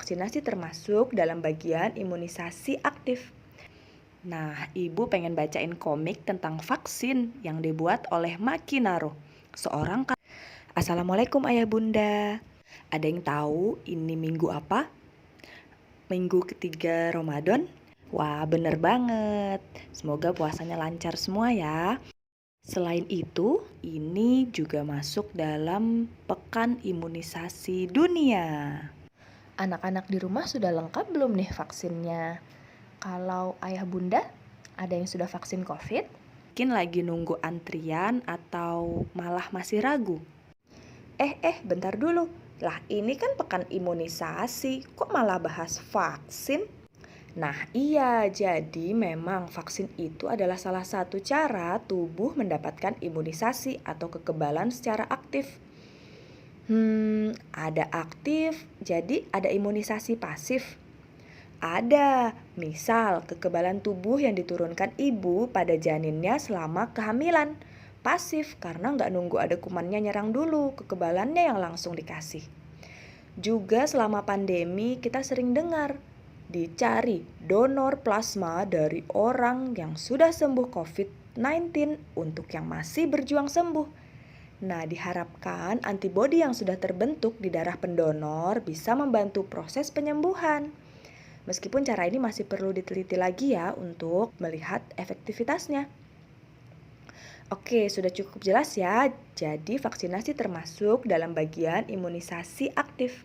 vaksinasi termasuk dalam bagian imunisasi aktif. Nah, Ibu pengen bacain komik tentang vaksin yang dibuat oleh Maki Naro, seorang Assalamualaikum Ayah Bunda. Ada yang tahu ini minggu apa? Minggu ketiga Ramadan? Wah, bener banget. Semoga puasanya lancar semua ya. Selain itu, ini juga masuk dalam Pekan Imunisasi Dunia. Anak-anak di rumah sudah lengkap belum nih vaksinnya? Kalau ayah bunda, ada yang sudah vaksin COVID? Mungkin lagi nunggu antrian atau malah masih ragu? Bentar dulu. Lah ini kan pekan imunisasi, kok malah bahas vaksin? Nah iya, jadi memang vaksin itu adalah salah satu cara tubuh mendapatkan imunisasi atau kekebalan secara aktif. Ada aktif, jadi ada imunisasi pasif. Ada, misal kekebalan tubuh yang diturunkan ibu pada janinnya selama kehamilan. Pasif karena nggak nunggu ada kumannya nyerang dulu, kekebalannya yang langsung dikasih. Juga selama pandemi kita sering dengar, dicari donor plasma dari orang yang sudah sembuh COVID-19 untuk yang masih berjuang sembuh. Nah, diharapkan antibodi yang sudah terbentuk di darah pendonor bisa membantu proses penyembuhan. Meskipun cara ini masih perlu diteliti lagi ya untuk melihat efektivitasnya. Oke, sudah cukup jelas ya. Jadi vaksinasi termasuk dalam bagian imunisasi aktif.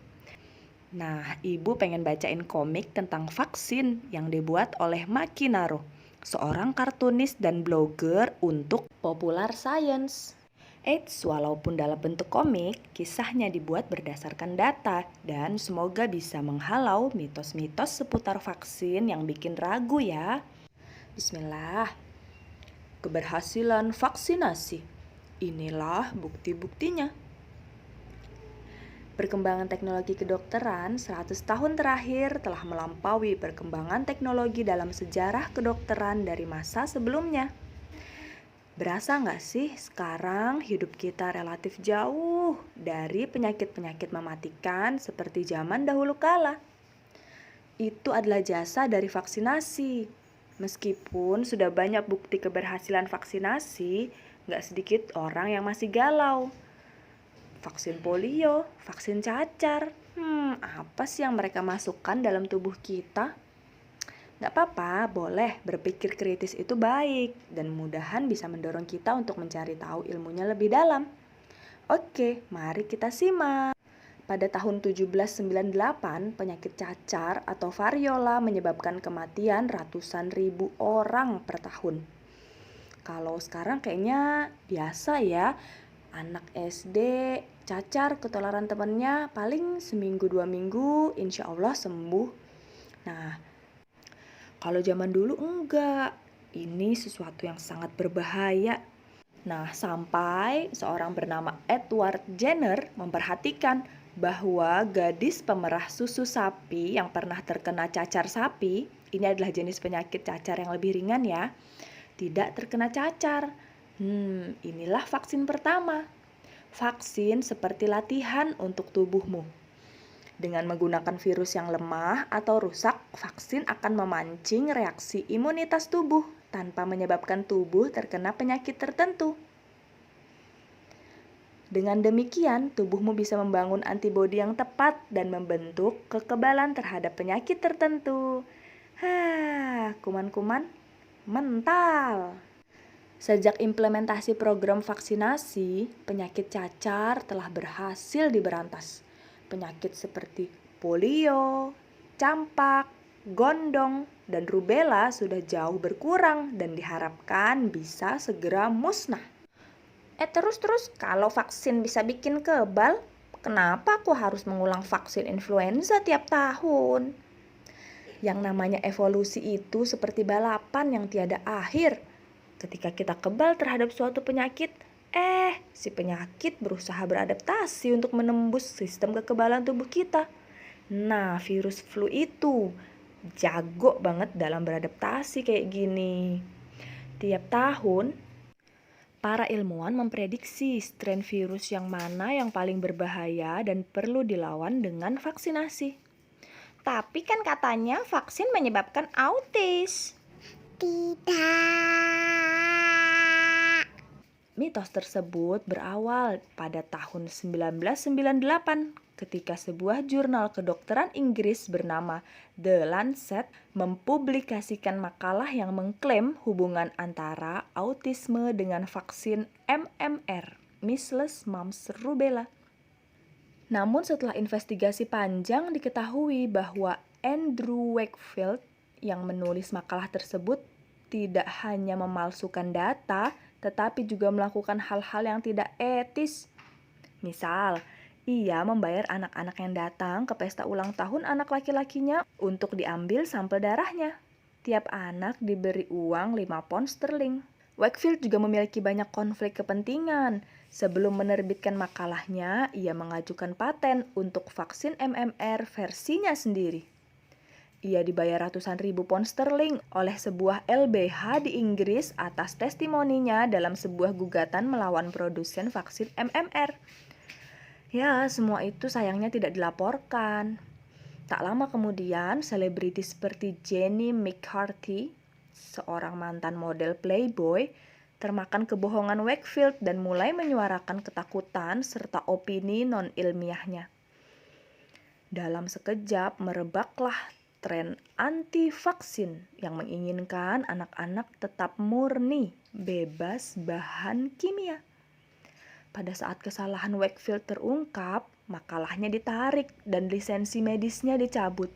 Nah, Ibu pengen bacain komik tentang vaksin yang dibuat oleh Maki Naro, seorang kartunis dan blogger untuk Popular Science. Walaupun dalam bentuk komik, kisahnya dibuat berdasarkan data dan semoga bisa menghalau mitos-mitos seputar vaksin yang bikin ragu ya. Bismillah. Keberhasilan vaksinasi. Inilah bukti-buktinya. Perkembangan teknologi kedokteran 100 tahun terakhir telah melampaui perkembangan teknologi dalam sejarah kedokteran dari masa sebelumnya. Berasa nggak sih sekarang hidup kita relatif jauh dari penyakit-penyakit mematikan seperti zaman dahulu kala? Itu adalah jasa dari vaksinasi. Meskipun sudah banyak bukti keberhasilan vaksinasi, nggak sedikit orang yang masih galau. Vaksin polio, vaksin cacar, apa sih yang mereka masukkan dalam tubuh kita? Gak apa-apa, boleh berpikir kritis itu baik dan mudahan bisa mendorong kita untuk mencari tahu ilmunya lebih dalam. Oke, mari kita simak. Pada tahun 1798, penyakit cacar atau variola menyebabkan kematian ratusan ribu orang per tahun. Kalau sekarang kayaknya biasa ya, anak SD cacar ketularan temannya paling seminggu 2 minggu insya Allah sembuh. Nah, kalau zaman dulu enggak, ini sesuatu yang sangat berbahaya. Nah, sampai seorang bernama Edward Jenner memperhatikan bahwa gadis pemerah susu sapi yang pernah terkena cacar sapi, ini adalah jenis penyakit cacar yang lebih ringan ya, tidak terkena cacar. Inilah vaksin pertama. Vaksin seperti latihan untuk tubuhmu. Dengan menggunakan virus yang lemah atau rusak, vaksin akan memancing reaksi imunitas tubuh tanpa menyebabkan tubuh terkena penyakit tertentu. Dengan demikian, tubuhmu bisa membangun antibodi yang tepat dan membentuk kekebalan terhadap penyakit tertentu. Kuman-kuman mental. Sejak implementasi program vaksinasi, penyakit cacar telah berhasil diberantas. Penyakit seperti polio, campak, gondong, dan rubella sudah jauh berkurang dan diharapkan bisa segera musnah. Terus kalau vaksin bisa bikin kebal, kenapa aku harus mengulang vaksin influenza tiap tahun? Yang namanya evolusi itu seperti balapan yang tiada akhir. Ketika kita kebal terhadap suatu penyakit, si penyakit berusaha beradaptasi untuk menembus sistem kekebalan tubuh kita. Nah, virus flu itu jago banget dalam beradaptasi kayak gini. Tiap tahun, para ilmuwan memprediksi strain virus yang mana yang paling berbahaya dan perlu dilawan dengan vaksinasi. Tapi kan katanya vaksin menyebabkan autis. Tidak. Mitos tersebut berawal pada tahun 1998 ketika sebuah jurnal kedokteran Inggris bernama The Lancet mempublikasikan makalah yang mengklaim hubungan antara autisme dengan vaksin MMR, Measles, Mumps, Rubella. Namun setelah investigasi panjang diketahui bahwa Andrew Wakefield yang menulis makalah tersebut tidak hanya memalsukan data, tetapi juga melakukan hal-hal yang tidak etis. Misal, ia membayar anak-anak yang datang ke pesta ulang tahun anak laki-lakinya untuk diambil sampel darahnya. Tiap anak diberi uang 5 pound sterling. Wakefield juga memiliki banyak konflik kepentingan. Sebelum menerbitkan makalahnya, ia mengajukan paten untuk vaksin MMR versinya sendiri. Ia dibayar ratusan ribu pound sterling oleh sebuah LBH di Inggris atas testimoninya dalam sebuah gugatan melawan produsen vaksin MMR. Ya, semua itu sayangnya tidak dilaporkan. Tak lama kemudian, selebriti seperti Jenny McCarthy, seorang mantan model Playboy, termakan kebohongan Wakefield dan mulai menyuarakan ketakutan serta opini non-ilmiahnya. Dalam sekejap merebaklah tren anti-vaksin yang menginginkan anak-anak tetap murni, bebas bahan kimia. Pada saat kesalahan Wakefield terungkap, makalahnya ditarik dan lisensi medisnya dicabut.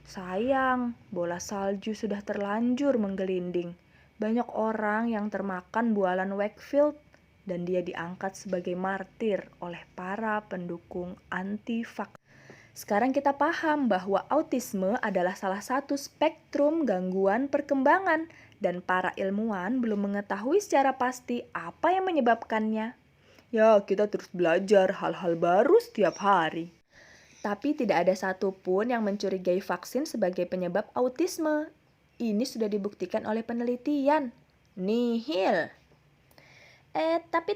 Sayang, bola salju sudah terlanjur menggelinding. Banyak orang yang termakan bualan Wakefield dan dia diangkat sebagai martir oleh para pendukung anti-vaksin. Sekarang kita paham bahwa autisme adalah salah satu spektrum gangguan perkembangan dan para ilmuwan belum mengetahui secara pasti apa yang menyebabkannya. Ya, kita terus belajar hal-hal baru setiap hari. Tapi tidak ada satupun yang mencurigai vaksin sebagai penyebab autisme. Ini sudah dibuktikan oleh penelitian. Nihil. Tapi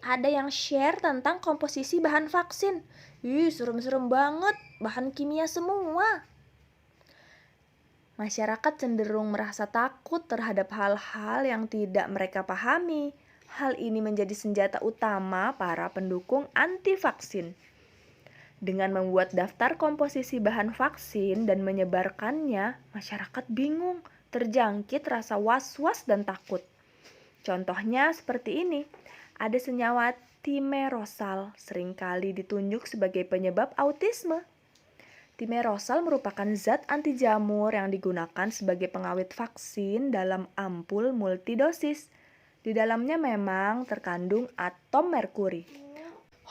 ada yang share tentang komposisi bahan vaksin. Serem-serem banget, bahan kimia semua. Masyarakat cenderung merasa takut terhadap hal-hal yang tidak mereka pahami. Hal ini menjadi senjata utama para pendukung anti-vaksin. Dengan membuat daftar komposisi bahan vaksin dan menyebarkannya, masyarakat bingung, terjangkit rasa was-was dan takut. Contohnya seperti ini, ada senyawa timerosal seringkali ditunjuk sebagai penyebab autisme. Timerosal merupakan zat anti jamur yang digunakan sebagai pengawet vaksin dalam ampul multidosis. Di dalamnya memang terkandung atom merkuri.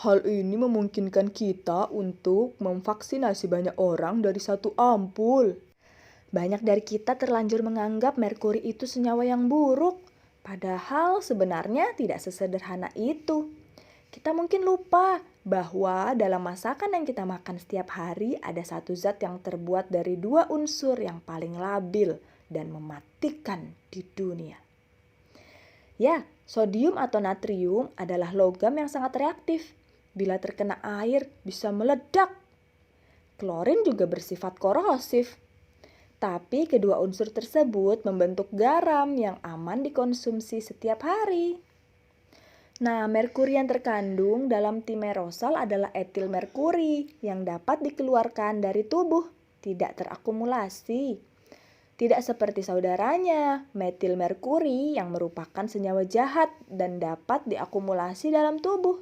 Hal ini memungkinkan kita untuk memvaksinasi banyak orang dari satu ampul. Banyak dari kita terlanjur menganggap merkuri itu senyawa yang buruk, padahal sebenarnya tidak sesederhana itu. Kita mungkin lupa bahwa dalam masakan yang kita makan setiap hari ada satu zat yang terbuat dari 2 unsur yang paling labil dan mematikan di dunia. Ya, sodium atau natrium adalah logam yang sangat reaktif. Bila terkena air bisa meledak. Klorin juga bersifat korosif. Tapi kedua unsur tersebut membentuk garam yang aman dikonsumsi setiap hari. Nah, merkuri yang terkandung dalam timerosal adalah etil merkuri yang dapat dikeluarkan dari tubuh, tidak terakumulasi. Tidak seperti saudaranya, metil merkuri yang merupakan senyawa jahat dan dapat diakumulasi dalam tubuh.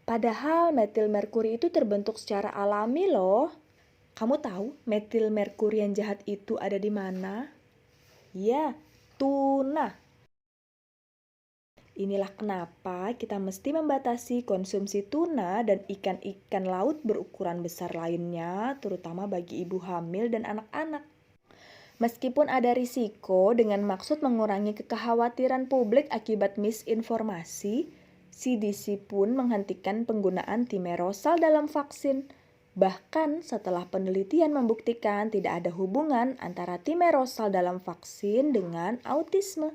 Padahal metil merkuri itu terbentuk secara alami loh. Kamu tahu metil merkuri yang jahat itu ada di mana? Ya, tuna. Inilah kenapa kita mesti membatasi konsumsi tuna dan ikan-ikan laut berukuran besar lainnya, terutama bagi ibu hamil dan anak-anak. Meskipun ada risiko dengan maksud mengurangi kekhawatiran publik akibat misinformasi, CDC pun menghentikan penggunaan timerosal dalam vaksin. Bahkan setelah penelitian membuktikan tidak ada hubungan antara timerosal dalam vaksin dengan autisme.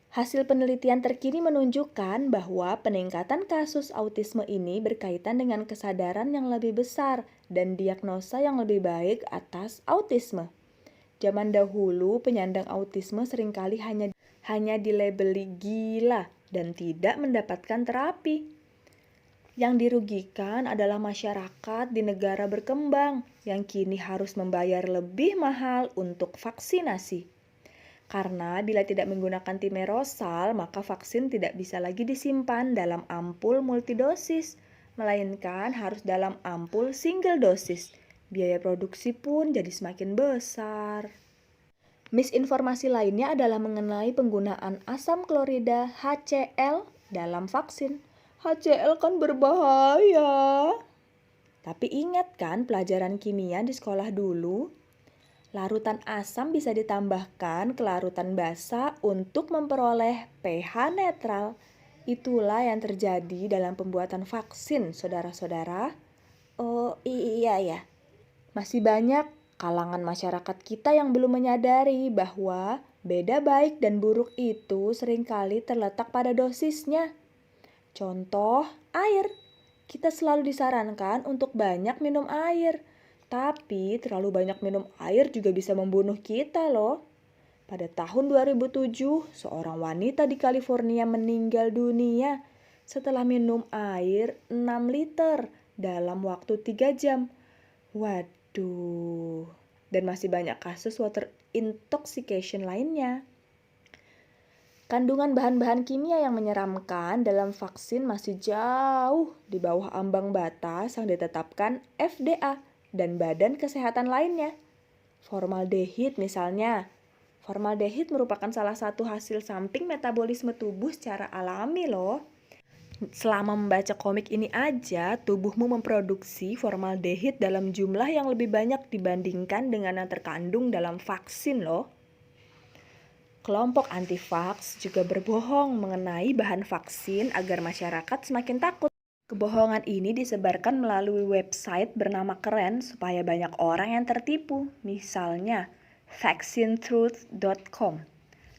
Hasil penelitian terkini menunjukkan bahwa peningkatan kasus autisme ini berkaitan dengan kesadaran yang lebih besar dan diagnosa yang lebih baik atas autisme. Zaman dahulu, penyandang autisme seringkali hanya dilabeli gila dan tidak mendapatkan terapi. Yang dirugikan adalah masyarakat di negara berkembang yang kini harus membayar lebih mahal untuk vaksinasi. Karena bila tidak menggunakan timerosal, maka vaksin tidak bisa lagi disimpan dalam ampul multidosis, melainkan harus dalam ampul single dosis. Biaya produksi pun jadi semakin besar. Misinformasi lainnya adalah mengenai penggunaan asam klorida HCl dalam vaksin. HCl kan berbahaya. Tapi ingat kan pelajaran kimia di sekolah dulu? Larutan asam bisa ditambahkan ke larutan basa untuk memperoleh pH netral. Itulah yang terjadi dalam pembuatan vaksin, saudara-saudara. Oh iya ya. Masih banyak kalangan masyarakat kita yang belum menyadari bahwa beda baik dan buruk itu seringkali terletak pada dosisnya. Contoh, air. Kita selalu disarankan untuk banyak minum air. Tapi terlalu banyak minum air juga bisa membunuh kita loh. Pada tahun 2007, seorang wanita di California meninggal dunia setelah minum air 6 liter dalam waktu 3 jam. Waduh. Dan masih banyak kasus water intoxication lainnya. Kandungan bahan-bahan kimia yang menyeramkan dalam vaksin masih jauh di bawah ambang batas yang ditetapkan FDA dan badan kesehatan lainnya. Formaldehid misalnya. Formaldehid merupakan salah satu hasil samping metabolisme tubuh secara alami loh. Selama membaca komik ini aja, tubuhmu memproduksi formaldehid dalam jumlah yang lebih banyak dibandingkan dengan yang terkandung dalam vaksin loh. Kelompok anti-vaks juga berbohong mengenai bahan vaksin agar masyarakat semakin takut. Kebohongan ini disebarkan melalui website bernama keren supaya banyak orang yang tertipu. Misalnya, vaccinetruth.com,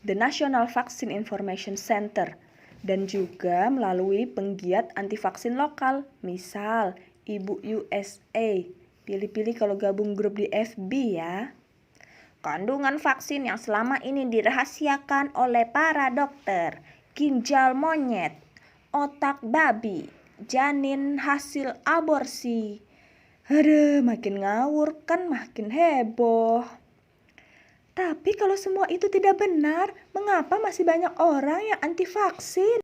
The National Vaccine Information Center, dan juga melalui penggiat anti-vaksin lokal. Misal, Ibu USA. Pilih-pilih kalau gabung grup di FB ya. Kandungan vaksin yang selama ini dirahasiakan oleh para dokter, ginjal monyet, otak babi, janin hasil aborsi. Aduh, makin ngawur kan makin heboh. Tapi kalau semua itu tidak benar, mengapa masih banyak orang yang anti vaksin?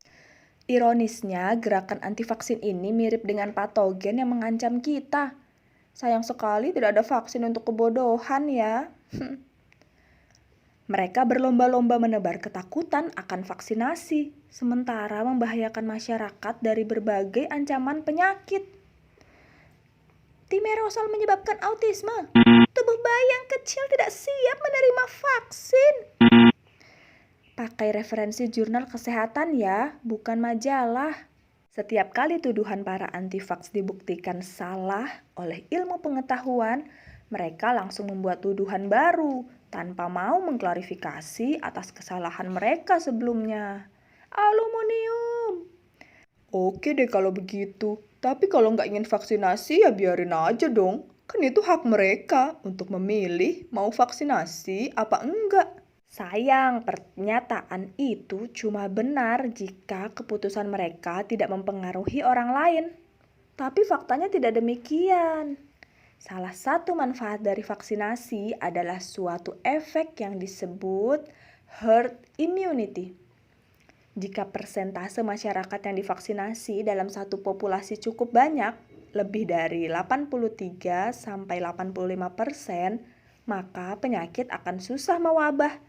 Ironisnya, gerakan anti vaksin ini mirip dengan patogen yang mengancam kita. Sayang sekali tidak ada vaksin untuk kebodohan ya. Mereka berlomba-lomba menebar ketakutan akan vaksinasi, sementara membahayakan masyarakat dari berbagai ancaman penyakit. Timerosal menyebabkan autisme. Tubuh bayi yang kecil tidak siap menerima vaksin. Pakai referensi jurnal kesehatan ya, bukan majalah. Setiap kali tuduhan para anti-vaks dibuktikan salah oleh ilmu pengetahuan, mereka langsung membuat tuduhan baru tanpa mau mengklarifikasi atas kesalahan mereka sebelumnya. Aluminium. Oke deh kalau begitu, tapi kalau nggak ingin vaksinasi ya biarin aja dong. Kan itu hak mereka untuk memilih mau vaksinasi apa enggak. Sayang, pernyataan itu cuma benar jika keputusan mereka tidak mempengaruhi orang lain. Tapi faktanya tidak demikian. Salah satu manfaat dari vaksinasi adalah suatu efek yang disebut herd immunity. Jika persentase masyarakat yang divaksinasi dalam satu populasi cukup banyak, lebih dari 83-85%, maka penyakit akan susah mewabah.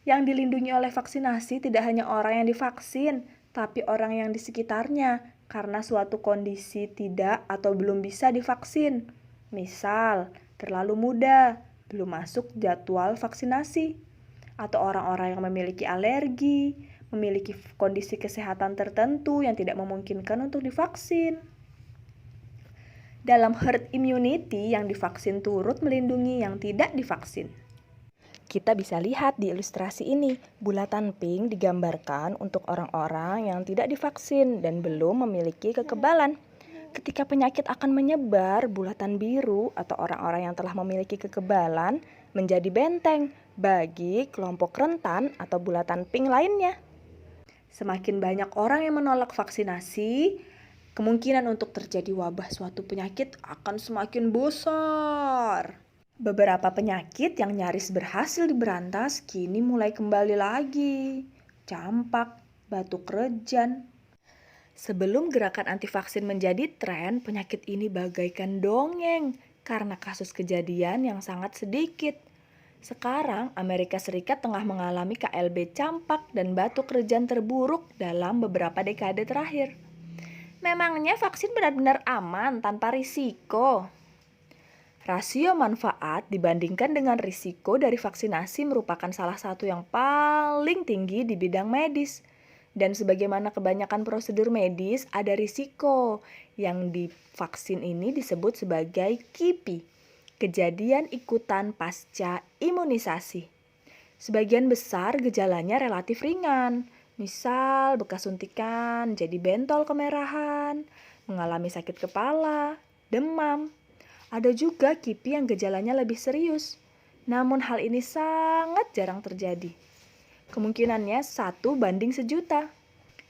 Yang dilindungi oleh vaksinasi tidak hanya orang yang divaksin, tapi orang yang di sekitarnya karena suatu kondisi tidak atau belum bisa divaksin. Misal, terlalu muda, belum masuk jadwal vaksinasi, atau orang-orang yang memiliki alergi, memiliki kondisi kesehatan tertentu yang tidak memungkinkan untuk divaksin. Dalam herd immunity, yang divaksin turut melindungi yang tidak divaksin. Kita bisa lihat di ilustrasi ini, bulatan pink digambarkan untuk orang-orang yang tidak divaksin dan belum memiliki kekebalan. Ketika penyakit akan menyebar, bulatan biru atau orang-orang yang telah memiliki kekebalan menjadi benteng bagi kelompok rentan atau bulatan pink lainnya. Semakin banyak orang yang menolak vaksinasi, kemungkinan untuk terjadi wabah suatu penyakit akan semakin besar. Beberapa penyakit yang nyaris berhasil diberantas kini mulai kembali lagi. Campak, batuk rejan. Sebelum gerakan anti vaksin menjadi tren, penyakit ini bagaikan dongeng karena kasus kejadian yang sangat sedikit. Sekarang Amerika Serikat tengah mengalami KLB campak dan batuk rejan terburuk dalam beberapa dekade terakhir. Memangnya vaksin benar-benar aman tanpa risiko? Rasio manfaat dibandingkan dengan risiko dari vaksinasi merupakan salah satu yang paling tinggi di bidang medis. Dan sebagaimana kebanyakan prosedur medis, ada risiko yang di vaksin ini disebut sebagai KIPI, kejadian ikutan pasca imunisasi. Sebagian besar gejalanya relatif ringan, misal bekas suntikan jadi bentol kemerahan, mengalami sakit kepala, demam. Ada juga KIPI yang gejalanya lebih serius, namun hal ini sangat jarang terjadi. Kemungkinannya 1 banding 1.000.000.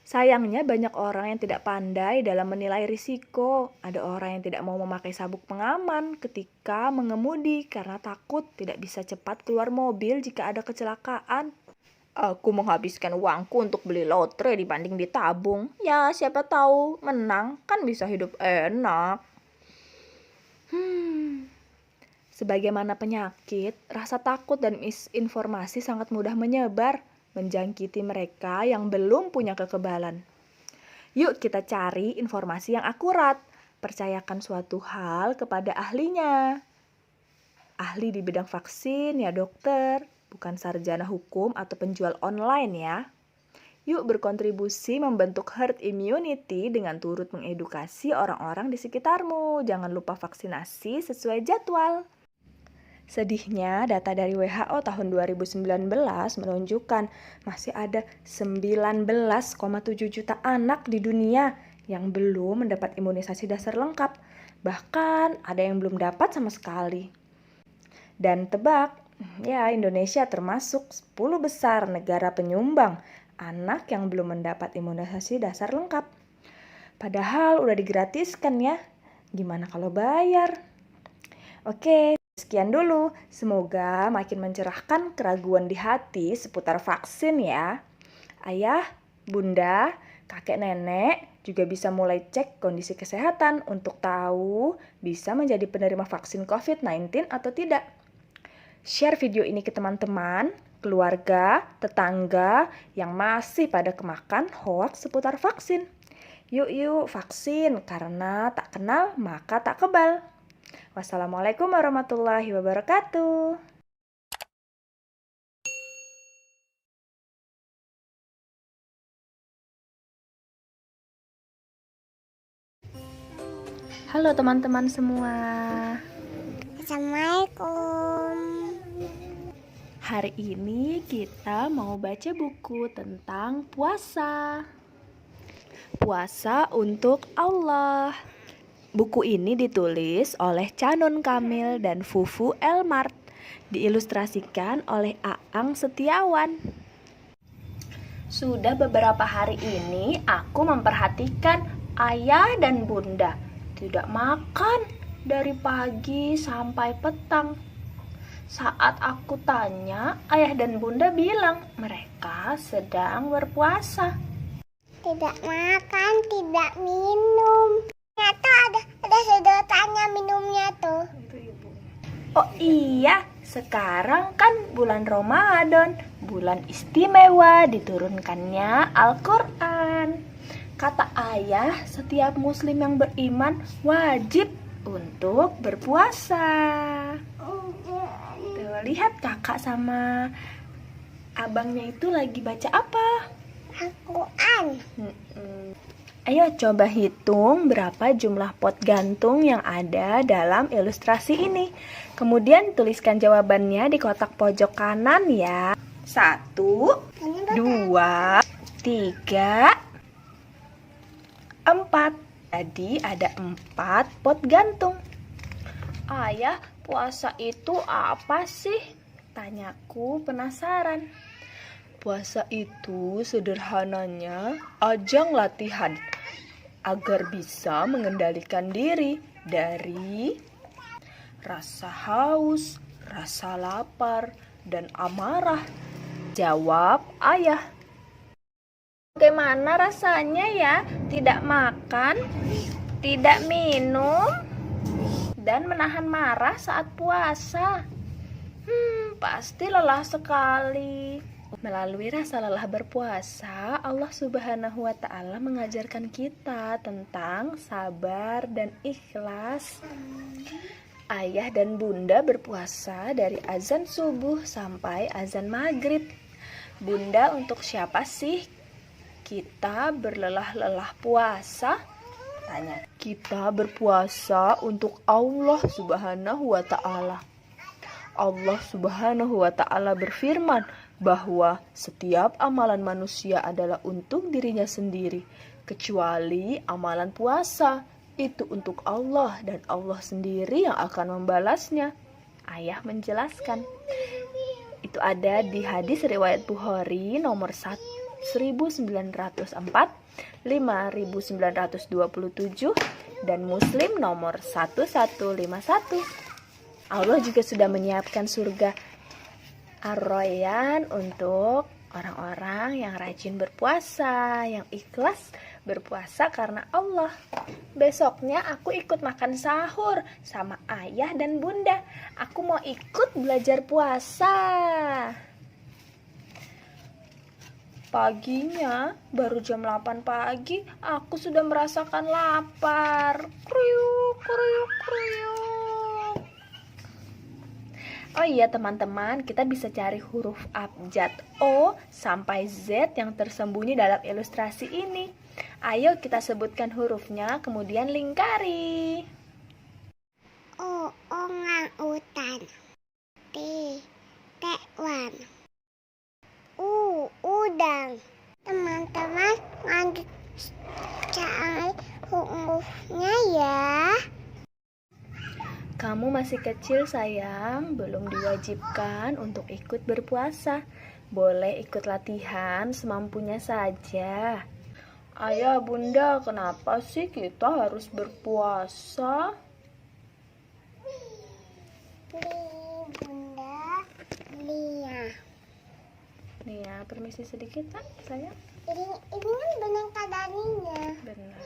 Sayangnya banyak orang yang tidak pandai dalam menilai risiko. Ada orang yang tidak mau memakai sabuk pengaman ketika mengemudi karena takut tidak bisa cepat keluar mobil jika ada kecelakaan. Aku menghabiskan uangku untuk beli lotre dibanding ditabung. Ya siapa tahu menang, kan bisa hidup enak. Sebagaimana penyakit, rasa takut dan misinformasi sangat mudah menyebar, menjangkiti mereka yang belum punya kekebalan. Yuk kita cari informasi yang akurat, percayakan suatu hal kepada ahlinya. Ahli di bidang vaksin ya dokter, bukan sarjana hukum atau penjual online ya. Yuk berkontribusi membentuk herd immunity dengan turut mengedukasi orang-orang di sekitarmu. Jangan lupa vaksinasi sesuai jadwal. Sedihnya, data dari WHO tahun 2019 menunjukkan masih ada 19,7 juta anak di dunia yang belum mendapat imunisasi dasar lengkap. Bahkan ada yang belum dapat sama sekali. Dan tebak, ya Indonesia termasuk 10 besar negara penyumbang anak yang belum mendapat imunisasi dasar lengkap. Padahal udah digratiskan ya. Gimana kalau bayar? Oke, sekian dulu. Semoga makin mencerahkan keraguan di hati seputar vaksin ya. Ayah, bunda, kakek nenek juga bisa mulai cek kondisi kesehatan untuk tahu bisa menjadi penerima vaksin COVID-19 atau tidak. Share video ini ke teman-teman, keluarga, tetangga yang masih pada kemakan hoaks seputar vaksin. Yuk vaksin, karena tak kenal maka tak kebal. Wassalamualaikum warahmatullahi wabarakatuh. Halo teman-teman semua. Assalamualaikum. Hari ini kita mau baca buku tentang puasa. Puasa untuk Allah. Buku ini ditulis oleh Canon Kamil dan Fufu Elmart. Diilustrasikan oleh Aang Setiawan. Sudah beberapa hari ini aku memperhatikan ayah dan bunda tidak makan dari pagi sampai petang. Saat aku tanya, ayah dan bunda bilang mereka sedang berpuasa. Tidak makan, tidak minum. Ternyata ada sedotannya minumnya tuh. Oh iya, sekarang kan bulan Ramadan, bulan istimewa diturunkannya Al-Quran. Kata ayah, setiap muslim yang beriman wajib untuk berpuasa. Tuh, lihat kakak sama abangnya itu lagi baca apa? Al-Quran. Ayo coba hitung berapa jumlah pot gantung yang ada dalam ilustrasi ini. Kemudian tuliskan jawabannya di kotak pojok kanan ya. 1, 2, 3, 4. Jadi ada 4 pot gantung. Ayah, puasa itu apa sih? Tanyaku penasaran. Puasa itu sederhananya ajang latihan agar bisa mengendalikan diri dari rasa haus, rasa lapar, dan amarah. Jawab ayah. Bagaimana rasanya ya? Tidak makan, tidak minum, dan menahan marah saat puasa. Pasti lelah sekali. Melalui rasa lelah berpuasa, Allah Subhanahu wa Ta'ala mengajarkan kita tentang sabar dan ikhlas. Ayah dan bunda berpuasa dari azan subuh sampai azan maghrib. Bunda, untuk siapa sih kita berlelah-lelah puasa? Tanya. Kita berpuasa untuk Allah Subhanahu wa Ta'ala. Allah Subhanahu wa Ta'ala berfirman bahwa setiap amalan manusia adalah untuk dirinya sendiri, kecuali amalan puasa. Itu untuk Allah dan Allah sendiri yang akan membalasnya. Ayah menjelaskan. Itu ada di hadis riwayat Bukhari nomor 1904, 5927, dan Muslim nomor 1151. Allah juga sudah menyiapkan surga Ar-Rayyan untuk orang-orang yang rajin berpuasa, yang ikhlas berpuasa karena Allah. Besoknya aku ikut makan sahur sama ayah dan bunda. Aku mau ikut belajar puasa. Paginya, baru jam 8 pagi, aku sudah merasakan lapar. Kruyuk, kruyuk, kruyuk. Oh iya teman-teman, kita bisa cari huruf abjad O sampai Z yang tersembunyi dalam ilustrasi ini. Ayo kita sebutkan hurufnya, kemudian lingkari. O, orang-utan. T, tekwan. U, udang. Teman-teman, lanjut cari hurufnya ya. Kamu masih kecil sayang, belum diwajibkan untuk ikut berpuasa. Boleh ikut latihan semampunya saja. Ayah, bunda, kenapa sih kita harus berpuasa? Bunda, Lia. Nih ya, permisi sedikit Pak, sayang. Ini kan boneka Daninya. Benar.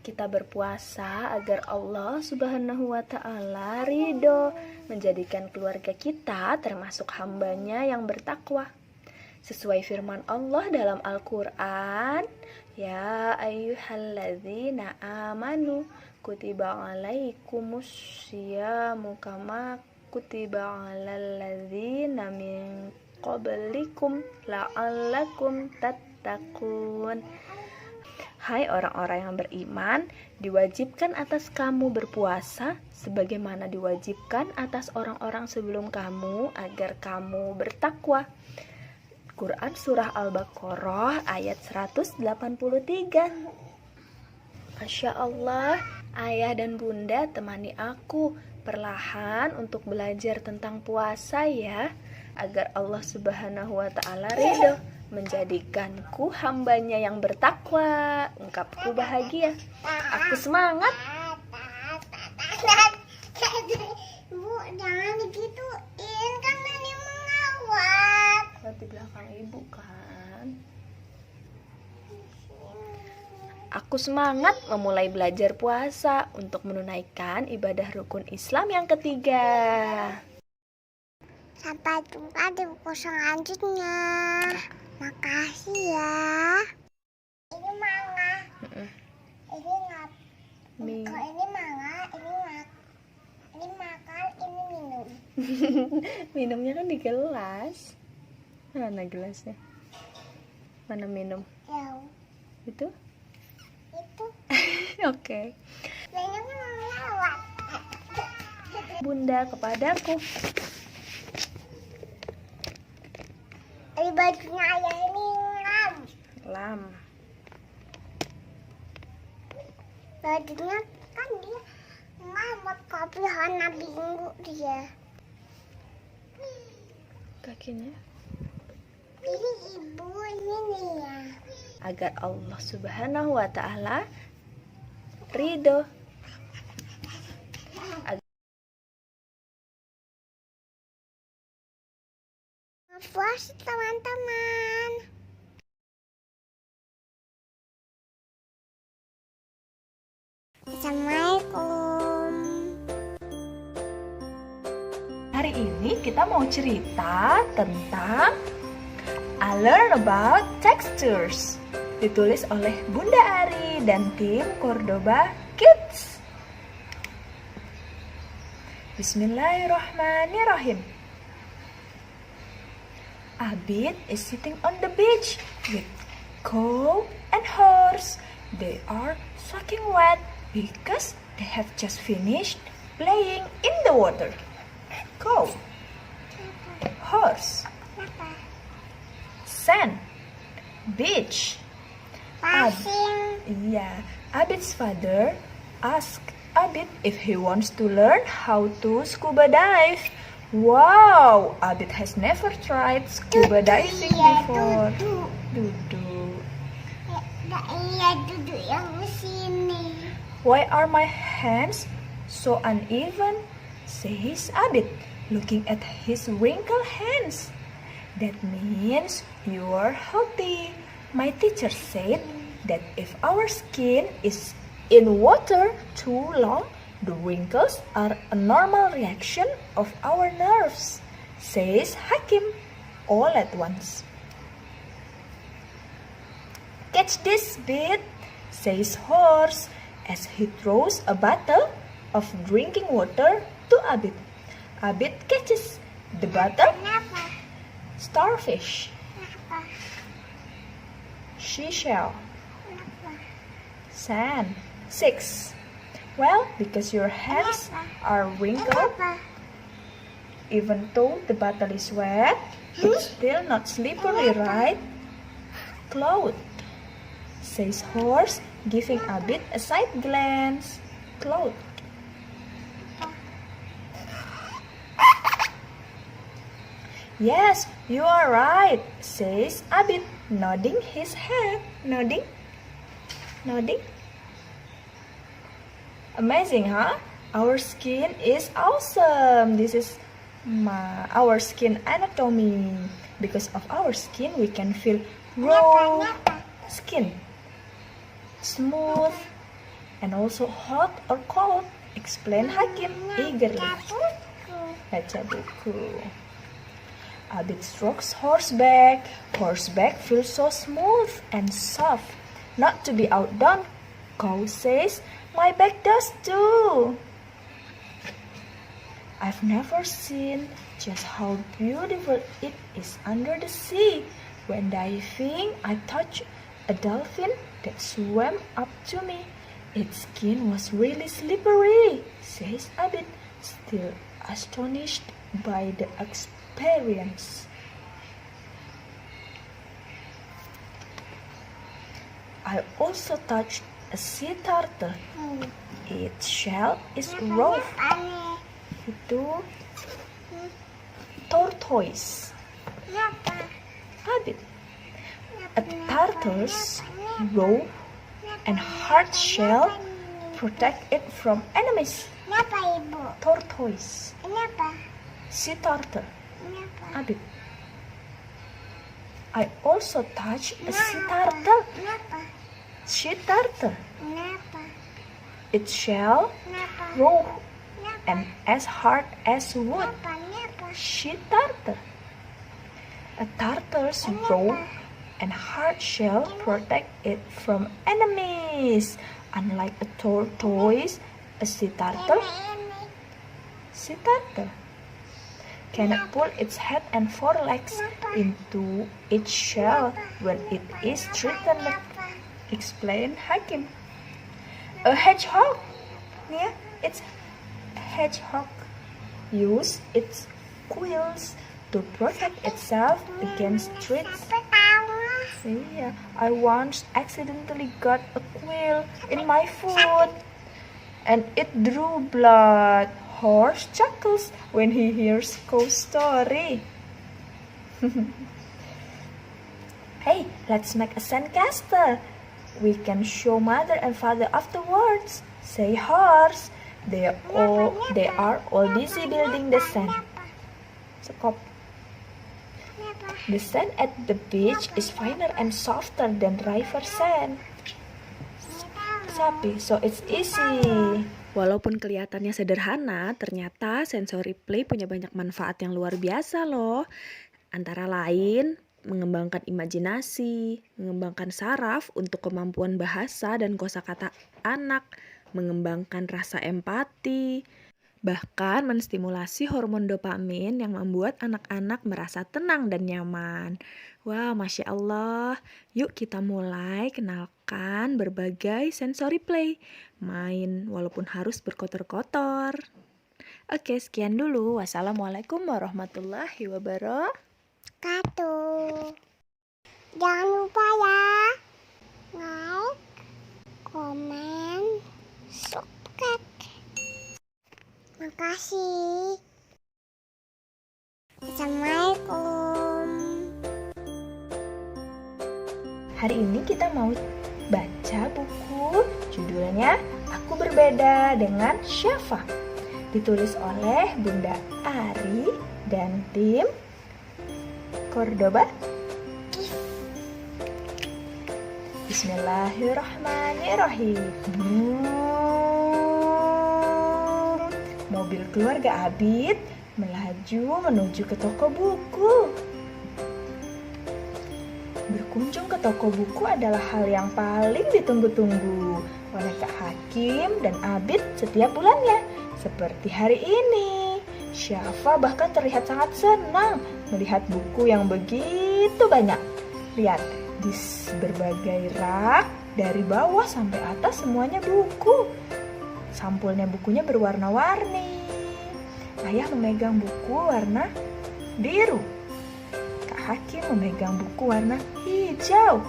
Kita berpuasa agar Allah Subhanahu wa Ta'ala ridho, menjadikan keluarga kita termasuk hambanya yang bertakwa. Sesuai firman Allah dalam Al-Quran, ya ayyuhalladzina amanu kutiba alaikumus syiyamu kama kutiba alal ladzina min qablikum la'allakum tattaqun. Hai orang-orang yang beriman, diwajibkan atas kamu berpuasa sebagaimana diwajibkan atas orang-orang sebelum kamu agar kamu bertakwa. Quran Surah Al-Baqarah ayat 183. Masya Allah, ayah dan bunda temani aku perlahan untuk belajar tentang puasa ya, agar Allah Subhanahu wa Ta'ala ridho, menjadikanku hambanya yang bertakwa. Ungkapku bahagia. Aku semangat. Bu, jangan digituin, kan Nenek mengawat. Di belakang ibu kan. Aku semangat memulai belajar puasa untuk menunaikan ibadah rukun Islam yang ketiga. Sampai jumpa di buku selanjutnya. Makasih ya. Ini manga. Ini ngap. Kalau ini manga, ini makan, ini minum. Minumnya kan di gelas. Mana gelasnya? Mana minum? Jauh. Itu? Itu. Oke. Nenek mau lewat. Bunda kepadaku. Di bajunya ayah ini ngam. Lam. Bajunya kan dia ngamuk kopi warna biru dia. Kakinya Ini ibu ini nih ya. agar Allah Subhanahu wa taala ridho. Puas teman-teman. Assalamualaikum. Hari ini kita mau cerita tentang I Learn About Textures. Ditulis oleh Bunda Ari dan tim Cordoba Kids. Bismillahirrahmanirrahim. Abid is sitting on the beach with cow and horse. They are soaking wet because they have just finished playing in the water. Cow, horse, sand, beach. Pasing. Yeah, Abid's father asked Abid if he wants to learn how to scuba dive. Wow, Abid has never tried scuba diving before. Duduk. Iya duduk yang di sini. Why are my hands so uneven? Says Abid, looking at his wrinkled hands. That means you are healthy. My teacher said that if our skin is in water too long, the wrinkles are a normal reaction of our nerves, says Hakim, all at once. Catch this bit, says Horse, as he throws a bottle of drinking water to Abid. Abid catches the bottle. Kenapa? Starfish, Kenapa? seashell, Kenapa? sand. 6. Well, because your hands are wrinkled, Kenapa? even though the bottle is wet, it's still not slippery, right? Cloud, says Horse, giving Abid a side glance. Cloud. Yes, you are right, says Abid, nodding his head. Nodding. Amazing, huh? Our skin is awesome. This is our skin anatomy. Because of our skin, we can feel raw skin, smooth, and also hot or cold. Explain Hakim eagerly. Baca buku. Abid strokes horseback. Horseback feels so smooth and soft. Not to be outdone, Cow says, my back does too. I've never seen just how beautiful it is under the sea. When diving, I touched a dolphin that swam up to me. Its skin was really slippery, says Abid, still astonished by the experience. I also touched a sea turtle. Its shell is rough. Aneh. Itu tortoise. Kenapa? Abid. A turtle's rough and hard shell protect it from enemies. Kenapa ibu? Tortoise. Kenapa? Sea turtle. Kenapa? Abid. I also touched a sea turtle. Kenapa? Sea turtle. Kenapa? Its shell Kenapa? rough Kenapa? and as hard as wood. Kenapa? Sea turtle. A turtle's rough and hard shell protect it from enemies. Unlike a tortoise, a sea turtle cannot pull its head and forelegs into its shell when it is threatened. Explain Hakim. A hedgehog. Yeah, it's hedgehog. Use its quills to protect itself against threats. Yeah, I once accidentally got a quill in my foot and it drew blood. Horse chuckles when he hears ghost story. Hey, let's make a sandcastle. We can show mother and father afterwards. Say horse. They are all busy building the sand. Sekop. The sand at the beach is finer and softer than river sand. Sapi, so it's easy. Walaupun kelihatannya sederhana, ternyata sensory play punya banyak manfaat yang luar biasa loh. Antara lain, mengembangkan imajinasi, mengembangkan saraf untuk kemampuan bahasa dan kosakata anak, mengembangkan rasa empati, bahkan menstimulasi hormon dopamin yang membuat anak-anak merasa tenang dan nyaman. Wah, Masya Allah. Yuk kita mulai kenalkan berbagai sensory play. Main walaupun harus berkotor-kotor. Oke, sekian dulu. Wassalamualaikum warahmatullahi wabarakatuh. Jangan lupa ya, like, komen, subscribe. Makasih. Assalamualaikum. Hari ini kita mau baca buku judulnya Aku Berbeda dengan Syafa. Ditulis oleh Bunda Ari dan tim Cordoba. Bismillahirrahmanirrahim. Mobil keluarga Abid melaju menuju ke toko buku. Berkunjung ke toko buku adalah hal yang paling ditunggu-tunggu oleh Kak Hakim dan Abid setiap bulannya. Seperti hari ini, Syafa bahkan terlihat sangat senang melihat buku yang begitu banyak. Lihat, di berbagai rak, dari bawah sampai atas semuanya buku. Sampulnya bukunya berwarna-warni. Ayah memegang buku warna biru. Kak Hakim memegang buku warna hijau.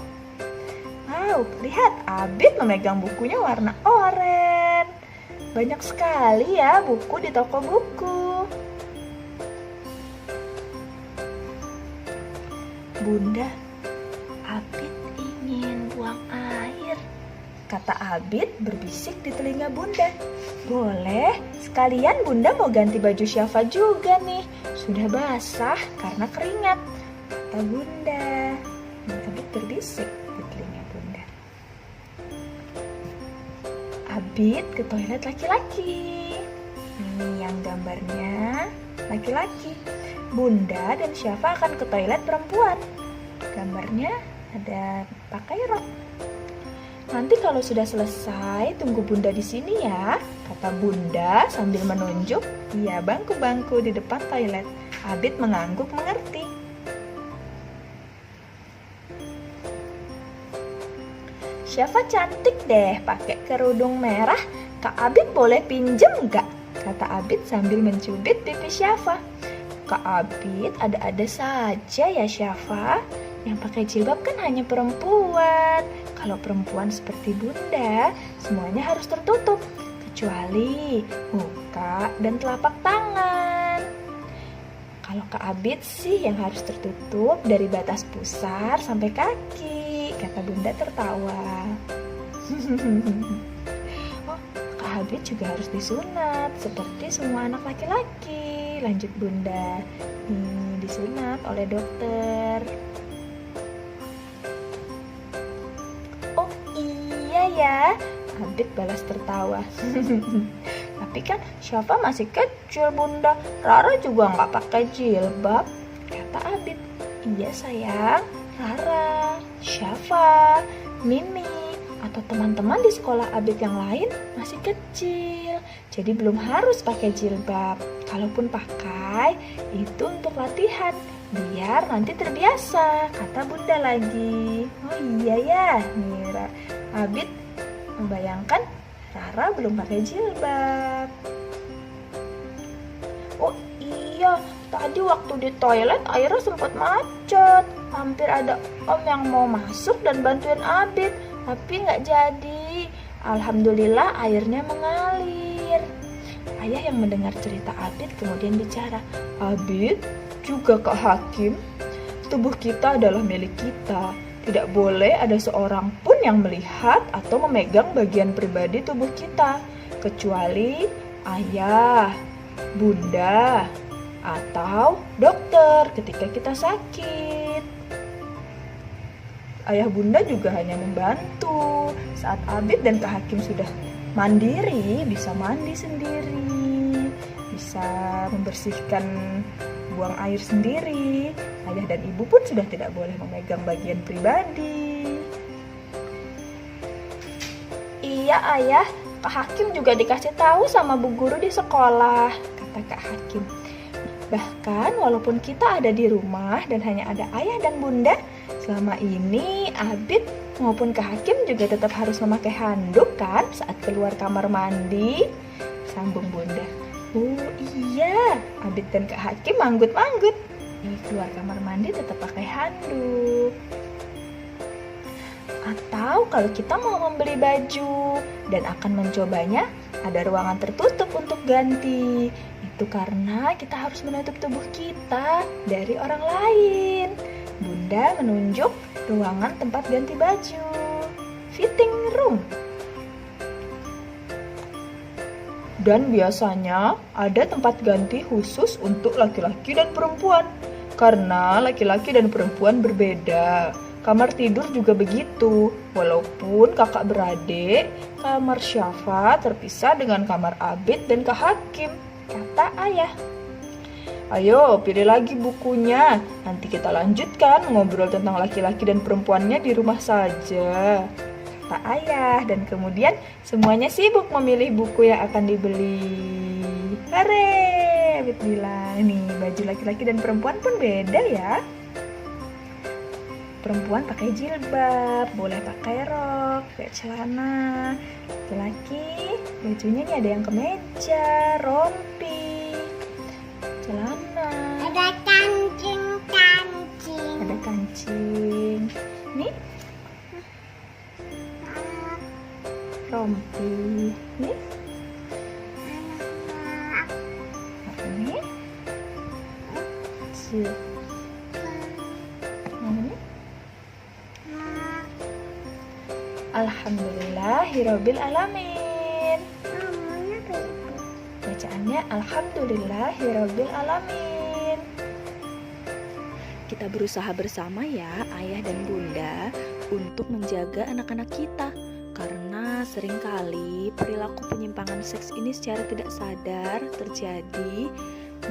Wow, lihat, Abid memegang bukunya warna oranye. Banyak sekali ya buku di toko buku. Bunda, Abid ingin buang air, kata Abid berbisik di telinga Bunda. Boleh, sekalian Bunda mau ganti baju Syafa juga nih. Sudah basah karena keringat, kata Bunda. Abid berbisik di telinga Bunda. Abid ke toilet laki-laki. Ini yang gambarnya laki-laki. Bunda dan Syafa akan ke toilet perempuan. Gambarnya ada pakai rok. Nanti kalau sudah selesai, tunggu Bunda di sini ya, kata Bunda sambil menunjuk. Iya, bangku-bangku di depan toilet. Abid mengangguk mengerti. Syafa cantik deh pakai kerudung merah. Kak Abid boleh pinjem nggak? Kata Abid sambil mencubit pipi Syafa. Kak Abid ada-ada saja ya Syafa. Yang pakai jilbab kan hanya perempuan. Kalau perempuan seperti Bunda, semuanya harus tertutup. Kecuali muka dan telapak tangan. Kalau Kak Abid sih yang harus tertutup dari batas pusar sampai kaki, kata Bunda tertawa. Oh, Kak Abid juga harus disunat seperti semua anak laki-laki, lanjut Bunda. Disunat oleh dokter. Oh iya ya, Abid balas tertawa. Tapi kan Syafa masih kecil Bunda, Rara juga nggak pakai jilbab, kata Abid. Iya sayang, Rara, Syafa, Mimi, atau teman-teman di sekolah Abid yang lain masih kecil, jadi belum harus pakai jilbab. Kalaupun pakai, itu untuk latihan biar nanti terbiasa, kata Bunda lagi. Oh iya ya, Mira. Abid membayangkan Rara belum pakai jilbab. Oh iya, tadi waktu di toilet airnya sempat macet. Hampir ada om yang mau masuk dan bantuin Abid, tapi nggak jadi. Alhamdulillah airnya mengalir. Ayah yang mendengar cerita Abid kemudian bicara, Abid, juga Kak Hakim, tubuh kita adalah milik kita. Tidak boleh ada seorang pun yang melihat atau memegang bagian pribadi tubuh kita, kecuali ayah, bunda, atau dokter ketika kita sakit. Ayah bunda juga hanya membantu saat Abid dan Kak Hakim sudah mandiri, bisa mandi sendiri, bisa membersihkan buang air sendiri. Ayah dan ibu pun sudah tidak boleh memegang bagian pribadi. Iya ayah, Kak Hakim juga dikasih tahu sama bu guru di sekolah, kata Kak Hakim. Bahkan walaupun kita ada di rumah dan hanya ada ayah dan bunda, selama ini Abid maupun Kak Hakim juga tetap harus memakai handuk kan saat keluar kamar mandi, sambung bunda. Oh iya, Abid dan Kak Hakim manggut-manggut. Keluar kamar mandi tetap pakai handuk. Atau kalau kita mau membeli baju dan akan mencobanya, ada ruangan tertutup untuk ganti. Itu karena kita harus menutup tubuh kita dari orang lain. Bunda menunjuk ruangan tempat ganti baju, fitting room. Dan biasanya ada tempat ganti khusus untuk laki-laki dan perempuan. Karena laki-laki dan perempuan berbeda. Kamar tidur juga begitu. Walaupun kakak beradik, kamar Syafa terpisah dengan kamar Abid dan Kak Hakim, kata ayah. Ayo pilih lagi bukunya. Nanti kita lanjutkan ngobrol tentang laki-laki dan perempuannya di rumah saja, kata ayah. Dan kemudian semuanya sibuk memilih buku yang akan dibeli. Hore, Abid bilang, nih baju laki-laki dan perempuan pun beda ya. Perempuan pakai jilbab, boleh pakai rok, pakai celana. Laki-laki bajunya nih ada yang kemeja, rompi, celana. Ada kancing. Ada kancing. Nih rompi. Nih. Ini. Ini. Alhamdulillahirabbil alamin. Bacaannya Alhamdulillahirabbil alamin. Kita berusaha bersama ya, ayah dan bunda, untuk menjaga anak-anak kita. Karena seringkali perilaku penyimpangan seks ini secara tidak sadar terjadi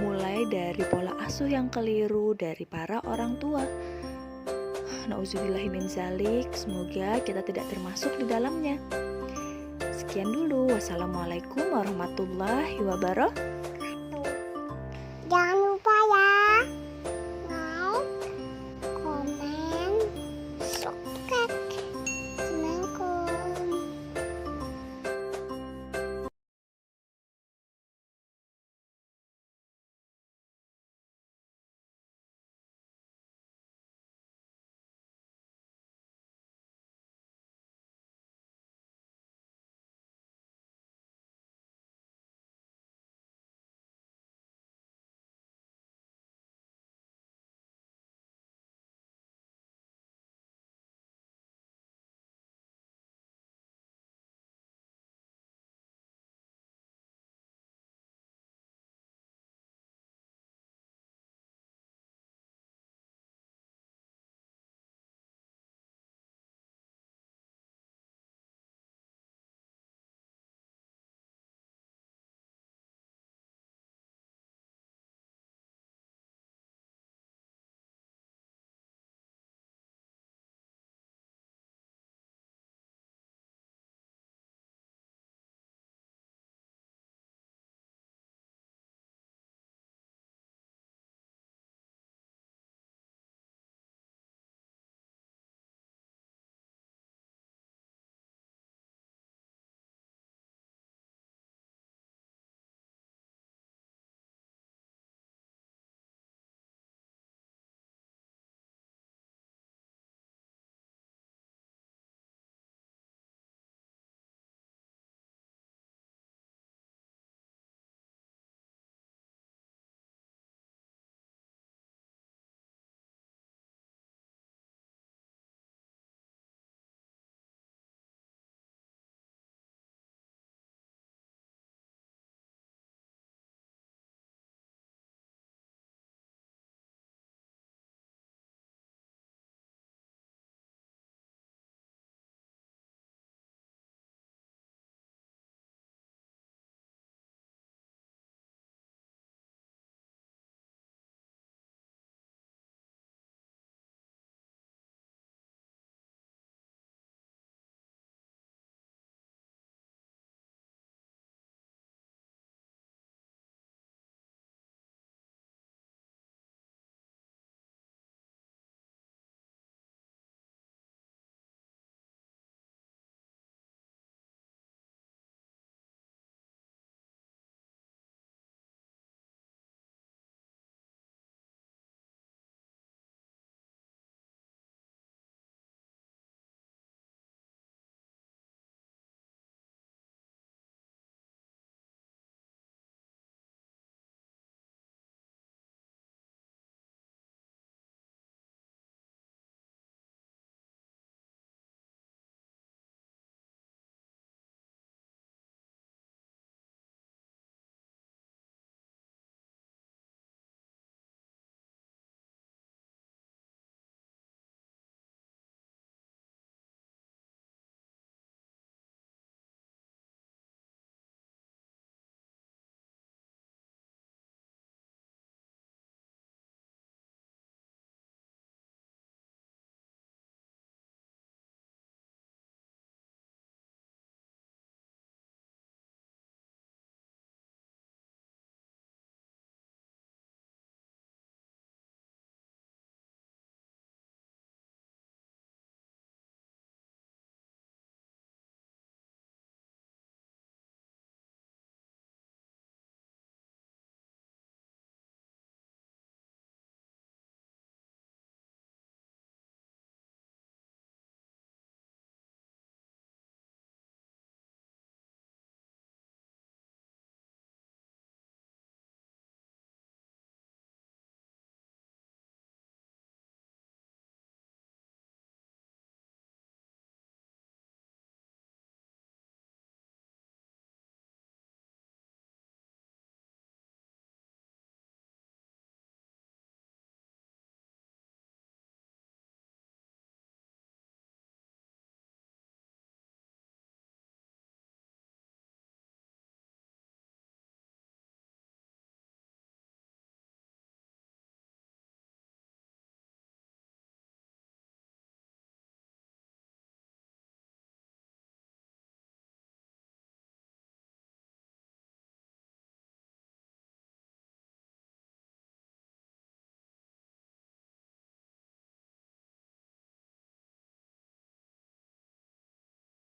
mulai dari pola asuh yang keliru dari para orang tua. Nauzubillahi min zalik, semoga kita tidak termasuk di dalamnya. Sekian dulu, wassalamualaikum warahmatullahi wabarakatuh.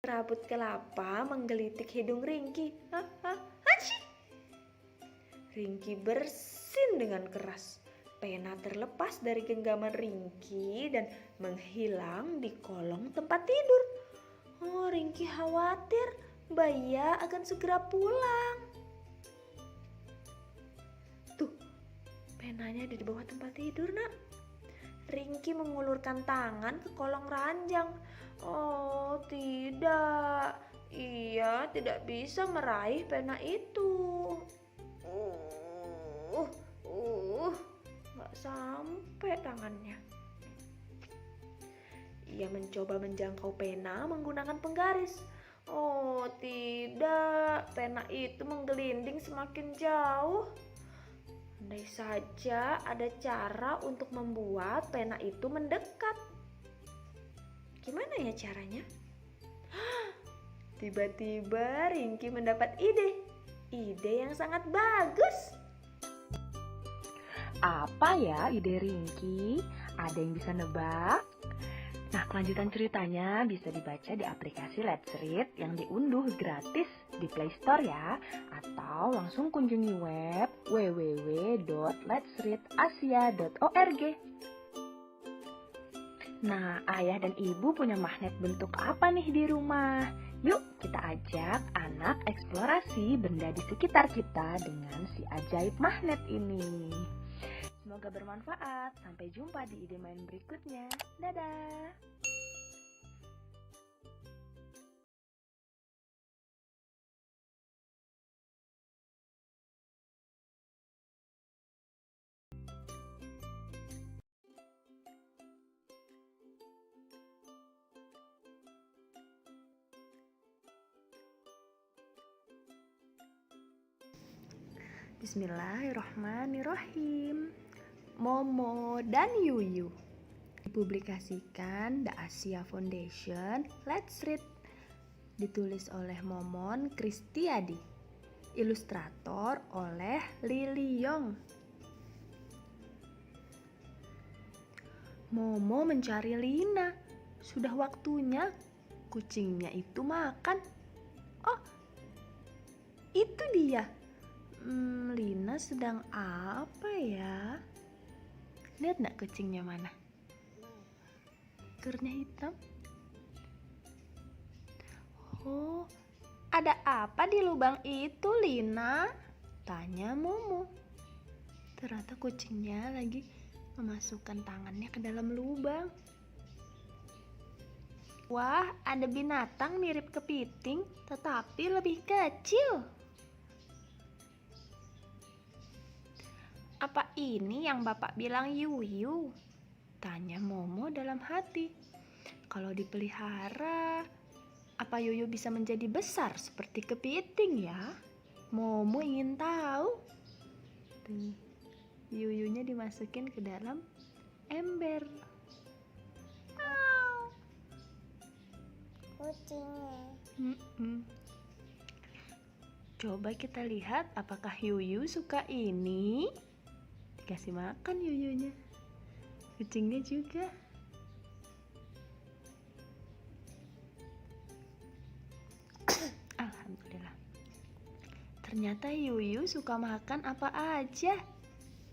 Serabut kelapa menggelitik hidung Ringki. Hachi! Ringki bersin dengan keras. Pena terlepas dari genggaman Ringki dan menghilang di kolong tempat tidur. Oh, Ringki khawatir Baya akan segera pulang. Tuh, penanya di bawah tempat tidur, Nak. Ringki mengulurkan tangan ke kolong ranjang. Oh, tidak. Ia tidak bisa meraih pena itu. Nggak sampai tangannya. Ia mencoba menjangkau pena menggunakan penggaris. Oh, tidak. Pena itu menggelinding semakin jauh. Andai saja ada cara untuk membuat pena itu mendekat. Gimana ya caranya? Tiba-tiba Ringki mendapat ide. Ide yang sangat bagus. Apa ya ide Ringki? Ada yang bisa nebak? Nah, kelanjutan ceritanya bisa dibaca di aplikasi Let's Read yang diunduh gratis di Play Store ya, atau langsung kunjungi web www.letsreadasia.org. Nah, ayah dan ibu punya magnet bentuk apa nih di rumah? Yuk kita ajak anak eksplorasi benda di sekitar kita dengan si ajaib magnet ini. Semoga bermanfaat. Sampai jumpa di ide main berikutnya. Dadah! Bismillahirrahmanirrahim. Momo dan Yuyu. Dipublikasikan The Asia Foundation. Let's Read. Ditulis oleh Momon Kristiadi. Ilustrator oleh Lily Yong. Momo mencari Lina. Sudah waktunya kucingnya itu makan. Oh, itu dia. Lina sedang apa ya? Lihat nak kucingnya mana? Ekornya hitam. Oh, ada apa di lubang itu, Lina? Tanya Momo. Ternyata kucingnya lagi memasukkan tangannya ke dalam lubang. Wah, ada binatang mirip kepiting, tetapi lebih kecil. Apa ini yang Bapak bilang Yuyu? Tanya Momo dalam hati. Kalau dipelihara, apa Yuyu bisa menjadi besar seperti kepiting ya? Momo ingin tahu. Tuh, Yuyunya dimasukin ke dalam ember. Kucingnya. Coba kita lihat apakah Yuyu suka ini. Dikasih makan Yuyunya. Kucingnya juga. Alhamdulillah. Ternyata Yuyu suka makan apa aja.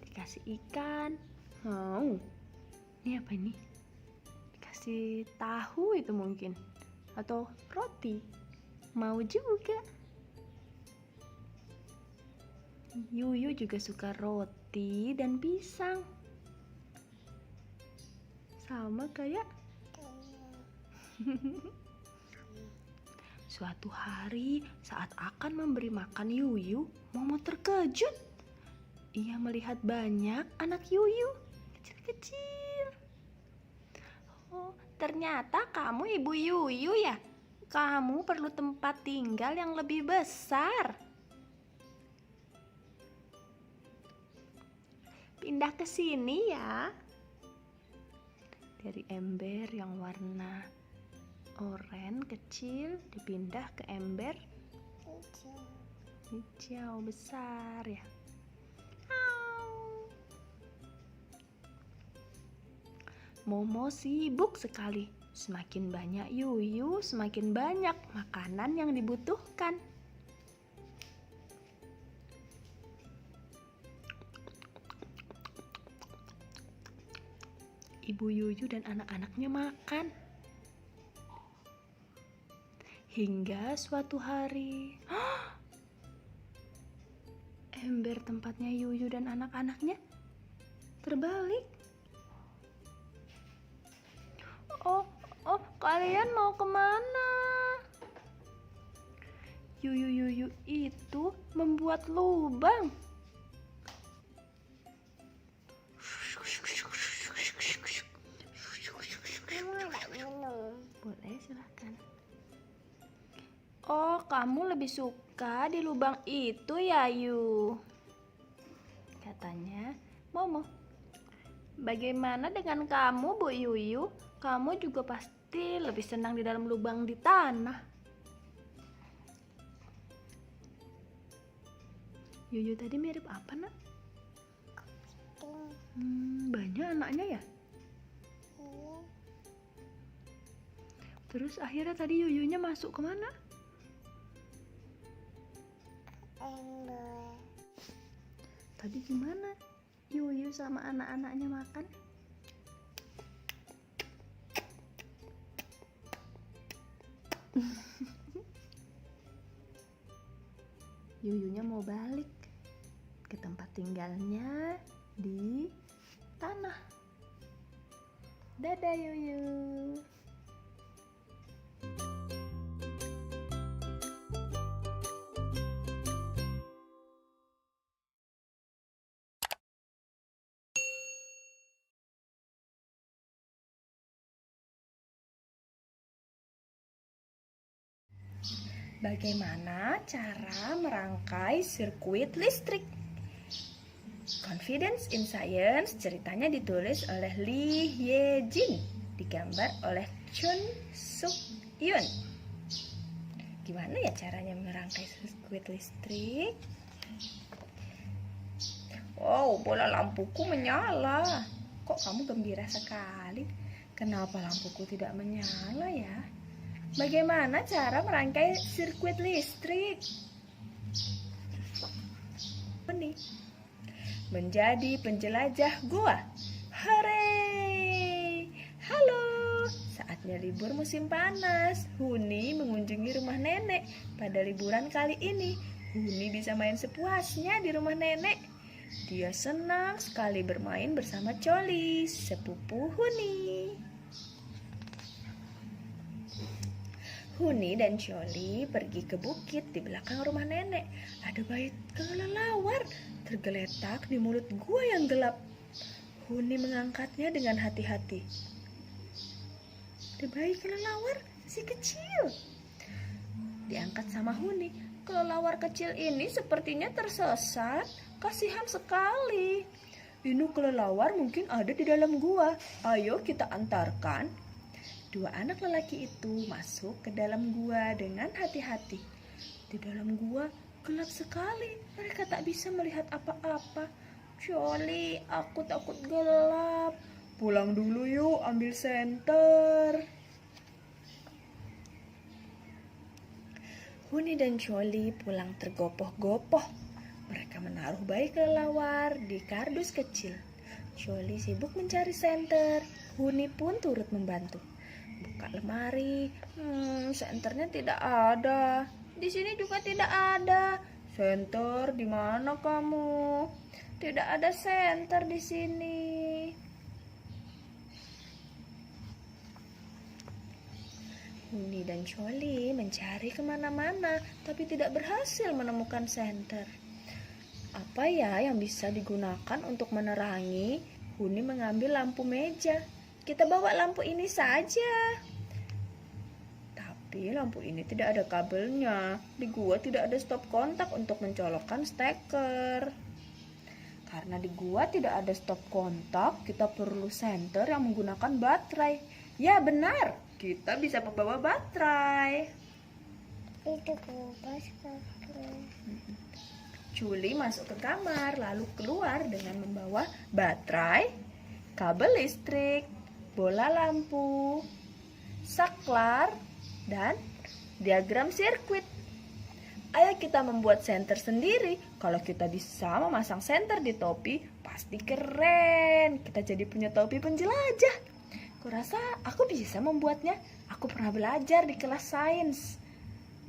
Dikasih ikan. Mau. Ini apa ini? Dikasih tahu itu mungkin. Atau roti. Mau juga. Yuyu juga suka roti dan pisang. Sama kayak suatu hari saat akan memberi makan Yuyu, Momo terkejut. Ia melihat banyak anak Yuyu kecil-kecil. Oh, ternyata kamu ibu Yuyu ya? Kamu perlu tempat tinggal yang lebih besar. Pindah ke sini ya. Dari ember yang warna oranye kecil dipindah ke ember hijau besar ya. Momo sibuk sekali. Semakin banyak Yuyu, semakin banyak makanan yang dibutuhkan. Ibu Yuyu dan anak-anaknya makan. Hingga suatu hari, ember tempatnya Yuyu dan anak-anaknya terbalik. Oh, kalian mau kemana? Yuyu itu membuat lubang. Kamu nggak minum. Boleh, silahkan. Oh, kamu lebih suka di lubang itu ya, Yu? Katanya, Momo. Bagaimana dengan kamu, Bu Yuyu? Kamu juga pasti lebih senang di dalam lubang di tanah. Yuyu tadi mirip apa, Nak? Tuh, Banyak anaknya ya? ini Terus akhirnya tadi Yuyunya masuk kemana? ember. Tadi gimana? Yuyu sama anak-anaknya makan? Yuyunya mau balik ke tempat tinggalnya di tanah. Dadah Yuyu. Bagaimana cara merangkai sirkuit listrik? Confidence in Science ceritanya ditulis oleh Lee Ye-jin, digambar oleh Chun Suk Yun. Gimana ya caranya merangkai sirkuit listrik? Wow, bola lampuku menyala. Kok kamu gembira sekali? Kenapa lampuku tidak menyala ya? Bagaimana cara merangkai sirkuit listrik? Ini menjadi penjelajah gua. Hore! Halo! Saatnya libur musim panas. Huni mengunjungi rumah nenek. Pada liburan kali ini, Huni bisa main sepuasnya di rumah nenek. Dia senang sekali bermain bersama Coli, sepupu Huni. Huni dan Coli pergi ke bukit di belakang rumah nenek. Ada bayi kelelawar tergeletak di mulut gua yang gelap. Huni mengangkatnya dengan hati-hati. Ada bayi kelelawar si kecil. Diangkat sama Huni. Kelelawar kecil ini sepertinya tersesat. Kasihan sekali. Ini kelelawar mungkin ada di dalam gua. Ayo kita antarkan. Dua anak lelaki itu masuk ke dalam gua dengan hati-hati. Di dalam gua gelap sekali. Mereka tak bisa melihat apa-apa. Coli, aku takut gelap. Pulang dulu yuk, ambil senter. Huni dan Coli pulang tergopoh-gopoh. Mereka menaruh bayi kelelawar di kardus kecil. Coli sibuk mencari senter. Huni pun turut membantu. Buka lemari. Senternya tidak ada. Di sini juga tidak ada. Senter, di mana kamu? Tidak ada senter di sini. Huni dan Coli mencari kemana-mana, tapi tidak berhasil menemukan senter. Apa ya yang bisa digunakan untuk menerangi? Huni mengambil lampu meja. Kita bawa lampu ini saja. Tapi lampu ini tidak ada kabelnya. Di gua tidak ada stop kontak untuk mencolokkan steker. Karena di gua tidak ada stop kontak, kita perlu senter yang menggunakan baterai. Ya benar, kita bisa membawa baterai. Itu kubas kaki. Culi masuk ke kamar, lalu keluar dengan membawa baterai, kabel listrik, bola lampu, saklar, dan diagram sirkuit. Ayo kita membuat senter sendiri. Kalau kita bisa memasang senter di topi, pasti keren. Kita jadi punya topi penjelajah. Kurasa aku bisa membuatnya. Aku pernah belajar di kelas sains.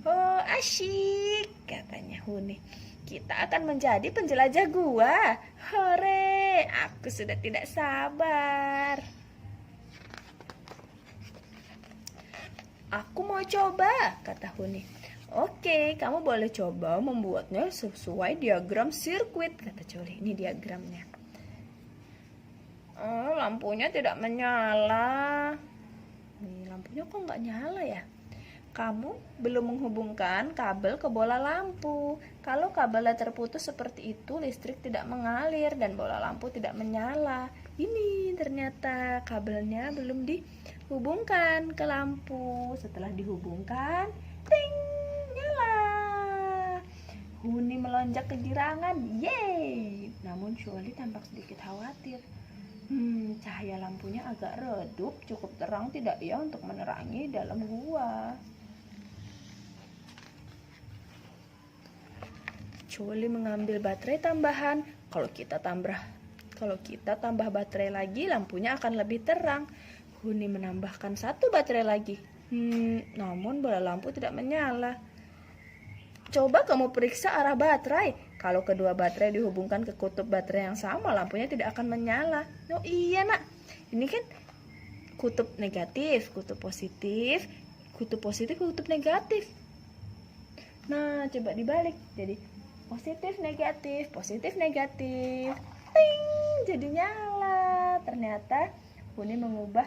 Oh, asyik, katanya Huni. Kita akan menjadi penjelajah gua. Hore, aku sudah tidak sabar. Aku mau coba, kata Huni. Oke, kamu boleh coba membuatnya sesuai diagram sirkuit, kata Joli. Ini diagramnya. Oh, lampunya tidak menyala. Nih, lampunya kok nggak nyala ya? Kamu belum menghubungkan kabel ke bola lampu. Kalau kabelnya terputus seperti itu, listrik tidak mengalir dan bola lampu tidak menyala. Ini ternyata kabelnya belum dihubungkan ke lampu. Setelah dihubungkan, ting, nyala. Huni melonjak kegirangan, yeay. Namun Joli tampak sedikit khawatir. Cahaya lampunya agak redup, cukup terang tidak ya untuk menerangi dalam gua. Joli mengambil baterai tambahan. Kalau kita tambah baterai lagi, lampunya akan lebih terang. Huni menambahkan 1 baterai lagi. Namun bola lampu tidak menyala. Coba kamu periksa arah baterai. Kalau kedua baterai dihubungkan ke kutub baterai yang sama, lampunya tidak akan menyala. Oh iya nak, ini kan kutub negatif, kutub positif, kutub negatif. Nah, coba dibalik. Jadi positif, negatif. Ting, jadi nyala. Ternyata Huni mengubah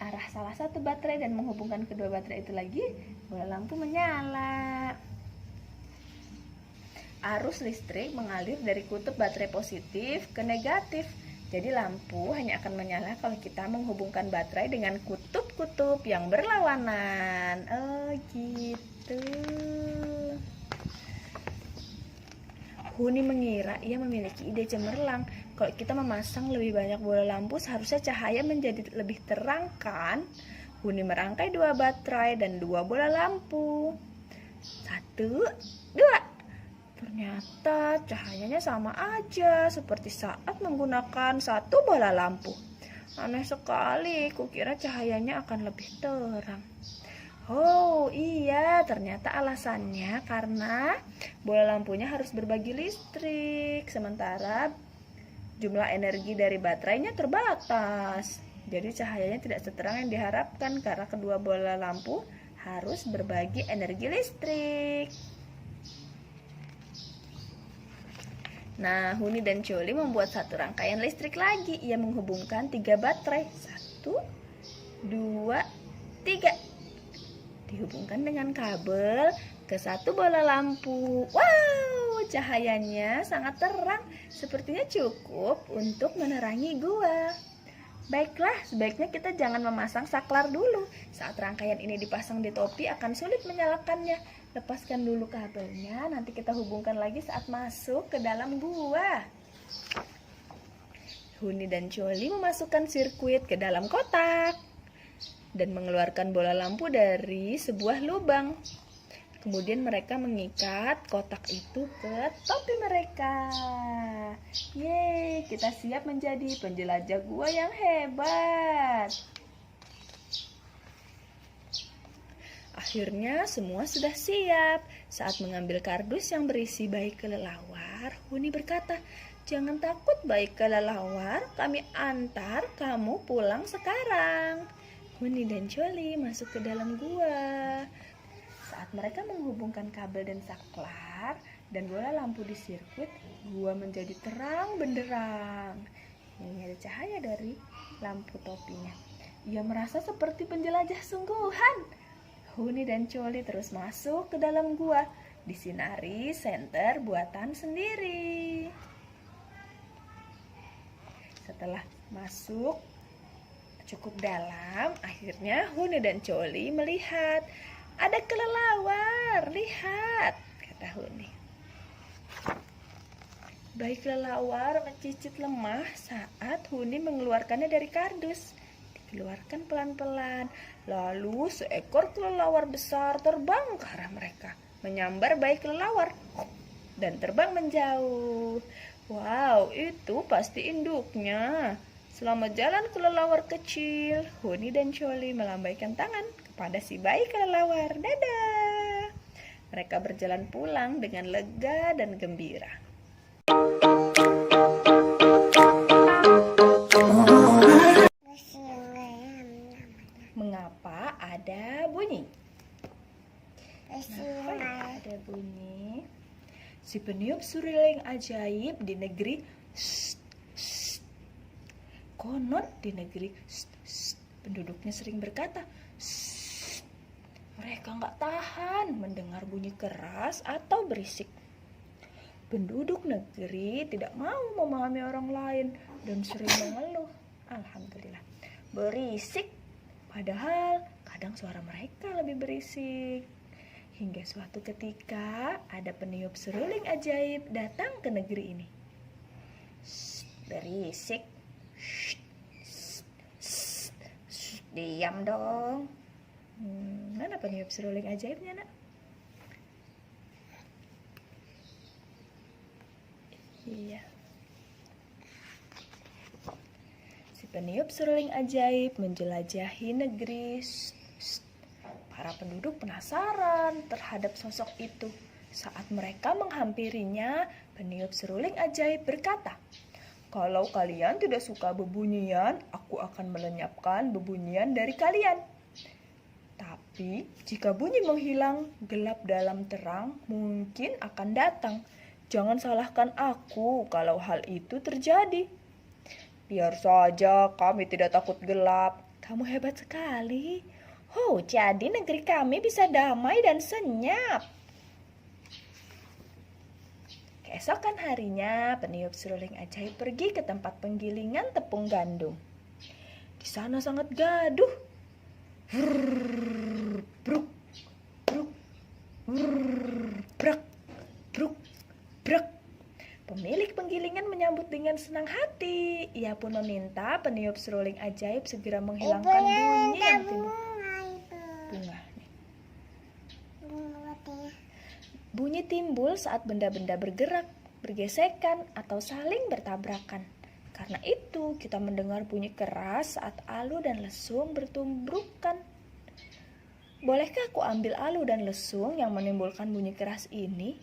arah salah satu baterai dan menghubungkan kedua baterai itu lagi, bola lampu menyala. Arus listrik mengalir dari kutub baterai positif ke negatif. Jadi lampu hanya akan menyala kalau kita menghubungkan baterai dengan kutub-kutub yang berlawanan. Oh gitu. Huni mengira ia memiliki ide cemerlang. Kalau kita memasang lebih banyak bola lampu, seharusnya cahaya menjadi lebih terang kan? Huni merangkai 2 baterai dan 2 bola lampu. 1, 2. Ternyata cahayanya sama aja seperti saat menggunakan 1 bola lampu. Aneh sekali, kukira cahayanya akan lebih terang. Oh iya, ternyata alasannya karena bola lampunya harus berbagi listrik, sementara jumlah energi dari baterainya terbatas. Jadi cahayanya tidak seterang yang diharapkan karena kedua bola lampu harus berbagi energi listrik. Nah, Huni dan Joli membuat 1 rangkaian listrik lagi. Ia menghubungkan 3 baterai. 1, 2, 3. Dihubungkan dengan kabel ke 1 bola lampu. Wow, cahayanya sangat terang. Sepertinya cukup untuk menerangi gua. Baiklah, sebaiknya kita jangan memasang saklar dulu. Saat rangkaian ini dipasang di topi akan sulit menyalakannya. Lepaskan dulu kabelnya, nanti kita hubungkan lagi saat masuk ke dalam gua. Huni dan Joli memasukkan sirkuit ke dalam kotak dan mengeluarkan bola lampu dari sebuah lubang. Kemudian mereka mengikat kotak itu ke topi mereka. Yeay, kita siap menjadi penjelajah gua yang hebat. Akhirnya semua sudah siap. Saat mengambil kardus yang berisi bayi kelelawar, Huni berkata, "Jangan takut bayi kelelawar, kami antar kamu pulang sekarang." Huni dan Joli masuk ke dalam gua. Saat mereka menghubungkan kabel dan saklar dan bola lampu di sirkuit, gua menjadi terang benderang. Ini ada cahaya dari lampu topinya. Ia merasa seperti penjelajah sungguhan. Huni dan Joli terus masuk ke dalam gua, disinari senter buatan sendiri. Setelah masuk cukup dalam, akhirnya Huni dan Joli melihat ada kelelawar. Lihat, kata Huni. Bayi kelelawar mencicit lemah saat Huni mengeluarkannya dari kardus. Dikeluarkan pelan-pelan. Lalu seekor kelelawar besar terbang ke arah mereka, menyambar bayi kelelawar dan terbang menjauh. Wow, itu pasti induknya. Selamat jalan kelelawar kecil. Huni dan Coli melambaikan tangan kepada si bayi kelelawar. Dadah. Mereka berjalan pulang dengan lega dan gembira. Mengapa ada bunyi? Ada bunyi. Si peniup suruling ajaib di negeri konon di negeri penduduknya sering berkata mereka nggak tahan mendengar bunyi keras atau berisik. Penduduk negeri tidak mau memahami orang lain dan sering mengeluh. Alhamdulillah, berisik. Padahal kadang suara mereka lebih berisik. Hingga suatu ketika ada peniup seruling ajaib datang ke negeri ini. Berisik. Diam dong. Mana peniup seruling ajaibnya, nak? Iya. Si peniup seruling ajaib menjelajahi negeri. Para penduduk penasaran terhadap sosok itu. Saat mereka menghampirinya, peniup seruling ajaib berkata, "Kalau kalian tidak suka bebunyian, aku akan melenyapkan bebunyian dari kalian. Tapi jika bunyi menghilang, gelap dalam terang mungkin akan datang. Jangan salahkan aku kalau hal itu terjadi." "Biar saja, kami tidak takut gelap." "Kamu hebat sekali. Oh, jadi negeri kami bisa damai dan senyap." Keesokan harinya, peniup seruling ajaib pergi ke tempat penggilingan tepung gandum. Di sana sangat gaduh. Bruk, bruk, brak, bruk, brak. Pemilik penggilingan menyambut dengan senang hati. Ia pun meminta peniup seruling ajaib segera menghilangkan bunyi yang timbul. Bunga. Bunyi timbul saat benda-benda bergerak, bergesekan, atau saling bertabrakan. Karena itu, kita mendengar bunyi keras saat alu dan lesung bertumbrukan. "Bolehkah aku ambil alu dan lesung yang menimbulkan bunyi keras ini?"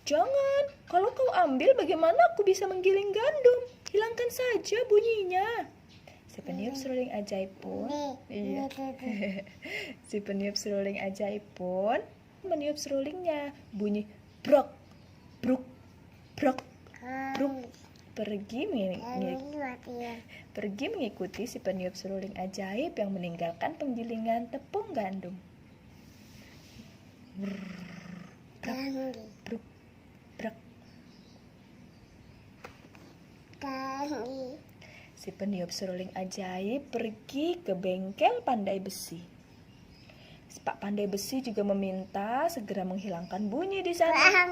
"Jangan, kalau kau ambil bagaimana aku bisa menggiling gandum? Hilangkan saja bunyinya." Si peniup seruling ajaib pun Si peniup seruling ajaib pun meniup serulingnya. Bunyi brok, bruk, brok, bruk pergi mengikuti si peniup seruling ajaib yang meninggalkan penggilingan tepung gandum. Brok, bruk, brok. Si peniup seruling ajaib pergi ke bengkel pandai besi. Pak Pandai Besi juga meminta segera menghilangkan bunyi di sana.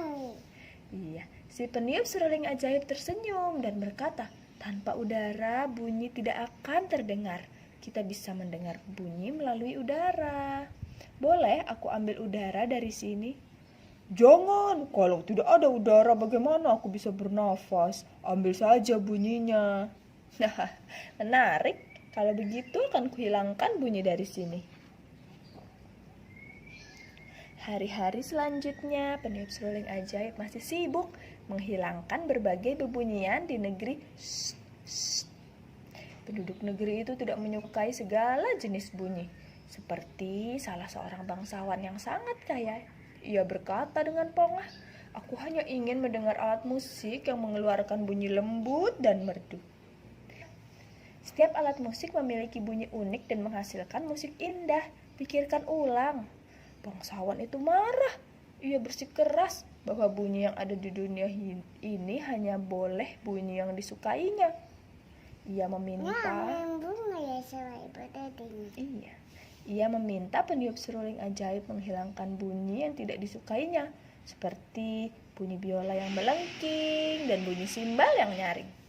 Iya, si peniup seruling ajaib tersenyum dan berkata, "Tanpa udara, bunyi tidak akan terdengar. Kita bisa mendengar bunyi melalui udara. Boleh aku ambil udara dari sini?" "Jangan, kalau tidak ada udara bagaimana aku bisa bernafas? Ambil saja bunyinya." Nah, menarik. Kalau begitu akan kuhilangkan bunyi dari sini. Hari-hari selanjutnya, peniup seruling ajaib masih sibuk menghilangkan berbagai bebunyian di negeri. Penduduk negeri itu tidak menyukai segala jenis bunyi. Seperti salah seorang bangsawan yang sangat kaya. Ia berkata dengan pongah, "Aku hanya ingin mendengar alat musik yang mengeluarkan bunyi lembut dan merdu." Setiap alat musik memiliki bunyi unik dan menghasilkan musik indah. Pikirkan ulang. Bangsawan itu marah. Ia bersikeras bahwa bunyi yang ada di dunia ini hanya boleh bunyi yang disukainya. Ia meminta peniup seruling ajaib menghilangkan bunyi yang tidak disukainya, seperti bunyi biola yang melengking dan bunyi simbal yang nyaring.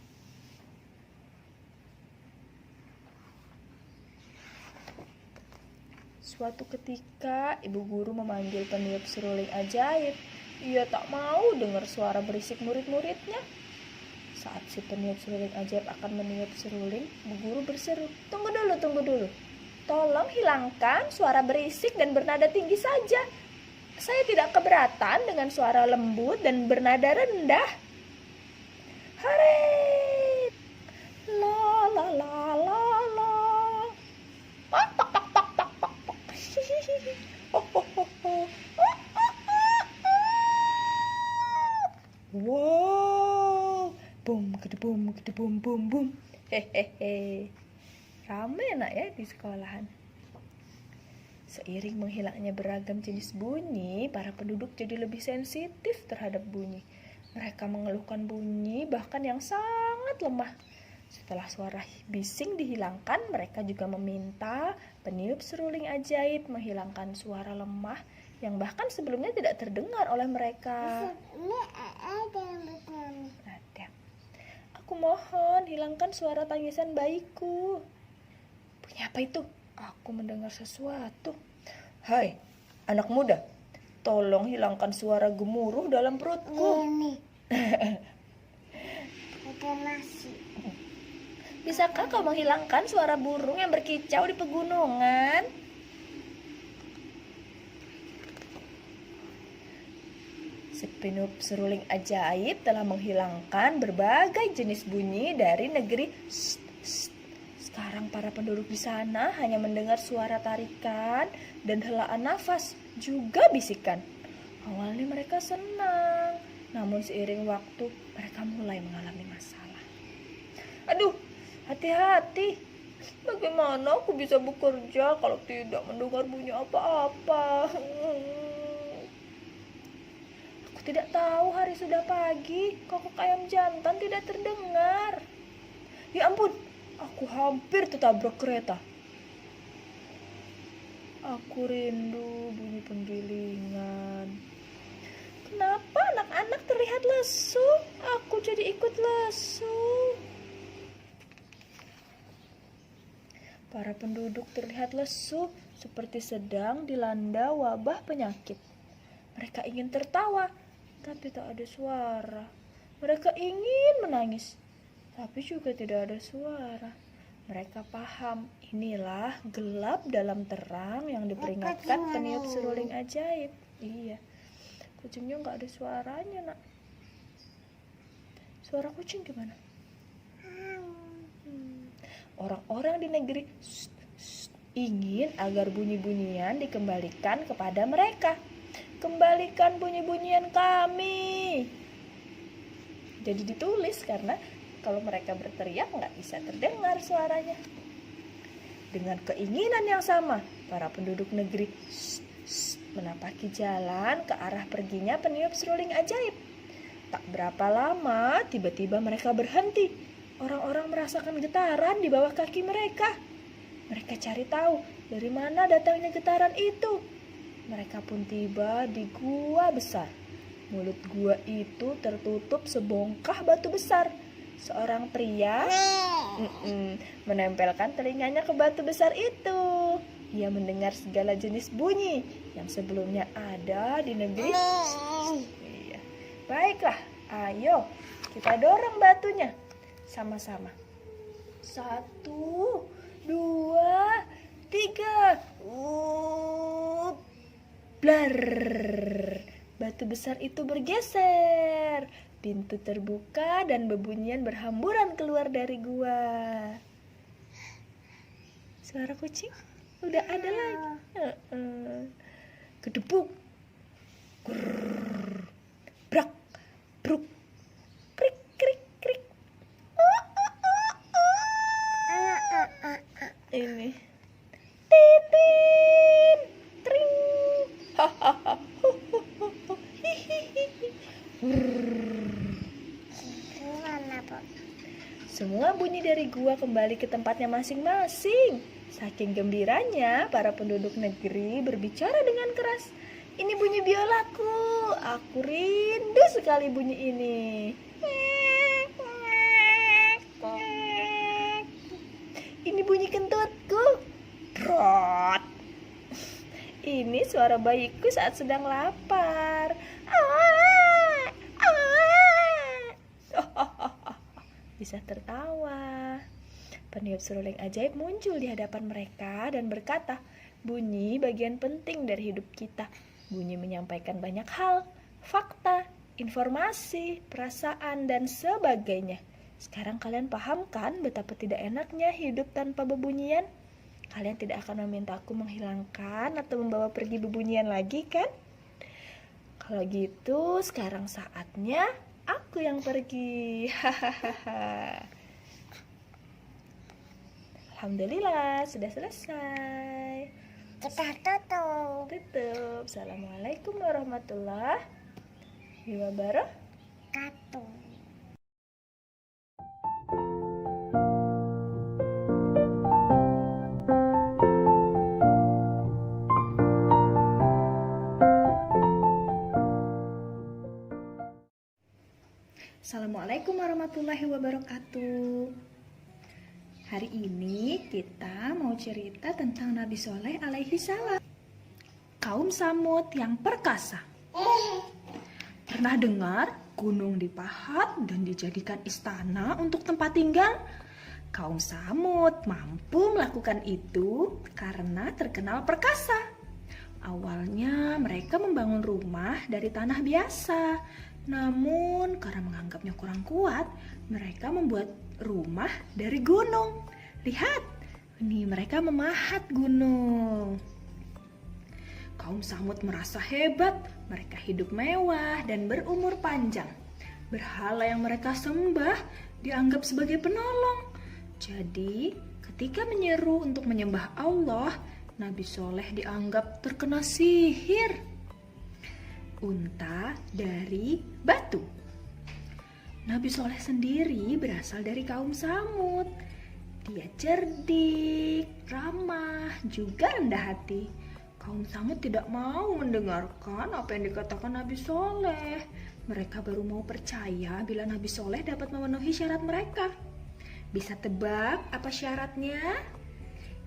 Suatu ketika, ibu guru memanggil peniup seruling ajaib. Ia tak mau dengar suara berisik murid-muridnya. Saat si peniup seruling ajaib akan meniup seruling, ibu guru berseru, tunggu dulu. Tolong hilangkan suara berisik dan bernada tinggi saja. Saya tidak keberatan dengan suara lembut dan bernada rendah. Hore! La la la la la. Ah, tak tak tak tak tak tak. Oh, oh, oh, oh. Wow, bum bum bum. Hehehe. Ramai enak ya di sekolahan. Seiring menghilangnya beragam jenis bunyi, para penduduk jadi lebih sensitif terhadap bunyi. Mereka mengeluhkan bunyi bahkan yang sangat lemah. Setelah suara bising dihilangkan, mereka juga meminta peniup seruling ajaib menghilangkan suara lemah yang bahkan sebelumnya tidak terdengar oleh mereka. Ini ada yang begini. Ada. Aku mohon hilangkan suara tangisan bayiku. Bunyi apa itu? Aku mendengar sesuatu. Hai, anak muda, tolong hilangkan suara gemuruh dalam perutku. Ini. Ada nasi. Bisakah kau menghilangkan suara burung yang berkicau di pegunungan? Si peniup seruling ajaib telah menghilangkan berbagai jenis bunyi dari negeri. Sekarang para penduduk di sana hanya mendengar suara tarikan dan helaan nafas, juga bisikan. Awalnya mereka senang, namun seiring waktu mereka mulai mengalami masalah. Aduh, hati-hati. Bagaimana aku bisa bekerja kalau tidak mendengar bunyi apa-apa? Aku tidak tahu hari sudah pagi, kokok ayam jantan tidak terdengar. Ya ampun, aku hampir tertabrak kereta. Aku rindu bunyi penggilingan. Kenapa anak-anak terlihat lesu? Aku jadi ikut lesu. Para penduduk terlihat lesu seperti sedang dilanda wabah penyakit. Mereka ingin tertawa, tapi tak ada suara. Mereka ingin menangis, tapi juga tidak ada suara. Mereka paham, inilah gelap dalam terang yang diperingatkan peniup seruling ajaib. Iya, kucingnya nggak ada suaranya, nak. Suara kucing gimana? Orang-orang di negeri ingin agar bunyi-bunyian dikembalikan kepada mereka. Kembalikan bunyi-bunyian kami. Jadi ditulis karena kalau mereka berteriak nggak bisa terdengar suaranya. Dengan keinginan yang sama, para penduduk negeri menapaki jalan ke arah perginya peniup seruling ajaib. Tak berapa lama, tiba-tiba mereka berhenti. Orang-orang merasakan getaran di bawah kaki mereka. Mereka cari tahu dari mana datangnya getaran itu. Mereka pun tiba di gua besar. Mulut gua itu tertutup sebongkah batu besar. Seorang pria menempelkan telinganya ke batu besar itu. Ia mendengar segala jenis bunyi yang sebelumnya ada di negeri. Iya. Baiklah, ayo kita dorong batunya sama-sama. 1, 2, 3. Blar. Batu besar itu bergeser. Pintu terbuka dan bebunyian berhamburan keluar dari gua. Suara kucing udah ada lagi. Kedebuk. Grrr. Brak. Bruk. Krik krik krik. Ini. Titin. Tring. Hahaha. Semua bunyi dari gua kembali ke tempatnya masing-masing. Saking gembiranya, para penduduk negeri berbicara dengan keras. Ini bunyi biolaku. Aku rindu sekali bunyi ini. Ini bunyi kentutku. Brot. Ini suara bayiku saat sedang lapar. Bisa tertawa. Peniup seruling ajaib muncul di hadapan mereka dan berkata, bunyi bagian penting dari hidup kita. Bunyi menyampaikan banyak hal, fakta, informasi, perasaan, dan sebagainya. Sekarang kalian paham kan betapa tidak enaknya hidup tanpa bebunyian? Kalian tidak akan memintaku menghilangkan atau membawa pergi bebunyian lagi kan? Kalau gitu sekarang saatnya aku yang pergi. Alhamdulillah sudah selesai. Kita tutup. Tutup. Assalamualaikum warahmatullahi wabarakatuh. Assalamualaikum warahmatullahi wabarakatuh. Hari ini kita mau cerita tentang Nabi Soleh alaihi salam. Kaum Samud yang perkasa. Pernah dengar gunung dipahat dan dijadikan istana untuk tempat tinggal? Kaum Samud mampu melakukan itu karena terkenal perkasa. Awalnya mereka membangun rumah dari tanah biasa. Namun karena menganggapnya kurang kuat, mereka membuat rumah dari gunung. Lihat, ini mereka memahat gunung. Kaum Samud merasa hebat, mereka hidup mewah dan berumur panjang. Berhala yang mereka sembah dianggap sebagai penolong. Jadi, ketika menyeru untuk menyembah Allah, Nabi Soleh dianggap terkena sihir. Unta dari batu. Nabi Soleh sendiri berasal dari kaum Samud. Dia cerdik, ramah, juga rendah hati. Kaum Samud tidak mau mendengarkan apa yang dikatakan Nabi Soleh. Mereka baru mau percaya bila Nabi Soleh dapat memenuhi syarat mereka. Bisa tebak apa syaratnya?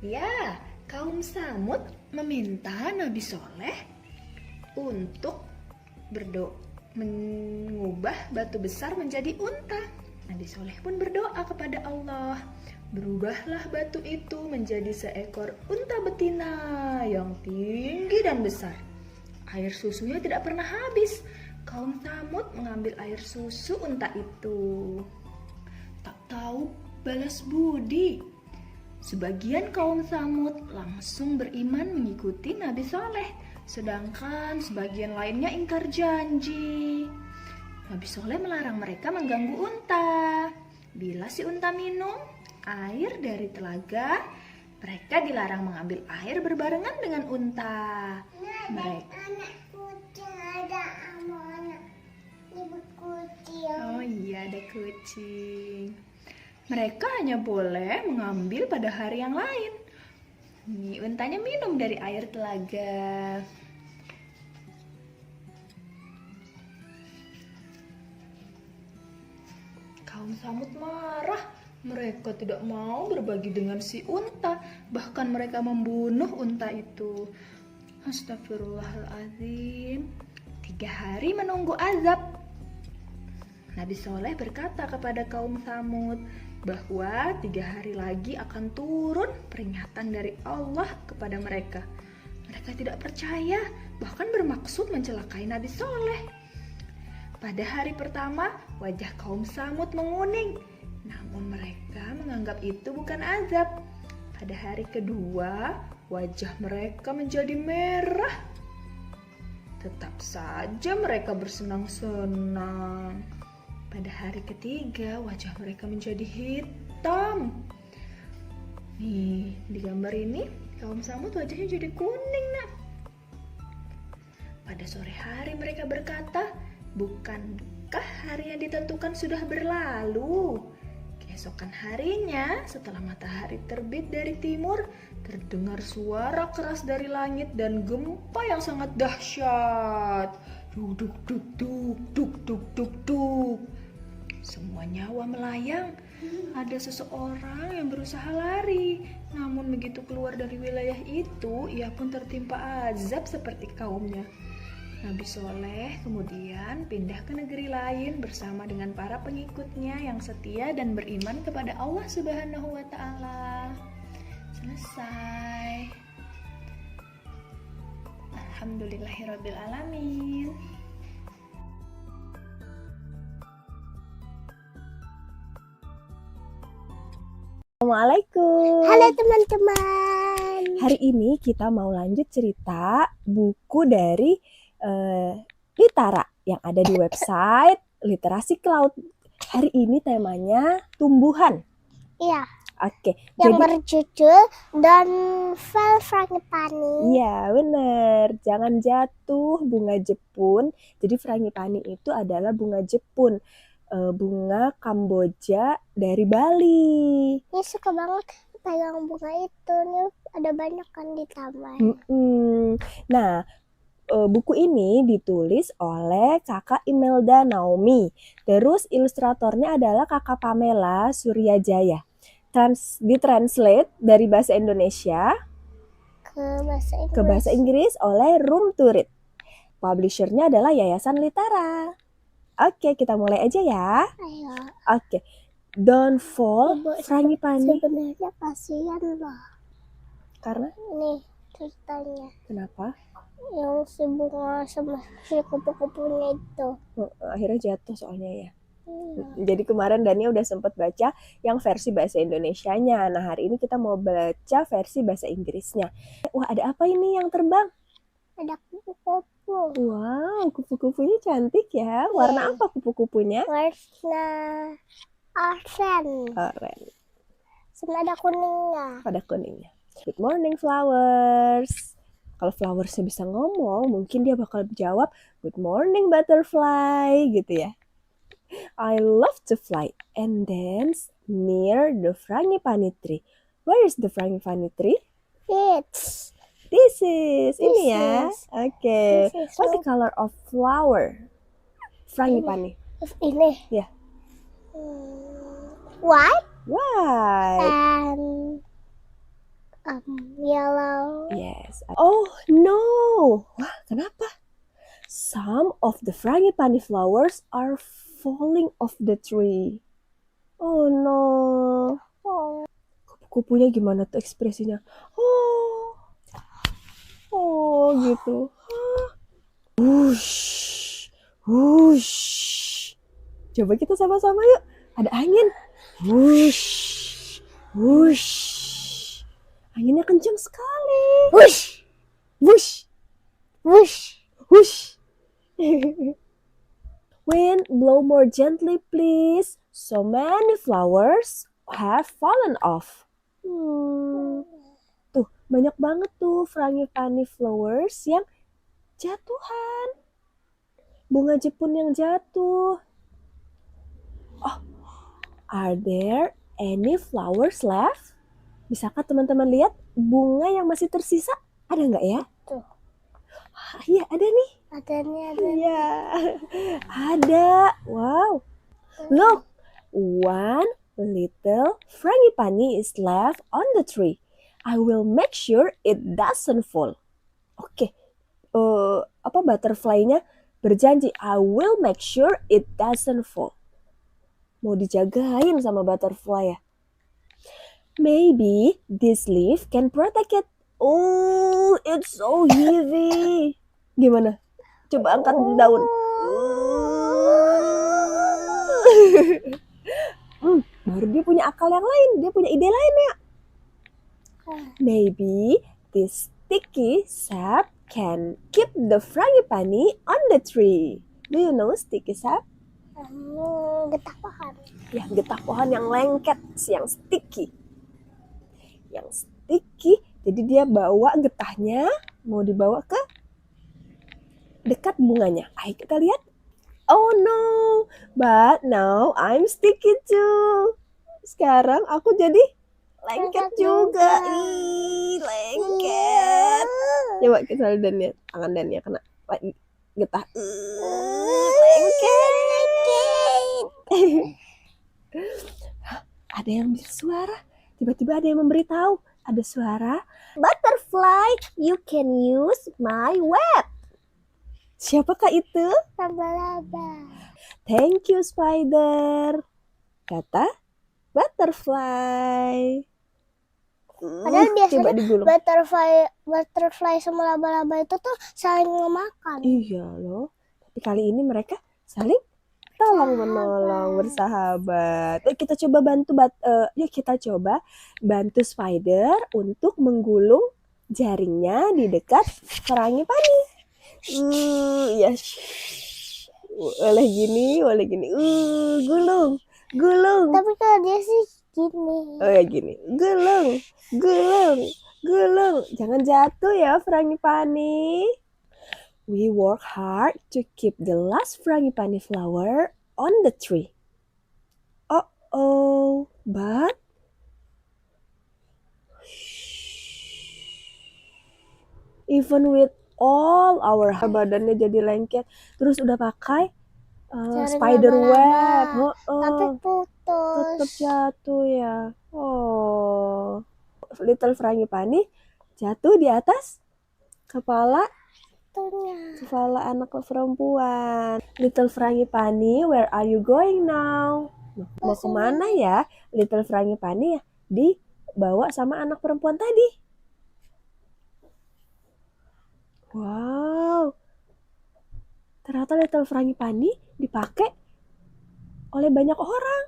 Ya, kaum Samud meminta Nabi Soleh untuk mengubah batu besar menjadi unta. Nabi Soleh pun berdoa kepada Allah, berubahlah batu itu menjadi seekor unta betina yang tinggi dan besar. Air susunya tidak pernah habis. Kaum Samud mengambil air susu unta itu. Tak tahu balas budi. Sebagian kaum Samud langsung beriman mengikuti Nabi Soleh. Sedangkan sebagian lainnya ingkar janji. Nabi Soleh melarang mereka mengganggu unta. Bila si unta minum air dari telaga, mereka dilarang mengambil air berbarengan dengan unta. Anak kucing ada anak ibu kucing. Oh iya, ada kucing. Mereka hanya boleh mengambil pada hari yang lain. Nih, untanya minum dari air telaga. Kaum Samud marah. Mereka tidak mau berbagi dengan si unta. Bahkan mereka membunuh unta itu. Astagfirullahaladzim. 3 hari menunggu azab. Nabi Soleh berkata kepada kaum Samud bahwa 3 hari lagi akan turun peringatan dari Allah kepada mereka. Mereka tidak percaya, bahkan bermaksud mencelakai Nabi Soleh. Pada hari pertama, wajah kaum Samud menguning, namun mereka menganggap itu bukan azab. Pada hari kedua, wajah mereka menjadi merah. Tetap saja mereka bersenang-senang. Pada hari ketiga, wajah mereka menjadi hitam. Nih, di gambar ini, kaum Samud wajahnya jadi kuning, nak. Pada sore hari mereka berkata, bukankah hari yang ditentukan sudah berlalu? Keesokan harinya, setelah matahari terbit dari timur, terdengar suara keras dari langit dan gempa yang sangat dahsyat. Duk duk duk duk duk duk duk duk. Semua nyawa melayang. Ada seseorang yang berusaha lari. Namun begitu keluar dari wilayah itu, ia pun tertimpa azab seperti kaumnya. Nabi Soleh kemudian pindah ke negeri lain bersama dengan para pengikutnya yang setia dan beriman kepada Allah Subhanahu wa Ta'ala. Selesai. Alhamdulillahirabbil alamin. Assalamualaikum. Halo teman-teman. Hari ini kita mau lanjut cerita buku dari Litara yang ada di website Literasi Cloud. Hari ini temanya tumbuhan. Iya, Oke, yang jadi berjudul Don't Fall Frangipani. iya bener, jangan jatuh bunga Jepun. Jadi frangipani itu adalah bunga Jepun, bunga Kamboja dari Bali. Ini suka banget pegang bunga itu. Nih ada banyak kan di taman. Nah, buku ini ditulis oleh kakak Imelda Naomi. Terus ilustratornya adalah kakak Pamela Suryajaya. Ditranslate dari bahasa Indonesia ke bahasa Inggris oleh Room to Read. Publishernya adalah Yayasan Litara. Oke, kita mulai aja ya. Ayo. Oke, Don't Fall Frangipani. Sebenarnya kasihan loh. Karena Nih ceritanya. kenapa? Yang si bunga sama si kupu-kupunya itu. Akhirnya jatuh soalnya ya. Iya. Jadi kemarin Dania udah sempat baca yang versi bahasa Indonesianya. Nah, hari ini kita mau baca versi bahasa Inggrisnya. Wah, ada apa ini yang terbang? Ada kupu-kupu. Wow, kupu-kupunya cantik ya. Warna apa kupu-kupunya? Warna oranye. Oranye. Sama ada kuningnya. Pada kuningnya. Good morning flowers. Kalau flowersnya bisa ngomong, mungkin dia bakal jawab good morning butterfly gitu ya. I love to fly and dance near the frangipani tree. Where is the frangipani tree? It's This is ini This ya. is. Oke. This is What's the color of flower? Frangipani. ini. Ya. White White. and yellow. Yes. Oh no. Wah, kenapa? Some of the frangipani flowers are falling off the tree. Oh no. Oh, Kupu-kupunya gimana tuh ekspresinya? Oh gitu. Wush, wush. Coba kita sama-sama yuk. Ada angin. Wush, wush. Anginnya kencang sekali. whoosh, Wush, whoosh. wush. Wind, blow more gently, please. So many flowers have fallen off. Tuh, banyak banget tuh frangipani flowers yang jatuhan. Bunga Jepun yang jatuh. Oh, are there any flowers left? Bisakah teman-teman lihat bunga yang masih tersisa? Ada nggak ya? Tuh. Iya, ada nih. Ada. Iya, ada. Wow. Look, one little frangipani is left on the tree. I will make sure it doesn't fall. Oke, butterfly-nya berjanji, I will make sure it doesn't fall. Mau dijagain sama butterfly ya. Maybe this leaf can protect it. Oh, it's so heavy. Gimana? Coba angkat daun. Baru dia punya akal yang lain. Dia punya ide lain ya. Maybe this sticky sap can keep the frangipani on the tree. Do you know sticky sap? Getah pohon. Ya, getah pohon yang lengket, yang sticky. Yang sticky, jadi dia bawa getahnya, mau dibawa ke dekat bunganya. Ayo kita lihat. Oh no, but now I'm sticky too. Sekarang aku jadi lengket juga. Ih, lengket. Coba kita lihat Dania, tangan Dania kena getah. Lengket. Ada yang bersuara. Tiba-tiba ada yang memberitahu. Ada suara. Butterfly, you can use my web. Siapakah itu? Laba-laba. Thank you, Spider. Kata butterfly. Padahal Coba biasanya digulung. butterfly sama laba-laba itu tuh saling memakan. Iya loh. Tapi kali ini mereka saling tolong menolong, bersahabat. Kita coba yuk kita coba bantu Spider untuk menggulung jaringnya di dekat Frangipani. Ya. Boleh gini. Gulung. Tapi kalau dia sih gini. Oh ya gini. Gulung. Jangan jatuh ya, Frangipani. We work hard to keep the last frangipani flower on the tree. But even with all our badannya jadi lengket, terus udah pakai Jaring spider web, laba-laba. Tapi putus. tetap jatuh ya. Little frangipani jatuh di atas kepala anak perempuan. Little Frangipani, where are you going now? Mau kemana ya? Little Frangipani ya dibawa sama anak perempuan tadi. Wow. Ternyata Little Frangipani dipakai oleh banyak orang.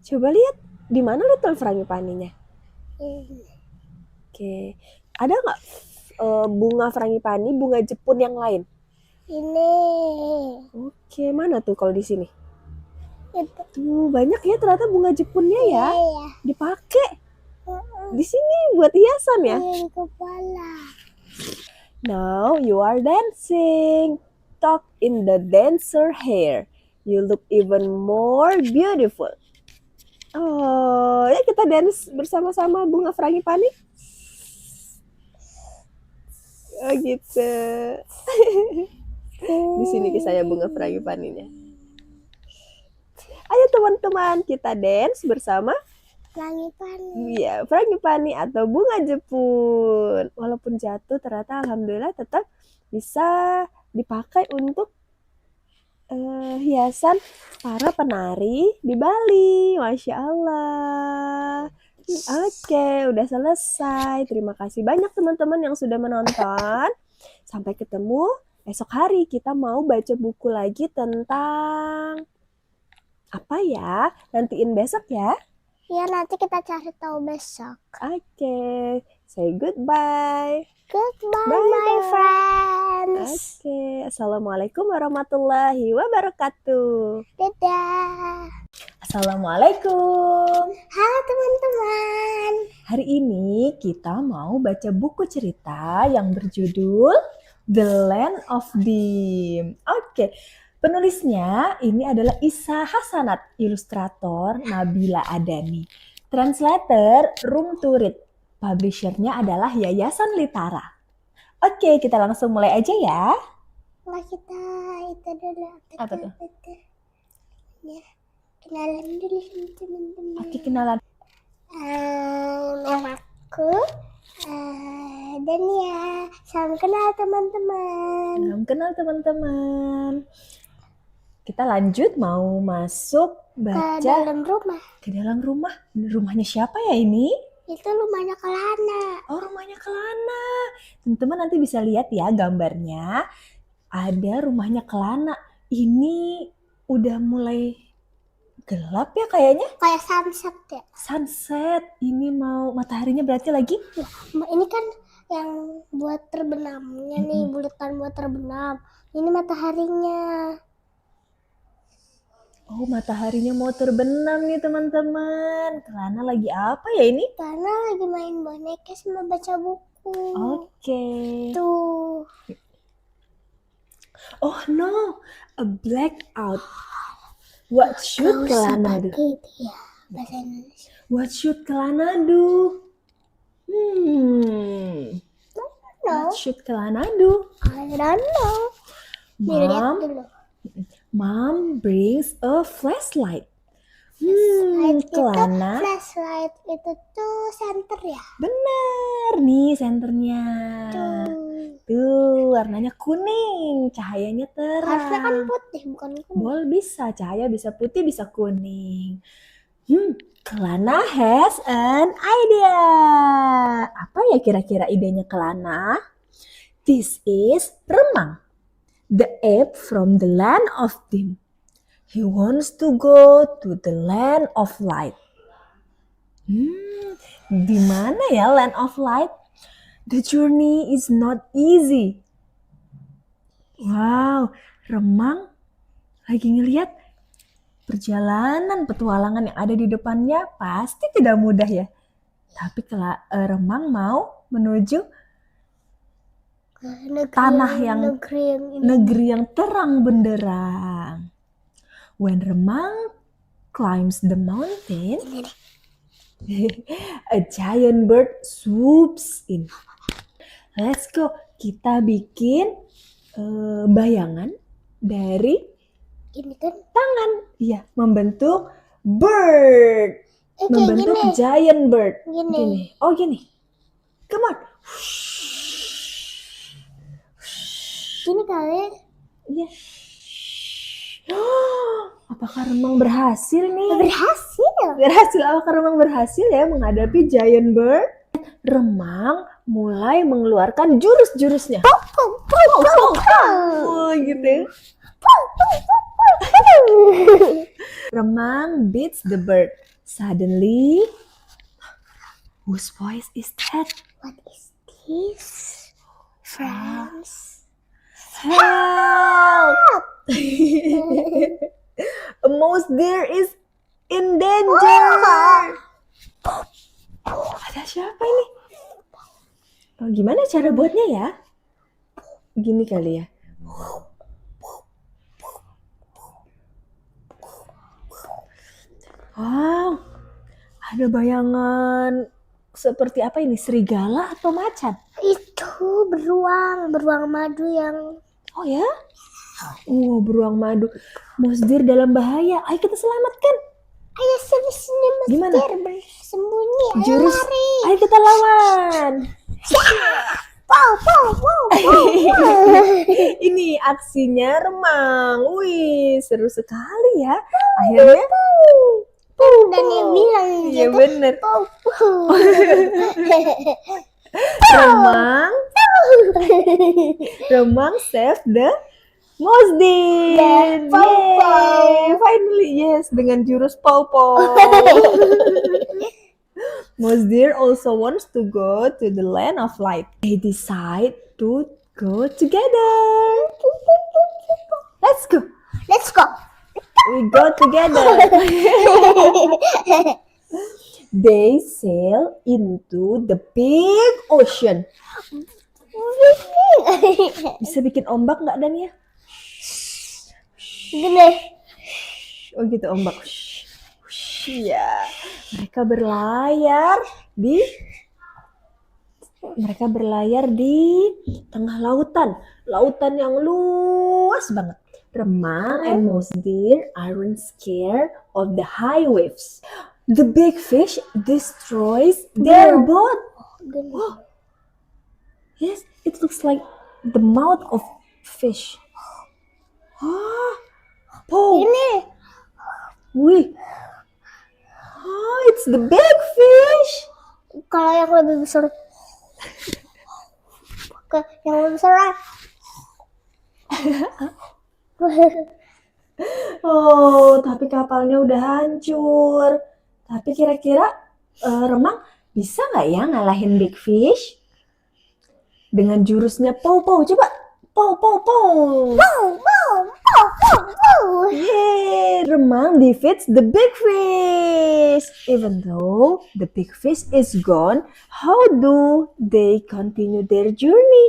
Coba lihat di mana Little Frangipaninya. Oke. Ada nggak bunga frangipani, bunga Jepun yang lain? Ini. Oke, mana tuh kalau di sini? Itu. Tuh, banyak ya ternyata bunga Jepunnya ya. Iya. Dipakai. Di sini buat hiasan ya. Di kepala. Now you are dancing. Tuck in the dancer hair. You look even more beautiful. Oh, ya kita dance bersama-sama bunga frangipani. Oh gitu. Di sini kisahnya bunga frangipaninya. Ayo teman-teman, kita dance bersama Frangipani. Iya, frangipani atau bunga Jepun. Walaupun jatuh, ternyata alhamdulillah tetap bisa dipakai untuk hiasan para penari di Bali. Masya Allah. Oke, udah selesai. Terima kasih banyak teman-teman yang sudah menonton. Sampai ketemu esok hari. Kita mau baca buku lagi tentang apa ya? Nantiin besok ya. Ya, nanti kita cari tahu besok. Oke, say goodbye. Goodbye, Bye, my bye. friends. Oke, assalamualaikum warahmatullahi wabarakatuh. Dadah. Assalamualaikum. Halo teman-teman. Hari ini kita mau baca buku cerita yang berjudul The Land of Dim. Oke, penulisnya ini adalah Isa Hasanat, ilustrator Nabila Adani, translator Room to Read, publishernya adalah Yayasan Litara. Oke, kita langsung mulai aja ya. Nah, kita itu dulu. Apa tuh? Ya, kenalan dulu sama teman-teman. Oke, kenalan. Namaku Dania. Salam kenal teman-teman. Salam kenal teman-teman. Kita lanjut mau masuk Ke baca dalam rumah. ke dalam rumah. Rumahnya siapa ya ini? Itu rumahnya Kelana. Oh, rumahnya Kelana. Teman-teman nanti bisa lihat ya gambarnya. Ada rumahnya Kelana. Ini udah mulai gelap ya kayaknya. Kayak sunset ya. Sunset. Ini mau mataharinya berarti lagi. Ini kan yang buat terbenamnya nih, bulatan buat terbenam. Ini mataharinya. Oh, mataharinya mau terbenam nih teman-teman. Kelana lagi apa ya ini? Karena lagi main boneka sama baca buku. Oke. Tuh. Oh no, a blackout. What should Kelana do? Gitu ya, bahasa Indonesia. What should Kelana do? No, What should Kelana do? I don't know. Dilihat Mom, dulu. Mom brings a flashlight. Kelana. Flashlight itu tuh center ya. Bener nih senternya. Tuh warnanya kuning, cahayanya Harusnya kan terang. putih bukan kuning. Bol bisa, cahaya bisa putih, bisa kuning. Kelana has an idea. Apa ya kira-kira idenya Kelana? This is Remang, the ape from the land of dim. He wants to go to the land of light. Di mana ya land of light? The journey is not easy. Wow, Remang lagi ngeliat perjalanan petualangan yang ada di depannya pasti tidak mudah ya. Tapi kalau Remang mau menuju negeri yang terang benderang. When Remang climbs the mountain, a giant bird swoops in. Let's go. Kita bikin bayangan dari Ini kan tangan. Iya, membentuk bird. Membentuk gini. giant bird. Gini. Oh, gini. Come on. Gini kali. Iya. Apakah Remang berhasil nih? Berhasil. Apakah Remang berhasil ya menghadapi giant bird? Remang mulai mengeluarkan jurus-jurusnya. Oh, gitu. Remang beats the bird. Suddenly, whose voice is that? What is this? Friends. Help! A mouse deer is in danger. Ada siapa ini? Oh, gimana cara buatnya ya? Gini kali ya. Wow, ada bayangan seperti apa ini? Serigala atau macan? Itu beruang madu yang. Oh ya? Beruang madu. Monster dalam bahaya. Ayo kita selamatkan. Ayo sini Gimana? Monster bersembunyi. Ayo Jurus. lari. Ayo kita lawan. Pow. Ini aksinya Remang. Wih, seru sekali ya. Akhirnya. Dan dia bilang Iya gitu. bener. Pow. Remang save the mouse deer. Pow, pow. Yay, finally yes dengan jurus pow. Mouse deer also wants to go to the land of light. They decide to go together. Let's go. We go together. They sail into the big ocean. Bisa bikin ombak nggak Dania? Gini. Oh gitu ombak. Iya. Mereka berlayar di tengah lautan yang luas banget. Remang and mouse deer aren't scared of the high waves. The big fish destroys their boat. Wow. Yes, it looks like the mouth of fish. Oh, Ini. wih. Oh, it's the big fish. Kalau yang lebih besar. Yang lebih besar. Oh, tapi kapalnya udah hancur. Tapi kira-kira Remang bisa nggak ya ngalahin big fish? Dengan jurusnya pow. Coba. Pow. Yay, Remang defeats the big fish. Even though the big fish is gone, how do they continue their journey?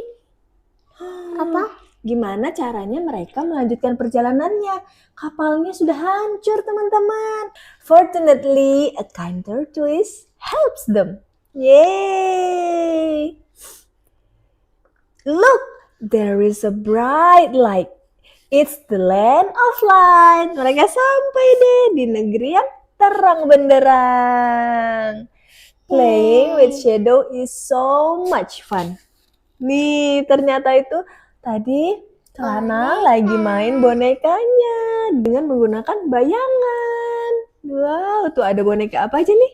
Apa? Gimana caranya mereka melanjutkan perjalanannya? Kapalnya sudah hancur, teman-teman. Fortunately, a kind tortoise helps them. Yay! Look, there is a bright light. It's the land of light. Mereka sampai deh di negeri yang terang benderang. Playing with shadow is so much fun. Nih, ternyata itu tadi Kelana lagi main bonekanya dengan menggunakan bayangan. Wow, tuh ada boneka apa aja nih?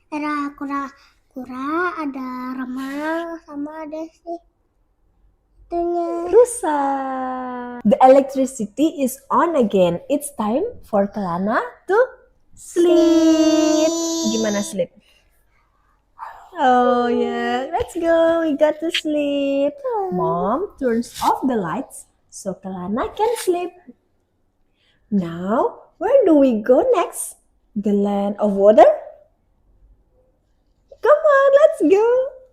Ada kura-kura, ada remang, sama ada sih itunya. Rusa. The electricity is on again. It's time for Kelana to sleep. Gimana sleep? Oh yeah, let's go. We got to sleep. Mom turns off the lights so Kelana can sleep. Now, where do we go next? The land of water? Come on, let's go.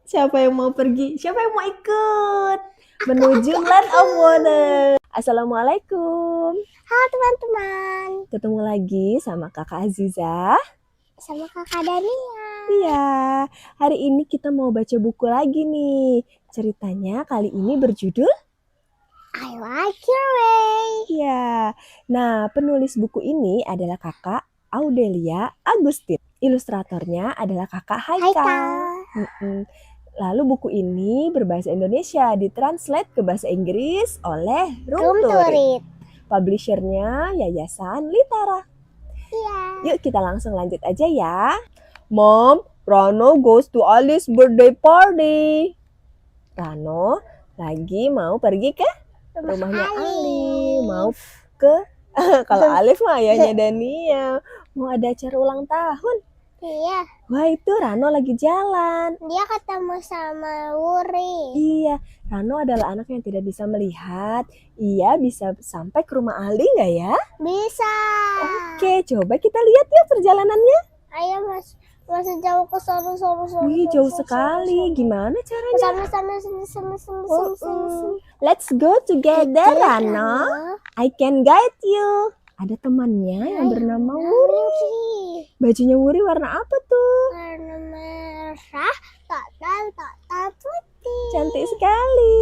Siapa yang mau pergi? Siapa yang mau ikut? Menuju land of water. Assalamualaikum. Halo teman-teman, Ketemu lagi sama Kakak Aziza. sama Kakak Dania. Iya, hari ini kita mau baca buku lagi nih. Ceritanya kali ini berjudul I like your way. Iya. Nah, penulis buku ini adalah Kakak Audelia Agustin. Ilustratornya adalah Kakak Haikal. Lalu buku ini berbahasa Indonesia, ditranslate ke bahasa Inggris oleh Room to Read. Publishernya Yayasan Litara. Iya. Yuk kita langsung lanjut aja ya. Mom, Rano goes to Alice's birthday party. Rano lagi mau pergi ke rumahnya Ali. Mau ke kalau Alif mah ayahnya Dania. Mau ada acara ulang tahun. Iya, Wah, itu Rano lagi jalan. dia ketemu sama Wuri. Iya, Rano adalah anak yang tidak bisa melihat. Ia bisa sampai ke rumah Ali nggak ya? Bisa. Oke, coba kita lihat yuk perjalanannya. Ayo masih jauh ke sana. Wih, jauh sekali. Gimana caranya? Sana. Let's go together, Rano. I can guide you. Ada temannya yang bernama Wuri. Bajunya Wuri warna apa tuh? Warna merah, total putih. Cantik sekali.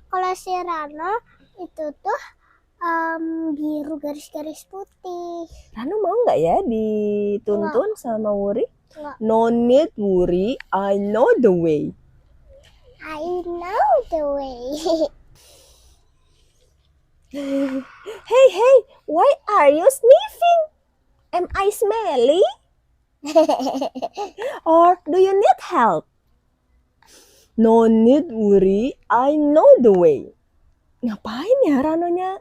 Kalau si Rano itu tuh biru garis-garis putih. Rano mau nggak ya dituntun sama Wuri? Nggak. No need, Wuri. I know the way. I know the way. Hey, why are you sniffing? Am I smelly? Or do you need help? No need, Wuri. I know the way. Ngapain ya Ranonya?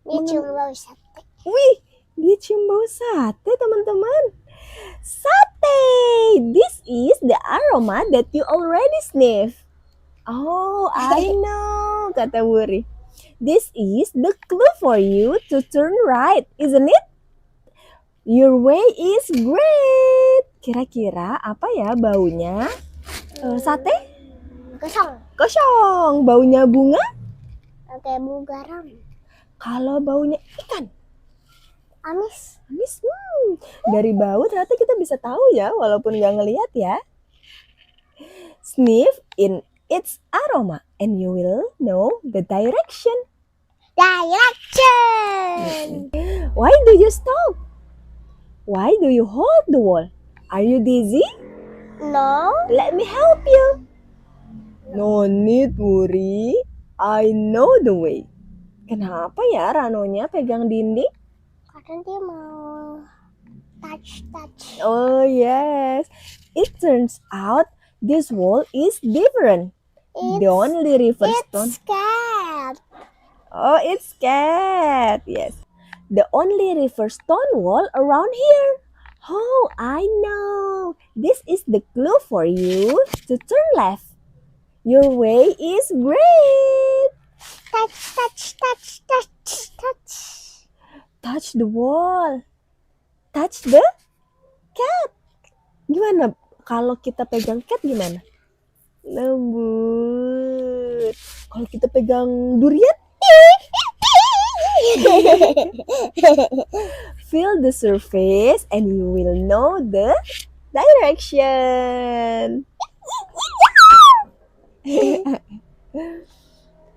Dia cuma bau sate. Wih, dia cium bau sate, teman-teman. Sate! This is the aroma that you already sniff. Oh, I know, kata Wuri. This is the clue for you to turn right, isn't it? Your way is great. Kira-kira apa ya baunya? Sate? Kosong. Baunya bunga? Kayak bau garam. Kalau baunya ikan? Amis. Dari bau ternyata kita bisa tahu ya, walaupun nggak ngelihat ya. Sniff in its aroma and you will know the direction. Direction. Why do you stop? Why do you hold the wall? Are you dizzy? No. Let me help you. No need, Wuri. I know the way. Kenapa ya Ranonya pegang dinding? Karena dia mau touch. Oh yes. It turns out this wall is different. The only river stone. It's cat. Oh, it's cat. Yes. The only river stone wall around here. Oh, I know. This is the clue for you to turn left. Your way is great. Touch. Touch the wall. Touch the cat. Gimana kalau kita pegang cat gimana? Lembut. Kalau kita pegang durian? Feel the surface and you will know the direction.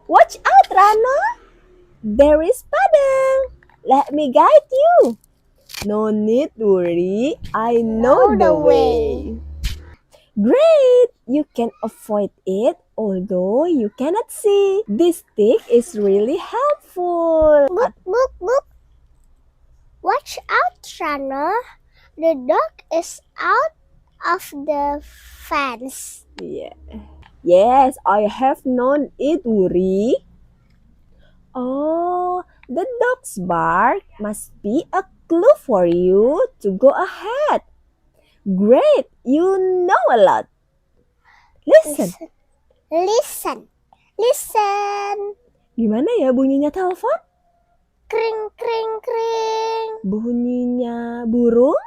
Watch out, Rano. There is Padang. Let me guide you. No need worry, I know the way. Great! You can avoid it although you cannot see. This stick is really helpful. Book. Watch out, Rano. The dog is out of the fence. Yeah. Yes, I have known it, Wuri. Oh, the dog's bark must be a clue for you to go ahead. Great, you know a lot. Listen, Listen. gimana ya bunyinya telepon? Kring, kring, kring. Bunyinya burung?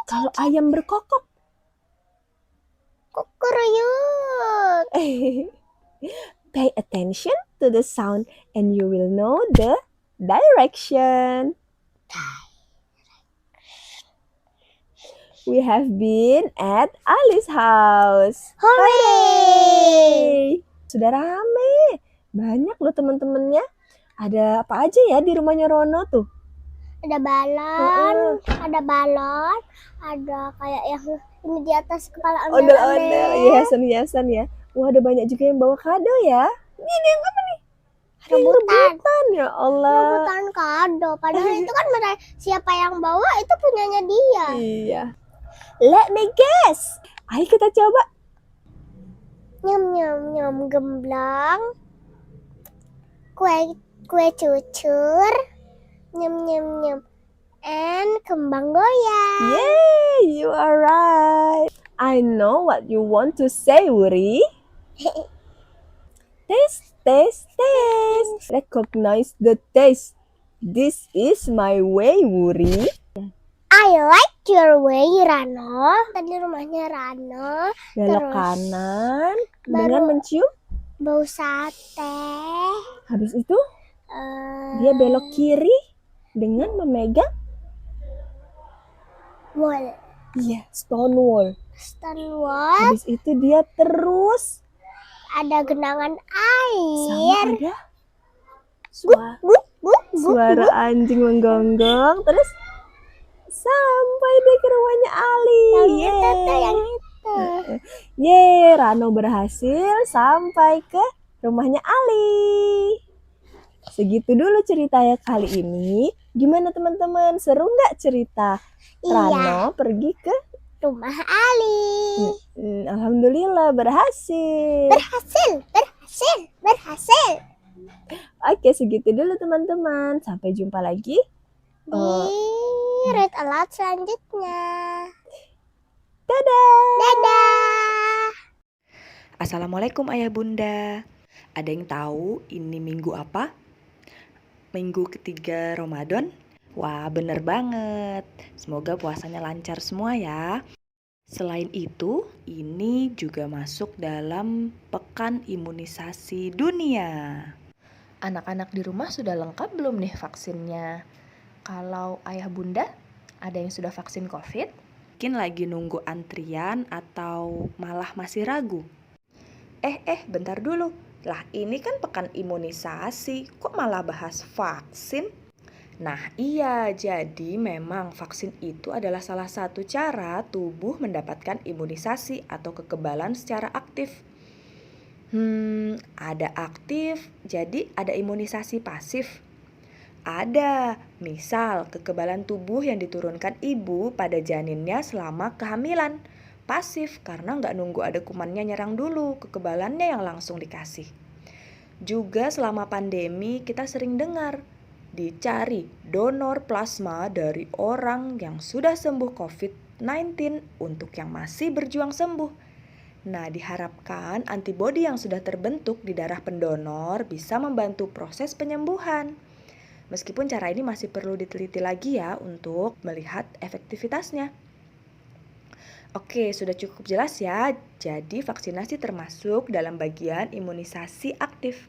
Kalau ayam berkokok? Kukuruyuk. Pay attention to the sound and you will know the direction. We have been at Ali's house. Hooray! Sudah rame. Banyak loh teman-temannya. Ada apa aja ya di rumahnya Rono tuh? Ada balon, ada kayak yang ini di atas kepala Ondel-ondel, ondel-ondel. hiasan-hiasan ya. Wah, ada banyak juga yang bawa kado ya. Ini yang apa nih? Rebutan. Ya Allah. Rebutan kado. Padahal itu kan siapa yang bawa itu punyanya dia. Iya. Let me guess. Ayo kita coba. Nyam gemblang. Kue cucur. Nyam. And kembang goyang. Yay, you are right. I know what you want to say, Wuri. Taste. Recognize the taste. This is my way, Wuri. I like your way, Rano. Tadi rumahnya Rano. Belok Terus, kanan baru- dengan mencium. Bau sate. Habis itu dia belok kiri dengan memegang Wall. iya, stone wall. Stonewall. Habis itu dia terus Ada genangan sama air. ada suara anjing menggonggong, terus sampai deh ke rumahnya Ali. Yang itu. Yeay, Rano berhasil sampai ke rumahnya Ali. Segitu dulu ceritanya kali ini. Gimana teman-teman? Seru nggak cerita Iya, Rano pergi ke rumah Ali. Alhamdulillah berhasil. Berhasil. Oke, segitu dulu teman-teman. Sampai jumpa lagi. Di read aloud selanjutnya. Dadah. Assalamualaikum ayah bunda. Ada yang tahu ini minggu apa? Minggu ketiga Ramadan? Wah, bener banget. Semoga puasanya lancar semua ya. Selain itu, ini juga masuk dalam Pekan Imunisasi Dunia. Anak-anak di rumah sudah lengkap belum nih vaksinnya? Kalau ayah bunda, ada yang sudah vaksin COVID? Mungkin lagi nunggu antrian atau malah masih ragu? Bentar dulu. Lah ini kan pekan imunisasi, kok malah bahas vaksin? Nah iya, jadi memang vaksin itu adalah salah satu cara tubuh mendapatkan imunisasi atau kekebalan secara aktif. Ada aktif, jadi ada imunisasi pasif. Ada, misal kekebalan tubuh yang diturunkan ibu pada janinnya selama kehamilan. Pasif karena nggak nunggu ada kumannya nyerang dulu, kekebalannya yang langsung dikasih. Juga selama pandemi kita sering dengar, dicari donor plasma dari orang yang sudah sembuh COVID-19 untuk yang masih berjuang sembuh. Nah, diharapkan antibodi yang sudah terbentuk di darah pendonor bisa membantu proses penyembuhan. Meskipun cara ini masih perlu diteliti lagi ya untuk melihat efektivitasnya. Oke, sudah cukup jelas ya. Jadi vaksinasi termasuk dalam bagian imunisasi aktif.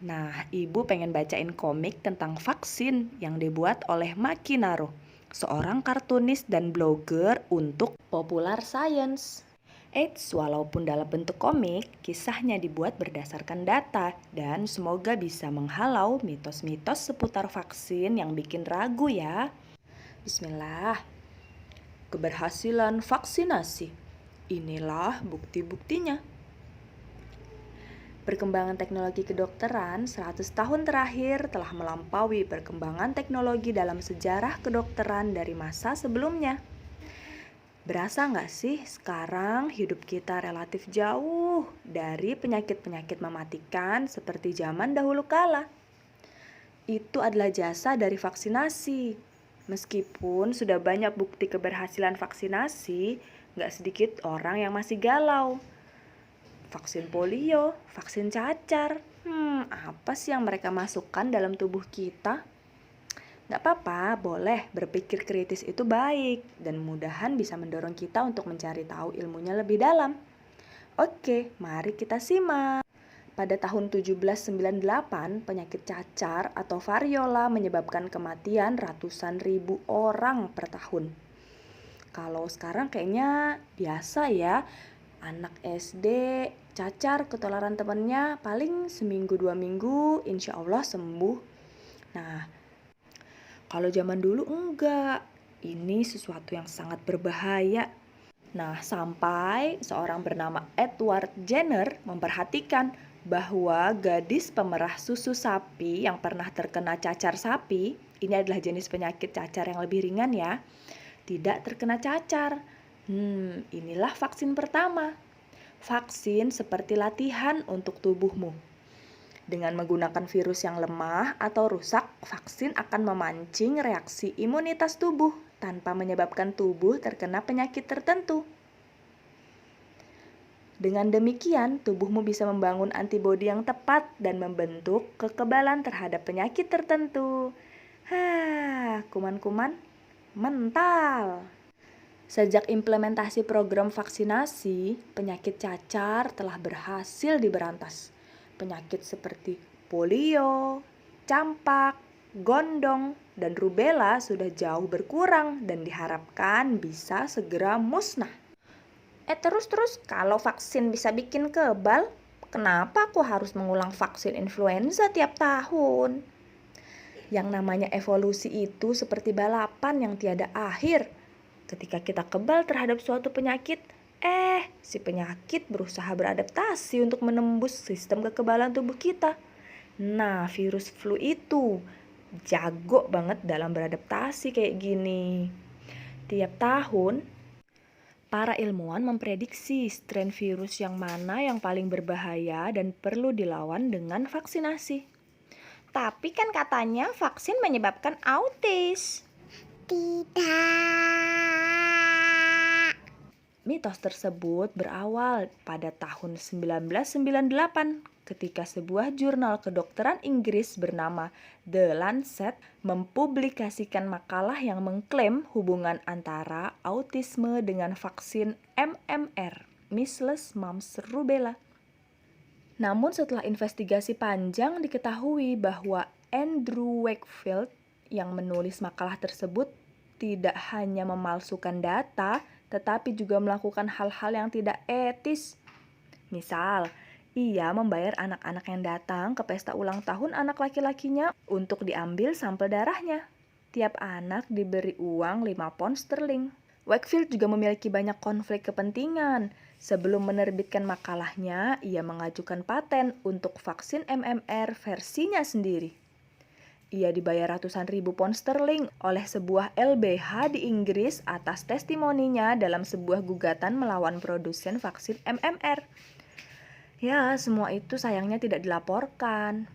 Nah, ibu pengen bacain komik tentang vaksin yang dibuat oleh Maki Naro, seorang kartunis dan blogger untuk Popular Science. Eits, walaupun dalam bentuk komik, kisahnya dibuat berdasarkan data dan semoga bisa menghalau mitos-mitos seputar vaksin yang bikin ragu ya. Bismillah. Keberhasilan vaksinasi. Inilah bukti-buktinya. Perkembangan teknologi kedokteran 100 tahun terakhir telah melampaui perkembangan teknologi dalam sejarah kedokteran dari masa sebelumnya. Berasa nggak sih sekarang hidup kita relatif jauh dari penyakit-penyakit mematikan seperti zaman dahulu kala? Itu adalah jasa dari vaksinasi. Meskipun sudah banyak bukti keberhasilan vaksinasi, nggak sedikit orang yang masih galau. Vaksin polio, vaksin cacar, apa sih yang mereka masukkan dalam tubuh kita? Nggak apa-apa, boleh berpikir kritis itu baik dan mudahan bisa mendorong kita untuk mencari tahu ilmunya lebih dalam. Oke, mari kita simak. Pada tahun 1798, penyakit cacar atau variola menyebabkan kematian ratusan ribu orang per tahun. Kalau sekarang kayaknya biasa ya, anak SD cacar ketularan temannya paling seminggu 2 minggu insya Allah sembuh. Nah, kalau zaman dulu enggak, ini sesuatu yang sangat berbahaya. Nah, sampai seorang bernama Edward Jenner memperhatikan bahwa gadis pemerah susu sapi yang pernah terkena cacar sapi, ini adalah jenis penyakit cacar yang lebih ringan ya, tidak terkena cacar. Inilah vaksin pertama. Vaksin seperti latihan untuk tubuhmu. Dengan menggunakan virus yang lemah atau rusak, vaksin akan memancing reaksi imunitas tubuh tanpa menyebabkan tubuh terkena penyakit tertentu. Dengan demikian, tubuhmu bisa membangun antibodi yang tepat dan membentuk kekebalan terhadap penyakit tertentu. Kuman-kuman mental. Sejak implementasi program vaksinasi, penyakit cacar telah berhasil diberantas. Penyakit seperti polio, campak, gondong, dan rubella sudah jauh berkurang dan diharapkan bisa segera musnah. Terus kalau vaksin bisa bikin kebal, kenapa aku harus mengulang vaksin influenza tiap tahun? Yang namanya evolusi itu seperti balapan yang tiada akhir. Ketika kita kebal terhadap suatu penyakit, si penyakit berusaha beradaptasi untuk menembus sistem kekebalan tubuh kita. Nah, virus flu itu jago banget dalam beradaptasi kayak gini. Tiap tahun, para ilmuwan memprediksi strain virus yang mana yang paling berbahaya dan perlu dilawan dengan vaksinasi. Tapi kan katanya vaksin menyebabkan autis. Tidak. Mitos tersebut berawal pada tahun 1998 ketika sebuah jurnal kedokteran Inggris bernama The Lancet mempublikasikan makalah yang mengklaim hubungan antara autisme dengan vaksin MMR, Measles, Mumps, Rubella. Namun setelah investigasi panjang diketahui bahwa Andrew Wakefield yang menulis makalah tersebut tidak hanya memalsukan data, tetapi juga melakukan hal-hal yang tidak etis. Misal, ia membayar anak-anak yang datang ke pesta ulang tahun anak laki-lakinya untuk diambil sampel darahnya. Tiap anak diberi uang 5 pound sterling. Wakefield juga memiliki banyak konflik kepentingan. Sebelum menerbitkan makalahnya, ia mengajukan paten untuk vaksin MMR versinya sendiri. Ia dibayar ratusan ribu pound sterling oleh sebuah LBH di Inggris atas testimoninya dalam sebuah gugatan melawan produsen vaksin MMR. Ya, semua itu sayangnya tidak dilaporkan.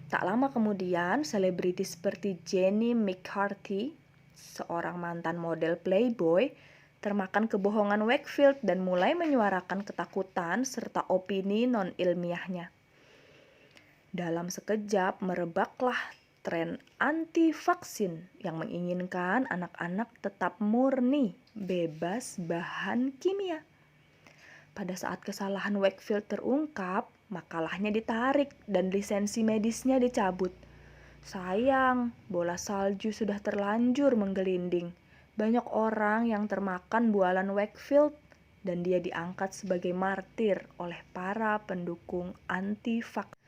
Tak lama kemudian, selebriti seperti Jenny McCarthy, seorang mantan model Playboy, termakan kebohongan Wakefield dan mulai menyuarakan ketakutan serta opini non-ilmiahnya. Dalam sekejap merebaklah tren anti-vaksin yang menginginkan anak-anak tetap murni, bebas bahan kimia. Pada saat kesalahan Wakefield terungkap, makalahnya ditarik dan lisensi medisnya dicabut. Sayang, bola salju sudah terlanjur menggelinding. Banyak orang yang termakan bualan Wakefield. dan dia diangkat sebagai martir oleh para pendukung anti-vaksin.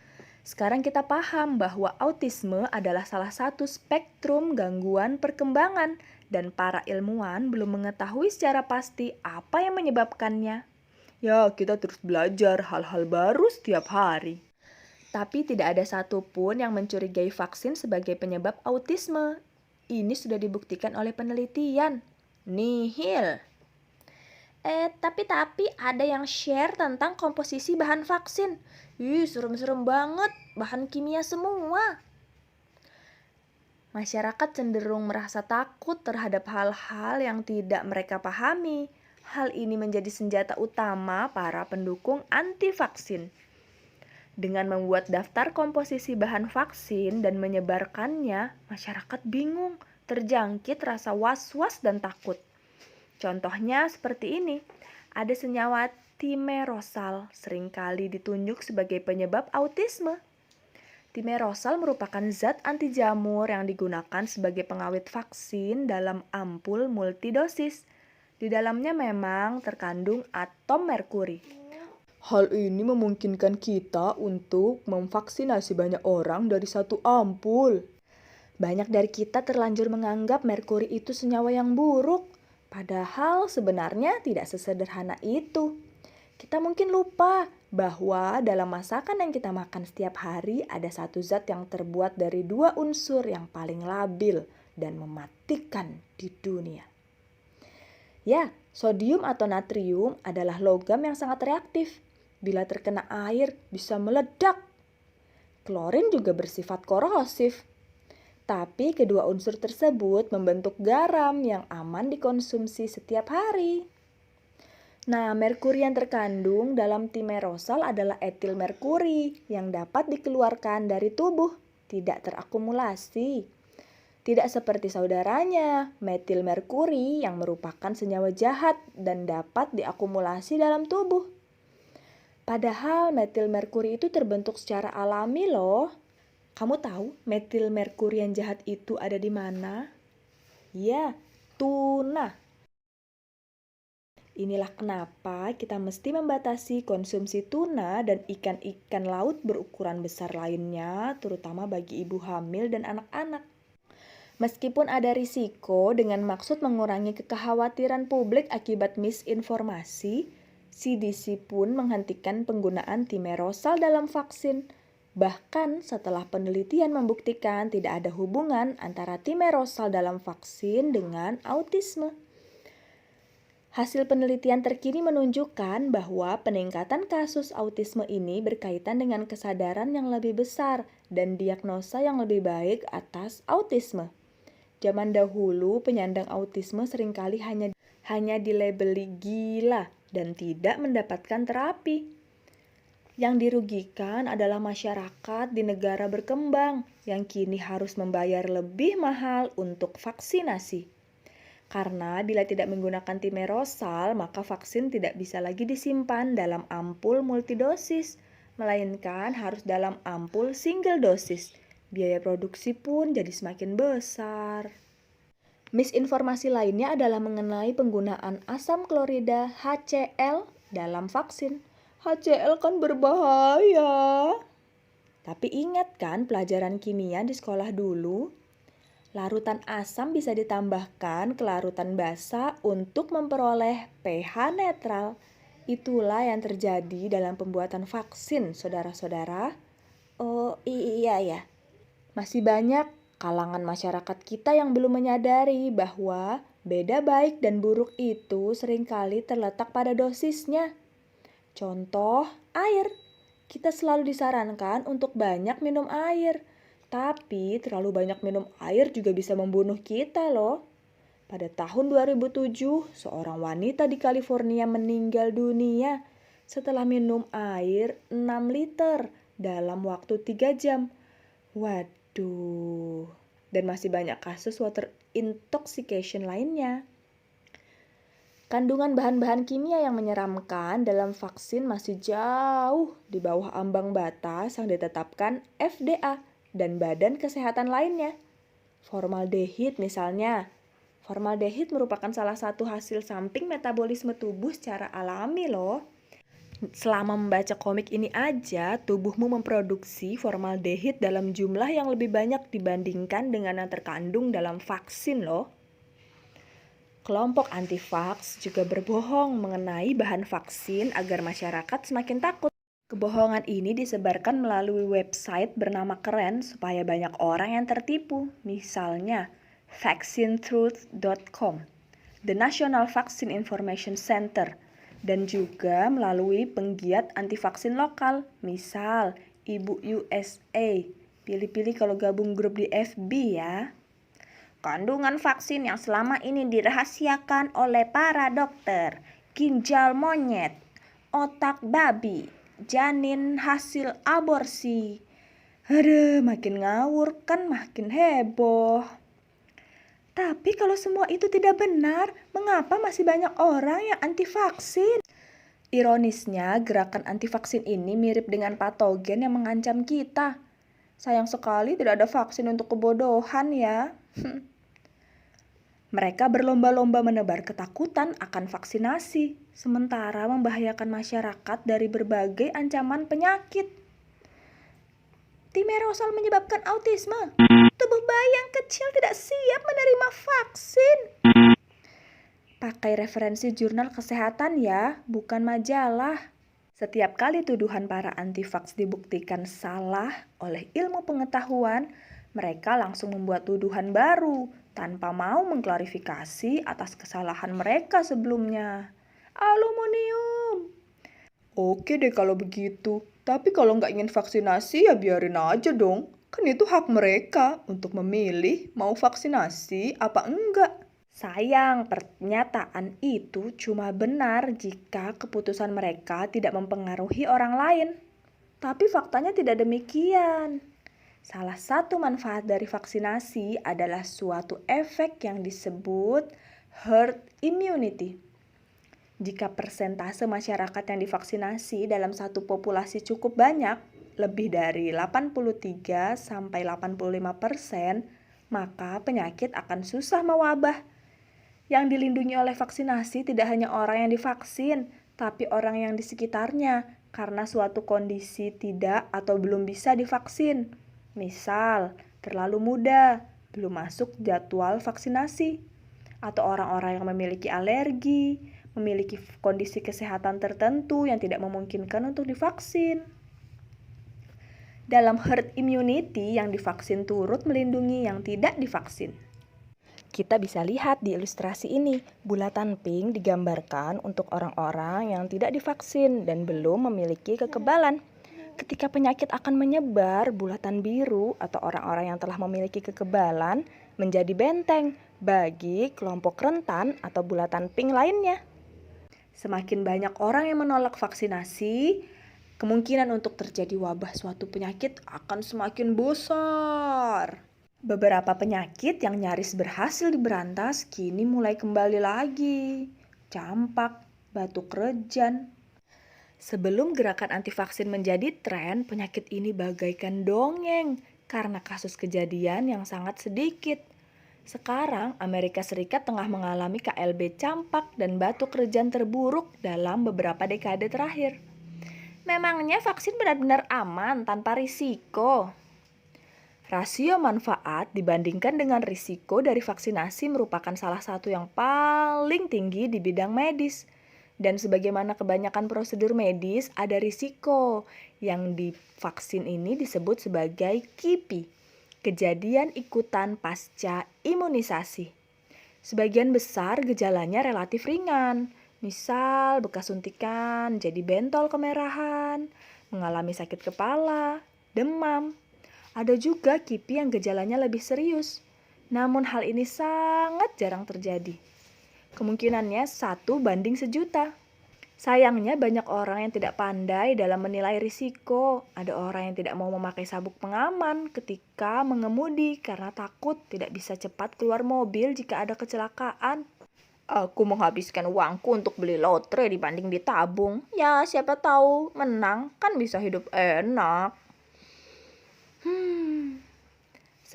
Sekarang kita paham bahwa autisme adalah salah satu spektrum gangguan perkembangan dan para ilmuwan belum mengetahui secara pasti apa yang menyebabkannya. Ya, kita terus belajar hal-hal baru setiap hari. Tapi tidak ada satupun yang mencurigai vaksin sebagai penyebab autisme. Ini sudah dibuktikan oleh penelitian. Nihil. Tapi ada yang share tentang komposisi bahan vaksin. Serem-serem banget, bahan kimia semua. Masyarakat cenderung merasa takut terhadap hal-hal yang tidak mereka pahami. Hal ini menjadi senjata utama para pendukung anti-vaksin. Dengan membuat daftar komposisi bahan vaksin dan menyebarkannya, masyarakat bingung, terjangkit rasa was-was dan takut. Contohnya seperti ini, ada senyawa timerosal seringkali ditunjuk sebagai penyebab autisme. Timerosal merupakan zat anti jamur yang digunakan sebagai pengawet vaksin dalam ampul multidosis. Di dalamnya memang terkandung atom merkuri. Hal ini memungkinkan kita untuk memvaksinasi banyak orang dari satu ampul. Banyak dari kita terlanjur menganggap merkuri itu senyawa yang buruk. Padahal sebenarnya tidak sesederhana itu. Kita mungkin lupa bahwa dalam masakan yang kita makan setiap hari ada satu zat yang terbuat dari 2 unsur yang paling labil dan mematikan di dunia. Ya, sodium atau natrium adalah logam yang sangat reaktif. Bila terkena air bisa meledak. Klorin juga bersifat korosif. Tapi kedua unsur tersebut membentuk garam yang aman dikonsumsi setiap hari. Nah, merkuri yang terkandung dalam timerosal adalah etil merkuri yang dapat dikeluarkan dari tubuh, tidak terakumulasi. Tidak seperti saudaranya, metil merkuri yang merupakan senyawa jahat dan dapat diakumulasi dalam tubuh. Padahal metil merkuri itu terbentuk secara alami loh. Kamu tahu metil merkuri yang jahat itu ada di mana? Ya, tuna. Inilah kenapa kita mesti membatasi konsumsi tuna dan ikan-ikan laut berukuran besar lainnya, terutama bagi ibu hamil dan anak-anak. Meskipun ada risiko dengan maksud mengurangi kekhawatiran publik akibat misinformasi, CDC pun menghentikan penggunaan timerosal dalam vaksin. Bahkan setelah penelitian membuktikan tidak ada hubungan antara timerosal dalam vaksin dengan autisme. Hasil penelitian terkini menunjukkan bahwa peningkatan kasus autisme ini berkaitan dengan kesadaran yang lebih besar dan diagnosa yang lebih baik atas autisme. Zaman dahulu penyandang autisme seringkali hanya dilabeli gila dan tidak mendapatkan terapi. Yang dirugikan adalah masyarakat di negara berkembang yang kini harus membayar lebih mahal untuk vaksinasi. Karena bila tidak menggunakan timerosal, maka vaksin tidak bisa lagi disimpan dalam ampul multidosis, melainkan harus dalam ampul single dosis. Biaya produksi pun jadi semakin besar. Misinformasi lainnya adalah mengenai penggunaan asam klorida HCl dalam vaksin. HCl kan berbahaya. Tapi ingat kan pelajaran kimia di sekolah dulu? Larutan asam bisa ditambahkan ke larutan basa untuk memperoleh pH netral. Itulah yang terjadi dalam pembuatan vaksin, saudara-saudara. Oh iya ya. Masih banyak kalangan masyarakat kita yang belum menyadari bahwa beda baik dan buruk itu seringkali terletak pada dosisnya. Contoh, air. Kita selalu disarankan untuk banyak minum air. Tapi terlalu banyak minum air juga bisa membunuh kita loh. Pada tahun 2007, seorang wanita di California meninggal dunia setelah minum air 6 liter dalam waktu 3 jam. Waduh. Dan masih banyak kasus water intoxication lainnya. Kandungan bahan-bahan kimia yang menyeramkan dalam vaksin masih jauh di bawah ambang batas yang ditetapkan FDA dan badan kesehatan lainnya. Formaldehid misalnya. Formaldehid merupakan salah satu hasil samping metabolisme tubuh secara alami loh. Selama membaca komik ini aja, tubuhmu memproduksi formaldehid dalam jumlah yang lebih banyak dibandingkan dengan yang terkandung dalam vaksin loh. Kelompok anti-vaks juga berbohong mengenai bahan vaksin agar masyarakat semakin takut. Kebohongan ini disebarkan melalui website bernama keren supaya banyak orang yang tertipu. Misalnya, vaccinetruth.com, The National Vaccine Information Center, dan juga melalui penggiat anti-vaksin lokal, misal Ibu USA. Pilih-pilih kalau gabung grup di FB ya. Kandungan vaksin yang selama ini dirahasiakan oleh para dokter, ginjal monyet, otak babi, janin hasil aborsi. Aduh, makin ngawur kan makin heboh. Tapi kalau semua itu tidak benar, mengapa masih banyak orang yang anti vaksin? Ironisnya, gerakan anti vaksin ini mirip dengan patogen yang mengancam kita. Sayang sekali tidak ada vaksin untuk kebodohan ya. Mereka berlomba-lomba menebar ketakutan akan vaksinasi, sementara membahayakan masyarakat dari berbagai ancaman penyakit. Thimerosal menyebabkan autisme. Tubuh bayi yang kecil tidak siap menerima vaksin. Pakai referensi jurnal kesehatan ya, bukan majalah. Setiap kali tuduhan para anti-vaks dibuktikan salah oleh ilmu pengetahuan, mereka langsung membuat tuduhan baru tanpa mau mengklarifikasi atas kesalahan mereka sebelumnya. Aluminium. Oke deh kalau begitu, tapi kalau nggak ingin vaksinasi ya biarin aja dong. Kan itu hak mereka untuk memilih mau vaksinasi apa enggak. Sayang, pernyataan itu cuma benar jika keputusan mereka tidak mempengaruhi orang lain. Tapi faktanya tidak demikian. Salah satu manfaat dari vaksinasi adalah suatu efek yang disebut herd immunity. Jika persentase masyarakat yang divaksinasi dalam satu populasi cukup banyak, lebih dari 83-85%, maka penyakit akan susah mewabah. Yang dilindungi oleh vaksinasi tidak hanya orang yang divaksin, tapi orang yang di sekitarnya karena suatu kondisi tidak atau belum bisa divaksin. Misal, terlalu muda, belum masuk jadwal vaksinasi, atau orang-orang yang memiliki alergi, memiliki kondisi kesehatan tertentu yang tidak memungkinkan untuk divaksin. Dalam herd immunity, yang divaksin turut melindungi yang tidak divaksin. Kita bisa lihat di ilustrasi ini, bulatan pink digambarkan untuk orang-orang yang tidak divaksin dan belum memiliki kekebalan. Ketika penyakit akan menyebar, bulatan biru atau orang-orang yang telah memiliki kekebalan menjadi benteng bagi kelompok rentan atau bulatan pink lainnya. Semakin banyak orang yang menolak vaksinasi, kemungkinan untuk terjadi wabah suatu penyakit akan semakin besar. Beberapa penyakit yang nyaris berhasil diberantas kini mulai kembali lagi. Campak, batuk rejan. Sebelum gerakan anti-vaksin menjadi tren, penyakit ini bagaikan dongeng karena kasus kejadian yang sangat sedikit. Sekarang, Amerika Serikat tengah mengalami KLB campak dan batuk rejan terburuk dalam beberapa dekade terakhir. Memangnya vaksin benar-benar aman tanpa risiko? Rasio manfaat dibandingkan dengan risiko dari vaksinasi merupakan salah satu yang paling tinggi di bidang medis. Dan sebagaimana kebanyakan prosedur medis, ada risiko yang di vaksin ini disebut sebagai KIPI, kejadian ikutan pasca imunisasi. Sebagian besar gejalanya relatif ringan, misal bekas suntikan jadi bentol kemerahan, mengalami sakit kepala, demam. Ada juga KIPI yang gejalanya lebih serius, namun hal ini sangat jarang terjadi. Kemungkinannya 1:1.000.000. Sayangnya banyak orang yang tidak pandai dalam menilai risiko. Ada orang yang tidak mau memakai sabuk pengaman ketika mengemudi karena takut tidak bisa cepat keluar mobil jika ada kecelakaan. Aku menghabiskan uangku untuk beli lotre dibanding ditabung. Ya siapa tahu menang kan bisa hidup enak.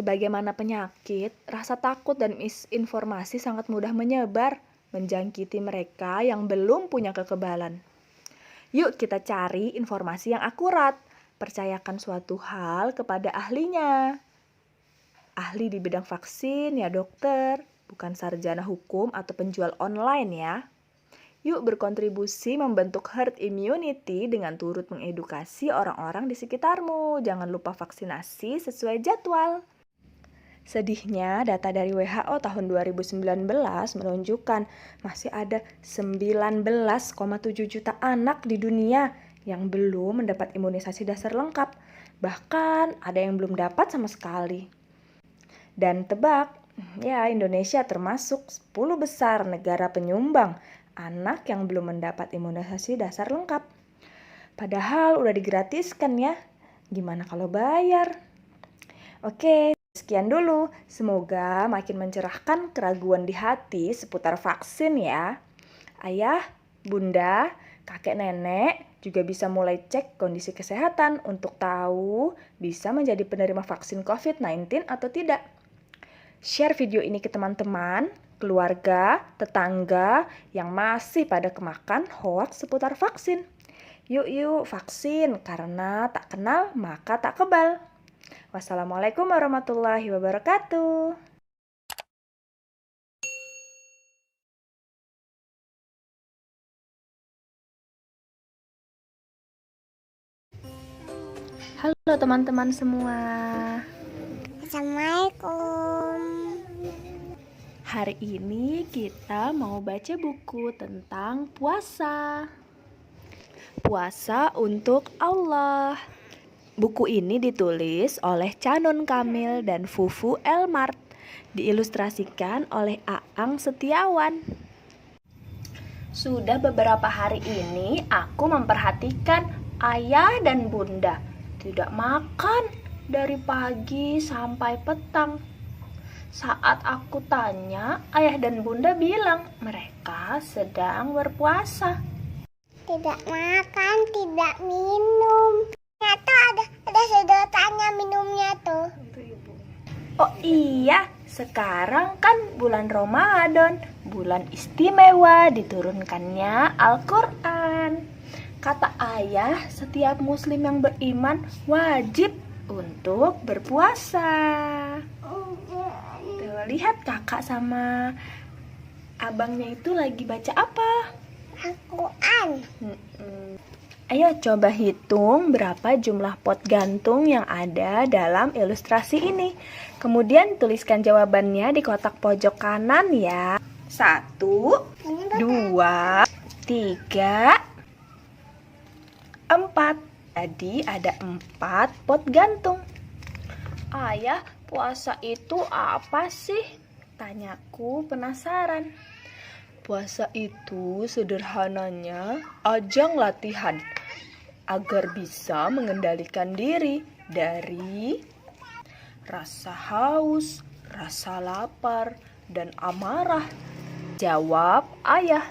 Sebagaimana penyakit, rasa takut dan misinformasi sangat mudah menyebar, menjangkiti mereka yang belum punya kekebalan. Yuk kita cari informasi yang akurat, percayakan suatu hal kepada ahlinya. Ahli di bidang vaksin ya dokter, bukan sarjana hukum atau penjual online ya. Yuk berkontribusi membentuk herd immunity dengan turut mengedukasi orang-orang di sekitarmu. Jangan lupa vaksinasi sesuai jadwal. Sedihnya, data dari WHO tahun 2019 menunjukkan masih ada 19,7 juta anak di dunia yang belum mendapat imunisasi dasar lengkap. Bahkan ada yang belum dapat sama sekali. Dan tebak, ya Indonesia termasuk 10 besar negara penyumbang anak yang belum mendapat imunisasi dasar lengkap. Padahal udah digratiskan ya. Gimana kalau bayar? Oke, sekian dulu. Semoga makin mencerahkan keraguan di hati seputar vaksin ya. Ayah, bunda, kakek nenek juga bisa mulai cek kondisi kesehatan untuk tahu bisa menjadi penerima vaksin COVID-19 atau tidak. Share video ini ke teman-teman, keluarga, tetangga yang masih pada kemakan hoaks seputar vaksin. Yuk vaksin, karena tak kenal maka tak kebal. Wassalamualaikum warahmatullahi wabarakatuh. Halo teman-teman semua. Assalamualaikum. Hari ini kita mau baca buku tentang puasa. Puasa untuk Allah. Buku ini ditulis oleh Canon Kamil dan Fufu Elmart. Diilustrasikan oleh Aang Setiawan. Sudah beberapa hari ini aku memperhatikan ayah dan bunda tidak makan dari pagi sampai petang. Saat aku tanya, ayah dan bunda bilang mereka sedang berpuasa. Tidak makan, tidak minum. Ternyata ada sedotannya minumnya tuh. Oh iya, sekarang kan bulan Ramadan, bulan istimewa diturunkannya Al-Quran. Kata ayah, setiap muslim yang beriman wajib untuk berpuasa. Tuh, lihat kakak sama abangnya itu lagi baca apa? Al-Quran. Ayo coba hitung berapa jumlah pot gantung yang ada dalam ilustrasi ini. Kemudian tuliskan jawabannya di kotak pojok kanan ya. 1, 2, 3, 4. Jadi ada 4 pot gantung. Ayah, puasa itu apa sih? Tanyaku penasaran. Puasa itu sederhananya ajang latihan agar bisa mengendalikan diri dari rasa haus, rasa lapar, dan amarah. Jawab ayah.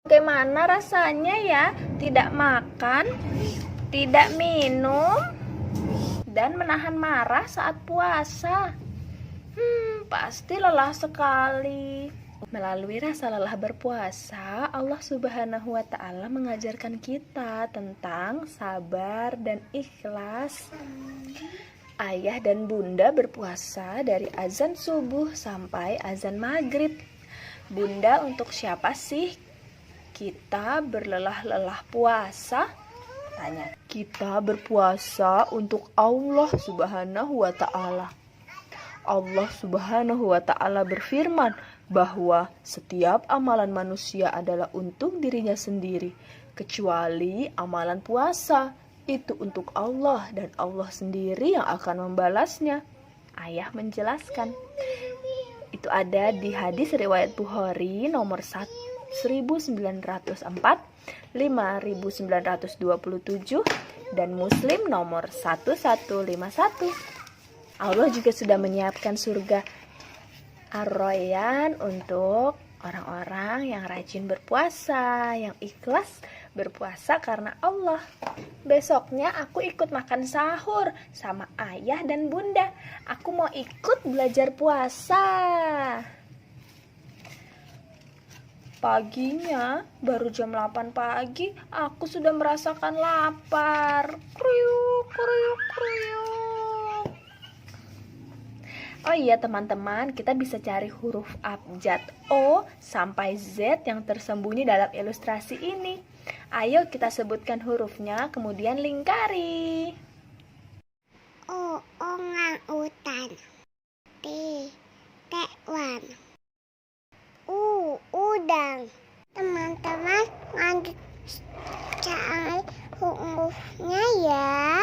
Bagaimana rasanya ya? Tidak makan, tidak minum, dan menahan marah saat puasa. Pasti lelah sekali. Melalui rasa lelah berpuasa, Allah Subhanahu wa Ta'ala mengajarkan kita tentang sabar dan ikhlas. Ayah dan bunda berpuasa dari azan subuh sampai azan maghrib. Bunda, untuk siapa sih kita berlelah-lelah puasa? Tanya. Kita berpuasa untuk Allah Subhanahu wa Ta'ala. Allah Subhanahu wa Ta'ala berfirman bahwa setiap amalan manusia adalah untuk dirinya sendiri, kecuali amalan puasa. Itu untuk Allah dan Allah sendiri yang akan membalasnya. Ayah menjelaskan. Itu ada di hadis riwayat Bukhari nomor 1904, 5927, dan Muslim nomor 1151. Allah juga sudah menyiapkan surga Ar-Rayyan untuk orang-orang yang rajin berpuasa, yang ikhlas berpuasa karena Allah. Besoknya aku ikut makan sahur sama ayah dan bunda. Aku mau ikut belajar puasa. Paginya, baru jam 8 pagi, aku sudah merasakan lapar. Kriuk, kriuk, kriuk. Oh iya teman-teman, kita bisa cari huruf abjad O sampai Z yang tersembunyi dalam ilustrasi ini. Ayo kita sebutkan hurufnya, kemudian lingkari. O, orang-utan. T, tekwan. U, udang. Teman-teman, lanjut cari hurufnya ya.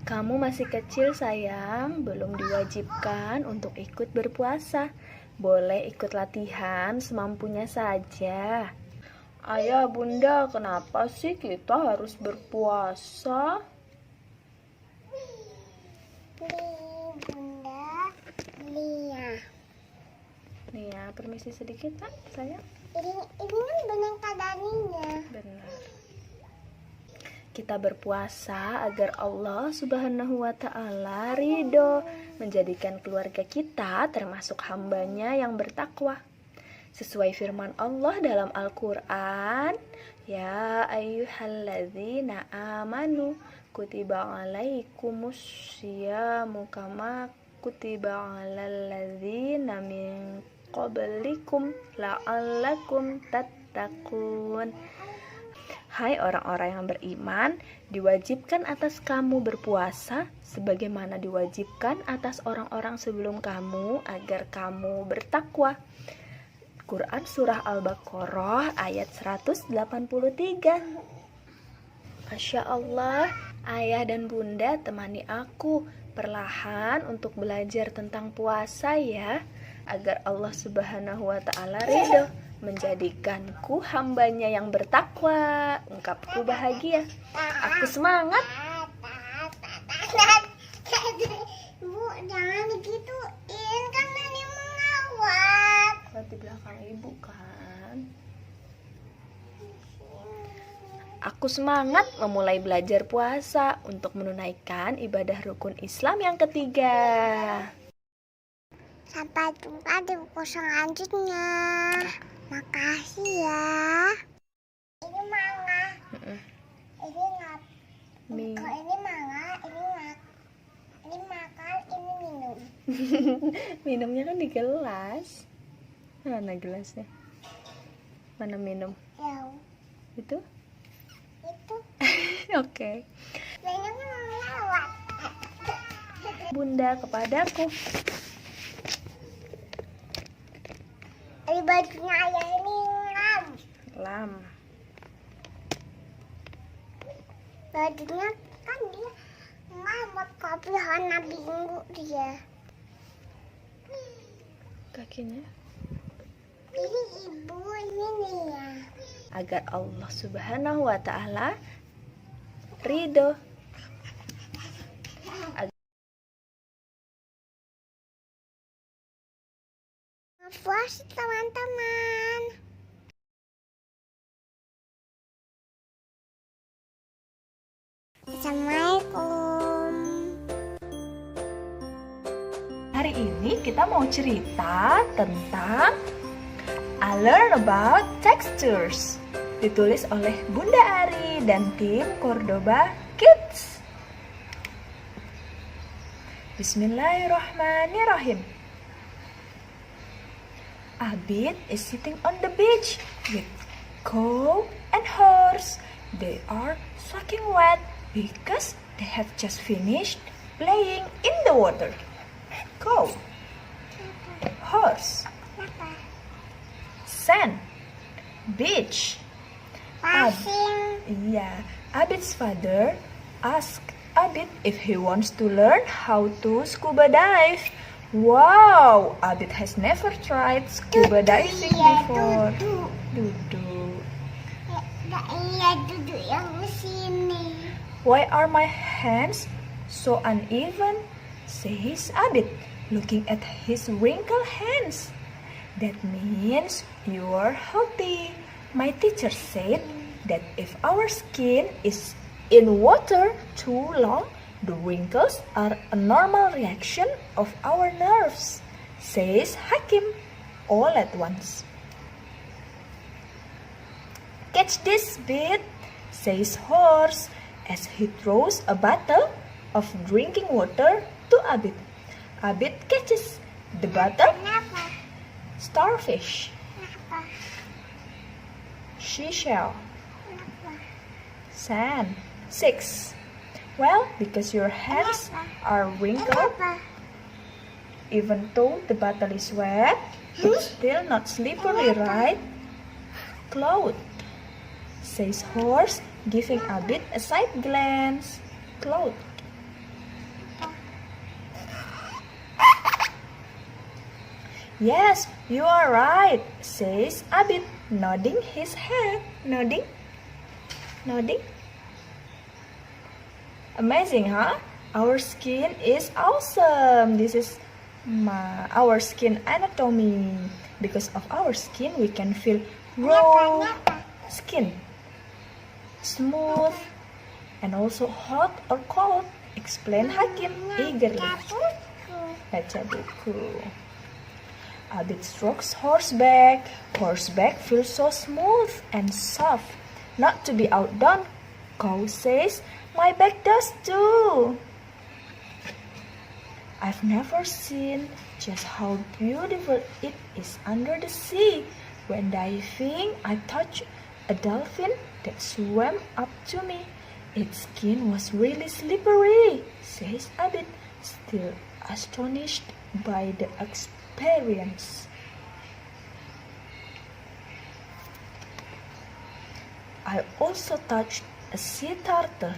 Kamu masih kecil sayang, belum diwajibkan untuk ikut berpuasa. Boleh ikut latihan semampunya saja. Ayah, bunda, kenapa sih kita harus berpuasa? Bunda, Lia. Nih ya, permisi sedikit Pak, sayang. Ini kan boneka Daninya. Benar. Kita berpuasa agar Allah Subhanahu wa Ta'ala ridho, menjadikan keluarga kita termasuk hambanya yang bertakwa. Sesuai firman Allah dalam Al-Quran, ya ayyuhalladzina amanu kutiba alaikumus syiyamu kama kutiba alal ladzina min qablikum la'allakum tattaqun. Hai orang-orang yang beriman, diwajibkan atas kamu berpuasa sebagaimana diwajibkan atas orang-orang sebelum kamu agar kamu bertakwa. Quran Surah Al-Baqarah ayat 183. Masya Allah, ayah dan bunda temani aku perlahan untuk belajar tentang puasa ya, agar Allah Subhanahu wa Ta'ala ridho, menjadikanku hambanya yang bertakwa. Ungkapku bahagia. Aku semangat. Bu, jangan digituin, kan Nani mengawat. Di belakang ibu kan. Aku semangat memulai belajar puasa untuk menunaikan ibadah rukun Islam yang ketiga. Sampai jumpa di buku selanjutnya. Makasih ya. Ini manga. Ini ngap. Kalau ini manga, ini ngap. Ini makan, ini minum. Minumnya kan di gelas. Mana gelasnya? Mana minum? Ya, Itu? itu. Oke. Minumnya melewat. Bunda kepadaku. Di bajunya ayah ini ngam. Lam. Bajunya kan dia ngamut kopi warna biru dia. Kakinya. Ini ibu ini nih ya. Agar Allah Subhanahu wa Ta'ala ridho. Puas teman-teman. Assalamualaikum. Hari ini kita mau cerita tentang I Learn About Textures. Ditulis oleh Bunda Ari dan tim Cordoba Kids. Bismillahirrahmanirrahim. Abid is sitting on the beach with cow and horse. They are soaking wet because they have just finished playing in the water. Cow, horse, sand, beach. Pasir. Abid's father asked Abid if he wants to learn how to scuba dive. Wow, Abid has never tried scuba diving before. Duduk. Iya duduk yang di sini. Why are my hands so uneven? Says Abid, looking at his wrinkled hands. That means you are healthy. My teacher said that if our skin is in water too long, the wrinkles are a normal reaction of our nerves, says Hakim, all at once. Catch this bit, says Horse, as he throws a bottle of drinking water to Abid. Abid catches the bottle. Starfish. Seashell. Sand. 6. Well, because your hands are wrinkled, even though the bottle is wet, it's still not slippery, right? Cloud, says Horse, giving Abid a side glance. Cloud. Yes, you are right, says Abid, nodding his head. Nodding. Amazing, huh? Our skin is awesome. This is our skin anatomy. Because of our skin, we can feel raw skin, smooth, and also hot or cold, explained Hakim eagerly. Baca buku. Abid strokes Horseback. Horseback feels so smooth and soft. Not to be outdone, Cow says, my back does too. I've never seen just how beautiful it is under the sea. When diving, I touched a dolphin that swam up to me. Its skin was really slippery, says Abid, still astonished by the experience. I also touched a sea turtle.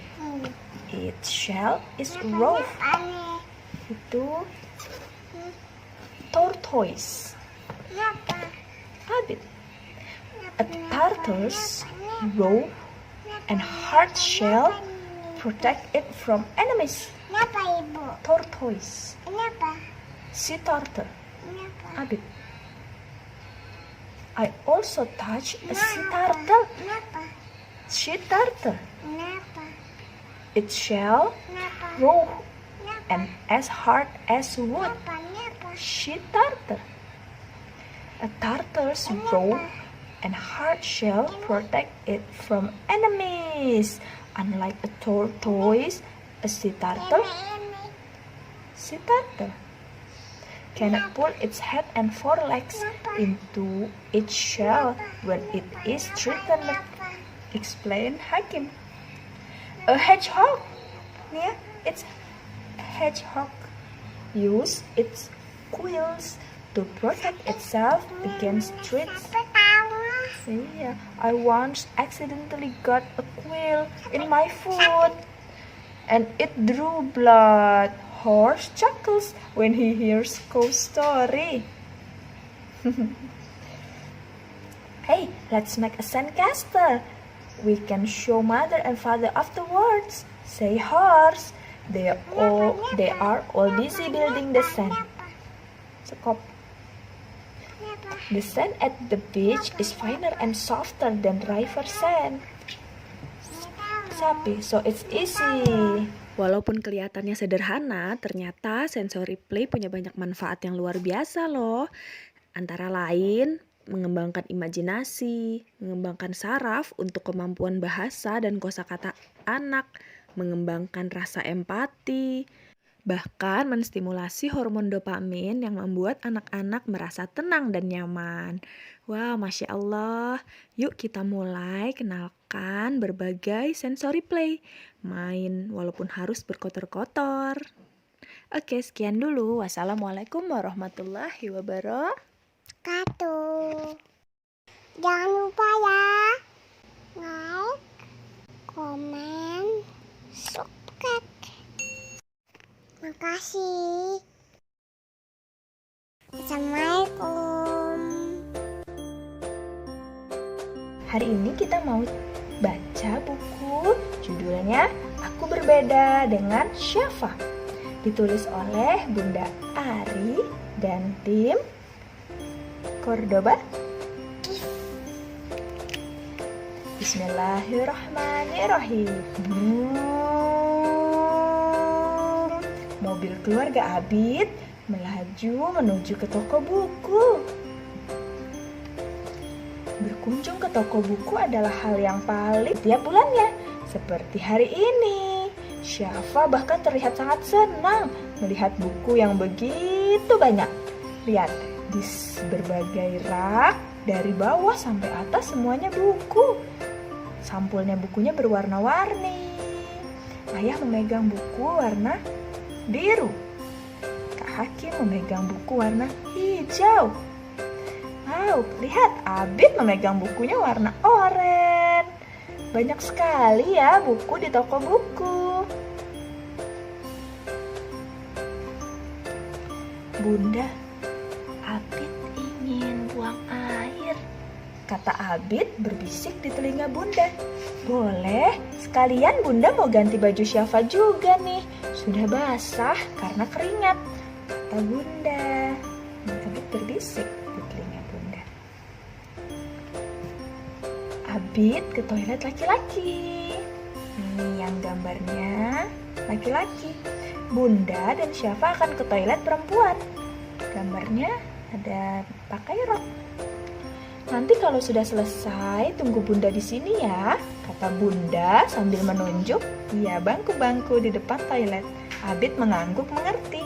Its shell is rough. Itu tortoise. Abid. A turtle's raw and hard shell protect it from enemies. Tortoise. Sea turtle. Abid. I also touched a sea turtle. Sea turtle. Its shell raw and as hard as wood. Sea turtle. A turtle's raw and hard shell protect it from enemies. Unlike a tortoise, a sea turtle cannot pull its head and forelegs into its shell when it is threatened, explained Hakim. A hedgehog, it's hedgehog use its quills to protect itself against threats. Yeah, I once accidentally got a quill in my foot and it drew blood. Horse chuckles when he hears Cow's story. Hey, let's make a sandcastle. We can show mother and father afterwards, say Horse. They are all busy building the sand. Sekop. The sand at the beach is finer and softer than river sand. Sapi, so it's easy. Walaupun kelihatannya sederhana, ternyata sensory play punya banyak manfaat yang luar biasa loh. Antara lain, mengembangkan imajinasi, mengembangkan saraf untuk kemampuan bahasa dan kosakata anak, mengembangkan rasa empati, bahkan menstimulasi hormon dopamin yang membuat anak-anak merasa tenang dan nyaman. Wah, Masya Allah. Yuk kita mulai kenalkan berbagai sensory play. Main walaupun harus berkotor-kotor. Oke, sekian dulu. Wassalamualaikum warahmatullahi wabarakatuh. Jangan lupa ya, like, komen, subscribe. Makasih. Assalamualaikum. Hari ini kita mau baca buku judulnya Aku Berbeda dengan Syafa. Ditulis oleh Bunda Ari dan tim Cordoba Bismillahirrahmanirrahim. Boom. Mobil keluarga Abid melaju menuju ke toko buku. Berkunjung ke toko buku adalah hal yang paling tiap bulannya. Seperti hari ini, Syafa bahkan terlihat sangat senang melihat buku yang begitu banyak. Lihat, di berbagai rak, dari bawah sampai atas semuanya buku. Sampulnya bukunya berwarna-warni. Ayah memegang buku warna biru. Kak Hakim memegang buku warna hijau. Wow, lihat, Abid memegang bukunya warna oranye. Banyak sekali ya buku di toko buku. Bunda, Abid ingin buang air, kata Abid berbisik di telinga Bunda. Boleh, sekalian Bunda mau ganti baju Syafa juga nih. Sudah basah karena keringat, kata Bunda. Abid berbisik di telinga Bunda. Abid ke toilet laki-laki. Ini yang gambarnya laki-laki. Bunda dan Syafa akan ke toilet perempuan. Gambarnya ada pakai rok. Nanti kalau sudah selesai, tunggu Bunda di sini ya, kata Bunda sambil menunjuk. Iya, bangku-bangku di depan toilet. Abid mengangguk mengerti.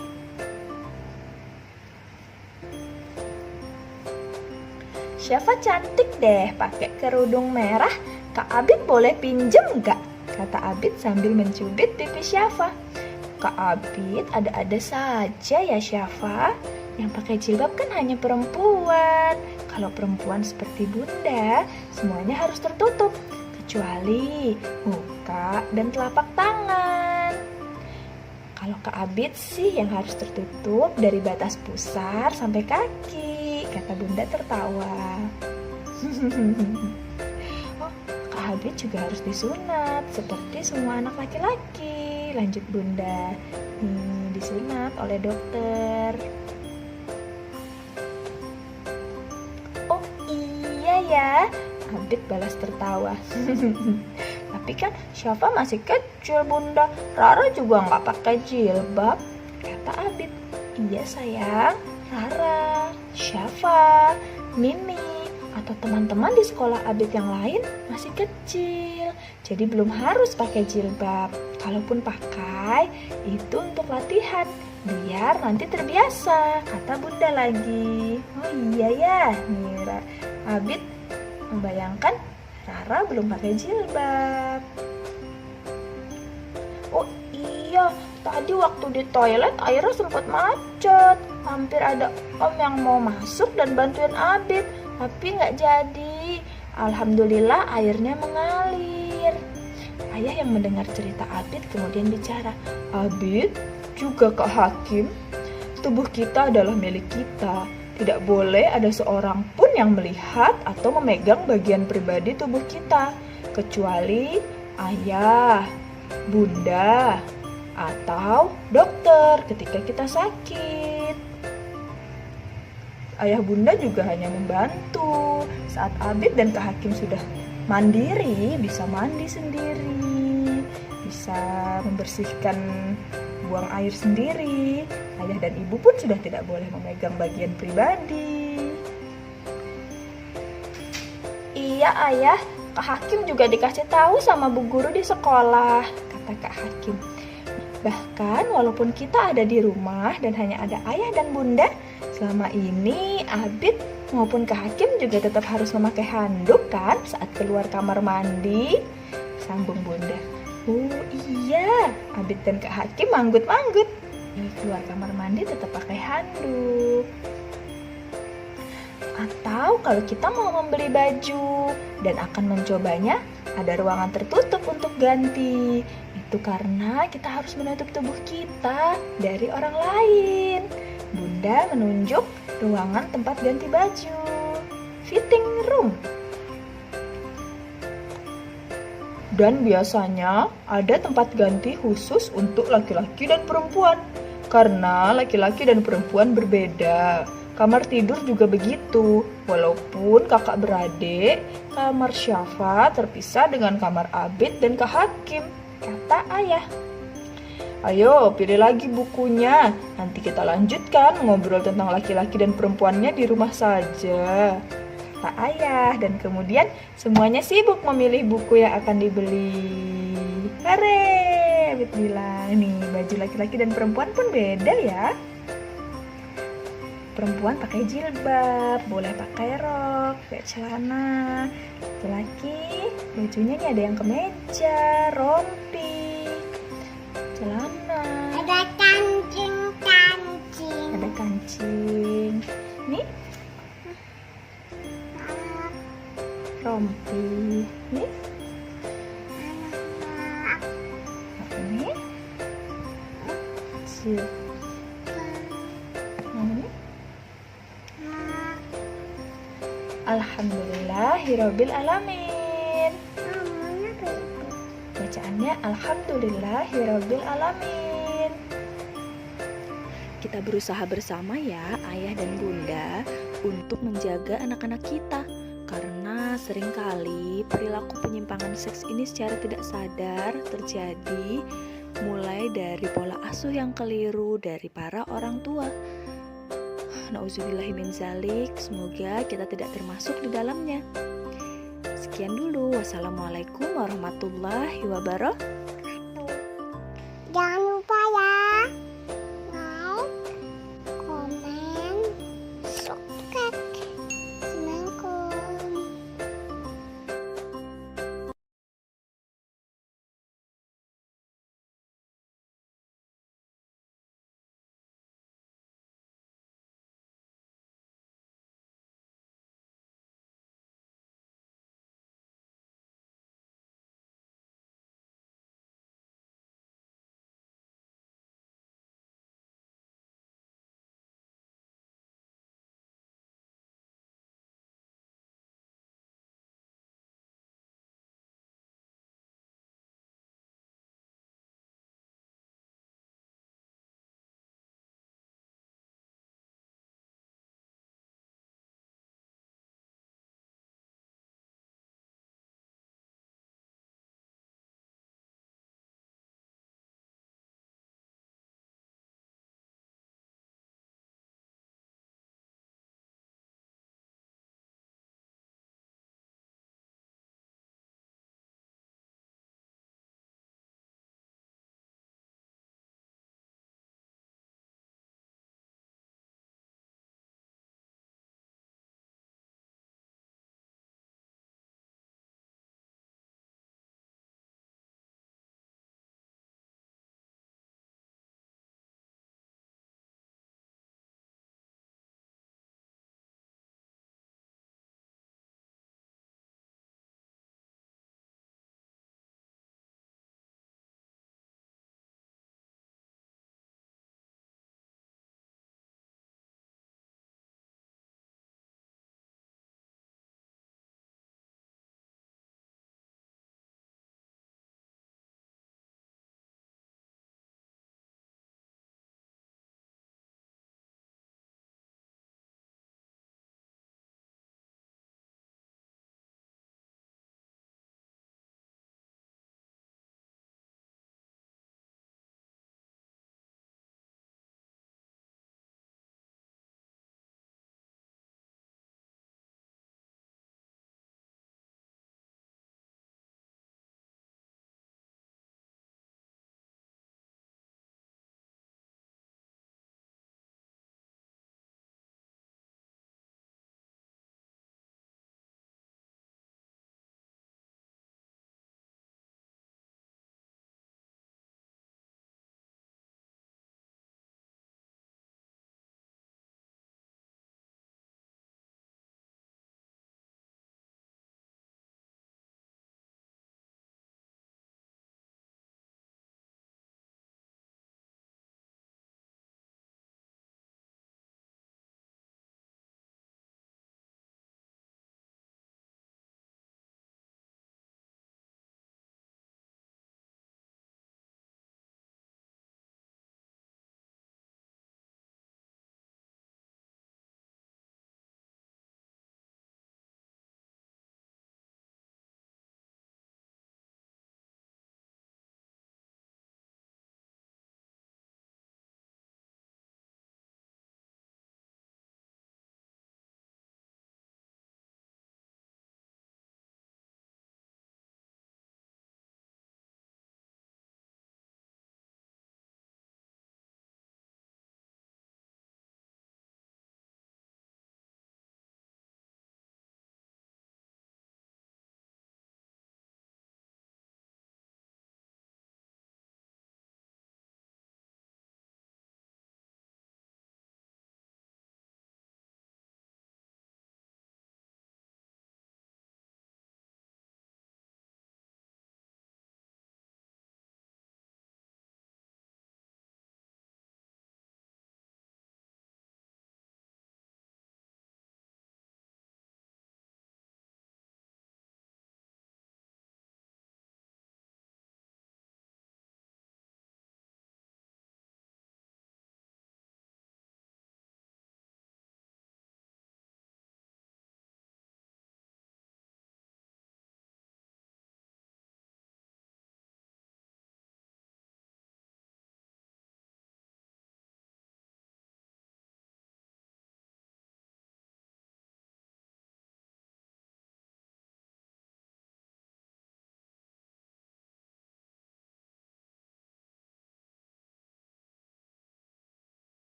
Syafa cantik deh pakai kerudung merah. Kak Abid boleh pinjem nggak? Kata Abid sambil mencubit pipi Syafa. Kak Abid ada-ada saja ya Syafa. Yang pakai jilbab kan hanya perempuan. Kalau perempuan seperti Bunda, semuanya harus tertutup. Kecuali muka dan telapak tangan. Kalau Kak Abid sih yang harus tertutup dari batas pusar sampai kaki, kata Bunda tertawa. Oh, Kak Abid juga harus disunat seperti semua anak laki-laki, lanjut Bunda. Disunat oleh dokter. Oh iya ya, Abid balas tertawa. Tapi kan Syafa masih kecil Bunda, Rara juga nggak pakai jilbab, kata Abid. Iya sayang, Rara, Syafa, Mimi, atau teman-teman di sekolah Abid yang lain masih kecil, jadi belum harus pakai jilbab. Kalaupun pakai, itu untuk latihan, biar nanti terbiasa, kata Bunda lagi. Oh iya ya, Mira. Abid membayangkan Rara belum pakai jilbab. Oh iya, tadi waktu di toilet airnya sempat macet. Hampir ada om yang mau masuk dan bantuin Abid, tapi nggak jadi. Alhamdulillah airnya mengalir. Ayah yang mendengar cerita Abid kemudian bicara, Abid, juga Kak Hakim, tubuh kita adalah milik kita. Tidak boleh ada seorang pun yang melihat atau memegang bagian pribadi tubuh kita, kecuali ayah, bunda, atau dokter ketika kita sakit. Ayah bunda juga hanya membantu. Saat Abid dan Kak Hakim sudah mandiri, bisa mandi sendiri, bisa membersihkan buang air sendiri, ayah dan ibu pun sudah tidak boleh memegang bagian pribadi. Iya ayah, Kak Hakim juga dikasih tahu sama bu guru di sekolah, kata Kak Hakim. Bahkan walaupun kita ada di rumah dan hanya ada ayah dan bunda, selama ini Abid maupun Kak Hakim juga tetap harus memakai handuk kan saat keluar kamar mandi, sambung bunda. Oh iya, Abid dan Kak Hakim manggut-manggut. Keluar kamar mandi tetap pakai handuk. Atau kalau kita mau membeli baju dan akan mencobanya, ada ruangan tertutup untuk ganti. Itu karena kita harus menutup tubuh kita dari orang lain. Bunda menunjuk ruangan tempat ganti baju, fitting room. Dan biasanya ada tempat ganti khusus untuk laki-laki dan perempuan. Karena laki-laki dan perempuan berbeda. Kamar tidur juga begitu. Walaupun kakak beradik, kamar Syafa terpisah dengan kamar Abid dan Kak Hakim, kata ayah. Ayo, pilih lagi bukunya. Nanti kita lanjutkan ngobrol tentang laki-laki dan perempuannya di rumah saja, kata ayah. Dan kemudian semuanya sibuk memilih buku yang akan dibeli. Hore, Abid bilang, nih baju laki-laki dan perempuan pun beda ya. Perempuan pakai jilbab, boleh pakai rok, pakai celana. Laki-laki bajunya nih ada yang kemeja, rompi, celana, Ada kancing-kancing. ada kancing. Nih rompi, nih ini ini. Alhamdulillahirabbil alamin. Bacaannya Alhamdulillahirabbil alamin. Kita berusaha bersama ya, ayah dan bunda, untuk menjaga anak-anak kita. Karena seringkali perilaku penyimpangan seks ini secara tidak sadar terjadi mulai dari pola asuh yang keliru dari para orang tua. Nauzubillahi min zalik, semoga kita tidak termasuk di dalamnya. Sekian dulu, wassalamualaikum warahmatullahi wabarakatuh. Jangan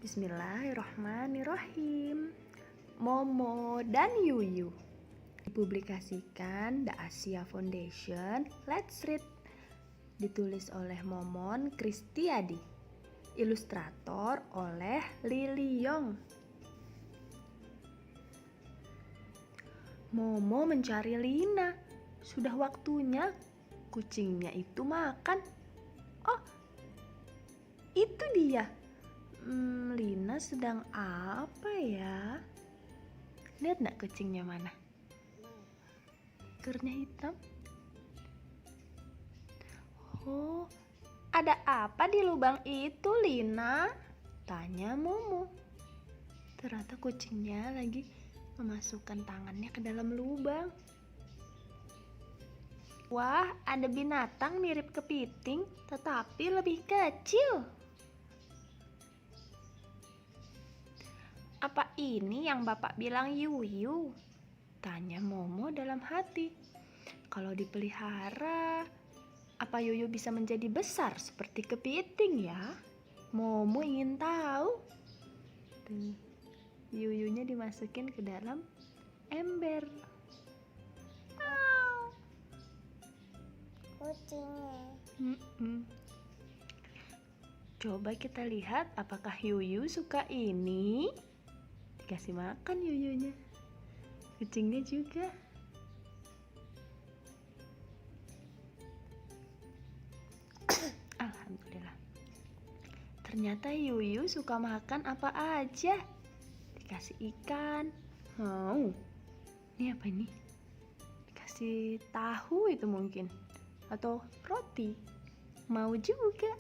Bismillahirrahmanirrahim. Momo dan Yuyu. Dipublikasikan The Asia Foundation. Let's read. Ditulis oleh Momon Kristiadi. Ilustrator oleh Lily Yong. Momo mencari Lina. Sudah waktunya kucingnya itu makan. Oh, itu dia. Lina sedang apa ya? Lihat nggak kucingnya mana? Ekornya hitam. Oh, ada apa di lubang itu, Lina? Tanya Momo. Ternyata kucingnya lagi memasukkan tangannya ke dalam lubang. Wah, ada binatang mirip kepiting, tetapi lebih kecil. Apa ini yang Bapak bilang Yuyu? Tanya Momo dalam hati. Kalau dipelihara, apa Yuyu bisa menjadi besar seperti kepiting ya? Momo ingin tahu. Tuh, Yuyunya dimasukin ke dalam ember. Kucingnya. Coba kita lihat apakah Yuyu suka ini. Dikasih makan Yuyunya. Kucingnya juga. Alhamdulillah. Ternyata Yuyu suka makan apa aja. Dikasih ikan. Mau. Ini apa ini? Dikasih tahu itu mungkin. Atau roti. Mau juga.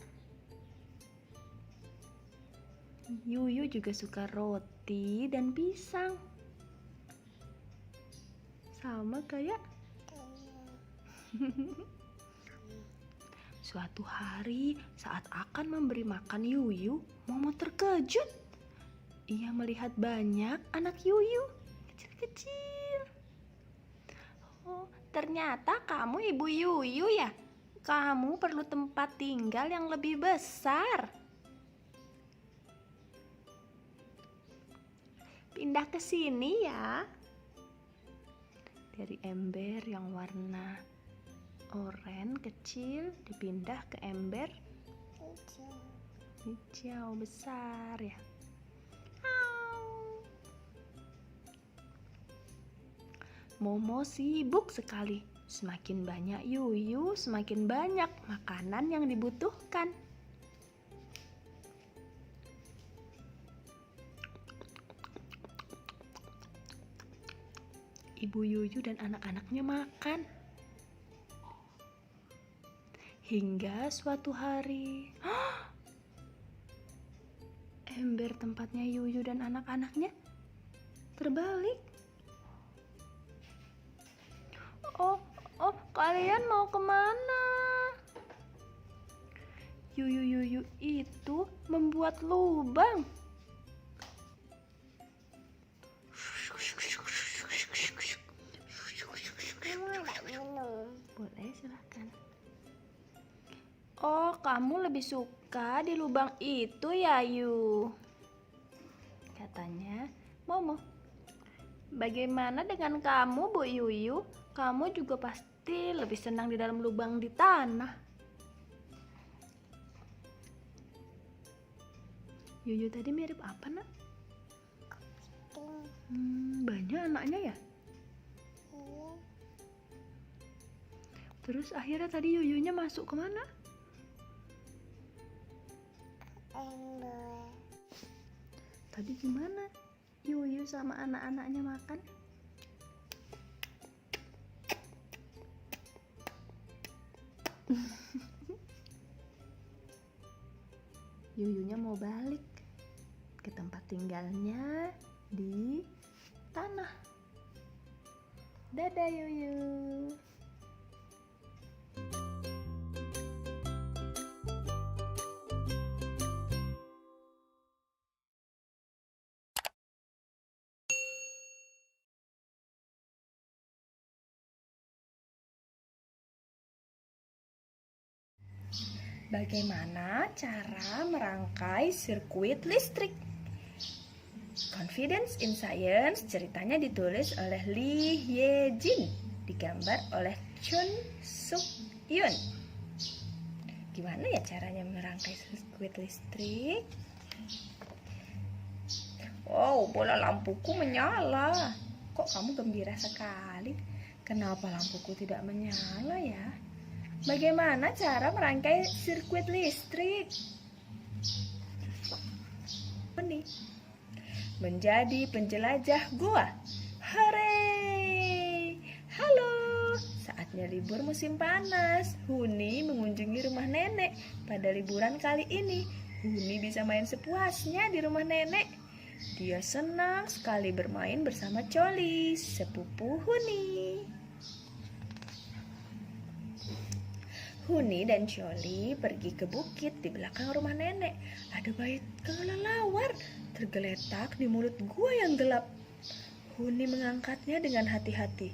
Yuyu juga suka roti dan pisang. Sama kayak suatu hari saat akan memberi makan Yuyu, Momo terkejut. Ia melihat banyak anak Yuyu kecil-kecil. Oh, ternyata kamu ibu Yuyu ya? Kamu perlu tempat tinggal yang lebih besar. Pindah ke sini ya. Dari ember yang warna oranye kecil dipindah ke ember hijau besar ya. Momo sibuk sekali. Semakin banyak Yuyu, semakin banyak makanan yang dibutuhkan. Ibu Yuyu dan anak-anaknya makan. Hingga suatu hari, ember tempatnya Yuyu dan anak-anaknya terbalik. Oh, kalian mau kemana? Yuyu itu membuat lubang. Boleh, silahkan. Oh, kamu lebih suka di lubang itu ya, Yu? Katanya Momo. Bagaimana dengan kamu, Bu Yuyu? Kamu juga pasti lebih senang di dalam lubang di tanah. Yuyu tadi mirip apa, Nak? Banyak anaknya ya? Terus akhirnya tadi Yuyunya masuk kemana? Ember. Tadi gimana Yuyu sama anak-anaknya makan? Yuyunya mau balik ke tempat tinggalnya di tanah. Dadah Yuyu. Bagaimana cara merangkai sirkuit listrik? Confidence in Science ceritanya ditulis oleh Lee Ye-jin, digambar oleh Chun Suk Yoon. Gimana ya caranya merangkai sirkuit listrik? Wow, bola lampuku menyala. Kok kamu gembira sekali? Kenapa lampuku tidak menyala ya? Bagaimana cara merangkai sirkuit listrik? Ini menjadi penjelajah gua. Hore! Halo! Saatnya libur musim panas. Huni mengunjungi rumah nenek. Pada liburan kali ini, Huni bisa main sepuasnya di rumah nenek. Dia senang sekali bermain bersama Choli, sepupu Huni. Huni dan Choli pergi ke bukit di belakang rumah nenek. Ada bayi kelelawar tergeletak di mulut gua yang gelap. Huni mengangkatnya dengan hati-hati.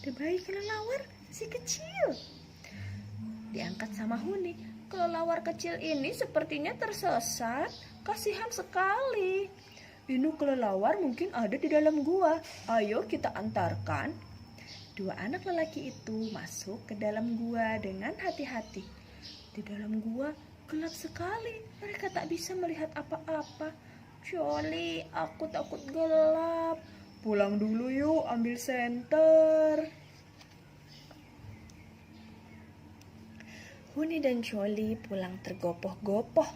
Ada bayi kelelawar si kecil. Diangkat sama Huni. Kelelawar kecil ini sepertinya tersesat. Kasihan sekali. Ini kelelawar mungkin ada di dalam gua. Ayo kita antarkan. Dua anak lelaki itu masuk ke dalam gua dengan hati-hati. Di dalam gua gelap sekali. Mereka tak bisa melihat apa-apa. Choli, aku takut gelap. Pulang dulu yuk, ambil senter. Huni dan Choli pulang tergopoh-gopoh.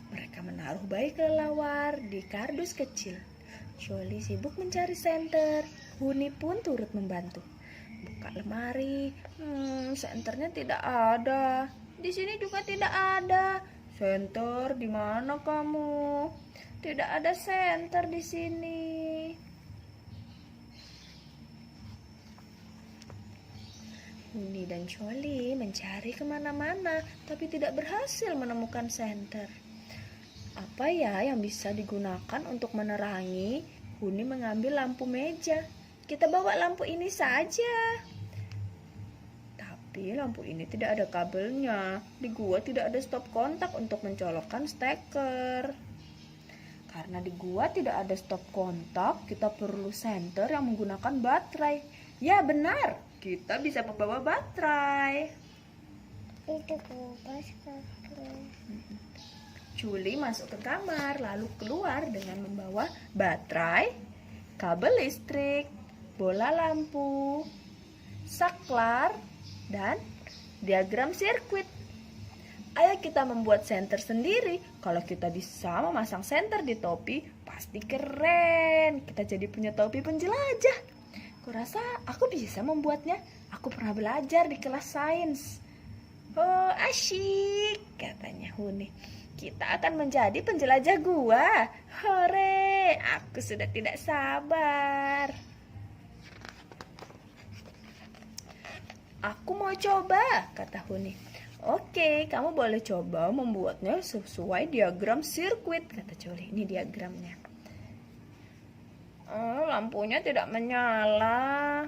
Mereka menaruh bayi kelelawar di kardus kecil. Choli sibuk mencari senter. Huni pun turut membantu. Buka lemari. Senternya tidak ada. Di sini juga tidak ada. Senter, di mana kamu? Tidak ada senter di sini. Huni dan Choli mencari kemana-mana, tapi tidak berhasil menemukan senter. Apa ya yang bisa digunakan untuk menerangi? Huni mengambil lampu meja. Kita bawa lampu ini saja. Tapi lampu ini tidak ada kabelnya. Di gua tidak ada stop kontak untuk mencolokkan steker. Karena di gua tidak ada stop kontak, kita perlu senter yang menggunakan baterai. Ya benar, kita bisa membawa baterai. Itu kulkas kakak. Choli masuk ke kamar, lalu keluar dengan membawa baterai, kabel listrik, bola lampu, saklar, dan diagram sirkuit. Ayo kita membuat senter sendiri. Kalau kita bisa memasang senter di topi, pasti keren. Kita jadi punya topi penjelajah. Kurasa aku bisa membuatnya. Aku pernah belajar di kelas sains. Oh, asyik, katanya Huni. Kita akan menjadi penjelajah gua. Hore, aku sudah tidak sabar. Aku mau coba, kata Huni. Oke, kamu boleh coba membuatnya sesuai diagram sirkuit, kata Choli. Ini diagramnya. Oh, lampunya tidak menyala.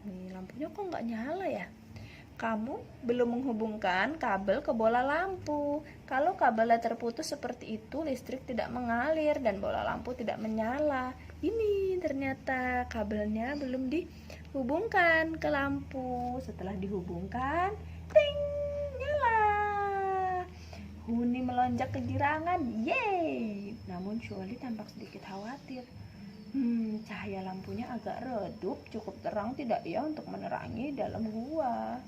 Nih, lampunya kok nggak nyala ya? Kamu belum menghubungkan kabel ke bola lampu. Kalau kabelnya terputus seperti itu, listrik tidak mengalir dan bola lampu tidak menyala. Ini ternyata kabelnya belum dihubungkan ke lampu. Setelah dihubungkan, ting, nyala. Huni melonjak kegirangan, yeay. Namun Choli tampak sedikit khawatir. Cahaya lampunya agak redup, cukup terang tidak ya untuk menerangi dalam gua.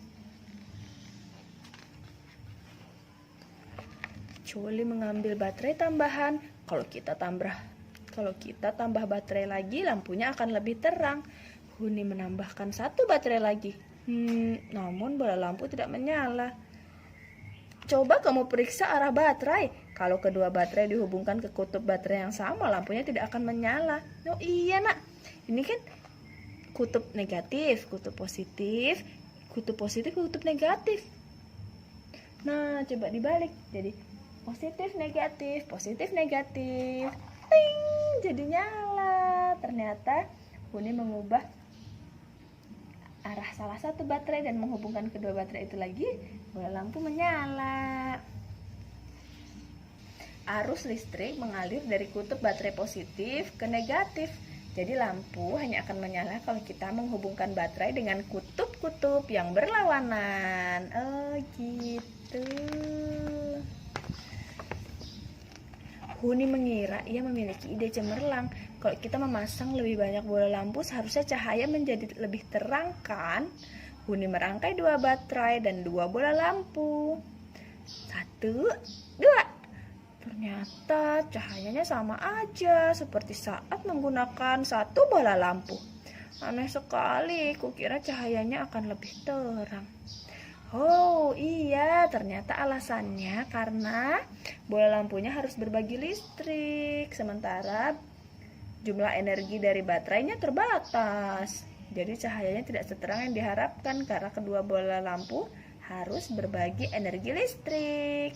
Choli mengambil baterai tambahan. Kalau kita tambah baterai lagi, lampunya akan lebih terang. Huni menambahkan satu baterai lagi. Namun bola lampu tidak menyala. Coba kamu periksa arah baterai. Kalau kedua baterai dihubungkan ke kutub baterai yang sama, lampunya tidak akan menyala. Oh iya nak, ini kan kutub negatif, kutub positif, kutub negatif. Nah, coba dibalik. Jadi positif, negatif. Ting, jadi nyala. Ternyata Huni mengubah arah salah satu baterai dan menghubungkan kedua baterai itu lagi, bola lampu menyala. arus listrik mengalir dari kutub baterai positif ke negatif. Jadi lampu hanya akan menyala kalau kita menghubungkan baterai dengan kutub-kutub yang berlawanan. Oh gitu. Huni mengira ia memiliki ide cemerlang. Kalau kita memasang lebih banyak bola lampu, seharusnya cahaya menjadi lebih terang kan? Huni merangkai 2 baterai dan 2 bola lampu. 1, 2. Ternyata cahayanya sama aja seperti saat menggunakan 1 bola lampu. Aneh sekali, kukira cahayanya akan lebih terang. Oh iya, ternyata alasannya karena bola lampunya harus berbagi listrik, sementara jumlah energi dari baterainya terbatas. Jadi cahayanya tidak seterang yang diharapkan karena kedua bola lampu harus berbagi energi listrik.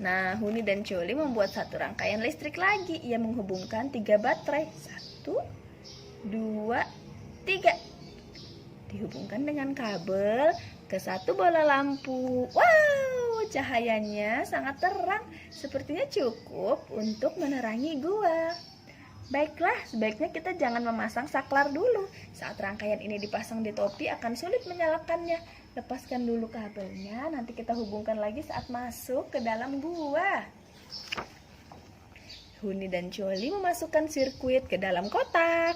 Nah, Huni dan Choli membuat satu rangkaian listrik lagi. Ia menghubungkan 3 baterai. 1, 2, 3. Dihubungkan dengan kabel ke 1 bola lampu. Wow, cahayanya sangat terang. Sepertinya cukup untuk menerangi gua. Baiklah, sebaiknya kita jangan memasang saklar dulu. Saat rangkaian ini dipasang di topi akan sulit menyalakannya. Lepaskan dulu kabelnya, nanti kita hubungkan lagi saat masuk ke dalam gua. Huni dan Choli memasukkan sirkuit ke dalam kotak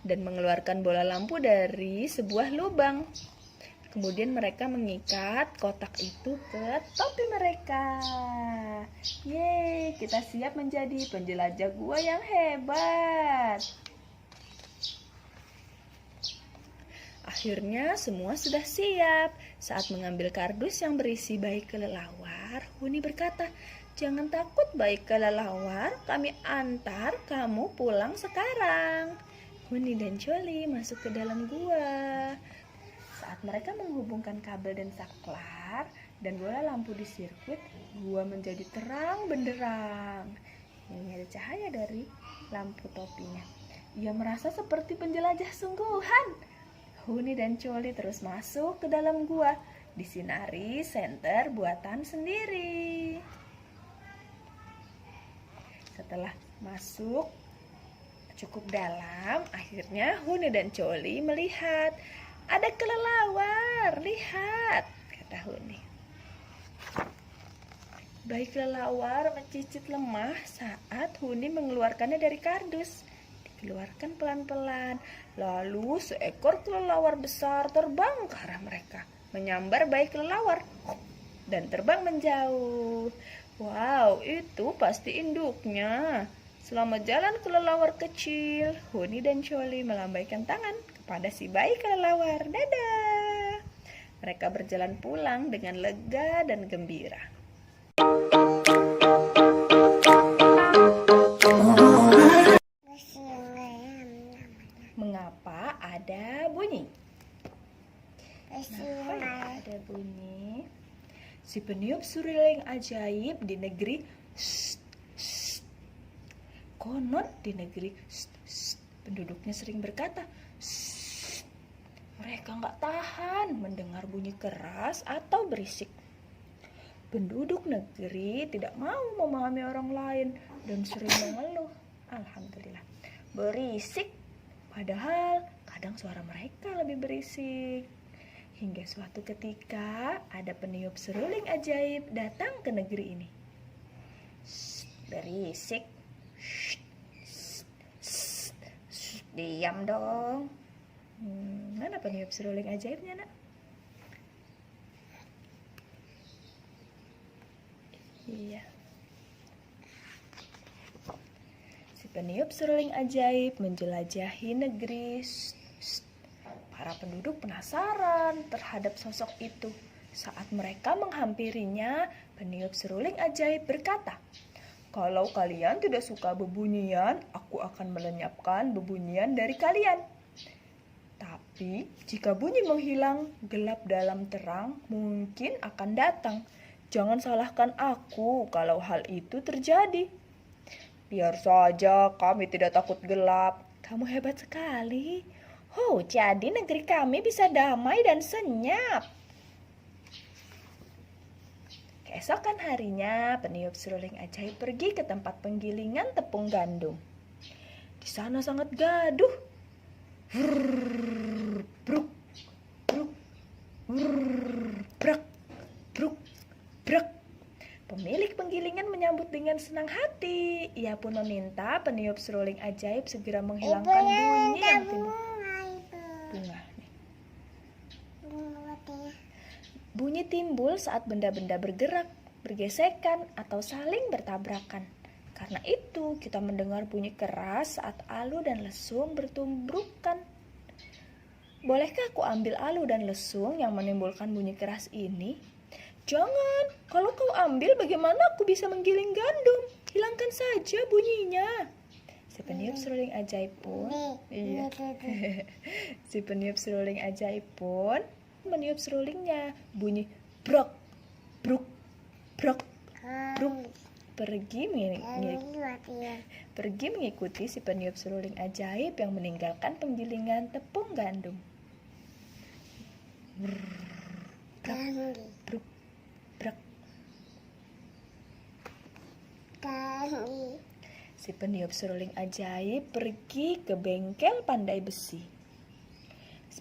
dan mengeluarkan bola lampu dari sebuah lubang. Kemudian mereka mengikat kotak itu ke topi mereka. Yeay, kita siap menjadi penjelajah gua yang hebat. Akhirnya semua sudah siap. Saat mengambil kardus yang berisi bayi kelelawar, Huni berkata, "Jangan takut bayi kelelawar, kami antar kamu pulang sekarang." Huni dan Choli masuk ke dalam gua. Saat mereka menghubungkan kabel dan saklar dan bola lampu di sirkuit, gua menjadi terang benderang. Ini ada cahaya dari lampu topinya. Ia merasa seperti penjelajah sungguhan. Huni dan Choli terus masuk ke dalam gua, disinari senter buatan sendiri. Setelah masuk cukup dalam, akhirnya Huni dan Choli melihat ada kelelawar, lihat, kata Huni. Bayi kelelawar mencicit lemah saat Huni mengeluarkannya dari kardus. Dikeluarkan pelan-pelan, lalu seekor kelelawar besar terbang ke arah mereka, menyambar bayi kelelawar dan terbang menjauh. Wow, itu pasti induknya. Selamat jalan kelelawar kecil. Huni dan Choli melambaikan tangan kepada si bayi kelelawar. Dadah. Mereka berjalan pulang dengan lega dan gembira. Mengapa ada bunyi? Mengapa ada bunyi? Si peniup surileng ajaib di negeri konon di negeri penduduknya sering berkata, mereka nggak tahan mendengar bunyi keras atau berisik. Penduduk negeri tidak mau memahami orang lain dan sering mengeluh. Alhamdulillah, berisik. Padahal kadang suara mereka lebih berisik. Hingga suatu ketika ada peniup seruling ajaib datang ke negeri ini. Berisik. Diam dong. Mana peniup seruling ajaibnya, nak? Iya. Si peniup seruling ajaib menjelajahi negeri. Para penduduk penasaran terhadap sosok itu. Saat mereka menghampirinya, peniup seruling ajaib berkata, "Kalau kalian tidak suka bebunyian, aku akan melenyapkan bebunyian dari kalian. Tapi jika bunyi menghilang, gelap dalam terang mungkin akan datang. Jangan salahkan aku kalau hal itu terjadi." "Biar saja, kami tidak takut gelap." "Kamu hebat sekali. Oh, jadi negeri kami bisa damai dan senyap." Keesokan harinya, peniup seruling ajaib pergi ke tempat penggilingan tepung gandum. Di sana sangat gaduh. Vrrr, bruk, bruk, vrrr, brak, bruk, brak. Pemilik penggilingan menyambut dengan senang hati. Ia pun meminta peniup seruling ajaib segera menghilangkan bunyi yang timbul. Bunga. Bunyi timbul saat benda-benda bergerak, bergesekan, atau saling bertabrakan. Karena itu, kita mendengar bunyi keras saat alu dan lesung bertumbrukan. Bolehkah aku ambil alu dan lesung yang menimbulkan bunyi keras ini? Jangan, kalau kau ambil bagaimana aku bisa menggiling gandum? Hilangkan saja bunyinya. Si peniup seruling ajaib pun, si peniup seruling ajaib pun meniup serulingnya. Bunyi brok, bruk, brok, bruk. Pergi mengikuti si peniup seruling ajaib yang meninggalkan penggilingan tepung gandum. Brok, bruk, brok. Si peniup seruling ajaib pergi ke bengkel pandai besi.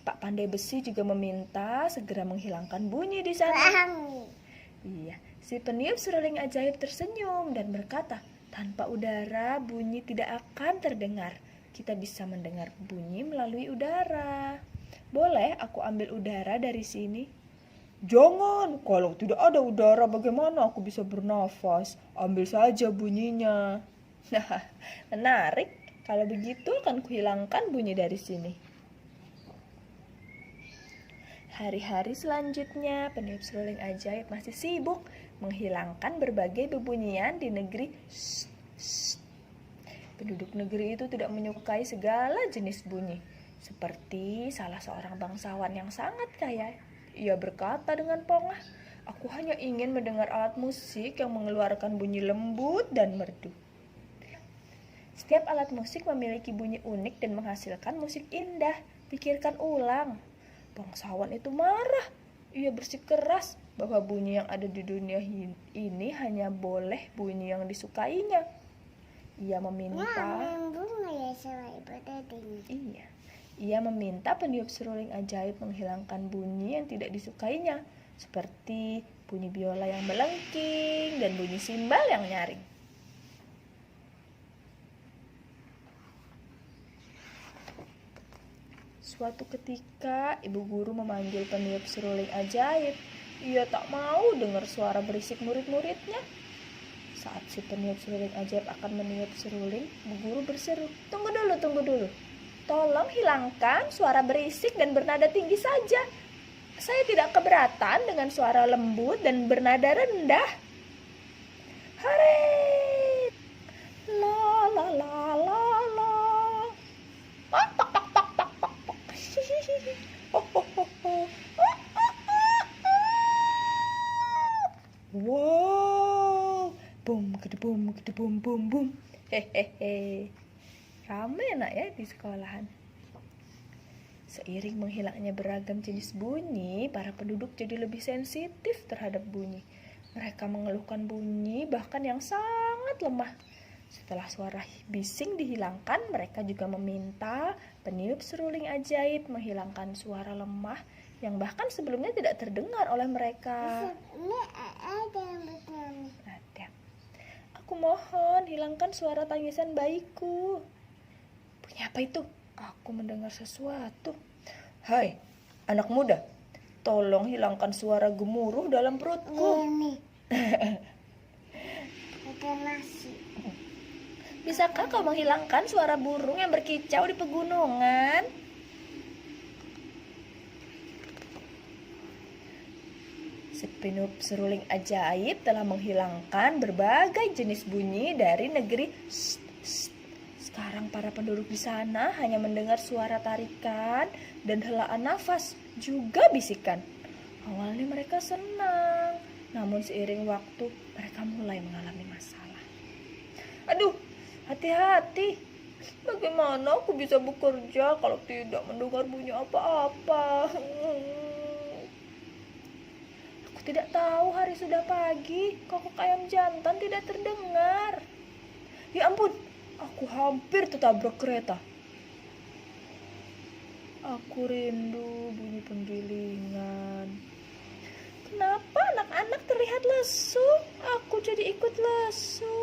Pak Pandai Besi juga meminta segera menghilangkan bunyi di sana. Iya, si peniup seruling ajaib tersenyum dan berkata, tanpa udara bunyi tidak akan terdengar. Kita bisa mendengar bunyi melalui udara. Boleh aku ambil udara dari sini? Jangan, kalau tidak ada udara bagaimana aku bisa bernafas? Ambil saja bunyinya. Nah, menarik. Kalau begitu akan kuhilangkan bunyi dari sini. Hari-hari selanjutnya, peniup seruling ajaib masih sibuk menghilangkan berbagai bebunyian di negeri. Penduduk negeri itu tidak menyukai segala jenis bunyi. Seperti salah seorang bangsawan yang sangat kaya. Ia berkata dengan pongah, aku hanya ingin mendengar alat musik yang mengeluarkan bunyi lembut dan merdu. Setiap alat musik memiliki bunyi unik dan menghasilkan musik indah. Pikirkan ulang. Bangsawan itu marah. Ia bersikeras bahwa bunyi yang ada di dunia ini hanya boleh bunyi yang disukainya. Ia meminta Ia meminta peniup seruling ajaib menghilangkan bunyi yang tidak disukainya, seperti bunyi biola yang melengking dan bunyi simbal yang nyaring. Suatu ketika, ibu guru memanggil peniup seruling ajaib. Ia tak mau dengar suara berisik murid-muridnya. Saat si peniup seruling ajaib akan meniup seruling, ibu guru berseru, Tunggu dulu. Tolong hilangkan suara berisik dan bernada tinggi saja. Saya tidak keberatan dengan suara lembut dan bernada rendah. Hore! La la la la la. Wow, bum bum. Hehehe. Ramai anak ya di sekolahan. Seiring menghilangnya beragam jenis bunyi, para penduduk jadi lebih sensitif terhadap bunyi. Mereka mengeluhkan bunyi bahkan yang sangat lemah. Setelah suara bising dihilangkan, mereka juga meminta peniup seruling ajaib menghilangkan suara lemah yang bahkan sebelumnya tidak terdengar oleh mereka. Ada. Aku mohon hilangkan suara tangisan bayiku. Bunyi apa itu? Aku mendengar sesuatu. Hai, anak muda, tolong hilangkan suara gemuruh dalam perutku. Bisakah kau menghilangkan suara burung yang berkicau di pegunungan? Si peniup seruling ajaib telah menghilangkan berbagai jenis bunyi dari negeri. Sekarang para penduduk di sana hanya mendengar suara tarikan dan helaan nafas, juga bisikan. Awalnya mereka senang, namun seiring waktu mereka mulai mengalami masalah. Aduh, hati-hati. Bagaimana aku bisa bekerja kalau tidak mendengar bunyi apa-apa? Aku tidak tahu hari sudah pagi. Kokok ayam jantan tidak terdengar. Ya ampun, aku hampir tertabrak kereta. Aku rindu bunyi penggilingan. Kenapa anak-anak terlihat lesu? Aku jadi ikut lesu.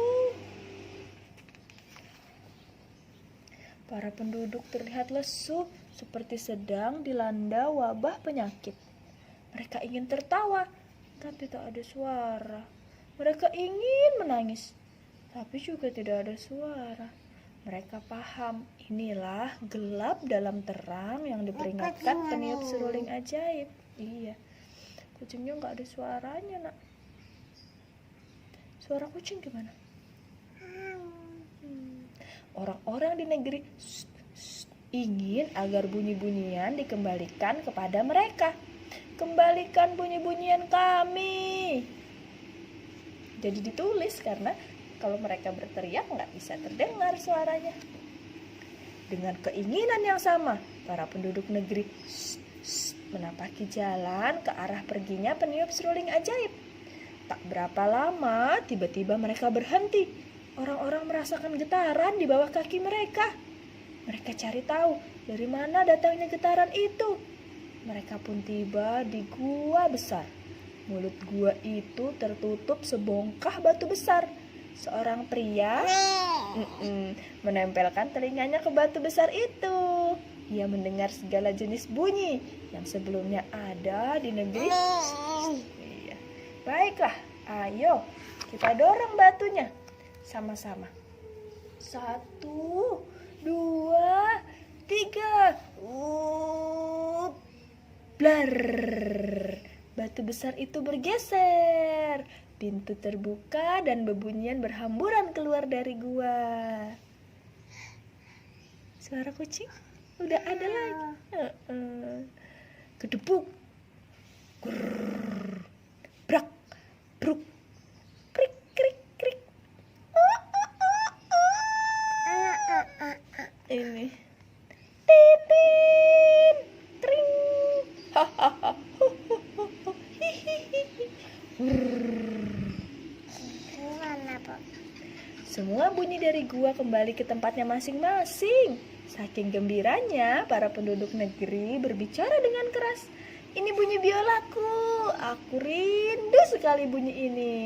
Para penduduk terlihat lesu, seperti sedang dilanda wabah penyakit. Mereka ingin tertawa, tapi tak ada suara. Mereka ingin menangis, tapi juga tidak ada suara. Mereka paham, inilah gelap dalam terang yang diperingatkan peniup seruling ajaib. Iya, kucingnya nggak ada suaranya, nak. Suara kucing gimana? Orang-orang di negeri ingin agar bunyi-bunyian dikembalikan kepada mereka. Kembalikan bunyi-bunyian kami. Jadi ditulis karena kalau mereka berteriak nggak bisa terdengar suaranya. Dengan keinginan yang sama, para penduduk negeri menapaki jalan ke arah perginya peniup seruling ajaib. Tak berapa lama, tiba-tiba mereka berhenti. Orang-orang merasakan getaran di bawah kaki mereka. Mereka cari tahu dari mana datangnya getaran itu. Mereka pun tiba di gua besar. Mulut gua itu tertutup sebongkah batu besar. Seorang pria menempelkan telinganya ke batu besar itu. Ia mendengar segala jenis bunyi yang sebelumnya ada di negeri. Iya. Baiklah, ayo kita dorong batunya sama-sama. 1, 2, 3. Blar. Batu besar itu bergeser. Pintu terbuka dan bebunyian berhamburan keluar dari gua. Suara kucing udah ada lagi. Kedebuk. Grrr. Brak. Bruk. Krik krik krik. Ini. Titin. Tring. Hahaha. Semua bunyi dari gua kembali ke tempatnya masing-masing. Saking gembiranya, para penduduk negeri berbicara dengan keras. Ini bunyi biolaku. Aku rindu sekali bunyi ini.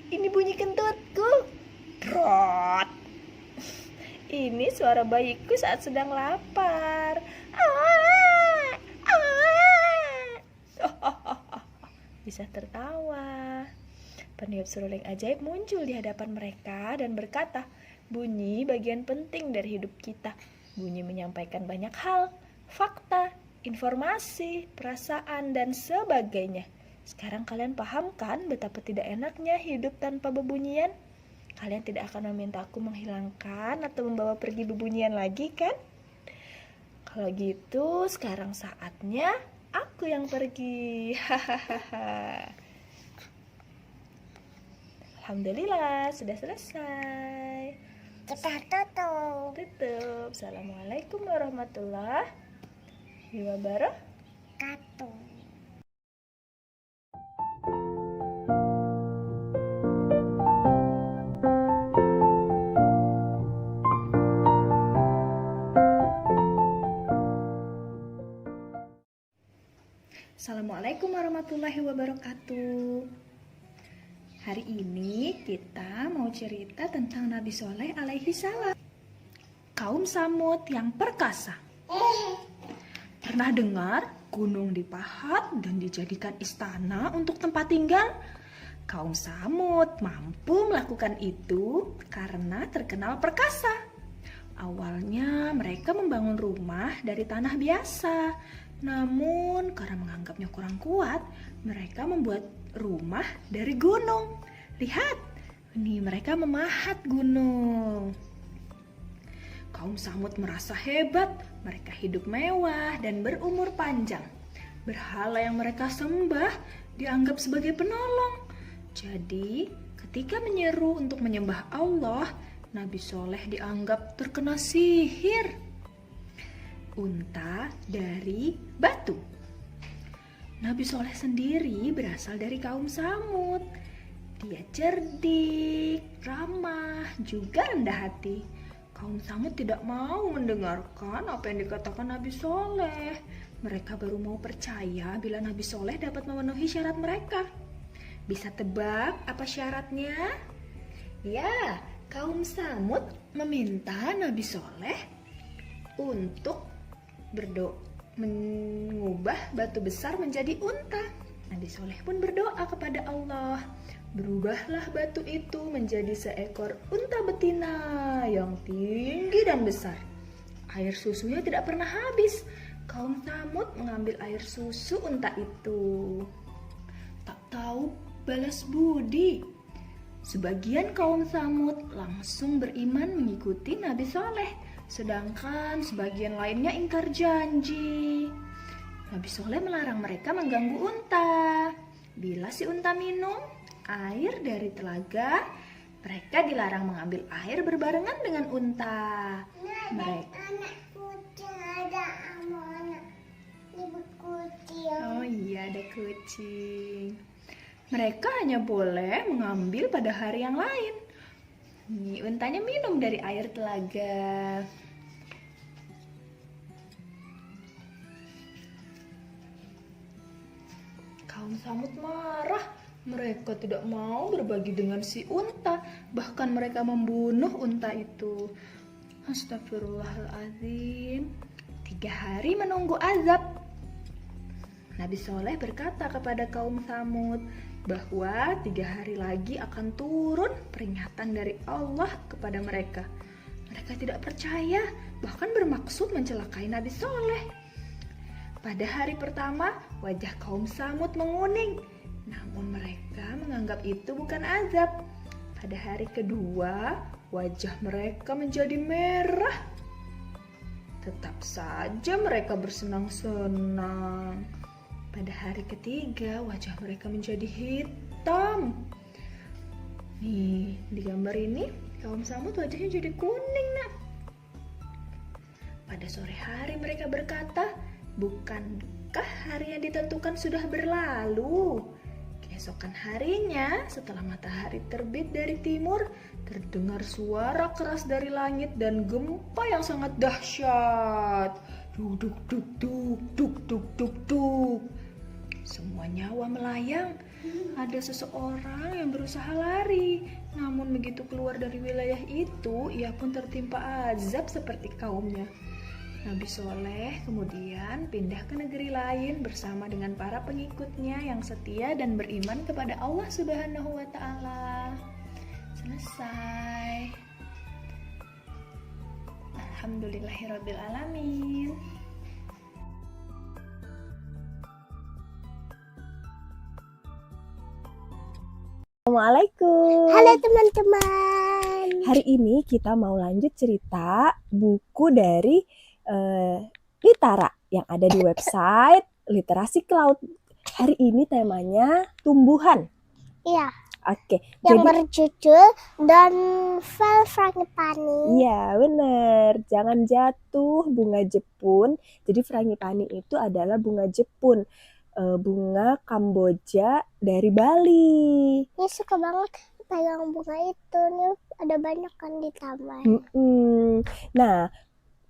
Ini bunyi kentutku. Trot. Ini suara bayiku saat sedang lapar. Bisa tertawa. Peniup seruling ajaib muncul di hadapan mereka dan berkata, bunyi bagian penting dari hidup kita. Bunyi menyampaikan banyak hal, fakta, informasi, perasaan, dan sebagainya. Sekarang kalian paham kan betapa tidak enaknya hidup tanpa bebunyian? Kalian tidak akan memintaku menghilangkan atau membawa pergi bebunyian lagi kan? Kalau gitu sekarang saatnya aku yang pergi. Hahaha. Alhamdulillah sudah selesai. Kita tutup. Tutup. Assalamualaikum warahmatullahi wabarakatuh. Assalamualaikum warahmatullahi wabarakatuh. Hari ini kita mau cerita tentang Nabi Soleh alaihi salam. Kaum Samud yang perkasa. Pernah dengar gunung dipahat dan dijadikan istana untuk tempat tinggal? Kaum Samud mampu melakukan itu karena terkenal perkasa. Awalnya mereka membangun rumah dari tanah biasa. Namun karena menganggapnya kurang kuat, mereka membuat rumah dari gunung. Lihat, ini mereka memahat gunung. Kaum Samud merasa hebat, mereka hidup mewah dan berumur panjang. Berhala yang mereka sembah dianggap sebagai penolong. Jadi, ketika menyeru untuk menyembah Allah, Nabi Soleh dianggap terkena sihir. unta dari batu. Nabi Soleh sendiri berasal dari kaum Samud. Dia cerdik, ramah, juga rendah hati. Kaum Samud tidak mau mendengarkan apa yang dikatakan Nabi Soleh. Mereka baru mau percaya bila Nabi Soleh dapat memenuhi syarat mereka. Bisa tebak apa syaratnya? Ya, kaum Samud meminta Nabi Soleh untuk mengubah batu besar menjadi unta. Nabi Soleh pun berdoa kepada Allah. Berubahlah batu itu menjadi seekor unta betina yang tinggi dan besar. Air susunya tidak pernah habis. Kaum Samud mengambil air susu unta itu. Tak tahu balas budi. Sebagian kaum Samud langsung beriman mengikuti Nabi Soleh, sedangkan sebagian lainnya ingkar janji. Nabi Soleh melarang mereka mengganggu unta. Bila si unta minum air dari telaga, mereka dilarang mengambil air berbarengan dengan unta. Anak kucing ada anak ibu kucing. Oh iya, ada kucing. Mereka hanya boleh mengambil pada hari yang lain. Nih, untanya minum dari air telaga. Kaum Samud marah. Mereka tidak mau berbagi dengan si unta. Bahkan mereka membunuh unta itu. Astagfirullahaladzim. 3 hari menunggu azab. Nabi Soleh berkata kepada kaum Samud bahwa 3 hari lagi akan turun peringatan dari Allah kepada mereka. Mereka tidak percaya, bahkan bermaksud mencelakai Nabi Soleh. Pada hari pertama, wajah kaum Samud menguning, namun mereka menganggap itu bukan azab. Pada hari kedua, wajah mereka menjadi merah. Tetap saja mereka bersenang-senang. Pada hari ketiga, wajah mereka menjadi hitam. Nih, di gambar ini, kaum Samud wajahnya jadi kuning, nak. Pada sore hari mereka berkata, bukankah hari yang ditentukan sudah berlalu? Keesokan harinya, setelah matahari terbit dari timur, terdengar suara keras dari langit dan gempa yang sangat dahsyat. Duk duk duk duk duk duk duk duk. Semua nyawa melayang. Ada seseorang yang berusaha lari, namun begitu keluar dari wilayah itu, ia pun tertimpa azab seperti kaumnya. Nabi Soleh kemudian pindah ke negeri lain bersama dengan para pengikutnya yang setia dan beriman kepada Allah Subhanahu wa Ta'ala. Selesai. Alhamdulillahirabbil alamin. Assalamualaikum. Halo teman-teman. Hari ini kita mau lanjut cerita buku dari Litara yang ada di website Literasi Cloud. Hari ini temanya tumbuhan. Iya, Oke, yang jadi berjudul Don't Fall Frangipani. iya bener, jangan jatuh bunga Jepun. Jadi frangipani itu adalah bunga Jepun, bunga Kamboja dari Bali. Ini suka banget pegang bunga itu. Nih ada banyak kan di taman. Nah,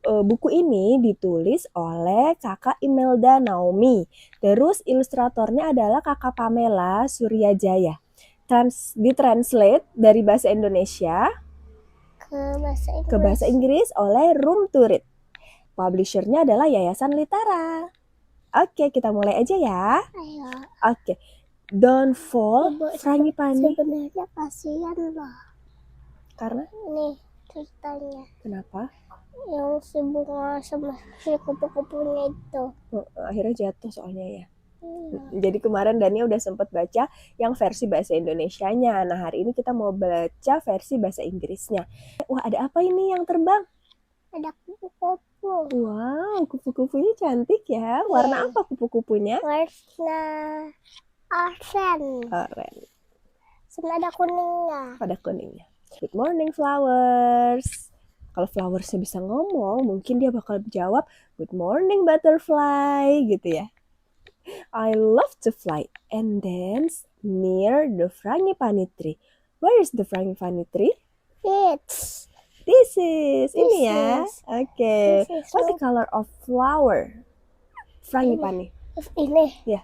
buku ini ditulis oleh kakak Imelda Naomi. Terus ilustratornya adalah kakak Pamela Suryajaya. Ditranslate dari bahasa Indonesia ke bahasa Inggris oleh Room to Read. Publishernya adalah Yayasan Litara. Oke, kita mulai aja ya. Ayo. Oke, Don't Fall Frangipani. Sebenarnya kasihan loh. Karena Nih ceritanya. kenapa? Yang si bunga sama si kupu-kupunya itu. Akhirnya jatuh soalnya ya. Iya. Jadi kemarin Dania udah sempat baca yang versi bahasa Indonesianya. Nah, hari ini kita mau baca versi bahasa Inggrisnya. Wah, ada apa ini yang terbang? Ada kupu-kupu. Wow, kupu-kupunya cantik ya. Warna apa kupu-kupunya? Warna oranye. Oranye. Sama ada kuningnya. Pada kuningnya. Good morning flowers. Kalau flowersnya bisa ngomong, mungkin dia bakal jawab, "Good morning butterfly," gitu ya. I love to fly and dance near the frangipani tree. Where is the frangipani tree? It's This is ini This ya. is. Oke. This is What's the what- color of flower? Frangipani. ini. Ya.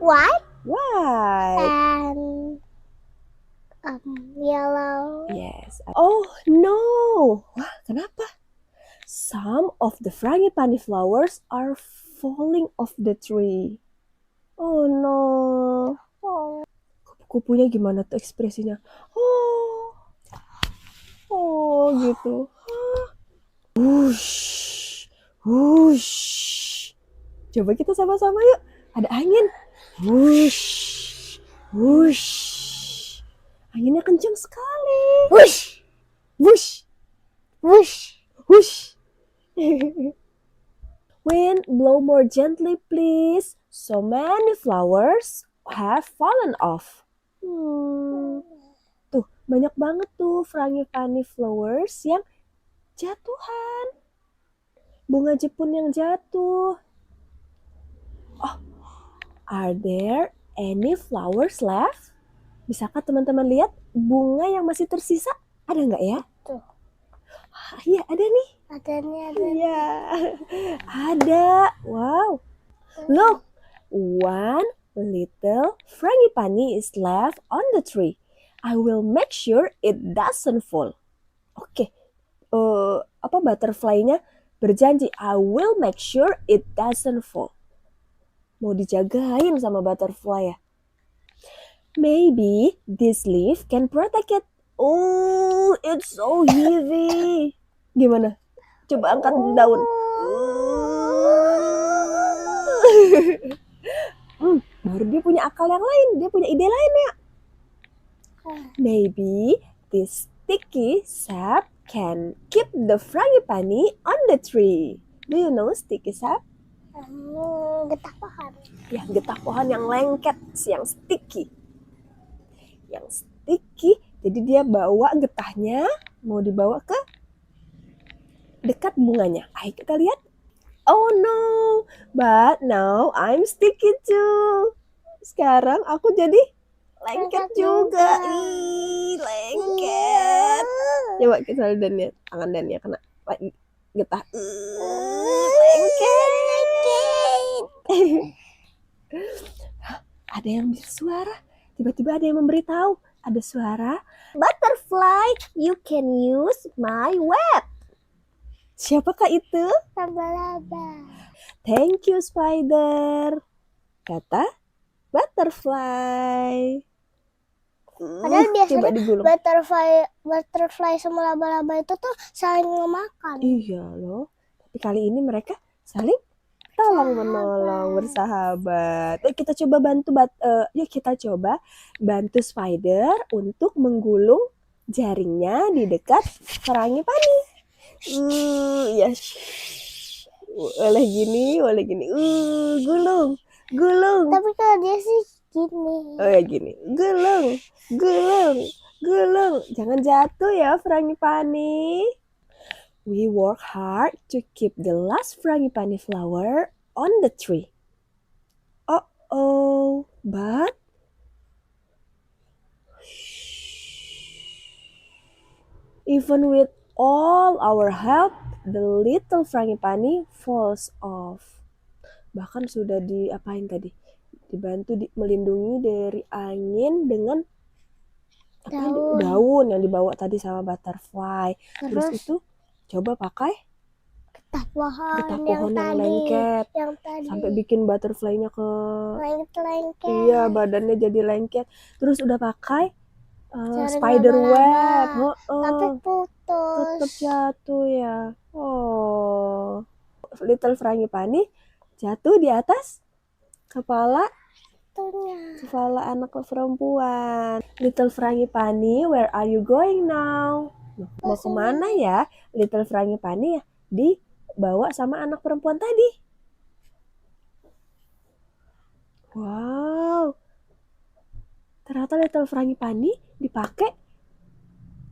White White. and yellow. Yes. Oh no. Wah, kenapa? Some of the frangipani flowers are falling off the tree. Oh no. Oh, Kupu-kupunya gimana tuh ekspresinya? Oh. Oh gitu. Wush. Wush. Coba kita sama-sama yuk. Ada angin. Wush. Wush. Anginnya kencang sekali. whoosh, Wush. whoosh. Whoosh. Wind, blow more gently, please. So many flowers have fallen off. Tuh, banyak banget tuh frangipani flowers yang jatuhan. Bunga Jepun yang jatuh. Oh, are there any flowers left? Bisakah teman-teman lihat bunga yang masih tersisa? Ada nggak ya? Tuh. Iya, ada nih. Ada nih, ada. Iya, ada. Wow. Look, one little frangipani is left on the tree. I will make sure it doesn't fall. Oke, butterfly-nya berjanji, I will make sure it doesn't fall. Mau dijagain sama butterfly ya. Maybe this leaf can protect it. Oh, it's so heavy. Gimana? Coba angkat daun. Baru dia punya akal yang lain. Dia punya ide lain ya. Maybe this sticky sap can keep the frangipani on the tree. Do you know sticky sap? Getah pohon. Ya, getah pohon yang lengket, yang sticky. Yang sticky, jadi dia bawa getahnya, mau dibawa ke dekat bunganya. Ayo kita lihat. Oh no, but now I'm sticky too. Sekarang aku jadi lengket juga. Ih, lengket. Coba kita lihat Dania, tangan Dania kena getah. Lengket. Ada yang bersuara. Tiba-tiba ada yang memberitahu. Ada suara. Butterfly, you can use my web. Siapakah itu? Laba-laba. Thank you, Spider. Kata butterfly. Padahal biasanya Coba digulung. butterfly sama laba-laba itu tuh saling memakan. Iya loh. Tapi kali ini mereka saling tolong menolong, bersahabat. Kita coba yuk kita coba bantu Spider untuk menggulung jaringnya di dekat frangipani. Ya. Oleh gini. Gulung. Tapi kalau dia sih gini. Oh ya gini. Gulung. Jangan jatuh ya frangipani. We work hard to keep the last frangipani flower on the tree. Oh, but even with all our help, the little frangipani falls off. Bahkan sudah diapain tadi? Dibantu melindungi dari angin dengan daun yang dibawa tadi sama butterfly. Terus itu coba pakai getah pohon yang lengket yang tadi sampai bikin butterfly-nya ke lengket. iya, badannya jadi lengket. Terus udah pakai Jaring spider web. Tapi putus. Tetap jatuh ya. Oh. Little frangipani jatuh di atas kepala anak perempuan. Little frangipani, where are you going now? Mau kemana ya? Little frangipani ya dibawa sama anak perempuan tadi. Wow. Ternyata little frangipani dipakai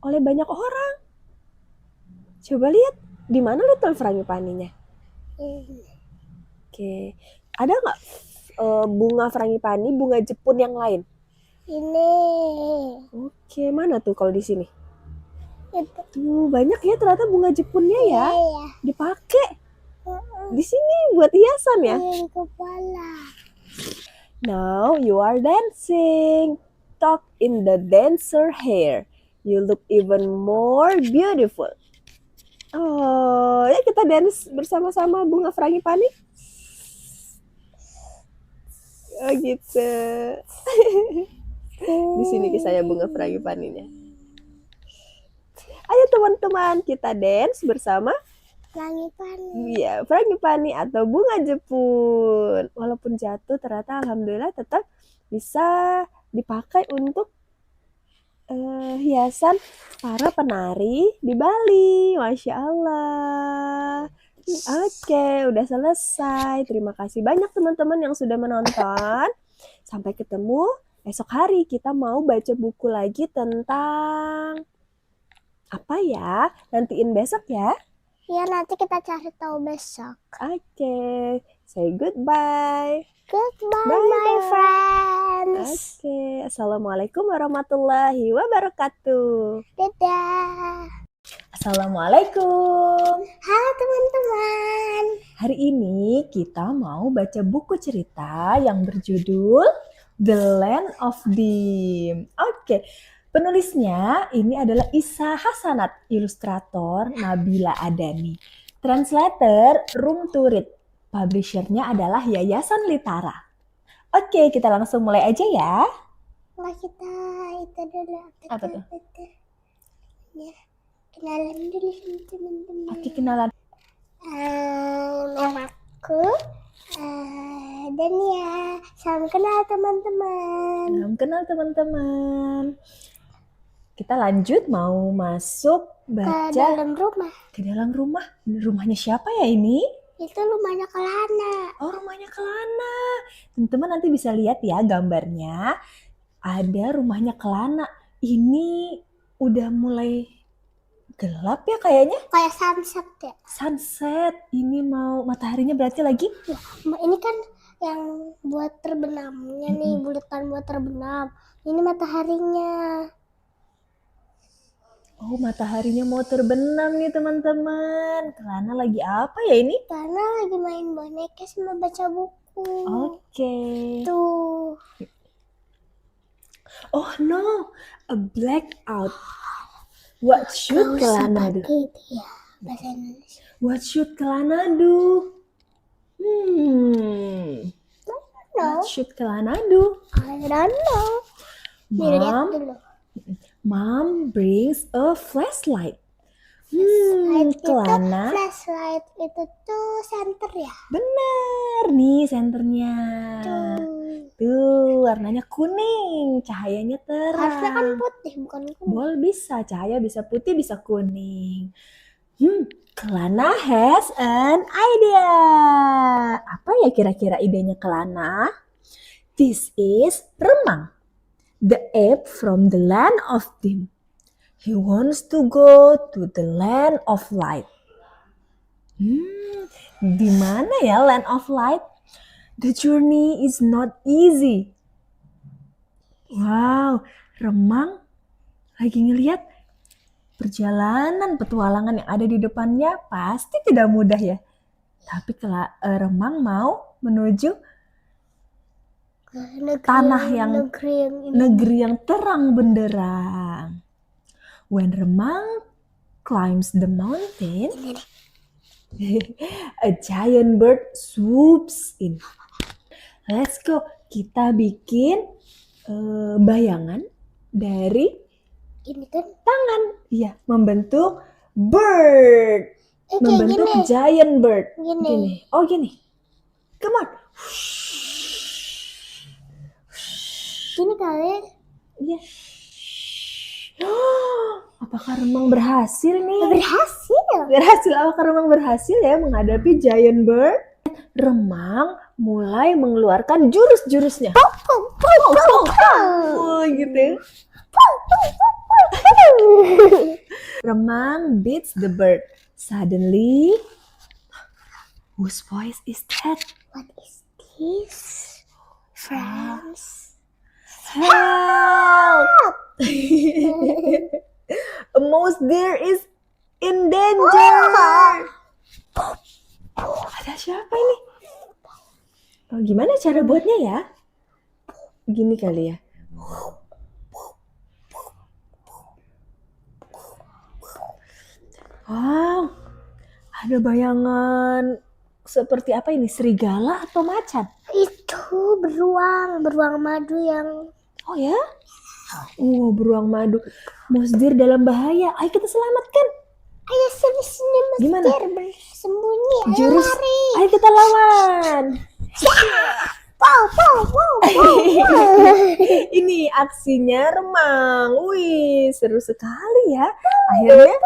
oleh banyak orang. Coba lihat, di mana little frangipaninya? Ini. Oke, ada nggak bunga frangipani, bunga Jepun yang lain? Ini. Oke, mana tuh kalau di sini? Itu. Tuh, banyak ya ternyata bunga Jepunnya ya. Iya. Dipakai di sini buat hiasan ya. Yang kepala. Now you are dancing. Tuck in the dancer hair. You look even more beautiful. Oh, ya kita dance bersama-sama bunga frangipani. Oh gitu. Di sini kisahnya bunga frangipaninya. Ayo teman-teman, kita dance bersama Frangipani. iya, frangipani atau bunga Jepun. Walaupun jatuh, ternyata alhamdulillah tetap bisa dipakai untuk hiasan para penari di Bali. Masya Allah. Oke, udah selesai. Terima kasih banyak teman-teman yang sudah menonton. Sampai ketemu esok hari. Kita mau baca buku lagi tentang apa ya? Nantiin besok ya. Ya, nanti kita cari tahu besok. Oke, say goodbye. Goodbye, Bye, my bye. friends. Oke, assalamualaikum warahmatullahi wabarakatuh. Dadah. Assalamualaikum. Halo teman-teman. Hari ini kita mau baca buku cerita yang berjudul The Land of Dim. Oke, penulisnya ini adalah Isa Hasanat, ilustrator Nabila Adani, translator Room to Read, publishernya adalah Yayasan Litara. Oke, kita langsung mulai aja ya. Nggak, kita itu dulu. Apa tuh? Ya, kenalan dulu sama teman-teman. Oke, kenalan. Namaku Dania. Salam kenal teman-teman. Salam kenal teman-teman. Kita lanjut mau masuk Ke baca dalam rumah. ke dalam rumah. Rumahnya siapa ya ini? Itu rumahnya Kelana. Oh, rumahnya Kelana. Teman-teman nanti bisa lihat ya gambarnya. Ada rumahnya Kelana. Ini udah mulai gelap ya kayaknya. Kayak sunset ya. Sunset. Ini mau mataharinya berarti lagi. Ini kan yang buat terbenamnya nih, bulatan buat terbenam. Ini mataharinya. Oh, mataharinya mau terbenam nih teman-teman. Kelana lagi apa ya ini? Karena lagi main boneka sama baca buku. Oke. Tuh. Oh no, a blackout. What should Gak usah Kelana do? pakai itu ya, bahasa Indonesia. What should Kelana do? No, What should Kelana do? I don't know. Nih, lihat Mom, dulu. Mom brings a flashlight. Kelana. Flashlight itu tuh center ya. Bener nih senternya. Tuh, warnanya kuning, cahayanya Harusnya kan terang. putih, bukan kuning. Bol bisa, cahaya bisa putih, bisa kuning. Kelana has an idea. Apa ya kira-kira idenya Kelana? This is Remang, the ape from the land of Dim. He wants to go to the land of light. Di mana ya land of light? The journey is not easy. Wow, Remang lagi ngeliat perjalanan petualangan yang ada di depannya pasti tidak mudah ya. Tapi Remang mau menuju tanah yang negeri yang terang benderang. When Remang climbs the mountain, a giant bird swoops in. Let's go, kita bikin bayangan dari Ini kan tangan. Iya, membentuk bird. kayak Membentuk gini. giant bird. Gini. Oh gini. Come on. Gini kali. Iya. Apakah Remang berhasil nih? Berhasil. Berhasil. Apakah Remang berhasil ya menghadapi giant bird? Remang mulai mengeluarkan jurus-jurusnya. Oh, gitu. Remang beats the bird. Suddenly, whose voice is that? What is this? Friends. Help! A mouse deer is in danger. Ada siapa ini? Oh, gimana cara buatnya ya? Begini kali ya. Wow, ada bayangan seperti apa ini? Serigala atau macan? Itu beruang madu yang Oh ya? Beruang madu. Mouse deer dalam bahaya. Ayo kita selamatkan. ayo sini Gimana? Mas Deer bersembunyi. Ayo Jurus. lari. Ayo kita lawan. Wow, wow, wow, wow. Ini aksinya Remang. Wih, seru sekali ya. Akhirnya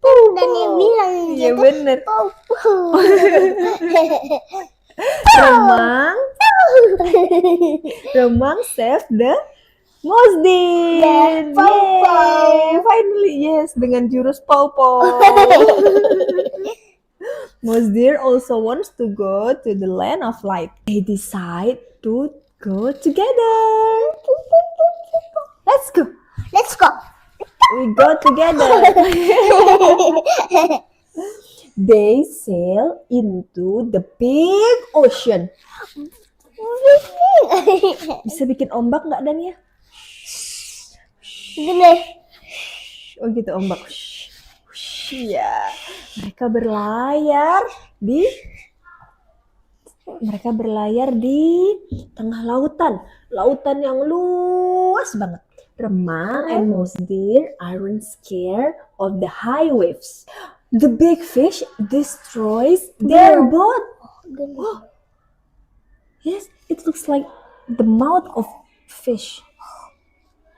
Dan dia bilang iya gitu. bener. Wow, wow. Remang save the mouse deer. Paw Paw. Yay, finally yes dengan jurus Paw Paw. Mouse deer also wants to go to the land of light. They decide to go together. Let's go. Let's go. We go together. They sail into the big ocean. Bisa bikin ombak nggak Dania? Gini. Oh gitu ombak. Iya. Mereka berlayar di tengah lautan. Lautan yang luas banget. Remang and mouse deer aren't scared of the high waves. The big fish destroys their boat. Gini. Oh, yes, it looks like the mouth of fish.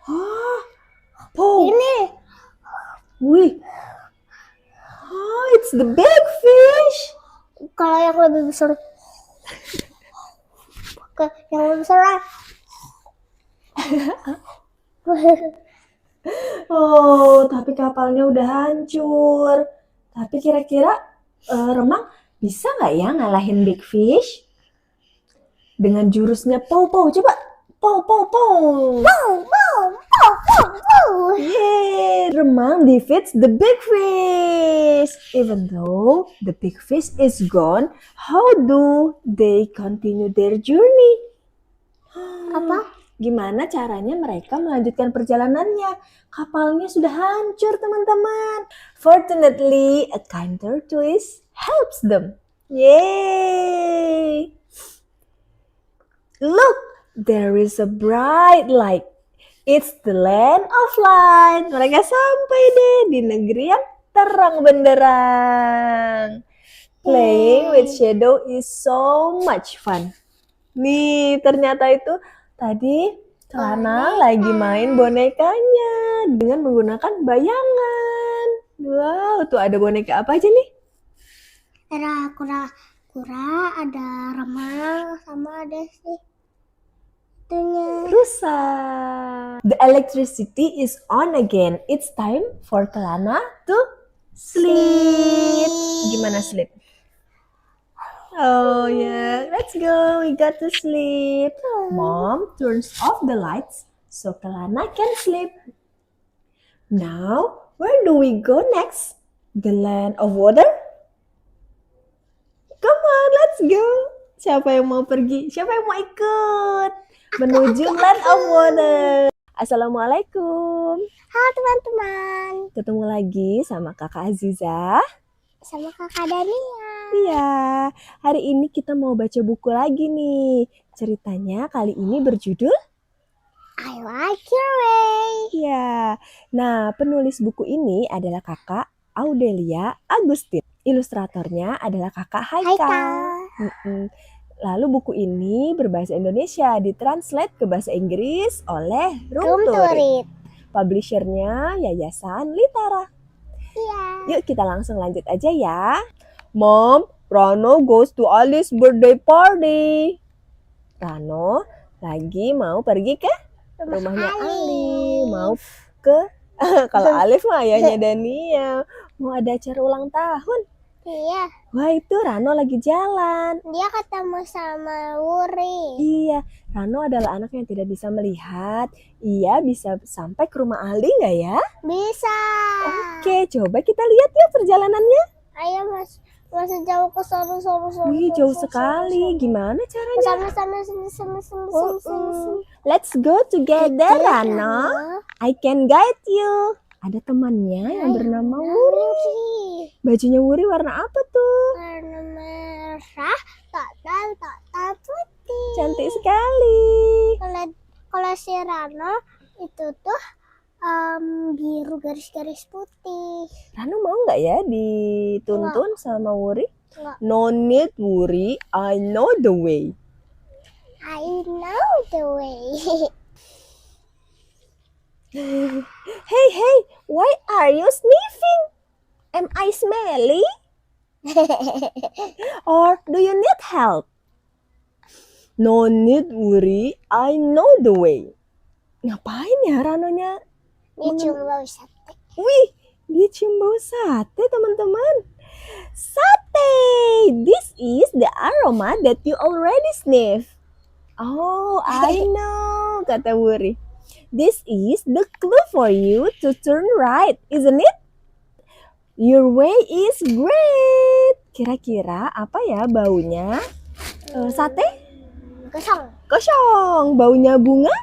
Oh, Gini. wih. Oh, it's the big fish. Kalau yang lebih besar. Yang lebih besar. Oh, tapi kapalnya udah hancur. Tapi kira-kira Remang bisa nggak ya ngalahin big fish? Dengan jurusnya Paw Paw. Coba. Paw Paw Paw. Wow, wow, wow, wow, wow. Yeay, Remang defeats the big fish. Even though the big fish is gone, how do they continue their journey? Apa? Gimana caranya mereka melanjutkan perjalanannya? Kapalnya sudah hancur, teman-teman. Fortunately, a kind tortoise helps them. Yay! Look, there is a bright light. It's the land of light. Mereka sampai deh di negeri yang terang benderang. Playing with shadow is so much fun. Nih, ternyata itu tadi Kelana lagi main bonekanya dengan menggunakan bayangan. Wow, tuh ada boneka apa aja nih? Ada kura-kura, ada remang, sama ada sih itunya. Rusa. The electricity is on again. It's time for Kelana to sleep. Gimana sleep? Oh yeah, let's go. We got to sleep. Mom turns off the lights so Kelana can sleep. Now, where do we go next? The land of water? Come on, let's go. Siapa yang mau pergi? Siapa yang mau ikut? Menuju land of water. Assalamualaikum. Halo teman-teman, Ketemu lagi sama Kakak Aziza. sama kakak Dania. Iya, hari ini kita mau baca buku lagi nih. Ceritanya kali ini berjudul I like your way. Iya. Nah, penulis buku ini adalah Kakak Audelia Agustin. Ilustratornya adalah Kakak Haikal. Haikal. Lalu buku ini berbahasa Indonesia, ditranslate ke bahasa Inggris oleh Room Room to to Read. read. Publishernya Yayasan Litara. Iya. Yuk kita langsung lanjut aja ya. Mom, Rano goes to Ali's birthday party. Rano lagi mau pergi ke rumahnya Ali. Mau ke Kalau Alif mah ayahnya Dania. Mau ada acara ulang tahun. Iya, Wah, itu Rano lagi jalan. dia ketemu sama Wuri. Iya, Rano adalah anak yang tidak bisa melihat. Ia bisa sampai ke rumah Ali nggak ya? Bisa. Oke, coba kita lihat ya perjalanannya. Ayo masih jauh ke sana. Wih, jauh sekali. Gimana caranya? Sana. Let's go together, Rano. I can guide you. Ada temannya yang bernama Wuri. Bajunya Wuri warna apa tuh? Warna merah, total putih. Cantik sekali. Kalau si Rano itu tuh biru garis-garis putih. Rano mau nggak ya dituntun sama Wuri? Nggak. No need, Wuri. I know the way. I know the way. Hey, why are you sniffing? Am I smelly? Or do you need help? No need, Wuri. I know the way. Ngapain ya Ranonya? Dia cuma bau sate. Wih, dia cium bau sate, teman-teman. Sate! This is the aroma that you already sniff. Oh, I know, kata Wuri. This is the clue for you to turn right, isn't it? Your way is great. Kira-kira apa ya baunya? Sate? Kosong. Baunya bunga?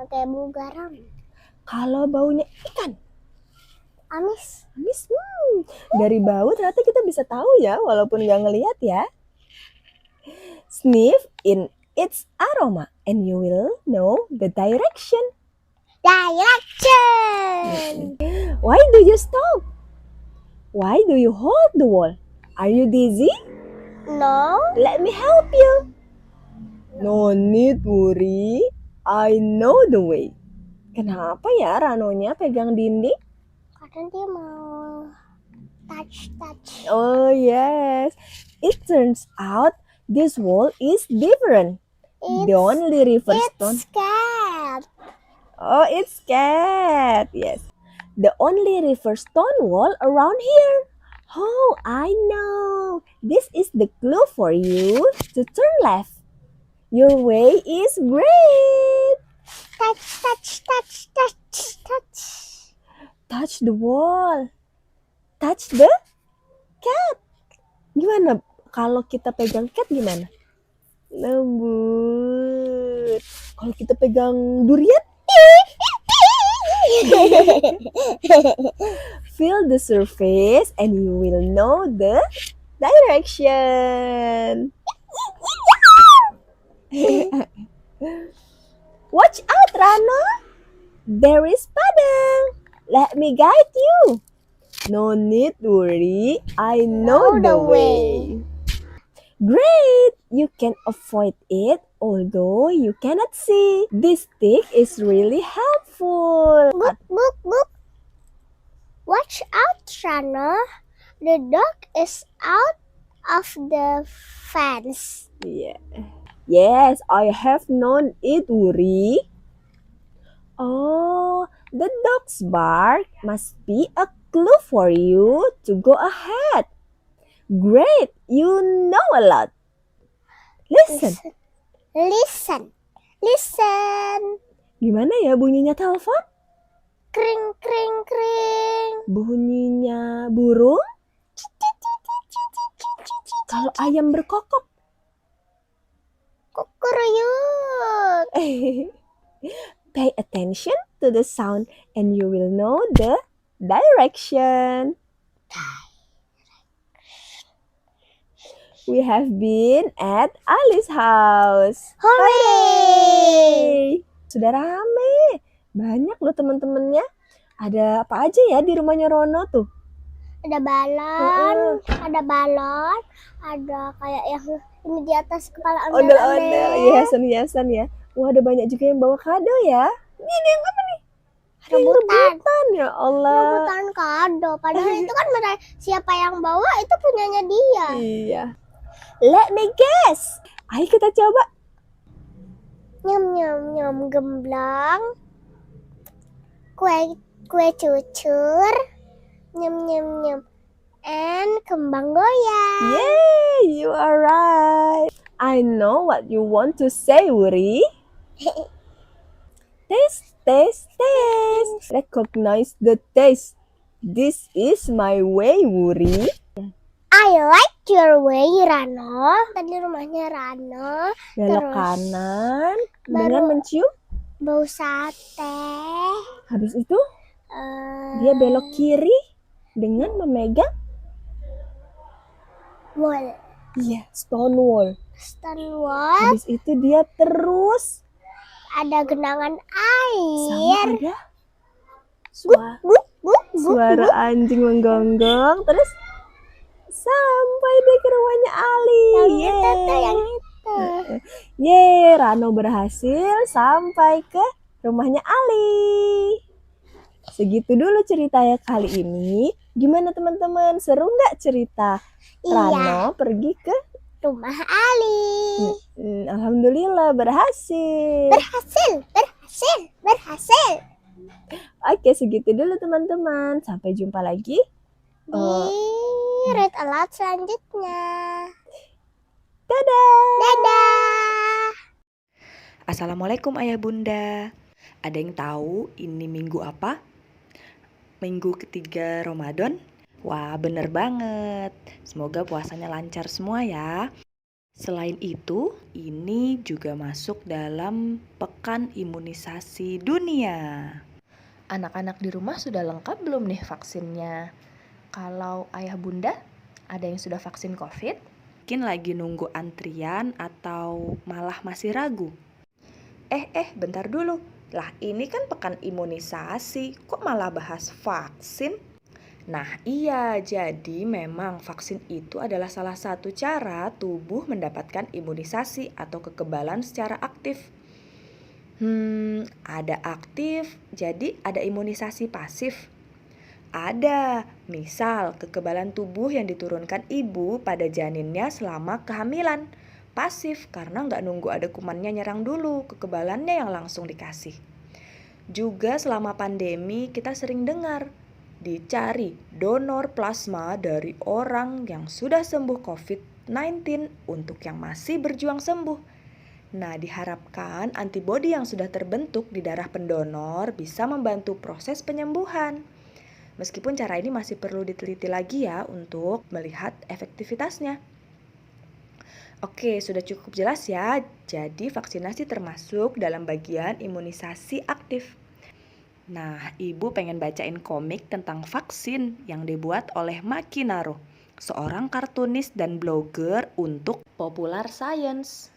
Kayak bau garam. Kalau baunya ikan? Amis. Dari bau ternyata kita bisa tahu ya, walaupun nggak ngelihat ya. Sniff in its aroma and you will know the direction. Direction. Why do you stop? Why do you hold the wall? Are you dizzy? No. Let me help you. No need, Wuri. I know the way. Kenapa ya Ranonya pegang dinding? Karena dia mau touch. Oh yes. It turns out this wall is different. The only river stone. It's cat. Oh, it's cat. Yes. The only river stone wall around here. Oh, I know. This is the clue for you to turn left. Your way is great. Touch. Touch the wall. Touch the cat. Gimana kalau kita pegang cat gimana? Lembut. Kalau kita pegang durian? Feel the surface and you will know the direction. Watch out, Rano. There is Padang. Let me guide you. No need to worry. I know the way. Great! You can avoid it although you cannot see. This stick is really helpful. Book. Watch out, Rano. The dog is out of the fence. Yeah. Yes, I have known it, Wuri. Oh, the dog's bark must be a clue for you to go ahead. Great, you know a lot. Listen. Gimana ya bunyinya telepon? Kring. Bunyinya burung? Kalau ayam berkokok? Kukuruyuk. Pay attention to the sound and you will know the direction. We have been at Ali's house. Hooray! Sudah rame. Banyak loh teman-temannya. Ada apa aja ya di rumahnya Rono tuh? Ada balon, ada kayak yang ini di atas kepala Ondel-ondel, hiasan-hiasan ya. Wah, ada banyak juga yang bawa kado ya. Ini yang apa nih? Ada yang rebutan ya Allah. Rebutan kado. Padahal itu kan siapa yang bawa itu punyanya dia. Iya. Let me guess. Ayo kita coba. Nyam gemblang. Kue kue cucur, nyem nyem nyem, and kembang goyang. Yay, you are right. I know what you want to say, Wuri. Taste, taste, taste. Recognize the taste. This is my way, Wuri. I like your way, Rano. Tadi rumahnya Rano. Belok Terus kanan baru- dengan mencium. bau sate. Habis itu dia belok kiri dengan memegang Wall. iya, stone wall. Stonewall. Habis itu dia terus Ada genangan sama air. ada suara, Buk, buk, buk, suara buk. anjing menggonggong. Terus sampai deh ke rumahnya Ali. Yang itu tuh, yang itu. Yeay, Rano berhasil sampai ke rumahnya Ali. Segitu dulu ceritanya kali ini. Gimana teman-teman? Seru nggak cerita Iya, Rano pergi ke rumah Ali. Alhamdulillah berhasil. Berhasil. Oke, segitu dulu teman-teman. Sampai jumpa lagi. Di Read Aloud selanjutnya. Dadah. Dadah. Assalamualaikum ayah bunda. Ada yang tahu ini minggu apa? Minggu ketiga Ramadan? Wah, bener banget. Semoga puasanya lancar semua ya. Selain itu, ini juga masuk dalam Pekan Imunisasi Dunia. Anak-anak di rumah sudah lengkap belum nih vaksinnya? Kalau ayah bunda, ada yang sudah vaksin COVID? Mungkin lagi nunggu antrian atau malah masih ragu? Bentar dulu. Lah ini kan pekan imunisasi, kok malah bahas vaksin? Nah iya, jadi memang vaksin itu adalah salah satu cara tubuh mendapatkan imunisasi atau kekebalan secara aktif. Ada aktif, jadi ada imunisasi pasif. Ada, misal kekebalan tubuh yang diturunkan ibu pada janinnya selama kehamilan. Pasif karena nggak nunggu ada kumannya nyerang dulu, kekebalannya yang langsung dikasih. Juga selama pandemi kita sering dengar, dicari donor plasma dari orang yang sudah sembuh COVID-19 untuk yang masih berjuang sembuh. Nah, diharapkan antibodi yang sudah terbentuk di darah pendonor bisa membantu proses penyembuhan. Meskipun cara ini masih perlu diteliti lagi ya untuk melihat efektivitasnya. Oke, sudah cukup jelas ya. Jadi vaksinasi termasuk dalam bagian imunisasi aktif. Nah, ibu pengen bacain komik tentang vaksin yang dibuat oleh Maki Naro, seorang kartunis dan blogger untuk Popular Science.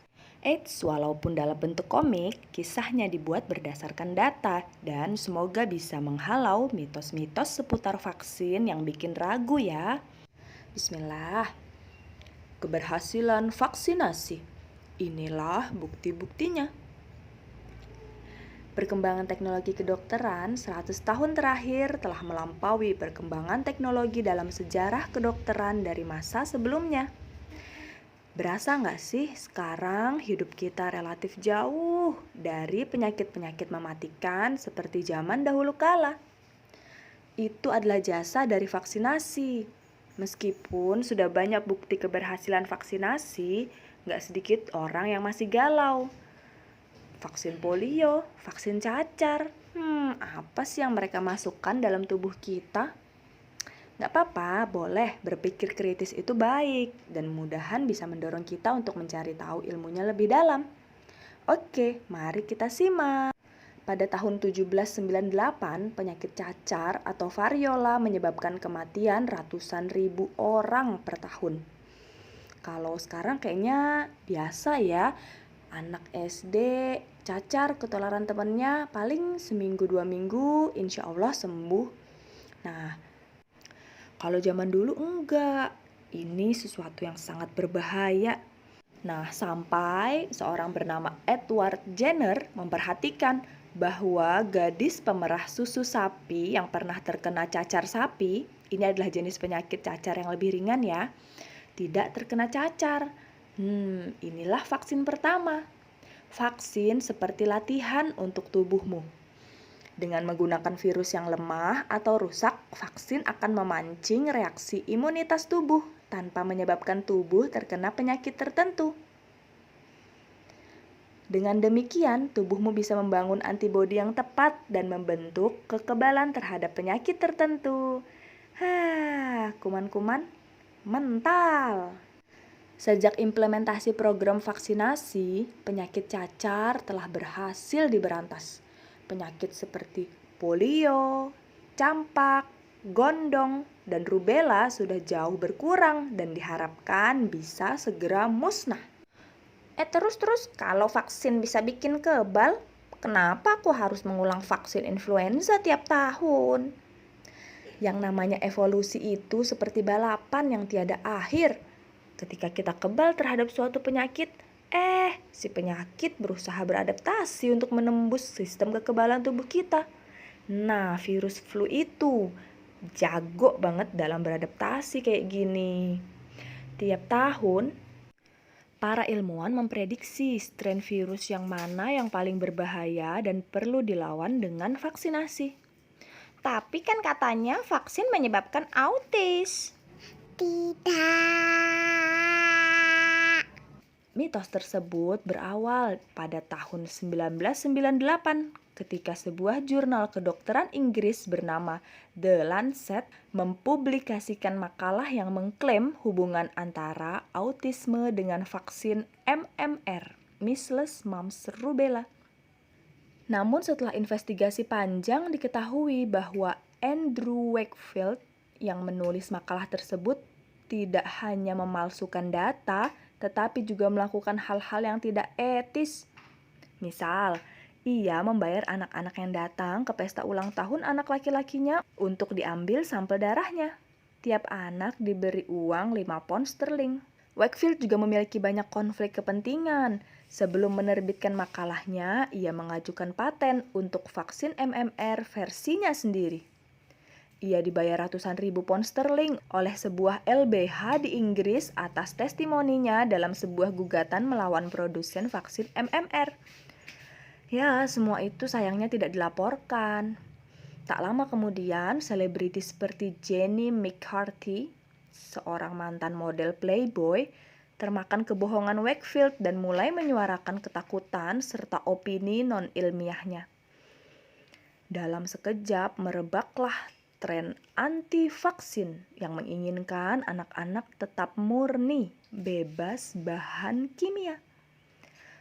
Walaupun dalam bentuk komik, kisahnya dibuat berdasarkan data dan semoga bisa menghalau mitos-mitos seputar vaksin yang bikin ragu ya. Bismillah. Keberhasilan vaksinasi. Inilah bukti-buktinya. Perkembangan teknologi kedokteran 100 tahun terakhir telah melampaui perkembangan teknologi dalam sejarah kedokteran dari masa sebelumnya. Berasa nggak sih sekarang hidup kita relatif jauh dari penyakit-penyakit mematikan seperti zaman dahulu kala? Itu adalah jasa dari vaksinasi. Meskipun sudah banyak bukti keberhasilan vaksinasi, nggak sedikit orang yang masih galau. Vaksin polio, vaksin cacar, apa sih yang mereka masukkan dalam tubuh kita? Nggak apa-apa, boleh berpikir kritis itu baik dan mudahan bisa mendorong kita untuk mencari tahu ilmunya lebih dalam. Oke, mari kita simak. Pada tahun 1798, penyakit cacar atau variola menyebabkan kematian ratusan ribu orang per tahun. Kalau sekarang kayaknya biasa ya, anak SD cacar ketularan temannya paling seminggu 2 minggu insya Allah sembuh. Nah, kalau zaman dulu enggak, ini sesuatu yang sangat berbahaya. Nah, sampai seorang bernama Edward Jenner memperhatikan bahwa gadis pemerah susu sapi yang pernah terkena cacar sapi, ini adalah jenis penyakit cacar yang lebih ringan ya, tidak terkena cacar. Inilah vaksin pertama. Vaksin seperti latihan untuk tubuhmu. Dengan menggunakan virus yang lemah atau rusak, vaksin akan memancing reaksi imunitas tubuh tanpa menyebabkan tubuh terkena penyakit tertentu. Dengan demikian, tubuhmu bisa membangun antibodi yang tepat dan membentuk kekebalan terhadap penyakit tertentu. Kuman-kuman mental. Sejak implementasi program vaksinasi, penyakit cacar telah berhasil diberantas. Penyakit seperti polio, campak, gondong, dan rubella sudah jauh berkurang dan diharapkan bisa segera musnah. Terus kalau vaksin bisa bikin kebal, kenapa aku harus mengulang vaksin influenza tiap tahun? Yang namanya evolusi itu seperti balapan yang tiada akhir. Ketika kita kebal terhadap suatu penyakit, si penyakit berusaha beradaptasi untuk menembus sistem kekebalan tubuh kita. Nah, virus flu itu jago banget dalam beradaptasi kayak gini. Tiap tahun, para ilmuwan memprediksi strain virus yang mana yang paling berbahaya dan perlu dilawan dengan vaksinasi. Tapi kan katanya vaksin menyebabkan autis. Tidak. Mitos tersebut berawal pada tahun 1998 ketika sebuah jurnal kedokteran Inggris bernama The Lancet mempublikasikan makalah yang mengklaim hubungan antara autisme dengan vaksin MMR, Measles, Mumps, Rubella. Namun setelah investigasi panjang diketahui bahwa Andrew Wakefield yang menulis makalah tersebut tidak hanya memalsukan data, tetapi juga melakukan hal-hal yang tidak etis. Misal, ia membayar anak-anak yang datang ke pesta ulang tahun anak laki-lakinya untuk diambil sampel darahnya. Tiap anak diberi uang 5 pound sterling. Wakefield juga memiliki banyak konflik kepentingan. Sebelum menerbitkan makalahnya, ia mengajukan paten untuk vaksin MMR versinya sendiri. Ia dibayar ratusan ribu pound sterling oleh sebuah LBH di Inggris atas testimoninya dalam sebuah gugatan melawan produsen vaksin MMR. Ya, semua itu sayangnya tidak dilaporkan. Tak lama kemudian, selebriti seperti Jenny McCarthy, seorang mantan model Playboy, termakan kebohongan Wakefield dan mulai menyuarakan ketakutan serta opini non-ilmiahnya. Dalam sekejap merebaklah tren anti-vaksin yang menginginkan anak-anak tetap murni, bebas bahan kimia.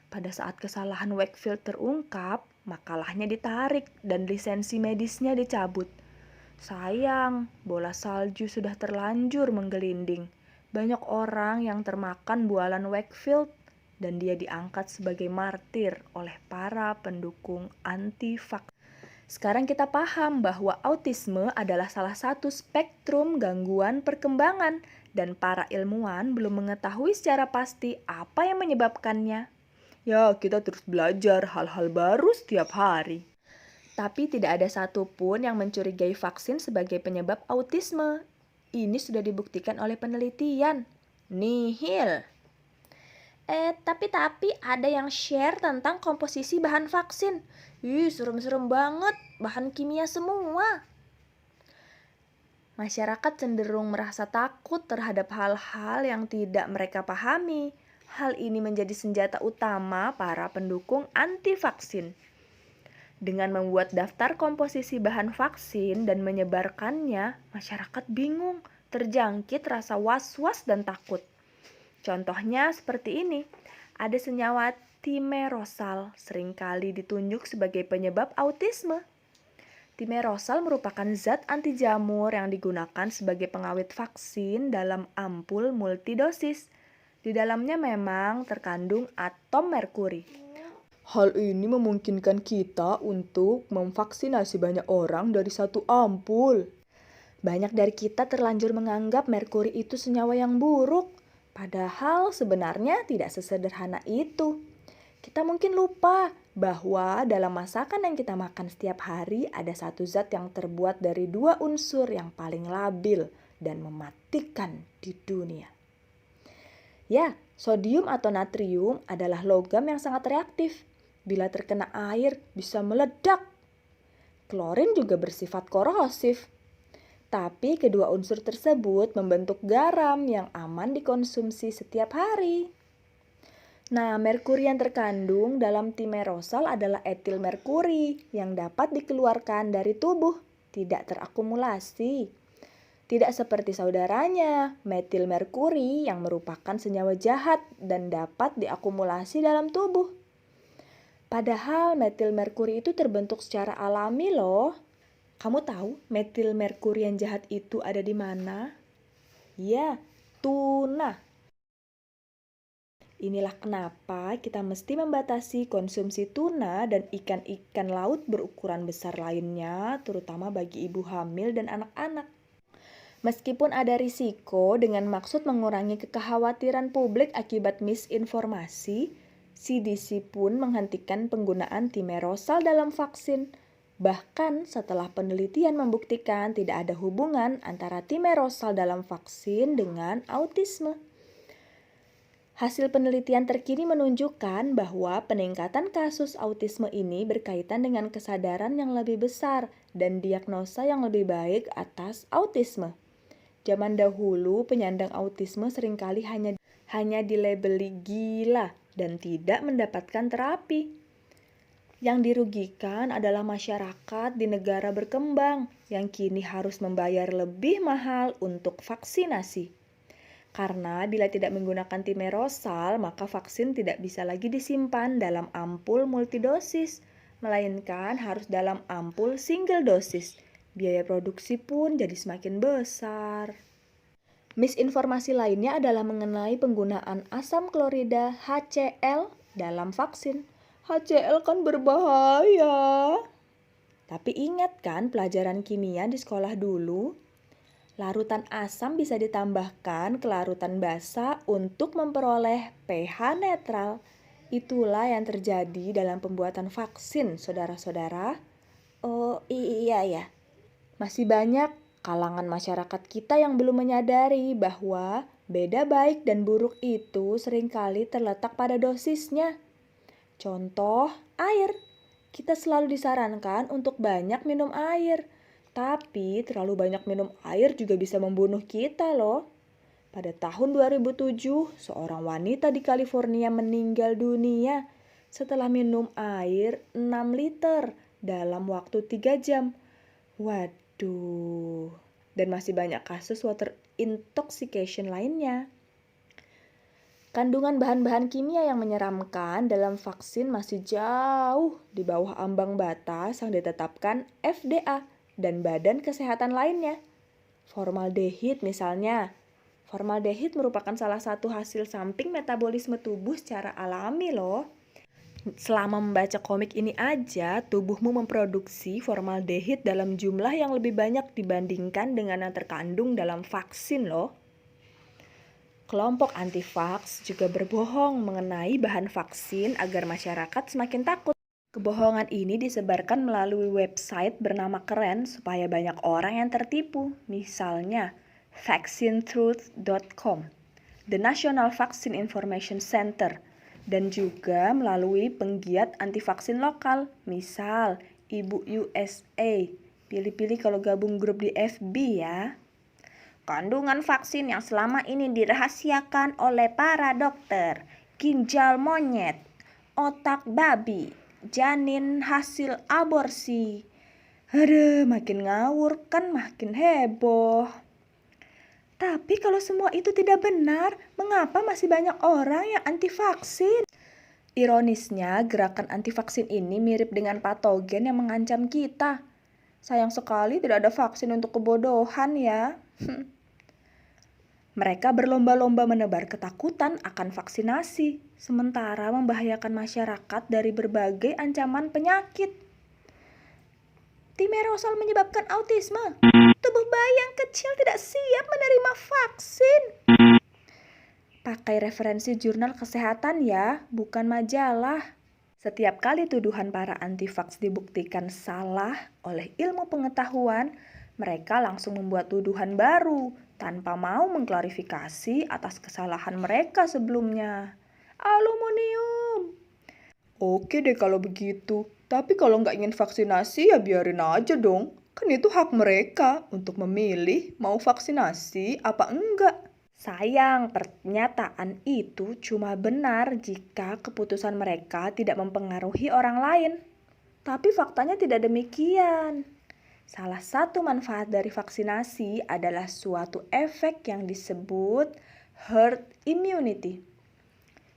Pada saat kesalahan Wakefield terungkap, makalahnya ditarik dan lisensi medisnya dicabut. Sayang, bola salju sudah terlanjur menggelinding. Banyak orang yang termakan bualan Wakefield dan dia diangkat sebagai martir oleh para pendukung anti-vaksin. Sekarang kita paham bahwa autisme adalah salah satu spektrum gangguan perkembangan dan para ilmuwan belum mengetahui secara pasti apa yang menyebabkannya. Ya, kita terus belajar hal-hal baru setiap hari. Tapi tidak ada satupun yang mencurigai vaksin sebagai penyebab autisme. Ini sudah dibuktikan oleh penelitian. Nihil. Tapi ada yang share tentang komposisi bahan vaksin. Serem-serem banget, bahan kimia semua. Masyarakat cenderung merasa takut terhadap hal-hal yang tidak mereka pahami. Hal ini menjadi senjata utama para pendukung anti-vaksin. Dengan membuat daftar komposisi bahan vaksin dan menyebarkannya, masyarakat bingung, terjangkit rasa was-was dan takut. Contohnya seperti ini, ada senyawa thimerosal seringkali ditunjuk sebagai penyebab autisme. Thimerosal merupakan zat anti jamur yang digunakan sebagai pengawet vaksin dalam ampul multidosis. Di dalamnya memang terkandung atom merkuri. Hal ini memungkinkan kita untuk memvaksinasi banyak orang dari satu ampul. Banyak dari kita terlanjur menganggap merkuri itu senyawa yang buruk, padahal sebenarnya tidak sesederhana itu. Kita mungkin lupa bahwa dalam masakan yang kita makan setiap hari ada satu zat yang terbuat dari 2 unsur yang paling labil dan mematikan di dunia. Ya, sodium atau natrium adalah logam yang sangat reaktif. Bila terkena air bisa meledak. Klorin juga bersifat korosif. Tapi kedua unsur tersebut membentuk garam yang aman dikonsumsi setiap hari. Nah, merkuri yang terkandung dalam timerosal adalah etil merkuri yang dapat dikeluarkan dari tubuh, tidak terakumulasi. Tidak seperti saudaranya, metil merkuri yang merupakan senyawa jahat dan dapat diakumulasi dalam tubuh. Padahal metil merkuri itu terbentuk secara alami loh. Kamu tahu metil merkuri yang jahat itu ada di mana? Ya, tuna. Inilah kenapa kita mesti membatasi konsumsi tuna dan ikan-ikan laut berukuran besar lainnya, terutama bagi ibu hamil dan anak-anak. Meskipun ada risiko dengan maksud mengurangi kekhawatiran publik akibat misinformasi, CDC pun menghentikan penggunaan timerosal dalam vaksin. Bahkan setelah penelitian membuktikan tidak ada hubungan antara timerosal dalam vaksin dengan autisme. Hasil penelitian terkini menunjukkan bahwa peningkatan kasus autisme ini berkaitan dengan kesadaran yang lebih besar dan diagnosa yang lebih baik atas autisme. Zaman dahulu penyandang autisme seringkali hanya dilabeli gila dan tidak mendapatkan terapi. Yang dirugikan adalah masyarakat di negara berkembang yang kini harus membayar lebih mahal untuk vaksinasi. Karena bila tidak menggunakan timerosal, maka vaksin tidak bisa lagi disimpan dalam ampul multidosis, melainkan harus dalam ampul single dosis. Biaya produksi pun jadi semakin besar. Misinformasi lainnya adalah mengenai penggunaan asam klorida HCl dalam vaksin. HCl kan berbahaya. Tapi ingat kan pelajaran kimia di sekolah dulu? Larutan asam bisa ditambahkan ke larutan basa untuk memperoleh pH netral. Itulah yang terjadi dalam pembuatan vaksin, saudara-saudara. Oh iya ya. Masih banyak kalangan masyarakat kita yang belum menyadari bahwa beda baik dan buruk itu seringkali terletak pada dosisnya. Contoh, air. Kita selalu disarankan untuk banyak minum air. Tapi terlalu banyak minum air juga bisa membunuh kita loh. Pada tahun 2007, seorang wanita di California meninggal dunia setelah minum air 6 liter dalam waktu 3 jam. Waduh. Dan masih banyak kasus water intoxication lainnya. Kandungan bahan-bahan kimia yang menyeramkan dalam vaksin masih jauh di bawah ambang batas yang ditetapkan FDA dan badan kesehatan lainnya. Formaldehid misalnya. Formaldehid merupakan salah satu hasil samping metabolisme tubuh secara alami loh. Selama membaca komik ini aja, tubuhmu memproduksi formaldehid dalam jumlah yang lebih banyak dibandingkan dengan yang terkandung dalam vaksin loh. Kelompok anti-vaks juga berbohong mengenai bahan vaksin agar masyarakat semakin takut. Kebohongan ini disebarkan melalui website bernama keren supaya banyak orang yang tertipu. Misalnya, vaccinetruth.com, The National Vaccine Information Center, dan juga melalui penggiat anti-vaksin lokal. Misal, Ibu USA. Pilih-pilih kalau gabung grup di FB ya. Kandungan vaksin yang selama ini dirahasiakan oleh para dokter, ginjal monyet, otak babi, janin hasil aborsi. Aduh, makin ngawur kan makin heboh. Tapi kalau semua itu tidak benar, mengapa masih banyak orang yang anti vaksin? Ironisnya, gerakan anti vaksin ini mirip dengan patogen yang mengancam kita. Sayang sekali tidak ada vaksin untuk kebodohan ya. Mereka berlomba-lomba menebar ketakutan akan vaksinasi, sementara membahayakan masyarakat dari berbagai ancaman penyakit. Timerosal menyebabkan autisme. Tubuh bayi yang kecil tidak siap menerima vaksin. Pakai referensi jurnal kesehatan ya, bukan majalah. Setiap kali tuduhan para anti-vaks dibuktikan salah oleh ilmu pengetahuan, mereka langsung membuat tuduhan baru tanpa mau mengklarifikasi atas kesalahan mereka sebelumnya. Aluminium. Oke deh kalau begitu. Tapi kalau nggak ingin vaksinasi ya biarin aja dong. Kan itu hak mereka untuk memilih mau vaksinasi apa enggak. Sayang, pernyataan itu cuma benar jika keputusan mereka tidak mempengaruhi orang lain. Tapi faktanya tidak demikian. Salah satu manfaat dari vaksinasi adalah suatu efek yang disebut herd immunity.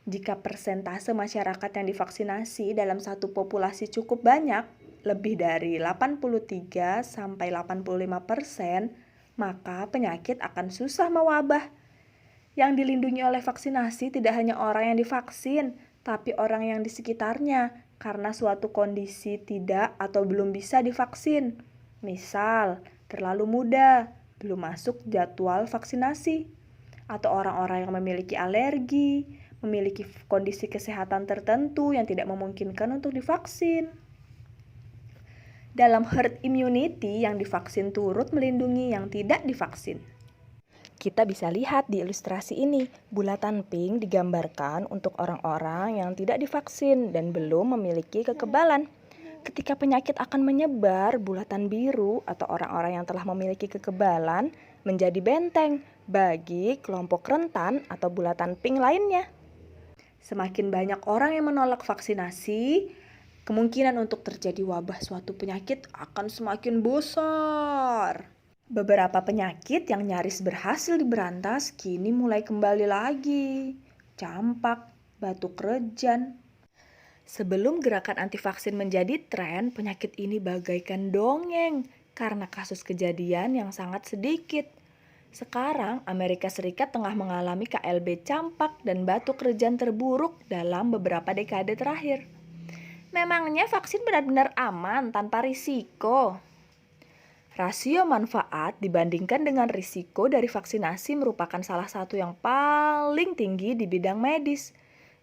Jika persentase masyarakat yang divaksinasi dalam satu populasi cukup banyak, lebih dari 83-85%, maka penyakit akan susah mewabah. Yang dilindungi oleh vaksinasi tidak hanya orang yang divaksin, tapi orang yang di sekitarnya karena suatu kondisi tidak atau belum bisa divaksin. Misal, terlalu muda, belum masuk jadwal vaksinasi, atau orang-orang yang memiliki alergi, memiliki kondisi kesehatan tertentu yang tidak memungkinkan untuk divaksin. Dalam herd immunity, yang divaksin turut melindungi yang tidak divaksin. Kita bisa lihat di ilustrasi ini, bulatan pink digambarkan untuk orang-orang yang tidak divaksin dan belum memiliki kekebalan. Ketika penyakit akan menyebar, bulatan biru atau orang-orang yang telah memiliki kekebalan menjadi benteng bagi kelompok rentan atau bulatan pink lainnya. Semakin banyak orang yang menolak vaksinasi, kemungkinan untuk terjadi wabah suatu penyakit akan semakin besar. Beberapa penyakit yang nyaris berhasil diberantas kini mulai kembali lagi. Campak, batuk rejan. Sebelum gerakan anti vaksin menjadi tren, penyakit ini bagaikan dongeng karena kasus kejadian yang sangat sedikit. Sekarang, Amerika Serikat tengah mengalami KLB campak dan batuk rejan terburuk dalam beberapa dekade terakhir. Memangnya vaksin benar-benar aman tanpa risiko? Rasio manfaat dibandingkan dengan risiko dari vaksinasi merupakan salah satu yang paling tinggi di bidang medis.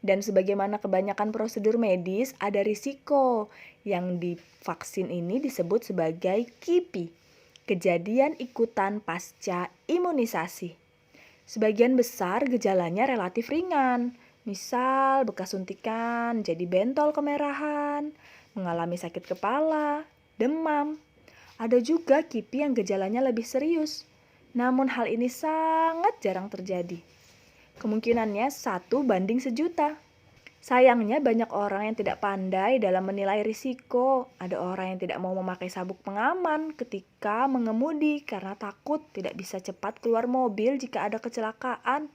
Dan sebagaimana kebanyakan prosedur medis, ada risiko yang di vaksin ini disebut sebagai KIPI. Kejadian ikutan pasca imunisasi. Sebagian besar gejalanya relatif ringan, misal bekas suntikan jadi bentol kemerahan, mengalami sakit kepala, demam. Ada juga KIPI yang gejalanya lebih serius, namun hal ini sangat jarang terjadi. Kemungkinannya 1:1.000.000. Sayangnya banyak orang yang tidak pandai dalam menilai risiko. Ada orang yang tidak mau memakai sabuk pengaman ketika mengemudi karena takut tidak bisa cepat keluar mobil jika ada kecelakaan.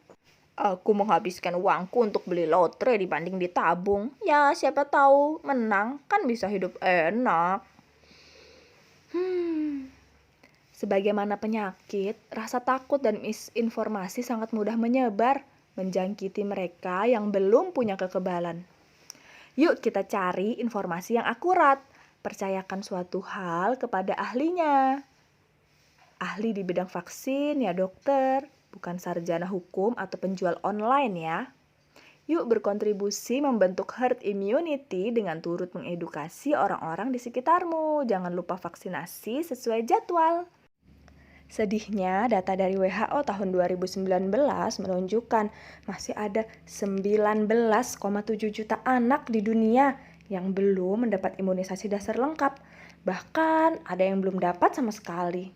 Aku menghabiskan uangku untuk beli lotre dibanding ditabung. Ya, siapa tahu menang kan bisa hidup enak. Sebagaimana penyakit, rasa takut dan misinformasi sangat mudah menyebar, menjangkiti mereka yang belum punya kekebalan. Yuk kita cari informasi yang akurat. Percayakan suatu hal kepada ahlinya. Ahli di bidang vaksin ya dokter, bukan sarjana hukum atau penjual online ya. Yuk berkontribusi membentuk herd immunity dengan turut mengedukasi orang-orang di sekitarmu. Jangan lupa vaksinasi sesuai jadwal. Sedihnya, data dari WHO tahun 2019 menunjukkan masih ada 19,7 juta anak di dunia yang belum mendapat imunisasi dasar lengkap. Bahkan ada yang belum dapat sama sekali.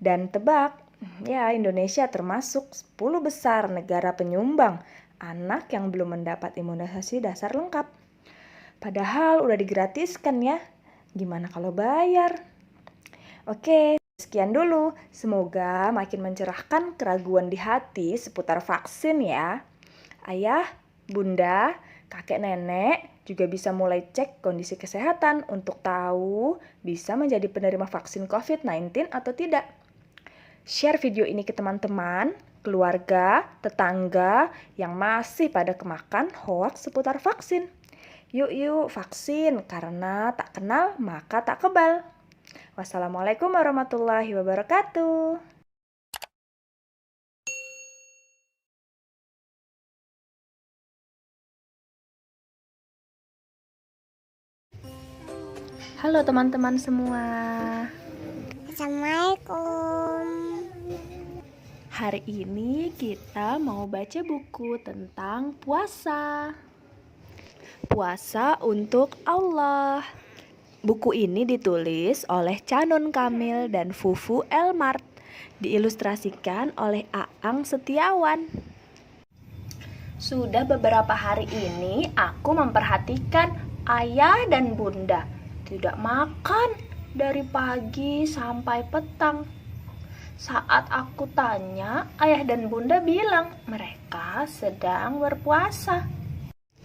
Dan tebak, ya Indonesia termasuk 10 besar negara penyumbang anak yang belum mendapat imunisasi dasar lengkap. Padahal udah digratiskan ya. Gimana kalau bayar? Oke. Sekian dulu, semoga makin mencerahkan keraguan di hati seputar vaksin ya. Ayah, bunda, kakek nenek juga bisa mulai cek kondisi kesehatan untuk tahu bisa menjadi penerima vaksin COVID-19 atau tidak. Share video ini ke teman-teman, keluarga, tetangga yang masih pada kemakan hoaks seputar vaksin. Yuk vaksin, karena tak kenal maka tak kebal. Wassalamualaikum warahmatullahi wabarakatuh. Halo teman-teman semua. Assalamualaikum. Hari ini kita mau baca buku tentang puasa. Puasa untuk Allah. Buku ini ditulis oleh Canun Kamil dan Fufu Elmart, diilustrasikan oleh Aang Setiawan. Sudah beberapa hari ini aku memperhatikan ayah dan bunda tidak makan dari pagi sampai petang. Saat aku tanya, ayah dan bunda bilang mereka sedang berpuasa.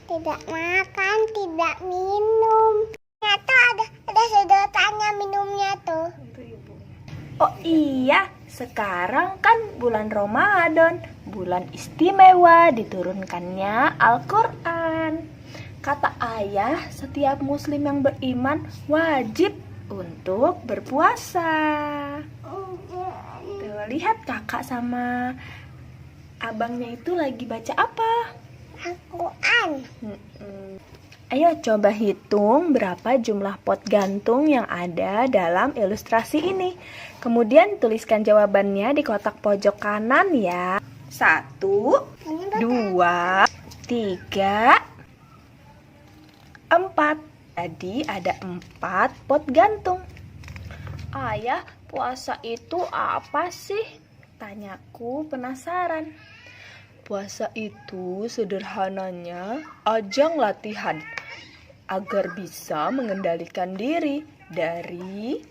Tidak makan, tidak minum. Ternyata ada sedotannya minumnya tuh. Oh iya, sekarang kan bulan Ramadan, bulan istimewa diturunkannya Al-Quran. Kata ayah, setiap muslim yang beriman wajib untuk berpuasa. Tuh, lihat kakak sama abangnya itu lagi baca apa? Al-Quran. Ayo coba hitung berapa jumlah pot gantung yang ada dalam ilustrasi ini. Kemudian tuliskan jawabannya di kotak pojok kanan ya. 1, 2, 3, 4. Jadi ada 4 pot gantung. Ayah, puasa itu apa sih? Tanyaku penasaran. Puasa itu sederhananya ajang latihan agar bisa mengendalikan diri dari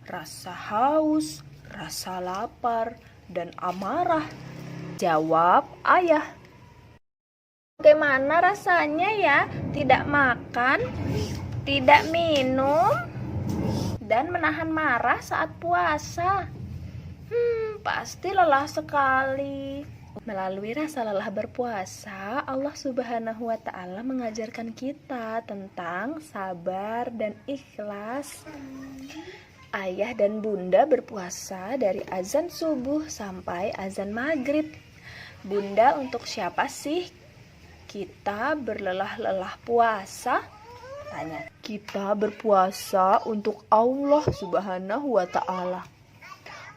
rasa haus, rasa lapar, dan amarah. Jawab ayah. Bagaimana rasanya ya? Tidak makan, tidak minum, dan menahan marah saat puasa. Pasti lelah sekali. Melalui rasa lelah berpuasa, Allah Subhanahu wa Ta'ala mengajarkan kita tentang sabar dan ikhlas. Ayah dan bunda berpuasa dari azan subuh sampai azan maghrib. Bunda, untuk siapa sih kita berlelah-lelah puasa? Tanya. Kita berpuasa untuk Allah Subhanahu wa Ta'ala.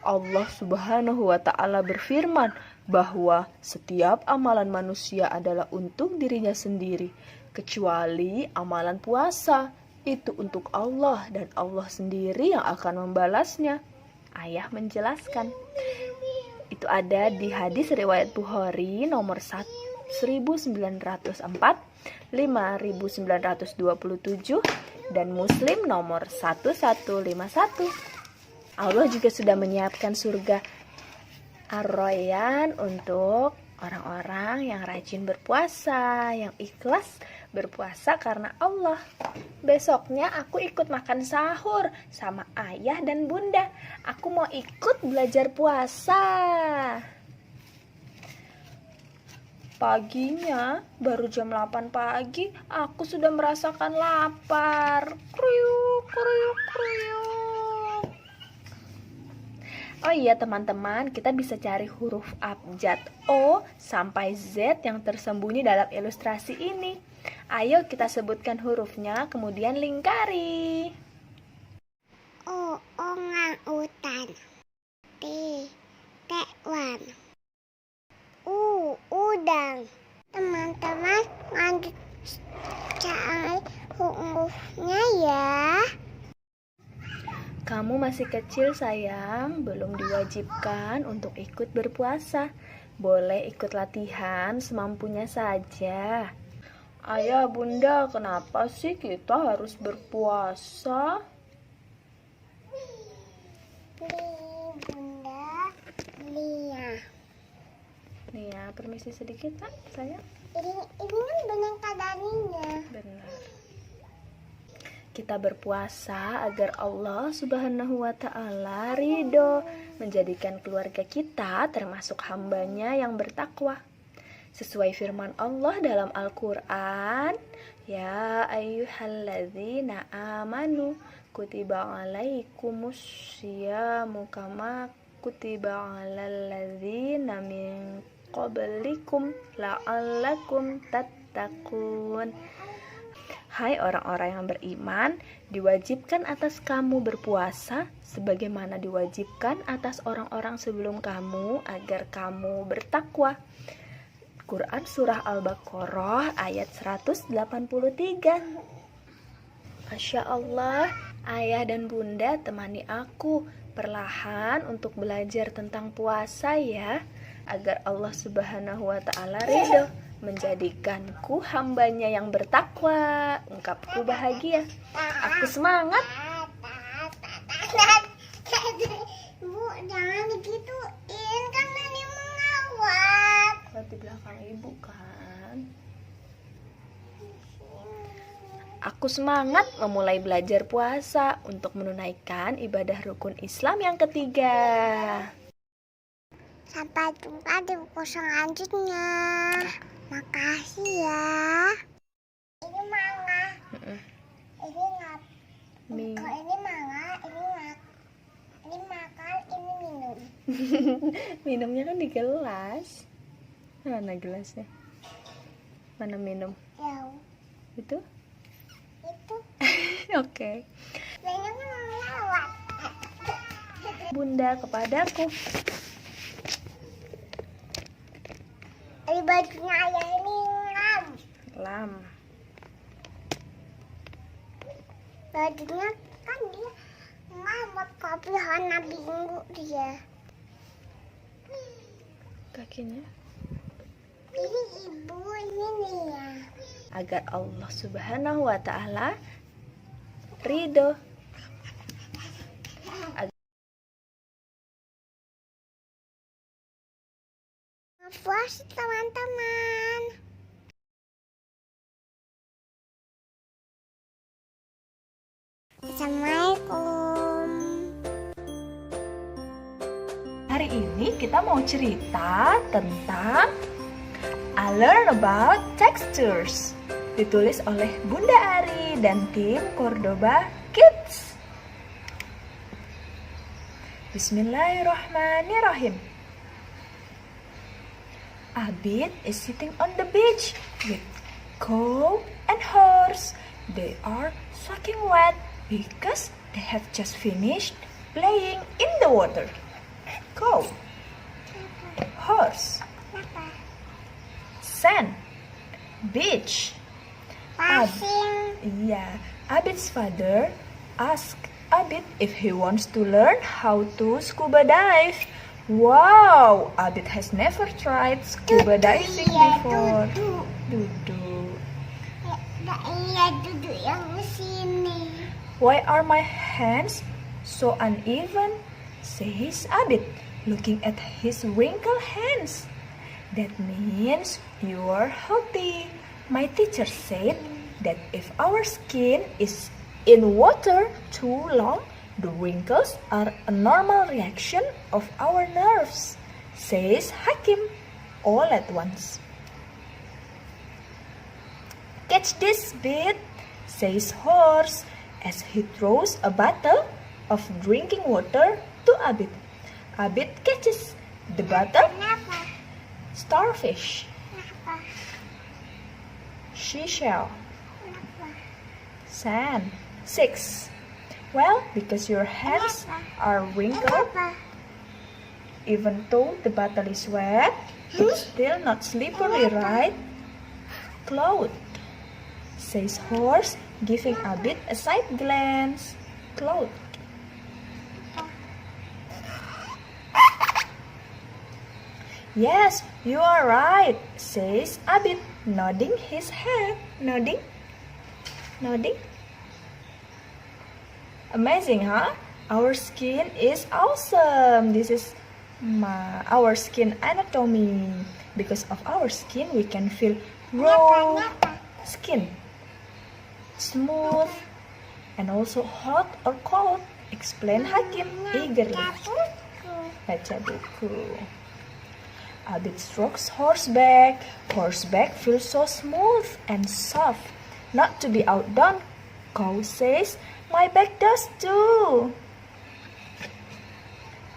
Allah Subhanahu wa Ta'ala berfirman bahwa setiap amalan manusia adalah untuk dirinya sendiri, kecuali amalan puasa. Itu untuk Allah dan Allah sendiri yang akan membalasnya. Ayah menjelaskan. Itu ada di hadis riwayat Bukhari nomor 1904, 5927, dan Muslim nomor 1151. Allah juga sudah menyiapkan surga Ar-Rayyan untuk orang-orang yang rajin berpuasa, yang ikhlas berpuasa karena Allah. Besoknya aku ikut makan sahur sama ayah dan bunda. Aku mau ikut belajar puasa. Paginya, baru jam 8 pagi, aku sudah merasakan lapar. Kriuk, kriuk, kriuk. Oh iya teman-teman, kita bisa cari huruf abjad O sampai Z yang tersembunyi dalam ilustrasi ini. Ayo kita sebutkan hurufnya, kemudian lingkari. O, orang-utan. T, tekwan. U, udang. Teman-teman, lanjut cari hurufnya ya. Kamu masih kecil sayang, belum diwajibkan untuk ikut berpuasa. Boleh ikut latihan semampunya saja. Ayah, bunda, kenapa sih kita harus berpuasa? Bunda, Lia. Nih ya, permisi sedikit Kak, sayang. Ini kan boneka darinya. Benar. Kita berpuasa agar Allah Subhanahu wa Ta'ala ridho, menjadikan keluarga kita termasuk hambanya yang bertakwa. Sesuai firman Allah dalam Al-Quran, ya ayyuhalladzina amanu kutiba alaikumus syiyamu kama kutiba alal ladzina min qablikum la'allakum tattaqun. Hai orang-orang yang beriman, diwajibkan atas kamu berpuasa sebagaimana diwajibkan atas orang-orang sebelum kamu agar kamu bertakwa. Quran Surah Al-Baqarah ayat 183. Masya Allah, ayah dan bunda temani aku perlahan untuk belajar tentang puasa ya, agar Allah Subhanahu wa Ta'ala ridho menjadikanku hambanya yang bertakwa. Ungkapku bahagia. Aku semangat. Bu, jangan digituin, kan Nani mengawat. Kalau di belakang ibu kan. Aku semangat memulai belajar puasa untuk menunaikan ibadah rukun Islam yang ketiga. Sampai jumpa di buku selanjutnya. Makasih ya. Ini manga. Ini ngap. Kalau ini manga, ini ngap. Ini makan, ini minum. Minumnya kan di gelas. Mana gelasnya? Mana minum? Jauh. Itu? Itu. Oke. Nenek melawat. Bunda kepadaku. Di bajunya ayah ini ngam. Lam. Bajunya kan dia ngamut kopi warna biru dia. Kakinya. Ini ibu ini nih ya. Agar Allah Subhanahu wa Ta'ala ridho. Puas teman-teman. Assalamualaikum. Hari ini kita mau cerita tentang I Learn About Textures. Ditulis oleh Bunda Ari dan tim Cordoba Kids. Bismillahirrahmanirrahim. Abid is sitting on the beach with cow and horse. They are soaking wet because they have just finished playing in the water. Cow, horse, sand, beach. Pasing. Abid's father asked Abid if he wants to learn how to scuba dive. Wow, Abid has never tried scuba diving before. Duduk. Iya duduk yang sini. Why are my hands so uneven? Says Abid, looking at his wrinkled hands. That means you are healthy. My teacher said that if our skin is in water too long, the wrinkles are a normal reaction of our nerves, says Hakim, all at once. Catch this bit, says Horse, as he throws a bottle of drinking water to Abid. Abid catches the bottle. Kenapa? Starfish, Kenapa? seashell, Kenapa? sand. 6. Well, because your hands are wrinkled, Kenapa? even though the bottle is wet, it's still not slippery, right? Cloud, says Horse, giving Abid a side glance. Cloud. Yes, you are right, says Abid, nodding his head. Nodding? Amazing, huh? Our skin is awesome. This is our skin anatomy. Because of our skin, we can feel raw skin, smooth, and also hot or cold. Explain Hakim eagerly. Baca buku. Abid strokes horseback. Horseback feels so smooth and soft. Not to be outdone, Cow says, my back does too.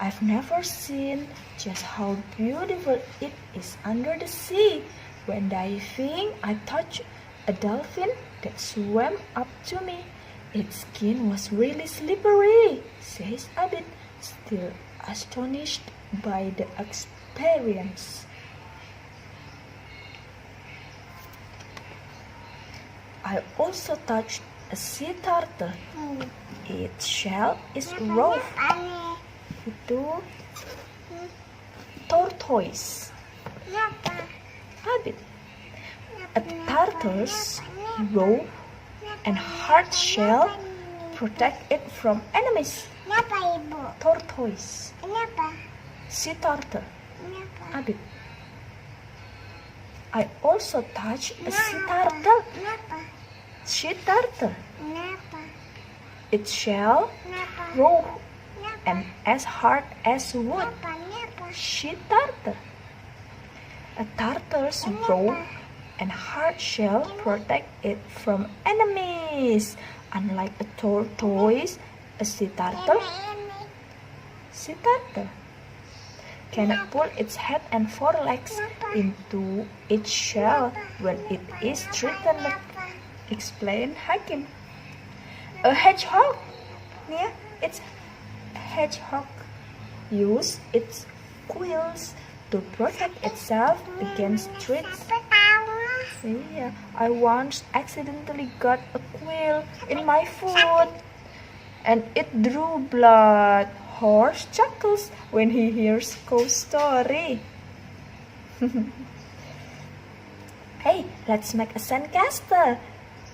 I've never seen just how beautiful it is under the sea. When diving, I touched a dolphin that swam up to me. Its skin was really slippery, says Abid, still astonished by the experience. I also touched a sea turtle. Its shell is rough. Itu tortoise. Abid. A turtle's rough and hard shell protect it from enemies. Kenapa ibu? Tortoise. Kenapa? Sea turtle. Kenapa? Abid. I also touched a sea turtle. Kenapa? Sea turtle. Kenapa? Its shell Kenapa? rough and as hard as wood. Kenapa? Sea turtle. A turtle's rough and hard shell protect it from enemies. Unlike a tortoise, a sea turtle cannot pull its head and forelegs into its shell when it is threatened. Explain Hakim. A hedgehog. Yeah, it's a hedgehog. Use its quills to protect itself against threats. Yeah, I once accidentally got a quill in my foot and it drew blood. Horse chuckles when he hears ghost story. Hey, let's make a sandcastle.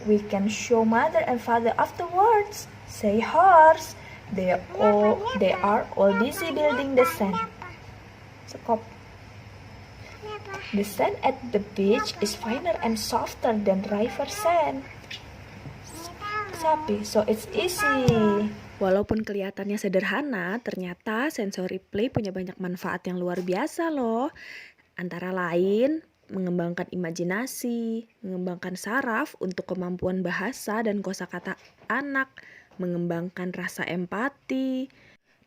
We can show mother and father afterwards. Say horse. They are all busy building the sand. Sekop. The sand at the beach is finer and softer than river sand. Sapi, so it's easy. Walaupun kelihatannya sederhana, ternyata sensory play punya banyak manfaat yang luar biasa loh. Antara lain, mengembangkan imajinasi, mengembangkan saraf untuk kemampuan bahasa dan kosakata anak, mengembangkan rasa empati,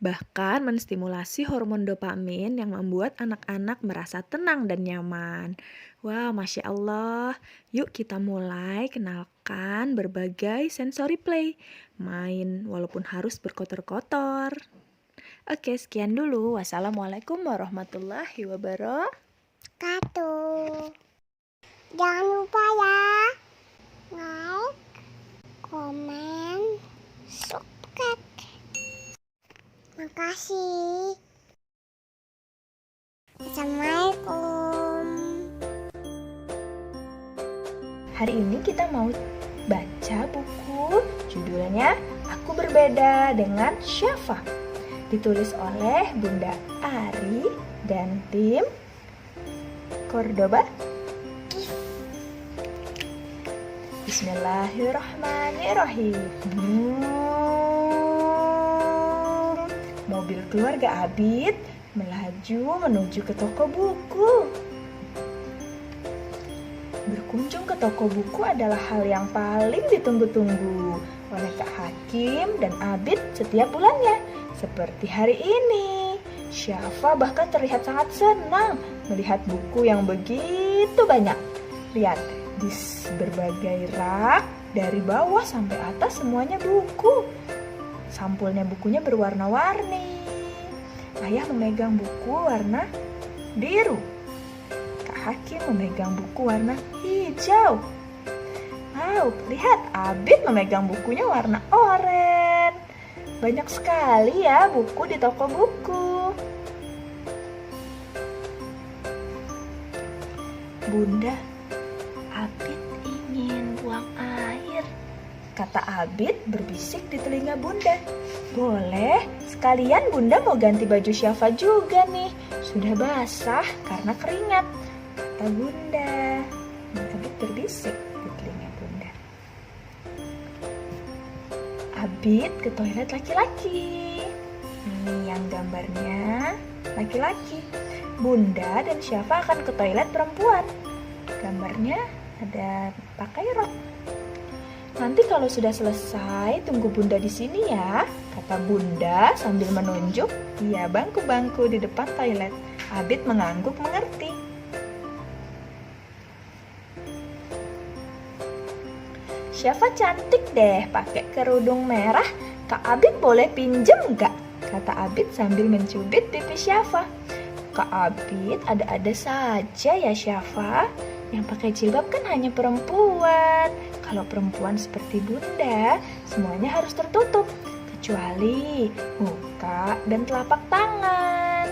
bahkan menstimulasi hormon dopamin yang membuat anak-anak merasa tenang dan nyaman. Wow, Masya Allah. Yuk kita mulai kenalkan berbagai sensory play. Main walaupun harus berkotor-kotor. Oke, sekian dulu. Wassalamualaikum warahmatullahi wabarakatuh. Jangan lupa ya, like, komen, subscribe. Makasih. Assalamualaikum. Hari ini kita mau baca buku judulnya Aku Berbeda dengan Syafa. Ditulis oleh Bunda Ari dan tim Cordoba. Bismillahirrahmanirrahim. Mobil keluarga Abid melaju menuju ke toko buku. Berkunjung ke toko buku adalah hal yang paling ditunggu-tunggu oleh Kak Hakim dan Abid setiap bulannya. Seperti hari ini, Syafa bahkan terlihat sangat senang melihat buku yang begitu banyak. Lihat, di berbagai rak, dari bawah sampai atas semuanya buku. Sampulnya bukunya berwarna-warni. Ayah memegang buku warna biru. Hakim memegang buku warna hijau. Wow, lihat Abid memegang bukunya warna oranye. Banyak sekali ya buku di toko buku. Bunda, Abid ingin buang air, kata Abid berbisik di telinga Bunda. Boleh, sekalian Bunda mau ganti baju Syafa juga nih. Sudah basah karena keringat, kata Bunda. Abid berbisik di telinga Bunda. Abid ke toilet laki-laki. Ini yang gambarnya laki-laki. Bunda dan Syafa akan ke toilet perempuan. Gambarnya ada pakai rok. Nanti kalau sudah selesai, tunggu Bunda di sini ya, kata Bunda sambil menunjuk bangku-bangku di depan toilet. Abid mengangguk mengerti. Syafa cantik deh pakai kerudung merah. Kak Abid boleh pinjem nggak? Kata Abid sambil mencubit pipi Syafa. Kak Abid ada-ada saja ya Syafa. Yang pakai jilbab kan hanya perempuan. Kalau perempuan seperti Bunda, semuanya harus tertutup, kecuali muka dan telapak tangan.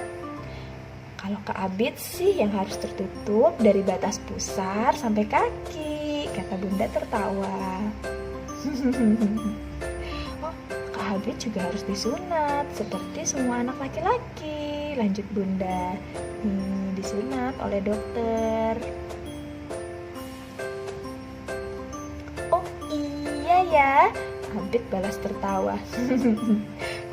Kalau Kak Abid sih yang harus tertutup dari batas pusar sampai kaki, kata Bunda tertawa. Oh, Kak Abid juga harus disunat, seperti semua anak laki-laki. Lanjut Bunda, disunat oleh dokter. Oh iya ya, Abid balas tertawa.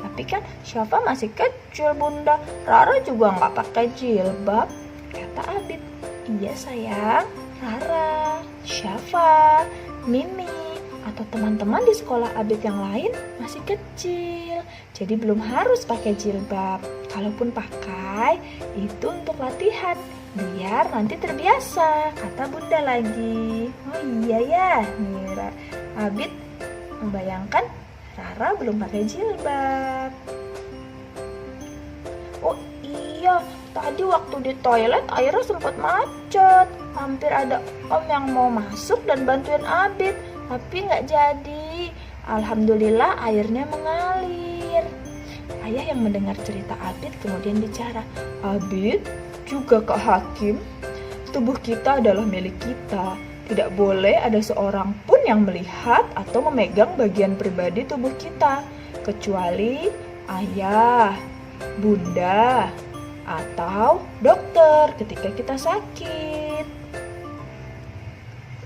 Tapi kan Syafa masih kecil Bunda, Rara juga nggak pakai jilbab, kata Abid. Iya sayang, Rara, Syafa, Mimi, atau teman-teman di sekolah Abid yang lain masih kecil, jadi belum harus pakai jilbab. Kalaupun pakai, itu untuk latihan, biar nanti terbiasa, kata Bunda lagi. Oh iya ya, Mira. Abid membayangkan Rara belum pakai jilbab. Oh iya, tadi waktu di toilet airnya sempat macet. Hampir ada om yang mau masuk dan bantuin Abid, tapi nggak jadi. Alhamdulillah airnya mengalir. Ayah yang mendengar cerita Abid kemudian bicara, Abid, juga Kak Hakim, tubuh kita adalah milik kita. Tidak boleh ada seorang pun yang melihat atau memegang bagian pribadi tubuh kita, kecuali ayah, bunda, atau dokter ketika kita sakit.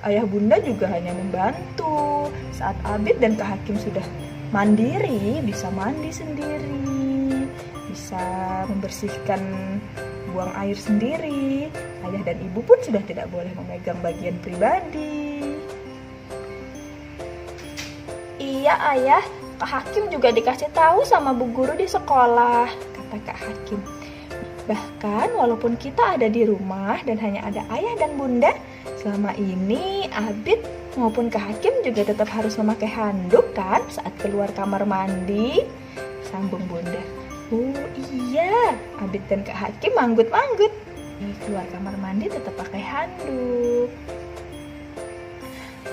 Ayah bunda juga hanya membantu saat Abid dan Kak Hakim sudah mandiri, bisa mandi sendiri, bisa membersihkan buang air sendiri. Ayah dan ibu pun sudah tidak boleh memegang bagian pribadi. Iya ayah, Kak Hakim juga dikasih tahu sama bu guru di sekolah, kata Kak Hakim. Bahkan walaupun kita ada di rumah dan hanya ada ayah dan bunda, selama ini Abid maupun Kak Hakim juga tetap harus memakai handuk kan saat keluar kamar mandi, sambung bunda. Oh iya, Abid dan Kak Hakim manggut-manggut. Keluar kamar mandi tetap pakai handuk.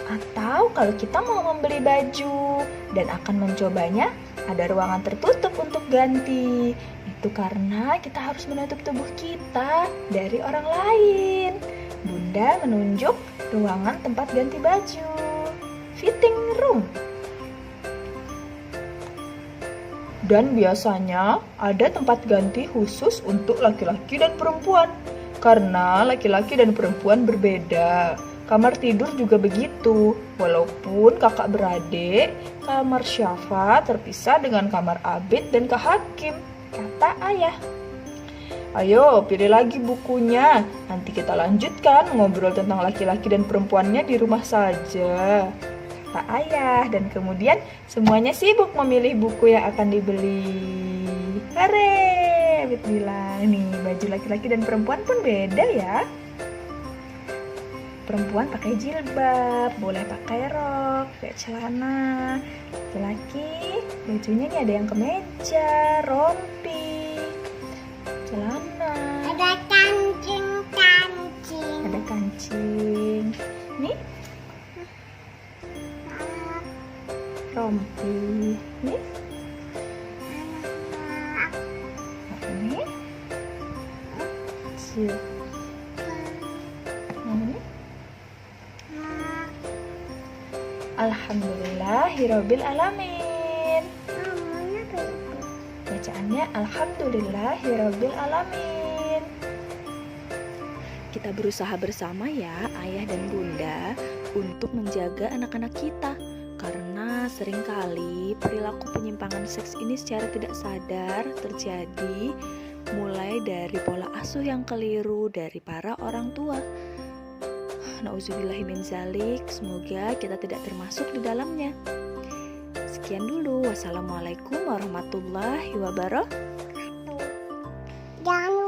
Atau kalau kita mau membeli baju dan akan mencobanya, ada ruangan tertutup untuk ganti. Itu karena kita harus menutup tubuh kita dari orang lain. Bunda menunjuk ruangan tempat ganti baju, fitting room. Dan biasanya ada tempat ganti khusus untuk laki-laki dan perempuan. Karena laki-laki dan perempuan berbeda. Kamar tidur juga begitu. Walaupun kakak beradik, kamar Syafa terpisah dengan kamar Abid dan Kak Hakim, kata ayah. Ayo pilih lagi bukunya. Nanti kita lanjutkan ngobrol tentang laki-laki dan perempuannya di rumah saja, kata ayah. Dan kemudian semuanya sibuk memilih buku yang akan dibeli. Hore! Abid bilang, nih baju laki-laki dan perempuan pun beda ya. Perempuan pakai jilbab, boleh pakai rok, pakai celana. Laki-laki bajunya nih ada yang kemeja, rompi, celana. Ada kancing. Ada kancing. Nih rompi. Nih ini jilbab. Ini Alhamdulillahirabbil alamin. Bacaannya Alhamdulillahirabbil alamin. Kita berusaha bersama ya, ayah dan bunda, untuk menjaga anak-anak kita. Karena seringkali perilaku penyimpangan seks ini secara tidak sadar terjadi mulai dari pola asuh yang keliru dari para orang tua. Nauzubillahi min zalik, semoga kita tidak termasuk di dalamnya. Sekian dulu, wassalamualaikum warahmatullahi wabarakatuh. Jangan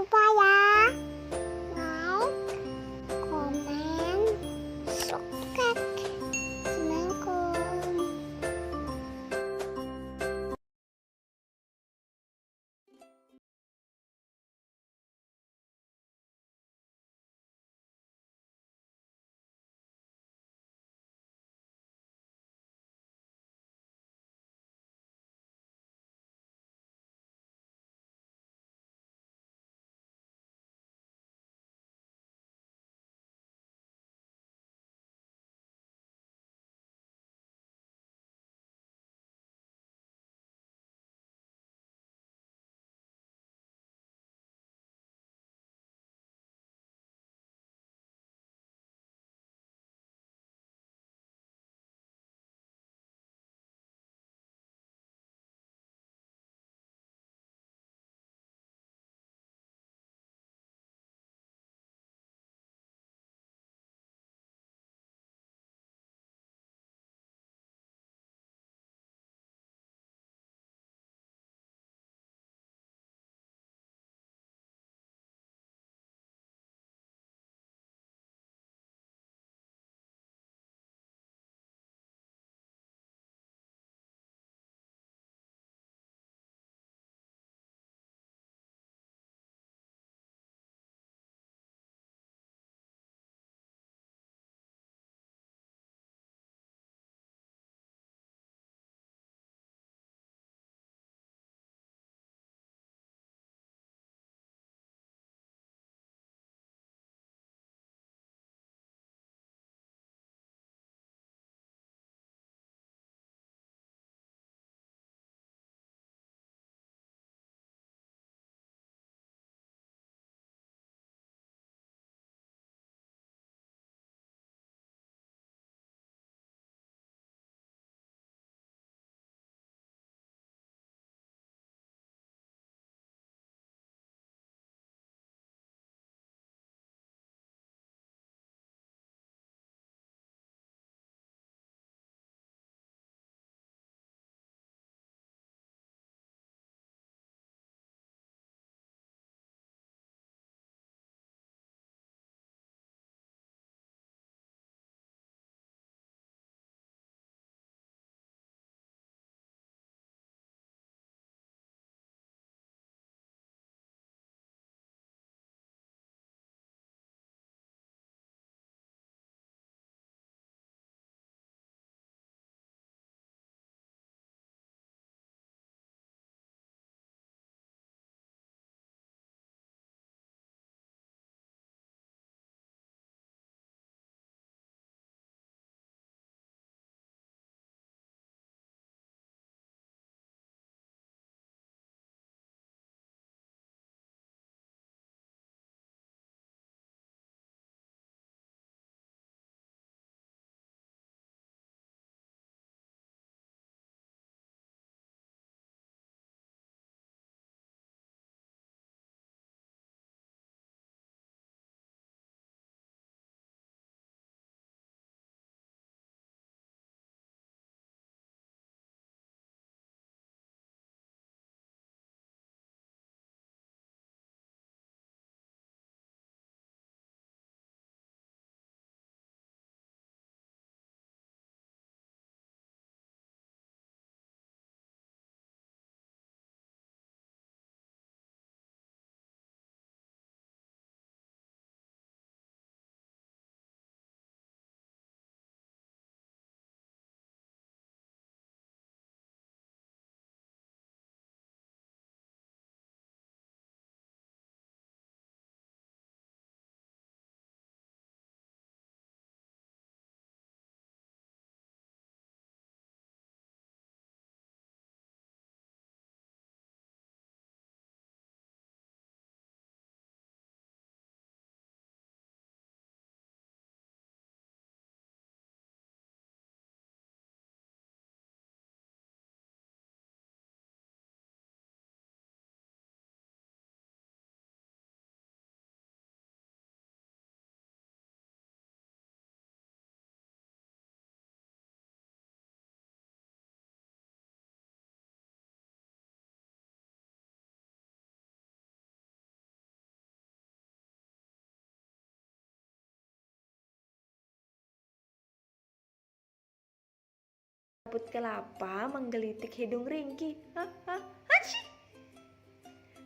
Kabut kelapa menggelitik hidung Ringki. Hachi!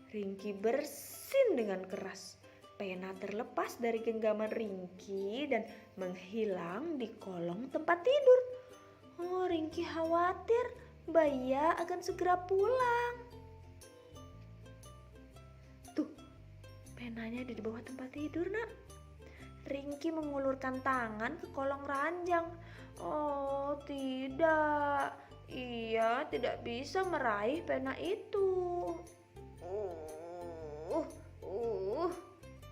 Ringki bersin dengan keras. Pena terlepas dari genggaman Ringki dan menghilang di kolong tempat tidur. Oh, Ringki khawatir Baya akan segera pulang. Tuh, penanya di bawah tempat tidur, Nak. Ringki mengulurkan tangan ke kolong ranjang. Oh, tidak. Ia tidak bisa meraih pena itu.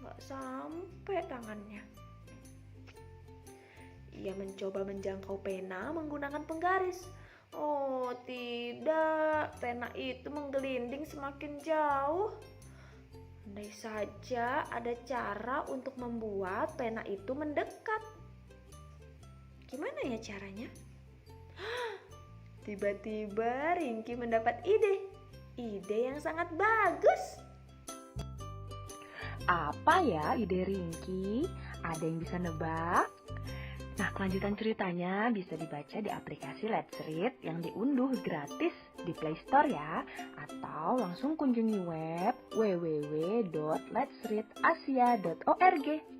Nggak sampai tangannya. Ia mencoba menjangkau pena menggunakan penggaris. Oh, tidak. Pena itu menggelinding semakin jauh. Andai saja ada cara untuk membuat pena itu mendekat. Gimana ya caranya? Tiba-tiba Ringki mendapat ide. Ide yang sangat bagus. Apa ya ide Ringki? Ada yang bisa nebak? Nah, kelanjutan ceritanya bisa dibaca di aplikasi Let's Read yang diunduh gratis di Play Store ya, atau langsung kunjungi web www.letsreadasia.org.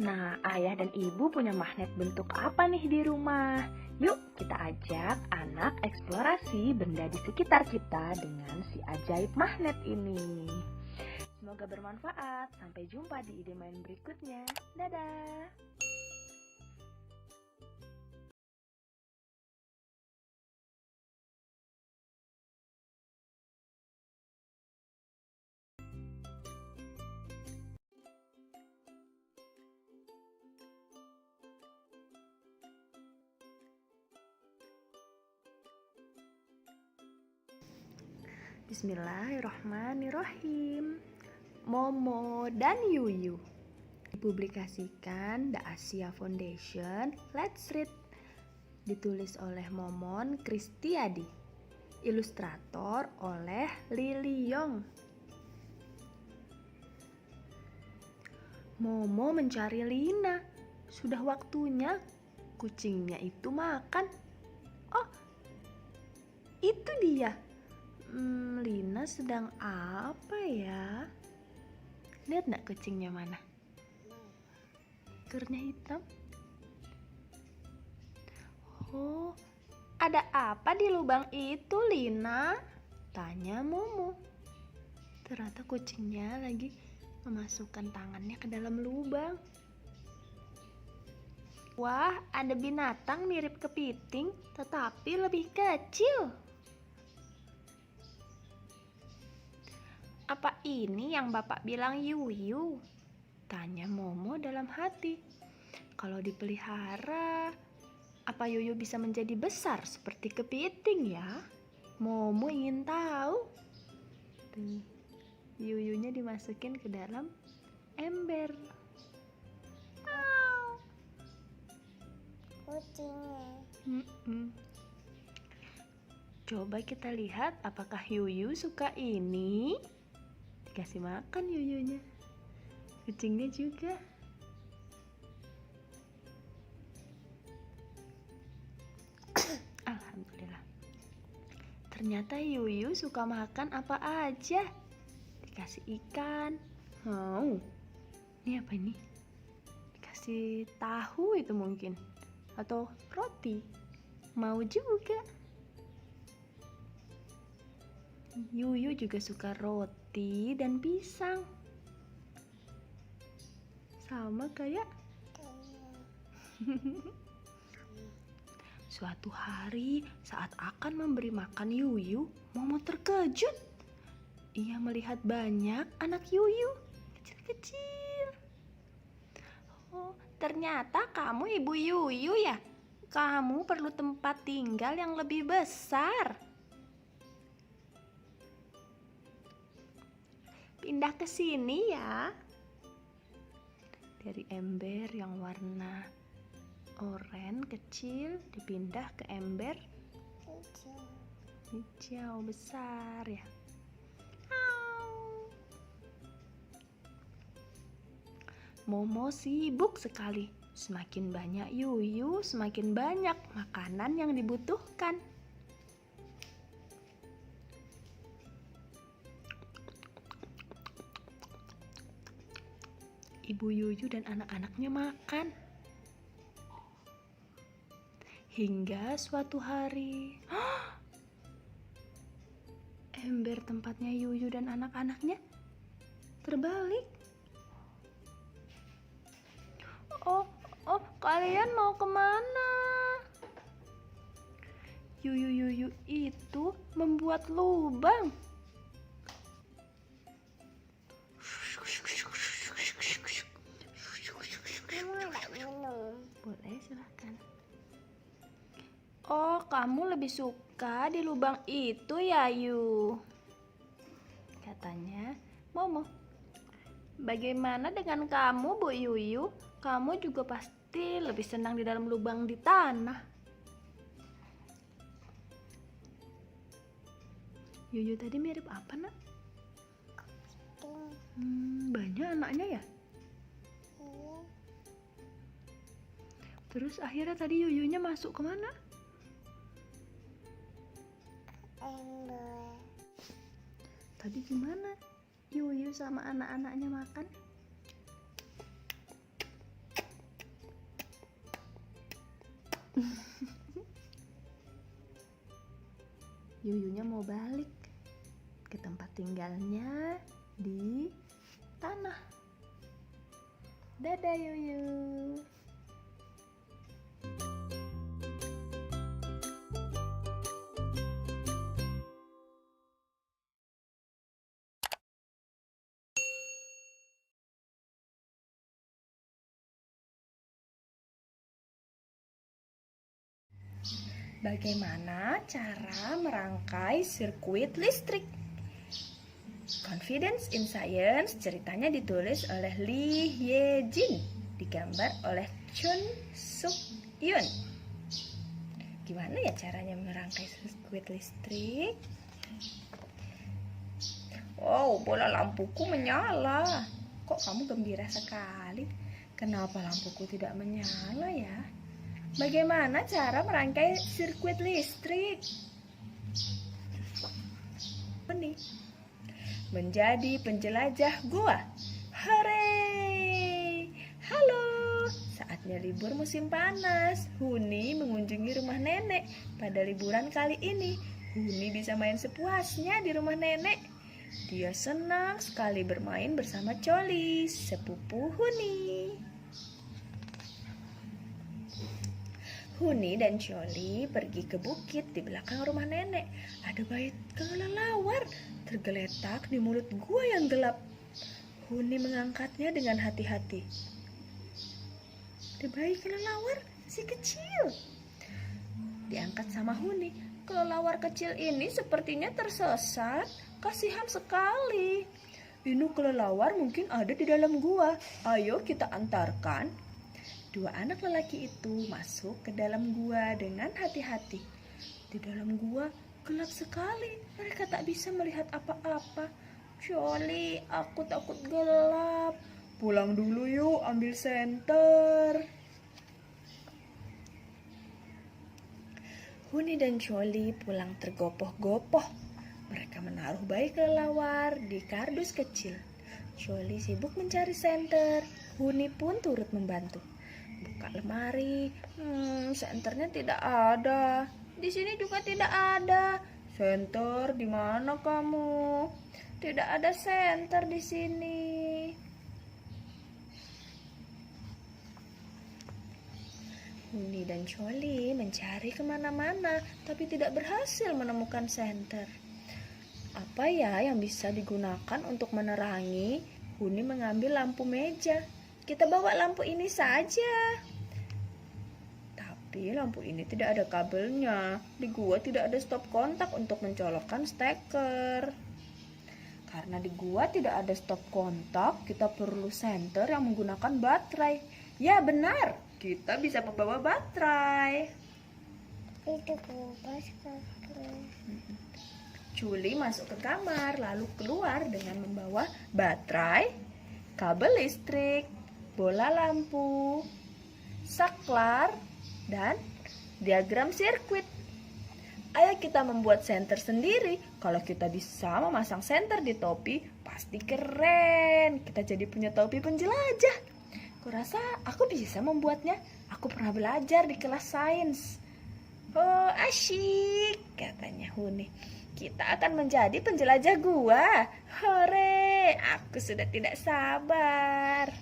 Nah, ayah dan ibu punya magnet bentuk apa nih di rumah? Yuk kita ajak anak eksplorasi benda di sekitar kita dengan si ajaib magnet ini. Semoga bermanfaat. Sampai jumpa di ide main berikutnya. Dadah! Bismillahirrahmanirrahim. Momo dan Yuyu. Dipublikasikan The Asia Foundation Let's Read. Ditulis oleh Momon Kristiadi. Ilustrator oleh Lily Yong. Momo mencari Lina. Sudah waktunya kucingnya itu makan. Oh, itu dia. Lina sedang apa ya? Lihat nggak kucingnya mana? Ekornya hitam. Oh, ada apa di lubang itu, Lina? Tanya Momo. Ternyata kucingnya lagi memasukkan tangannya ke dalam lubang. Wah, ada binatang mirip kepiting, tetapi lebih kecil. Apa ini yang Bapak bilang Yuyu? Tanya Momo dalam hati. Kalau dipelihara, apa Yuyu bisa menjadi besar seperti kepiting ya? Momo ingin tahu. Tuh, Yuyunya dimasukin ke dalam ember. Kucingnya. Coba kita lihat apakah Yuyu suka ini. Dikasih makan Yuyunya. Kucingnya juga. Alhamdulillah. Ternyata Yuyu suka makan apa aja. Dikasih ikan. Mau. Ini apa ini? Dikasih tahu itu mungkin. Atau roti. Mau juga. Yuyu juga suka roti dan pisang. Sama kayak suatu hari saat akan memberi makan Yuyu, Momo terkejut. Ia melihat banyak anak Yuyu kecil-kecil. Oh, ternyata kamu ibu Yuyu ya? Kamu perlu tempat tinggal yang lebih besar. Pindah ke sini ya. Dari ember yang warna oranye kecil dipindah ke ember hijau besar ya. Momo sibuk sekali. Semakin banyak Yuyu, semakin banyak makanan yang dibutuhkan. Ibu Yuyu dan anak-anaknya makan. Hingga suatu hari, ember tempatnya Yuyu dan anak-anaknya terbalik. Oh, kalian mau kemana? Yuyu itu membuat lubang. Mama nggak minum. Boleh, silahkan. Oh, kamu lebih suka di lubang itu ya, Yu? Katanya, Momo. Bagaimana dengan kamu, Bu Yuyu? Kamu juga pasti lebih senang di dalam lubang di tanah. Yuyu tadi mirip apa, Nak? Tuh, Banyak anaknya ya? iya. Terus akhirnya tadi Yuyunya masuk kemana? Ember. Tadi gimana? Yuyu sama anak-anaknya makan? Yuyunya mau balik ke tempat tinggalnya di tanah. Dadah Yuyu. Bagaimana cara merangkai sirkuit listrik? Confidence in Science ceritanya ditulis oleh Lee Ye-jin, digambar oleh Chun Suk Yun. Gimana ya caranya merangkai sirkuit listrik? Oh, bola lampuku menyala. Kok kamu gembira sekali? Kenapa lampuku tidak menyala ya? Bagaimana cara merangkai sirkuit listrik? Ini menjadi penjelajah gua. Hore! Halo! Saatnya libur musim panas. Huni mengunjungi rumah nenek. Pada liburan kali ini, Huni bisa main sepuasnya di rumah nenek. Dia senang sekali bermain bersama Coli, sepupu Huni. Huni dan Coli pergi ke bukit di belakang rumah nenek. Ada bait kelelawar tergeletak di mulut gua yang gelap. Huni mengangkatnya dengan hati-hati. Ada bayi kelelawar si kecil. Diangkat sama Huni. Kelelawar kecil ini sepertinya tersesat. Kasihan sekali. Ini kelelawar mungkin ada di dalam gua. Ayo kita antarkan. Dua anak lelaki itu masuk ke dalam gua dengan hati-hati. Di dalam gua gelap sekali. Mereka tak bisa melihat apa-apa. Coli, aku takut gelap. Pulang dulu yuk, ambil senter. Huni dan Coli pulang tergopoh-gopoh. Mereka menaruh bayi kelelawar di kardus kecil. Coli sibuk mencari senter. Huni pun turut membantu. Buka lemari. Senternya tidak ada. Di sini juga tidak ada. Senter, di mana kamu? Tidak ada senter di sini. Huni dan Coli mencari kemana-mana, tapi tidak berhasil menemukan senter. Apa ya yang bisa digunakan untuk menerangi? Huni mengambil lampu meja. Kita bawa lampu ini saja. Tapi lampu ini tidak ada kabelnya. Di gua tidak ada stop kontak untuk mencolokkan steker. Karena di gua tidak ada stop kontak, kita perlu senter yang menggunakan baterai. Ya benar, kita bisa membawa baterai. Itu kulkas kakek. Culi masuk ke kamar, lalu keluar dengan membawa baterai, kabel listrik, bola lampu, saklar, dan diagram sirkuit. Ayo kita membuat senter sendiri. Kalau kita bisa memasang senter di topi, pasti keren. Kita jadi punya topi penjelajah. Kurasa aku bisa membuatnya. Aku pernah belajar di kelas sains. Oh, asyik, katanya Huni. Kita akan menjadi penjelajah gua. Hore, aku sudah tidak sabar.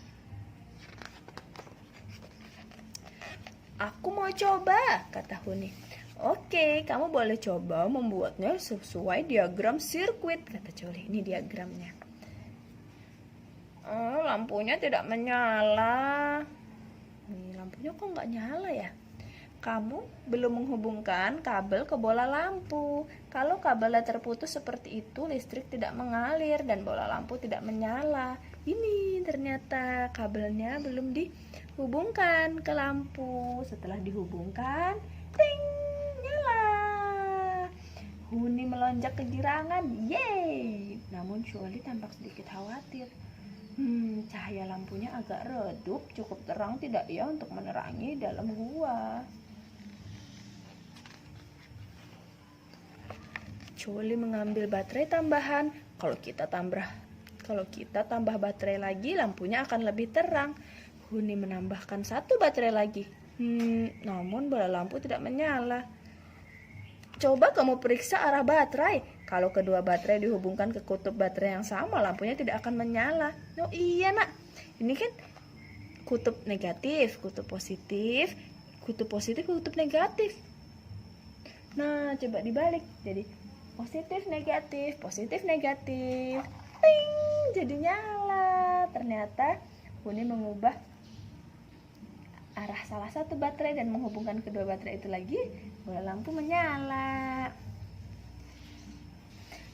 Aku mau coba, kata Huni. Oke, kamu boleh coba membuatnya sesuai diagram sirkuit, kata Coli. Ini diagramnya. Oh, lampunya tidak menyala. Nih, lampunya kok nggak nyala ya? Kamu belum menghubungkan kabel ke bola lampu. Kalau kabelnya terputus seperti itu, listrik tidak mengalir dan bola lampu tidak menyala. Ini ternyata kabelnya belum dihubungkan ke lampu. Setelah dihubungkan, ting, nyala. Huni melonjak kegirangan, yeay. Namun Coli tampak sedikit khawatir. Cahaya lampunya agak redup, cukup terang tidak ya untuk menerangi dalam gua. Coli mengambil baterai tambahan. Kalau kita tambah baterai lagi, lampunya akan lebih terang. Huni menambahkan 1 baterai lagi. Namun bola lampu tidak menyala. Coba kamu periksa arah baterai. Kalau kedua baterai dihubungkan ke kutub baterai yang sama, lampunya tidak akan menyala. Oh iya nak, ini kan kutub negatif, kutub positif, kutub negatif. Nah, coba dibalik. Jadi positif, negatif. Ting, jadi nyala. Ternyata Huni mengubah arah salah satu baterai dan menghubungkan kedua baterai itu lagi, bola lampu menyala.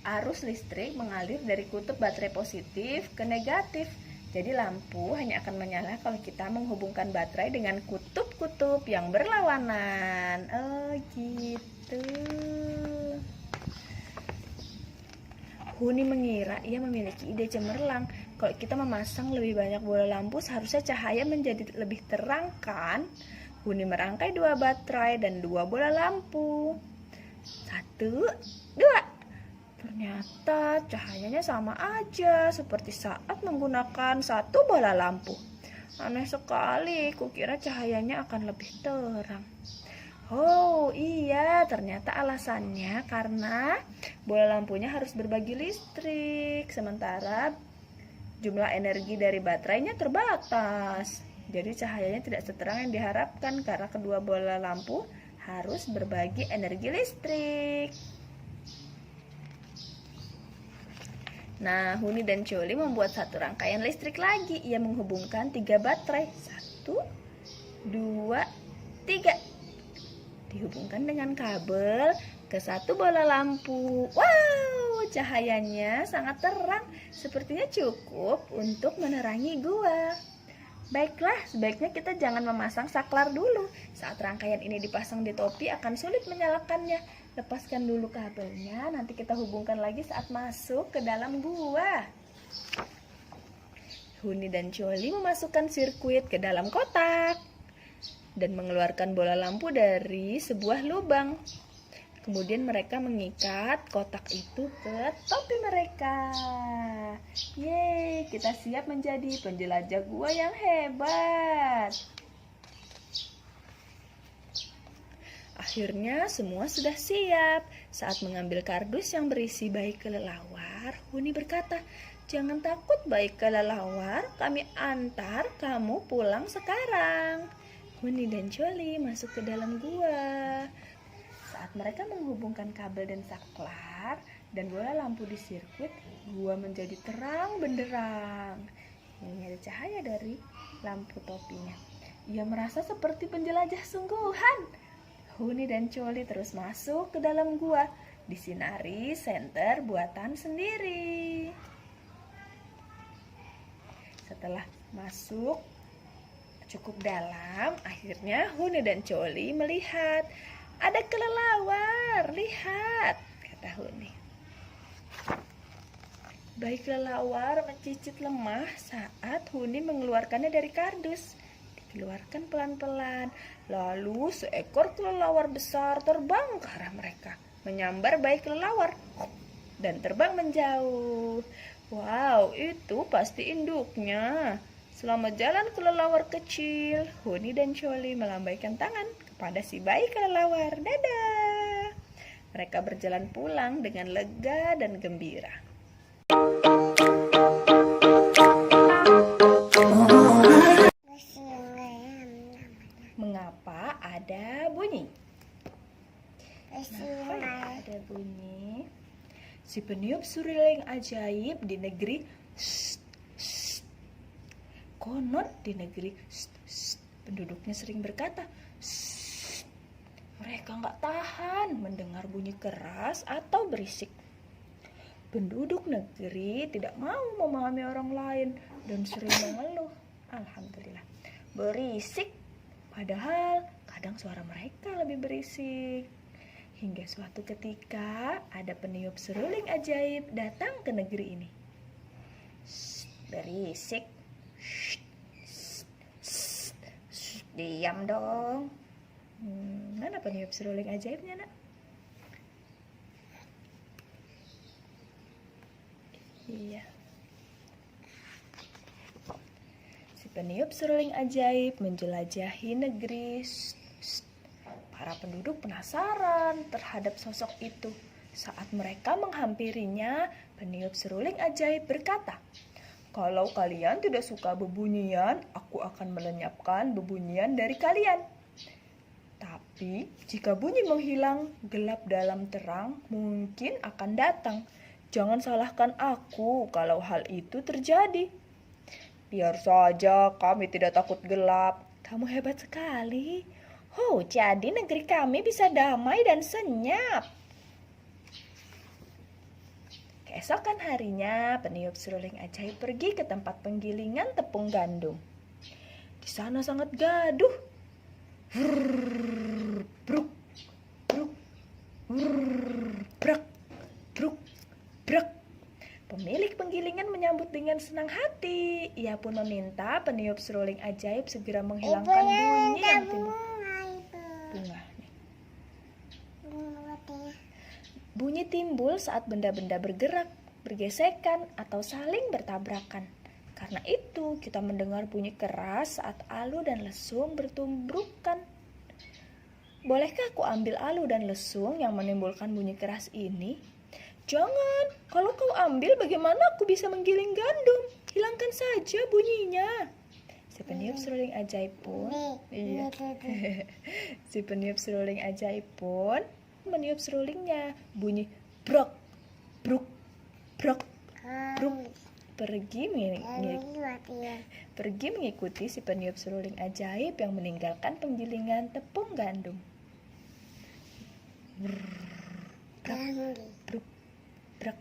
Arus listrik mengalir dari kutub baterai positif ke negatif. Jadi lampu hanya akan menyala kalau kita menghubungkan baterai dengan kutub-kutub yang berlawanan. Oh gitu. Huni mengira ia memiliki ide cemerlang. Kalau kita memasang lebih banyak bola lampu, seharusnya cahaya menjadi lebih terang kan? Huni merangkai 2 baterai dan 2 bola lampu. 1, 2. Ternyata cahayanya sama aja seperti saat menggunakan 1 bola lampu. Aneh sekali, kukira cahayanya akan lebih terang. Oh iya, ternyata alasannya karena bola lampunya harus berbagi listrik, sementara jumlah energi dari baterainya terbatas. Jadi cahayanya tidak seterang yang diharapkan karena kedua bola lampu harus berbagi energi listrik. Nah, Huni dan Coli membuat 1 rangkaian listrik lagi. Ia menghubungkan 3 baterai. 1, 2, 3. Dihubungkan dengan kabel ke 1 bola lampu. Wow, cahayanya sangat terang. Sepertinya cukup untuk menerangi gua. Baiklah, sebaiknya kita jangan memasang saklar dulu. Saat rangkaian ini dipasang di topi akan sulit menyalakannya. Lepaskan dulu kabelnya, nanti kita hubungkan lagi saat masuk ke dalam gua. Huni dan Coli memasukkan sirkuit ke dalam kotak dan mengeluarkan bola lampu dari sebuah lubang. Kemudian mereka mengikat kotak itu ke topi mereka. Yeay, kita siap menjadi penjelajah gua yang hebat. Akhirnya semua sudah siap. Saat mengambil kardus yang berisi bayi kelelawar, Huni berkata, "Jangan takut bayi kelelawar, kami antar kamu pulang sekarang." Huni dan Coli masuk ke dalam gua. Saat mereka menghubungkan kabel dan saklar dan bola lampu di sirkuit, gua menjadi terang benderang. Ini ada cahaya dari lampu topinya. Ia merasa seperti penjelajah sungguhan. Huni dan Coli terus masuk ke dalam gua, disinari senter buatan sendiri. Setelah masuk cukup dalam, akhirnya Huni dan Coli melihat ada kelelawar. Lihat, kata Huni. Bayi kelelawar mencicit lemah saat Huni mengeluarkannya dari kardus. Dikeluarkan pelan-pelan. Lalu seekor kelelawar besar terbang ke arah mereka, menyambar bayi kelelawar dan terbang menjauh. Wow, itu pasti induknya. Selamat jalan kelelawar kecil. Huni dan Coli melambaikan tangan kepada si bayi kelelawar. Dadah. Mereka berjalan pulang dengan lega dan gembira. Mengapa ada bunyi? Ada bunyi. Si peniup suling ajaib di negeri konon di negeri penduduknya sering berkata mereka nggak tahan mendengar bunyi keras atau berisik. Penduduk negeri tidak mau memahami orang lain dan sering mengeluh. Alhamdulillah, berisik. Padahal kadang suara mereka lebih berisik. Hingga suatu ketika ada peniup seruling ajaib datang ke negeri ini. Berisik. Diam dong. Mana peniup seruling ajaibnya, nak? Iya. Si peniup seruling ajaib menjelajahi negeri. Para penduduk penasaran terhadap sosok itu. Saat mereka menghampirinya, peniup seruling ajaib berkata, "Kalau kalian tidak suka bebunyian, aku akan melenyapkan bebunyian dari kalian. Tapi jika bunyi menghilang, gelap dalam terang mungkin akan datang. Jangan salahkan aku kalau hal itu terjadi." "Biar saja, kami tidak takut gelap." "Kamu hebat sekali. Oh, jadi negeri kami bisa damai dan senyap." Keesokan harinya, peniup seruling ajaib pergi ke tempat penggilingan tepung gandum. Di sana sangat gaduh. Bruk, bruk, brak, bruk, brak. Pemilik penggilingan menyambut dengan senang hati. Ia pun meminta peniup seruling ajaib segera menghilangkan bunyi yang timbul. Bunga. Bunyi timbul saat benda-benda bergerak, bergesekan, atau saling bertabrakan. Karena itu, kita mendengar bunyi keras saat alu dan lesung bertumbrukan. Bolehkah aku ambil alu dan lesung yang menimbulkan bunyi keras ini? Jangan, kalau kau ambil bagaimana aku bisa menggiling gandum? Hilangkan saja bunyinya. Si peniup seruling ajaib pun, si peniup seruling ajaib pun meniup serulingnya. Bunyi brok, bruk, brok, bruk. Pergi mengikuti si peniup seruling ajaib yang meninggalkan penggilingan tepung gandum. Brok, bruk, brok.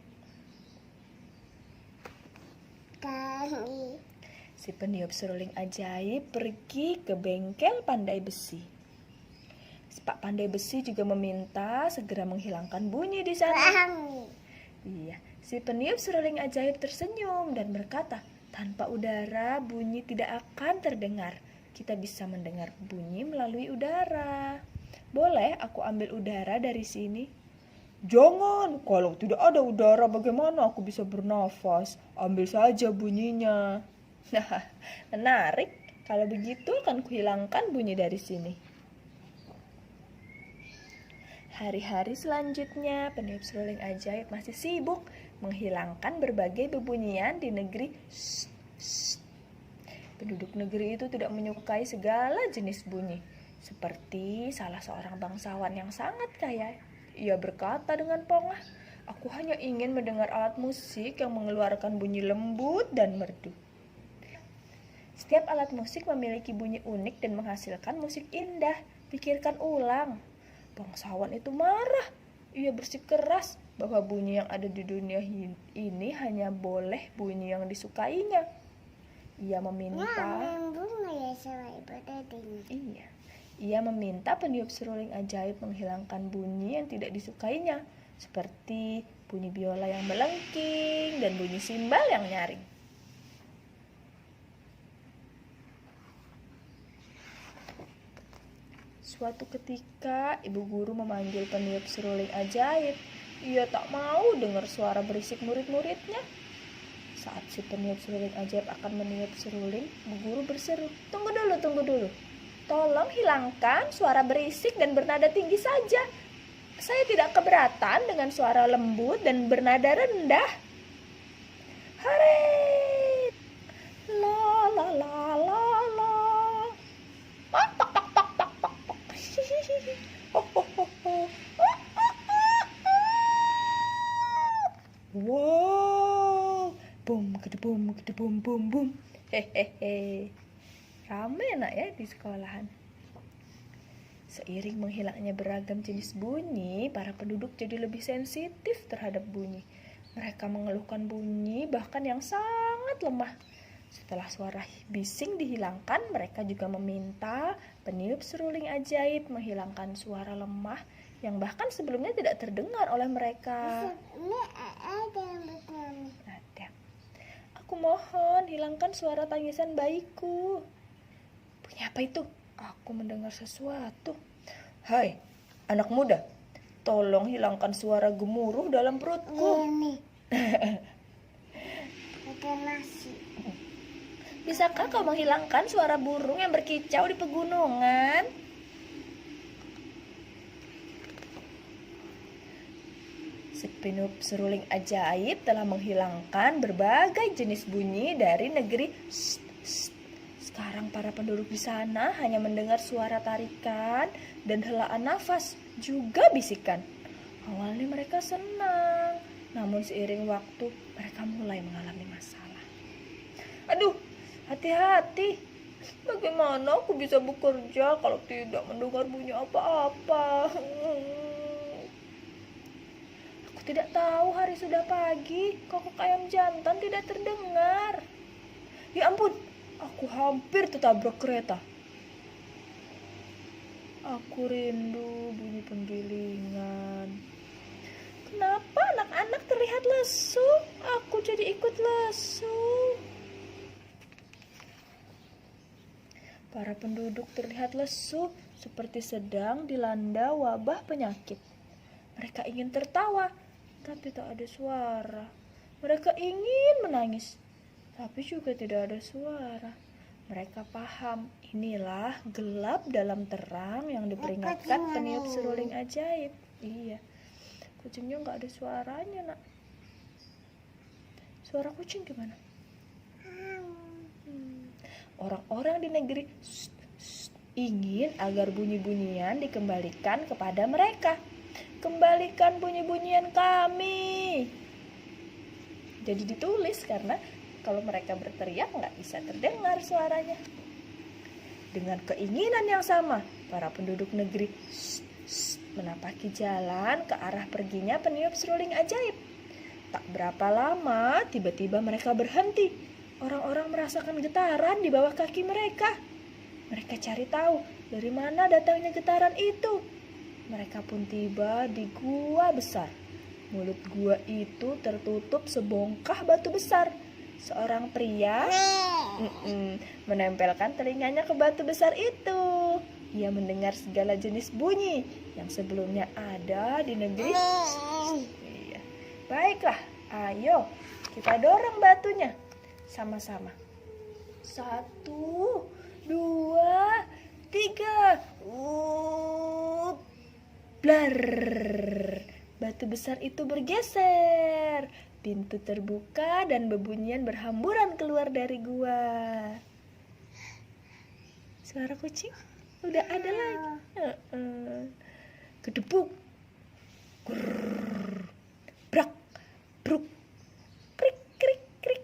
Si peniup seruling ajaib pergi ke bengkel pandai besi. Pak pandai besi juga meminta segera menghilangkan bunyi di sana. Iya, si peniup seruling ajaib tersenyum dan berkata, "Tanpa udara bunyi tidak akan terdengar. Kita bisa mendengar bunyi melalui udara. Boleh aku ambil udara dari sini?" "Jangan, kalau tidak ada udara bagaimana aku bisa bernafas? Ambil saja bunyinya." Nah, menarik. Kalau begitu akan kuhilangkan bunyi dari sini. Hari-hari selanjutnya, peniup seruling ajaib masih sibuk menghilangkan berbagai bebunyian di negeri. Penduduk negeri itu tidak menyukai segala jenis bunyi. Seperti salah seorang bangsawan yang sangat kaya. Ia berkata dengan pongah, "Aku hanya ingin mendengar alat musik yang mengeluarkan bunyi lembut dan merdu." Setiap alat musik memiliki bunyi unik dan menghasilkan musik indah. Pikirkan ulang. Bangsawan itu marah. Ia bersikeras bahwa bunyi yang ada di dunia ini hanya boleh bunyi yang disukainya. Ia meminta Ia meminta peniup seruling ajaib menghilangkan bunyi yang tidak disukainya, seperti bunyi biola yang melengking dan bunyi simbal yang nyaring. Suatu ketika, ibu guru memanggil peniup seruling ajaib. Ia tak mau dengar suara berisik murid-muridnya. Saat si peniup seruling ajaib akan meniup seruling, ibu guru berseru, tunggu dulu. Tolong hilangkan suara berisik dan bernada tinggi saja. Saya tidak keberatan dengan suara lembut dan bernada rendah. Harit! La la la la la. Tok tok tok tok tok tok. Ho ho ho ho. Wow. Bum kedebum kedebum bum bum. Hehehe. Rame nak ya di sekolahan. Seiring menghilangnya beragam jenis bunyi, para penduduk jadi lebih sensitif terhadap bunyi. Mereka mengeluhkan bunyi bahkan yang sangat lemah. Setelah suara bising dihilangkan, mereka juga meminta peniup seruling ajaib menghilangkan suara lemah yang bahkan sebelumnya tidak terdengar oleh mereka. Ada. Aku mohon hilangkan suara tangisan bayiku. Bunyi apa itu? Aku mendengar sesuatu. Hai, anak muda, tolong hilangkan suara gemuruh dalam perutku. Ini. Ada nasi. Bisakah kau menghilangkan suara burung yang berkicau di pegunungan? Si peniup seruling ajaib telah menghilangkan berbagai jenis bunyi dari negeri. Sekarang para penduduk di sana hanya mendengar suara tarikan dan helaan nafas, juga bisikan. Awalnya mereka senang, namun seiring waktu mereka mulai mengalami masalah. Aduh, hati-hati. Bagaimana aku bisa bekerja kalau tidak mendengar bunyi apa-apa? Aku tidak tahu hari sudah pagi, kokok ayam jantan tidak terdengar. Ya ampun, aku hampir tertabrak kereta. Aku rindu bunyi penggilingan. Kenapa anak-anak terlihat lesu? Aku jadi ikut lesu. Para penduduk terlihat lesu seperti sedang dilanda wabah penyakit. Mereka ingin tertawa, tapi tak ada suara. Mereka ingin menangis, tapi juga tidak ada suara. Mereka paham, inilah gelap dalam terang yang diperingatkan peniup seruling ajaib. Iya, kucingnya nggak ada suaranya, nak. Suara kucing gimana? Orang-orang di negeri ingin agar bunyi-bunyian dikembalikan kepada mereka. Kembalikan bunyi-bunyian kami. Jadi ditulis karena kalau mereka berteriak nggak bisa terdengar suaranya. Dengan keinginan yang sama, para penduduk negeri menapaki jalan ke arah perginya peniup seruling ajaib. Tak berapa lama, tiba-tiba mereka berhenti. Orang-orang merasakan getaran di bawah kaki mereka. Mereka cari tahu dari mana datangnya getaran itu. Mereka pun tiba di gua besar. Mulut gua itu tertutup sebongkah batu besar. Seorang pria menempelkan telinganya ke batu besar itu. Ia mendengar segala jenis bunyi yang sebelumnya ada di negeri. Iya. Baiklah, ayo kita dorong batunya sama-sama. 1, 2, 3. Blar. Batu besar itu bergeser. Pintu terbuka dan bebunyian berhamburan keluar dari gua. Suara kucing udah ada lagi. Kedebuk. Grrr. Brak. Bruk. Krik krik krik.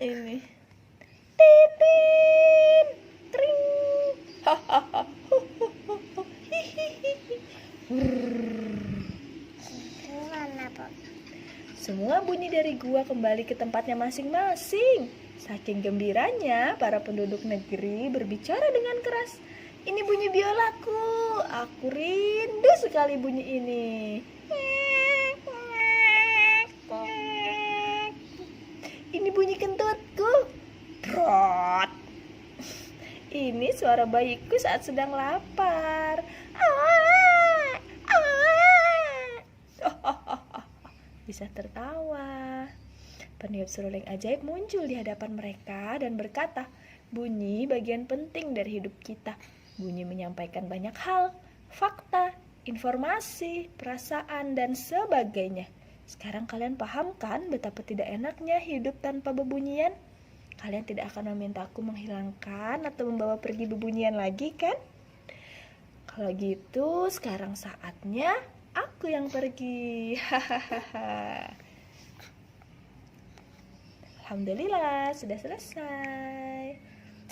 Ini. Titin. Tring. Hahaha. Semua bunyi dari gua kembali ke tempatnya masing-masing. Saking gembiranya, para penduduk negeri berbicara dengan keras. Ini bunyi biolaku. Aku rindu sekali bunyi ini. Ini bunyi kentutku. Trot. Ini suara bayiku saat sedang lapar. Bisa tertawa. Peniup seruling ajaib muncul di hadapan mereka dan berkata, bunyi bagian penting dari hidup kita. Bunyi menyampaikan banyak hal, fakta, informasi, perasaan, dan sebagainya. Sekarang kalian paham kan betapa tidak enaknya hidup tanpa bebunyian? Kalian tidak akan memintaku menghilangkan atau membawa pergi bebunyian lagi kan? Kalau gitu sekarang saatnya aku yang pergi. Alhamdulillah sudah selesai.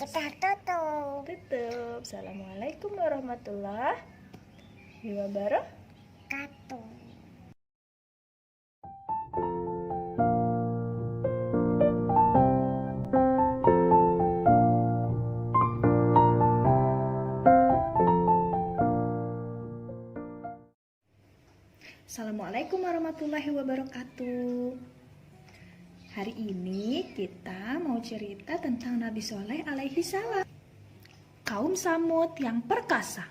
Kita tutup. Tutup. Assalamualaikum warahmatullahi wabarakatuh. Assalamualaikum warahmatullahi wabarakatuh. Hari ini kita mau cerita tentang Nabi Soleh alaihi salam. Kaum Samud yang perkasa.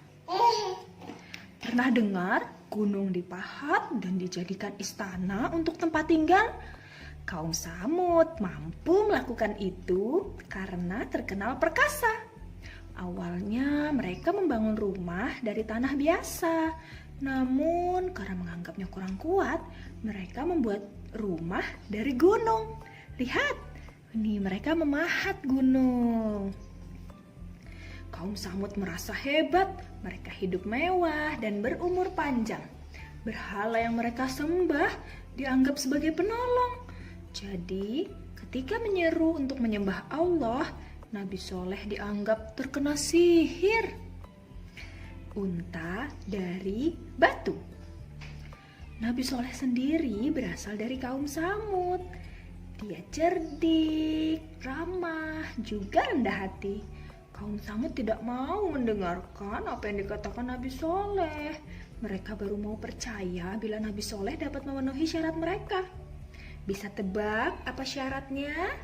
Pernah dengar gunung dipahat dan dijadikan istana untuk tempat tinggal? Kaum Samud mampu melakukan itu karena terkenal perkasa. Awalnya mereka membangun rumah dari tanah biasa. Namun karena menganggapnya kurang kuat, mereka membuat rumah dari gunung. Lihat, ini mereka memahat gunung. Kaum Samud merasa hebat, mereka hidup mewah dan berumur panjang. Berhala yang mereka sembah dianggap sebagai penolong. Jadi, ketika menyeru untuk menyembah Allah, Nabi Soleh dianggap terkena sihir. Unta dari batu. Nabi Soleh sendiri berasal dari kaum Samud. Dia cerdik, ramah, juga rendah hati. Kaum Samud tidak mau mendengarkan apa yang dikatakan Nabi Soleh. Mereka baru mau percaya bila Nabi Soleh dapat memenuhi syarat mereka. Bisa tebak apa syaratnya?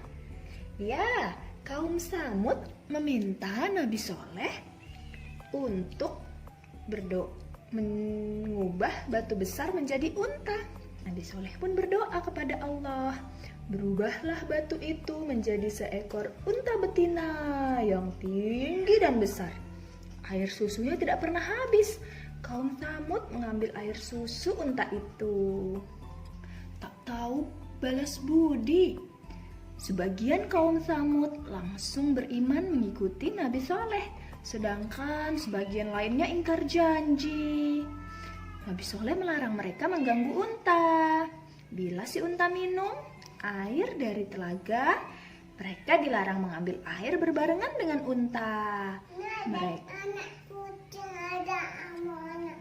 Ya, kaum Samud meminta Nabi Soleh untuk mengubah batu besar menjadi unta. Nabi Soleh pun berdoa kepada Allah. Berubahlah batu itu menjadi seekor unta betina yang tinggi dan besar. Air susunya tidak pernah habis. Kaum Samud mengambil air susu unta itu. Tak tahu balas budi. Sebagian kaum Samud langsung beriman mengikuti Nabi Soleh. Sedangkan sebagian lainnya ingkar janji. Nabi Soleh melarang mereka mengganggu unta. Bila si unta minum air dari telaga, mereka dilarang mengambil air berbarengan dengan unta. Mereka Anak kucing ada sama anak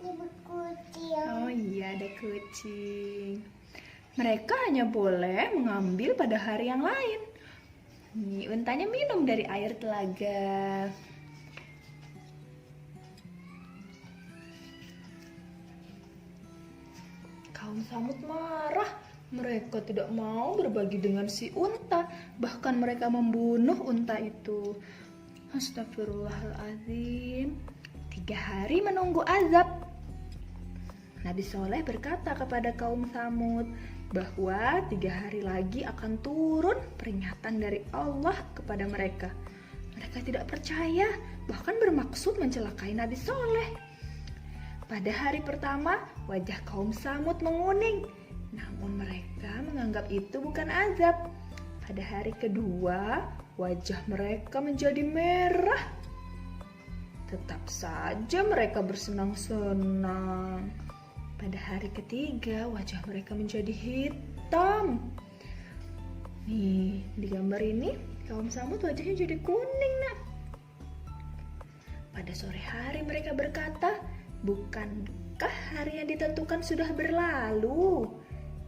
ibu kucing. Oh iya, ada kucing. Mereka hanya boleh mengambil pada hari yang lain. Nih, untanya minum dari air telaga. Kaum Samud marah. Mereka tidak mau berbagi dengan si unta. Bahkan mereka membunuh unta itu. Astagfirullahaladzim. 3 hari menunggu azab. Nabi Soleh berkata kepada kaum Samud bahwa 3 hari lagi akan turun peringatan dari Allah kepada mereka. Mereka tidak percaya, bahkan bermaksud mencelakai Nabi Soleh. Pada hari pertama, wajah kaum Samud menguning. Namun mereka menganggap itu bukan azab. Pada hari kedua, wajah mereka menjadi merah. Tetap saja mereka bersenang-senang. Pada hari ketiga, wajah mereka menjadi hitam. Nih, di gambar ini, kaum Samud wajahnya jadi kuning, nak. Pada sore hari mereka berkata, bukankah hari yang ditentukan sudah berlalu?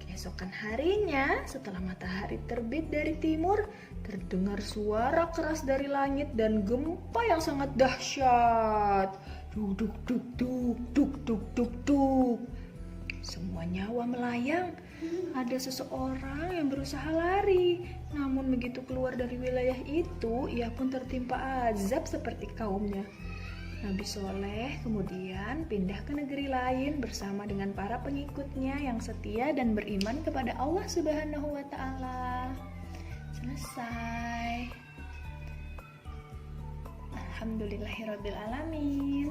Keesokan harinya, setelah matahari terbit dari timur, terdengar suara keras dari langit dan gempa yang sangat dahsyat. Duk duk duk duk duk duk duk duk. Semua nyawa melayang. Ada seseorang yang berusaha lari, namun begitu keluar dari wilayah itu, ia pun tertimpa azab seperti kaumnya. Nabi Soleh kemudian pindah ke negeri lain bersama dengan para pengikutnya yang setia dan beriman kepada Allah Subhanahu wa Ta'ala. Selesai. Alhamdulillahirabbil alamin.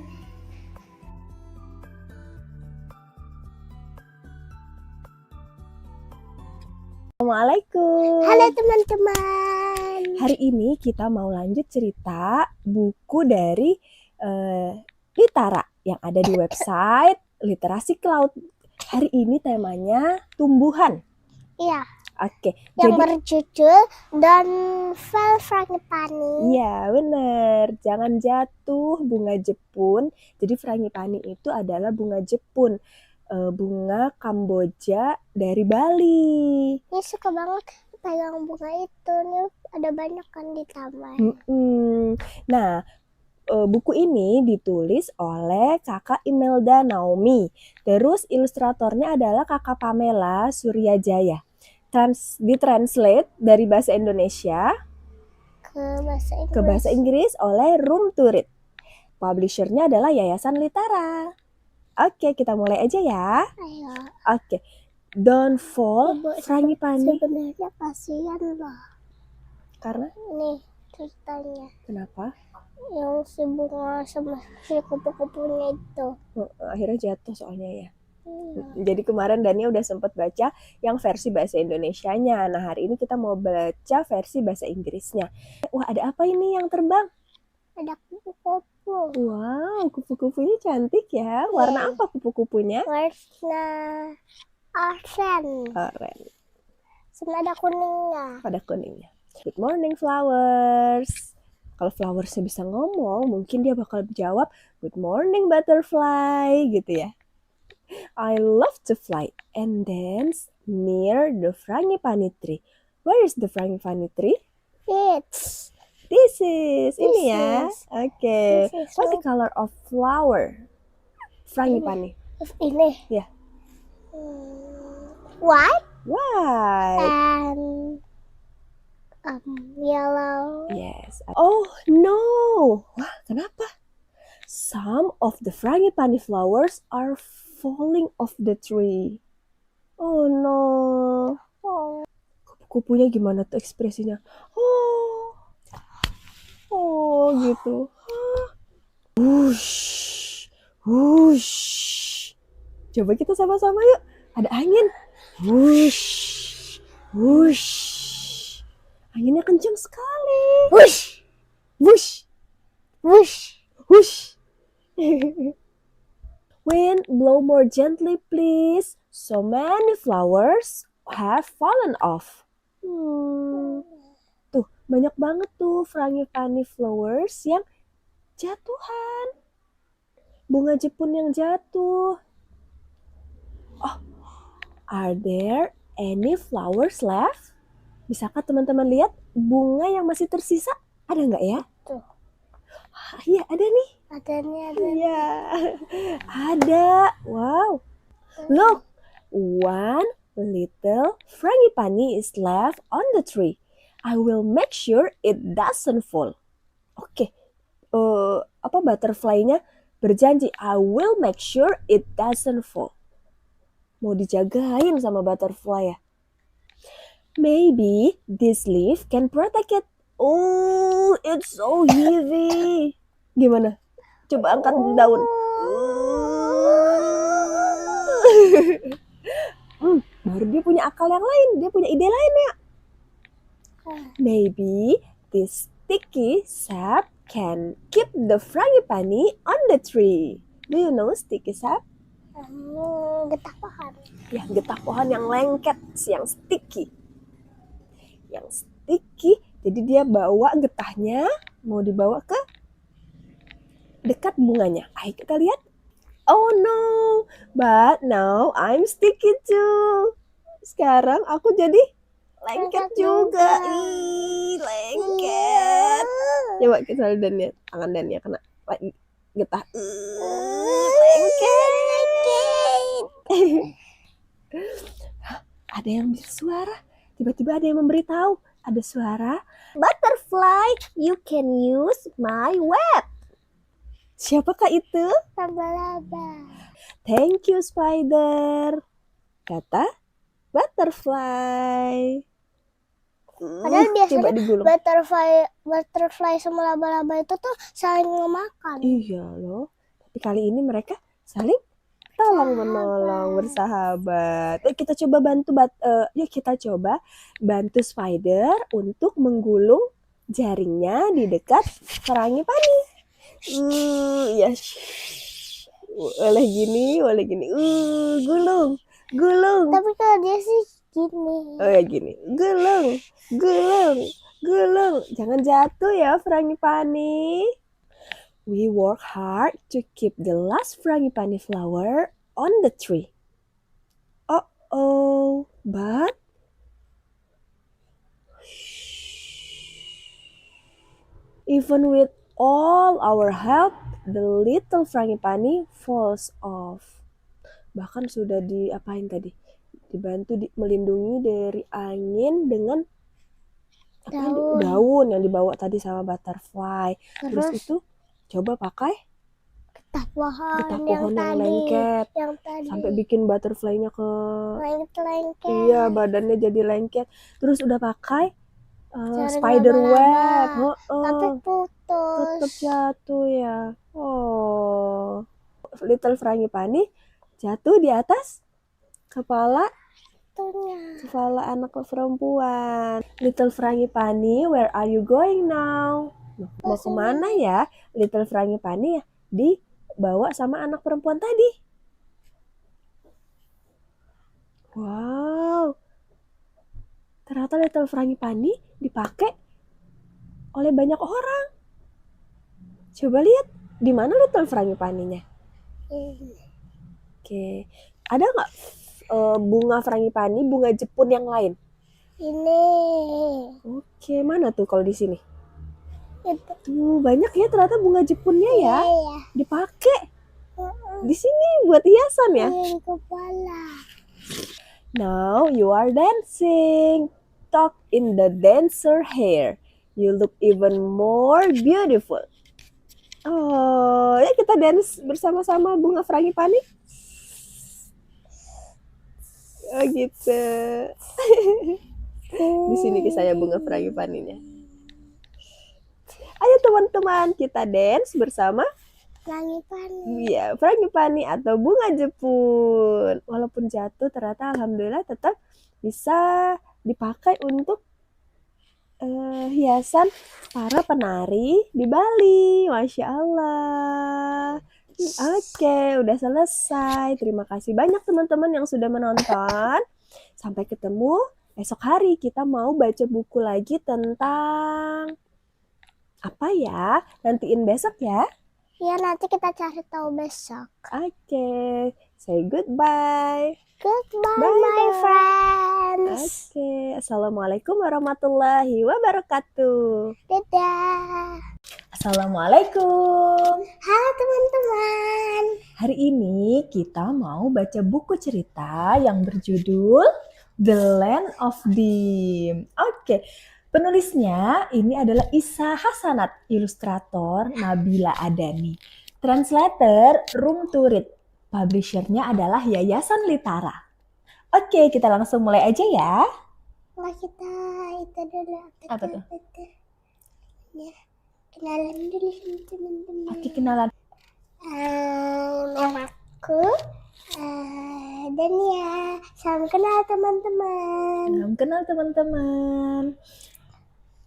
Assalamualaikum. Halo teman-teman. Hari ini kita mau lanjut cerita buku dari Litara yang ada di website Literasi Cloud. Hari ini temanya tumbuhan. Iya, Oke, yang jadi berjudul Don't Fall Frangipani. iya bener, jangan jatuh bunga Jepun. Jadi frangipani itu adalah bunga Jepun, bunga Kamboja dari Bali. Ini suka banget pegang bunga itu. Nih ada banyak kan di taman. Nah, buku ini ditulis oleh kakak Imelda Naomi. Terus ilustratornya adalah kakak Pamela Suryajaya. Ditranslate dari bahasa Indonesia ke bahasa Inggris oleh Room to Read. Publishernya adalah Yayasan Litara. Oke, kita mulai aja ya. Ayo. Oke, Don't Fall Frangipani. Sebenarnya kasihan loh. Karena Nih ceritanya. kenapa? Yang si bunga sama si kupu-kupunya itu. Akhirnya jatuh soalnya ya. Jadi kemarin Dania udah sempat baca yang versi bahasa Indonesianya. Nah, hari ini kita mau baca versi bahasa Inggrisnya. Wah, ada apa ini yang terbang? Ada kupu-kupu. Wow, kupu-kupunya cantik ya. Warna apa kupu-kupunya? Warna oranye. Oranye. Sama ada kuningnya. Pada kuningnya. Good morning flowers. Kalau flowersnya bisa ngomong, mungkin dia bakal jawab good morning butterfly gitu ya. I love to fly and dance near the frangipani tree. Where is the frangipani tree? It's This is ini ya. is. Oke. This is What's the color of flower? Frangipani. ini. Ya. White White. and yellow. Yes. Oh no. Wah, kenapa? Some of the frangipani flowers are falling off the tree. Oh no. Oh, Kupu-kupunya gimana tuh ekspresinya? Oh gitu. Wush, wush. Coba kita sama-sama yuk. Ada angin. Wush, wush. Anginnya kencang sekali. whoosh, Wush, whoosh. wush. Wind, blow more gently, please. So many flowers have fallen off. Tuh, banyak banget tuh frangipani flowers yang jatuhan. Bunga Jepun yang jatuh. Oh, are there any flowers left? Bisakah teman-teman lihat bunga yang masih tersisa? Ada nggak ya? Tuh. Iya, ada nih. Ada. Iya, ada. Wow. Look, one little frangipani is left on the tree. I will make sure it doesn't fall. Oke, butterfly-nya berjanji, I will make sure it doesn't fall. Mau dijagain sama butterfly ya. Maybe this leaf can protect it. Oh, it's so heavy. Gimana? Coba angkat daun. Baru dia punya akal yang lain. Dia punya ide lain ya. Maybe this sticky sap can keep the frangipani on the tree. Do you know sticky sap? Getah pohon. Ya, getah pohon yang lengket, yang sticky. Yang sticky, jadi dia bawa getahnya, mau dibawa ke dekat bunganya. Ayo kita lihat. Oh no, but now I'm sticky too. Sekarang aku jadi lengket juga. Ih, lengket. Coba kita lihat Dania, tangan Dania kena getah. Lengket. ada yang bersuara. Tiba-tiba ada yang memberitahu. Ada suara, butterfly, you can use my web. Siapakah itu? Laba-laba. Thank you, spider. Kata butterfly. Padahal Coba biasanya digulung. butterfly sama laba-laba itu tuh saling memakan. Iya loh. Tapi kali ini mereka saling tolong menolong, bersahabat. Kita coba yuk kita coba bantu spider untuk menggulung jaringnya di dekat frangipani. Ya. Oleh gini. Gulung. Tapi kalau dia sih gini. Oh ya gini. Gulung. Jangan jatuh ya frangipani. We work hard to keep the last frangipani flower on the tree. But even with all our help, the little frangipani falls off. Bahkan sudah diapain tadi? Dibantu melindungi dari angin dengan daun yang dibawa tadi sama butterfly. Terus itu coba pakai getah pohon yang lengket sampai bikin butterfly-nya ke lengket. Iya, badannya jadi lengket. Terus udah pakai spider web. Tapi putus. Tetap jatuh ya. Little frangipani jatuh di atas kepala anak perempuan. Little frangipani, where are you going now? Mau kemana ya? Little frangipani ya dibawa sama anak perempuan tadi. Wow. Ternyata little frangipani dipakai oleh banyak orang. Coba lihat di mana little frangipaninya. Oke. Ada nggak bunga frangipani, bunga Jepun yang lain? Ini. Oke, mana tuh kalau di sini? Itu. Tuh, banyak ya ternyata bunga Jepunnya ya. Iya. Dipakai. Di sini buat hiasan ya. Di kepala. Now you are dancing. Tuck in the dancer hair. You look even more beautiful. Oh, ya kita dance bersama-sama bunga frangipani. Oh gitu. Di sini kisahnya bunga frangipaninya. Ayo teman-teman, kita dance bersama Frangipani. Iya, frangipani atau bunga Jepun. Walaupun jatuh, ternyata alhamdulillah tetap bisa dipakai untuk hiasan para penari di Bali. Masya Allah. Oke, udah selesai. Terima kasih banyak teman-teman yang sudah menonton. Sampai ketemu esok hari. Kita mau baca buku lagi tentang apa ya? Nantiin besok ya. Ya, nanti kita cari tahu besok. Oke, say goodbye. Goodbye, Bye, my bye. friends. Oke, assalamualaikum warahmatullahi wabarakatuh. Dadah. Assalamualaikum. Halo teman-teman. Hari ini kita mau baca buku cerita yang berjudul The Land of Dim. Oke, penulisnya ini adalah Isa Hasanat, ilustrator Nabila Adani, translator Room to Read, publishernya adalah Yayasan Litara. Oke, kita langsung mulai aja ya. Nah, kita itu dulu. Apa tuh? Ya, kenalan dulu sama teman-teman. Oke, kenalan. Namaku Dania. Salam kenal teman-teman. Salam kenal teman-teman.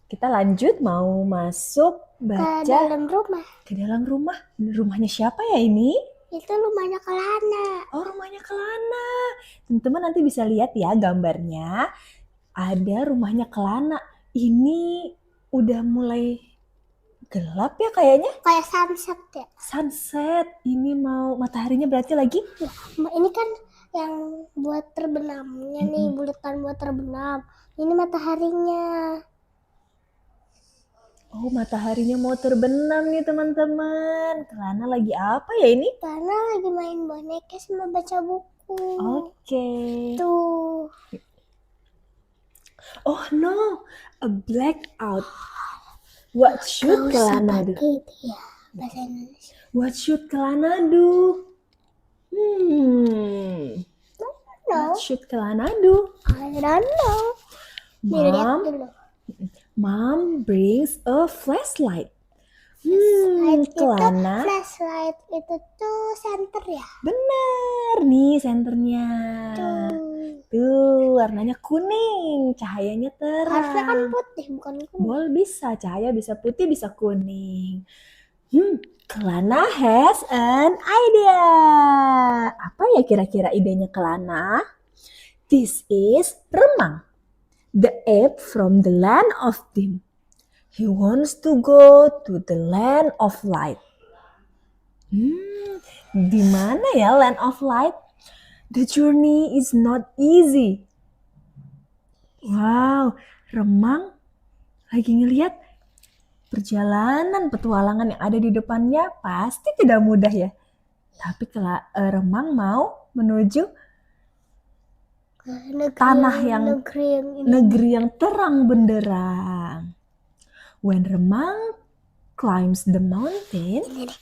Kita lanjut mau masuk Ke baca dalam rumah. ke dalam rumah. Rumahnya siapa ya ini? Itu rumahnya Kelana. Oh, rumahnya Kelana. Teman-teman nanti bisa lihat ya gambarnya. Ada rumahnya Kelana. Ini udah mulai gelap ya kayaknya. Kayak sunset ya. Sunset. Ini mau mataharinya berarti lagi. Ini kan yang buat terbenamnya nih, bulatan buat terbenam. Ini mataharinya. Oh, mataharinya mau terbenam nih teman-teman. Kelana lagi apa ya ini? Karena lagi main boneka sama baca buku. Oke. Tuh. Oh no, a blackout. What should Gak usah Kelana do? pakai itu ya bahasa Indonesia. What should Kelana do? No, What should Kelana do? I don't know. Nih, lihat Mom, dulu. Mom brings a flashlight. Kelana. Flashlight itu tuh center ya. Bener nih senternya. Tuh warnanya kuning, cahayanya Harusnya kan terang. putih bukan kuning. Bol bisa, cahaya bisa putih, bisa kuning. Kelana has an idea. Apa ya kira-kira idenya Kelana? This is Remang, the ape from the land of dim. He wants to go to the land of light. Di mana ya land of light? The journey is not easy. Wow, Remang lagi ngeliat perjalanan petualangan yang ada di depannya pasti tidak mudah ya. Tapi kalau Remang mau menuju tanah yang negeri yang terang benderang. When Remang climbs the mountain,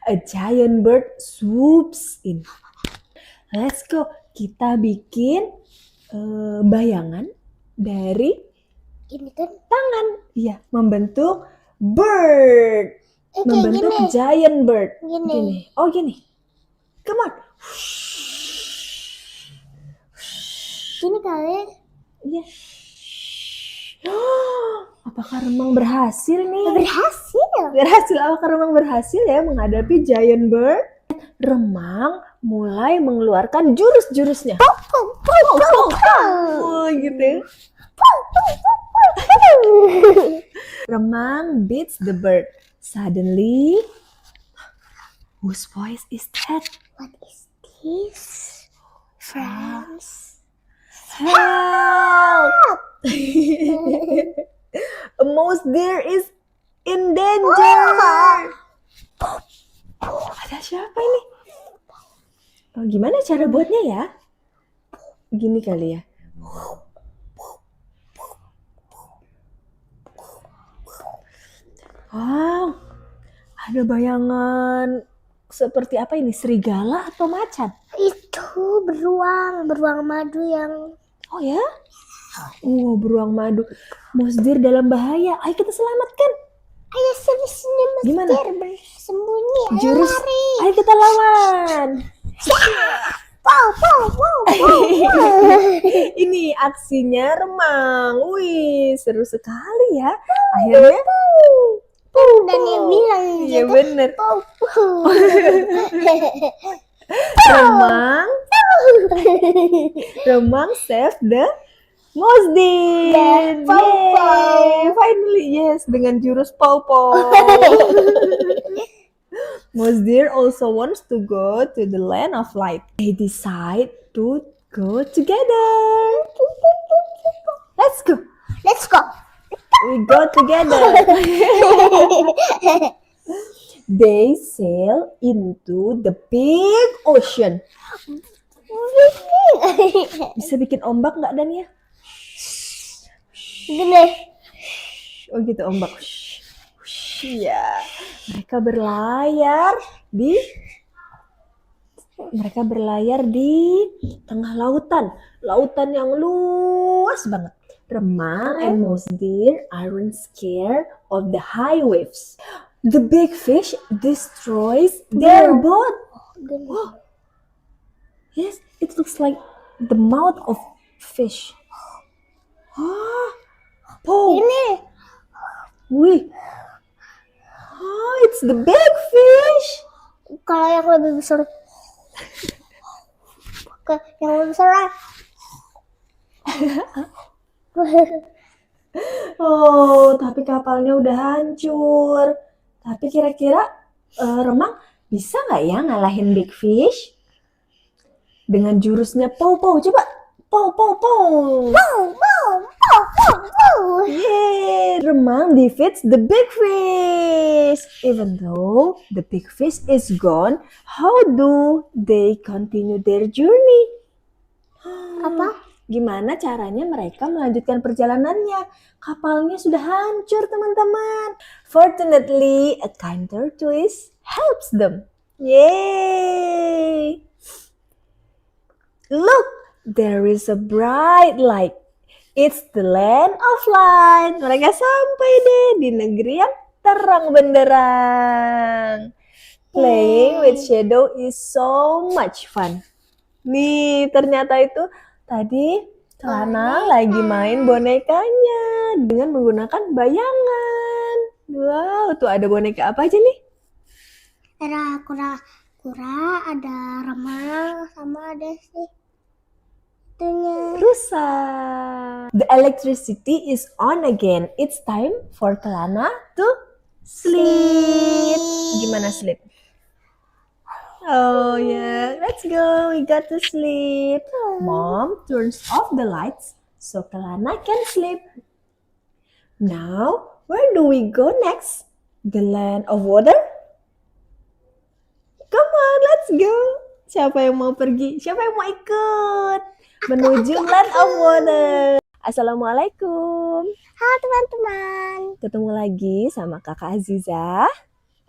a giant bird swoops in. Let's go, kita bikin bayangan dari Ini kan tangan. Iya, membentuk bird. kayak Membentuk gini. giant bird. Gini. Oh gini. Come on. Gini kali. Iya. Apakah Remang berhasil nih? Berhasil. Berhasil, apakah Remang berhasil ya menghadapi giant bird? Remang mulai mengeluarkan jurus-jurusnya. Oh gitu. Remang beats the bird. Suddenly, whose voice is that? What is this? Friends. Help! A mouse deer is in danger. Ada siapa ini? Oh, gimana cara buatnya ya? Gini kali ya. Wow, ada bayangan seperti apa ini? Serigala atau macan? Itu beruang madu yang Oh ya? Oh, beruang madu. Monster dalam bahaya. Ayo kita selamatkan. ayo sini Gimana? Mesir bersembunyi. Ayo Jurus. lari. Ayo kita lawan. Wow. Ini aksinya Remang. Wih, seru sekali ya. Akhirnya Dan dia bilang iya gitu. bener. Remang save the Mozdin. Yeah, Pow Pow. Yay, finally yes dengan jurus Pow Pow. Mozdir also wants to go to the land of light. They decide to go together. Let's go. Let's go. We go together. They sail into the big ocean. Bisa bikin ombak nggak Dania? Gini. Oh gitu ombak. Iya. Mereka berlayar di tengah lautan. Lautan yang luas banget. Remang and Mozdir aren't scared of the high waves. The big fish destroys their boat. Gini. Yes, it looks like the mouth of fish. Oh, Ini. wih. Oh, it's the big fish. Kalau yang lebih besar. Yang lebih besar. Oh, tapi kapalnya udah hancur. Tapi kira-kira Remang bisa nggak ya ngalahin big fish? Dengan jurusnya Pow Pow, coba. Pow Pow Pow. Yeay, Remang defeats the big fish. Even though the big fish is gone, how do they continue their journey? Apa? Gimana caranya mereka melanjutkan perjalanannya? Kapalnya sudah hancur, teman-teman. Fortunately, a kind tortoise helps them. Yay! Look, there is a bright light. It's the land of light. Mereka sampai deh di negeri yang terang benderang. Playing with shadow is so much fun. Nih, ternyata itu tadi Kelana lagi main bonekanya dengan menggunakan bayangan. Wow, tuh ada boneka apa aja nih? Ada kura-kura, ada remang, sama ada sih itunya. Rusa. The electricity is on again. It's time for Kelana to sleep. Gimana sleep? Oh yeah, let's go. We got to sleep. Mom turns off the lights so Kelana can sleep. Now, where do we go next? The land of water? Come on, let's go. Siapa yang mau pergi? Siapa yang mau ikut? Menuju land of water. Assalamualaikum. Halo teman-teman, Ketemu lagi sama Kakak Aziza.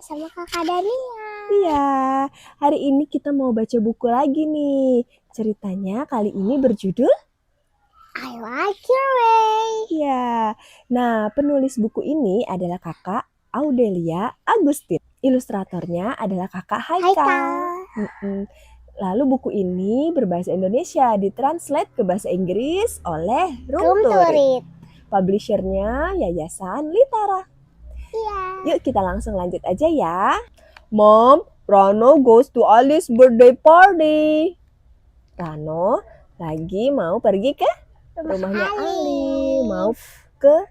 sama kakak Dania. Iya, hari ini kita mau baca buku lagi nih. Ceritanya kali ini berjudul I like your way. Iya. Nah, penulis buku ini adalah Kakak Audelia Agustin. Ilustratornya adalah Kakak Haikal. Mm-mm. Lalu buku ini berbahasa Indonesia, ditranslate ke bahasa Inggris oleh Room to Read. Turit. Publishernya Yayasan Litara. Iya. Yuk kita langsung lanjut aja ya. Mom, Rano goes to Alice's birthday party. Rano lagi mau pergi ke rumahnya Ali. Mau ke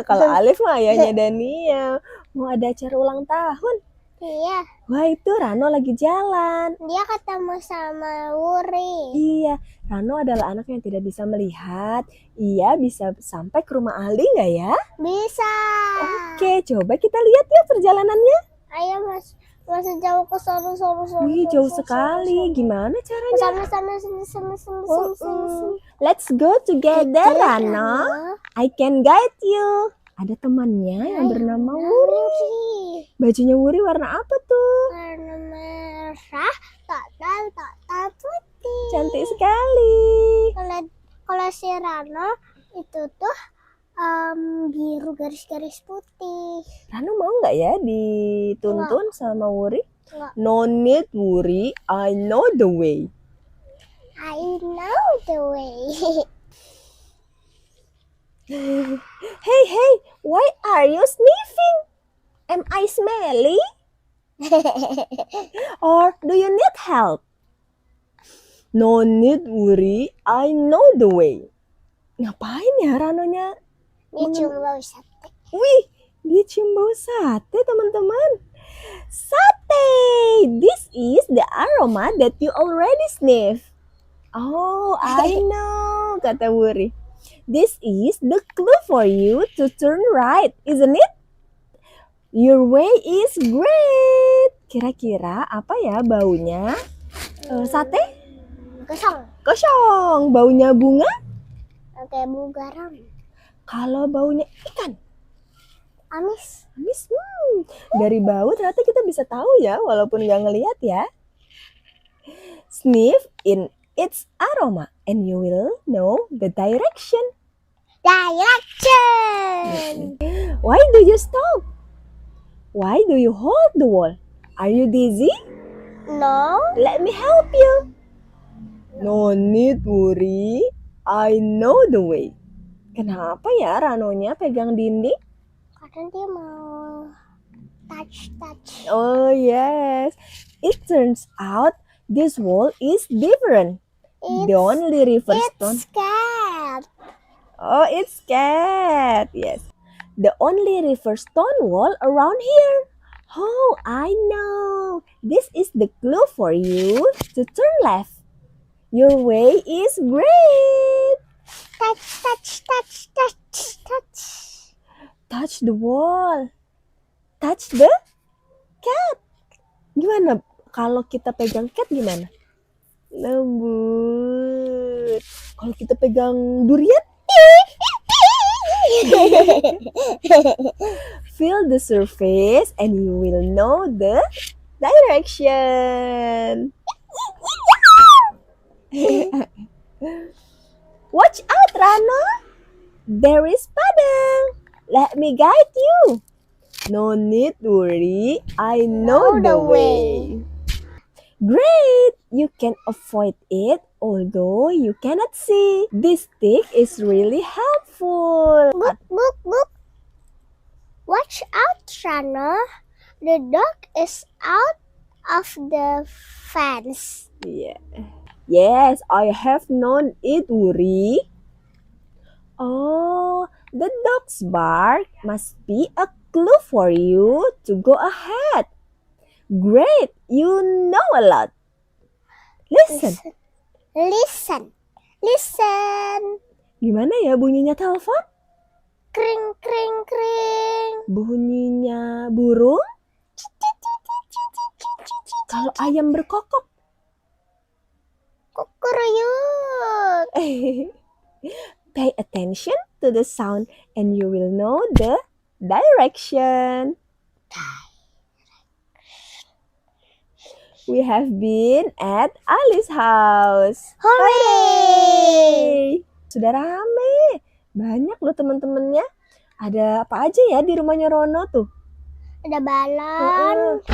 kalau Alif mah ayahnya Dania. Mau ada acara ulang tahun. Iya, Wah, itu Rano lagi jalan. dia ketemu sama Wuri. Iya, Rano adalah anak yang tidak bisa melihat. Ia bisa sampai ke rumah Ali nggak ya? Bisa. Oke, coba kita lihat yuk perjalanannya. Ayo masih jauh ke sana. Wih, jauh sekali. Gimana caranya? Sana. Let's go together, Rano. I can guide you. Ada temannya yang bernama Wuri. Bajunya Wuri warna apa tuh? Warna merah, total putih. Cantik sekali. Kalau si Rano itu tuh biru garis-garis putih. Rano mau nggak ya dituntun sama Wuri? Nggak. No need, Wuri. I know the way. I know the way. Hey, why are you sniffing? Am I smelly? Or do you need help? No need, Wuri. I know the way. Ngapain ya Ranonya? Dia cuma bau sate. Wih, dia cium bau sate, teman-teman. Sate! This is the aroma that you already sniff. Oh, I know, kata Wuri. This is the clue for you to turn right, isn't it? Your way is great. Kira-kira apa ya baunya? Sate? Kosong. Baunya bunga? Kayak bau garam. Kalau baunya ikan? Amis. Amis. Dari bau ternyata kita bisa tahu ya, walaupun nggak ngelihat ya. Sniff in its aroma and you will know the direction. Direction. Why do you stop? Why do you hold the wall? Are you dizzy? No. Let me help you. No need, Wuri. I know the way. Kenapa ya Ranonya pegang dinding? Karena dia mau touch. Oh yes. It turns out this wall is different. The only river stone. It's cat. Oh, it's cat. Yes. The only river stone wall around here. Oh, I know. This is the clue for you to turn left. Your way is great. Touch. Touch the wall. Touch the cat. Gimana kalau kita pegang cat gimana? Lembut. Kalau kita pegang durian, feel the surface and you will know the direction. Watch out, Rano. There is Padang. Let me guide you. No need worry. I know the way. Great! You can avoid it although you cannot see. This stick is really helpful. Book. Watch out, Rano. The dog is out of the fence. Yeah. Yes, I have known it, Wuri. Oh, the dog's bark must be a clue for you to go ahead. Great, you know a lot. Listen, Listen. gimana ya bunyinya telepon? Kring. Bunyinya burung? Kalau ayam berkokok? Kukuruyuk. Pay attention to the sound and you will know the direction. We have been at Ali's house. Hooray! Sudah rame. Banyak loh teman-temannya. Ada apa aja ya di rumahnya Rono tuh? Ada balon,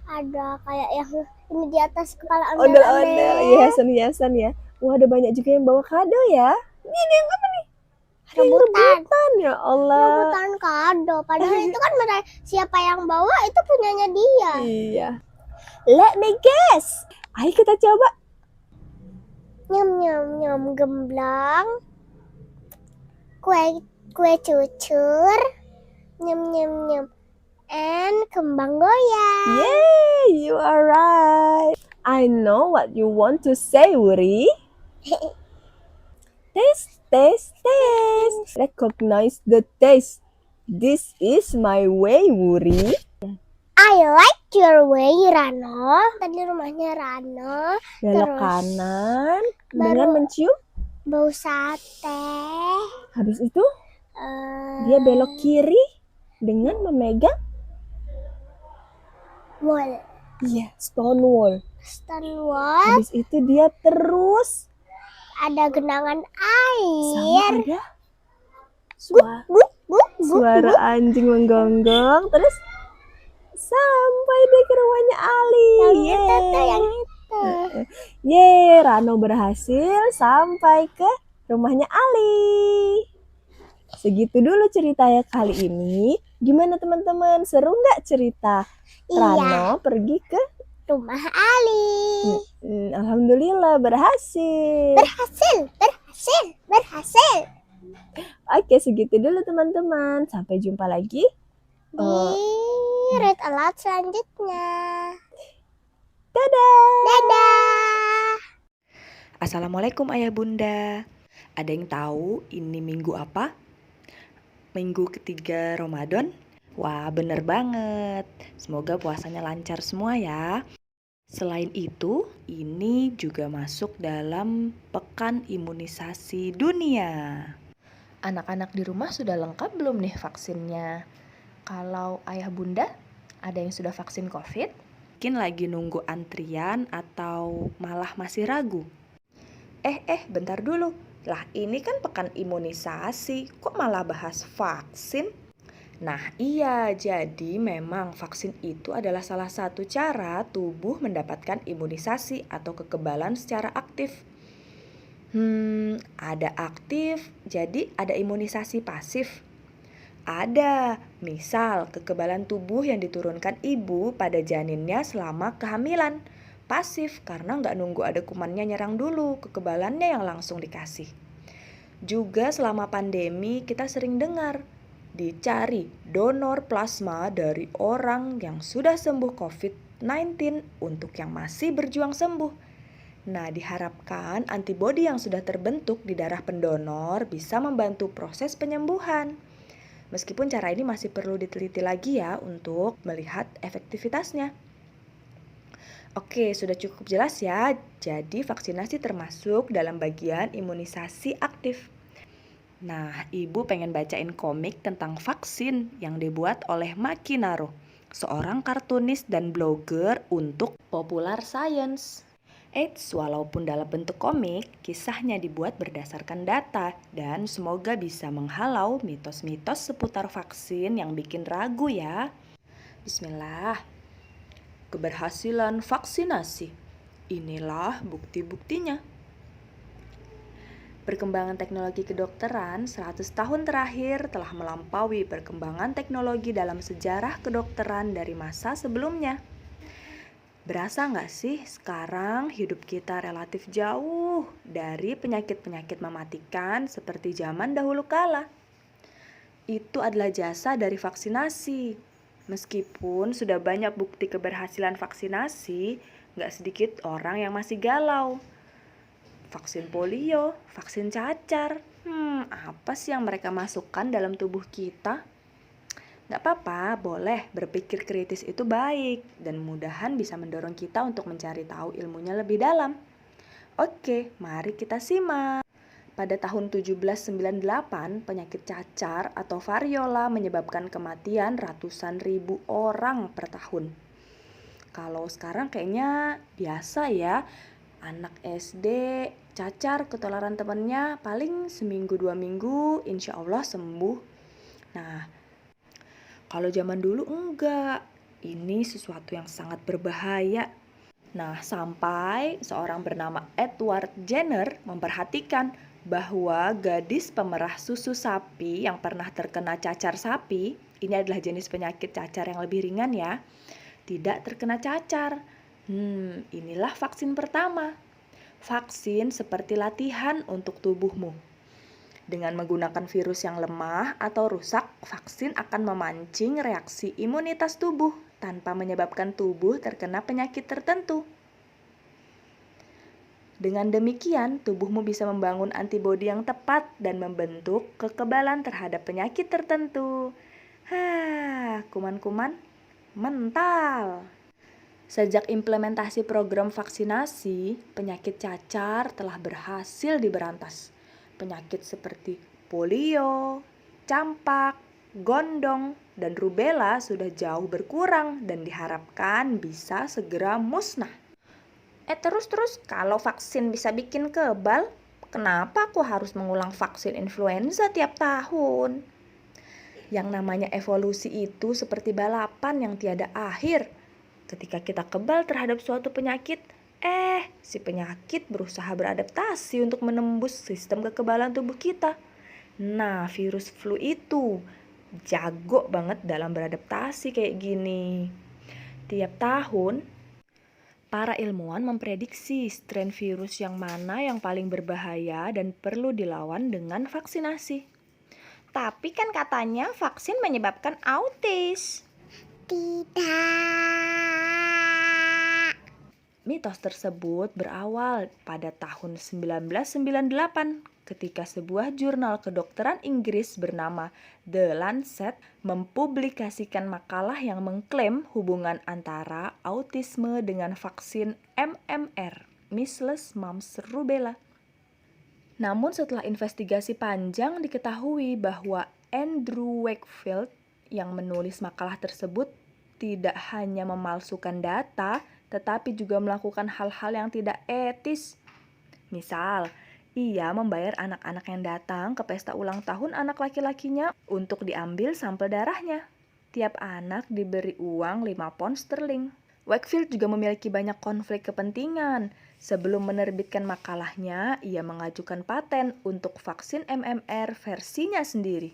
ada kayak yang ini di atas kepala Ondel-ondel, hiasan-hiasan ya. Wah, ada banyak juga yang bawa kado ya. Ini yang apa nih? Ada rebutan ya Allah. Rebutan kado. Padahal itu kan siapa yang bawa itu punyanya dia. Iya. Let me guess. Ayo kita coba. Nyam gemblang. Kue cucur. Nyam. And kembang goyang. Yay, you are right. I know what you want to say, Wuri. Taste. Recognize the taste. This is my way, Wuri. I like your way, Rano. Tadi rumahnya Rano. Belok Terus kanan baru- dengan mencium. Bau sate. Habis itu dia belok kiri dengan memegang Wall. iya, stone wall. Stonewall. Habis itu dia terus Ada genangan sama air. ada suara anjing menggonggong, terus sampai deh ke rumahnya Ali. Yang itu. Yeay, Rano berhasil sampai ke rumahnya Ali. Segitu dulu ceritanya kali ini. Gimana teman-teman? Seru nggak cerita Iya, Rano pergi ke rumah Ali. Alhamdulillah berhasil. Berhasil. Oke, segitu dulu teman-teman. Sampai jumpa lagi. Di read aloud selanjutnya. Dadah. Assalamualaikum ayah bunda. Ada yang tahu ini minggu apa? Minggu ketiga Ramadan? Wah, bener banget. Semoga puasanya lancar semua ya. Selain itu, ini juga masuk dalam pekan imunisasi dunia. Anak-anak di rumah sudah lengkap belum nih vaksinnya? Kalau ayah bunda, ada yang sudah vaksin COVID? Mungkin lagi nunggu antrian atau malah masih ragu? Bentar dulu. Lah ini kan pekan imunisasi, kok malah bahas vaksin? Nah iya, jadi memang vaksin itu adalah salah satu cara tubuh mendapatkan imunisasi atau kekebalan secara aktif. Ada aktif, jadi ada imunisasi pasif. Ada, misal kekebalan tubuh yang diturunkan ibu pada janinnya selama kehamilan. Pasif karena nggak nunggu ada kumannya nyerang dulu, kekebalannya yang langsung dikasih. Juga selama pandemi kita sering dengar, dicari donor plasma dari orang yang sudah sembuh COVID-19 untuk yang masih berjuang sembuh. Nah, diharapkan antibodi yang sudah terbentuk di darah pendonor bisa membantu proses penyembuhan. Meskipun cara ini masih perlu diteliti lagi ya untuk melihat efektivitasnya. Oke, sudah cukup jelas ya. Jadi vaksinasi termasuk dalam bagian imunisasi aktif. Nah, Ibu pengen bacain komik tentang vaksin yang dibuat oleh Maki Naro, seorang kartunis dan blogger untuk Popular Science. Eits, walaupun dalam bentuk komik, kisahnya dibuat berdasarkan data dan semoga bisa menghalau mitos-mitos seputar vaksin yang bikin ragu ya. Bismillah. Keberhasilan vaksinasi. Inilah bukti-buktinya. Perkembangan teknologi kedokteran 100 tahun terakhir telah melampaui perkembangan teknologi dalam sejarah kedokteran dari masa sebelumnya. Berasa nggak sih sekarang hidup kita relatif jauh dari penyakit-penyakit mematikan seperti zaman dahulu kala? Itu adalah jasa dari vaksinasi. Meskipun sudah banyak bukti keberhasilan vaksinasi, nggak sedikit orang yang masih galau. Vaksin polio, vaksin cacar, apa sih yang mereka masukkan dalam tubuh kita? Nggak apa-apa, boleh berpikir kritis itu baik, dan mudahan bisa mendorong kita untuk mencari tahu ilmunya lebih dalam. Oke, mari kita simak. Pada tahun 1798, penyakit cacar atau variola menyebabkan kematian ratusan ribu orang per tahun. Kalau sekarang kayaknya biasa ya, anak SD cacar ketularan temannya paling seminggu 2 minggu insya Allah sembuh. Nah, kalau zaman dulu enggak, ini sesuatu yang sangat berbahaya. Nah, sampai seorang bernama Edward Jenner memperhatikan bahwa gadis pemerah susu sapi yang pernah terkena cacar sapi, ini adalah jenis penyakit cacar yang lebih ringan ya, tidak terkena cacar. Inilah vaksin pertama. Vaksin seperti latihan untuk tubuhmu. Dengan menggunakan virus yang lemah atau rusak, vaksin akan memancing reaksi imunitas tubuh tanpa menyebabkan tubuh terkena penyakit tertentu. Dengan demikian, tubuhmu bisa membangun antibodi yang tepat dan membentuk kekebalan terhadap penyakit tertentu. Kuman-kuman mental. Sejak implementasi program vaksinasi, penyakit cacar telah berhasil diberantas. Penyakit seperti polio, campak, gondong, dan rubella sudah jauh berkurang dan diharapkan bisa segera musnah. Terus kalau vaksin bisa bikin kebal, kenapa aku harus mengulang vaksin influenza tiap tahun? Yang namanya evolusi itu seperti balapan yang tiada akhir. Ketika kita kebal terhadap suatu penyakit, si penyakit berusaha beradaptasi untuk menembus sistem kekebalan tubuh kita. Nah, virus flu itu jago banget dalam beradaptasi kayak gini. Tiap tahun, para ilmuwan memprediksi strain virus yang mana yang paling berbahaya dan perlu dilawan dengan vaksinasi. Tapi kan katanya vaksin menyebabkan autis. Tidak. Mitos tersebut berawal pada tahun 1998 ketika sebuah jurnal kedokteran Inggris bernama The Lancet mempublikasikan makalah yang mengklaim hubungan antara autisme dengan vaksin MMR, Measles, Mumps, Rubella. Namun setelah investigasi panjang diketahui bahwa Andrew Wakefield yang menulis makalah tersebut tidak hanya memalsukan data, tetapi juga melakukan hal-hal yang tidak etis. Misal, ia membayar anak-anak yang datang ke pesta ulang tahun anak laki-lakinya untuk diambil sampel darahnya. Tiap anak diberi uang 5 pound sterling. Wakefield juga memiliki banyak konflik kepentingan. Sebelum menerbitkan makalahnya, ia mengajukan paten untuk vaksin MMR versinya sendiri.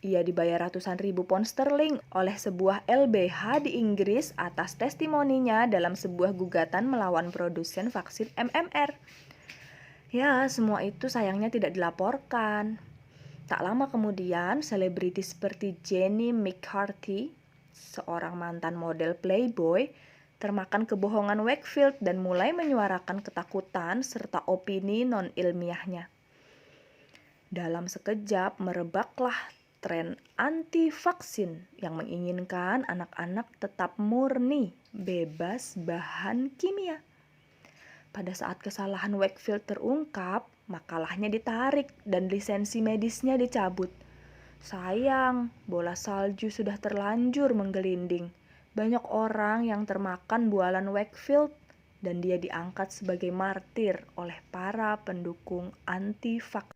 Ia dibayar ratusan ribu pound sterling oleh sebuah LBH di Inggris atas testimoninya dalam sebuah gugatan melawan produsen vaksin MMR. Ya, semua itu sayangnya tidak dilaporkan. Tak lama kemudian, selebriti seperti Jenny McCarthy, seorang mantan model Playboy, termakan kebohongan Wakefield dan mulai menyuarakan ketakutan serta opini non-ilmiahnya. Dalam sekejap merebaklah tren anti-vaksin yang menginginkan anak-anak tetap murni, bebas bahan kimia. Pada saat kesalahan Wakefield terungkap, makalahnya ditarik dan lisensi medisnya dicabut. Sayang, bola salju sudah terlanjur menggelinding. Banyak orang yang termakan bualan Wakefield dan dia diangkat sebagai martir oleh para pendukung anti-vaksin.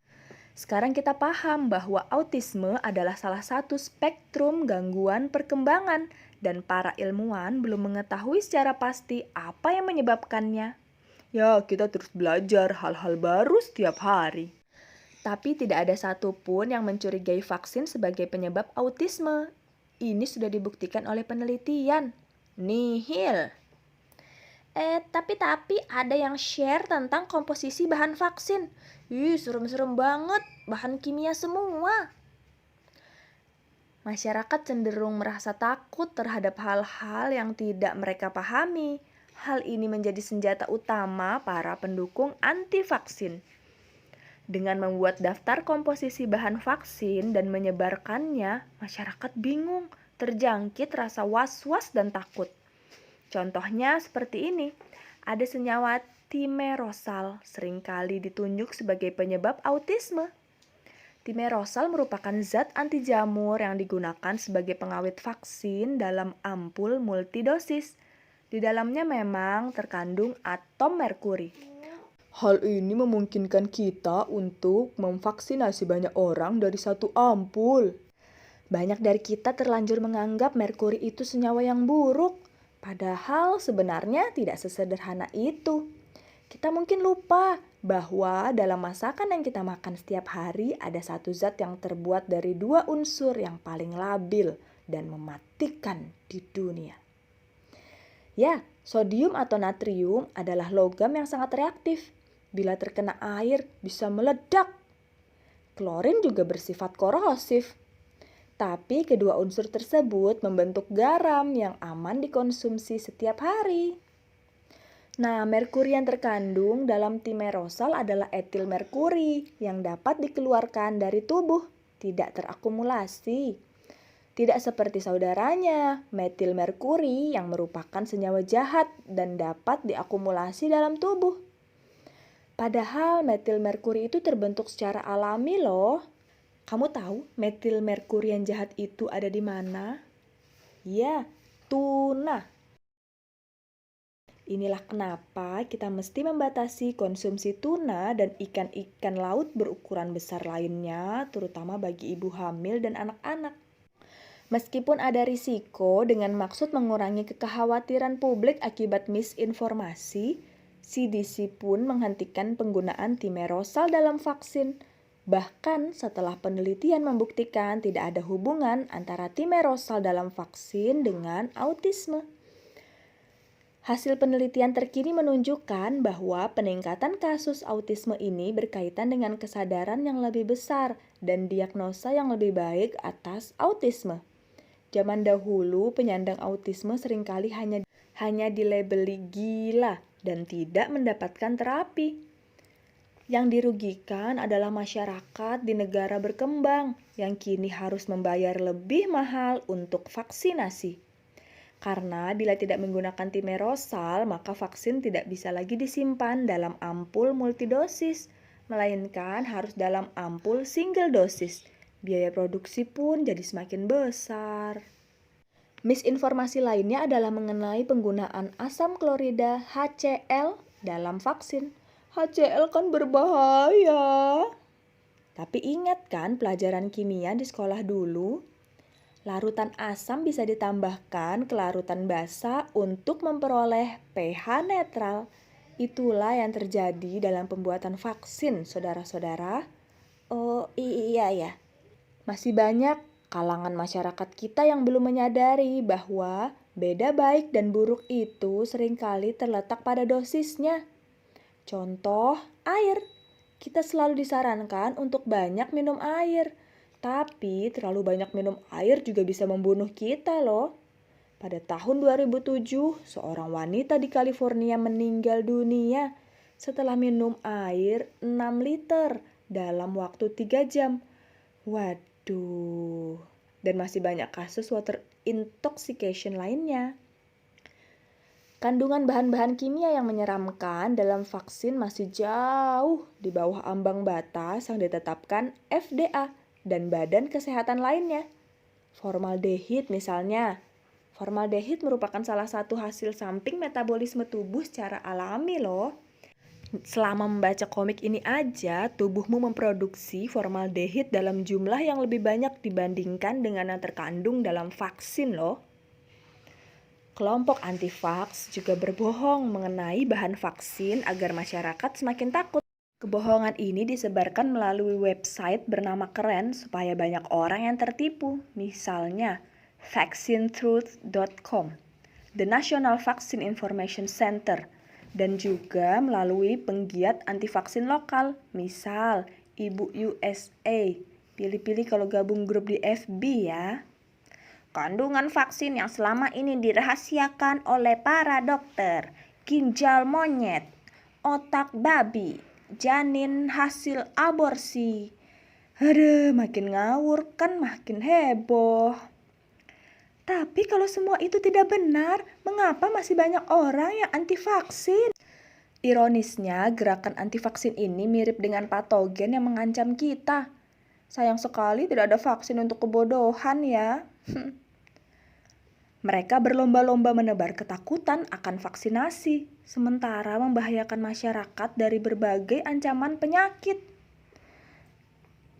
Sekarang kita paham bahwa autisme adalah salah satu spektrum gangguan perkembangan dan para ilmuwan belum mengetahui secara pasti apa yang menyebabkannya. Ya, kita terus belajar hal-hal baru setiap hari. Tapi tidak ada satupun yang mencurigai vaksin sebagai penyebab autisme. Ini sudah dibuktikan oleh penelitian. Nihil. Tapi ada yang share tentang komposisi bahan vaksin. Serem-serem banget, bahan kimia semua. Masyarakat cenderung merasa takut terhadap hal-hal yang tidak mereka pahami. Hal ini menjadi senjata utama para pendukung anti-vaksin. Dengan membuat daftar komposisi bahan vaksin dan menyebarkannya, masyarakat bingung, terjangkit rasa was-was dan takut. Contohnya seperti ini, ada senyawa timerosal seringkali ditunjuk sebagai penyebab autisme. Timerosal merupakan zat anti jamur yang digunakan sebagai pengawet vaksin dalam ampul multidosis. Di dalamnya memang terkandung atom merkuri. Hal ini memungkinkan kita untuk memvaksinasi banyak orang dari satu ampul. Banyak dari kita terlanjur menganggap merkuri itu senyawa yang buruk. Padahal sebenarnya tidak sesederhana itu. Kita mungkin lupa bahwa dalam masakan yang kita makan setiap hari ada satu zat yang terbuat dari 2 unsur yang paling labil dan mematikan di dunia. Ya, sodium atau natrium adalah logam yang sangat reaktif. Bila terkena air bisa meledak. Klorin juga bersifat korosif. Tapi kedua unsur tersebut membentuk garam yang aman dikonsumsi setiap hari. Nah, merkuri yang terkandung dalam timerosal adalah etil merkuri yang dapat dikeluarkan dari tubuh, tidak terakumulasi. Tidak seperti saudaranya, metil merkuri yang merupakan senyawa jahat dan dapat diakumulasi dalam tubuh. Padahal metil merkuri itu terbentuk secara alami loh. Kamu tahu metil merkuri yang jahat itu ada di mana? Ya, tuna. Inilah kenapa kita mesti membatasi konsumsi tuna dan ikan-ikan laut berukuran besar lainnya, terutama bagi ibu hamil dan anak-anak. Meskipun ada risiko dengan maksud mengurangi kekhawatiran publik akibat misinformasi, CDC pun menghentikan penggunaan timerosal dalam vaksin. Bahkan setelah penelitian membuktikan tidak ada hubungan antara timerosal dalam vaksin dengan autisme. Hasil penelitian terkini menunjukkan bahwa peningkatan kasus autisme ini berkaitan dengan kesadaran yang lebih besar dan diagnosa yang lebih baik atas autisme. Zaman dahulu penyandang autisme seringkali hanya dilabeli gila dan tidak mendapatkan terapi. Yang dirugikan adalah masyarakat di negara berkembang yang kini harus membayar lebih mahal untuk vaksinasi. Karena bila tidak menggunakan timerosal, maka vaksin tidak bisa lagi disimpan dalam ampul multidosis, melainkan harus dalam ampul single dosis. Biaya produksi pun jadi semakin besar. Misinformasi lainnya adalah mengenai penggunaan asam klorida HCl dalam vaksin. HCl kan berbahaya. Tapi ingat kan pelajaran kimia di sekolah dulu? Larutan asam bisa ditambahkan ke larutan basa untuk memperoleh pH netral. Itulah yang terjadi dalam pembuatan vaksin, saudara-saudara. Oh iya ya. Masih banyak kalangan masyarakat kita yang belum menyadari bahwa beda baik dan buruk itu seringkali terletak pada dosisnya. Contoh, air. Kita selalu disarankan untuk banyak minum air. Tapi terlalu banyak minum air juga bisa membunuh kita loh. Pada tahun 2007, seorang wanita di California meninggal dunia setelah minum air 6 liter dalam waktu 3 jam. Waduh. Waduh, dan masih banyak kasus water intoxication lainnya. Kandungan bahan-bahan kimia yang menyeramkan dalam vaksin masih jauh di bawah ambang batas yang ditetapkan FDA dan badan kesehatan lainnya. Formaldehid misalnya. Formaldehid merupakan salah satu hasil samping metabolisme tubuh secara alami loh. Selama membaca komik ini aja, tubuhmu memproduksi formaldehid dalam jumlah yang lebih banyak dibandingkan dengan yang terkandung dalam vaksin loh. Kelompok anti-vaks juga berbohong mengenai bahan vaksin agar masyarakat semakin takut. Kebohongan ini disebarkan melalui website bernama keren supaya banyak orang yang tertipu. Misalnya, vaccinetruth.com, The National Vaccine Information Center, dan juga melalui penggiat anti-vaksin lokal. Misal, Ibu USA. Pilih-pilih kalau gabung grup di FB ya. Kandungan vaksin yang selama ini dirahasiakan oleh para dokter, ginjal monyet, otak babi, janin hasil aborsi. Aduh, makin ngawur kan makin heboh. Tapi kalau semua itu tidak benar, mengapa masih banyak orang yang anti vaksin? Ironisnya, gerakan anti vaksin ini mirip dengan patogen yang mengancam kita. Sayang sekali tidak ada vaksin untuk kebodohan ya. Mereka berlomba-lomba menebar ketakutan akan vaksinasi, sementara membahayakan masyarakat dari berbagai ancaman penyakit.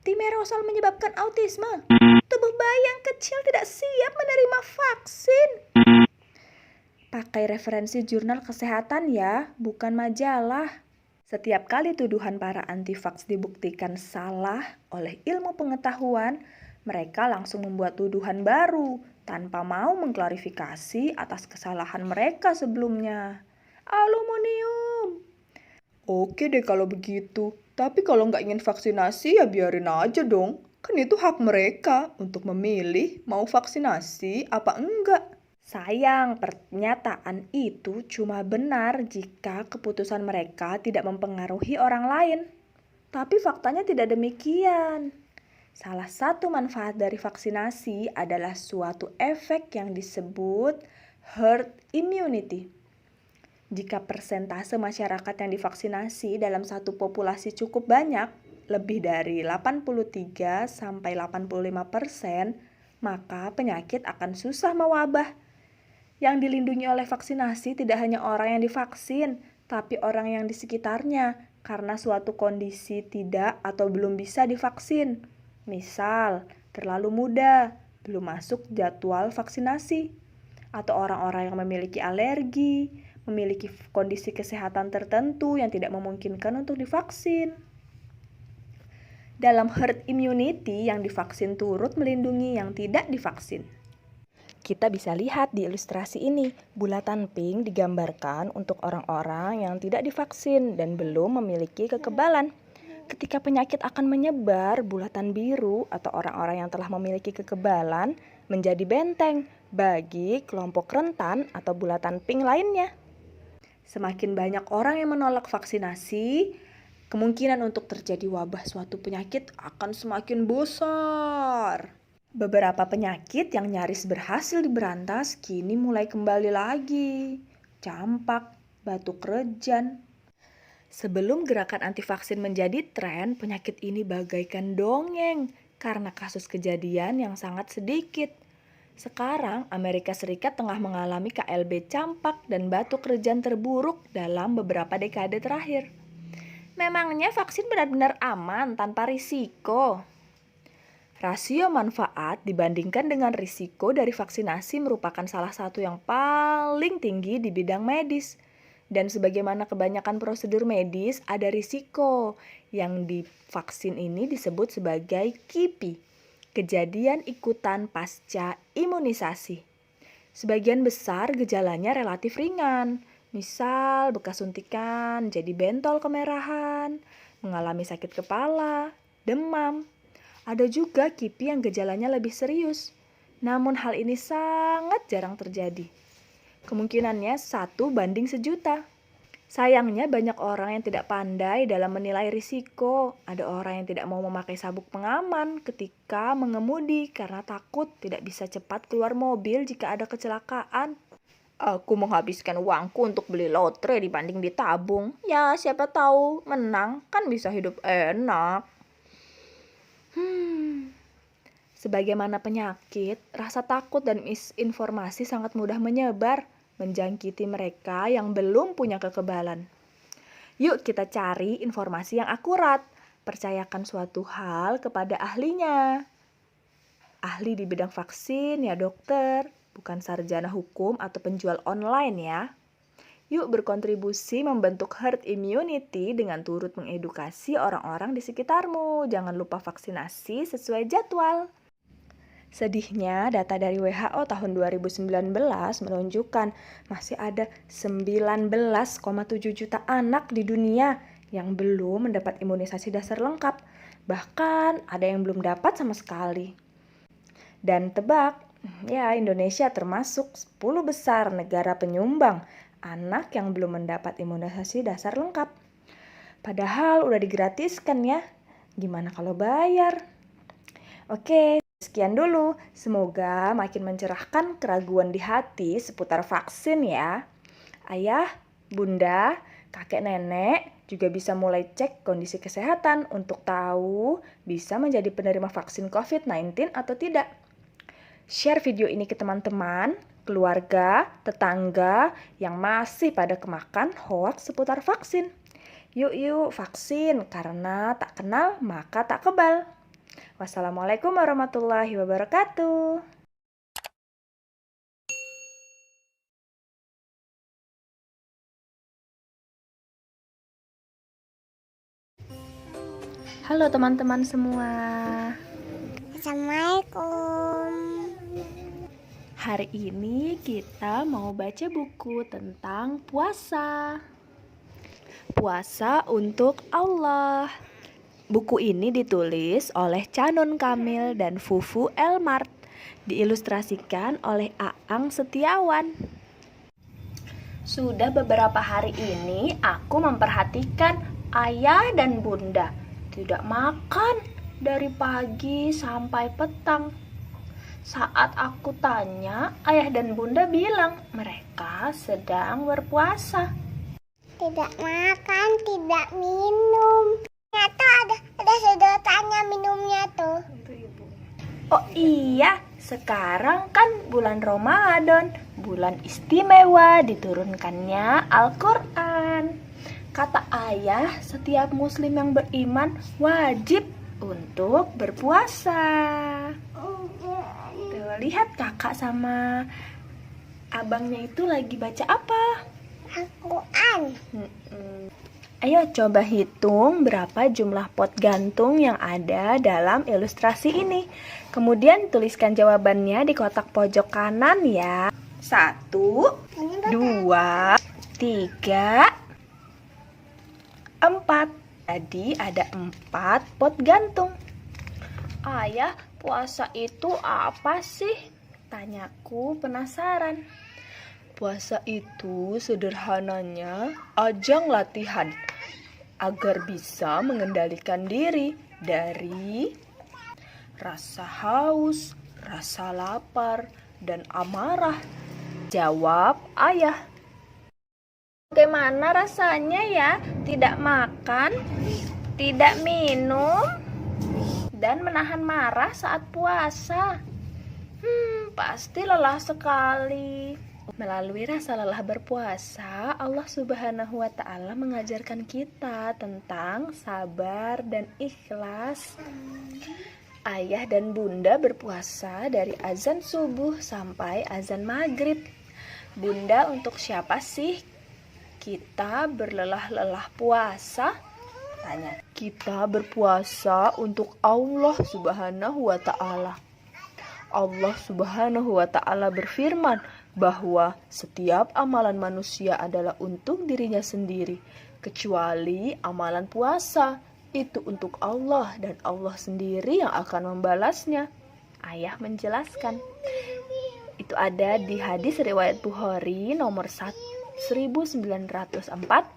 Thimerosal menyebabkan autisme. Tubuh bayi yang kecil tidak siap menerima vaksin. Pakai referensi jurnal kesehatan ya, bukan majalah. Setiap kali tuduhan para anti-vaks dibuktikan salah oleh ilmu pengetahuan, mereka langsung membuat tuduhan baru tanpa mau mengklarifikasi atas kesalahan mereka sebelumnya. Aluminium. Oke deh kalau begitu, tapi kalau nggak ingin vaksinasi ya biarin aja dong. Kan itu hak mereka untuk memilih mau vaksinasi apa enggak. Sayang, pernyataan itu cuma benar jika keputusan mereka tidak mempengaruhi orang lain. Tapi faktanya tidak demikian. Salah satu manfaat dari vaksinasi adalah suatu efek yang disebut herd immunity. Jika persentase masyarakat yang divaksinasi dalam satu populasi cukup banyak, lebih dari 83-85%, maka penyakit akan susah mewabah. Yang dilindungi oleh vaksinasi tidak hanya orang yang divaksin, tapi orang yang di sekitarnya karena suatu kondisi tidak atau belum bisa divaksin. Misal, terlalu muda, belum masuk jadwal vaksinasi, atau orang-orang yang memiliki alergi, memiliki kondisi kesehatan tertentu yang tidak memungkinkan untuk divaksin. Dalam herd immunity, yang divaksin turut melindungi yang tidak divaksin. Kita bisa lihat di ilustrasi ini, bulatan pink digambarkan untuk orang-orang yang tidak divaksin dan belum memiliki kekebalan. Ketika penyakit akan menyebar, bulatan biru atau orang-orang yang telah memiliki kekebalan menjadi benteng bagi kelompok rentan atau bulatan pink lainnya. Semakin banyak orang yang menolak vaksinasi, kemungkinan untuk terjadi wabah suatu penyakit akan semakin besar. Beberapa penyakit yang nyaris berhasil diberantas kini mulai kembali lagi. Campak, batuk rejan. Sebelum gerakan anti vaksin menjadi tren, penyakit ini bagaikan dongeng karena kasus kejadian yang sangat sedikit. Sekarang, Amerika Serikat tengah mengalami KLB campak dan batuk rejan terburuk dalam beberapa dekade terakhir. Memangnya vaksin benar-benar aman tanpa risiko? Rasio manfaat dibandingkan dengan risiko dari vaksinasi merupakan salah satu yang paling tinggi di bidang medis. Dan sebagaimana kebanyakan prosedur medis, ada risiko yang di vaksin ini disebut sebagai KIPI, kejadian ikutan pasca imunisasi. Sebagian besar gejalanya relatif ringan, misal bekas suntikan jadi bentol kemerahan, mengalami sakit kepala, demam. Ada juga KIPI yang gejalanya lebih serius, namun hal ini sangat jarang terjadi. Kemungkinannya 1 banding 1.000.000. Sayangnya banyak orang yang tidak pandai dalam menilai risiko. Ada orang yang tidak mau memakai sabuk pengaman ketika mengemudi karena takut tidak bisa cepat keluar mobil jika ada kecelakaan. Aku menghabiskan uangku untuk beli lotre dibanding ditabung. Ya, siapa tahu menang kan bisa hidup enak. Sebagaimana penyakit, rasa takut dan misinformasi sangat mudah menyebar, menjangkiti mereka yang belum punya kekebalan. Yuk kita cari informasi yang akurat. Percayakan suatu hal kepada ahlinya. Ahli di bidang vaksin ya dokter, bukan sarjana hukum atau penjual online ya. Yuk berkontribusi membentuk herd immunity dengan turut mengedukasi orang-orang di sekitarmu. Jangan lupa vaksinasi sesuai jadwal. Sedihnya, data dari WHO tahun 2019 menunjukkan masih ada 19,7 juta anak di dunia yang belum mendapat imunisasi dasar lengkap. Bahkan ada yang belum dapat sama sekali. Dan tebak, ya Indonesia termasuk 10 besar negara penyumbang anak yang belum mendapat imunisasi dasar lengkap. Padahal udah digratiskan ya. Gimana kalau bayar? Oke. Sekian dulu, semoga makin mencerahkan keraguan di hati seputar vaksin ya. Ayah, bunda, kakek nenek juga bisa mulai cek kondisi kesehatan untuk tahu bisa menjadi penerima vaksin COVID-19 atau tidak. Share video ini ke teman-teman, keluarga, tetangga yang masih pada kemakan hoaks seputar vaksin. Yuk vaksin, karena tak kenal maka tak kebal. Wassalamualaikum warahmatullahi wabarakatuh. Halo teman-teman semua. Assalamualaikum. Hari ini kita mau baca buku tentang puasa. Puasa untuk Allah. Buku ini ditulis oleh Canon Kamil dan Fufu Elmart, diilustrasikan oleh Aang Setiawan. Sudah beberapa hari ini aku memperhatikan ayah dan bunda tidak makan dari pagi sampai petang. Saat aku tanya, ayah dan bunda bilang mereka sedang berpuasa. Tidak makan, tidak minum. Ternyata ada sedotannya minumnya tuh. Oh iya, sekarang kan bulan Ramadan, bulan istimewa diturunkannya Al-Quran. Kata ayah, setiap muslim yang beriman wajib untuk berpuasa. Tuh, lihat kakak sama abangnya itu lagi baca apa? Al-Quran. Ayo coba hitung berapa jumlah pot gantung yang ada dalam ilustrasi ini. Kemudian tuliskan jawabannya di kotak pojok kanan ya. 1, 2, 3, 4. Jadi ada 4 pot gantung. Ayah, puasa itu apa sih? Tanyaku penasaran. Puasa itu sederhananya ajang latihan agar bisa mengendalikan diri dari rasa haus, rasa lapar, dan amarah. Jawab ayah. Bagaimana rasanya ya? Tidak makan, tidak minum, dan menahan marah saat puasa. Pasti lelah sekali. Melalui rasa lelah berpuasa, Allah Subhanahu wa Ta'ala mengajarkan kita tentang sabar dan ikhlas. Ayah dan bunda berpuasa dari azan subuh sampai azan maghrib. Bunda, untuk siapa sih kita berlelah-lelah puasa? Tanya. Kita berpuasa untuk Allah Subhanahu wa Ta'ala. Allah Subhanahu wa Ta'ala berfirman bahwa setiap amalan manusia adalah untuk dirinya sendiri, kecuali amalan puasa. Itu untuk Allah dan Allah sendiri yang akan membalasnya. Ayah menjelaskan. Itu ada di hadis riwayat Bukhari nomor 1 1904,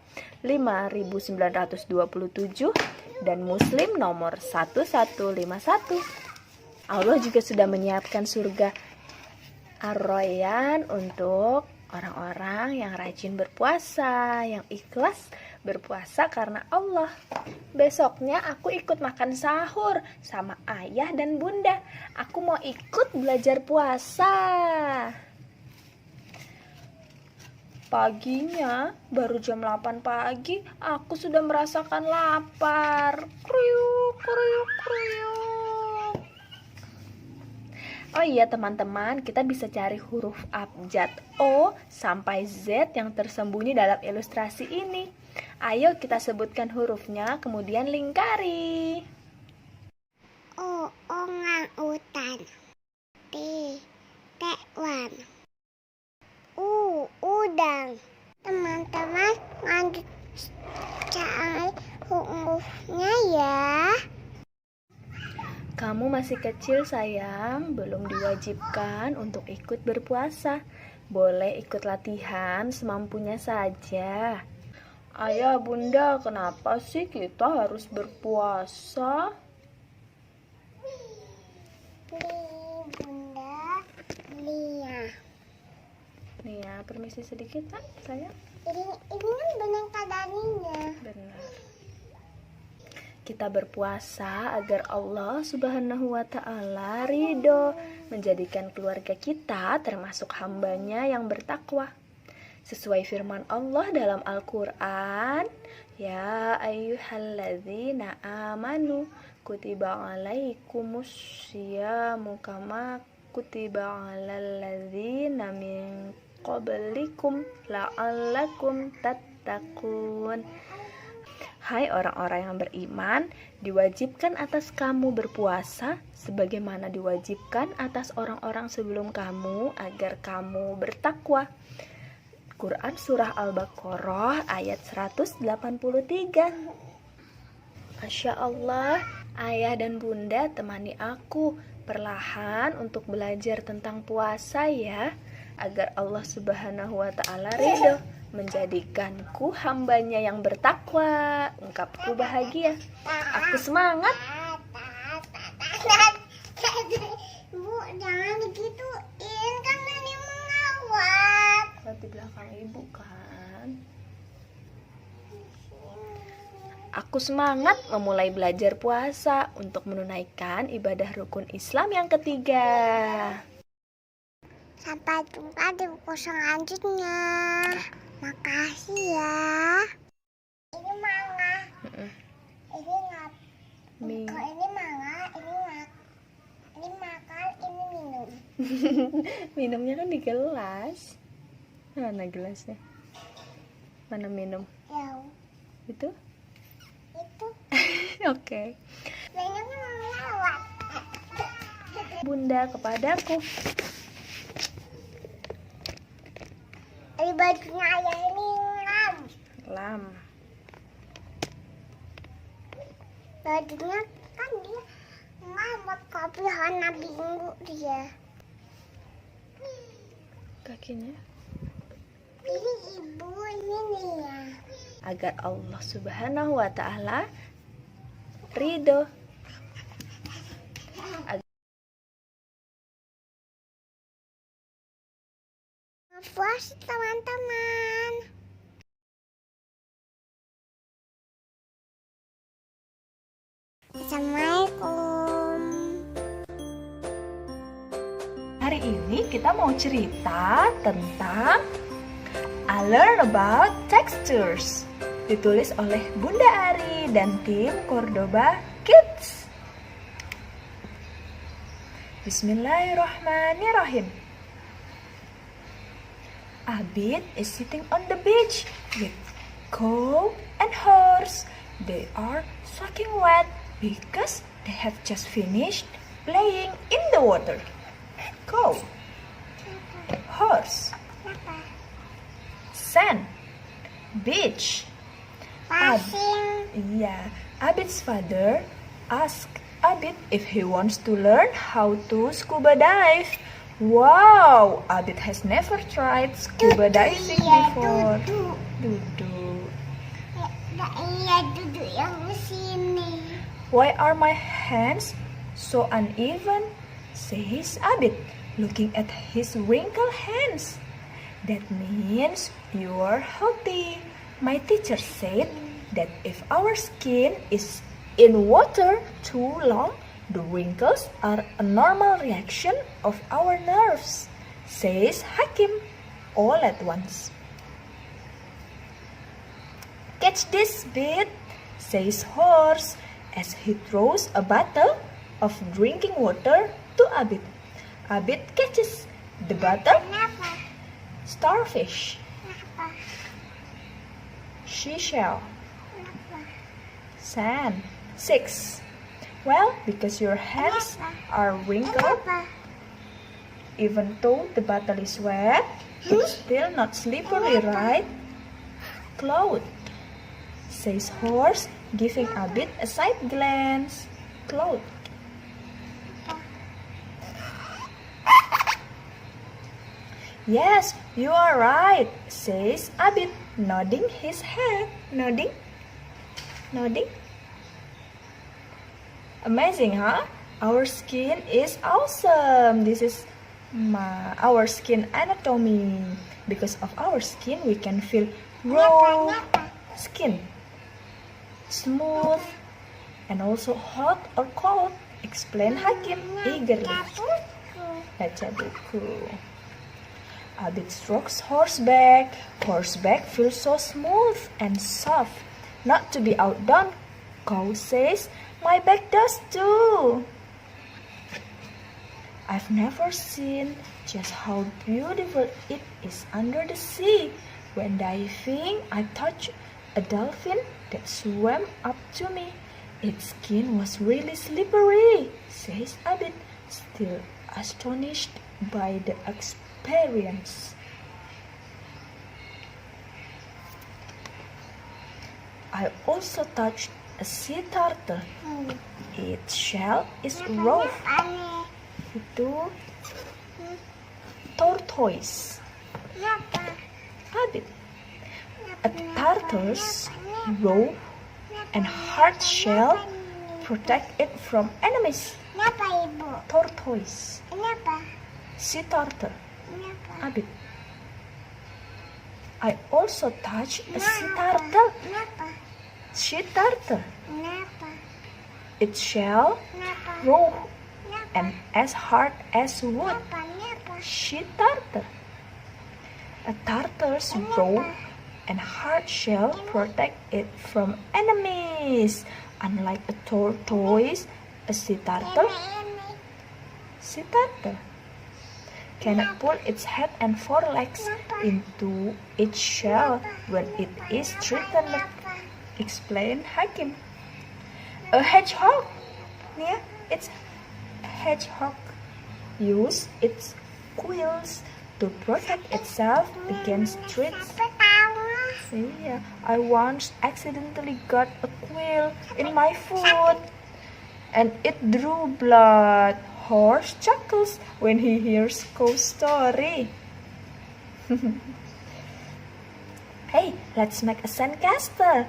5927, dan Muslim nomor 1151. Allah juga sudah menyiapkan surga Ar-Rayyan untuk orang-orang yang rajin berpuasa, yang ikhlas berpuasa karena Allah. Besoknya aku ikut makan sahur sama ayah dan bunda. Aku mau ikut belajar puasa. Paginya, baru jam 8 pagi, aku sudah merasakan lapar. Kriuk, kriuk, kriuk. Oh iya teman-teman, kita bisa cari huruf abjad O sampai Z yang tersembunyi dalam ilustrasi ini. Ayo kita sebutkan hurufnya, kemudian lingkari. O, orang utan. T, tekwan. U, udang. Teman-teman, lanjut cari hurufnya ya. Kamu masih kecil sayang, belum diwajibkan untuk ikut berpuasa. Boleh ikut latihan semampunya saja. Ayah, bunda, kenapa sih kita harus berpuasa? Bunda, Lia. Nih ya, permisi sedikit kan sayang? Ini kan boneka Daninya. Benar. Kita berpuasa agar Allah Subhanahu wa Ta'ala ridho, menjadikan keluarga kita termasuk hambanya yang bertakwa. Sesuai firman Allah dalam Al-Quran, ya ayyuhalladzina amanu kutiba alaikumus syiyamu kama kutiba alal ladzina min qablikum la'allakum tattaqun. Hai orang-orang yang beriman, diwajibkan atas kamu berpuasa sebagaimana diwajibkan atas orang-orang sebelum kamu agar kamu bertakwa. Quran Surah Al-Baqarah ayat 183. Masya Allah, ayah dan bunda temani aku perlahan untuk belajar tentang puasa ya, agar Allah Subhanahu wa Ta'ala ridho, menjadikanku hambanya yang bertakwa. Ungkapku bahagia. Aku semangat. Bu, jangan digituin, kan nenek mengawat. Di belakang ibu kan. Aku semangat memulai belajar puasa untuk menunaikan ibadah rukun Islam yang ketiga. Sampai jumpa di buku selanjutnya. Makasih ya. Ini manga. Ini ngap. Nih. Kalau ini manga, ini ngap. Ini makan, ini minum. Minumnya kan di gelas. Mana gelasnya? Mana minum? Ya, Itu? itu. Oke. Neneknya mau lewat. Bunda kepadaku. Di bajunya ayah ini ngam. Lam. Bajunya kan dia ngamut kopi warna biru dia. Kakinya. Ini ibu ini nih ya. Agar Allah Subhanahu wa Ta'ala ridho. Puas teman-teman. Assalamualaikum. Hari ini kita mau cerita tentang I Learn About Textures. Ditulis oleh Bunda Ari dan tim Cordoba Kids. Bismillahirrahmanirrahim. Abid is sitting on the beach with cow and horse. They are soaking wet because they have just finished playing in the water. Cow, horse, sand, beach. Pasing. Abid's father asked Abid if he wants to learn how to scuba dive. Wow, Abid has never tried scuba diving Iya, before. duduk. Duduk. Iya, duduk yang sini. Why are my hands so uneven? Says Abid, looking at his wrinkled hands. That means you are healthy. My teacher said that if our skin is in water too long, the wrinkles are a normal reaction of our nerves, says Hakim, all at once. Catch this bit, says Horse, as he throws a bottle of drinking water to Abid. Abid catches the bottle. Kenapa? Starfish, Kenapa? seashell, Kenapa? sand. 6. Well, because your hands are wrinkled, Kenapa? even though the bottle is wet, it's still not slippery, right? Cloud, says Horse, giving Abid a side glance. Cloud. Yes, you are right, says Abid, nodding his head. Nodding? Nodding? Amazing, huh? Our skin is awesome. This is our skin anatomy. Because of our skin, we can feel raw skin, smooth, and also hot or cold. Explain Hakim eagerly. Baca buku. Abid strokes horseback. Horseback feels so smooth and soft. Not to be outdone, Cow says, my back does too. I've never seen just how beautiful it is under the sea. When diving, I touched a dolphin that swam up to me. Its skin was really slippery, says Abid, still astonished by the experience. I also touched a sea turtle. Its shell is rough. Aneh. Itu tortoise. Kenapa? Abid. A turtle's rough and hard shell protect it from enemies. Kenapa, Ibu? Tortoise. Kenapa? Sea turtle. Kenapa? Abid. I also touched a sea turtle. Kenapa? Sea turtle. Kenapa? Its shell Kenapa? rough Kenapa? and as hard as wood. Kenapa? Sea turtle. A turtle's rough and hard shell protect it from enemies. Unlike a tortoise, a sea turtle cannot pull its head and forelegs into its shell when it is threatened. Explain Hakim. A hedgehog. Yeah, it's a hedgehog. Use its quills to protect itself against threats. Yeah, I once accidentally got a quill in my foot and it drew blood. Horse chuckles when he hears Cow's story. Hey, let's make a sandcastle.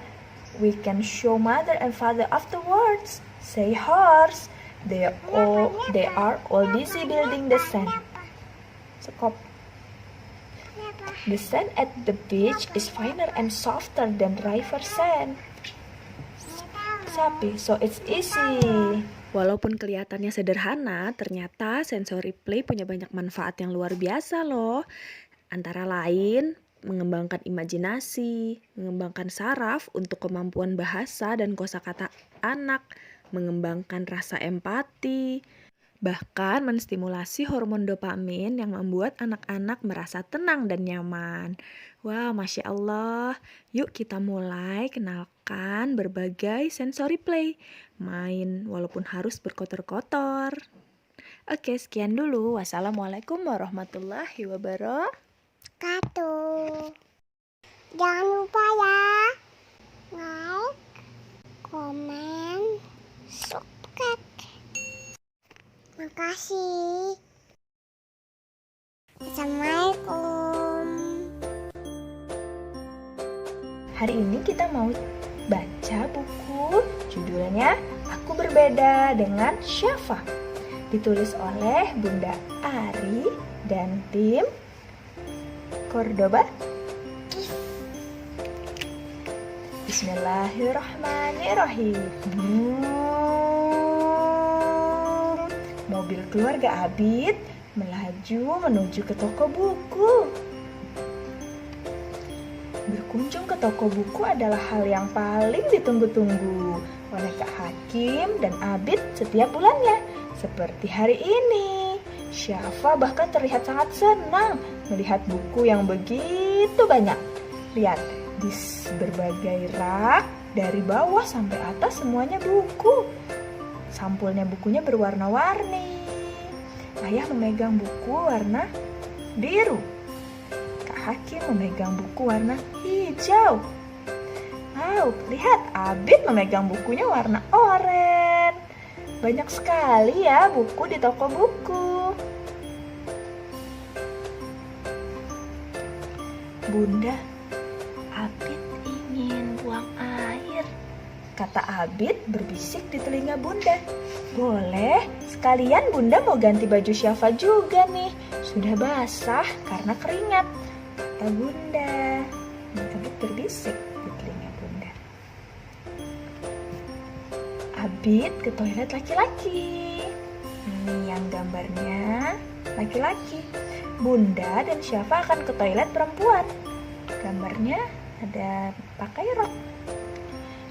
We can show mother and father afterwards, say Horse. They are all busy building the sand. Sekop. The sand at the beach is finer and softer than river sand. Sapi, so it's easy. Walaupun kelihatannya sederhana, ternyata sensory play punya banyak manfaat yang luar biasa loh. Antara lain, mengembangkan imajinasi, mengembangkan saraf untuk kemampuan bahasa dan kosakata anak, mengembangkan rasa empati, bahkan menstimulasi hormon dopamin yang membuat anak-anak merasa tenang dan nyaman. Wow, Masya Allah. Yuk kita mulai kenalkan berbagai sensory play. Main walaupun harus berkotor-kotor. Oke, sekian dulu. Wassalamualaikum warahmatullahi wabarakatuh. Jangan lupa ya, like, komen, subscribe. Makasih. Assalamualaikum. Hari ini kita mau baca buku judulnya Aku Berbeda dengan Syafa. Ditulis oleh Bunda Ari dan tim Cordoba. Bismillahirrahmanirrahim. Mobil keluarga Abid melaju menuju ke toko buku. Berkunjung ke toko buku adalah hal yang paling ditunggu-tunggu oleh Kak Hakim dan Abid setiap bulannya. Seperti hari ini, Syafa bahkan terlihat sangat senang melihat buku yang begitu banyak. Lihat, di berbagai rak, dari bawah sampai atas semuanya buku. Sampulnya bukunya berwarna-warni. Ayah memegang buku warna biru. Kak Hakim memegang buku warna hijau. Wow, lihat, Abid memegang bukunya warna oranye. Banyak sekali ya buku di toko buku. Bunda, Abid ingin buang air, kata Abid berbisik di telinga Bunda. Boleh, sekalian Bunda mau ganti baju Syafa juga nih. Sudah basah karena keringat, kata Bunda. Abid berbisik di telinga Bunda. Abid ke toilet laki-laki. Ini yang gambarnya laki-laki. Bunda dan Syafa akan ke toilet perempuan. Gambarnya ada pakai rok.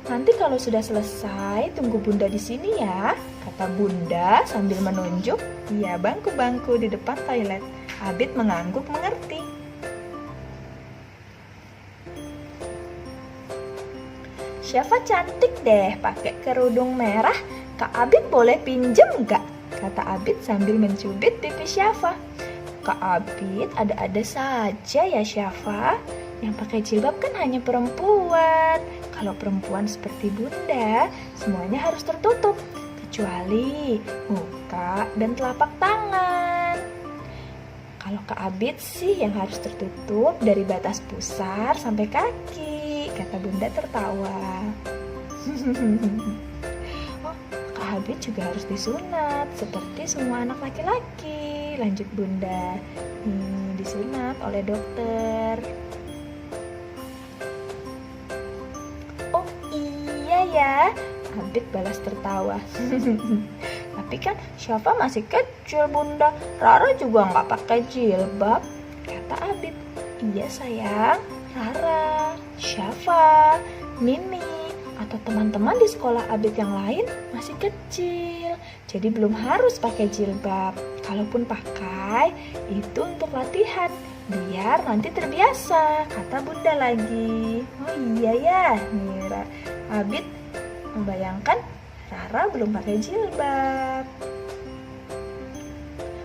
Nanti kalau sudah selesai, tunggu Bunda di sini ya, kata Bunda sambil menunjuk. Iya, bangku-bangku di depan toilet. Abid mengangguk mengerti. Syafa cantik deh pakai kerudung merah. Kak Abid boleh pinjem nggak? Kata Abid sambil mencubit pipi Syafa. Kak Abid ada-ada saja ya Syafa. Yang pakai jilbab kan hanya perempuan. Kalau perempuan seperti Bunda, semuanya harus tertutup. Kecuali muka dan telapak tangan. Kalau Kak Abid sih yang harus tertutup dari batas pusar sampai kaki, kata Bunda tertawa. Oh, Kak Abid juga harus disunat seperti semua anak laki-laki, lanjut Bunda. Disunat oleh dokter. Oh iya ya, Abid balas tertawa. Tapi kan Syafa masih kecil Bunda, Rara juga nggak pakai jilbab, kata Abid. Iya sayang, Rara, Syafa, Mimi, atau teman-teman di sekolah Abid yang lain masih kecil, jadi belum harus pakai jilbab. Kalaupun pakai, itu untuk latihan, biar nanti terbiasa, kata Bunda lagi. Oh iya ya, Mira. Abid membayangkan Rara belum pakai jilbab.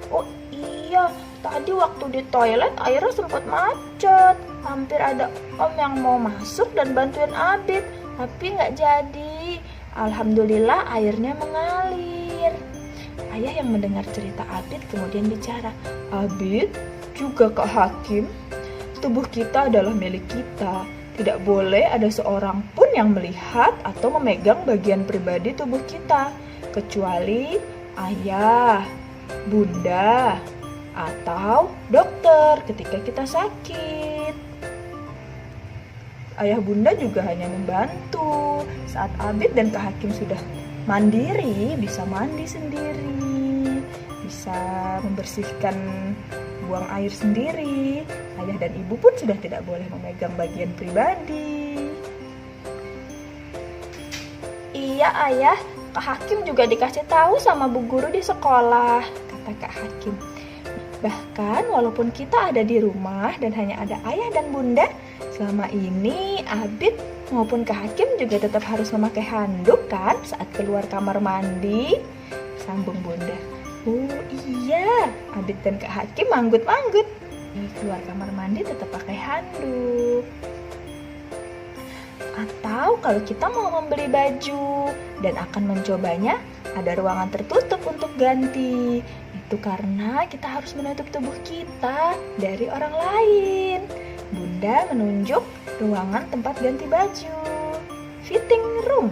Oh iya, tadi waktu di toilet airnya sempat macet. Hampir ada om yang mau masuk dan bantuin Abid, tapi nggak jadi. Alhamdulillah airnya mengalir. Ayah yang mendengar cerita Abid kemudian bicara, Abid, juga Kak Hakim, tubuh kita adalah milik kita. Tidak boleh ada seorang pun yang melihat atau memegang bagian pribadi tubuh kita, kecuali ayah, bunda, atau dokter ketika kita sakit. Ayah bunda juga hanya membantu. Saat Abid dan Kak Hakim sudah mandiri, bisa mandi sendiri, bisa membersihkan buang air sendiri, ayah dan ibu pun sudah tidak boleh memegang bagian pribadi. Iya ayah, Kak Hakim juga dikasih tahu sama bu guru di sekolah, kata Kak Hakim. Bahkan walaupun kita ada di rumah dan hanya ada ayah dan bunda, selama ini Abid maupun Kak Hakim juga tetap harus memakai handuk kan saat keluar kamar mandi, sambung bunda. Oh iya, Abid dan Kak Hakim manggut-manggut. Keluar kamar mandi tetap pakai handuk. Atau kalau kita mau membeli baju dan akan mencobanya, ada ruangan tertutup untuk ganti. Itu karena kita harus menutup tubuh kita dari orang lain. Bunda menunjuk ruangan tempat ganti baju. Fitting room.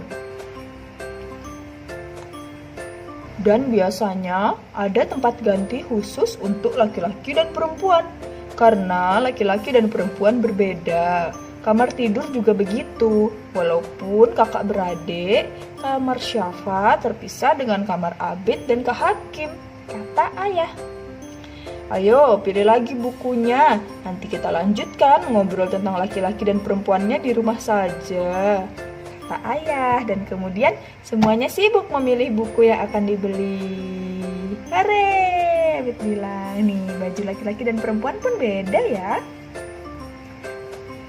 Dan biasanya ada tempat ganti khusus untuk laki-laki dan perempuan. Karena laki-laki dan perempuan berbeda. Kamar tidur juga begitu. Walaupun kakak beradik, kamar Syafa terpisah dengan kamar Abid dan Kak Hakim, kata ayah. Ayo, pilih lagi bukunya. Nanti kita lanjutkan ngobrol tentang laki-laki dan perempuannya di rumah saja, kata ayah. Dan kemudian semuanya sibuk memilih buku yang akan dibeli. Hore, Abid bilang, nih baju laki-laki dan perempuan pun beda ya.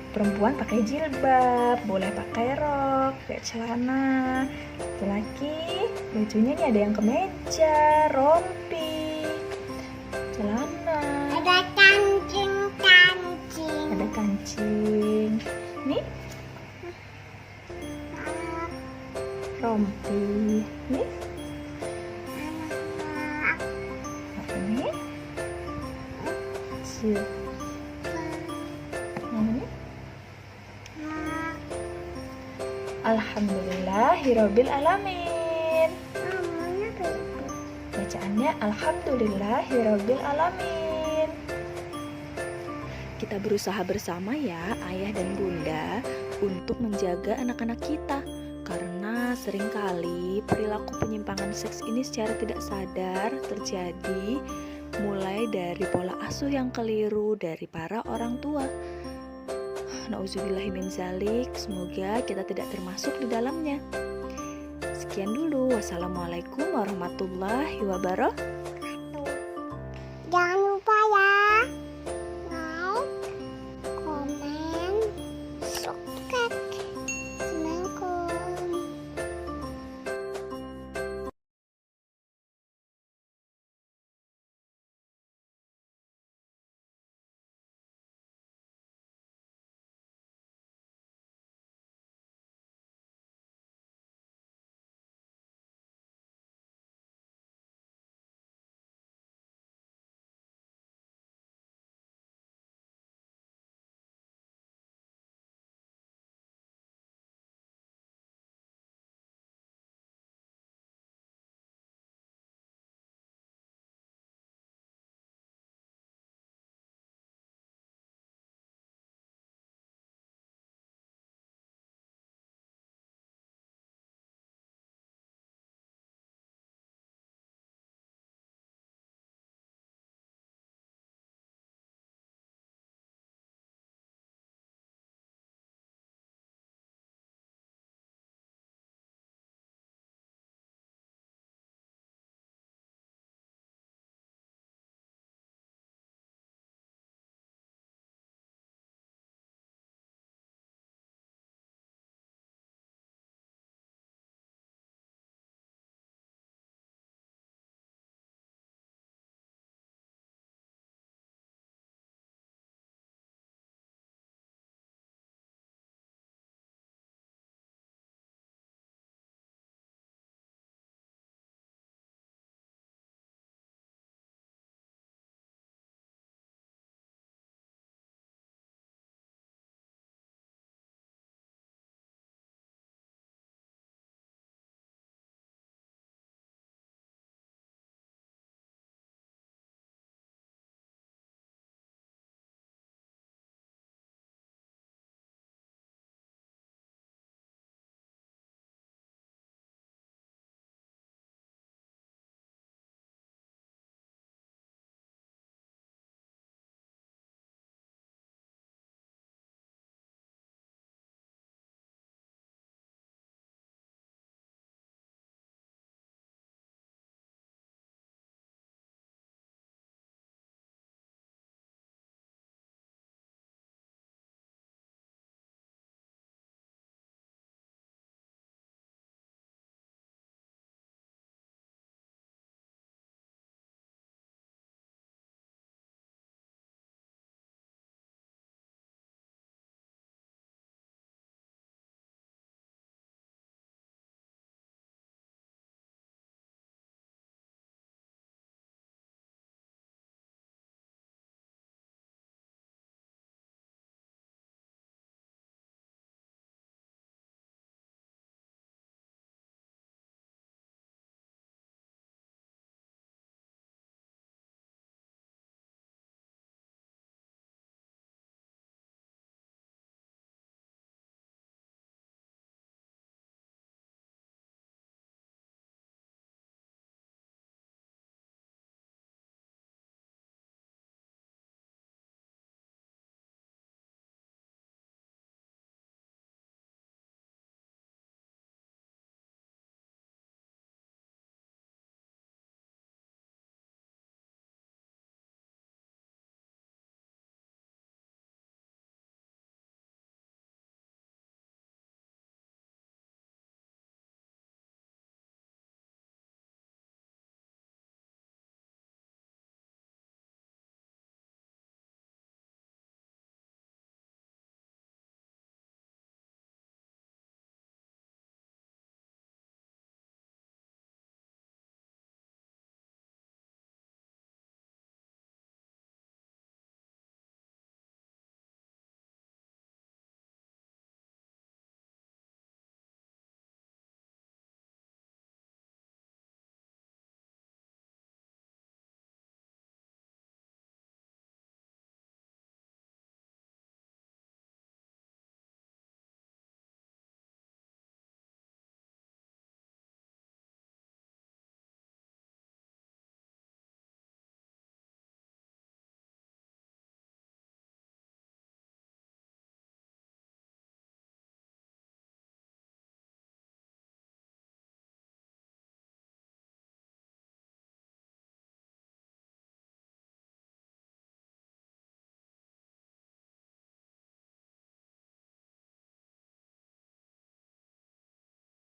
Perempuan pakai jilbab, boleh pakai rok, pakai celana. Laki-laki bajunya nih ada yang kemeja, rompi, celana. Ada kancing. Ada kancing. Nih rompi. Nih. Ini. Jilbab. Alhamdulillahirabbil alamin. Bacaannya alhamdulillahirabbil alamin. Kita berusaha bersama ya, ayah dan bunda, untuk menjaga anak-anak kita. Karena seringkali perilaku penyimpangan seks ini secara tidak sadar terjadi mulai dari pola asuh yang keliru dari para orang tua. Nauzubillahi min zalik, semoga kita tidak termasuk di dalamnya. Sekian dulu, wassalamualaikum warahmatullahi wabarakatuh. Jangan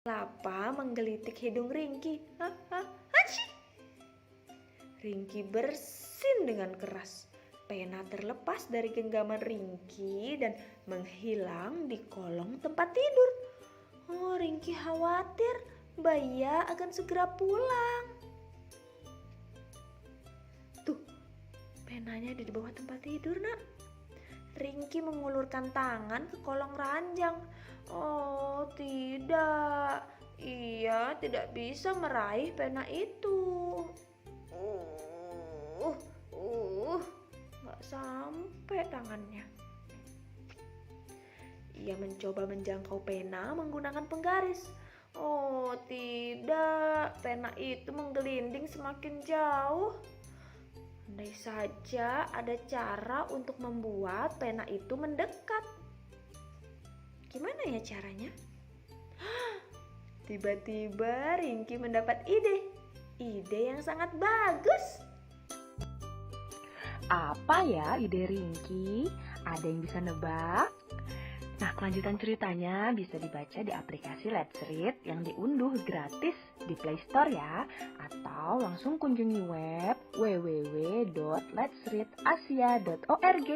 Lapa menggelitik hidung Ringki. Hachi! Ringki bersin dengan keras. Pena terlepas dari genggaman Ringki dan menghilang di kolong tempat tidur. Oh, Ringki khawatir Baya akan segera pulang. Tuh, penanya ada di bawah tempat tidur, Nak. Ringki mengulurkan tangan ke kolong ranjang. Oh, tidak. Ia tidak bisa meraih pena itu. Nggak sampai tangannya. Ia mencoba menjangkau pena menggunakan penggaris. Oh, tidak. Pena itu menggelinding semakin jauh. Andai saja ada cara untuk membuat pena itu mendekat. Gimana ya caranya? Tiba-tiba Ringki mendapat ide. Ide yang sangat bagus. Apa ya ide Ringki? Ada yang bisa nebak? Nah, kelanjutan ceritanya bisa dibaca di aplikasi Let's Read yang diunduh gratis di Play Store ya, atau langsung kunjungi web www.letsreadasia.org.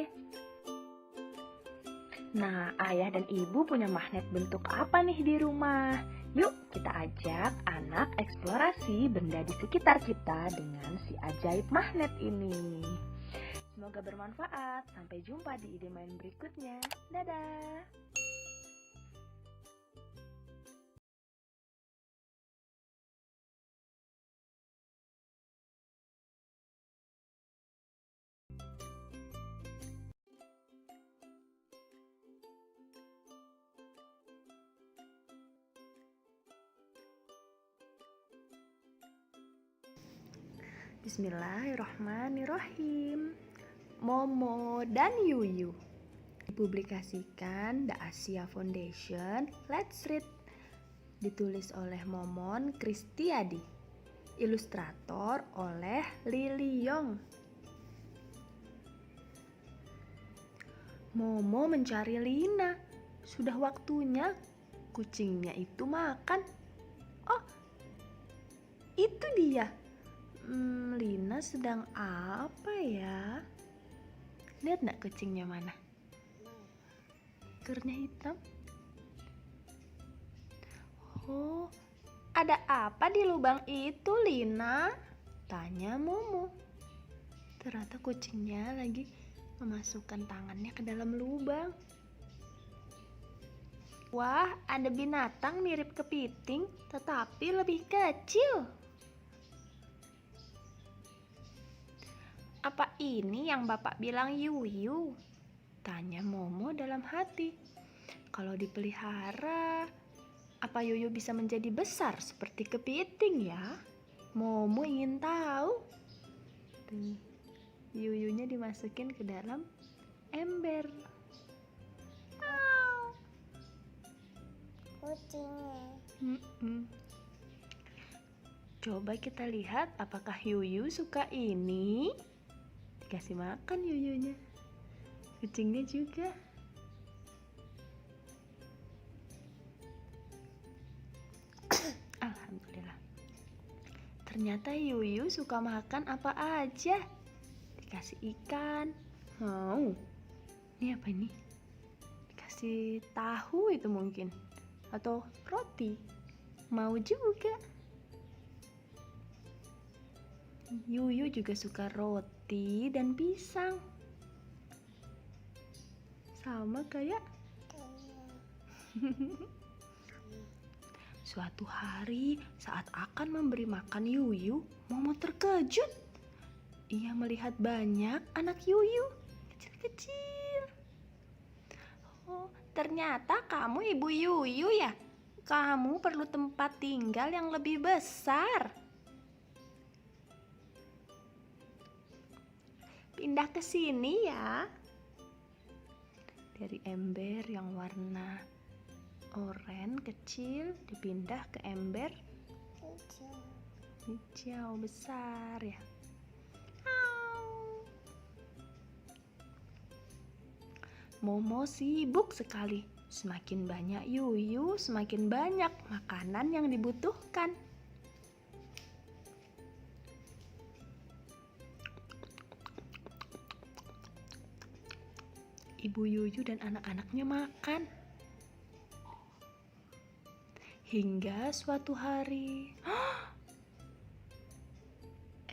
Nah, ayah dan ibu punya magnet bentuk apa nih di rumah? Yuk kita ajak anak eksplorasi benda di sekitar kita dengan si ajaib magnet ini. Semoga bermanfaat. Sampai jumpa di ide main berikutnya. Dadah! Bismillahirrahmanirrahim. Momo dan Yuyu. Dipublikasikan The Asia Foundation Let's Read. Ditulis oleh Momon Kristiadi. Ilustrator oleh Lily Yong. Momo mencari Lina. Sudah waktunya kucingnya itu makan. Oh, itu dia. Lina sedang apa ya? Lihat nak kucingnya mana? Ekornya hitam. Oh, ada apa di lubang itu, Lina? Tanya Momo. Ternyata kucingnya lagi memasukkan tangannya ke dalam lubang. Wah, ada binatang mirip kepiting, tetapi lebih kecil. Apa ini yang Bapak bilang Yuyu? Tanya Momo dalam hati. Kalau dipelihara, apa Yuyu bisa menjadi besar seperti kepiting ya? Momo ingin tahu. Tuh, Yuyunya dimasukin ke dalam ember. Kucingnya. Coba kita lihat apakah Yuyu suka ini. Dikasih makan Yuyunya. Kucingnya juga. Alhamdulillah. Ternyata Yuyu suka makan apa aja. Dikasih ikan. Mau. Ini apa ini? Dikasih tahu itu mungkin. Atau roti. Mau juga. Yuyu juga suka roti dan pisang. Sama kayak suatu hari saat akan memberi makan Yuyu, Momo terkejut. Ia melihat banyak anak Yuyu kecil-kecil. Oh, ternyata kamu ibu Yuyu ya? Kamu perlu tempat tinggal yang lebih besar. Pindah ke sini ya. Dari ember yang warna oranye kecil dipindah ke ember hijau besar ya. Momo sibuk sekali Semakin banyak Yuyu, semakin banyak makanan yang dibutuhkan. Ibu Yuyu dan anak-anaknya makan. Hingga suatu hari,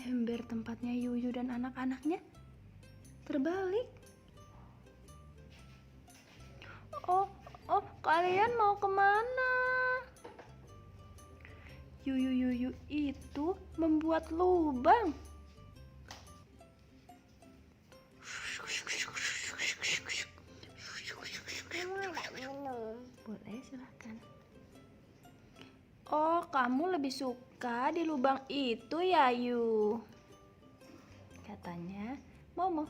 ember tempatnya Yuyu dan anak-anaknya terbalik. Oh, kalian mau kemana? Yuyu itu membuat lubang. Boleh, silahkan. Oh, kamu lebih suka di lubang itu ya, Yu? Katanya, Momo.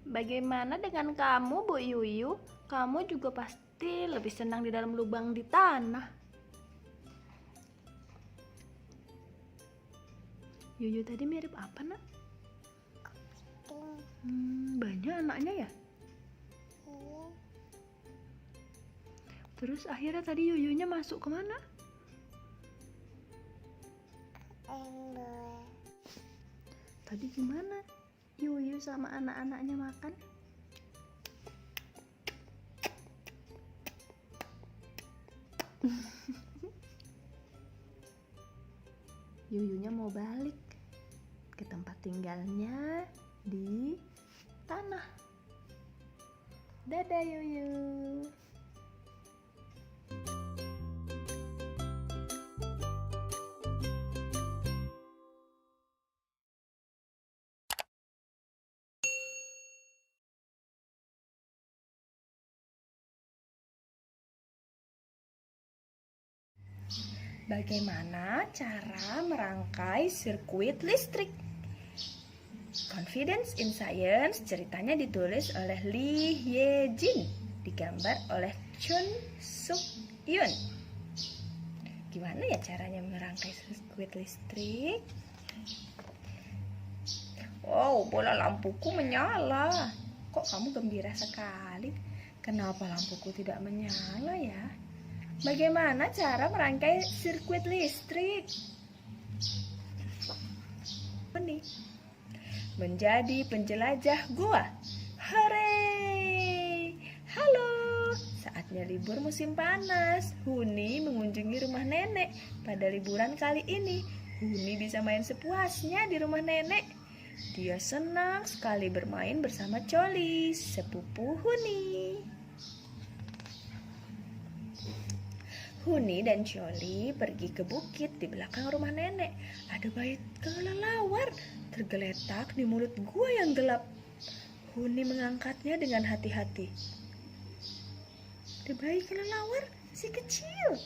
Bagaimana dengan kamu, Bu Yuyu? Kamu juga pasti lebih senang di dalam lubang di tanah. Yuyu tadi mirip apa, Nak? Banyak anaknya ya? Terus akhirnya tadi Yuyunya masuk kemana? Ember. Tadi gimana Yuyu sama anak-anaknya makan? Yuyunya mau balik ke tempat tinggalnya di tanah. Dadah Yuyu. Bagaimana cara merangkai sirkuit listrik? Confidence in Science ceritanya ditulis oleh Lee Ye-jin, digambar oleh Chun Suk Yun. Gimana ya caranya merangkai sirkuit listrik? Oh, bola lampuku menyala. Kok kamu gembira sekali? Kenapa lampuku tidak menyala ya? Bagaimana cara merangkai sirkuit listrik? Ini menjadi penjelajah gua. Hore! Halo! Saatnya libur musim panas. Huni mengunjungi rumah nenek. Pada liburan kali ini, Huni bisa main sepuasnya di rumah nenek. Dia senang sekali bermain bersama Coli, sepupu Huni. Huni dan Coli pergi ke bukit di belakang rumah nenek. Ada bayi kelelawar tergeletak di mulut gua yang gelap. Huni mengangkatnya dengan hati-hati. Ada bayi kelelawar si kecil.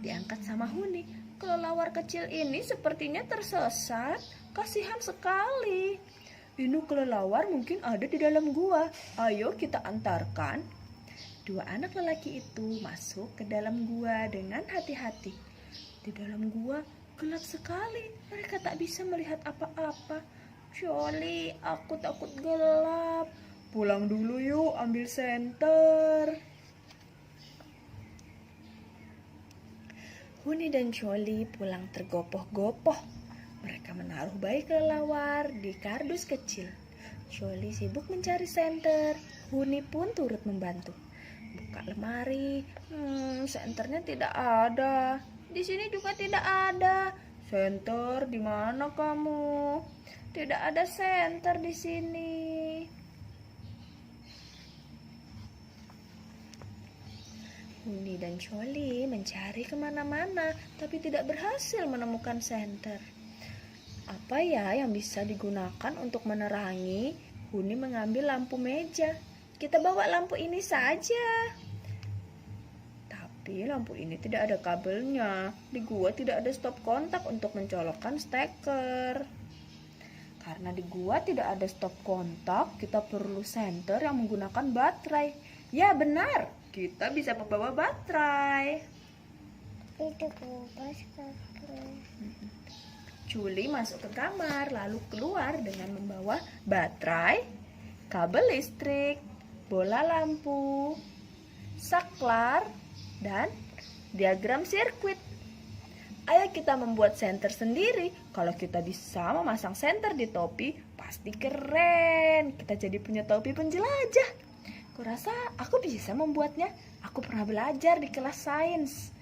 Diangkat sama Huni. Kelelawar kecil ini sepertinya tersesat. Kasihan sekali. Ini kelelawar mungkin ada di dalam gua. Ayo kita antarkan. Dua anak lelaki itu masuk ke dalam gua dengan hati-hati. Di dalam gua gelap sekali. Mereka tak bisa melihat apa-apa. Coli, aku takut gelap. Pulang dulu yuk, ambil senter. Huni dan Coli pulang tergopoh-gopoh. Mereka menaruh bayi kelelawar di kardus kecil. Coli sibuk mencari senter. Huni pun turut membantu. Buka lemari. Senternya tidak ada. Di sini juga tidak ada. Senter, di mana kamu? Tidak ada senter di sini. Huni dan Coli mencari kemana-mana, tapi tidak berhasil menemukan senter. Apa ya yang bisa digunakan untuk menerangi? Huni mengambil lampu meja. Kita bawa lampu ini saja. Tapi lampu ini tidak ada kabelnya. Di gua tidak ada stop kontak untuk mencolokkan steker. Karena di gua tidak ada stop kontak, kita perlu senter yang menggunakan baterai. Ya benar, kita bisa membawa baterai. Itu kulkas kakak. Culi masuk ke kamar, lalu keluar dengan membawa baterai, kabel listrik, bola lampu, saklar, dan diagram sirkuit. Ayo kita membuat senter sendiri. Kalau kita bisa memasang senter di topi, pasti keren. Kita jadi punya topi penjelajah. Kurasa aku bisa membuatnya. Aku pernah belajar di kelas sains.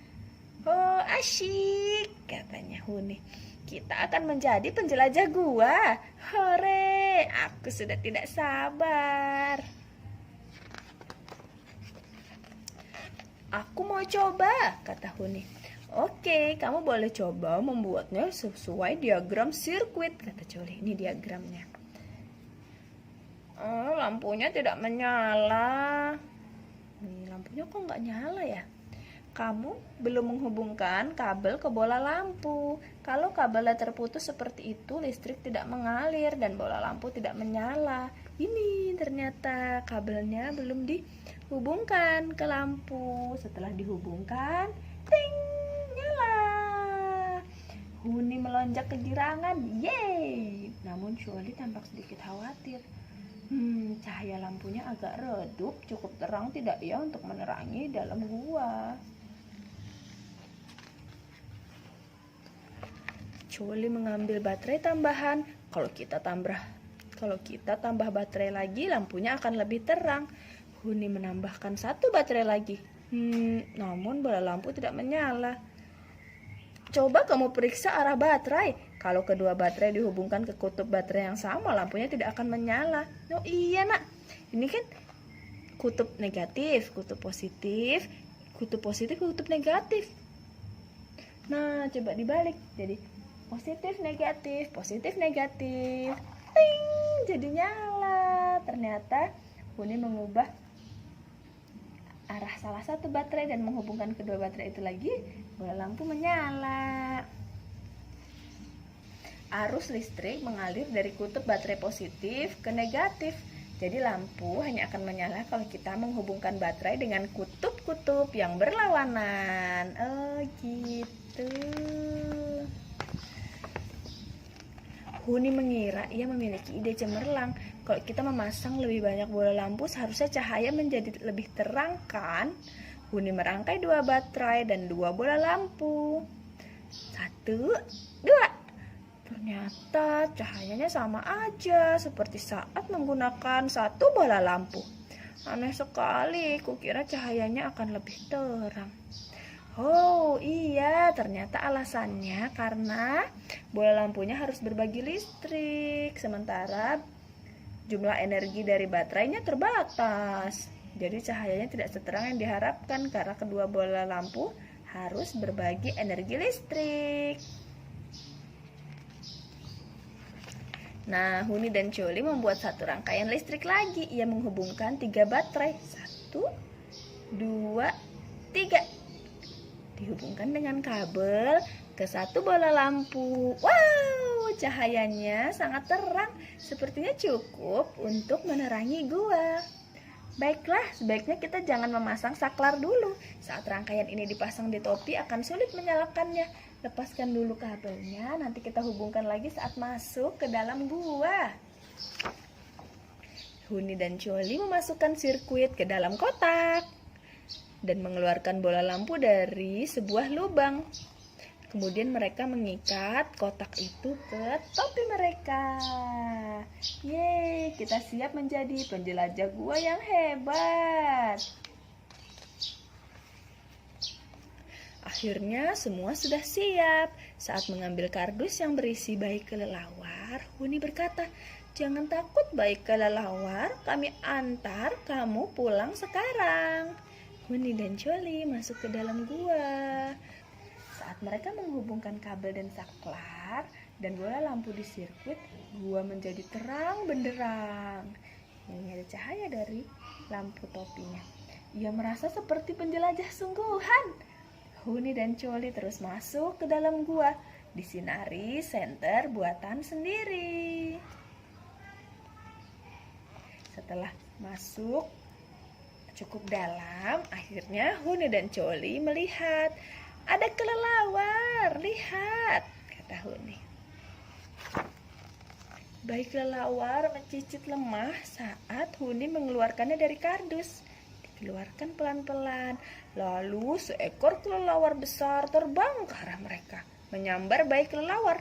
Oh, asyik, katanya Huni. Kita akan menjadi penjelajah gua. Hore, aku sudah tidak sabar. Aku mau coba, kata Huni. Oke, kamu boleh coba membuatnya sesuai diagram sirkuit, kata Joli. Ini diagramnya. Oh, lampunya tidak menyala. Nih, lampunya kok nggak nyala ya? Kamu belum menghubungkan kabel ke bola lampu. Kalau kabelnya terputus seperti itu, listrik tidak mengalir dan bola lampu tidak menyala. Ini ternyata kabelnya belum dihubungkan ke lampu. Setelah dihubungkan, ting, nyala. Huni melonjak kegirangan, yeay. Namun Joli tampak sedikit khawatir. Cahaya lampunya agak redup, cukup terang tidak ya untuk menerangi dalam gua. Joli mengambil baterai tambahan. Kalau kita tambah baterai lagi, lampunya akan lebih terang. Huni menambahkan 1 baterai lagi. Namun bola lampu tidak menyala. Coba kamu periksa arah baterai. Kalau kedua baterai dihubungkan ke kutub baterai yang sama, lampunya tidak akan menyala. Oh iya nak, ini kan kutub negatif, kutub positif, kutub negatif. Nah, coba dibalik. Jadi positif, negatif. Ting, jadi nyala. Ternyata Huni mengubah arah salah satu baterai dan menghubungkan kedua baterai itu lagi, bola lampu menyala. Arus listrik mengalir dari kutub baterai positif ke negatif. Jadi lampu hanya akan menyala kalau kita menghubungkan baterai dengan kutub-kutub yang berlawanan. Oh gitu. Huni mengira ia memiliki ide cemerlang. Kalau kita memasang lebih banyak bola lampu, seharusnya cahaya menjadi lebih terang kan? Huni merangkai 2 baterai dan 2 bola lampu. 1, 2. Ternyata cahayanya sama aja seperti saat menggunakan 1 bola lampu. Aneh sekali, kukira cahayanya akan lebih terang. Oh iya, ternyata alasannya karena bola lampunya harus berbagi listrik, sementara jumlah energi dari baterainya terbatas. Jadi cahayanya tidak seterang yang diharapkan karena kedua bola lampu harus berbagi energi listrik. Nah, Huni dan Joli membuat 1 rangkaian listrik lagi. Ia menghubungkan 3 baterai. 1, 2, 3. Dihubungkan dengan kabel ke 1 bola lampu. Wow, cahayanya sangat terang. Sepertinya cukup untuk menerangi gua. Baiklah, sebaiknya kita jangan memasang saklar dulu. Saat rangkaian ini dipasang di topi akan sulit menyalakannya. Lepaskan dulu kabelnya, nanti kita hubungkan lagi saat masuk ke dalam gua. Huni dan Joli memasukkan sirkuit ke dalam kotak dan mengeluarkan bola lampu dari sebuah lubang. Kemudian mereka mengikat kotak itu ke topi mereka. Yeay, kita siap menjadi penjelajah gua yang hebat. Akhirnya semua sudah siap. Saat mengambil kardus yang berisi bayi kelelawar, Huni berkata, "Jangan takut bayi kelelawar, kami antar kamu pulang sekarang." Huni dan Joli masuk ke dalam gua. Saat mereka menghubungkan kabel dan saklar dan bola lampu di sirkuit, gua menjadi terang benderang. Ini ada cahaya dari lampu topinya. Ia merasa seperti penjelajah sungguhan. Huni dan Joli terus masuk ke dalam gua, disinari senter buatan sendiri. Setelah masuk cukup dalam, akhirnya Huni dan Joli melihat ada kelelawar. Lihat, kata Huni. Bayi kelelawar mencicit lemah saat Huni mengeluarkannya dari kardus. Keluarkan pelan-pelan. Lalu seekor kelelawar besar terbang ke arah mereka, menyambar bayi kelelawar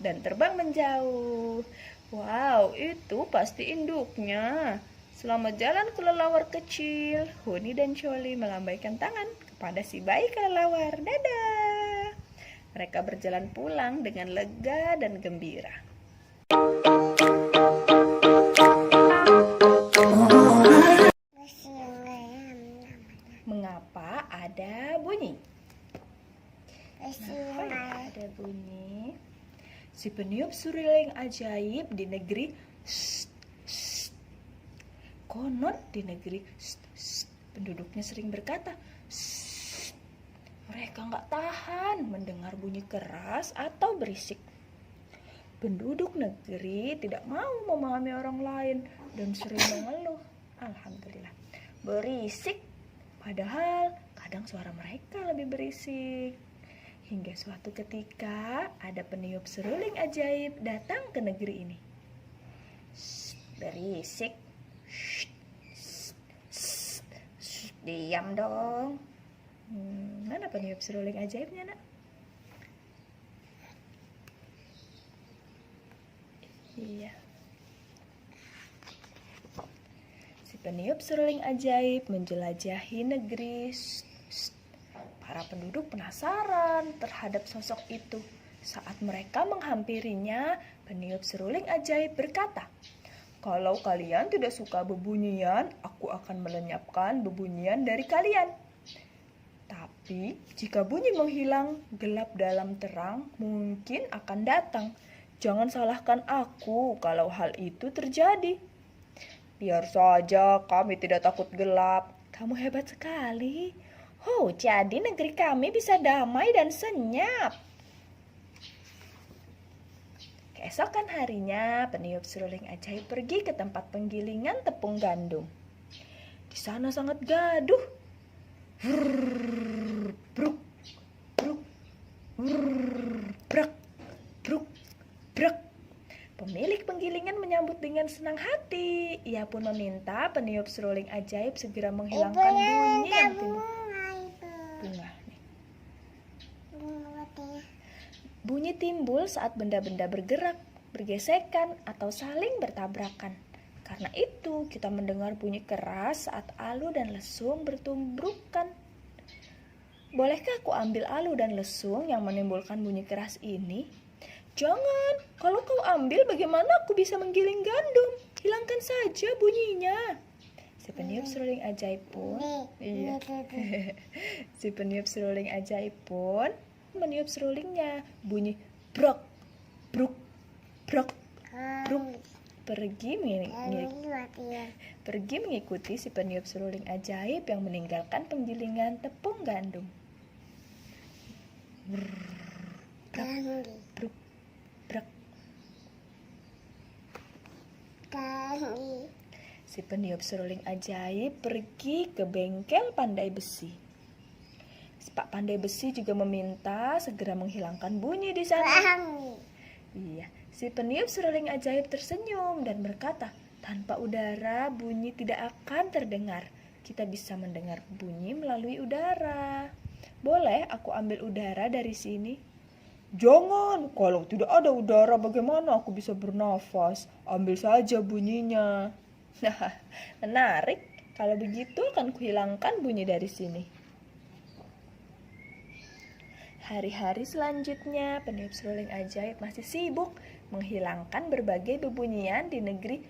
dan terbang menjauh. Wow, itu pasti induknya. Selamat jalan kelelawar kecil. Huni dan Coli melambaikan tangan kepada si bayi kelelawar. Dadah. Mereka berjalan pulang dengan lega dan gembira. Mengapa ada bunyi? Ada bunyi. Si peniup suruling ajaib di negeri konon di negeri penduduknya sering berkata mereka nggak tahan mendengar bunyi keras atau berisik. Penduduk negeri tidak mau memahami orang lain dan sering mengeluh. Alhamdulillah, berisik. Padahal kadang suara mereka lebih berisik. Hingga suatu ketika ada peniup seruling ajaib datang ke negeri ini. Berisik. Diam dong. Mana peniup seruling ajaibnya, nak? Iya. Si peniup seruling ajaib menjelajahi negeri. Para penduduk penasaran terhadap sosok itu. Saat mereka menghampirinya, peniup seruling ajaib berkata, "Kalau kalian tidak suka bebunyian, aku akan melenyapkan bebunyian dari kalian. Tapi jika bunyi menghilang, gelap dalam terang mungkin akan datang. Jangan salahkan aku kalau hal itu terjadi." "Biar saja, kami tidak takut gelap." "Kamu hebat sekali. Oh, jadi negeri kami bisa damai dan senyap." Keesokan harinya, peniup seruling ajaib pergi ke tempat penggilingan tepung gandum. Di sana sangat gaduh. Bruk, bruk, brak, bruk, brak. Pemilik penggilingan menyambut dengan senang hati. Ia pun meminta peniup seruling ajaib segera menghilangkan bunyi yang timbul. Bunga nih. Bunyi timbul saat benda-benda bergerak, bergesekan, atau saling bertabrakan. Karena itu, kita mendengar bunyi keras saat alu dan lesung bertumbrukan. Bolehkah aku ambil alu dan lesung yang menimbulkan bunyi keras ini? Jangan, kalau kau ambil bagaimana aku bisa menggiling gandum? Hilangkan saja bunyinya. Si peniup seruling ajaib pun Si peniup seruling ajaib pun meniup serulingnya. Bunyi brok, bruk, brok, bruk pergi mengikuti si peniup seruling ajaib yang meninggalkan penggilingan tepung gandum. Brok, bruk, brok. Si peniup seruling ajaib pergi ke bengkel pandai besi. Pak pandai besi juga meminta segera menghilangkan bunyi di sana. Iya, si peniup seruling ajaib tersenyum dan berkata, "Tanpa udara bunyi tidak akan terdengar. Kita bisa mendengar bunyi melalui udara. Boleh aku ambil udara dari sini?" "Jangan, kalau tidak ada udara bagaimana aku bisa bernafas? Ambil saja bunyinya." Nah, menarik. Kalau begitu akan kuhilangkan bunyi dari sini. Hari-hari selanjutnya, peniup seruling ajaib masih sibuk menghilangkan berbagai bebunyian di negeri.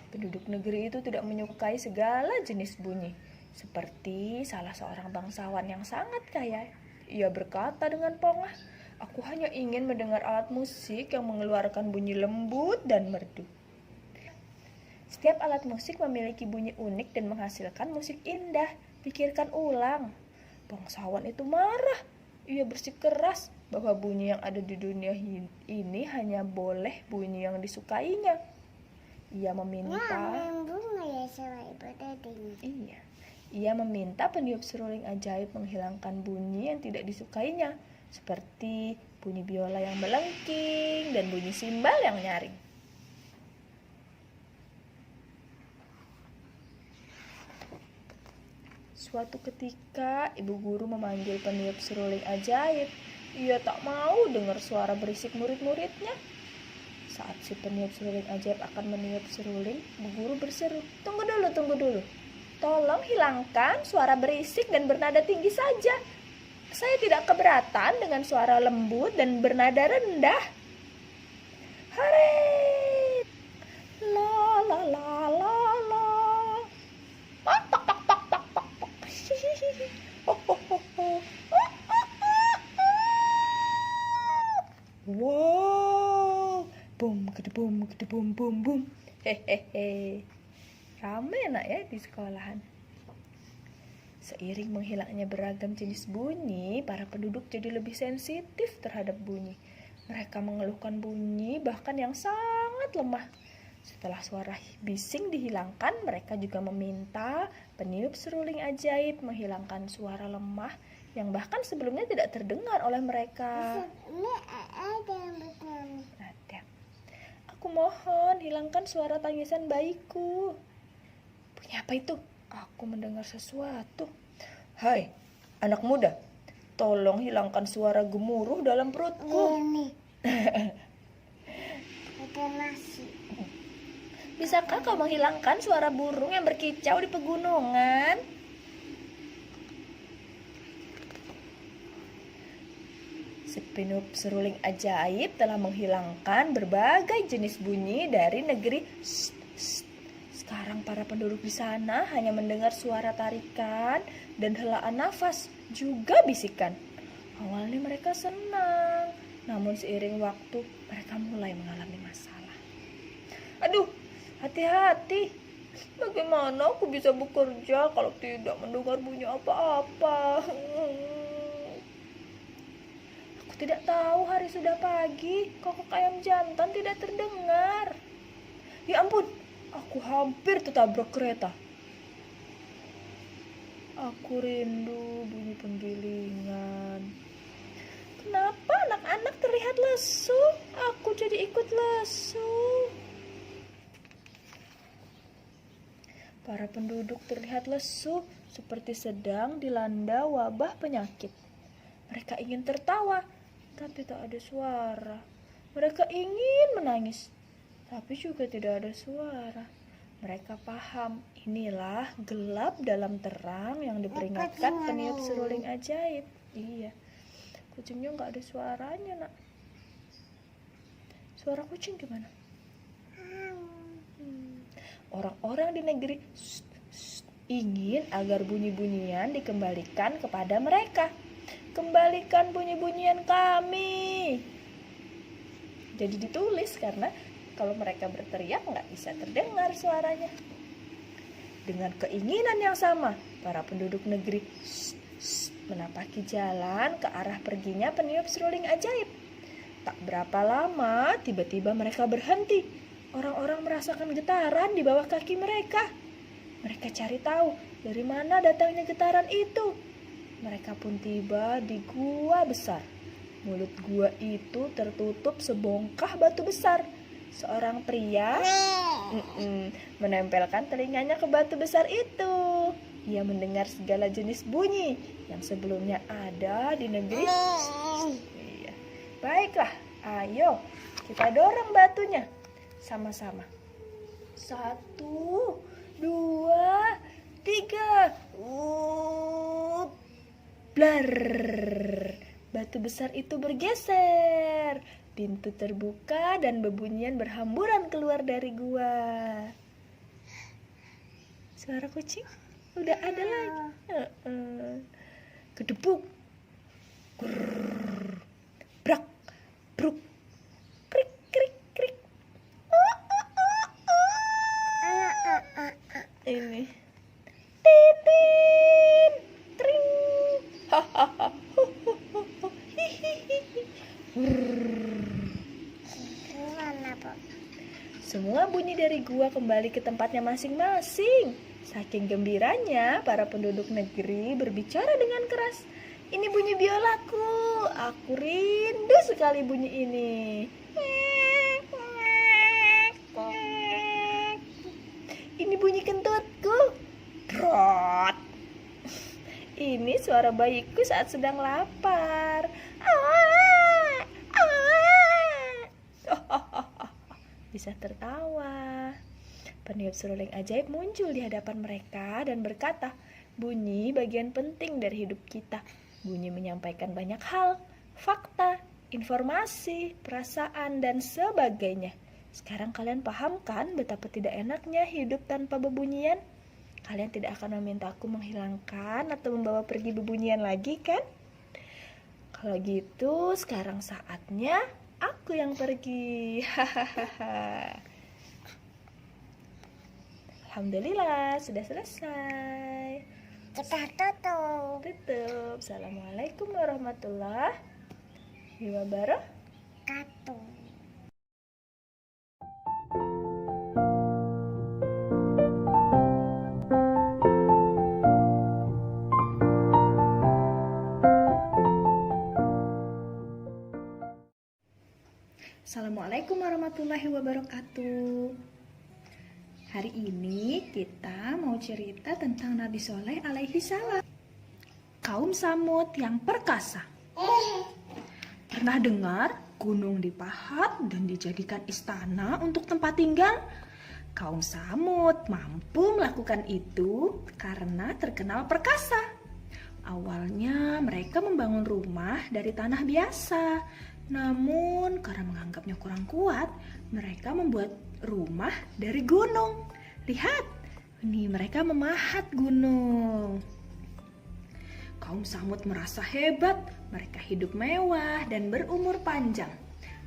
Penduduk negeri itu tidak menyukai segala jenis bunyi. Seperti salah seorang bangsawan yang sangat kaya. Ia berkata dengan pongah, "Aku hanya ingin mendengar alat musik yang mengeluarkan bunyi lembut dan merdu." Setiap alat musik memiliki bunyi unik dan menghasilkan musik indah. Pikirkan ulang. Bangsawan itu marah. Ia bersikeras bahwa bunyi yang ada di dunia ini hanya boleh bunyi yang disukainya. Ia meminta Ia meminta peniup seruling ajaib menghilangkan bunyi yang tidak disukainya, seperti bunyi biola yang melengking dan bunyi simbal yang nyaring. Suatu ketika, ibu guru memanggil peniup seruling ajaib. Ia tak mau dengar suara berisik murid-muridnya. Saat si peniup seruling ajaib akan meniup seruling, ibu guru berseru, tunggu dulu. Tolong hilangkan suara berisik dan bernada tinggi saja. Saya tidak keberatan dengan suara lembut dan bernada rendah. Harit! La la la la la. Tok tok tok tok tok tok. Ho ho ho ho. Wow, bum bum bum. Hehehe. Rame nak ya di sekolahan. Seiring menghilangnya beragam jenis bunyi, para penduduk jadi lebih sensitif terhadap bunyi. Mereka mengeluhkan bunyi bahkan yang sangat lemah. Setelah suara bising dihilangkan, mereka juga meminta peniup seruling ajaib menghilangkan suara lemah yang bahkan sebelumnya tidak terdengar oleh mereka. Ada. Aku mohon hilangkan suara tangisan bayiku. Bunyi apa itu? Aku mendengar sesuatu. Hai, anak muda, tolong hilangkan suara gemuruh dalam perutku. Ini. Ada nasi. Bisakah kau menghilangkan suara burung yang berkicau di pegunungan? Si peniup seruling ajaib telah menghilangkan berbagai jenis bunyi dari negeri. Sekarang para penduduk di sana hanya mendengar suara tarikan dan helaan nafas, juga bisikan. Awalnya mereka senang, namun seiring waktu mereka mulai mengalami masalah. Aduh, hati-hati. Bagaimana aku bisa bekerja kalau tidak mendengar bunyi apa-apa? Aku tidak tahu, hari sudah pagi, kokok ayam jantan tidak terdengar. Ya ampun, aku hampir tertabrak kereta. Aku rindu bunyi penggilingan. Kenapa anak-anak terlihat lesu? Aku jadi ikut lesu. Para penduduk terlihat lesu seperti sedang dilanda wabah penyakit. Mereka ingin tertawa, tapi tak ada suara. Mereka ingin menangis, tapi juga tidak ada suara. Mereka paham, inilah gelap dalam terang yang diperingatkan peniup seruling ajaib. Iya, kucingnya nggak ada suaranya, nak. Suara kucing gimana? Orang-orang di negeri ingin agar bunyi-bunyian dikembalikan kepada mereka. Kembalikan bunyi-bunyian kami. Jadi ditulis karena kalau mereka berteriak nggak bisa terdengar suaranya. Dengan keinginan yang sama, para penduduk negeri menapaki jalan ke arah perginya peniup seruling ajaib. Tak berapa lama, tiba-tiba mereka berhenti. Orang-orang merasakan getaran di bawah kaki mereka. Mereka cari tahu dari mana datangnya getaran itu. Mereka pun tiba di gua besar. Mulut gua itu tertutup sebongkah batu besar. Seorang pria menempelkan telinganya ke batu besar itu. Ia mendengar segala jenis bunyi yang sebelumnya ada di negeri. Iya. Baiklah, ayo kita dorong batunya sama-sama. 1, 2, 3. Blar. Batu besar itu bergeser. Pintu terbuka dan bebunyian berhamburan keluar dari gua. Suara kucing udah ada lagi. Kedebuk. Grrr. Brak. Bruk. Krik krik krik. Ini. Titin. Tring. Hahaha. Semua bunyi dari gua kembali ke tempatnya masing-masing. Saking gembiranya, para penduduk negeri berbicara dengan keras. Ini bunyi biolaku. Aku rindu sekali bunyi ini. Ini bunyi kentutku. Trot. ini suara bayiku saat sedang lapar. Bisa tertawa. Peniup seruling ajaib muncul di hadapan mereka dan berkata, bunyi bagian penting dari hidup kita. Bunyi menyampaikan banyak hal, fakta, informasi, perasaan, dan sebagainya. Sekarang kalian paham kan betapa tidak enaknya hidup tanpa bebunyian? Kalian tidak akan meminta aku menghilangkan atau membawa pergi bebunyian lagi kan? Kalau gitu sekarang saatnya aku yang pergi. Alhamdulillah sudah selesai. Kita tutup. Tutup. Assalamualaikum warahmatullahi wabarakatuh. Katu. Assalamualaikum warahmatullahi wabarakatuh. Hari ini kita mau cerita tentang Nabi Soleh alaihi salam, kaum Samud yang perkasa. Pernah dengar gunung dipahat dan dijadikan istana untuk tempat tinggal? Kaum Samud mampu melakukan itu karena terkenal perkasa. Awalnya mereka membangun rumah dari tanah biasa. Namun karena menganggapnya kurang kuat, mereka membuat rumah dari gunung. Lihat, ini mereka memahat gunung. Kaum Samud merasa hebat, mereka hidup mewah dan berumur panjang.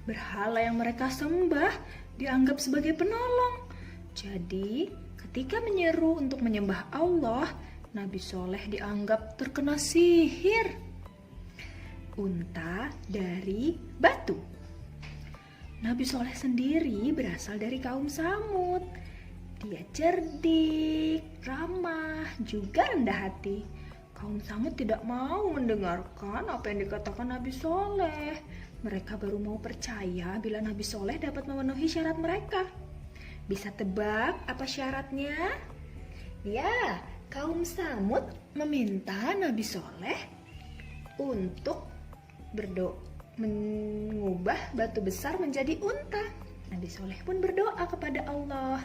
Berhala yang mereka sembah dianggap sebagai penolong. Jadi, ketika menyeru untuk menyembah Allah, Nabi Soleh dianggap terkena sihir. Unta dari batu. Nabi Soleh sendiri berasal dari kaum Samud. Dia cerdik, ramah, juga rendah hati. Kaum Samud tidak mau mendengarkan apa yang dikatakan Nabi Soleh. Mereka baru mau percaya bila Nabi Soleh dapat memenuhi syarat mereka. Bisa tebak apa syaratnya? Ya, kaum Samud meminta Nabi Soleh untuk mengubah batu besar menjadi unta. Nabi Soleh pun berdoa kepada Allah.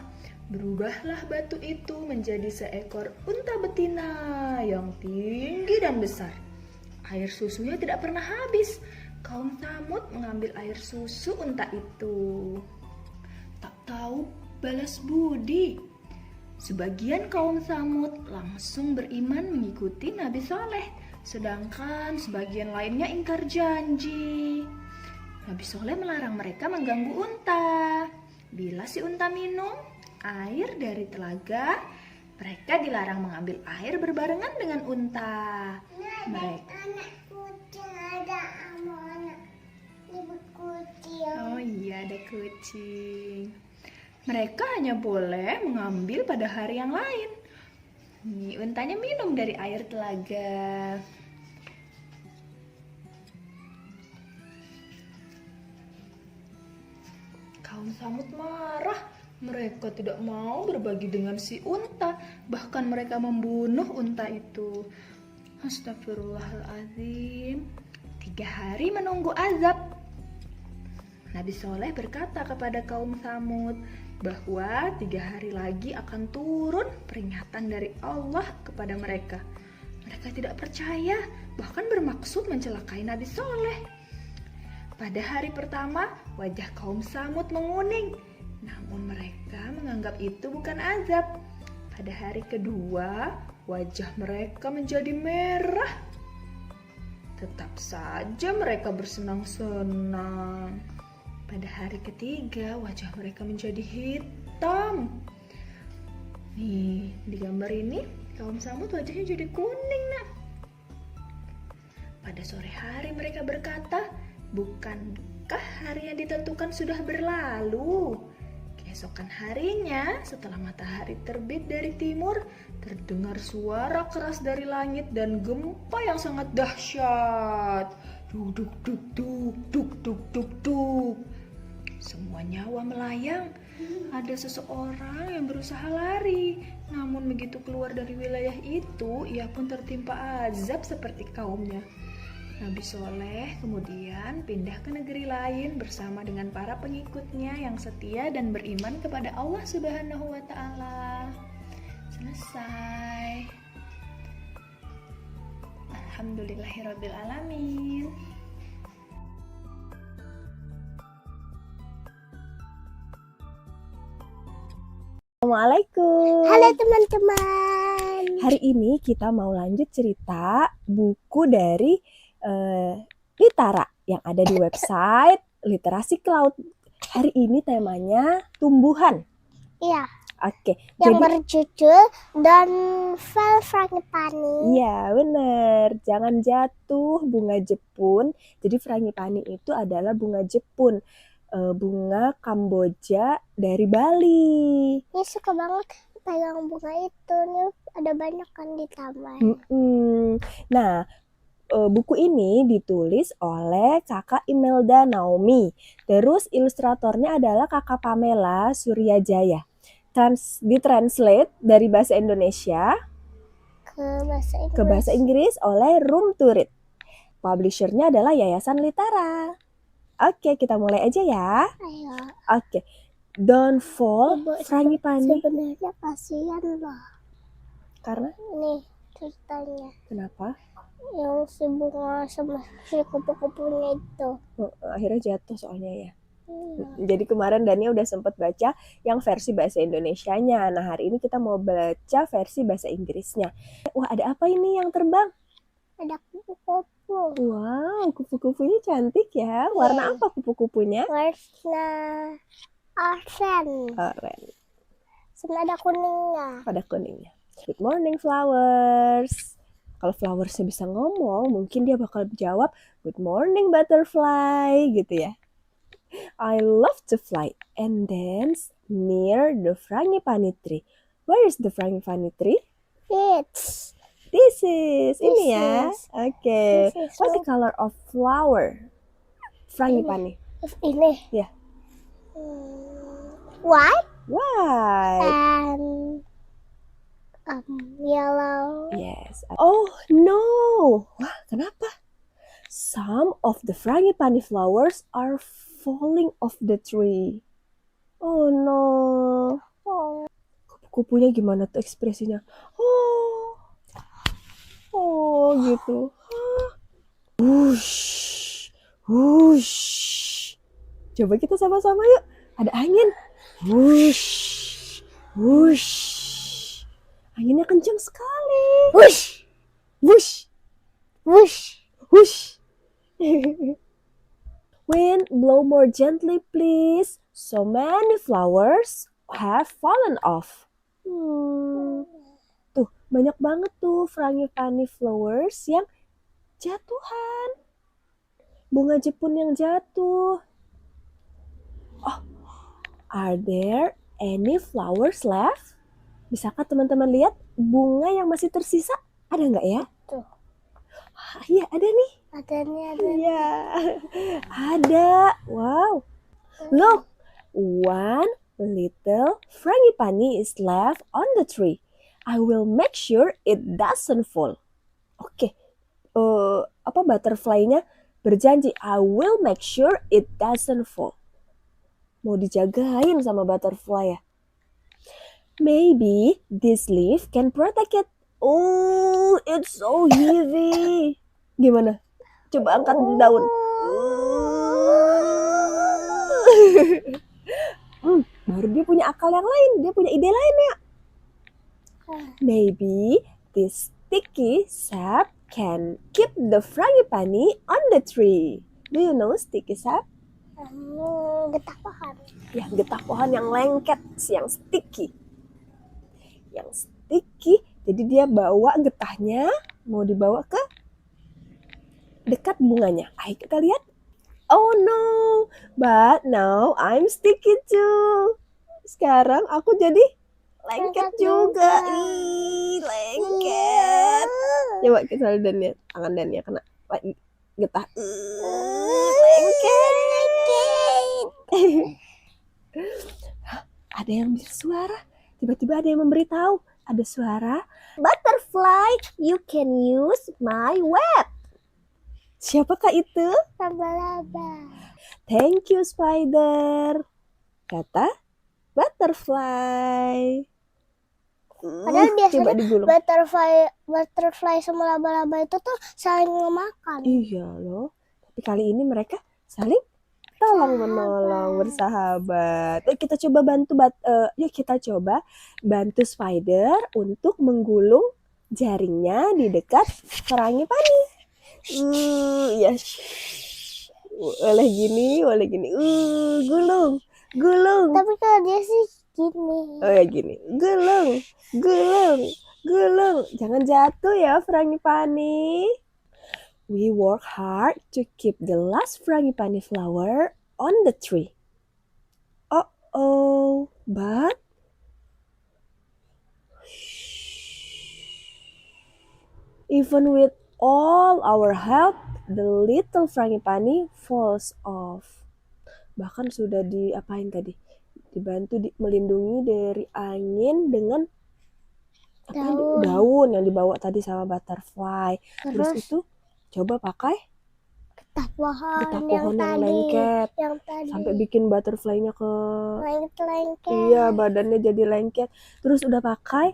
Berubahlah batu itu menjadi seekor unta betina yang tinggi dan besar. Air susunya tidak pernah habis. Kaum Samud mengambil air susu unta itu. Tak tahu balas budi. Sebagian kaum Samud langsung beriman mengikuti Nabi Soleh. Sedangkan sebagian lainnya ingkar janji. Nabi Soleh melarang mereka mengganggu unta. Bila si unta minum air dari telaga, mereka dilarang mengambil air berbarengan dengan unta. Mereka Anak kucing ada anak ibu kucing. Oh iya, ada kucing. Mereka hanya boleh mengambil pada hari yang lain. Nih, untanya minum dari air telaga. Kaum Samud marah. Mereka tidak mau berbagi dengan si unta. Bahkan mereka membunuh unta itu. Astagfirullahaladzim. 3 hari menunggu azab. Nabi Soleh berkata kepada kaum Samud bahwa 3 hari lagi akan turun peringatan dari Allah kepada mereka. Mereka tidak percaya, bahkan bermaksud mencelakai Nabi Soleh. Pada hari pertama, wajah kaum Samud menguning. Namun mereka menganggap itu bukan azab. Pada hari kedua, wajah mereka menjadi merah. Tetap saja mereka bersenang-senang. Pada hari ketiga, wajah mereka menjadi hitam. Nih, di gambar ini, kaum Samud wajahnya jadi kuning, nak. Pada sore hari mereka berkata, bukankah hari yang ditentukan sudah berlalu? Keesokan harinya, setelah matahari terbit dari timur, terdengar suara keras dari langit dan gempa yang sangat dahsyat. Duk duk duk duk duk duk duk duk. Semua nyawa melayang. Ada seseorang yang berusaha lari, namun begitu keluar dari wilayah itu, ia pun tertimpa azab seperti kaumnya. Nabi Soleh kemudian pindah ke negeri lain bersama dengan para pengikutnya yang setia dan beriman kepada Allah Subhanahu wa Ta'ala. Selesai. Alhamdulillahirabbil alamin. Assalamualaikum. Halo teman-teman. Hari ini kita mau lanjut cerita buku dari Litara yang ada di website Literasi Cloud. Hari ini temanya tumbuhan. Iya, Oke, yang jadi berjudul Donvel Frangipani. iya bener, jangan jatuh bunga Jepun. Jadi frangipani itu adalah bunga Jepun, bunga Kamboja dari Bali. Ini suka banget pegang bunga itu. Nih ada banyak kan di taman. Nah, buku ini ditulis oleh kakak Imelda Naomi. Terus ilustratornya adalah kakak Pamela Suryajaya. Ditranslate dari bahasa Indonesia ke bahasa Inggris oleh Room to Read. Publishernya adalah Yayasan Litara. Oke, kita mulai aja ya. Ayo. Oke, Donvel Frangipani. Sebenarnya kasihan loh. Karena Nih ceritanya. kenapa? Yang si bunga sama si kupu-kupunya itu. Akhirnya jatuh soalnya ya. Jadi kemarin Dania udah sempat baca yang versi bahasa Indonesianya. Nah, hari ini kita mau baca versi bahasa Inggrisnya. Wah, ada apa ini yang terbang? Ada kupu-kupu. Wow, kupu-kupunya cantik ya. Warna apa kupu-kupunya? Warna oranye. Oranye. Sama ada kuningnya. Pada kuningnya. Good morning flowers. Kalau flowersnya bisa ngomong, mungkin dia bakal jawab good morning butterfly gitu ya. I love to fly and dance near the frangipani tree. Where is the frangipani tree? It's This is ini ya. is. Oke. This is What's the color of flower? Frangipani. ini. Ya. White White. and yellow. Yes. Oh no. Wah, kenapa? Some of the frangipani flowers are falling off the tree. Oh no. Oh, Kupu-kupunya gimana tuh ekspresinya? Oh gitu. Wush, wush. Coba kita sama-sama yuk. Ada angin. Wush, wush. Anginnya kencang sekali. whoosh, Wush, whoosh. wush. Wind, blow more gently, please. So many flowers have fallen off. Tuh, banyak banget tuh frangipani flowers yang jatuhan. Bunga Jepun yang jatuh. Oh, are there any flowers left? Bisakah teman-teman lihat bunga yang masih tersisa? Ada nggak ya? Tuh. Iya, ada nih. Ada nih, ada. Iya, ada. Wow. Look, one little frangipani is left on the tree. I will make sure it doesn't fall. Oke, butterfly-nya berjanji, I will make sure it doesn't fall. Mau dijagain sama butterfly ya. Maybe this leaf can protect it. Oh, it's so heavy. Gimana? Coba angkat daun. Baru dia punya akal yang lain. Dia punya ide lain ya. Maybe this sticky sap can keep the frangipani on the tree. Do you know sticky sap? Getah pohon. Ya, getah pohon yang lengket, yang sticky. Yang sticky, jadi dia bawa getahnya, mau dibawa ke dekat bunganya. Ayo kita lihat. Oh no, but now I'm sticky too. Sekarang aku jadi lengket juga. Ih, lengket. Coba kita lihat Dania, tangan Dania kena getah. Lengket. Ada yang bersuara. Tiba-tiba ada yang memberitahu. Ada suara. Butterfly, you can use my web. Siapakah itu? Laba-laba. Thank you, spider. Kata butterfly. Padahal Coba biasanya digulung. butterfly sama laba-laba itu tuh saling memakan. Iya loh. Tapi kali ini mereka saling tolong menolong, bersahabat. Kita coba yuk kita coba bantu spider untuk menggulung jaringnya di dekat Frangipani. Ya. Oleh gini. Gulung. Tapi kalau dia sih gini. Oh ya gini. Gulung. Jangan jatuh ya, Frangipani. We work hard to keep the last frangipani flower on the tree. But even with all our help, the little frangipani falls off. Bahkan sudah diapain tadi? Dibantu melindungi dari angin dengan daun yang dibawa tadi sama butterfly. Terus itu coba pakai getah pohon yang lengket yang tadi sampai bikin butterfly-nya ke lengket. Iya, badannya jadi lengket. Terus udah pakai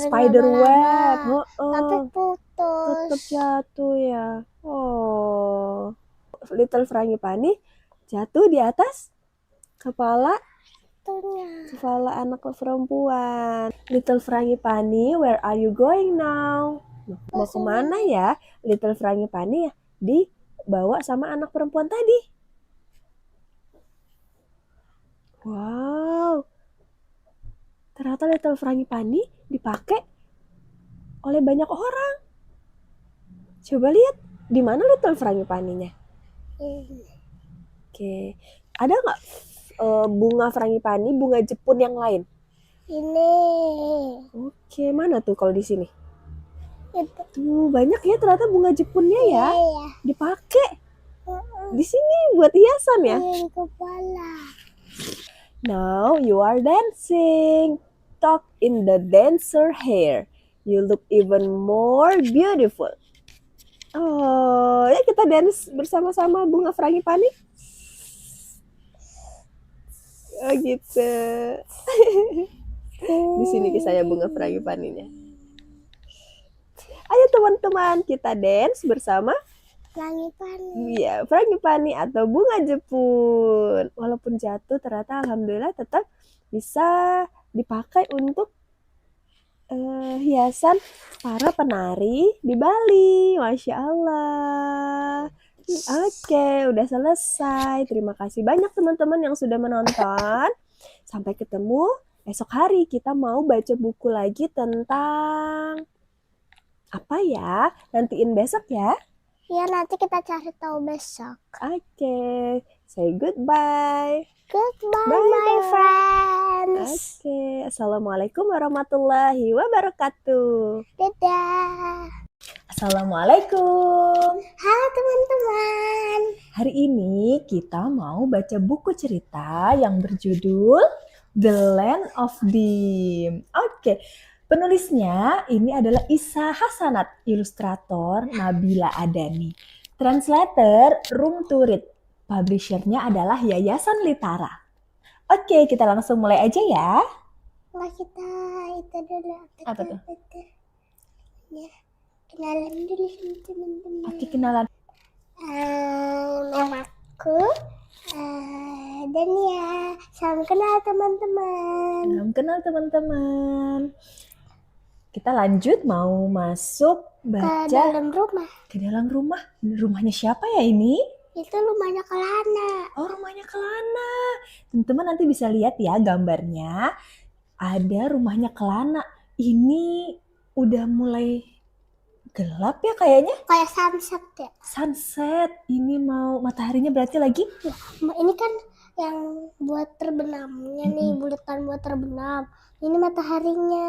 spider web. Tapi putus. Tetap jatuh ya. Little Frangipani jatuh di atas kepala anak perempuan. Little Frangipani, where are you going now? Mau kemana ya? Little Frangipani ya dibawa sama anak perempuan tadi. Wow. Ternyata Little Frangipani dipakai oleh banyak orang. Coba lihat di mana Little Frangipaninya. Oke. Ada nggak bunga frangipani, bunga Jepun yang lain? Ini. Oke, mana tuh kalau di sini? Itu. Tuh banyak ya ternyata bunga Jepunnya ya. Iya. Dipakai. Di sini buat hiasan ya. Di kepala. Now you are dancing. Tuck in the dancer hair. You look even more beautiful. Ya kita dance bersama-sama bunga frangipani. Oh gitu. Di sini kisahnya bunga frangipaninya. Ayo teman-teman, kita dance bersama Frangipani. Iya, frangipani atau bunga Jepun. Walaupun jatuh, ternyata alhamdulillah tetap bisa dipakai untuk hiasan para penari di Bali. Masya Allah. Oke, udah selesai. Terima kasih banyak teman-teman yang sudah menonton. Sampai ketemu esok hari. Kita mau baca buku lagi tentang apa ya? Nantiin besok ya. Ya, nanti kita cari tahu besok. Oke, say goodbye. Goodbye, my friends. Oke, assalamualaikum warahmatullahi wabarakatuh. Dadah. Assalamualaikum. Halo teman-teman. Hari ini kita mau baca buku cerita yang berjudul The Land of Dim. Oke, penulisnya ini adalah Isa Hasanat, ilustrator Nabila Adani, translator Room to Read, publishernya adalah Yayasan Litara. Oke, kita langsung mulai aja ya. Nggak, kita itu dulu. Apa tuh? Ya, kenalan dulu sama teman-teman. Oke, kenalan. Namaku Dania. Salam kenal teman-teman. Salam kenal teman-teman. Kita lanjut mau masuk baca Ke dalam rumah. ke dalam rumah. Rumahnya siapa ya ini? Itu rumahnya Kelana. Oh, rumahnya Kelana. Teman-teman nanti bisa lihat ya gambarnya. Ada rumahnya Kelana. Ini udah mulai gelap ya kayaknya. Kayak sunset ya. Sunset. Ini mau mataharinya berarti lagi. Ini kan yang buat terbenamnya nih, bulatan buat terbenam. Ini mataharinya.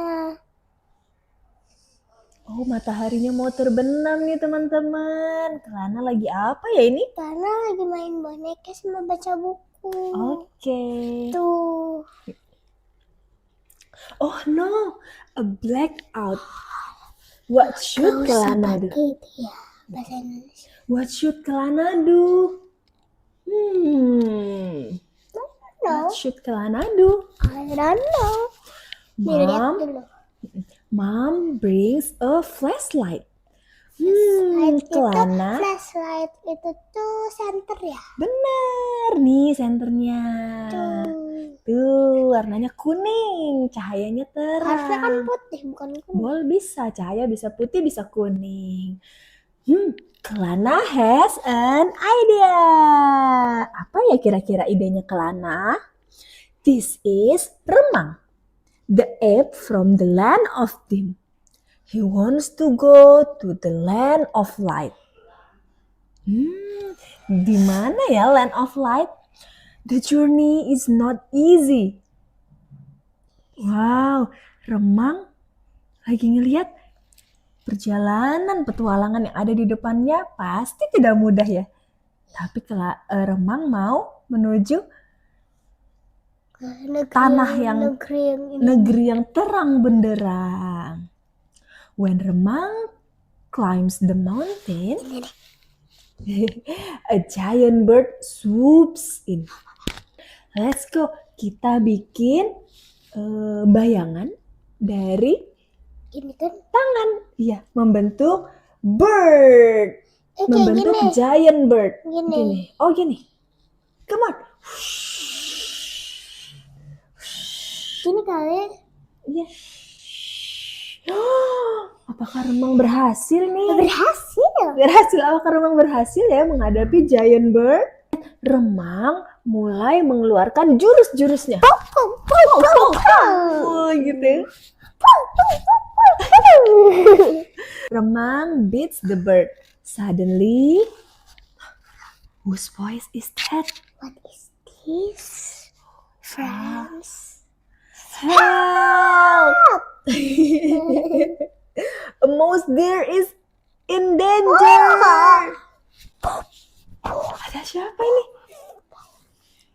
Oh, mataharinya mau terbenam nih teman-teman. Kelana lagi apa ya ini? Karena lagi main boneka sama baca buku. Oke. Tuh. Oh no, a blackout. What should Gak usah Kelana do? pakai itu ya, bahasa Indonesia. What should Kelana do? What No, should Kelana do? I don't know. Dilihat Mom, dulu. Mom brings a flashlight. Kelana. Flashlight itu tuh center ya. Bener nih senternya. Tuh warnanya kuning, cahayanya Harusnya kan terang. putih, bukan kuning. Boleh bisa, cahaya bisa putih, bisa kuning. Kelana has an idea. Apa ya kira-kira idenya Kelana? This is Remang, the ape from the land of dim. He wants to go to the land of light. Di mana ya land of light? The journey is not easy. Wow, Remang lagi ngeliat perjalanan petualangan yang ada di depannya pasti tidak mudah ya. Tapi Remang mau menuju tanah yang negeri yang terang benderang. When Remang climbs the mountain, a giant bird swoops in. Let's go. Kita bikin bayangan dari Ini kan tangan. Iya, membentuk bird. kayak Membentuk gini. giant bird. Gini. Oh, gini. Come on. Gini kali. Iya. Apakah Remang berhasil nih? Berhasil. Berhasil. Apakah Remang berhasil ya menghadapi giant bird? Remang mulai mengeluarkan jurus-jurusnya. Oh, gitu. Remang beats the bird. Suddenly, whose voice is that? What is this? Friends. Help! A mouse deer is in danger. Ada siapa ini?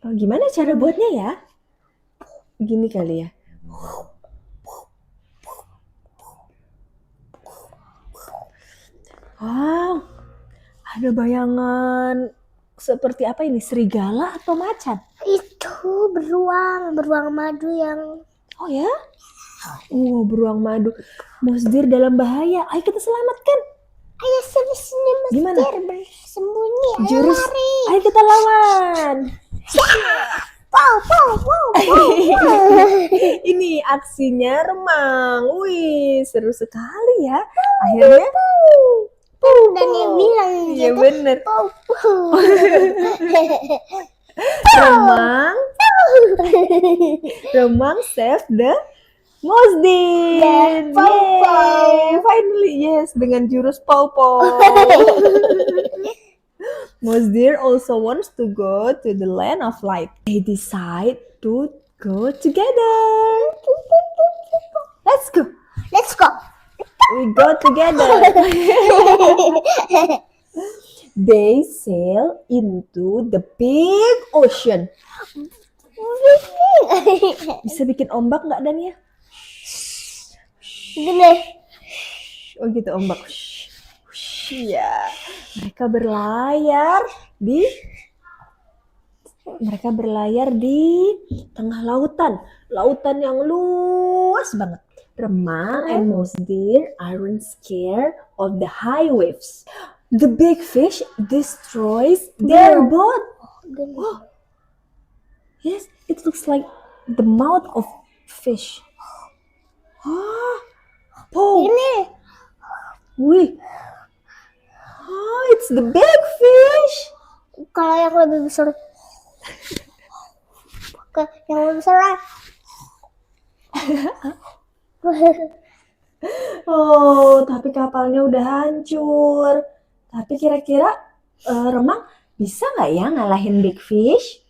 Oh, gimana cara buatnya ya? Gini kali ya. Wow, ada bayangan seperti apa ini? Serigala atau macan? Itu beruang madu yang Oh ya? Beruang madu. Mouse-deer dalam bahaya. Ayo kita selamatkan. ayo sini Gimana? Mesir bersembunyi. Ayo Jurus. lari. Ayo kita lawan. Wow. Ini aksinya Remang. Wih, seru sekali ya. Akhirnya Dan dia bilang iya gitu. bener. Remang save the mouse deer. Paw paw. Yay, finally yes dengan jurus paw paw. Mouse deer also wants to go to the land of light. They decide to go together. Let's go. Let's go. We go together. They sail into the big ocean. Bisa bikin ombak nggak Dania? Gini. Oh gitu ombak. Iya. Mereka berlayar di tengah lautan. Lautan yang luas banget. Remang and mouse deer aren't scared of the high waves. The big fish destroys their boat. Gini. Oh. Yes, it looks like the mouth of fish. Oh, Gini. wih. Oh, it's the big fish. Kalau yang lebih besar. Yang lebih besar. Oh, tapi kapalnya udah hancur. Tapi kira-kira Remang bisa nggak ya ngalahin big fish?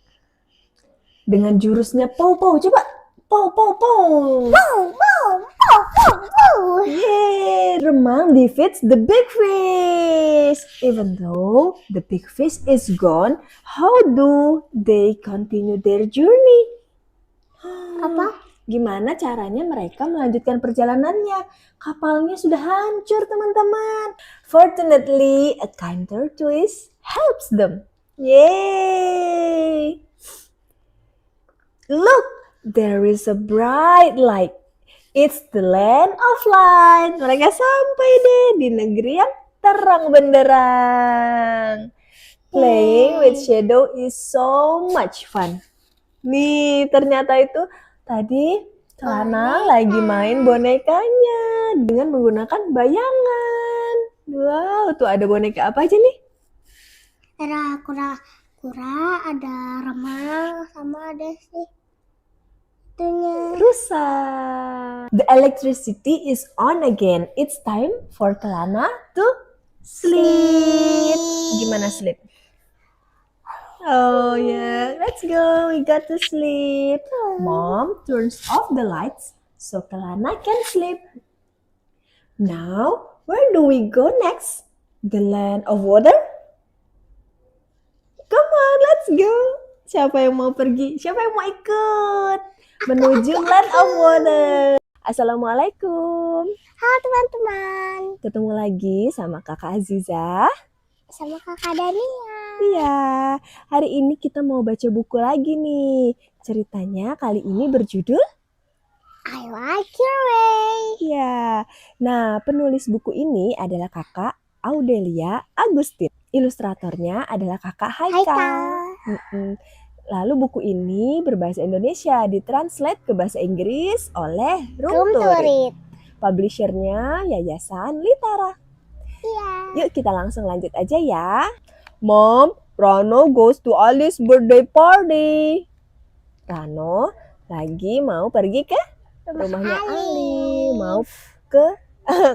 Dengan jurusnya pow pow, coba pow pow pow. Wow. Oh, Yay! Remang defeats the big fish. Even though the big fish is gone, how do they continue their journey? apa? Gimana caranya mereka melanjutkan perjalanannya? Kapalnya sudah hancur, teman-teman. Fortunately, a kind tortoise helps them. Yay! Look, there is a bright light. It's the land of light. Mereka sampai deh di negeri yang terang benderang. Playing with shadow is so much fun. Nih, ternyata itu tadi Kelana lagi main bonekanya dengan menggunakan bayangan. Wow, tuh ada boneka apa aja nih? Ada kura-kura, ada remang, sama ada sih itunya. Rusa. The electricity is on again. It's time for Kelana to sleep. Gimana sleep? Oh yeah, let's go. We got to sleep. Mom turns off the lights so Kelana can sleep. Now, where do we go next? The land of water? Come on, let's go. Siapa yang mau pergi? Siapa yang mau ikut? Menuju land of water. Assalamualaikum. Halo teman-teman, Ketemu lagi sama Kakak Aziza. sama kakak Dania. Iya, hari ini kita mau baca buku lagi nih. Ceritanya kali ini berjudul I like your way. Iya. Nah, penulis buku ini adalah Kakak Audelia Agustin. Ilustratornya adalah Kakak Haikal. Haikal. Lalu buku ini berbahasa Indonesia, ditranslate ke bahasa Inggris oleh Room Room to to Read. read. Publishernya Yayasan Litara. Iya. Yuk kita langsung lanjut aja ya. Mom, Rano goes to Alice's birthday party. Rano lagi mau pergi ke rumahnya Ali. Mau ke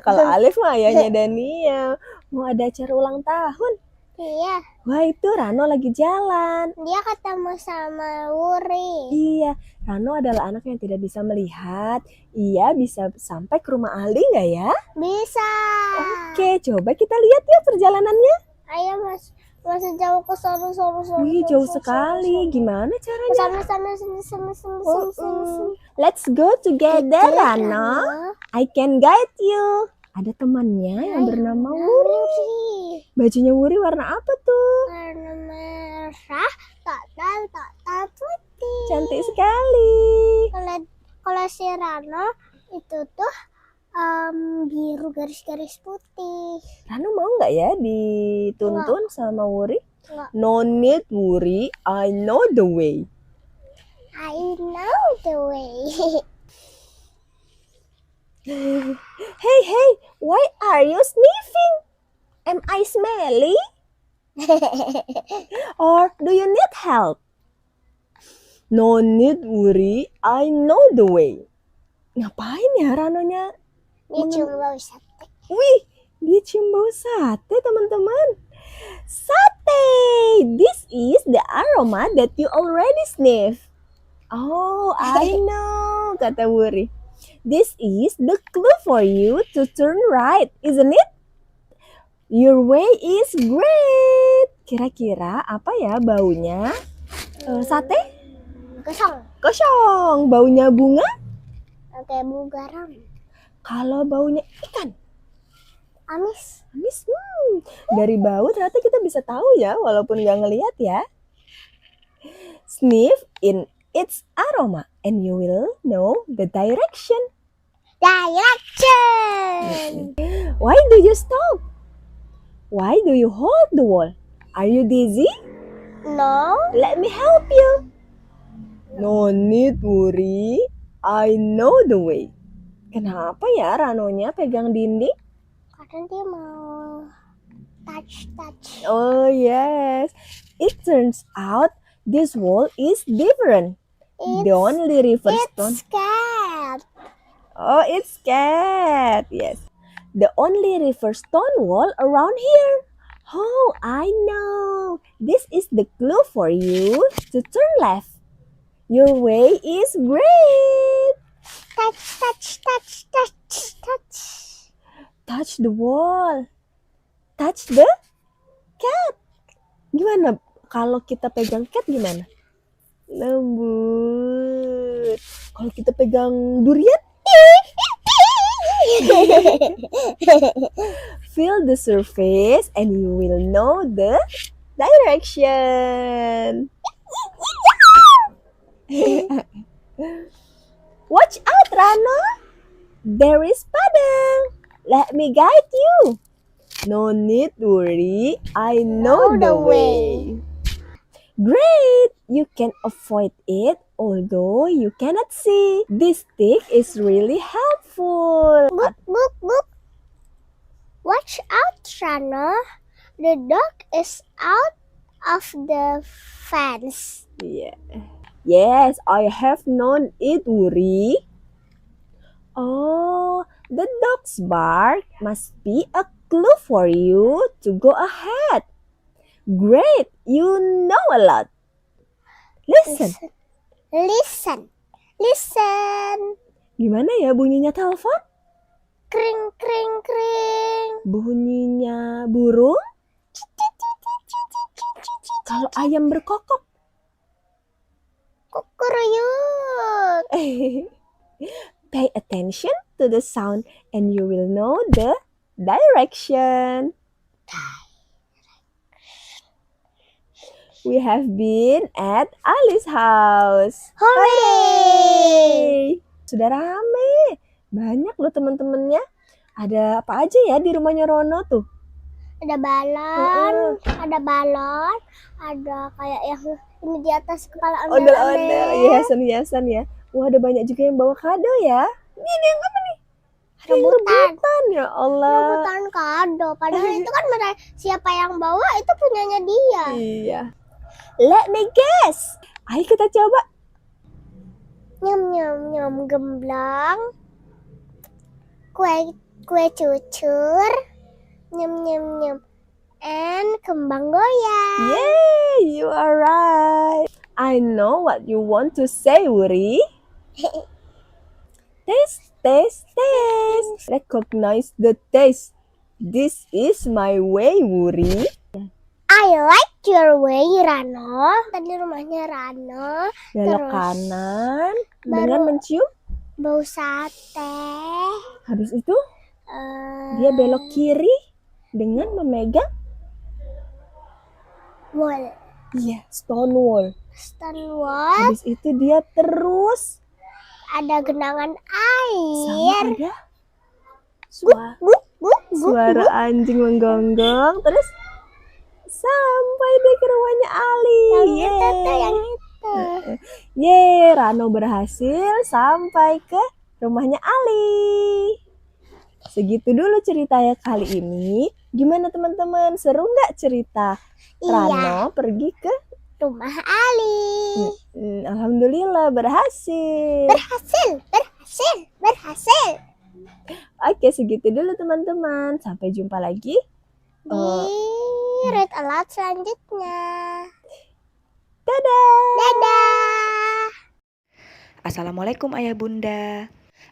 kalau Alif mah ayahnya Dania. Mau ada acara ulang tahun. Iya, Wah itu Rano lagi jalan. dia ketemu sama Wuri. Iya, Rano adalah anak yang tidak bisa melihat. Ia bisa sampai ke rumah Ali nggak ya? Bisa. Oke, coba kita lihat ya perjalanannya. Ayo masih jauh ke sana. Wih, jauh sekali. Gimana caranya? Sana. Let's go together, Rano. I can guide you. Ada temannya yang bernama Wuri. Bajunya Wuri warna apa tuh? Warna merah, total putih. Cantik sekali. Kalau si Rano itu tuh biru garis-garis putih. Rano mau nggak ya dituntun sama Wuri? Nggak. No need, Wuri. I know the way. I know the way. Hey, why are you sniffing? Am I smelly? Or do you need help? No need, Wuri. I know the way. Ngapain ya Ranonya? Dia cuma bau sate. Wih, dia cium bau sate, teman-teman. Sate! This is the aroma that you already sniff. Oh, I know, kata Wuri. This is the clue for you to turn right, isn't it? Your way is great. Kira-kira apa ya baunya? Sate? Kosong. Kosong. Baunya bunga? Kayak bau garam. Kalau baunya ikan? Amis. Amis. Dari bau ternyata kita bisa tahu ya, walaupun nggak ngelihat ya. Sniff in its aroma and you will know the direction. Direction. Why do you stop? Why do you hold the wall? Are you dizzy? No. Let me help you. No need, Wuri. I know the way. Kenapa ya Ranonya pegang dinding? Karena dia mau touch. Oh yes. It turns out this wall is different. The only river stone. It's cat. Oh, it's cat. Yes. The only river stone wall around here. Oh, I know. This is the clue for you to turn left. Your way is great. Touch. touch the wall. Touch the cat. Gimana kalau kita pegang cat gimana? Lembut. Kalau kita pegang durian? Feel the surface and you will know the direction. Watch out, Rano. There is Padang. Let me guide you. No need to worry. I know the way. Great! You can avoid it although you cannot see. This stick is really helpful. Boop, boop, boop. Watch out, Rano. The dog is out of the fence. Yeah. Yes, I have known it, Wuri. Oh, the dog's bark must be a clue for you to go ahead. Great, you know a lot. Listen. Listen. Listen. Gimana ya bunyinya telepon? Kring, kring, kring. Bunyinya burung? Kalau ayam berkokok? Kukuruyuk. Pay attention to the sound and you will know the direction. We have been at Ali's house. Hooray! Sudah rame. Banyak loh teman-temannya. Ada apa aja ya di rumahnya Rono tuh? Ada balon, ada kayak yang ini di atas kepala Ondel-ondel, ondel-ondel. hiasan-hiasan ya. Wah, ada banyak juga yang bawa kado ya. Ini yang apa nih? Ada yang Rebutan. rebutan, ya Allah. Rebutan kado. Padahal itu kan siapa yang bawa itu punyanya dia. Iya. Let me guess. Ayo kita coba. Nyam nyam nyam gemblang. Kue cucur. Nyam nyam nyam. And kembang goyang. Yay, you are right. I know what you want to say, Wuri. Taste, taste, taste. Recognize the taste. This is my way, Wuri. I like your way, Rano. Tadi rumahnya Rano. Belok Terus, kanan baru- dengan mencium. Bau sate. Habis itu eh, dia belok kiri dengan memegang wall. iya, stone wall. Stonewall. Habis itu dia terus Ada genangan sama air. ada suara, Guk, guk, guk, suara guk. anjing menggonggong. Terus sampai deh ke rumahnya Ali. Yang itu tuh, Yeay. yang itu. Yeay, Rano berhasil sampai ke rumahnya Ali. Segitu dulu ceritanya kali ini. Gimana teman-teman? Seru nggak cerita Iya, Rano pergi ke rumah Ali. Alhamdulillah berhasil. Berhasil. Oke, segitu dulu teman-teman. Sampai jumpa lagi. Di read aloud selanjutnya. Dadah. Dadah. Assalamualaikum ayah bunda.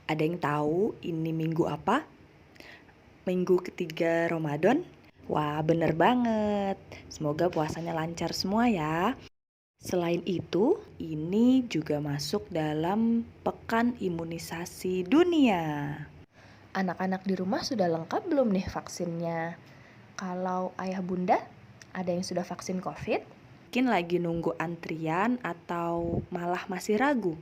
Ada yang tahu ini minggu apa? Minggu ketiga Ramadan? Wah, bener banget. Semoga puasanya lancar semua ya. Selain itu, ini juga masuk dalam pekan imunisasi dunia. Anak-anak di rumah sudah lengkap belum nih vaksinnya? Kalau ayah bunda, ada yang sudah vaksin COVID? Mungkin lagi nunggu antrian atau malah masih ragu?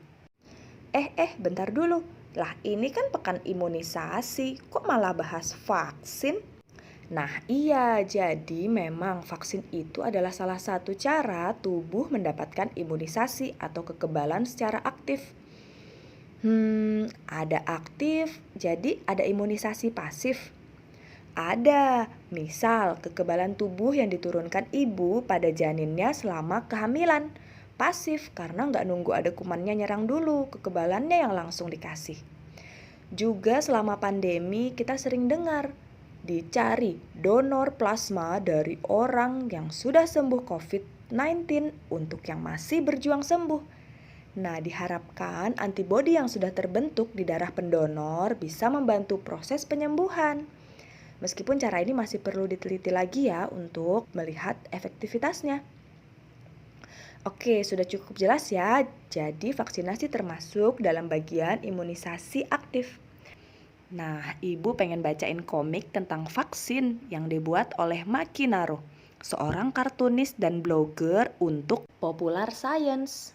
Bentar dulu. Lah ini kan pekan imunisasi, kok malah bahas vaksin? Nah iya, jadi memang vaksin itu adalah salah satu cara tubuh mendapatkan imunisasi atau kekebalan secara aktif. Ada aktif, jadi ada imunisasi pasif. Ada, misal kekebalan tubuh yang diturunkan ibu pada janinnya selama kehamilan. Pasif karena nggak nunggu ada kumannya nyerang dulu, kekebalannya yang langsung dikasih. Juga selama pandemi kita sering dengar, dicari donor plasma dari orang yang sudah sembuh COVID-19 untuk yang masih berjuang sembuh. Nah, diharapkan antibodi yang sudah terbentuk di darah pendonor bisa membantu proses penyembuhan. Meskipun cara ini masih perlu diteliti lagi ya untuk melihat efektivitasnya. Oke, sudah cukup jelas ya. Jadi vaksinasi termasuk dalam bagian imunisasi aktif. Nah, Ibu pengen bacain komik tentang vaksin yang dibuat oleh Maki Naro, seorang kartunis dan blogger untuk Popular Science.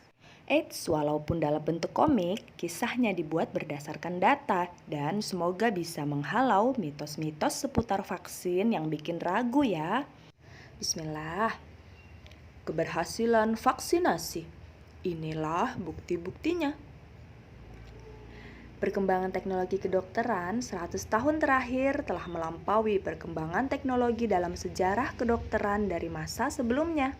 Eits, walaupun dalam bentuk komik, kisahnya dibuat berdasarkan data dan semoga bisa menghalau mitos-mitos seputar vaksin yang bikin ragu ya. Bismillah. Keberhasilan vaksinasi. Inilah bukti-buktinya. Perkembangan teknologi kedokteran 100 tahun terakhir telah melampaui perkembangan teknologi dalam sejarah kedokteran dari masa sebelumnya.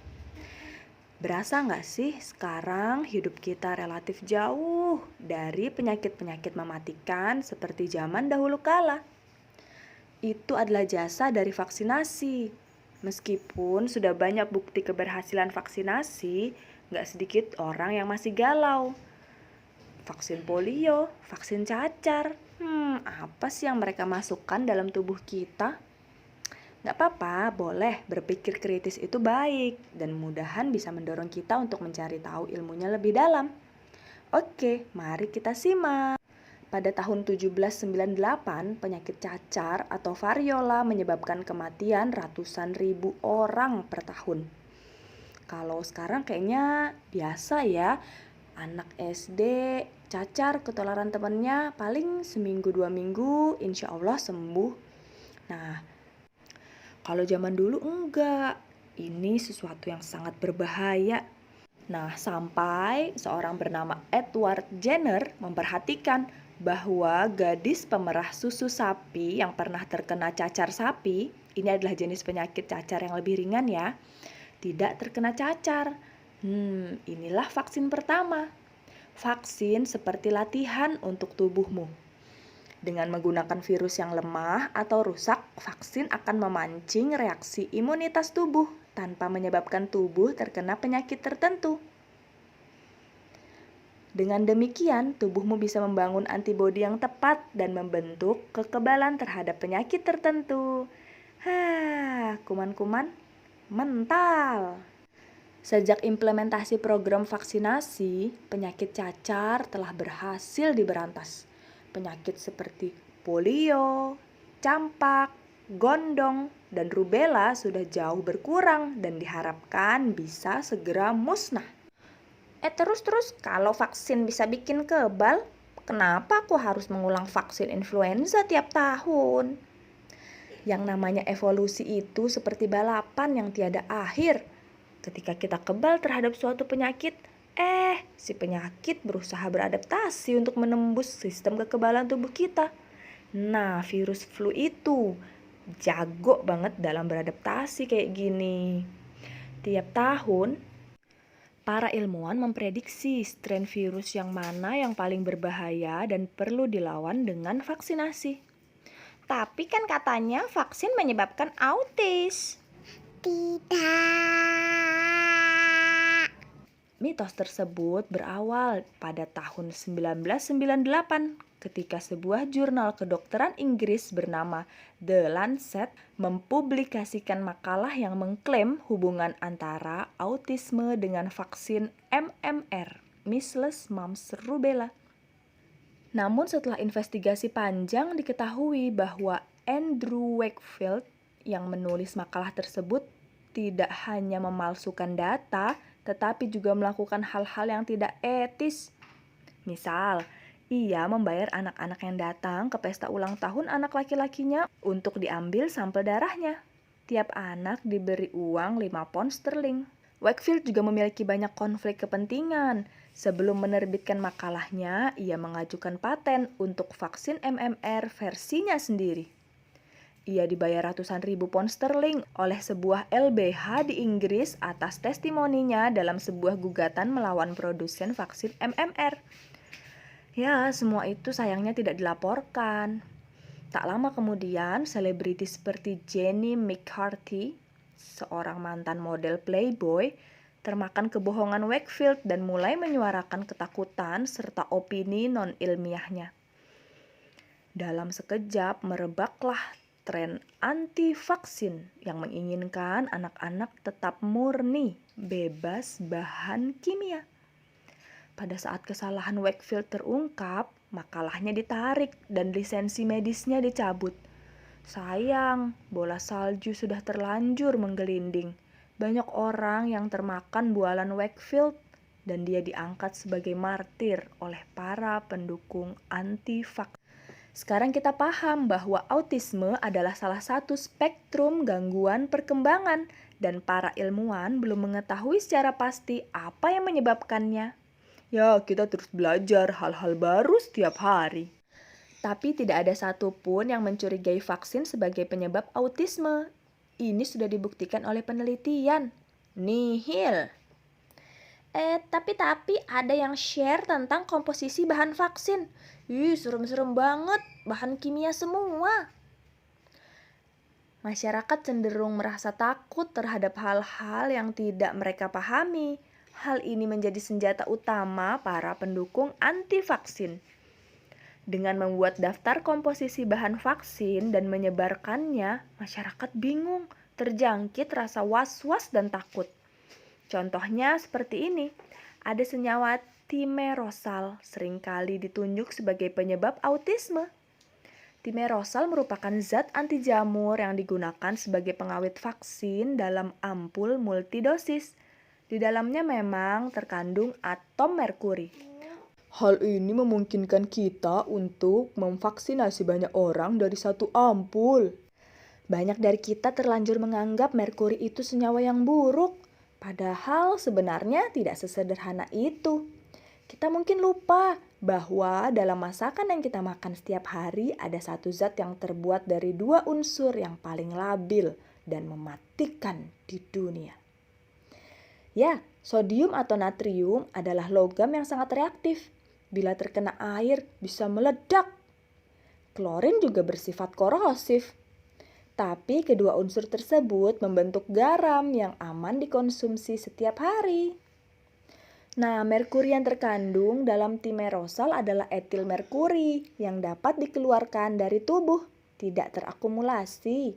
Berasa nggak sih sekarang hidup kita relatif jauh dari penyakit-penyakit mematikan seperti zaman dahulu kala? Itu adalah jasa dari vaksinasi. Meskipun sudah banyak bukti keberhasilan vaksinasi, nggak sedikit orang yang masih galau. Vaksin polio, vaksin cacar, apa sih yang mereka masukkan dalam tubuh kita? Nggak apa-apa, boleh berpikir kritis itu baik dan mudahan bisa mendorong kita untuk mencari tahu ilmunya lebih dalam. Oke, mari kita simak. Pada tahun 1798, penyakit cacar atau variola menyebabkan kematian ratusan ribu orang per tahun. Kalau sekarang kayaknya biasa ya, anak SD cacar ketularan temannya paling seminggu 2 minggu insya Allah sembuh. Nah, kalau zaman dulu enggak, ini sesuatu yang sangat berbahaya. Nah, sampai seorang bernama Edward Jenner memperhatikan bahwa gadis pemerah susu sapi yang pernah terkena cacar sapi, ini adalah jenis penyakit cacar yang lebih ringan ya, tidak terkena cacar. Inilah vaksin pertama. Vaksin seperti latihan untuk tubuhmu. Dengan menggunakan virus yang lemah atau rusak, vaksin akan memancing reaksi imunitas tubuh tanpa menyebabkan tubuh terkena penyakit tertentu. Dengan demikian, tubuhmu bisa membangun antibodi yang tepat dan membentuk kekebalan terhadap penyakit tertentu. Kuman-kuman mental. Sejak implementasi program vaksinasi, penyakit cacar telah berhasil diberantas. Penyakit seperti polio, campak, gondong, dan rubella sudah jauh berkurang dan diharapkan bisa segera musnah. Terus kalau vaksin bisa bikin kebal, kenapa aku harus mengulang vaksin influenza tiap tahun? Yang namanya evolusi itu seperti balapan yang tiada akhir. Ketika kita kebal terhadap suatu penyakit, si penyakit berusaha beradaptasi untuk menembus sistem kekebalan tubuh kita. Nah, virus flu itu jago banget dalam beradaptasi kayak gini. Tiap tahun, para ilmuwan memprediksi strain virus yang mana yang paling berbahaya dan perlu dilawan dengan vaksinasi. Tapi kan katanya vaksin menyebabkan autis. Tidak. Mitos tersebut berawal pada tahun 1998 ketika sebuah jurnal kedokteran Inggris bernama The Lancet mempublikasikan makalah yang mengklaim hubungan antara autisme dengan vaksin MMR, Measles, Mumps, Rubella. Namun setelah investigasi panjang diketahui bahwa Andrew Wakefield yang menulis makalah tersebut tidak hanya memalsukan data, tetapi juga melakukan hal-hal yang tidak etis. Misal, ia membayar anak-anak yang datang ke pesta ulang tahun anak laki-lakinya untuk diambil sampel darahnya. Tiap anak diberi uang 5 pound sterling. Wakefield juga memiliki banyak konflik kepentingan. Sebelum menerbitkan makalahnya, ia mengajukan paten untuk vaksin MMR versinya sendiri. Ia dibayar ratusan ribu pound sterling oleh sebuah LBH di Inggris atas testimoninya dalam sebuah gugatan melawan produsen vaksin MMR. Ya, semua itu sayangnya tidak dilaporkan. Tak lama kemudian, selebriti seperti Jenny McCarthy, seorang mantan model Playboy, termakan kebohongan Wakefield dan mulai menyuarakan ketakutan serta opini non-ilmiahnya. Dalam sekejap merebaklah tren anti-vaksin yang menginginkan anak-anak tetap murni, bebas bahan kimia. Pada saat kesalahan Wakefield terungkap, makalahnya ditarik dan lisensi medisnya dicabut. Sayang, bola salju sudah terlanjur menggelinding. Banyak orang yang termakan bualan Wakefield dan dia diangkat sebagai martir oleh para pendukung anti-vaksin. Sekarang kita paham bahwa autisme adalah salah satu spektrum gangguan perkembangan dan para ilmuwan belum mengetahui secara pasti apa yang menyebabkannya. Ya, kita terus belajar hal-hal baru setiap hari. Tapi tidak ada satupun yang mencurigai vaksin sebagai penyebab autisme. Ini sudah dibuktikan oleh penelitian. Nihil. Tapi ada yang share tentang komposisi bahan vaksin. Serem-serem banget, bahan kimia semua. Masyarakat cenderung merasa takut terhadap hal-hal yang tidak mereka pahami. Hal ini menjadi senjata utama para pendukung anti-vaksin. Dengan membuat daftar komposisi bahan vaksin dan menyebarkannya, masyarakat bingung, terjangkit rasa was-was dan takut. Contohnya seperti ini, ada senyawa timerosal seringkali ditunjuk sebagai penyebab autisme. Timerosal merupakan zat anti jamur yang digunakan sebagai pengawet vaksin dalam ampul multidosis. Di dalamnya memang terkandung atom merkuri. Hal ini memungkinkan kita untuk memvaksinasi banyak orang dari satu ampul. Banyak dari kita terlanjur menganggap merkuri itu senyawa yang buruk, padahal sebenarnya tidak sesederhana itu. Kita mungkin lupa bahwa dalam masakan yang kita makan setiap hari ada satu zat yang terbuat dari 2 unsur yang paling labil dan mematikan di dunia. Ya, sodium atau natrium adalah logam yang sangat reaktif. Bila terkena air bisa meledak. Klorin juga bersifat korosif. Tapi kedua unsur tersebut membentuk garam yang aman dikonsumsi setiap hari. Nah, merkuri yang terkandung dalam timerosal adalah etil merkuri yang dapat dikeluarkan dari tubuh, tidak terakumulasi.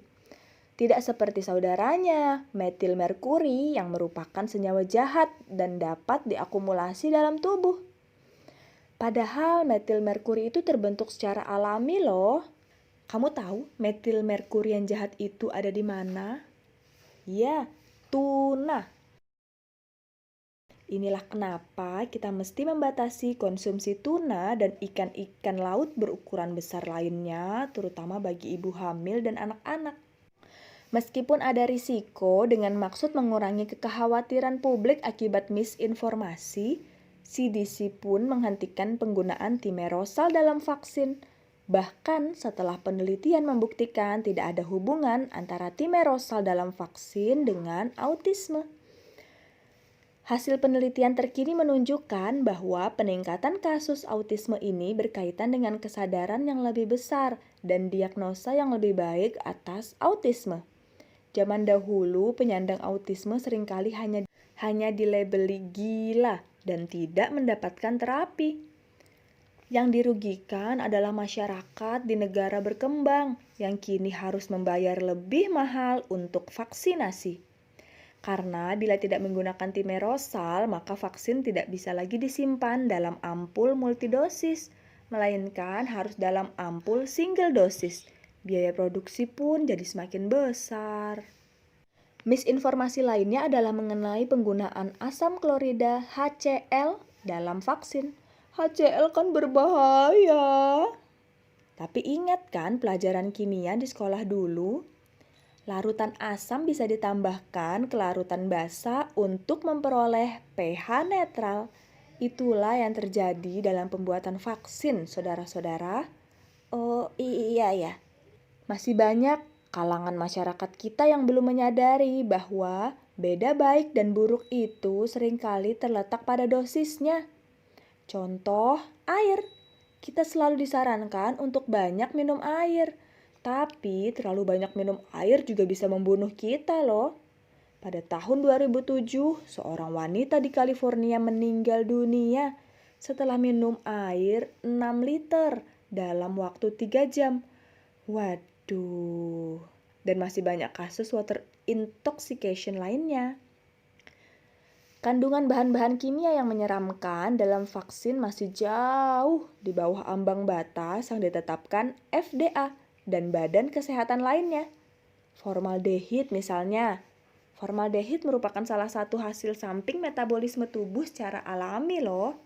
Tidak seperti saudaranya, metil merkuri yang merupakan senyawa jahat dan dapat diakumulasi dalam tubuh. Padahal metil merkuri itu terbentuk secara alami loh. Kamu tahu metil merkuri yang jahat itu ada di mana? Ya, tuna. Inilah kenapa kita mesti membatasi konsumsi tuna dan ikan-ikan laut berukuran besar lainnya, terutama bagi ibu hamil dan anak-anak. Meskipun ada risiko dengan maksud mengurangi kekhawatiran publik akibat misinformasi, CDC pun menghentikan penggunaan timerosal dalam vaksin. Bahkan setelah penelitian membuktikan tidak ada hubungan antara timerosal dalam vaksin dengan autisme. Hasil penelitian terkini menunjukkan bahwa peningkatan kasus autisme ini berkaitan dengan kesadaran yang lebih besar dan diagnosa yang lebih baik atas autisme. Zaman dahulu penyandang autisme seringkali hanya dilabeli gila dan tidak mendapatkan terapi. Yang dirugikan adalah masyarakat di negara berkembang yang kini harus membayar lebih mahal untuk vaksinasi. Karena bila tidak menggunakan timerosal, maka vaksin tidak bisa lagi disimpan dalam ampul multidosis, melainkan harus dalam ampul single dosis. Biaya produksi pun jadi semakin besar. Misinformasi lainnya adalah mengenai penggunaan asam klorida HCl dalam vaksin. HCl kan berbahaya. Tapi ingat kan pelajaran kimia di sekolah dulu? Larutan asam bisa ditambahkan ke larutan basa untuk memperoleh pH netral. Itulah yang terjadi dalam pembuatan vaksin, saudara-saudara. Oh iya ya. Masih banyak kalangan masyarakat kita yang belum menyadari bahwa beda baik dan buruk itu seringkali terletak pada dosisnya. Contoh, air. Kita selalu disarankan untuk banyak minum air. Tapi terlalu banyak minum air juga bisa membunuh kita loh. Pada tahun 2007, seorang wanita di California meninggal dunia setelah minum air 6 liter dalam waktu 3 jam. Waduh. Waduh, dan masih banyak kasus water intoxication lainnya. Kandungan bahan-bahan kimia yang menyeramkan dalam vaksin masih jauh di bawah ambang batas yang ditetapkan FDA dan badan kesehatan lainnya. Formaldehid misalnya. Formaldehid merupakan salah satu hasil samping metabolisme tubuh secara alami loh.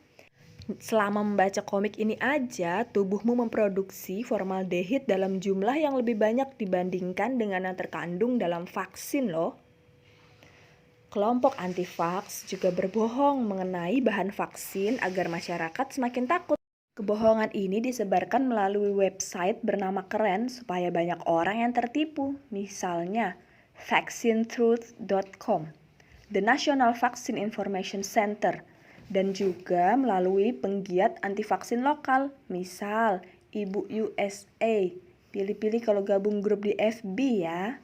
Selama membaca komik ini aja, tubuhmu memproduksi formaldehid dalam jumlah yang lebih banyak dibandingkan dengan yang terkandung dalam vaksin loh. Kelompok anti-vaks juga berbohong mengenai bahan vaksin agar masyarakat semakin takut. Kebohongan ini disebarkan melalui website bernama keren supaya banyak orang yang tertipu. Misalnya, vaccinetruth.com, The National Vaccine Information Center, dan juga melalui penggiat anti-vaksin lokal. Misal, Ibu USA. Pilih-pilih kalau gabung grup di FB ya.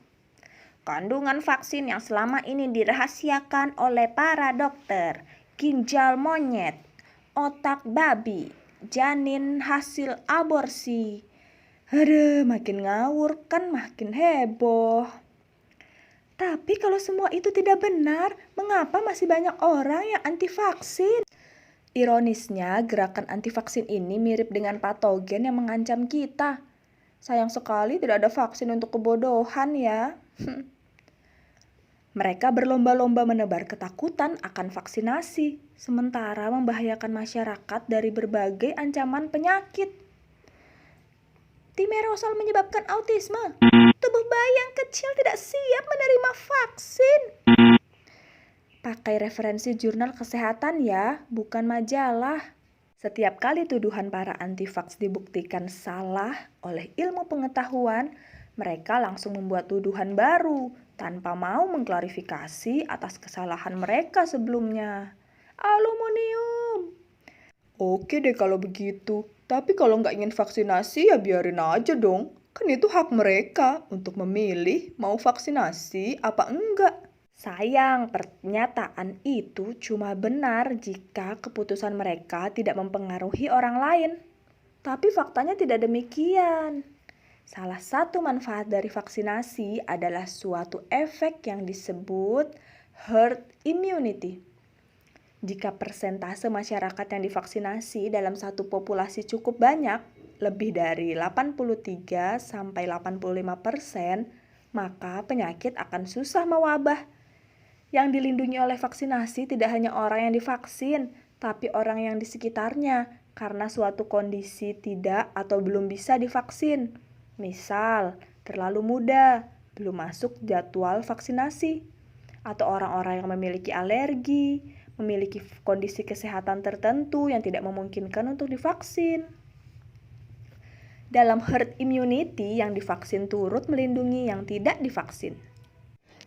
Kandungan vaksin yang selama ini dirahasiakan oleh para dokter, ginjal monyet, otak babi, janin hasil aborsi. Aduh, makin ngawur kan makin heboh. Tapi kalau semua itu tidak benar, mengapa masih banyak orang yang anti vaksin? Ironisnya, gerakan anti vaksin ini mirip dengan patogen yang mengancam kita. Sayang sekali tidak ada vaksin untuk kebodohan ya. Mereka berlomba-lomba menebar ketakutan akan vaksinasi, sementara membahayakan masyarakat dari berbagai ancaman penyakit. Thimerosal menyebabkan autisme. Tubuh bayi yang kecil tidak siap menerima vaksin. Pakai referensi jurnal kesehatan ya, bukan majalah. Setiap kali tuduhan para anti-vaks dibuktikan salah oleh ilmu pengetahuan, mereka langsung membuat tuduhan baru tanpa mau mengklarifikasi atas kesalahan mereka sebelumnya. Aluminium. Oke deh kalau begitu, tapi kalau nggak ingin vaksinasi ya biarin aja dong. Kan itu hak mereka untuk memilih mau vaksinasi apa enggak. Sayang, pernyataan itu cuma benar jika keputusan mereka tidak mempengaruhi orang lain. Tapi faktanya tidak demikian. Salah satu manfaat dari vaksinasi adalah suatu efek yang disebut herd immunity. Jika persentase masyarakat yang divaksinasi dalam satu populasi cukup banyak, lebih dari 83-85%, maka penyakit akan susah mewabah. Yang dilindungi oleh vaksinasi tidak hanya orang yang divaksin, tapi orang yang di sekitarnya karena suatu kondisi tidak atau belum bisa divaksin. Misal, terlalu muda, belum masuk jadwal vaksinasi, atau orang-orang yang memiliki alergi, memiliki kondisi kesehatan tertentu yang tidak memungkinkan untuk divaksin. Dalam herd immunity, yang divaksin turut melindungi yang tidak divaksin.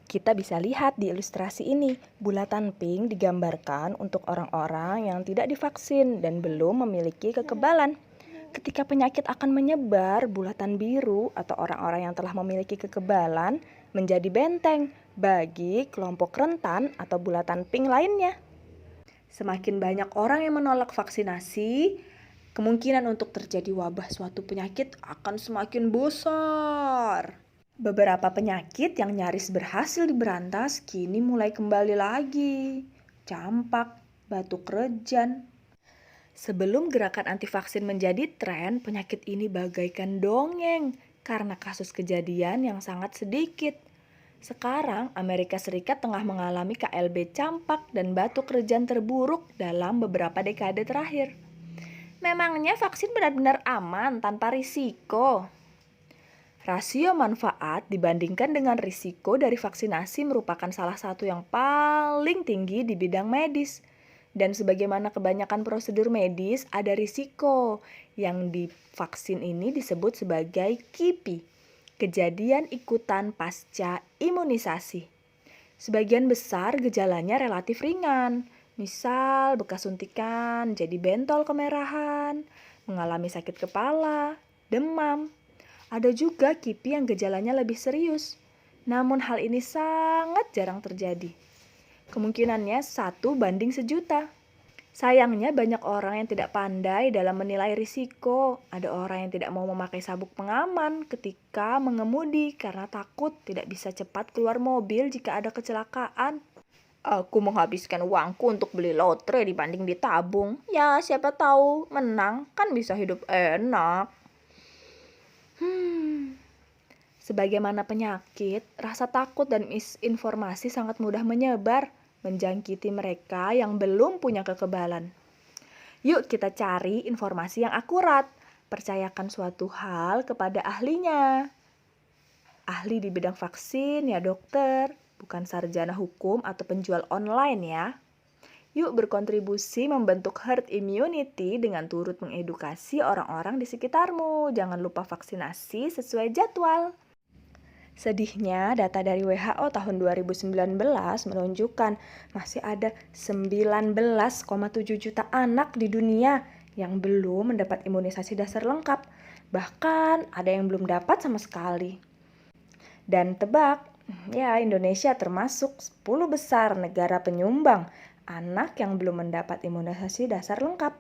Kita bisa lihat di ilustrasi ini, bulatan pink digambarkan untuk orang-orang yang tidak divaksin dan belum memiliki kekebalan. Ketika penyakit akan menyebar, bulatan biru atau orang-orang yang telah memiliki kekebalan menjadi benteng bagi kelompok rentan atau bulatan pink lainnya. Semakin banyak orang yang menolak vaksinasi, kemungkinan untuk terjadi wabah suatu penyakit akan semakin besar. Beberapa penyakit yang nyaris berhasil diberantas kini mulai kembali lagi. Campak, batuk rejan. Sebelum gerakan anti vaksin menjadi tren, penyakit ini bagaikan dongeng karena kasus kejadian yang sangat sedikit. Sekarang, Amerika Serikat tengah mengalami KLB campak dan batuk rejan terburuk dalam beberapa dekade terakhir. Memangnya vaksin benar-benar aman tanpa risiko? Rasio manfaat dibandingkan dengan risiko dari vaksinasi merupakan salah satu yang paling tinggi di bidang medis. Dan sebagaimana kebanyakan prosedur medis, ada risiko yang di vaksin ini disebut sebagai KIPI, kejadian ikutan pasca imunisasi. Sebagian besar gejalanya relatif ringan, misal bekas suntikan jadi bentol kemerahan, mengalami sakit kepala, demam. Ada juga KIPI yang gejalanya lebih serius, namun hal ini sangat jarang terjadi. Kemungkinannya 1 banding 1.000.000. Sayangnya banyak orang yang tidak pandai dalam menilai risiko. Ada orang yang tidak mau memakai sabuk pengaman ketika mengemudi karena takut tidak bisa cepat keluar mobil jika ada kecelakaan. Aku menghabiskan uangku untuk beli lotre dibanding ditabung. Ya, siapa tahu menang kan bisa hidup enak. Sebagaimana penyakit, rasa takut dan misinformasi sangat mudah menyebar, menjangkiti mereka yang belum punya kekebalan. Yuk kita cari informasi yang akurat. Percayakan suatu hal kepada ahlinya. Ahli di bidang vaksin ya dokter, bukan sarjana hukum atau penjual online ya. Yuk berkontribusi membentuk herd immunity dengan turut mengedukasi orang-orang di sekitarmu. Jangan lupa vaksinasi sesuai jadwal. Sedihnya, data dari WHO tahun 2019 menunjukkan masih ada 19,7 juta anak di dunia yang belum mendapat imunisasi dasar lengkap. Bahkan ada yang belum dapat sama sekali. Dan tebak, ya Indonesia termasuk 10 besar negara penyumbang anak yang belum mendapat imunisasi dasar lengkap.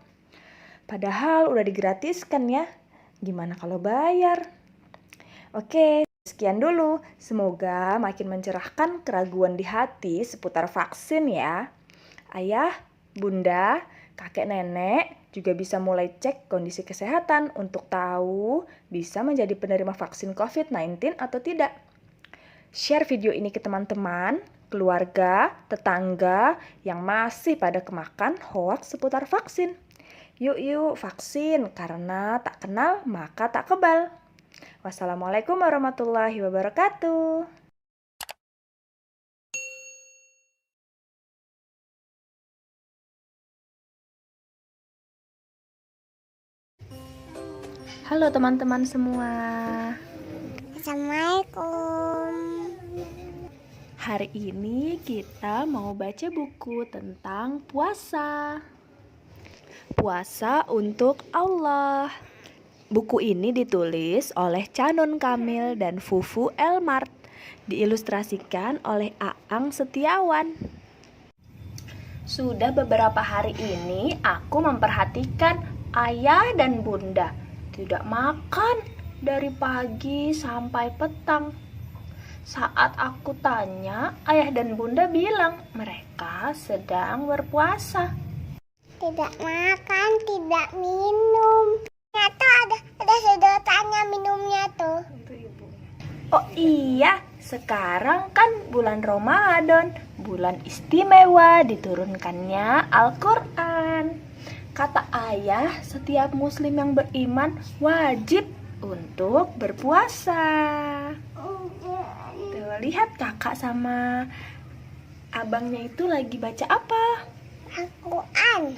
Padahal udah digratiskan ya. Gimana kalau bayar? Oke. Sekian dulu, semoga makin mencerahkan keraguan di hati seputar vaksin ya. Ayah, bunda, kakek nenek juga bisa mulai cek kondisi kesehatan untuk tahu bisa menjadi penerima vaksin COVID-19 atau tidak. Share video ini ke teman-teman, keluarga, tetangga yang masih pada kemakan hoaks seputar vaksin. Yuk vaksin, karena tak kenal maka tak kebal. Wassalamualaikum warahmatullahi wabarakatuh. Halo teman-teman semua. Assalamualaikum. Hari ini kita mau baca buku tentang puasa. Puasa untuk Allah. Buku ini ditulis oleh Canon Kamil dan Fufu Elmart, diilustrasikan oleh Aang Setiawan. Sudah beberapa hari ini aku memperhatikan ayah dan bunda tidak makan dari pagi sampai petang. Saat aku tanya, ayah dan bunda bilang mereka sedang berpuasa. Tidak makan, tidak minum. Ternyata ada sedotannya minumnya tuh. Oh iya, sekarang kan bulan Ramadan, bulan istimewa diturunkannya Al-Quran. Kata ayah, setiap muslim yang beriman wajib untuk berpuasa. Tuh, lihat kakak sama abangnya itu lagi baca apa? Al-Quran.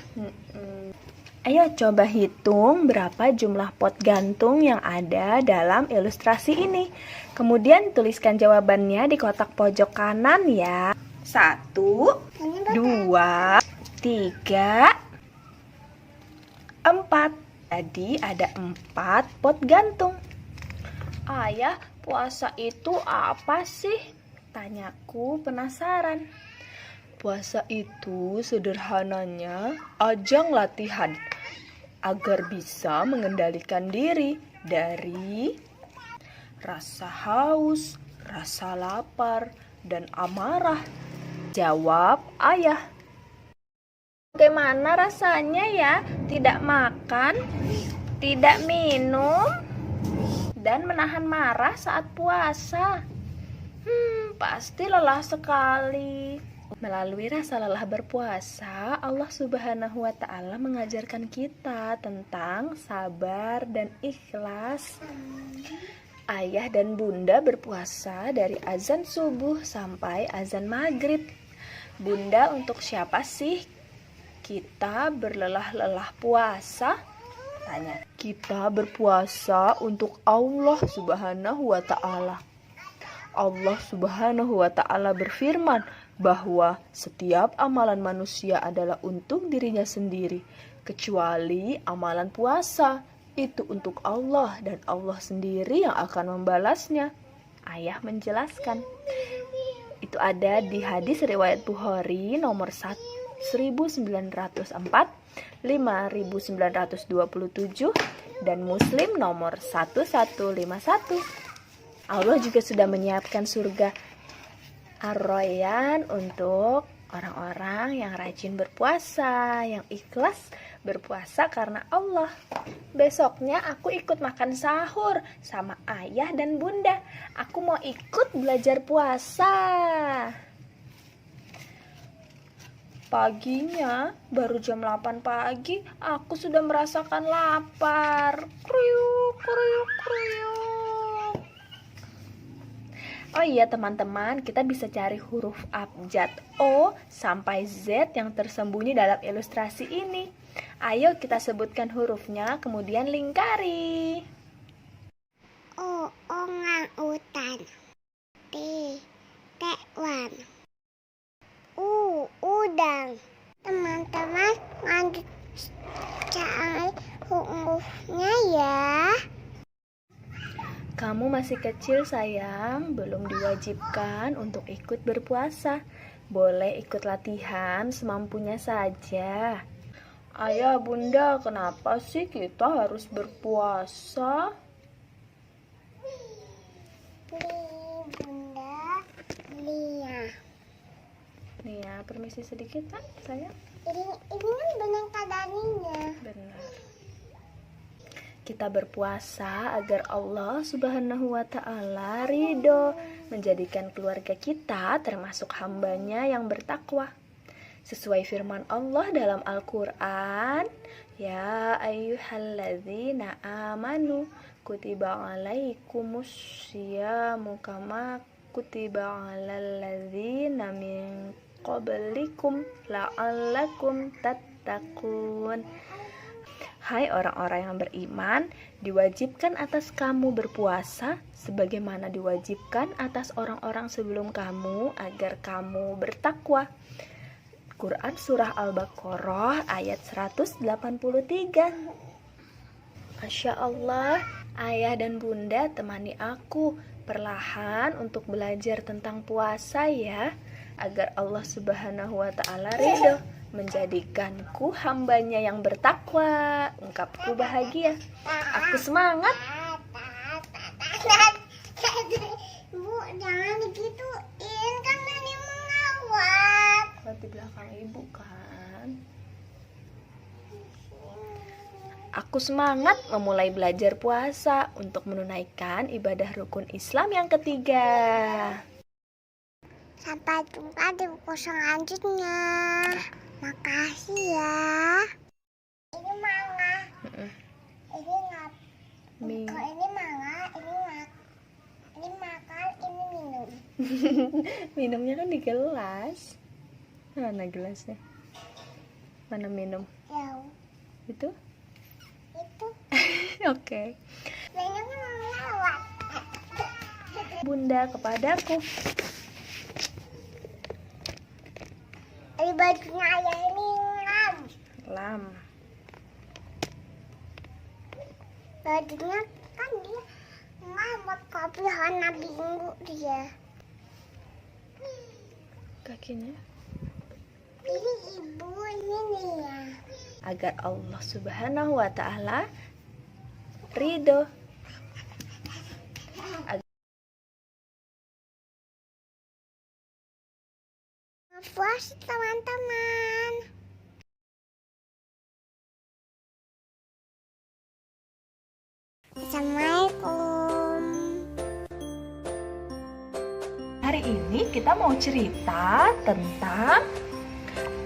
Ayo coba hitung berapa jumlah pot gantung yang ada dalam ilustrasi ini. Kemudian tuliskan jawabannya di kotak pojok kanan ya. 1, 2, 3, 4. Jadi ada 4 pot gantung. Ayah, puasa itu apa sih? Tanyaku penasaran. Puasa itu sederhananya ajang latihan agar bisa mengendalikan diri dari rasa haus, rasa lapar, dan amarah. Jawab ayah. Bagaimana rasanya ya tidak makan, tidak minum, dan menahan marah saat puasa? Pasti lelah sekali. Melalui rasa lelah berpuasa, Allah Subhanahu wa Ta'ala mengajarkan kita tentang sabar dan ikhlas. Ayah dan bunda berpuasa dari azan subuh sampai azan maghrib. Bunda, untuk siapa sih kita berlelah-lelah puasa? Tanya. Kita berpuasa untuk Allah Subhanahu wa Ta'ala. Allah Subhanahu wa Ta'ala berfirman bahwa setiap amalan manusia adalah untuk dirinya sendiri, kecuali amalan puasa. Itu untuk Allah dan Allah sendiri yang akan membalasnya. Ayah menjelaskan. Itu ada di hadis riwayat Bukhari nomor 1904, 5927, dan Muslim nomor 1151. Allah juga sudah menyiapkan surga Ar-Rayyan untuk orang-orang yang rajin berpuasa, yang ikhlas berpuasa karena Allah. Besoknya aku ikut makan sahur sama ayah dan bunda. Aku mau ikut belajar puasa. Paginya, baru jam 8 pagi, aku sudah merasakan lapar. Kriuk, kriuk, kriuk. Oh iya teman-teman, kita bisa cari huruf abjad O sampai Z yang tersembunyi dalam ilustrasi ini. Ayo kita sebutkan hurufnya, kemudian lingkari. O, orang-utan. T, tekwan. U, udang. Teman-teman, lanjut cari hurufnya ya. Kamu masih kecil sayang, belum diwajibkan untuk ikut berpuasa. Boleh ikut latihan semampunya saja. Ayah, bunda, kenapa sih kita harus berpuasa? Bunda, Lia. Nih ya, permisi sedikit kan sayang? Ini kan boneka daninya. Benar. Kita berpuasa agar Allah Subhanahu wa Ta'ala ridho, menjadikan keluarga kita termasuk hambanya yang bertakwa. Sesuai firman Allah dalam Al-Quran, ya ayyuhalladzina amanu kutiba alaikumus syiyamu kama kutiba alal ladzina min qablikum la'allakum tattaqun. Hai orang-orang yang beriman, diwajibkan atas kamu berpuasa sebagaimana diwajibkan atas orang-orang sebelum kamu agar kamu bertakwa. Quran Surah Al-Baqarah ayat 183. Masya Allah, ayah dan bunda temani aku perlahan untuk belajar tentang puasa ya, agar Allah Subhanahu wa Ta'ala ridho, menjadikanku hambanya yang bertakwa. Ungkapku bahagia. Aku semangat. Bu, jangan digituin, kan Nani mengawat. Kalau di belakang ibu kan. Aku semangat memulai belajar puasa untuk menunaikan ibadah rukun Islam yang ketiga. Sampai jumpa di buku selanjutnya. Makasih ya. Ini manga. Ini ngap. Kalau ini manga, ini ngap. Ini makan, ini minum. Minumnya kan di gelas. Mana gelasnya? Mana minum? Jauh. Itu? Itu. Oke. Minum kan lewat. Bunda kepadaku. Di bajunya ayah ini ngam. Lam. Bajunya kan dia ngamuk kopi warna biru dia. Kakinya. Ini ibu ini ya. Agar Allah Subhanahu wa Ta'ala ridho. Puas teman-teman. Assalamualaikum. Hari ini kita mau cerita tentang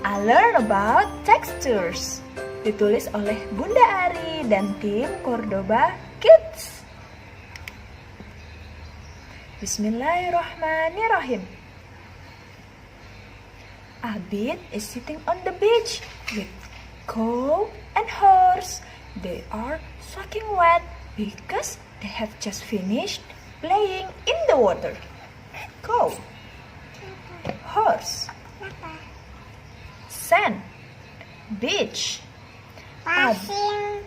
I Learn About Textures. Ditulis oleh Bunda Ari dan tim Cordoba Kids. Bismillahirrahmanirrahim. Abid is sitting on the beach with cow and horse. They are soaking wet because they have just finished playing in the water. Cow, horse, sand, beach. Pasing.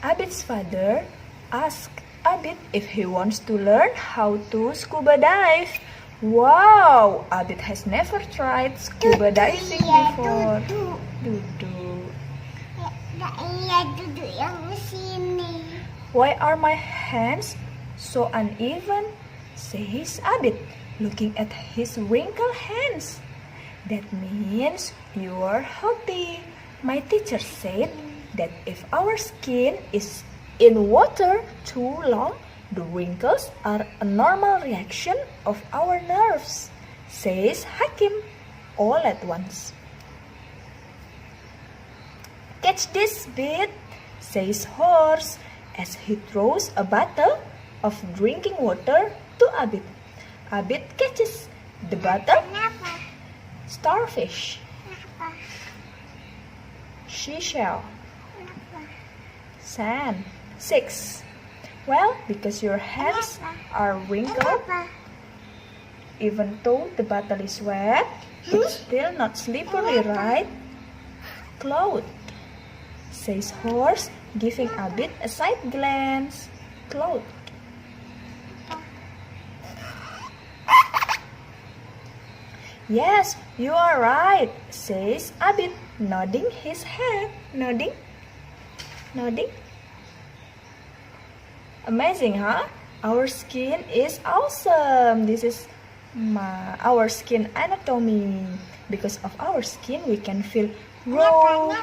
Abid's father asked Abid if he wants to learn how to scuba dive. Wow, Abid has never tried scuba diving before. Duduk. Iya, duduk yang sini. Why are my hands so uneven? Says Abid, looking at his wrinkled hands. That means you are healthy. My teacher said that if our skin is in water too long, the wrinkles are a normal reaction of our nerves, says Hakim, all at once. Catch this bit, says Horse, as he throws a bottle of drinking water to Abid. Abid catches the bottle. Kenapa? Starfish, Kenapa? seashell, Kenapa? sand. 6. Well, because your hands are wrinkled, Kenapa? even though the bottle is wet, it's still not slippery, right? Cloud, says Horse, giving Abid a side glance. Cloud. Yes, you are right, says Abid, nodding his head. Nodding. Amazing, huh? Our skin is awesome. This is our skin anatomy. Because of our skin, we can feel raw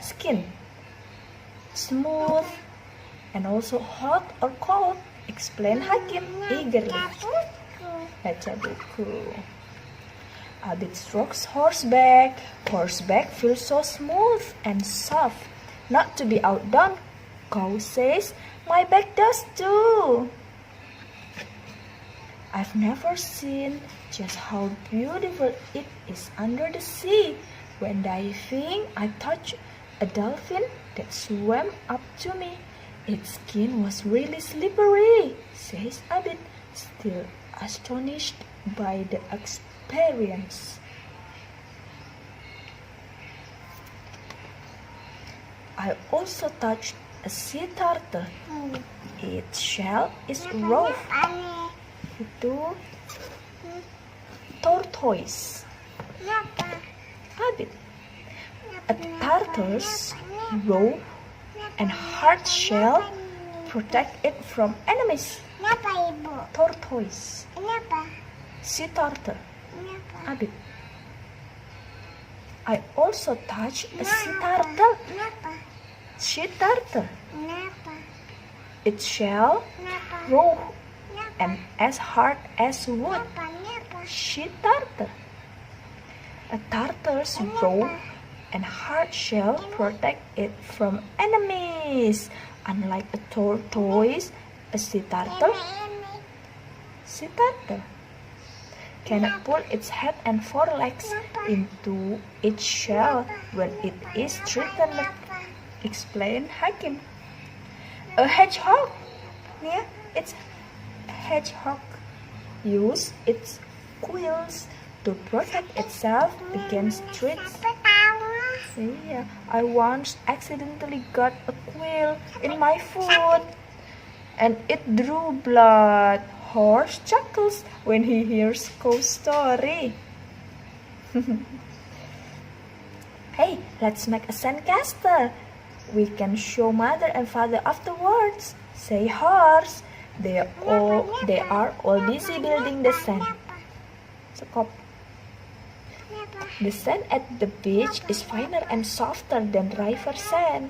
skin, smooth, and also hot or cold. Explain Hakim eagerly. Baca buku. Abid strokes horseback. Horseback feels so smooth and soft. Not to be outdone, Cow says, my back does too. I've never seen just how beautiful it is under the sea. When diving, I touched a dolphin that swam up to me. Its skin was really slippery, says Abid, still astonished by the experience. I also touched a sea turtle. Its shell is rough. Itu tortoise. Abid. A turtle's raw and hard shell protect it from enemies. Kenapa, Ibu? Tortoise. Kenapa? Sea turtle. Kenapa? Abid. I also touched a sea turtle. Kenapa? Sea turtle. Kenapa? Its shell Kenapa? raw Kenapa? and as hard as wood. Kenapa? Sea turtle. A turtle's raw and hard shell protect it from enemies. Unlike a tortoise, a sea turtle cannot pull its head and forelegs into its shell when it is threatened. Explain Hakim. A hedgehog. Yeah, it's a hedgehog. Use its quills to protect itself against threats. Yeah, I once accidentally got a quill in my foot and it drew blood. Horse chuckles when he hears Cow's story. Hey, let's make a sandcastle. We can show mother and father afterwards, say Horse. They are all busy building the sand. Sekop. The sand at the beach is finer and softer than river sand.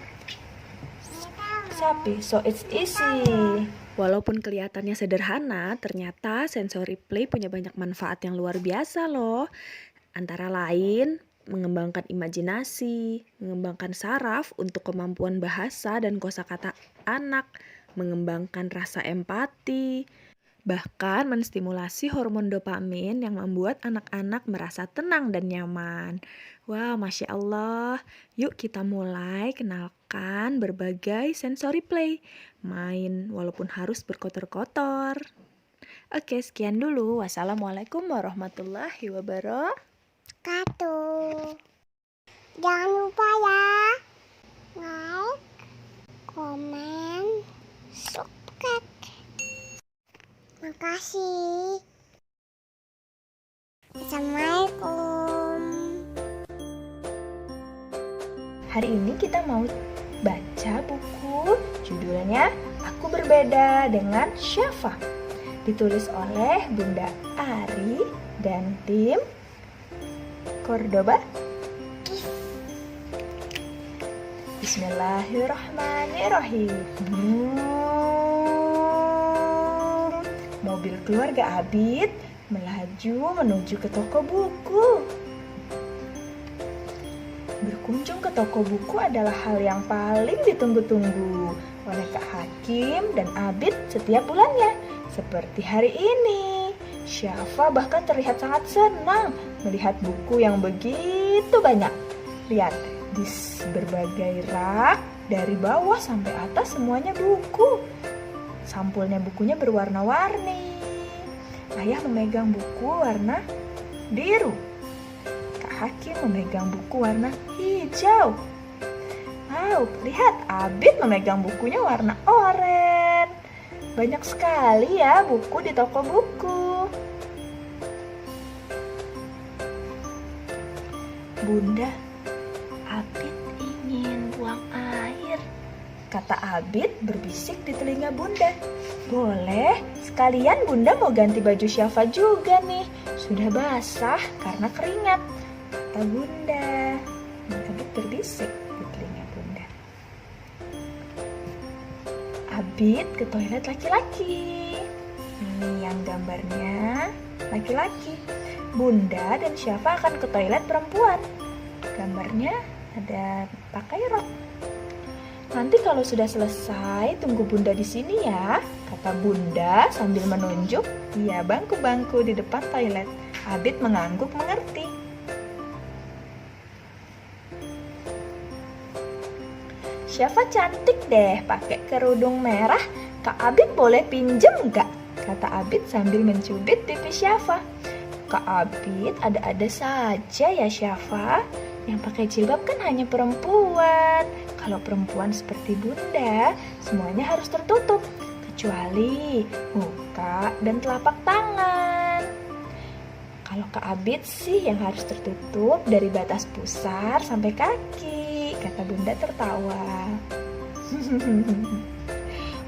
Sapi, so it's easy. Walaupun kelihatannya sederhana, ternyata sensory play punya banyak manfaat yang luar biasa loh. Antara lain, mengembangkan imajinasi, mengembangkan saraf untuk kemampuan bahasa dan kosakata anak, mengembangkan rasa empati, bahkan menstimulasi hormon dopamin yang membuat anak-anak merasa tenang dan nyaman. Wow, Masya Allah. Yuk kita mulai kenalkan berbagai sensory play. Main walaupun harus berkotor-kotor. Oke, sekian dulu. Wassalamualaikum warahmatullahi wabarakatuh. Jangan lupa ya, like, komen, subscribe. Makasih. Hari ini kita mau baca buku judulnya Aku Berbeda dengan Syafa. Ditulis oleh Bunda Ari dan tim Cordoba. Bismillahirrahmanirrahim. Mobil keluarga Abid melaju menuju ke toko buku. Berkunjung ke toko buku adalah hal yang paling ditunggu-tunggu oleh Kak Hakim dan Abid setiap bulannya. Seperti hari ini, Syafa bahkan terlihat sangat senang melihat buku yang begitu banyak. Lihat, di berbagai rak, dari bawah sampai atas semuanya buku. Sampulnya bukunya berwarna-warni. Ayah memegang buku warna biru. Hakim memegang buku warna hijau. Wow, lihat Abid memegang bukunya warna oranye. Banyak sekali ya buku di toko buku. Bunda, Abid ingin buang air, kata Abid berbisik di telinga Bunda. Boleh, sekalian Bunda mau ganti baju Syafa juga nih. Sudah basah karena keringat, kata Bunda. Abid berbisik di telinga Bunda. Abid ke toilet laki-laki. Ini yang gambarnya laki-laki. Bunda dan Syafa akan ke toilet perempuan. Gambarnya ada pakai rok. Nanti kalau sudah selesai, tunggu Bunda di sini ya, kata Bunda sambil menunjuk bangku-bangku di depan toilet. Abid mengangguk mengerti. Syafa cantik deh pakai kerudung merah. Kak Abid boleh pinjem nggak? Kata Abid sambil mencubit pipi Syafa. Kak Abid ada-ada saja ya Syafa. Yang pakai jilbab kan hanya perempuan. Kalau perempuan seperti Bunda, semuanya harus tertutup. Kecuali muka dan telapak tangan. Kalau Kak Abid sih yang harus tertutup dari batas pusar sampai kaki, kata Bunda tertawa.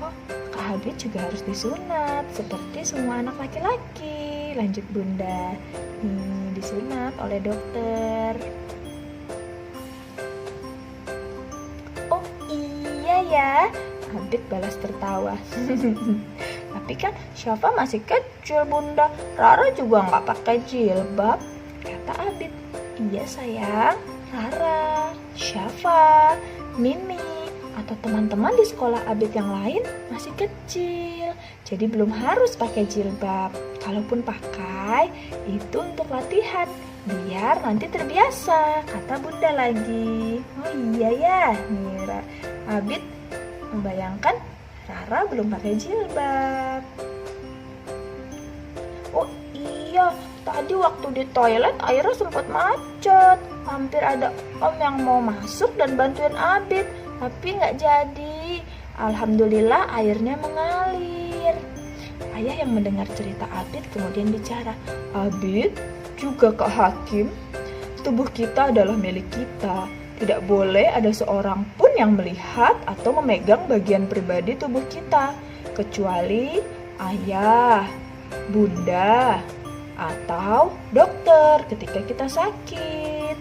Oh, Kak Abid juga harus disunat seperti semua anak laki-laki, lanjut Bunda. Disunat oleh dokter. Oh iya ya, Abid balas tertawa. Tapi kan Syafa masih kecil Bunda, Rara juga nggak pakai jilbab, kata Abid. Iya sayang, Rara, Syafa, Mimi, atau teman-teman di sekolah Abid yang lain masih kecil, jadi belum harus pakai jilbab. Kalaupun pakai, itu untuk latihan, biar nanti terbiasa, kata Bunda lagi. Oh iya ya, Mira. Abid membayangkan Rara belum pakai jilbab. Oh iya, tadi waktu di toilet airnya sempat macet. Hampir ada om yang mau masuk dan bantuin Abid, tapi nggak jadi. Alhamdulillah airnya mengalir. Ayah yang mendengar cerita Abid kemudian bicara, Abid, juga Kak Hakim, tubuh kita adalah milik kita. Tidak boleh ada seorang pun yang melihat atau memegang bagian pribadi tubuh kita, kecuali ayah, Bunda, atau dokter ketika kita sakit.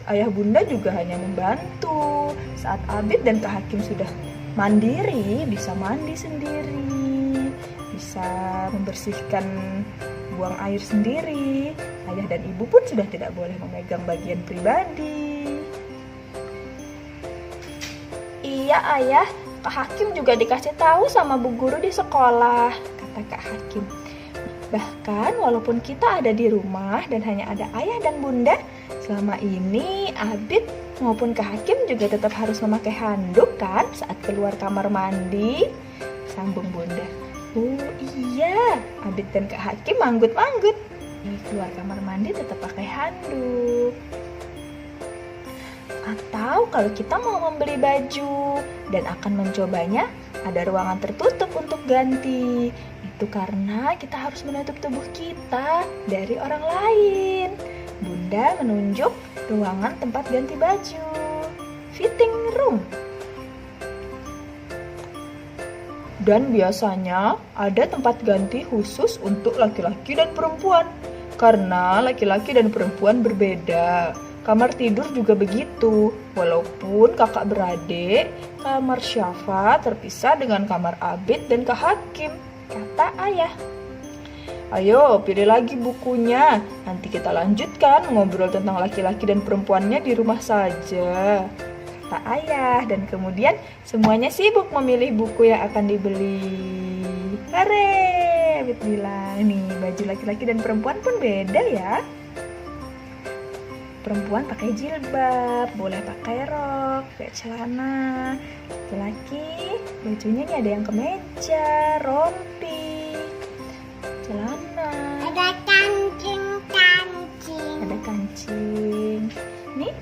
Ayah Bunda juga hanya membantu. Saat Abid dan Kak Hakim sudah mandiri, bisa mandi sendiri, bisa membersihkan buang air sendiri, ayah dan ibu pun sudah tidak boleh memegang bagian pribadi. Iya ayah, Kak Hakim juga dikasih tahu sama bu guru di sekolah, kata Kak Hakim. Bahkan walaupun kita ada di rumah dan hanya ada ayah dan Bunda, selama ini Abid maupun Kak Hakim juga tetap harus memakai handuk kan saat keluar kamar mandi, sambung Bunda. Oh iya, Abid dan Kak Hakim manggut-manggut. Keluar kamar mandi tetap pakai handuk. Atau kalau kita mau membeli baju dan akan mencobanya, ada ruangan tertutup untuk ganti. Itu karena kita harus menutup tubuh kita dari orang lain. Bunda menunjuk ke ruangan tempat ganti baju, fitting room. Dan biasanya ada tempat ganti khusus untuk laki-laki dan perempuan. Karena laki-laki dan perempuan berbeda. Kamar tidur juga begitu. Walaupun kakak beradik, kamar Syafa terpisah dengan kamar Abid dan Kak Hakim, kata ayah. Ayo, pilih lagi bukunya. Nanti kita lanjutkan ngobrol tentang laki-laki dan perempuannya di rumah saja, kata ayah. Dan kemudian semuanya sibuk memilih buku yang akan dibeli. Hore! Abid bilang, nih baju laki-laki dan perempuan pun beda ya. Perempuan pakai jilbab, boleh pakai rok, pakai celana. Laki-laki bajunya nih ada yang kemeja, rompi, celana, Ada kancing-kancing. ada kancing. Nih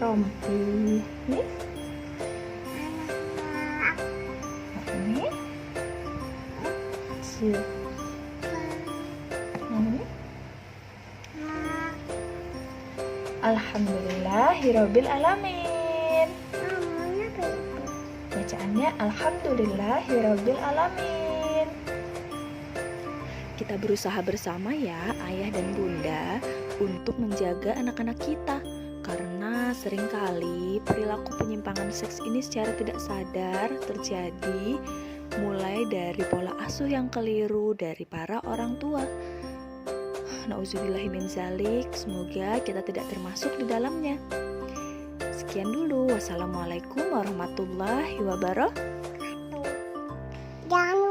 rompi, nih ini jilbab. Ini Alhamdulillahirabbil alamin. Namanya baby. Bacaannya Alhamdulillahirabbil alamin. Kita berusaha bersama ya, ayah dan bunda, untuk menjaga anak-anak kita. Karena seringkali perilaku penyimpangan seks ini secara tidak sadar terjadi mulai dari pola asuh yang keliru dari para orang tua. Nauzubillahi min zalik, semoga kita tidak termasuk di dalamnya. Sekian dulu, wassalamualaikum warahmatullahi wabarakatuh. Jangan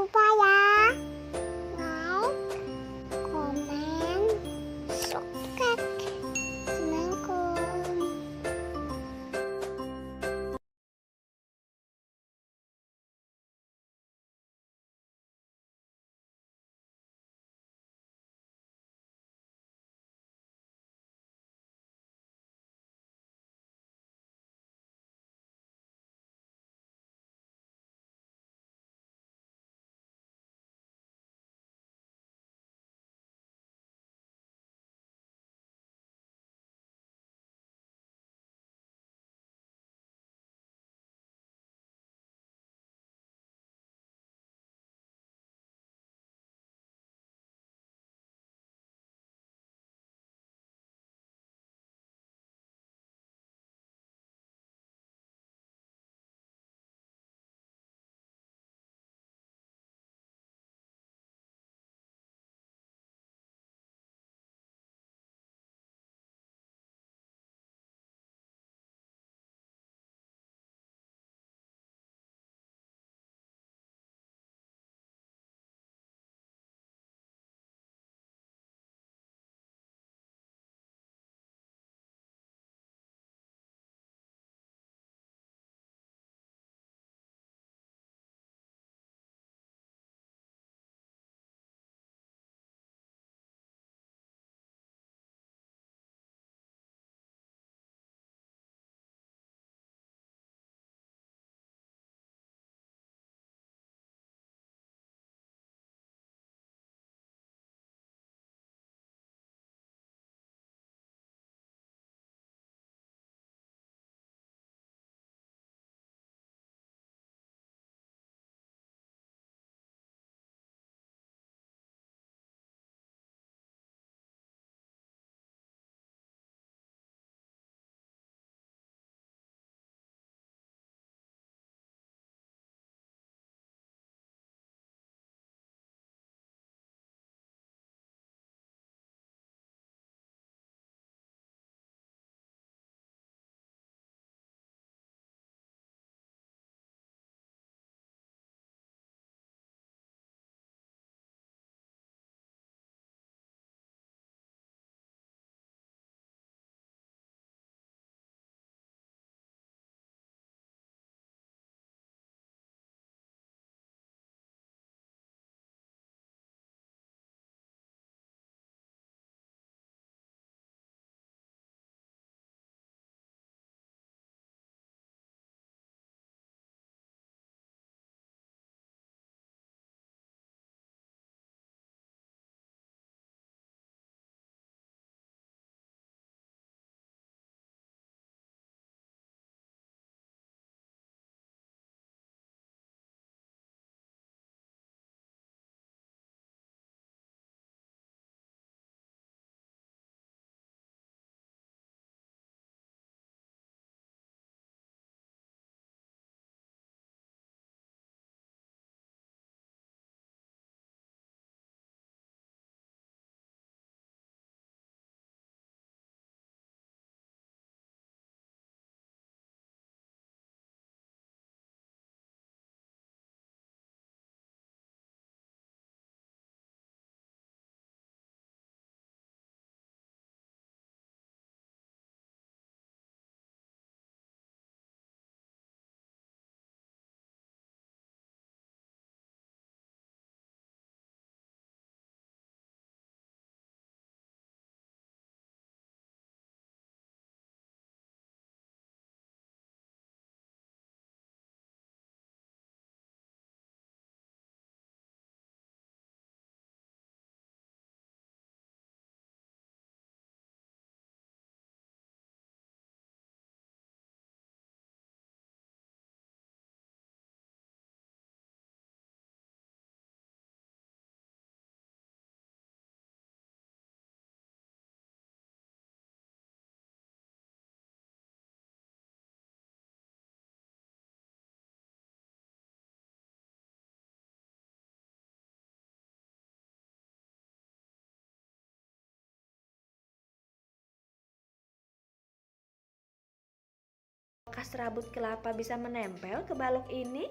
Apakah serabut kelapa bisa menempel ke balok ini?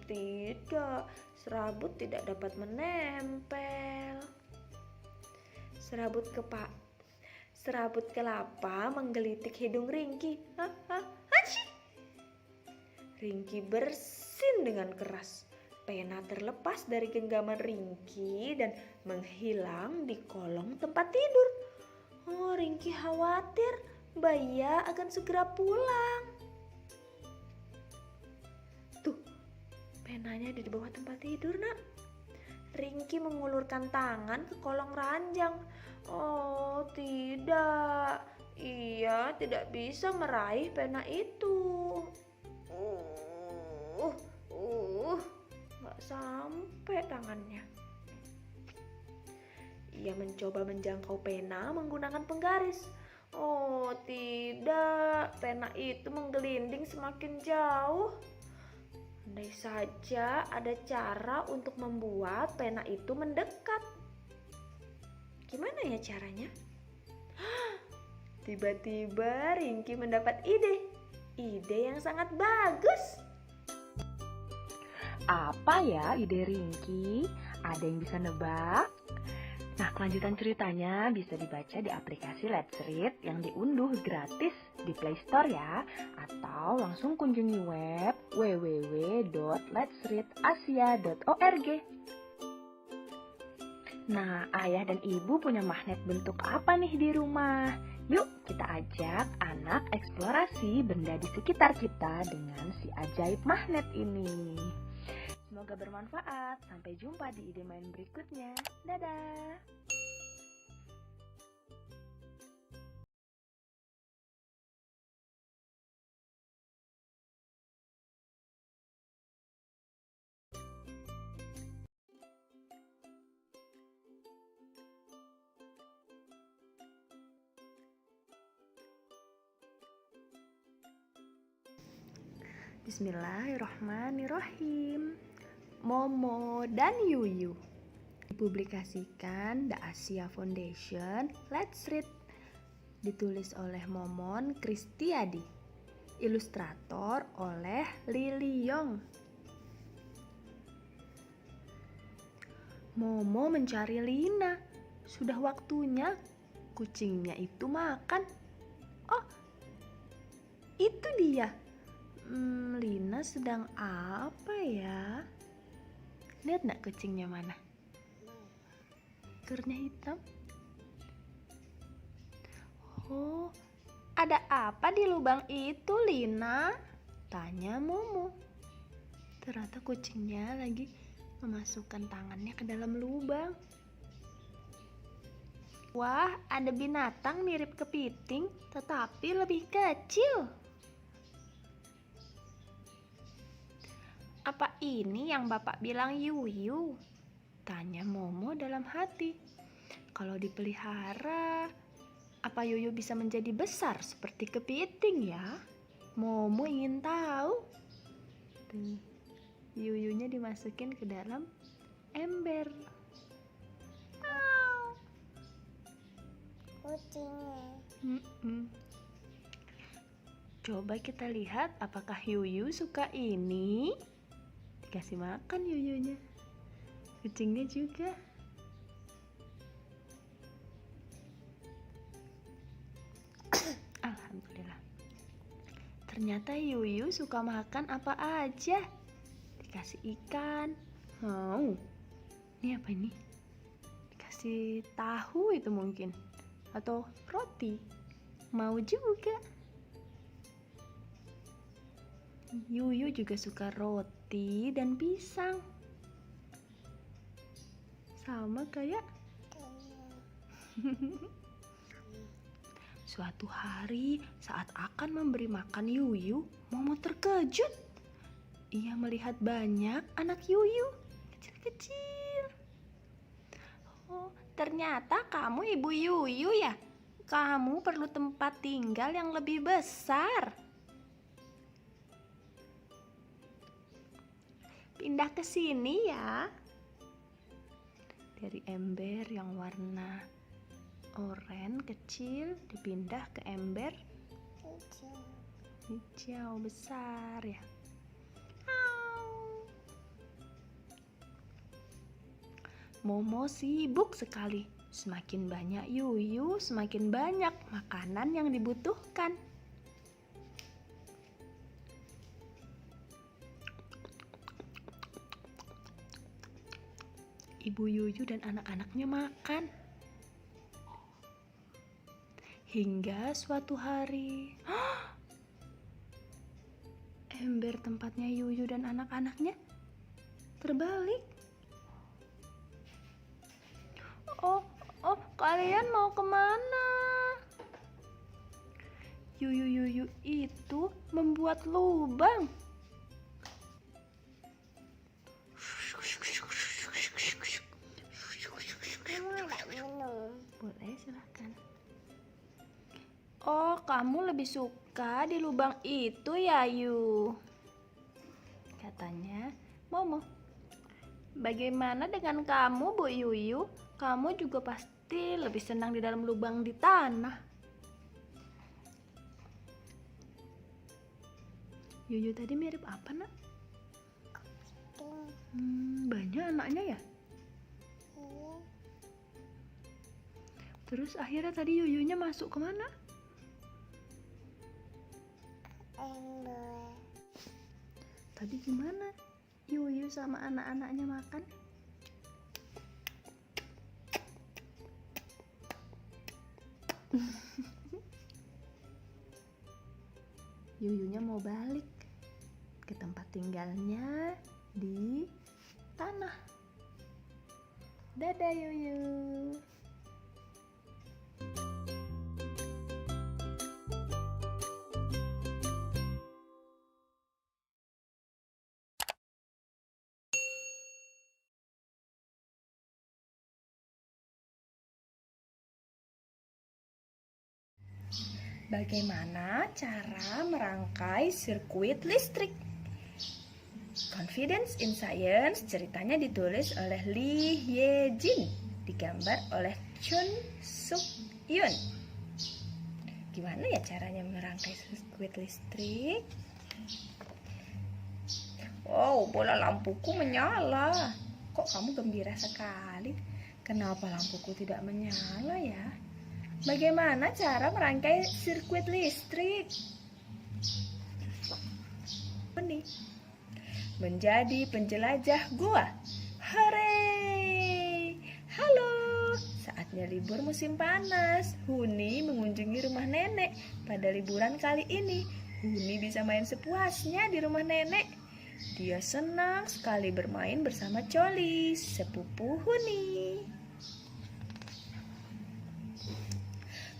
Tidak, serabut tidak dapat menempel. Serabut kelapa menggelitik hidung Ringki. Hachi! Ringki bersin dengan keras. Pena terlepas dari genggaman Ringki dan menghilang di kolong tempat tidur. Oh, Ringki khawatir Baya akan segera pulang. Tuh, penanya ada di bawah tempat tidur, Nak. Ringki mengulurkan tangan ke kolong ranjang. Oh, tidak. Ia tidak bisa meraih pena itu. Nggak sampai tangannya. Ia mencoba menjangkau pena menggunakan penggaris. Oh, tidak. Pena itu menggelinding semakin jauh. Andai saja ada cara untuk membuat pena itu mendekat. Gimana ya caranya? Tiba-tiba Ringki mendapat ide. Ide yang sangat bagus. Apa ya ide Ringki? Ada yang bisa nebak? Nah, kelanjutan ceritanya bisa dibaca di aplikasi Let's Read yang diunduh gratis di Play Store ya, atau langsung kunjungi web www.letsreadasia.org. Nah, ayah dan ibu punya magnet bentuk apa nih di rumah? Yuk kita ajak anak eksplorasi benda di sekitar kita dengan si ajaib magnet ini. Semoga bermanfaat. Sampai jumpa di ide main berikutnya. Dadah! Bismillahirrahmanirrahim. Momo dan Yuyu dipublikasikan The Asia Foundation Let's Read, ditulis oleh Momon Kristiadi, ilustrator oleh Lily Yong. Momo mencari Lina. Sudah waktunya kucingnya itu makan. Oh, itu dia. Lina sedang apa ya? Lihat nak kucingnya mana? Ekornya hitam. Oh, ada apa di lubang itu, Lina? Tanya Momo. Ternyata kucingnya lagi memasukkan tangannya ke dalam lubang. Wah, ada binatang mirip kepiting, tetapi lebih kecil. Apa ini yang Bapak bilang Yuyu? Tanya Momo dalam hati. Kalau dipelihara, apa Yuyu bisa menjadi besar seperti kepiting ya? Momo ingin tahu. Tuh, Yuyunya dimasukin ke dalam ember. Kucingnya. Coba kita lihat apakah Yuyu suka ini. Dikasih makan Yuyunya. Kucingnya juga. Alhamdulillah. Ternyata Yuyu suka makan apa aja. Dikasih ikan. Mau. Ini apa ini? Dikasih tahu itu mungkin. Atau roti. Mau juga. Yuyu juga suka roti dan pisang. Sama kayak suatu hari saat akan memberi makan Yuyu, Momo terkejut. Ia melihat banyak anak Yuyu kecil-kecil. Oh, ternyata kamu ibu Yuyu ya? Kamu perlu tempat tinggal yang lebih besar. Pindah ke sini ya. Dari ember yang warna oranye kecil dipindah ke ember hijau besar ya. Momo sibuk sekali. Semakin banyak Yuyu, semakin banyak makanan yang dibutuhkan. Ibu Yuyu dan anak-anaknya makan. Hingga suatu hari, ember tempatnya Yuyu dan anak-anaknya terbalik. Oh, kalian mau kemana? Yuyu itu membuat lubang. Boleh, silahkan. Oh, kamu lebih suka di lubang itu ya, Yu? Katanya Momo. Bagaimana dengan kamu, Bu Yuyu? Kamu juga pasti lebih senang di dalam lubang di tanah. Yuyu tadi mirip apa, Nak? Banyak anaknya ya? Terus akhirnya tadi Yuyunya masuk kemana? Tadi gimana Yuyu sama anak-anaknya makan? Yuyunya mau balik ke tempat tinggalnya di tanah. Dadah Yuyu. Bagaimana cara merangkai sirkuit listrik? Confidence in Science ceritanya ditulis oleh Lee Ye-jin, digambar oleh Chun Suk Yun. Gimana ya caranya merangkai sirkuit listrik? Oh, bola lampuku menyala. Kok kamu gembira sekali? Kenapa lampuku tidak menyala ya? Bagaimana cara merangkai sirkuit listrik? Ini menjadi penjelajah gua. Hore! Halo! Saatnya libur musim panas. Huni mengunjungi rumah nenek. Pada liburan kali ini, Huni bisa main sepuasnya di rumah nenek. Dia senang sekali bermain bersama Coli, sepupu Huni.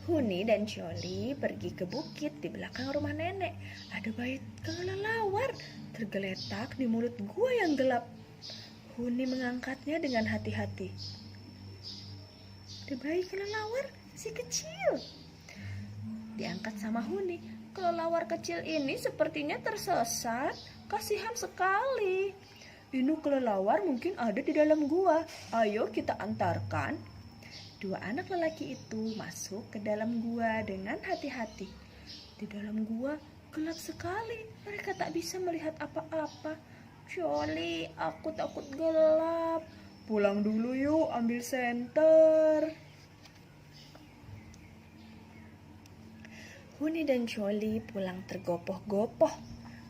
Huni dan Coli pergi ke bukit di belakang rumah nenek. Ada bayi kelelawar tergeletak di mulut gua yang gelap. Huni mengangkatnya dengan hati-hati. Ada bayi kelelawar si kecil. Diangkat sama Huni. Kelelawar kecil ini sepertinya tersesat. Kasihan sekali. Ini kelelawar mungkin ada di dalam gua. Ayo kita antarkan. Dua anak lelaki itu masuk ke dalam gua dengan hati-hati. Di dalam gua gelap sekali. Mereka tak bisa melihat apa-apa. Coli, aku takut gelap. Pulang dulu yuk, ambil senter. Huni dan Coli pulang tergopoh-gopoh.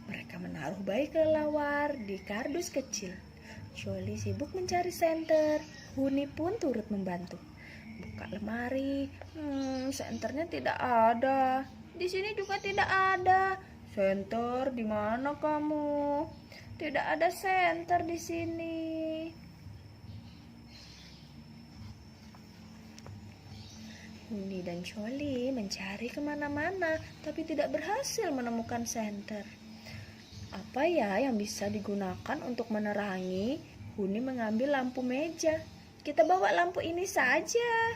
Mereka menaruh bayi kelelawar di kardus kecil. Coli sibuk mencari senter. Huni pun turut membantu. Buka lemari. Senternya tidak ada. Di sini juga tidak ada. Senter, di mana kamu? Tidak ada senter di sini. Huni dan Coli mencari kemana-mana, tapi tidak berhasil menemukan senter. Apa ya yang bisa digunakan untuk menerangi? Huni mengambil lampu meja. Kita bawa lampu ini saja.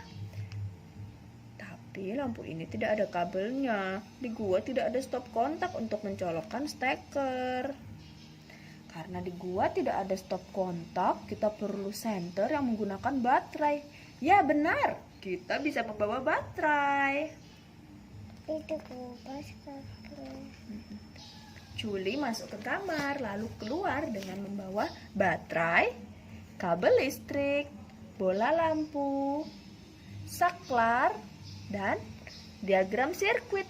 Tapi lampu ini tidak ada kabelnya. Di gua tidak ada stop kontak untuk mencolokkan steker. Karena di gua tidak ada stop kontak, kita perlu senter yang menggunakan baterai. Ya benar, kita bisa membawa baterai. Itu kupas kakak. Chuli masuk ke kamar lalu keluar dengan membawa baterai, kabel listrik, bola lampu, saklar, dan diagram sirkuit.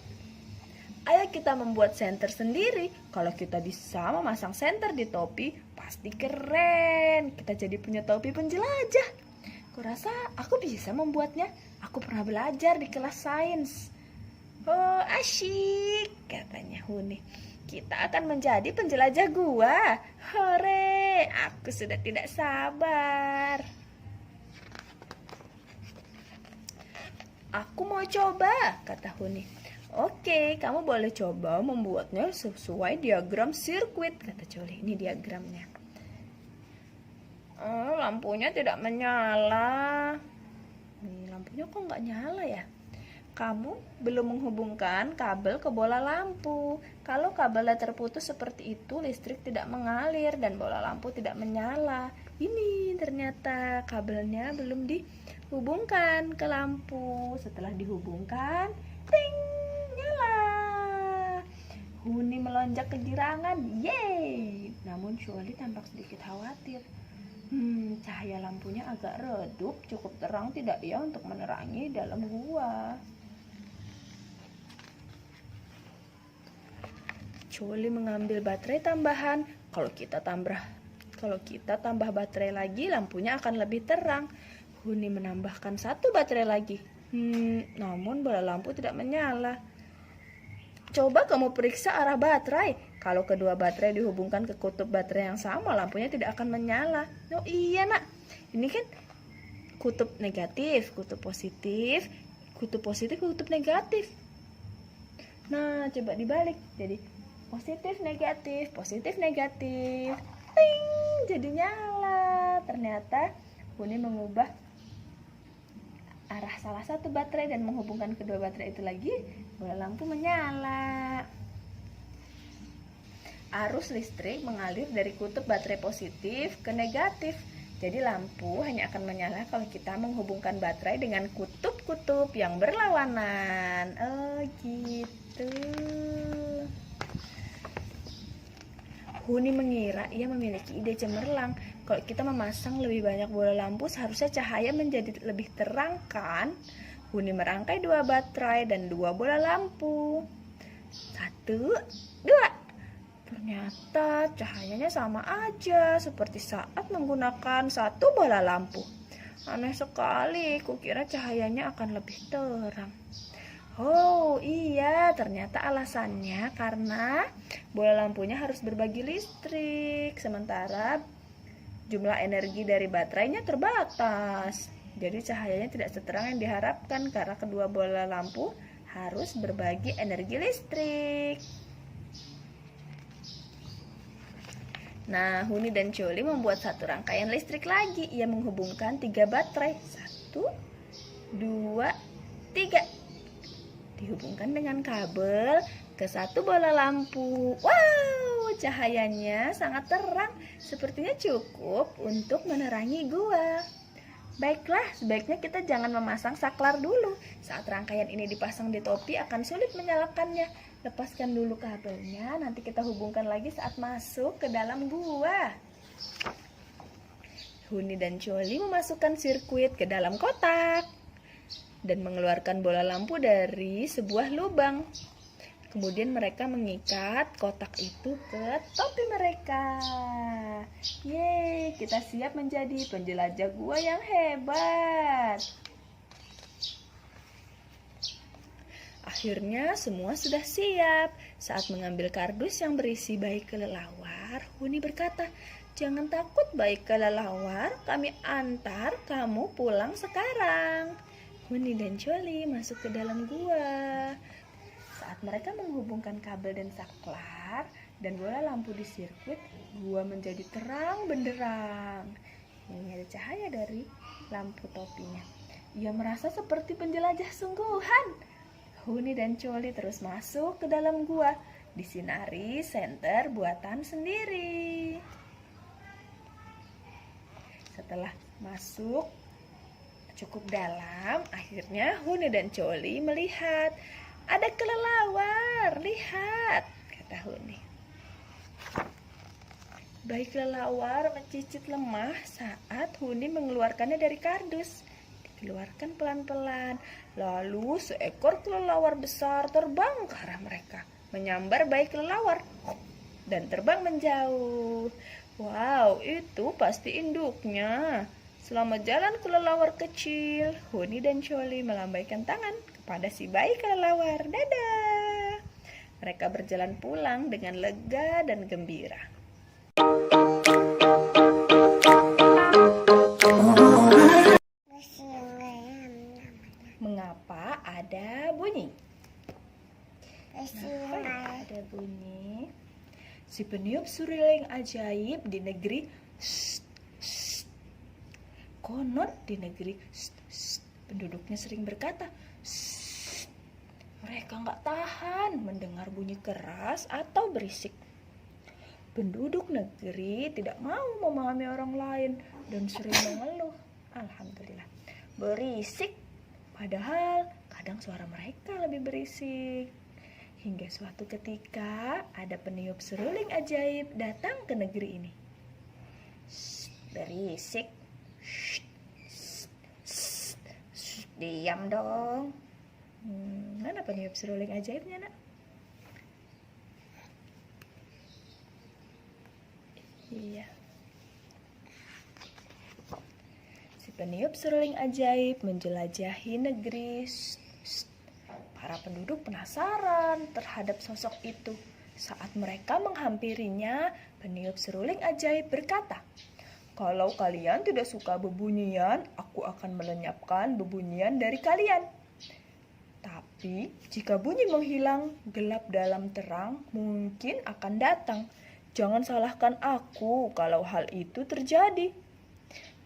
Ayo kita membuat senter sendiri. Kalau kita bisa memasang senter di topi, pasti keren. Kita jadi punya topi penjelajah. Kurasa aku bisa membuatnya. Aku pernah belajar di kelas sains. Oh, asyik, katanya Huni. Kita akan menjadi penjelajah gua. Hore, aku sudah tidak sabar. Aku mau coba, kata Huni. Oke, kamu boleh coba membuatnya sesuai diagram sirkuit, kata Choli. Ini diagramnya. Lampunya tidak menyala. Nih, lampunya kok nggak nyala ya? Kamu belum menghubungkan kabel ke bola lampu. Kalau kabelnya terputus seperti itu, listrik tidak mengalir dan bola lampu tidak menyala. Ini ternyata kabelnya belum dihubungkan ke lampu. Setelah dihubungkan, ting, nyala. Huni melonjak kegirangan, yeay! Namun Choli tampak sedikit khawatir. Cahaya lampunya agak redup, cukup terang tidak ya untuk menerangi dalam gua. Choli mengambil baterai tambahan. Kalau kita tambah baterai lagi, lampunya akan lebih terang. Huni menambahkan satu baterai lagi. Namun bola lampu tidak menyala. Coba kamu periksa arah baterai. Kalau kedua baterai dihubungkan ke kutub baterai yang sama, lampunya tidak akan menyala. Oh iya nak, ini kan kutub negatif, kutub positif, kutub negatif. Nah, coba dibalik. Jadi positif, negatif. Ting, jadi nyala. Ternyata Huni mengubah arah salah satu baterai dan menghubungkan kedua baterai itu lagi, bola lampu menyala. Arus listrik mengalir dari kutub baterai positif ke negatif. Jadi lampu hanya akan menyala kalau kita menghubungkan baterai dengan kutub-kutub yang berlawanan. Oh gitu. Huni mengira ia memiliki ide cemerlang. Kalau kita memasang lebih banyak bola lampu, seharusnya cahaya menjadi lebih terang kan? Huni merangkai 2 baterai dan 2 bola lampu. 1, 2. Ternyata cahayanya sama aja seperti saat menggunakan 1 bola lampu. Aneh sekali, kukira cahayanya akan lebih terang. Oh iya, ternyata alasannya karena bola lampunya harus berbagi listrik, sementara jumlah energi dari baterainya terbatas. Jadi cahayanya tidak seterang yang diharapkan karena kedua bola lampu harus berbagi energi listrik. Nah, Huni dan Choli membuat satu rangkaian listrik lagi. Ia menghubungkan 3 baterai. 1, 2, 3. Dihubungkan dengan kabel ke 1 bola lampu. Wow, cahayanya sangat terang. Sepertinya cukup untuk menerangi gua. Baiklah, sebaiknya kita jangan memasang saklar dulu. Saat rangkaian ini dipasang di topi akan sulit menyalakannya. Lepaskan dulu kabelnya, nanti kita hubungkan lagi saat masuk ke dalam gua. Huni dan Choli memasukkan sirkuit ke dalam kotak dan mengeluarkan bola lampu dari sebuah lubang. Kemudian mereka mengikat kotak itu ke topi mereka. Yeay, kita siap menjadi penjelajah gua yang hebat. Akhirnya semua sudah siap. Saat mengambil kardus yang berisi bayi kelelawar, Huni berkata, "Jangan takut bayi kelelawar, kami antar kamu pulang sekarang." Huni dan Choli masuk ke dalam gua. Saat mereka menghubungkan kabel dan saklar dan bola lampu di sirkuit, gua menjadi terang benderang. Ini ada cahaya dari lampu topinya. Ia merasa seperti penjelajah sungguhan. Huni dan Choli terus masuk ke dalam gua, disinari senter buatan sendiri. Setelah masuk cukup dalam, akhirnya Huni dan Choli melihat Ada kelelawar, lihat, kata Huni. Bayi kelelawar mencicit lemah saat Huni mengeluarkannya dari kardus. Dikeluarkan pelan-pelan. Lalu seekor kelelawar besar terbang ke arah mereka, menyambar bayi kelelawar dan terbang menjauh. Wow, itu pasti induknya. Selamat jalan kelelawar kecil. Huni dan Coli melambaikan tangan kepada si bayi kelelawar. Dadah. Mereka berjalan pulang dengan lega dan gembira. Mengapa ada bunyi? Ada bunyi. Si peniup surileng ajaib di negeri konon di negeri penduduknya sering berkata mereka nggak tahan mendengar bunyi keras atau berisik. Penduduk negeri tidak mau memahami orang lain dan sering mengeluh. Alhamdulillah, berisik. Padahal kadang suara mereka lebih berisik. Hingga suatu ketika ada peniup seruling ajaib datang ke negeri ini. Berisik. Diam dong. Mana peniup seruling ajaibnya, nak? Iya. Si peniup seruling ajaib menjelajahi negeri. Para penduduk penasaran terhadap sosok itu. Saat mereka menghampirinya, peniup seruling ajaib berkata, "Kalau kalian tidak suka bebunyian, aku akan melenyapkan bebunyian dari kalian. Tapi jika bunyi menghilang, gelap dalam terang mungkin akan datang. Jangan salahkan aku kalau hal itu terjadi."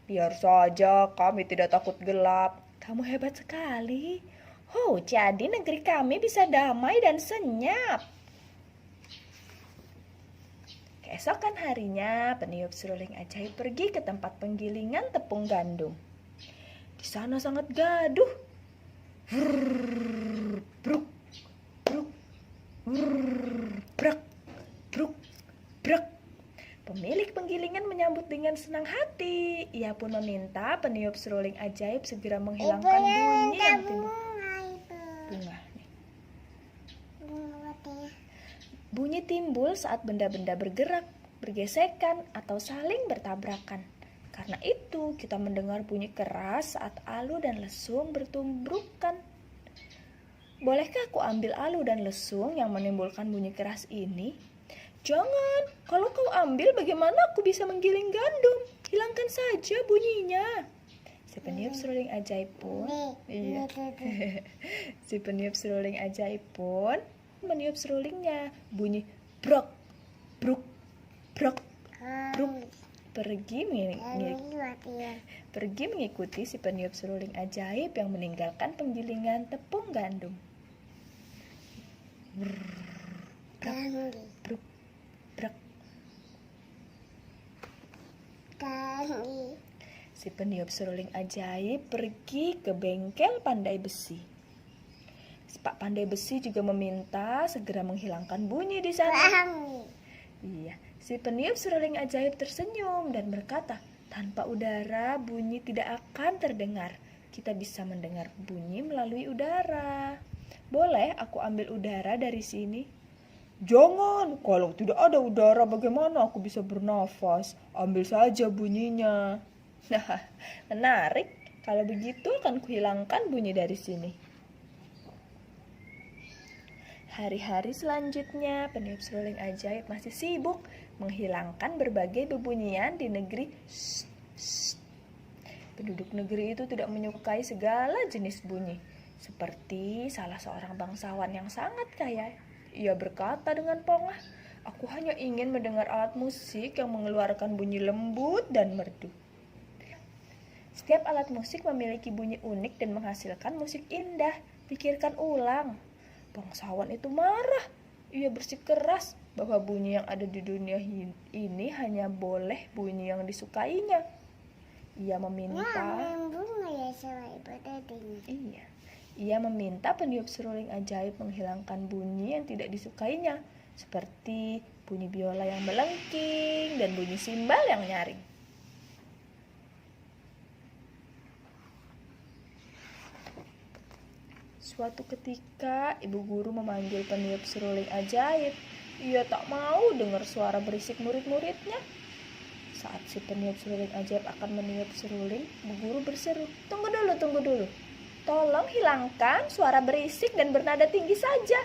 "Biar saja, kami tidak takut gelap." "Kamu hebat sekali. Oh, jadi negeri kami bisa damai dan senyap." Keesokan harinya, peniup seruling ajaib pergi ke tempat penggilingan tepung gandum. Di sana sangat gaduh. Bruk, bruk, brak, bruk, brak. Pemilik penggilingan menyambut dengan senang hati. Ia pun meminta peniup seruling ajaib segera menghilangkan bunyi yang timbul. Bunga. Bunyi timbul saat benda-benda bergerak, bergesekan, atau saling bertabrakan. Karena itu, kita mendengar bunyi keras saat alu dan lesung bertumbrukan. Bolehkah aku ambil alu dan lesung yang menimbulkan bunyi keras ini? Jangan, kalau kau ambil bagaimana aku bisa menggiling gandum? Hilangkan saja bunyinya. Si peniup seruling ajaib pun, si peniup seruling ajaib pun meniup serulingnya. Bunyi brok, bruk, brok, bruk. Pergi mengikuti si peniup seruling ajaib yang meninggalkan penggilingan tepung gandum. Brok, bruk, brok. Si peniup seruling ajaib pergi ke bengkel pandai besi. Pak pandai besi juga meminta segera menghilangkan bunyi di sana. Iya, si peniup seruling ajaib tersenyum dan berkata, "Tanpa udara bunyi tidak akan terdengar. Kita bisa mendengar bunyi melalui udara. Boleh aku ambil udara dari sini?" "Jangan, kalau tidak ada udara bagaimana aku bisa bernafas? Ambil saja bunyinya." Nah, menarik. Kalau begitu akan kuhilangkan bunyi dari sini. Hari-hari selanjutnya, peniup seruling ajaib masih sibuk menghilangkan berbagai bebunyian di negeri. Penduduk negeri itu tidak menyukai segala jenis bunyi. Seperti salah seorang bangsawan yang sangat kaya. Ia berkata dengan pongah, "Aku hanya ingin mendengar alat musik yang mengeluarkan bunyi lembut dan merdu." Setiap alat musik memiliki bunyi unik dan menghasilkan musik indah. Pikirkan ulang. Bangsawan itu marah. Ia bersikeras bahwa bunyi yang ada di dunia ini hanya boleh bunyi yang disukainya. Ia meminta, Ia meminta peniup seruling ajaib menghilangkan bunyi yang tidak disukainya, seperti bunyi biola yang melengking dan bunyi simbal yang nyaring. Suatu ketika, ibu guru memanggil peniup seruling ajaib. Ia tak mau dengar suara berisik murid-muridnya. Saat si peniup seruling ajaib akan meniup seruling, ibu guru berseru, tunggu dulu. Tolong hilangkan suara berisik dan bernada tinggi saja.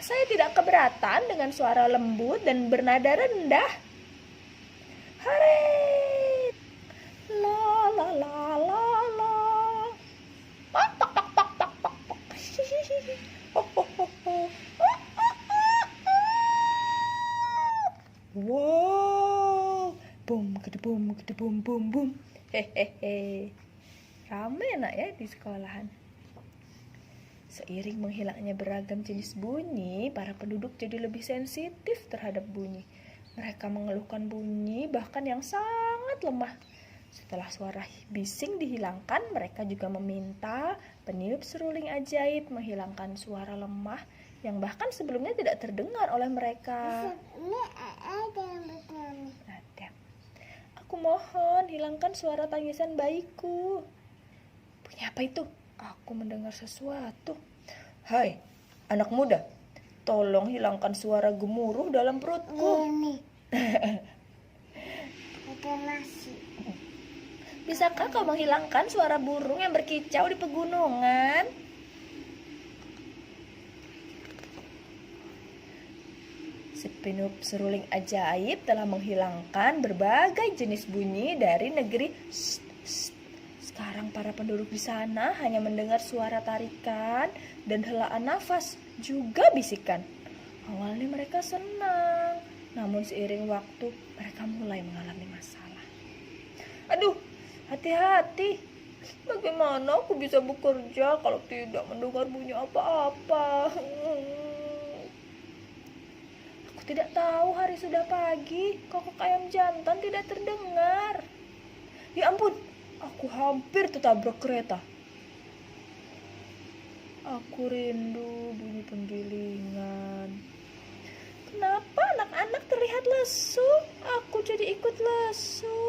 Saya tidak keberatan dengan suara lembut dan bernada rendah. Harit! La la la la la. Tok tok tok tok tok tok. Ho ho ho ho. Wow. Bum kedebum bum bum. Hehehe. Rame nak ya di sekolahan. Seiring menghilangnya beragam jenis bunyi, para penduduk jadi lebih sensitif terhadap bunyi. Mereka mengeluhkan bunyi bahkan yang sangat lemah. Setelah suara bising dihilangkan, mereka juga meminta peniup seruling ajaib menghilangkan suara lemah yang bahkan sebelumnya tidak terdengar oleh mereka. Ada. Aku mohon hilangkan suara tangisan bayiku. Bunyi apa itu? Aku mendengar sesuatu. Hai, anak muda, tolong hilangkan suara gemuruh dalam perutku. Ini. Ada nasi. Bisakah kau menghilangkan suara burung yang berkicau di pegunungan? Si peniup seruling ajaib telah menghilangkan berbagai jenis bunyi dari negeri. Sekarang para penduduk di sana hanya mendengar suara tarikan dan helaan nafas, juga bisikan. Awalnya mereka senang, namun seiring waktu mereka mulai mengalami masalah. Aduh, hati-hati. Bagaimana aku bisa bekerja kalau tidak mendengar bunyi apa-apa? Aku tidak tahu hari sudah pagi, kokok ayam jantan tidak terdengar. Ya ampun, aku hampir tertabrak kereta. Aku rindu bunyi penggilingan. Kenapa anak-anak terlihat lesu? Aku jadi ikut lesu.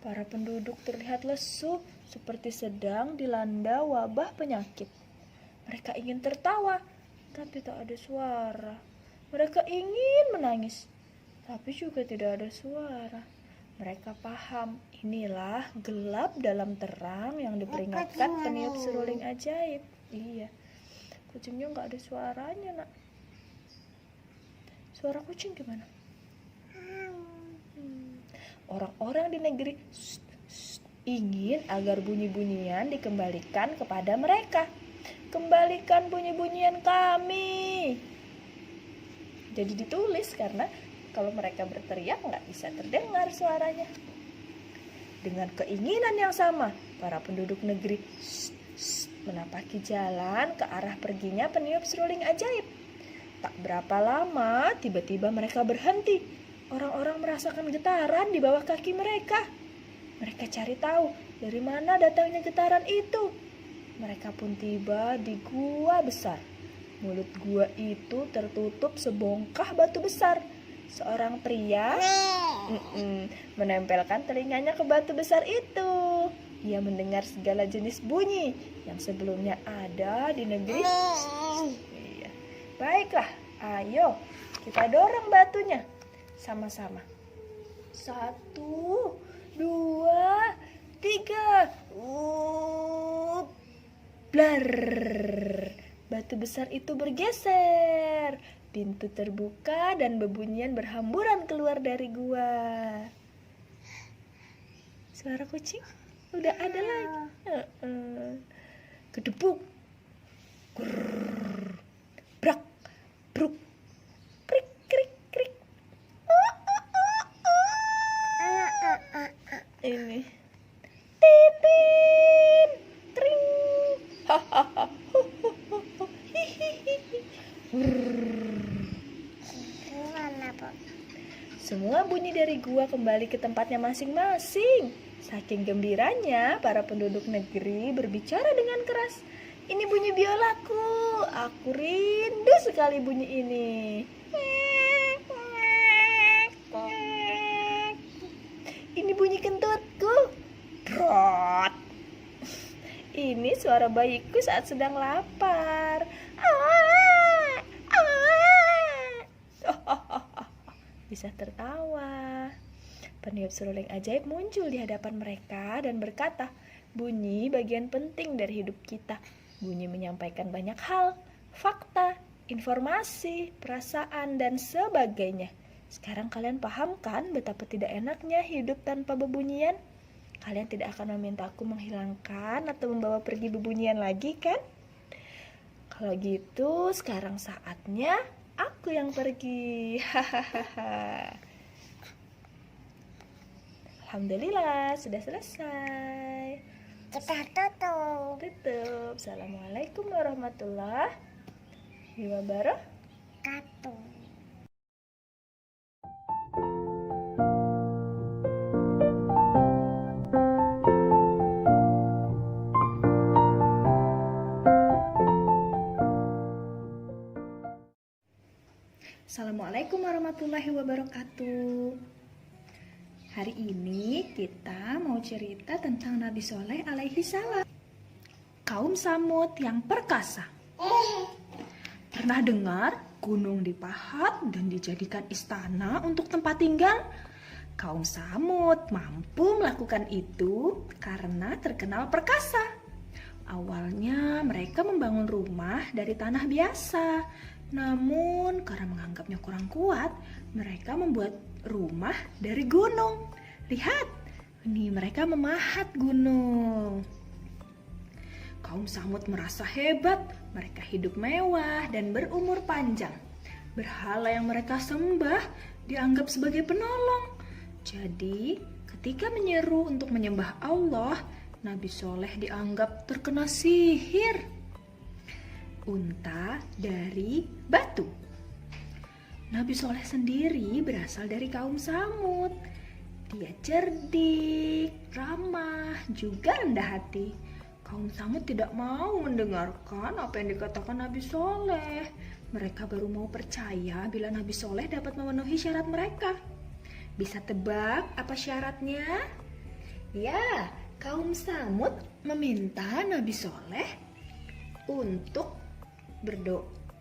Para penduduk terlihat lesu seperti sedang dilanda wabah penyakit. Mereka ingin tertawa, tapi tak ada suara. Mereka ingin menangis, tapi juga tidak ada suara. Mereka paham, inilah gelap dalam terang yang diperingatkan peniup seruling ajaib. Iya, kucingnya nggak ada suaranya, nak. Suara kucing gimana? Orang-orang di negeri ingin agar bunyi-bunyian dikembalikan kepada mereka. Kembalikan bunyi-bunyian kami. Jadi ditulis karena kalau mereka berteriak nggak bisa terdengar suaranya. Dengan keinginan yang sama, para penduduk negeri menapaki jalan ke arah perginya peniup seruling ajaib. Tak berapa lama, tiba-tiba mereka berhenti. Orang-orang merasakan getaran di bawah kaki mereka. Mereka cari tahu dari mana datangnya getaran itu. Mereka pun tiba di gua besar. Mulut gua itu tertutup sebongkah batu besar. Seorang pria menempelkan telinganya ke batu besar itu. Ia mendengar segala jenis bunyi yang sebelumnya ada di negeri. Iya. Baiklah, ayo kita dorong batunya sama-sama. 1, 2, 3. Blar. Batu besar itu bergeser. Pintu terbuka dan bebunyian berhamburan keluar dari gua. Suara kucing udah ada lagi. Kedebuk. Grrr. Brak. Bruk. Krik krik krik. Ini. Titin. Tring. Hahaha. Semua bunyi dari gua kembali ke tempatnya masing-masing. Saking gembiranya, para penduduk negeri berbicara dengan keras. Ini bunyi biolaku, aku rindu sekali bunyi ini. Ini bunyi kentutku. Trot. Ini suara bayiku saat sedang lapar. Bisa tertawa. Peniup seruling ajaib muncul di hadapan mereka dan berkata, bunyi bagian penting dari hidup kita. Bunyi menyampaikan banyak hal, fakta, informasi, perasaan, dan sebagainya. Sekarang kalian paham kan betapa tidak enaknya hidup tanpa bebunyian? Kalian tidak akan memintaku menghilangkan atau membawa pergi bebunyian lagi kan? Kalau gitu sekarang saatnya aku yang pergi. Hahaha. Alhamdulillah sudah selesai. Kita tutup. Tutup. Assalamualaikum warahmatullahi wabarakatuh. Assalamualaikum warahmatullahi wabarakatuh. Hari ini kita mau cerita tentang Nabi Soleh alaihi salam. Kaum Samud yang perkasa. Pernah dengar gunung dipahat dan dijadikan istana untuk tempat tinggal? Kaum Samud mampu melakukan itu karena terkenal perkasa. Awalnya mereka membangun rumah dari tanah biasa. Namun karena menganggapnya kurang kuat, mereka membuat rumah dari gunung. Lihat, ini mereka memahat gunung. Kaum Samud merasa hebat, mereka hidup mewah dan berumur panjang. Berhala yang mereka sembah dianggap sebagai penolong. Jadi, ketika menyeru untuk menyembah Allah, Nabi Soleh dianggap terkena sihir. Unta dari batu. Nabi Soleh sendiri berasal dari kaum Samud. Dia cerdik, ramah, juga rendah hati. Kaum Samud tidak mau mendengarkan apa yang dikatakan Nabi Soleh. Mereka baru mau percaya bila Nabi Soleh dapat memenuhi syarat mereka. Bisa tebak apa syaratnya? Ya, kaum Samud meminta Nabi Soleh untuk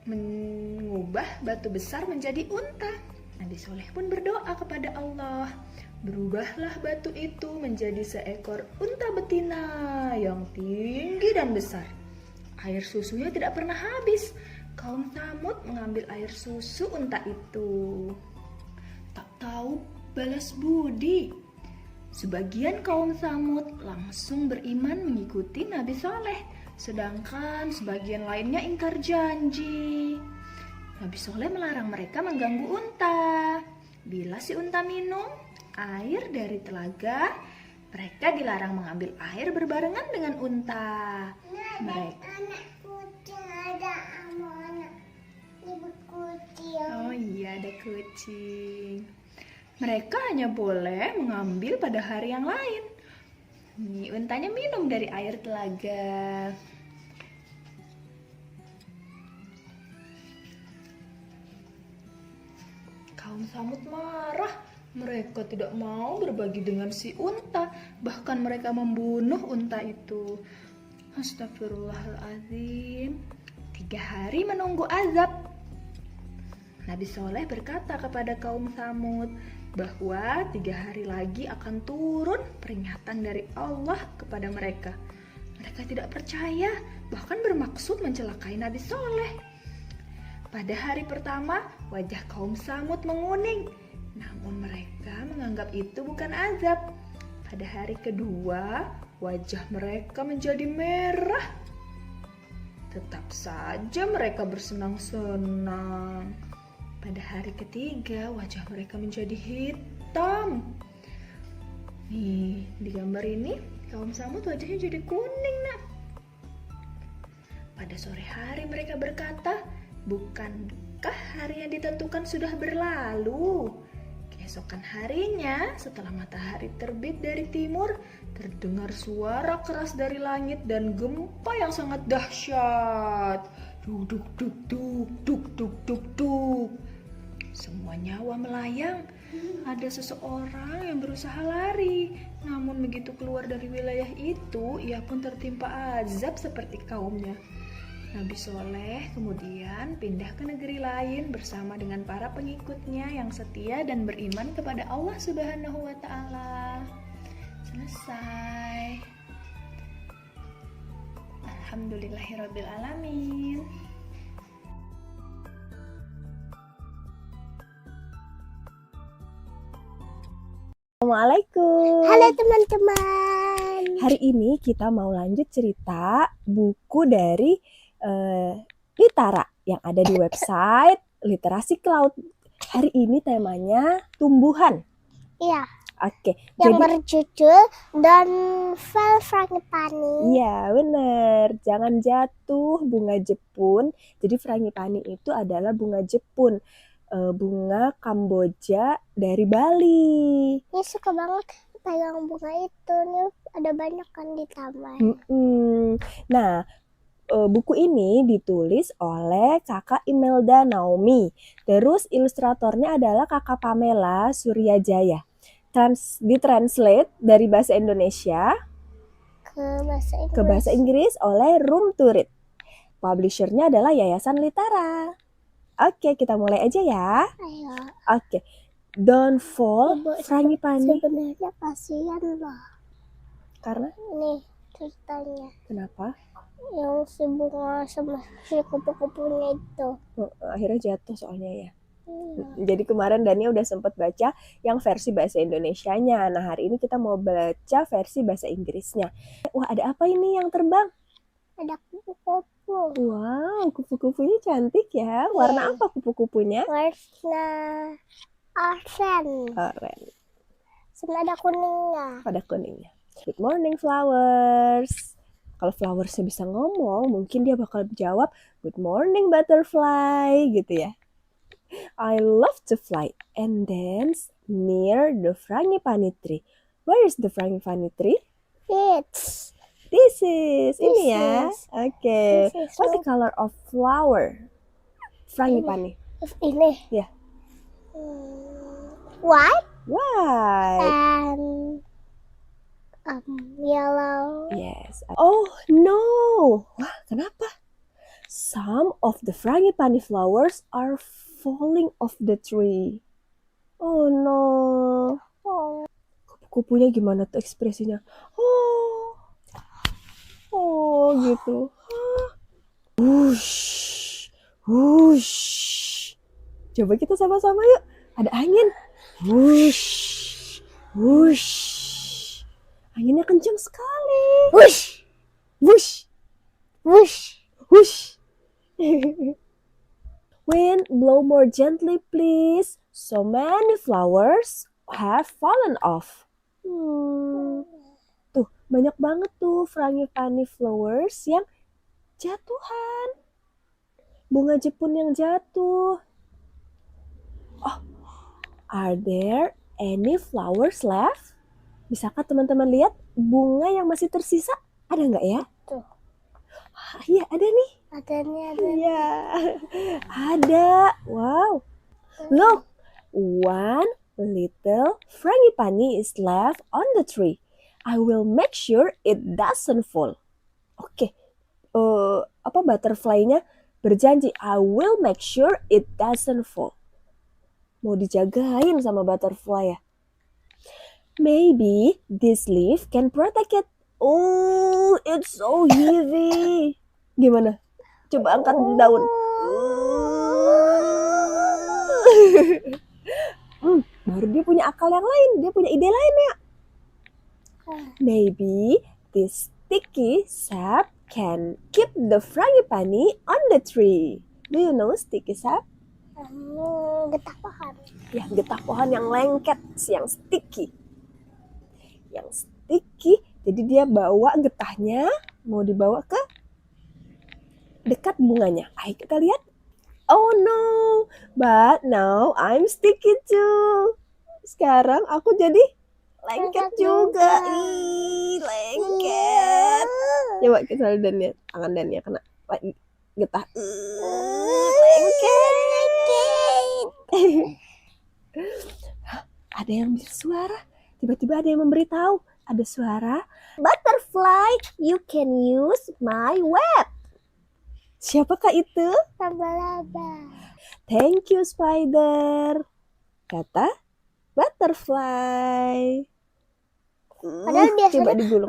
mengubah batu besar menjadi unta. Nabi Soleh pun berdoa kepada Allah. Berubahlah batu itu menjadi seekor unta betina yang tinggi dan besar. Air susunya tidak pernah habis. Kaum Samud mengambil air susu unta itu. Tak tahu balas budi. Sebagian kaum Samud langsung beriman mengikuti Nabi Soleh. Sedangkan sebagian lainnya ingkar janji. Nabi Soleh melarang mereka mengganggu unta. Bila si unta minum air dari telaga, mereka dilarang mengambil air berbarengan dengan unta. Mereka Anak kucing ada anak ibu kucing. Oh iya, ada kucing. Mereka hanya boleh mengambil pada hari yang lain. Nih, untanya minum dari air telaga. Kaum Samud marah. Mereka tidak mau berbagi dengan si unta. Bahkan mereka membunuh unta itu. Astagfirullahaladzim. 3 hari menunggu azab. Nabi Soleh berkata kepada kaum Samud bahwa 3 hari lagi akan turun peringatan dari Allah kepada mereka. Mereka tidak percaya, bahkan bermaksud mencelakai Nabi Soleh. Pada hari pertama, wajah kaum Samud menguning. Namun mereka menganggap itu bukan azab. Pada hari kedua, wajah mereka menjadi merah. Tetap saja mereka bersenang-senang. Pada hari ketiga, wajah mereka menjadi hitam. Nih, di gambar ini, kaum Samud wajahnya jadi kuning, nak. Pada sore hari mereka berkata, bukankah hari yang ditentukan sudah berlalu? Keesokan harinya, setelah matahari terbit dari timur, terdengar suara keras dari langit dan gempa yang sangat dahsyat. Duk duk duk duk duk duk duk duk. Semua nyawa melayang. Ada seseorang yang berusaha lari, namun begitu keluar dari wilayah itu, ia pun tertimpa azab seperti kaumnya. Nabi Soleh kemudian pindah ke negeri lain bersama dengan para pengikutnya yang setia dan beriman kepada Allah Subhanahu wa Ta'ala. Selesai. Alhamdulillahirabbil alamin. Assalamualaikum. Halo teman-teman. Hari ini kita mau lanjut cerita buku dari Litara yang ada di website Literasi Cloud. Hari ini temanya tumbuhan. Iya, Oke, yang jadi berjudul Don't Fall Frangipani. iya bener, jangan jatuh bunga Jepun. Jadi frangipani itu adalah bunga Jepun, bunga Kamboja dari Bali. Ini suka banget pegang bunga itu. Nih ada banyak kan di taman. Nah, buku ini ditulis oleh kakak Imelda Naomi. Terus ilustratornya adalah kakak Pamela Suryajaya. Ditranslate dari bahasa Indonesia ke bahasa Inggris oleh Room to Read. Publishernya adalah Yayasan Litara. Oke, kita mulai aja ya. Ayo. Oke, Don't Fall Frangipani. Sebenarnya kasihan loh. Karena Nih ceritanya. kenapa? Yang si bunga sama si kupu-kupunya itu. Akhirnya jatuh soalnya ya. Iya. Jadi kemarin Dania udah sempat baca yang versi bahasa Indonesianya. Nah, hari ini kita mau baca versi bahasa Inggrisnya. Wah, ada apa ini yang terbang? Ada kupu-kupu. Wow, kupu-kupunya cantik ya. Warna apa kupu-kupunya? Warna oranye. Oranye. Sama ada kuningnya. Pada kuningnya. Good morning flowers. Kalau flowersnya bisa ngomong, mungkin dia bakal jawab, good morning butterfly, gitu ya. I love to fly and dance near the frangipani tree. Where is the frangipani tree? It's This is ini ya. is. Oke. This is What's the color of flower? Frangipani. ini. Ya. White White. and yellow. Yes. Oh no. Wah, kenapa? Some of the frangipani flowers are falling off the tree. Oh no. Oh, Kupu-kupunya gimana tuh ekspresinya? Oh gitu. Wush, wush. Coba kita sama-sama yuk. Ada angin. Wush, wush. Anginnya kencang sekali. whoosh, Wush, whoosh. wush. Wind, blow more gently, please. So many flowers have fallen off. Tuh, banyak banget tuh frangipani flowers yang jatuhan. Bunga Jepun yang jatuh. Oh, are there any flowers left? Bisakah teman-teman lihat bunga yang masih tersisa? Ada nggak ya? Tuh. Iya, ada nih. Ada. Iya, ada. Wow. Look, one little frangipani is left on the tree. I will make sure it doesn't fall. Oke, butterfly-nya berjanji, I will make sure it doesn't fall. Mau dijagain sama butterfly ya. Maybe this leaf can protect it. Oh, it's so heavy. Gimana? Coba angkat daun. Baru dia punya akal yang lain. Dia punya ide lain ya. Maybe this sticky sap can keep the frangipani on the tree. Do you know sticky sap? Getah pohon. Ya, getah pohon yang lengket, yang sticky. Yang sticky, jadi dia bawa getahnya, mau dibawa ke dekat bunganya. Ayo kita lihat. Oh no, but now I'm sticky too. Sekarang aku jadi lengket Lengket juga. juga. Ih, lengket. Coba kita lihat Dania, tangan Dania kena getah. Lengket. Ada yang bersuara. Tiba-tiba ada yang memberitahu. Ada suara. Butterfly, you can use my web. Siapakah itu? Laba-laba. Thank you, Spider. Kata butterfly. Padahal biasanya Coba digulung.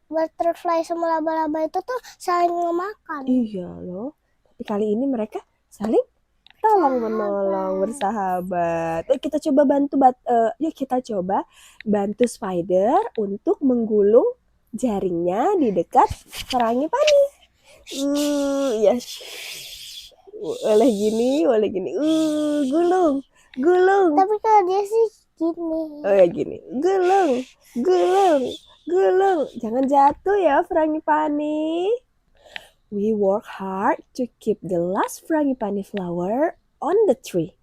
butterfly sama laba-laba itu tuh saling memakan. Iya loh. Tapi kali ini mereka saling tolong menolong, bersahabat. Kita coba yuk kita coba bantu Spider untuk menggulung jaringnya di dekat Frangipani. Ya. Boleh gini. Gulung. Tapi kalau dia sih gini. Oh ya gini. Gulung. Jangan jatuh ya, Frangipani. We work hard to keep the last frangipani flower on the tree.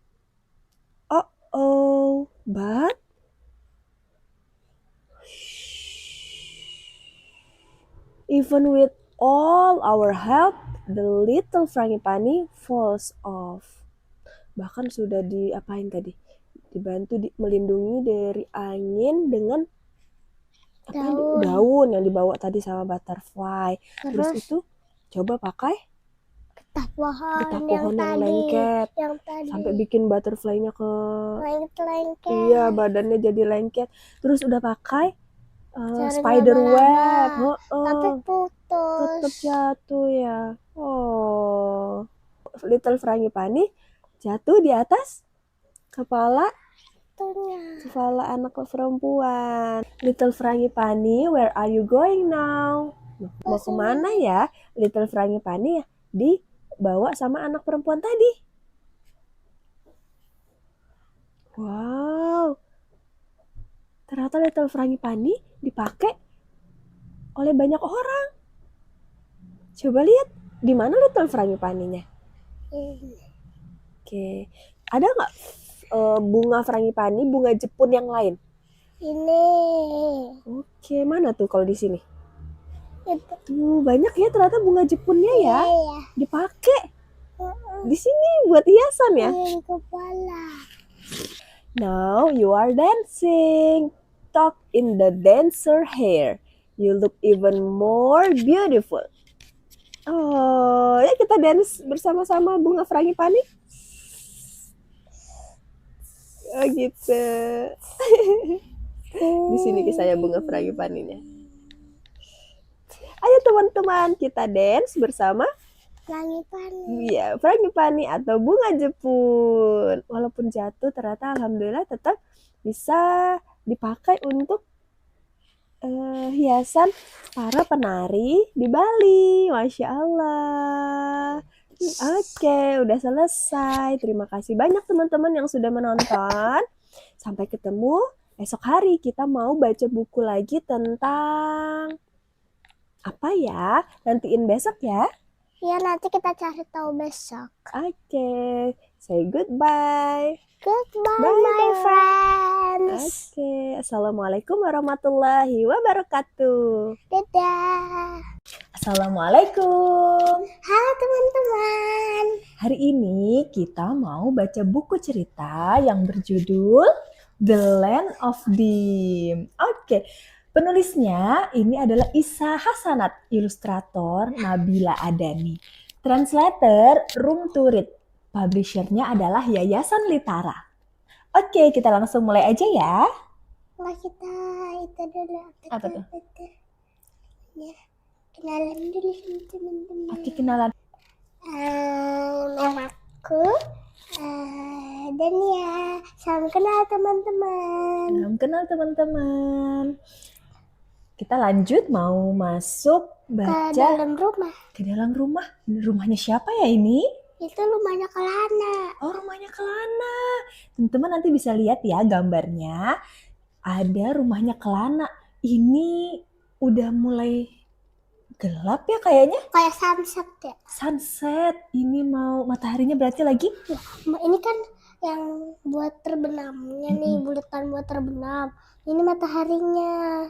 But even with all our help, the little frangipani falls off. Bahkan sudah diapain tadi? Dibantu melindungi dari angin dengan daun yang dibawa tadi sama butterfly. Terus itu coba pakai getah pohon yang lengket yang tadi sampai bikin butterfly-nya ke lengket. Iya, badannya jadi lengket. Terus udah pakai Jaring spider web. Tapi putus. Tetap jatuh ya. Oh. Little Frangipani jatuh di atas kepala anak perempuan. Little Frangipani, where are you going now? Mau kemana ya? Little Frangipani ya dibawa sama anak perempuan tadi. Wow. Ternyata Little Frangipani dipakai oleh banyak orang. Coba lihat di mana Little Frangipaninya. Oke. Ada nggak bunga frangipani, bunga Jepun yang lain? Ini. Oke, mana tuh kalau di sini? Itu. Tuh, banyak ya ternyata bunga Jepunnya ya. Iya. Dipakai. Di sini buat hiasan ya. Di kepala. Now you are dancing. Tuck in the dancer hair. You look even more beautiful. Oh, ya kita dance bersama-sama bunga frangipani. Oh gitu. Di sini kisahnya bunga frangipaninya. Ayo teman-teman, kita dance bersama Frangipani. Iya, frangipani atau bunga Jepun. Walaupun jatuh, ternyata alhamdulillah tetap bisa dipakai untuk hiasan para penari di Bali. Masya Allah. Oke, udah selesai. Terima kasih banyak teman-teman yang sudah menonton. Sampai ketemu esok hari. Kita mau baca buku lagi tentang apa ya? Nantiin besok ya. Ya, nanti kita cari tahu besok. Oke, say goodbye. Goodbye, my friends. Oke, assalamualaikum warahmatullahi wabarakatuh. Dadah. Assalamualaikum. Halo teman-teman. Hari ini kita mau baca buku cerita yang berjudul The Land of Dim. Oke, penulisnya ini adalah Isa Hasanat, ilustrator Nabila Adani, translator Room to Read, publishernya adalah Yayasan Litara. Oke, kita langsung mulai aja ya. Nah, kita itu dulu. Apa tuh? Ya, kenalan dulu sama teman-teman. Oke, kenalan. Namaku Dania. Salam kenal teman-teman. Salam kenal teman-teman. Kita lanjut mau masuk baca Ke dalam rumah. ke dalam rumah. Rumahnya siapa ya ini? Itu rumahnya Kelana. Oh, rumahnya Kelana. Teman-teman nanti bisa lihat ya gambarnya. Ada rumahnya Kelana. Ini udah mulai gelap ya kayaknya. Kayak sunset ya. Sunset. Ini mau mataharinya berarti lagi. Ini kan yang buat terbenamnya nih, bulatan buat terbenam. Ini mataharinya.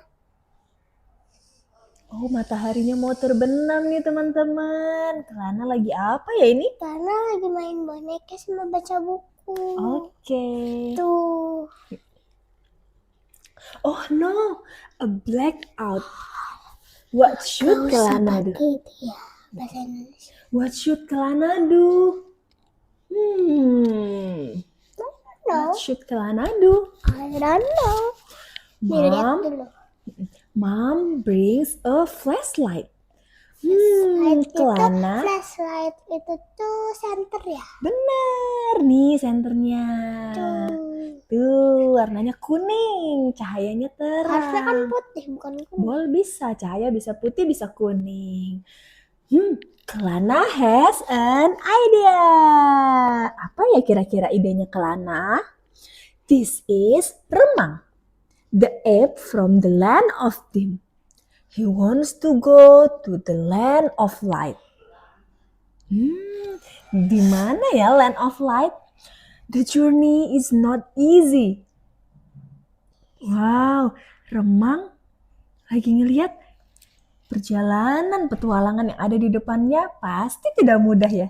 Oh, mataharinya mau terbenam nih teman-teman. Kelana lagi apa ya ini? Karena lagi main boneka sama baca buku. Oke. Tuh. Oh no, a blackout. What should Kelana do? Pakai itu ya, bahasa Indonesia. What should Kelana do? No, What should Kelana do? I don't know. Nih, lihat Mom, dulu. Mom brings a flashlight. Kelana. Flashlight itu tuh center ya. Benar, nih senternya. Tuh, warnanya kuning, cahayanya Harusnya kan terang. putih, bukan kuning. Boleh bisa, cahaya bisa putih, bisa kuning. Kelana has an idea. Apa ya kira-kira idenya Kelana? This is Remang, the ape from the land of dim. He wants to go to the land of light. Di mana ya land of light? The journey is not easy. Wow, Remang lagi ngelihat perjalanan petualangan yang ada di depannya pasti tidak mudah ya.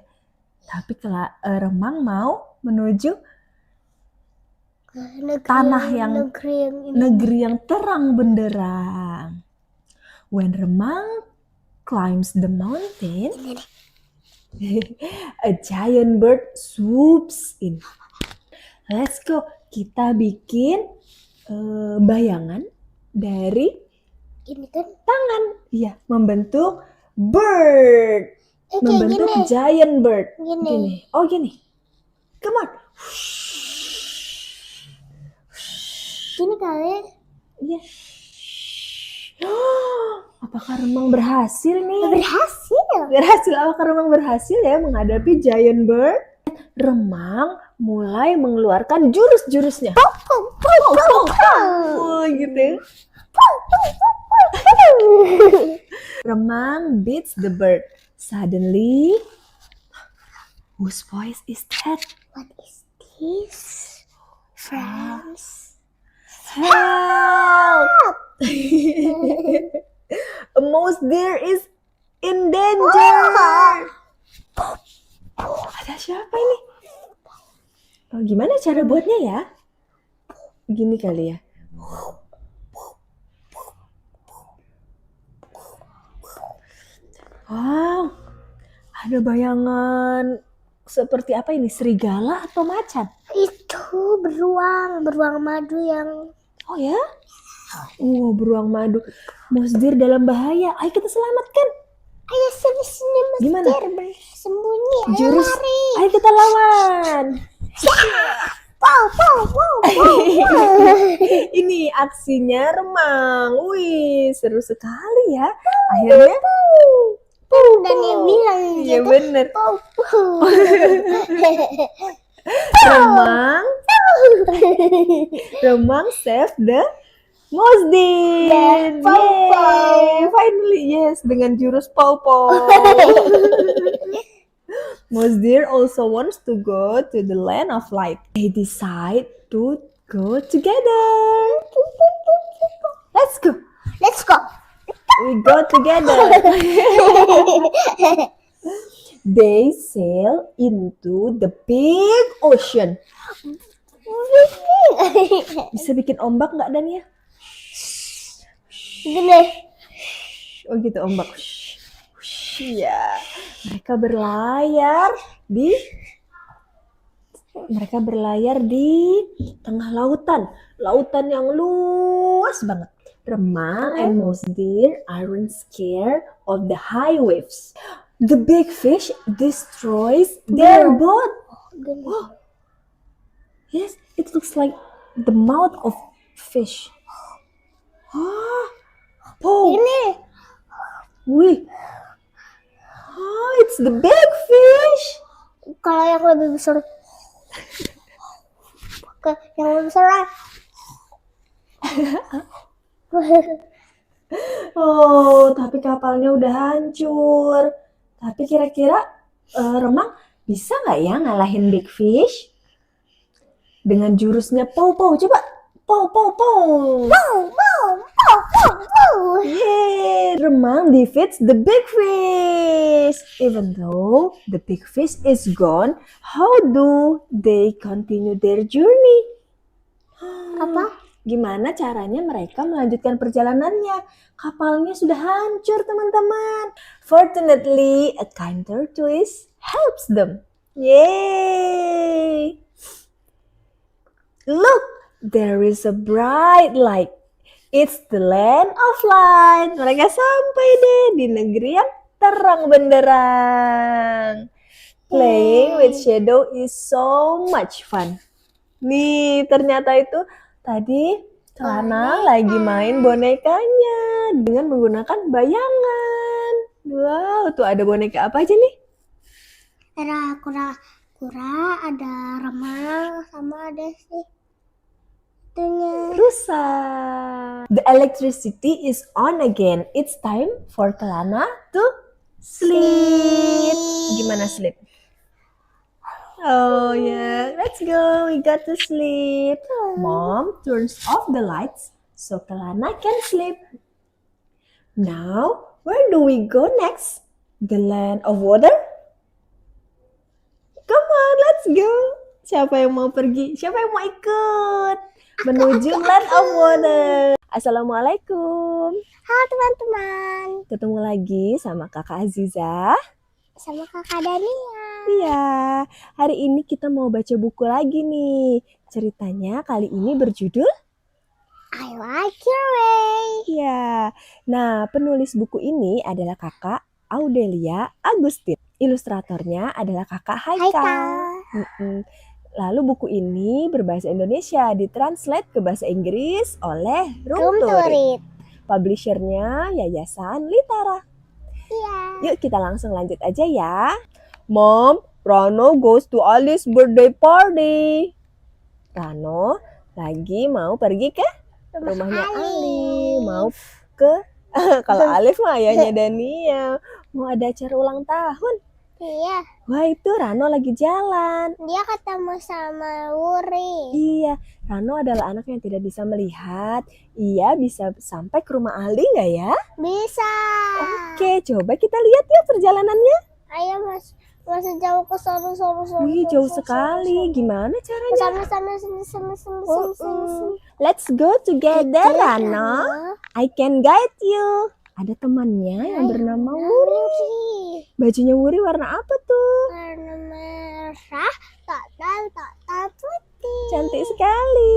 Tapi Remang mau menuju tanah yang negeri yang terang benderang. When Remang climbs the mountain, a giant bird swoops in. Let's go, kita bikin bayangan dari Ini kan tangan. Iya, membentuk bird. Membentuk gini. giant bird. Gini. Oh, gini. Come on. Gini kali. Iya. Apakah Remang berhasil nih? Berhasil. Apakah Remang berhasil ya menghadapi giant bird? Remang mulai mengeluarkan jurus-jurusnya. Oh, gitu. Remang beats the bird. Suddenly, whose voice is that? What is this? Friends. Help! A mouse deer is in danger. Ada siapa ini? Oh, gimana cara buatnya ya? Gini kali ya. Wow, ada bayangan seperti apa ini? Serigala atau macan? Itu beruang madu yang Oh ya? Beruang madu. Monster dalam bahaya. Ayo kita selamatkan. ayo sini Gimana? bersembunyi. Ayo Jurus. lari. Ayo kita lawan. Wow. Ini aksinya Remang. Wih, seru sekali ya. Akhirnya Dan dia bilang iya gitu. bener. Remang save the Mosdir. Yay, finally yes dengan jurus Pow. Mosdir also wants to go to the land of light. They decide to go together. Let's go. We go together. They sail into the big ocean. Bisa bikin ombak nggak Dania? Gini. Oh gitu ombak. Iya. Mereka berlayar di tengah lautan yang luas banget. Remang and Mosdir aren't scared of the high waves. The big fish destroys their boat. Oh. Yes, it looks like the mouth of fish. Oh, Ini. wih. Oh, it's the big fish. Kalau yang lebih besar. Yang lebih besar. Oh, tapi kapalnya udah hancur. Tapi kira-kira Remang bisa nggak ya ngalahin big fish? dengan jurusnya pow-pow. Coba pow-pow-pow. Boom, boom, boom, boom, boom. Yay! Remang defeats the big fish. Even though the big fish is gone, how do they continue their journey? Apa? Gimana caranya mereka melanjutkan perjalanannya? Kapalnya sudah hancur, teman-teman. Fortunately, a kind tortoise helps them. Yay! Look, there is a bright light. It's the land of light. Mereka sampai deh di negeri yang terang benderang. Playing with shadow is so much fun. Nih, ternyata itu tadi Kelana lagi main bonekanya dengan menggunakan bayangan. Wow, tuh ada boneka apa aja nih? Ada kura-kura, ada remang, sama ada sih itunya. Rusa. The electricity is on again. It's time for Kelana to sleep. Gimana sleep? Oh yeah, let's go. We got to sleep. Mom turns off the lights so Kelana can sleep. Now, where do we go next? The land of water? Come on, let's go. Siapa yang mau pergi? Siapa yang mau ikut? Menuju land of water. Assalamualaikum. Halo teman-teman, Ketemu lagi sama Kakak Aziza. sama kakak Dania. Iya, hari ini kita mau baca buku lagi nih. Ceritanya kali ini berjudul I like your way. Iya. Nah, penulis buku ini adalah Kakak Audelia Agustin. Ilustratornya adalah Kakak Haikal. Haikal. Lalu buku ini berbahasa Indonesia, ditranslate ke bahasa Inggris oleh Room Room to to Read. read. Publishernya Yayasan Litara. Iya. Yuk kita langsung lanjut aja ya. Mom, Rano goes to Alice's birthday party. Rano lagi mau pergi ke rumahnya Ali. Mau ke kalau Alif mah ayahnya Dania. Mau ada acara ulang tahun. Iya, Wah itu Rano lagi jalan. dia ketemu sama Wuri. Iya, Rano adalah anak yang tidak bisa melihat. Ia bisa sampai ke rumah Ali nggak ya? Bisa. Oke, coba kita lihat ya perjalanannya. Ayo masih jauh ke sana. Wih, jauh sekali. Gimana caranya? Sana. Let's go together, Rano. I can guide you. Ada temannya yang bernama Wuri. Bajunya Wuri warna apa tuh? Warna merah, total putih. Cantik sekali.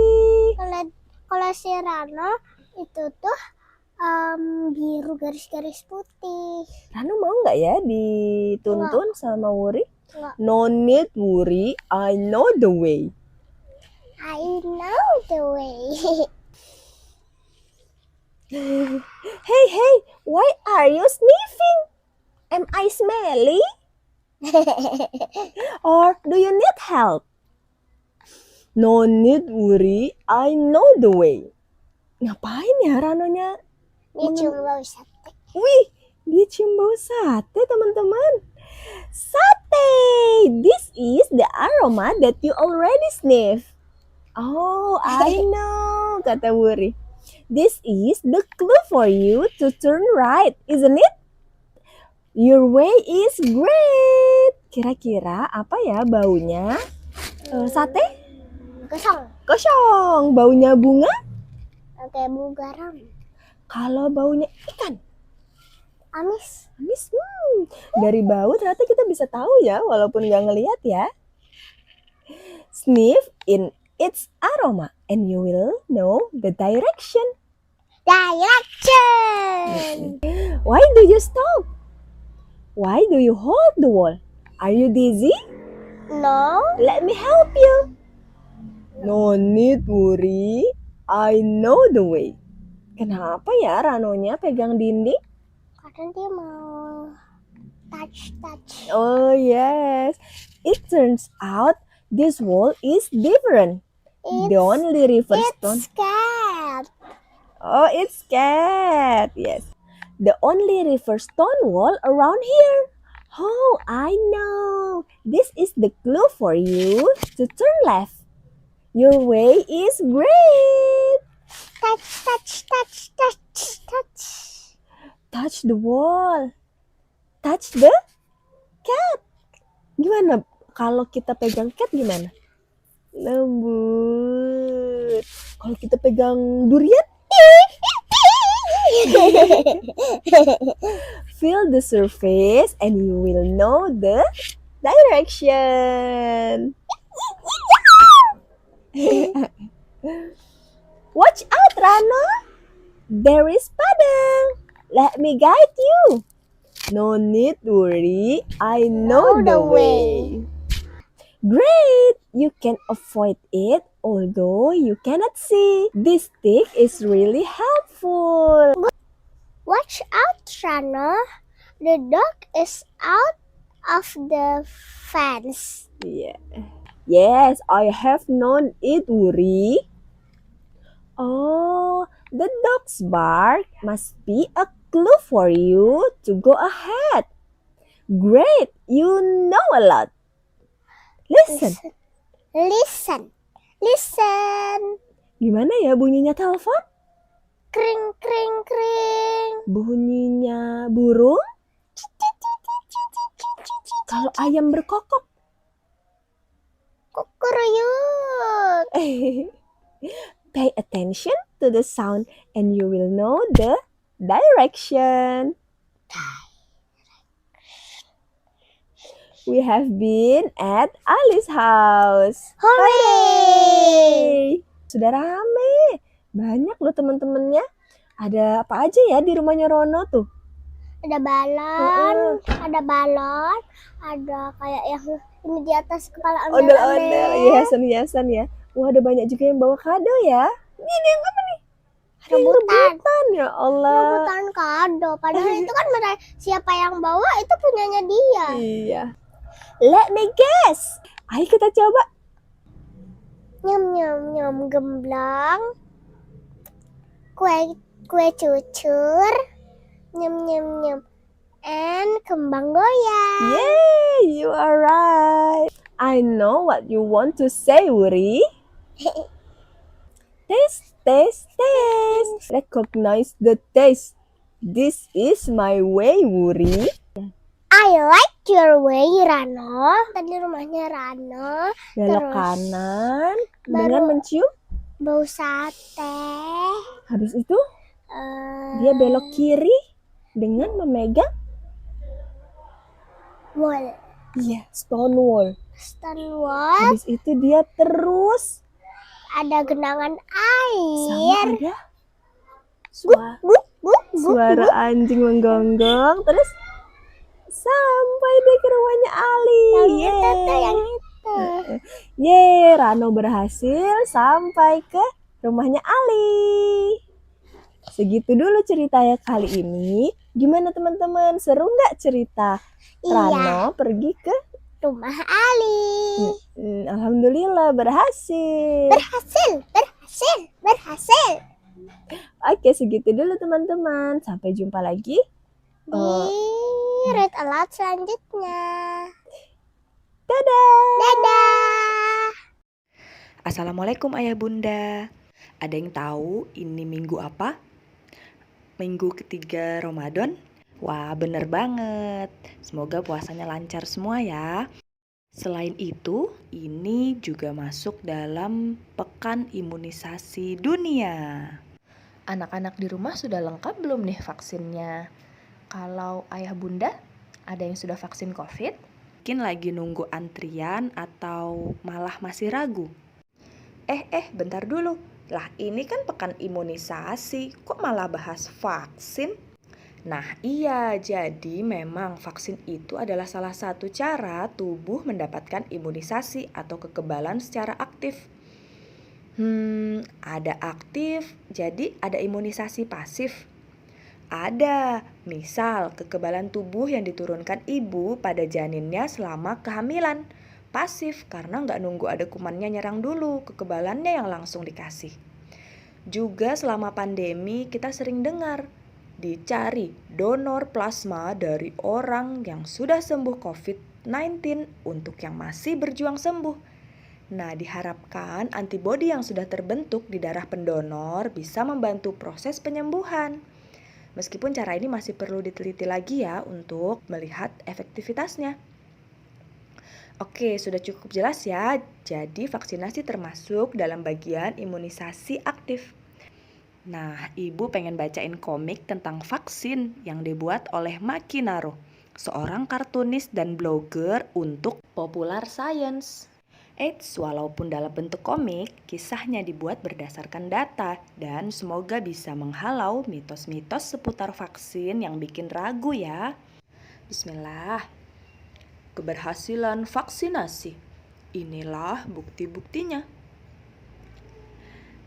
Kalau si Rano itu tuh biru garis-garis putih. Rano mau nggak ya dituntun sama Wuri? Nggak. No need, Wuri. I know the way. I know the way. Hey, why are you sniffing? Am I smelly? Or do you need help? No need, Wuri. I know the way. Ngapain ya Ranonya? Dia cuma bau sate. Wih, dia cium bau sate, teman-teman. Sate! This is the aroma that you already sniff. Oh, I know, kata Wuri. This is the clue for you to turn right, isn't it? Your way is great. Kira-kira apa ya baunya? Sate? Gosong. Kosong. Baunya bunga? Kayak bau garam. Kalau baunya ikan? Amis. Amis. Dari bau ternyata kita bisa tahu ya, walaupun nggak ngelihat ya. Sniff in its aroma and you will know the direction. Direction. Why do you stop? Why do you hold the wall? Are you dizzy? No. Let me help you. No need, Wuri. I know the way. Kenapa ya Ranonya pegang dinding? Karena dia mau touch. Oh yes. It turns out this wall is different. The only river stone. It's scared. Oh, it's cat. Yes. The only river stone wall around here. Oh, I know. This is the clue for you to turn left. Your way is great. Touch, touch, touch, touch, touch. Touch the wall. Touch the cat. Gimana kalau kita pegang cat gimana? Lembut. Kalau kita pegang durian? Feel the surface and you will know the direction. Watch out, Rano. There is Padang. Let me guide you. No need to worry. I know the way. Great! You can avoid it although you cannot see. This stick is really helpful. Watch out, Rano. The dog is out of the fence. Yeah. Yes, I have known it, Wuri. Oh, the dog's bark must be a clue for you to go ahead. Great, you know a lot. Listen, Listen. Listen. gimana ya bunyinya telepon? Kring, kring, kring. Bunyinya burung? Kalau ayam berkokok? Kukuruyuk. Pay attention to the sound and you will know the direction. We have been at Ali's house. Hooray! Sudah rame. Banyak loh teman-temannya. Ada apa aja ya di rumahnya Rono tuh? Ada balon, ada kayak yang ini di atas kepala Ondel-ondel, hiasan-hiasan ya. Wah, ada banyak juga yang bawa kado ya. Ini yang apa nih? Rebutan, ya Allah. Rebutan kado. Padahal itu kan siapa yang bawa itu punyanya dia. Iya. Let me guess. Ayo kita coba. Nyam nyam nyam gemblang. Kue cucur. Nyam nyam nyam. And kembang goyang. Yay, you are right. I know what you want to say, Wuri. Taste, taste, taste. Recognize the taste. This is my way, Wuri. I like your way, Rano. Tadi rumahnya Rano. Belok Terus, kanan baru- dengan mencium. Bau sate. Habis itu dia belok kiri dengan memegang Wall. iya, stone wall. Stone wall. Habis itu dia terus Ada genangan sama air. ada suara anjing menggonggong, terus sampai deh ke rumahnya Ali. Yang itu. Yeay, Rano berhasil sampai ke rumahnya Ali. Segitu dulu ceritanya kali ini. Gimana teman-teman? Seru nggak cerita Iya, Rano pergi ke rumah Ali. Alhamdulillah berhasil. Berhasil. Oke, segitu dulu teman-teman. Sampai jumpa lagi. Di read aloud selanjutnya. Dadah. Assalamualaikum ayah bunda. Ada yang tahu ini minggu apa? Minggu ketiga Ramadan? Wah, bener banget. Semoga puasanya lancar semua ya. Selain itu, ini juga masuk dalam pekan imunisasi dunia. Anak-anak di rumah sudah lengkap belum nih vaksinnya? Kalau ayah bunda, ada yang sudah vaksin COVID? Mungkin lagi nunggu antrian atau malah masih ragu? Bentar dulu. Lah ini kan pekan imunisasi, kok malah bahas vaksin? Nah iya, jadi memang vaksin itu adalah salah satu cara tubuh mendapatkan imunisasi atau kekebalan secara aktif. Ada aktif, jadi ada imunisasi pasif. Ada, misal kekebalan tubuh yang diturunkan ibu pada janinnya selama kehamilan. Pasif karena nggak nunggu ada kumannya nyerang dulu, kekebalannya yang langsung dikasih. Juga selama pandemi kita sering dengar, dicari donor plasma dari orang yang sudah sembuh COVID-19 untuk yang masih berjuang sembuh. Nah, diharapkan antibodi yang sudah terbentuk di darah pendonor bisa membantu proses penyembuhan. Meskipun cara ini masih perlu diteliti lagi ya untuk melihat efektivitasnya. Oke, sudah cukup jelas ya. Jadi vaksinasi termasuk dalam bagian imunisasi aktif. Nah, Ibu pengen bacain komik tentang vaksin yang dibuat oleh Maki Naro, seorang kartunis dan blogger untuk Popular Science. Eits, walaupun dalam bentuk komik, kisahnya dibuat berdasarkan data dan semoga bisa menghalau mitos-mitos seputar vaksin yang bikin ragu ya. Bismillah. Keberhasilan vaksinasi. Inilah bukti-buktinya.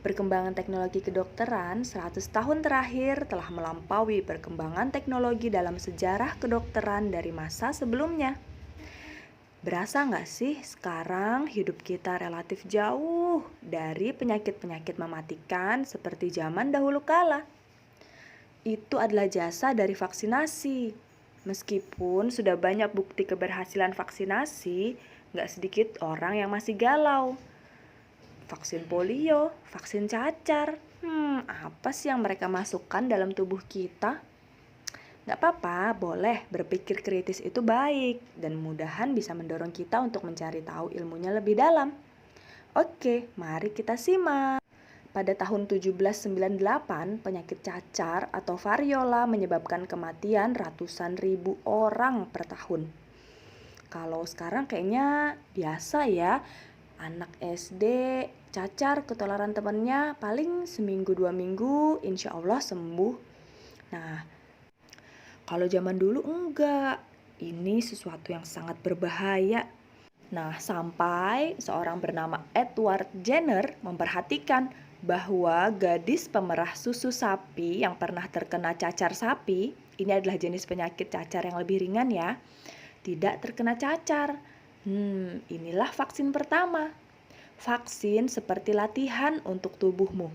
Perkembangan teknologi kedokteran 100 tahun terakhir telah melampaui perkembangan teknologi dalam sejarah kedokteran dari masa sebelumnya. Berasa nggak sih sekarang hidup kita relatif jauh dari penyakit-penyakit mematikan seperti zaman dahulu kala? Itu adalah jasa dari vaksinasi. Meskipun sudah banyak bukti keberhasilan vaksinasi, nggak sedikit orang yang masih galau. Vaksin polio, vaksin cacar, apa sih yang mereka masukkan dalam tubuh kita? Nggak apa-apa, boleh berpikir kritis itu baik dan mudahan bisa mendorong kita untuk mencari tahu ilmunya lebih dalam. Oke, mari kita simak. Pada tahun 1798, penyakit cacar atau variola menyebabkan kematian ratusan ribu orang per tahun. Kalau sekarang kayaknya biasa ya, anak SD cacar ketularan temannya paling seminggu 2 minggu insya Allah sembuh. Nah, kalau zaman dulu enggak, ini sesuatu yang sangat berbahaya. Nah, sampai seorang bernama Edward Jenner memperhatikan bahwa gadis pemerah susu sapi yang pernah terkena cacar sapi, ini adalah jenis penyakit cacar yang lebih ringan ya, tidak terkena cacar. Inilah vaksin pertama. Vaksin seperti latihan untuk tubuhmu.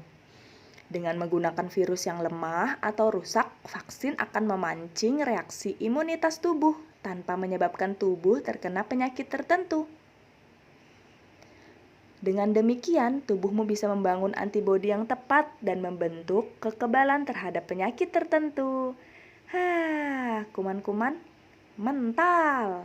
Dengan menggunakan virus yang lemah atau rusak, vaksin akan memancing reaksi imunitas tubuh tanpa menyebabkan tubuh terkena penyakit tertentu. Dengan demikian, tubuhmu bisa membangun antibodi yang tepat dan membentuk kekebalan terhadap penyakit tertentu. Kuman-kuman mental.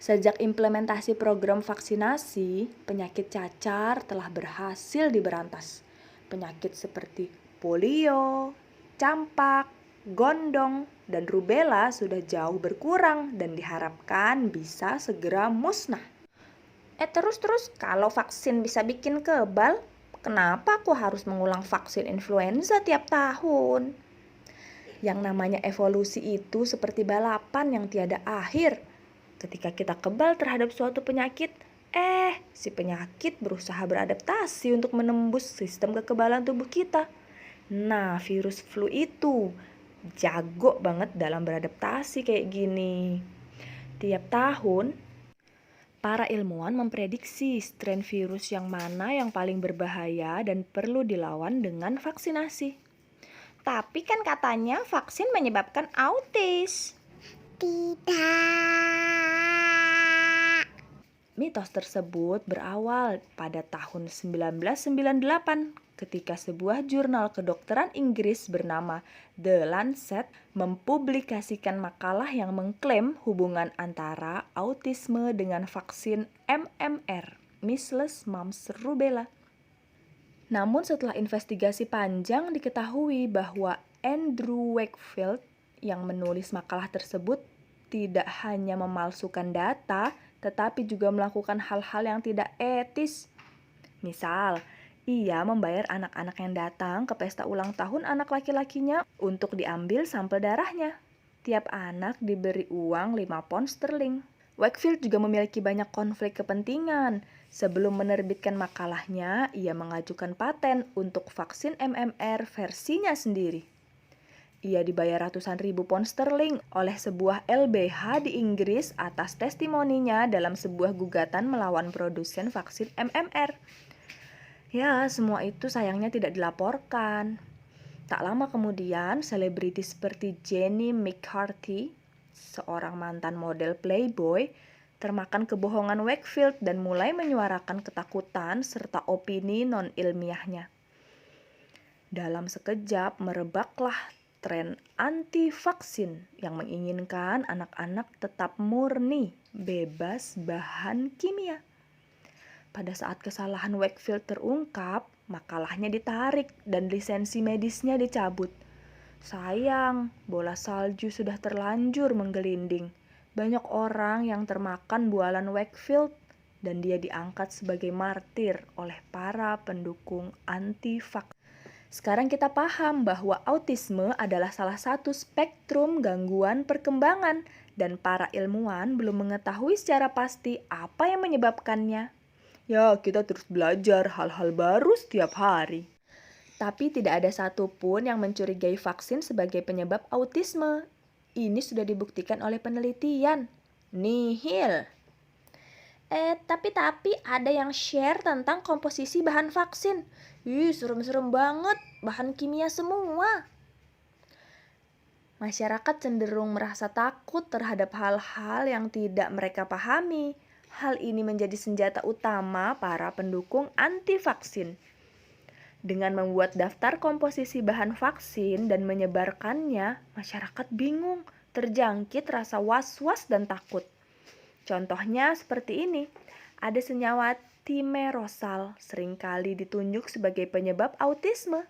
Sejak implementasi program vaksinasi, penyakit cacar telah berhasil diberantas. Penyakit seperti polio, campak, gondong, dan rubella sudah jauh berkurang dan diharapkan bisa segera musnah. Terus kalau vaksin bisa bikin kebal, kenapa aku harus mengulang vaksin influenza tiap tahun? Yang namanya evolusi itu seperti balapan yang tiada akhir. Ketika kita kebal terhadap suatu penyakit, si penyakit berusaha beradaptasi untuk menembus sistem kekebalan tubuh kita. Nah, virus flu itu jago banget dalam beradaptasi kayak gini. Tiap tahun, para ilmuwan memprediksi strain virus yang mana yang paling berbahaya dan perlu dilawan dengan vaksinasi. Tapi kan katanya vaksin menyebabkan autis. Tidak. Mitos tersebut berawal pada tahun 1998 ketika sebuah jurnal kedokteran Inggris bernama The Lancet mempublikasikan makalah yang mengklaim hubungan antara autisme dengan vaksin MMR, Measles, Mumps, Rubella. Namun setelah investigasi panjang diketahui bahwa Andrew Wakefield yang menulis makalah tersebut tidak hanya memalsukan data, tetapi juga melakukan hal-hal yang tidak etis. Misal, ia membayar anak-anak yang datang ke pesta ulang tahun anak laki-lakinya untuk diambil sampel darahnya. Tiap anak diberi uang 5 pound sterling. Wakefield juga memiliki banyak konflik kepentingan. Sebelum menerbitkan makalahnya, ia mengajukan paten untuk vaksin MMR versinya sendiri. Ia dibayar ratusan ribu pound sterling oleh sebuah LBH di Inggris atas testimoninya dalam sebuah gugatan melawan produsen vaksin MMR. Ya, semua itu sayangnya tidak dilaporkan. Tak lama kemudian, selebriti seperti Jenny McCarthy, seorang mantan model Playboy, termakan kebohongan Wakefield dan mulai menyuarakan ketakutan serta opini non-ilmiahnya. Dalam sekejap merebaklah tren anti-vaksin yang menginginkan anak-anak tetap murni, bebas bahan kimia. Pada saat kesalahan Wakefield terungkap, makalahnya ditarik dan lisensi medisnya dicabut. Sayang, bola salju sudah terlanjur menggelinding. Banyak orang yang termakan bualan Wakefield dan dia diangkat sebagai martir oleh para pendukung anti-vaksin. Sekarang kita paham bahwa autisme adalah salah satu spektrum gangguan perkembangan dan para ilmuwan belum mengetahui secara pasti apa yang menyebabkannya. Ya, kita terus belajar hal-hal baru setiap hari. Tapi tidak ada satupun yang mencurigai vaksin sebagai penyebab autisme. Ini sudah dibuktikan oleh penelitian. Nihil. Tapi ada yang share tentang komposisi bahan vaksin. Serem-serem banget, bahan kimia semua. Masyarakat cenderung merasa takut terhadap hal-hal yang tidak mereka pahami. Hal ini menjadi senjata utama para pendukung anti-vaksin. Dengan membuat daftar komposisi bahan vaksin dan menyebarkannya, masyarakat bingung, terjangkit rasa was-was dan takut. Contohnya seperti ini, ada senyawa timerosal seringkali ditunjuk sebagai penyebab autisme.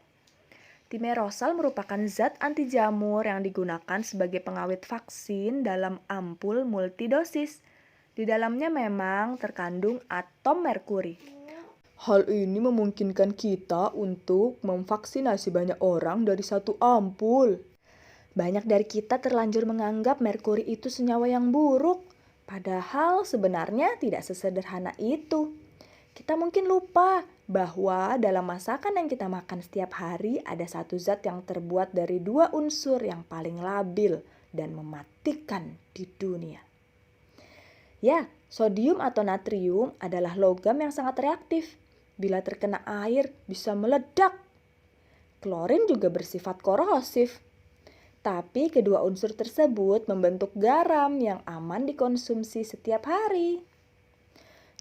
Timerosal merupakan zat anti jamur yang digunakan sebagai pengawet vaksin dalam ampul multidosis. Di dalamnya memang terkandung atom merkuri. Hal ini memungkinkan kita untuk memvaksinasi banyak orang dari satu ampul. Banyak dari kita terlanjur menganggap merkuri itu senyawa yang buruk. Padahal sebenarnya tidak sesederhana itu. Kita mungkin lupa bahwa dalam masakan yang kita makan setiap hari ada satu zat yang terbuat dari 2 unsur yang paling labil dan mematikan di dunia. Ya, sodium atau natrium adalah logam yang sangat reaktif. Bila terkena air bisa meledak. Klorin juga bersifat korosif. Tapi kedua unsur tersebut membentuk garam yang aman dikonsumsi setiap hari.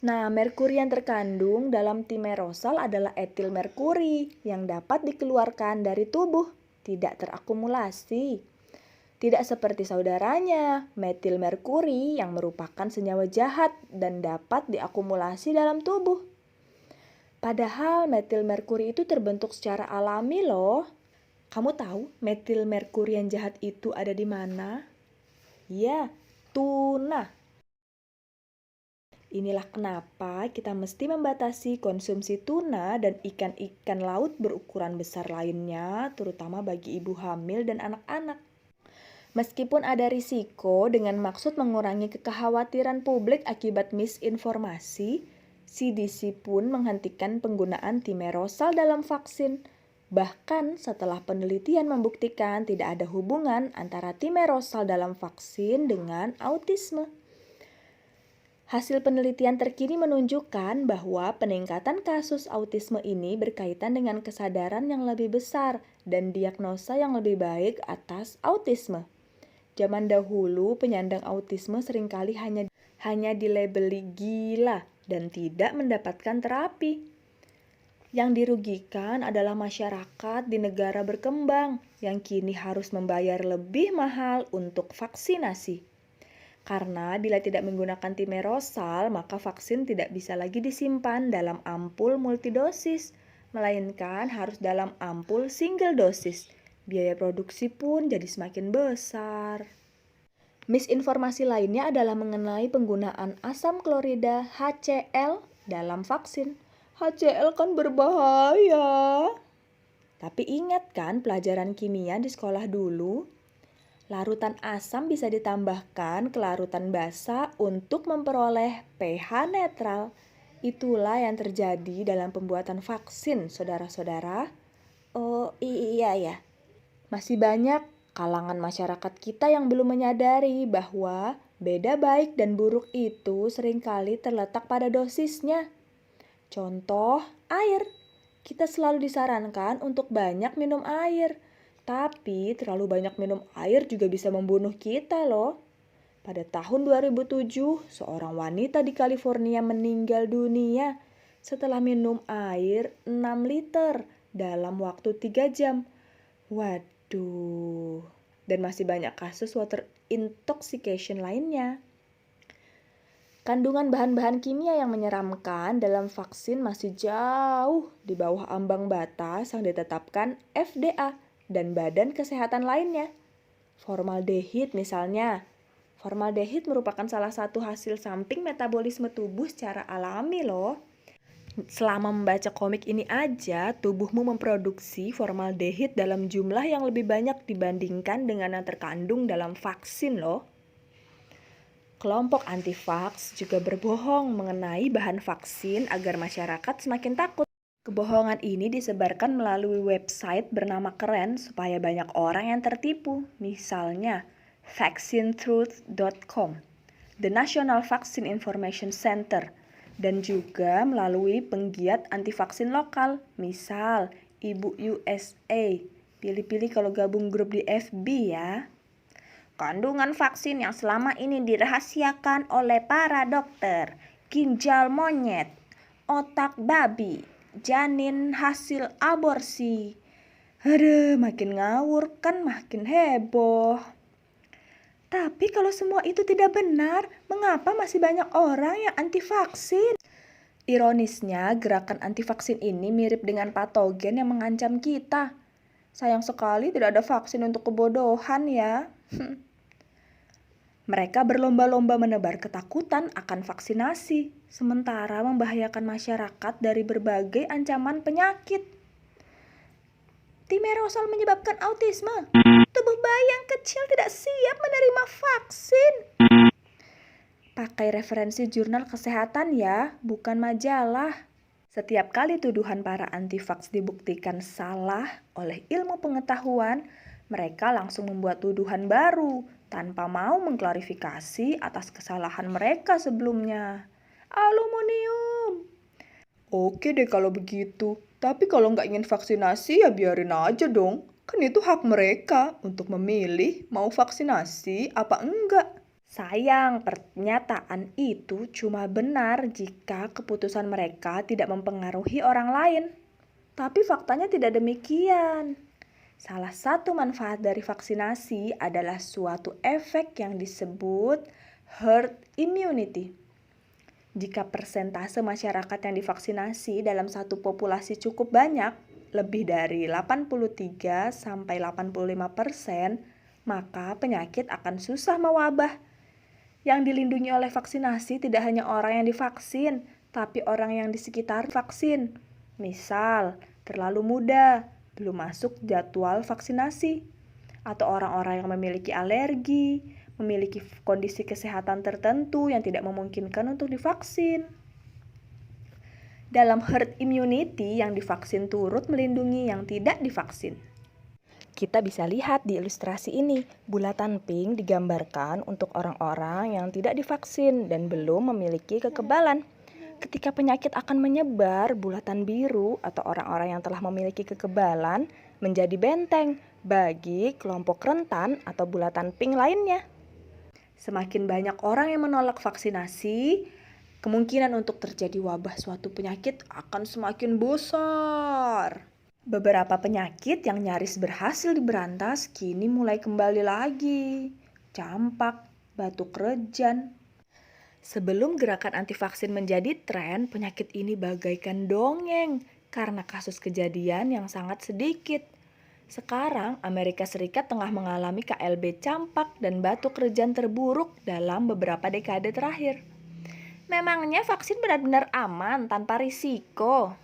Nah, merkuri yang terkandung dalam timerosal adalah etil merkuri yang dapat dikeluarkan dari tubuh, tidak terakumulasi. Tidak seperti saudaranya, metil merkuri yang merupakan senyawa jahat dan dapat diakumulasi dalam tubuh. Padahal metil merkuri itu terbentuk secara alami loh. Kamu tahu metil merkuri yang jahat itu ada di mana? Ya, tuna. Inilah kenapa kita mesti membatasi konsumsi tuna dan ikan-ikan laut berukuran besar lainnya, terutama bagi ibu hamil dan anak-anak. Meskipun ada risiko dengan maksud mengurangi kekhawatiran publik akibat misinformasi, CDC pun menghentikan penggunaan timerosal dalam vaksin. Bahkan setelah penelitian membuktikan tidak ada hubungan antara timerosal dalam vaksin dengan autisme. Hasil penelitian terkini menunjukkan bahwa peningkatan kasus autisme ini berkaitan dengan kesadaran yang lebih besar dan diagnosa yang lebih baik atas autisme. Zaman dahulu penyandang autisme seringkali hanya dilabeli gila dan tidak mendapatkan terapi. Yang dirugikan adalah masyarakat di negara berkembang yang kini harus membayar lebih mahal untuk vaksinasi. Karena bila tidak menggunakan timerosal, maka vaksin tidak bisa lagi disimpan dalam ampul multidosis, melainkan harus dalam ampul single dosis. Biaya produksi pun jadi semakin besar. Misinformasi lainnya adalah mengenai penggunaan asam klorida HCl dalam vaksin. HCl kan berbahaya. Tapi ingat kan pelajaran kimia di sekolah dulu? Larutan asam bisa ditambahkan ke larutan basa untuk memperoleh pH netral. Itulah yang terjadi dalam pembuatan vaksin, saudara-saudara. Oh iya ya. Masih banyak kalangan masyarakat kita yang belum menyadari bahwa beda baik dan buruk itu seringkali terletak pada dosisnya. Contoh, air. Kita selalu disarankan untuk banyak minum air. Tapi terlalu banyak minum air juga bisa membunuh kita loh. Pada tahun 2007, seorang wanita di California meninggal dunia setelah minum air 6 liter dalam waktu 3 jam. Waduh, dan masih banyak kasus water intoxication lainnya. Kandungan bahan-bahan kimia yang menyeramkan dalam vaksin masih jauh di bawah ambang batas yang ditetapkan FDA dan badan kesehatan lainnya. Formaldehid misalnya. Formaldehid merupakan salah satu hasil samping metabolisme tubuh secara alami loh. Selama membaca komik ini aja, tubuhmu memproduksi formaldehid dalam jumlah yang lebih banyak dibandingkan dengan yang terkandung dalam vaksin loh. Kelompok anti-vaks juga berbohong mengenai bahan vaksin agar masyarakat semakin takut. Kebohongan ini disebarkan melalui website bernama keren supaya banyak orang yang tertipu. Misalnya, vaccinetruth.com, The National Vaccine Information Center, dan juga melalui penggiat anti-vaksin lokal, misal Ibu USA. Pilih-pilih kalau gabung grup di FB ya. Kandungan vaksin yang selama ini dirahasiakan oleh para dokter, ginjal monyet, otak babi, janin hasil aborsi. Aduh, makin ngawur kan makin heboh. Tapi kalau semua itu tidak benar, mengapa masih banyak orang yang anti vaksin? Ironisnya, gerakan anti vaksin ini mirip dengan patogen yang mengancam kita. Sayang sekali tidak ada vaksin untuk kebodohan ya. Mereka berlomba-lomba menebar ketakutan akan vaksinasi, sementara membahayakan masyarakat dari berbagai ancaman penyakit. Thimerosal menyebabkan autisme. Tubuh bayi yang kecil tidak siap menerima vaksin. Pakai referensi jurnal kesehatan ya, bukan majalah. Setiap kali tuduhan para anti-vaks dibuktikan salah oleh ilmu pengetahuan, mereka langsung membuat tuduhan baru tanpa mau mengklarifikasi atas kesalahan mereka sebelumnya. Aluminium. Oke deh kalau begitu, tapi kalau nggak ingin vaksinasi ya biarin aja dong. Kan itu hak mereka untuk memilih mau vaksinasi apa enggak. Sayang, pernyataan itu cuma benar jika keputusan mereka tidak mempengaruhi orang lain. Tapi faktanya tidak demikian. Salah satu manfaat dari vaksinasi adalah suatu efek yang disebut herd immunity. Jika persentase masyarakat yang divaksinasi dalam satu populasi cukup banyak, lebih dari 83-85%, maka penyakit akan susah mewabah. Yang dilindungi oleh vaksinasi tidak hanya orang yang divaksin, tapi orang yang di sekitar vaksin. Misal, terlalu muda, belum masuk jadwal vaksinasi, atau orang-orang yang memiliki alergi, memiliki kondisi kesehatan tertentu yang tidak memungkinkan untuk divaksin. Dalam herd immunity, yang divaksin turut melindungi yang tidak divaksin. Kita bisa lihat di ilustrasi ini, bulatan pink digambarkan untuk orang-orang yang tidak divaksin dan belum memiliki kekebalan. Ketika penyakit akan menyebar, bulatan biru atau orang-orang yang telah memiliki kekebalan menjadi benteng bagi kelompok rentan atau bulatan pink lainnya. Semakin banyak orang yang menolak vaksinasi, kemungkinan untuk terjadi wabah suatu penyakit akan semakin besar. Beberapa penyakit yang nyaris berhasil diberantas kini mulai kembali lagi. Campak, batuk rejan. Sebelum gerakan anti vaksin menjadi tren, penyakit ini bagaikan dongeng karena kasus kejadian yang sangat sedikit. Sekarang, Amerika Serikat tengah mengalami KLB campak dan batuk rejan terburuk dalam beberapa dekade terakhir. Memangnya vaksin benar-benar aman tanpa risiko?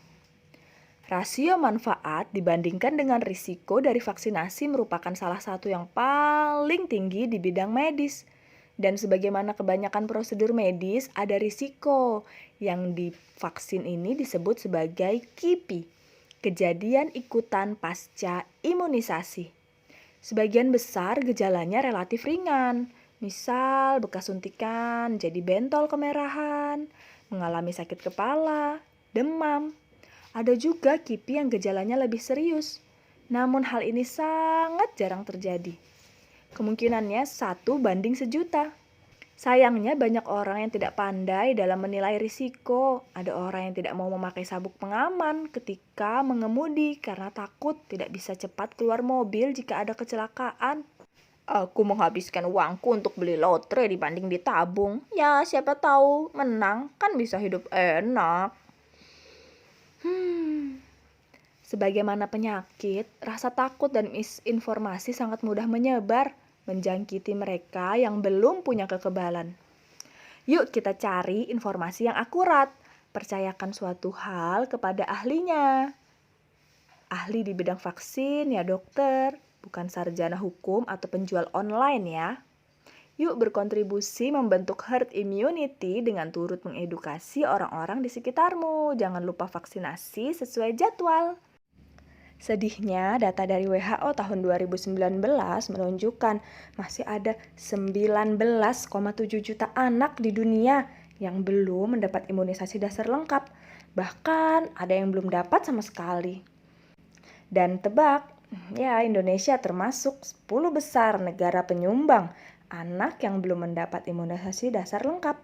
Rasio manfaat dibandingkan dengan risiko dari vaksinasi merupakan salah satu yang paling tinggi di bidang medis. Dan sebagaimana kebanyakan prosedur medis, ada risiko yang di vaksin ini disebut sebagai KIPI. Kejadian ikutan pasca imunisasi. Sebagian besar gejalanya relatif ringan, misal bekas suntikan jadi bentol kemerahan, mengalami sakit kepala, demam. Ada juga KIPI yang gejalanya lebih serius, namun hal ini sangat jarang terjadi. Kemungkinannya 1 banding 1.000.000. Sayangnya banyak orang yang tidak pandai dalam menilai risiko. Ada orang yang tidak mau memakai sabuk pengaman ketika mengemudi karena takut tidak bisa cepat keluar mobil jika ada kecelakaan. Aku menghabiskan uangku untuk beli lotre dibanding ditabung. Ya, siapa tahu menang, kan bisa hidup enak. Sebagaimana penyakit, rasa takut dan misinformasi sangat mudah menyebar, menjangkiti mereka yang belum punya kekebalan. Yuk kita cari informasi yang akurat. Percayakan suatu hal kepada ahlinya. Ahli di bidang vaksin ya dokter, bukan sarjana hukum atau penjual online ya. Yuk berkontribusi membentuk herd immunity dengan turut mengedukasi orang-orang di sekitarmu. Jangan lupa vaksinasi sesuai jadwal. Sedihnya, data dari WHO tahun 2019 menunjukkan masih ada 19,7 juta anak di dunia yang belum mendapat imunisasi dasar lengkap. Bahkan ada yang belum dapat sama sekali. Dan tebak, ya Indonesia termasuk 10 besar negara penyumbang anak yang belum mendapat imunisasi dasar lengkap.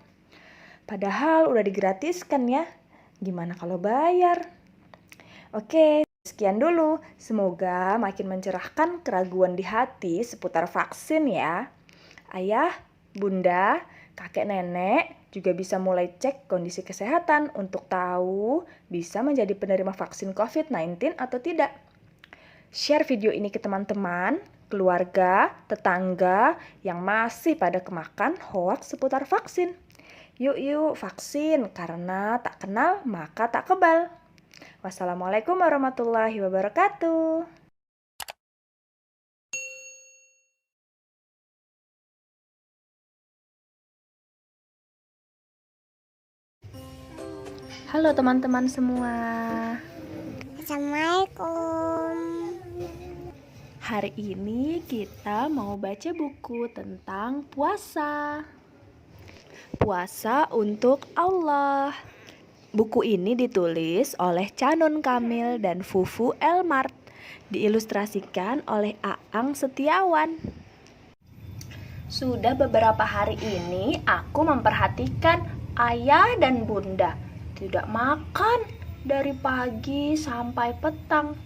Padahal udah digratiskan ya. Gimana kalau bayar? Oke. Sekian dulu, semoga makin mencerahkan keraguan di hati seputar vaksin ya. Ayah, bunda, kakek nenek juga bisa mulai cek kondisi kesehatan untuk tahu bisa menjadi penerima vaksin COVID-19 atau tidak. Share video ini ke teman-teman, keluarga, tetangga yang masih pada kemakan hoaks seputar vaksin. Yuk vaksin, karena tak kenal maka tak kebal. Wassalamualaikum warahmatullahi wabarakatuh. Halo teman-teman semua. Assalamualaikum. Hari ini kita mau baca buku tentang puasa. Puasa untuk Allah. Buku ini ditulis oleh Canun Kamil dan Fufu Elmart, diilustrasikan oleh Aang Setiawan. Sudah beberapa hari ini aku memperhatikan ayah dan bunda tidak makan dari pagi sampai petang.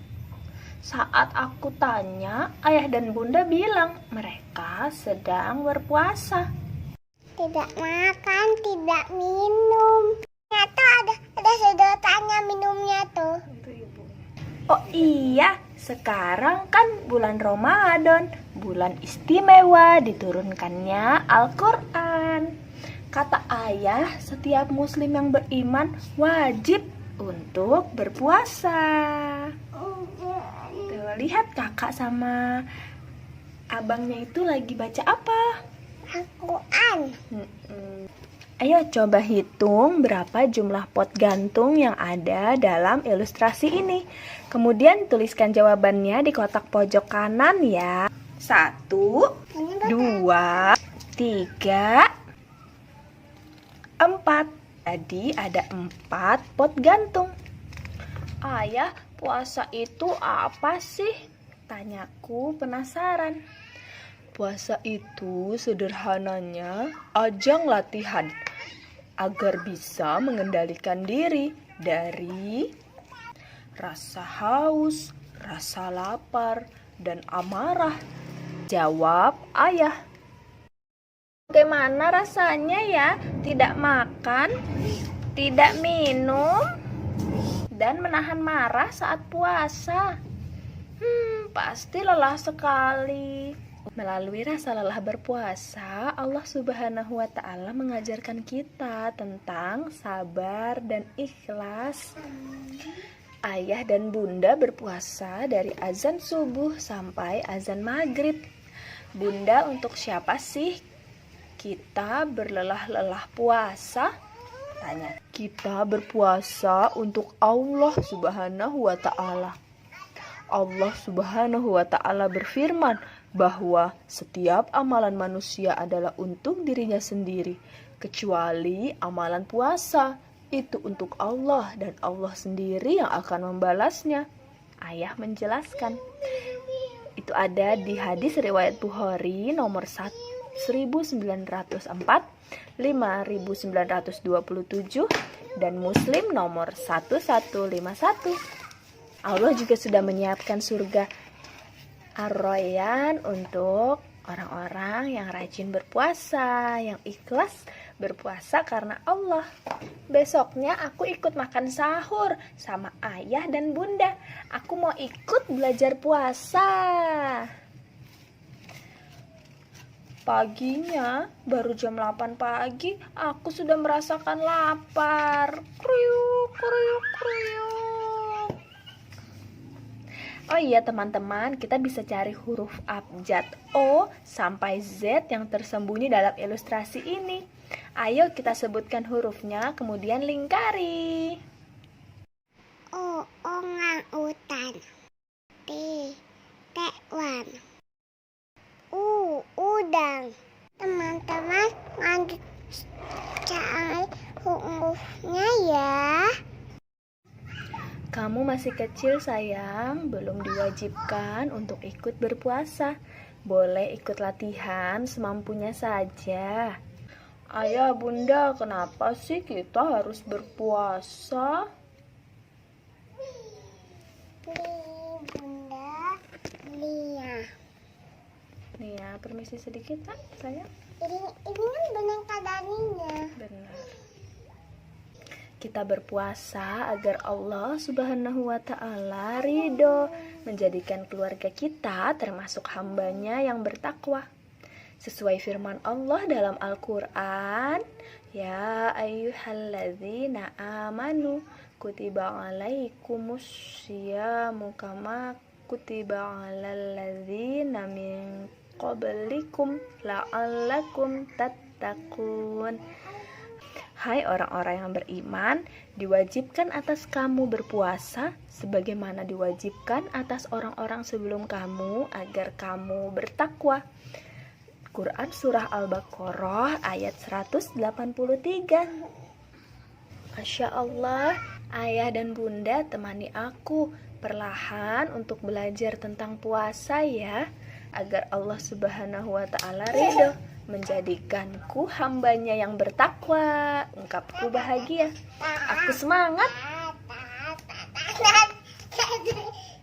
Saat aku tanya, ayah dan bunda bilang mereka sedang berpuasa. Tidak makan, tidak minum. Ternyata ada sedotannya minumnya tuh. Oh iya, sekarang kan bulan Ramadan, bulan istimewa diturunkannya Al-Quran. Kata ayah, setiap muslim yang beriman wajib untuk berpuasa. Tuh, lihat kakak sama abangnya itu lagi baca apa? Al-Quran. Ayo coba hitung berapa jumlah pot gantung yang ada dalam ilustrasi ini. Kemudian tuliskan jawabannya di kotak pojok kanan ya. 1, 2, 3, 4. Jadi ada 4 pot gantung. Ayah, puasa itu apa sih? Tanyaku penasaran. Puasa itu sederhananya ajang latihan agar bisa mengendalikan diri dari rasa haus, rasa lapar, dan amarah. Jawab ayah. Bagaimana rasanya ya tidak makan, tidak minum, dan menahan marah saat puasa? Pasti lelah sekali. Melalui rasa lelah berpuasa, Allah Subhanahu wa Ta'ala mengajarkan kita tentang sabar dan ikhlas. Ayah dan bunda berpuasa dari azan subuh sampai azan maghrib. Bunda, untuk siapa sih kita berlelah-lelah puasa? Tanya. Kita berpuasa untuk Allah Subhanahu wa Ta'ala. Allah Subhanahu wa Ta'ala berfirman bahwa setiap amalan manusia adalah untuk dirinya sendiri, kecuali amalan puasa. Itu untuk Allah dan Allah sendiri yang akan membalasnya. Ayah menjelaskan. Itu ada di hadis riwayat Bukhari nomor 1904, 5927, dan Muslim nomor 1151. Allah juga sudah menyiapkan surga Ar-Rayyan untuk orang-orang yang rajin berpuasa, yang ikhlas berpuasa karena Allah. Besoknya aku ikut makan sahur sama ayah dan bunda. Aku mau ikut belajar puasa. Paginya, baru jam 8 pagi, aku sudah merasakan lapar. Kriuk, kriuk, kriuk. Oh iya teman-teman, kita bisa cari huruf abjad O sampai Z yang tersembunyi dalam ilustrasi ini. Ayo kita sebutkan hurufnya, kemudian lingkari. O, orang utan. T, tekwan. U, udang. Teman-teman, lanjut cari hurufnya ya. Kamu masih kecil sayang, belum diwajibkan untuk ikut berpuasa. Boleh ikut latihan semampunya saja. Ayah, bunda, kenapa sih kita harus berpuasa? Bunda, Lia. Nih ya, permisi sedikit kan sayang? Ini kan boneka daninya. Benar. Kita berpuasa agar Allah Subhanahu wa Ta'ala ridho, menjadikan keluarga kita termasuk hambanya yang bertakwa. Sesuai firman Allah dalam Al-Quran, ya ayyuhalladzina amanu kutiba alaikumus syiamu kama kutiba alal ladzina min qablikum la'allakum tattaqun. Hai orang-orang yang beriman, diwajibkan atas kamu berpuasa sebagaimana diwajibkan atas orang-orang sebelum kamu agar kamu bertakwa. Quran Surah Al-Baqarah ayat 183. Masya Allah, ayah dan bunda temani aku perlahan untuk belajar tentang puasa ya, agar Allah Subhanahu wa Ta'ala ridho, menjadikanku hambanya yang bertakwa. Ungkapku bahagia. Aku semangat.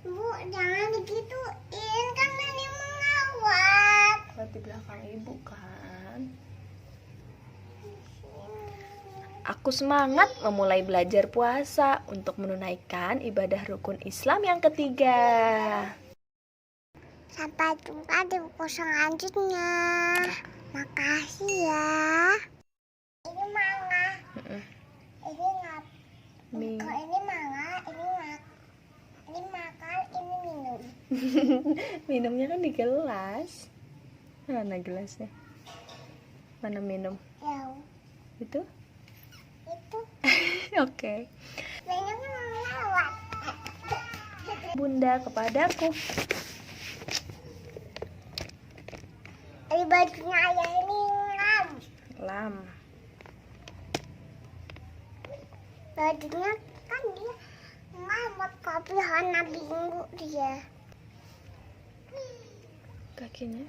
Bu, jangan digituin, kan Nani mengawat. Di belakang ibu kan. Aku semangat memulai belajar puasa untuk menunaikan ibadah rukun Islam yang ketiga. Sampai jumpa di buku selanjutnya. Makasih ya. Ini manga. Ini ngap. Kalau ini manga, ini ngap. Ini makan, ini minum. Minumnya kan di gelas. Mana gelasnya? Mana minum? Jauh. Itu? Itu. Oke. Minumnya mau lewat. Bunda kepadaku. Di bajunya ayah ini ngam. Lam. Bajunya kan dia ngamuk, tapi warna biru dia. Kakinya.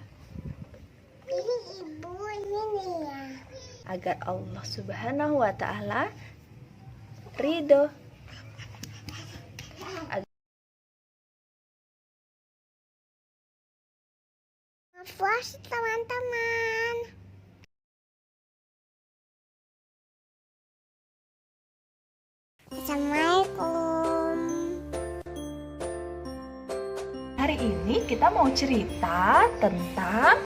Ini ibu ini ya. Agar Allah Subhanahu wa Ta'ala ridho. Puas teman-teman. Assalamualaikum. Hari ini kita mau cerita tentang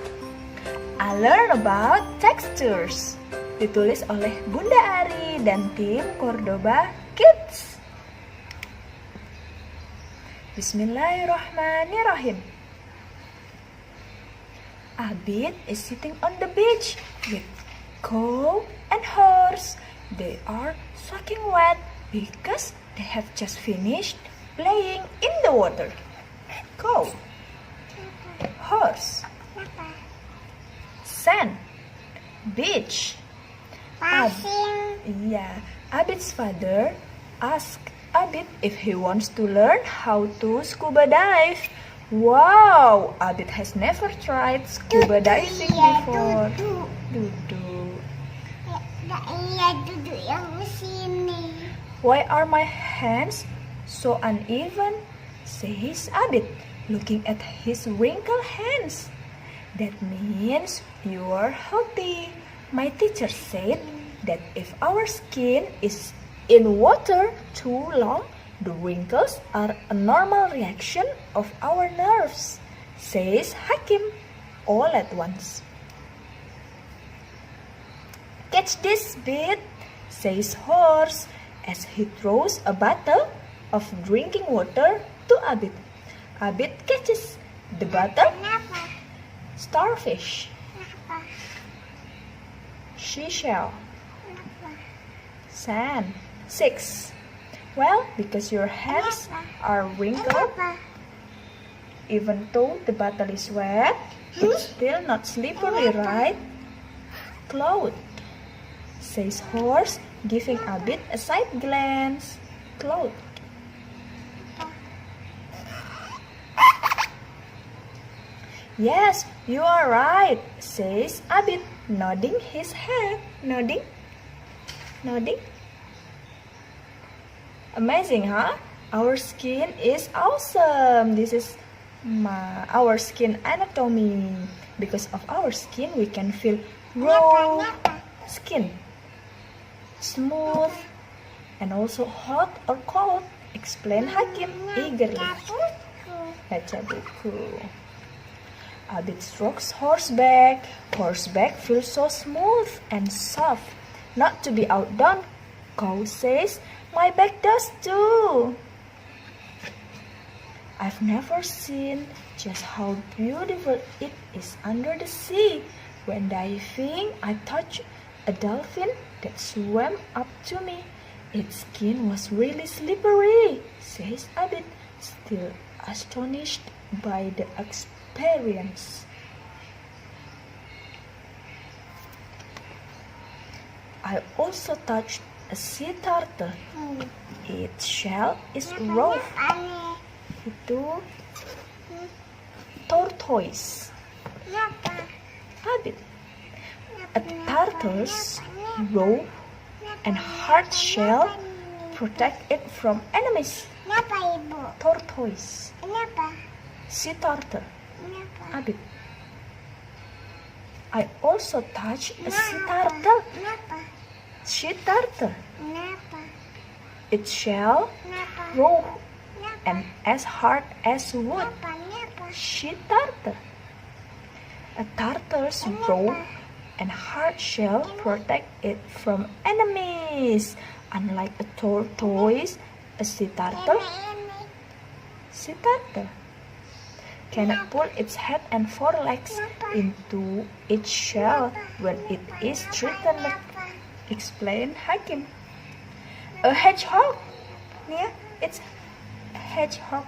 I Learn About Textures. Ditulis oleh Bunda Ari dan tim Cordoba Kids. Bismillahirrahmanirrahim. Abid is sitting on the beach with cow and horse. They are soaking wet because they have just finished playing in the water. Cow, horse, sand, beach. Pasing. Abid's father asked Abid if he wants to learn how to scuba dive. Wow, Abid has never tried scuba diving before. Duduk. Iya, duduk yang sini. Why are my hands so uneven? Says Abid, looking at his wrinkled hands. That means you are healthy. My teacher said that if our skin is in water too long, the wrinkles are a normal reaction of our nerves, says Hakim, all at once. Catch this bit, says Horse, as he throws a bottle of drinking water to Abid. Abid catches the bottle. Kenapa? Starfish, Kenapa? seashell, Kenapa? sand. 6. Well, because your hands are wrinkled, Kenapa? even though the bottle is wet, it's still not slippery, right? Cloud, says Horse, giving Abid a side glance. Cloud. Yes, you are right, says Abid, nodding his head. Nodding. Amazing, huh? Our skin is awesome. This is our skin anatomy. Because of our skin, we can feel raw skin, smooth, and also hot or cold. Explain Hakim eagerly. Baca buku. Abid strokes horseback. Horseback feels so smooth and soft. Not to be outdone, Cow says, my back does too. I've never seen just how beautiful it is under the sea. When diving, I touched a dolphin that swam up to me. Its skin was really slippery, says Abid, still astonished by the experience. I also touched a sea turtle. Its shell is rough. Itu tortoise. Abid. A turtle's raw and hard shell protect it from enemies. Kenapa, Ibu? Tortoise. Kenapa? Sea turtle. Kenapa? Abid. I also touched a sea turtle. Kenapa? Sea turtle. Kenapa? Its shell Kenapa? raw Kenapa? and as hard as wood. Kenapa? Sea turtle. A turtle's raw and hard shell protect it from enemies. Unlike a tortoise, a sea turtle cannot pull its head and forelegs into its shell when it is threatened. Explain Hakim. A hedgehog. Yeah, it's a hedgehog.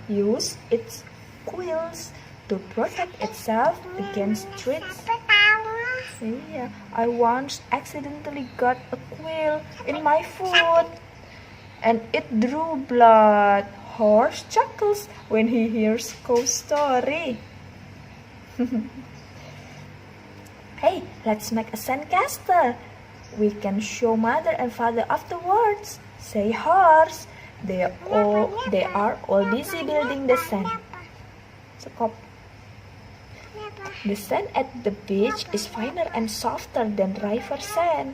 Use its quills to protect itself against threats. Yeah, I once accidentally got a quill in my foot and it drew blood. Horse chuckles when he hears Cow's story. Hey, let's make a sandcastle. We can show mother and father afterwards, say Horse. They are all busy building the sand. Sekop. The sand at the beach is finer and softer than river sand.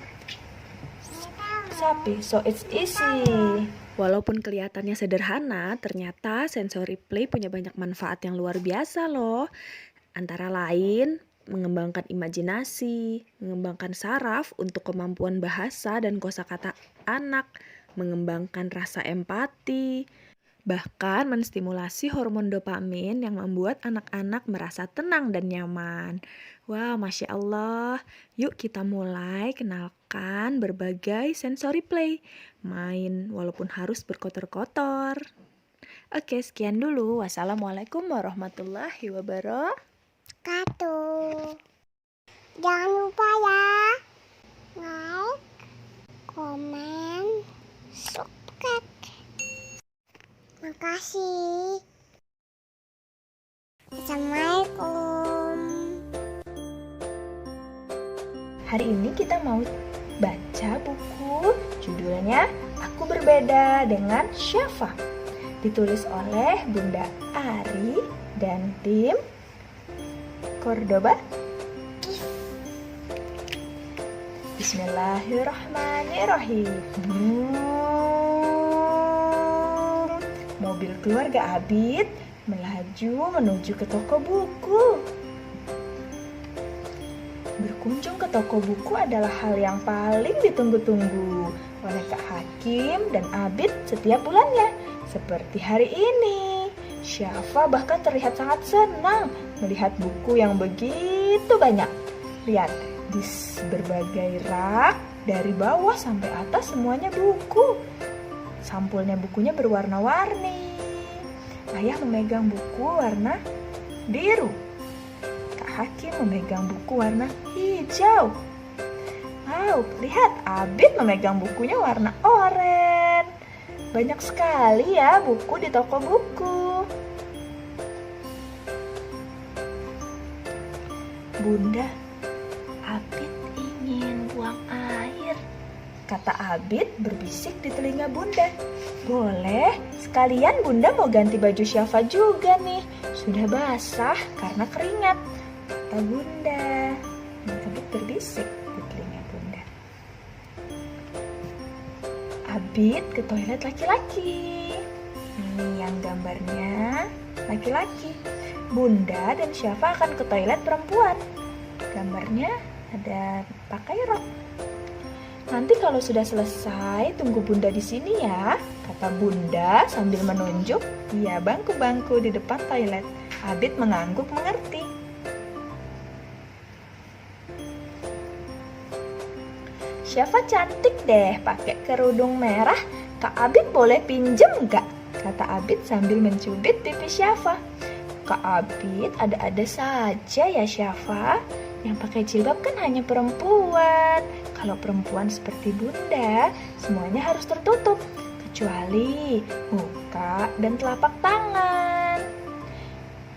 Sapi, so it's easy. Walaupun kelihatannya sederhana, ternyata sensory play punya banyak manfaat yang luar biasa loh. Antara lain, mengembangkan imajinasi, mengembangkan saraf untuk kemampuan bahasa dan kosakata anak, mengembangkan rasa empati, bahkan menstimulasi hormon dopamin yang membuat anak-anak merasa tenang dan nyaman. Wow, Masya Allah. Yuk kita mulai kenalkan berbagai sensory play. Main walaupun harus berkotor-kotor. Oke, sekian dulu. Wassalamualaikum warahmatullahi wabarakatuh. Jangan lupa ya, like, komen, subscribe. Makasih. Assalamualaikum. Hari ini kita mau baca buku judulnya Aku Berbeda dengan Syafa. Ditulis oleh Bunda Ari dan tim Cordoba. Bismillahirrahmanirrahim. Mobil keluarga Abid melaju menuju ke toko buku. Berkunjung ke toko buku adalah hal yang paling ditunggu-tunggu oleh Kak Hakim dan Abid setiap bulannya. Seperti hari ini, Syafa bahkan terlihat sangat senang melihat buku yang begitu banyak. Lihat, di berbagai rak dari bawah sampai atas semuanya buku. Sampulnya bukunya berwarna-warni. Ayah memegang buku warna biru. Kak Hakim memegang buku warna hijau. Wow, lihat, Abid memegang bukunya warna oranye. Banyak sekali ya buku di toko buku. Bunda, Abid ingin buang air, kata Abid berbisik di telinga Bunda. Boleh, sekalian Bunda mau ganti baju Syafa juga nih. Sudah basah karena keringat, kata Bunda. Abid berbisik di telinga Bunda. Abid ke toilet laki-laki. Ini yang gambarnya laki-laki. Bunda dan Syafa akan ke toilet perempuan. Gambarnya ada pakai rok. Nanti kalau sudah selesai, tunggu Bunda di sini ya, kata Bunda sambil menunjuk bangku-bangku di depan toilet. Abid mengangguk mengerti. Syafa cantik deh pakai kerudung merah. Kak Abid boleh pinjem nggak? Kata Abid sambil mencubit pipi Syafa. Kak Abid ada-ada saja ya Syafa. Yang pakai jilbab kan hanya perempuan. Kalau perempuan seperti Bunda, semuanya harus tertutup. Kecuali muka dan telapak tangan.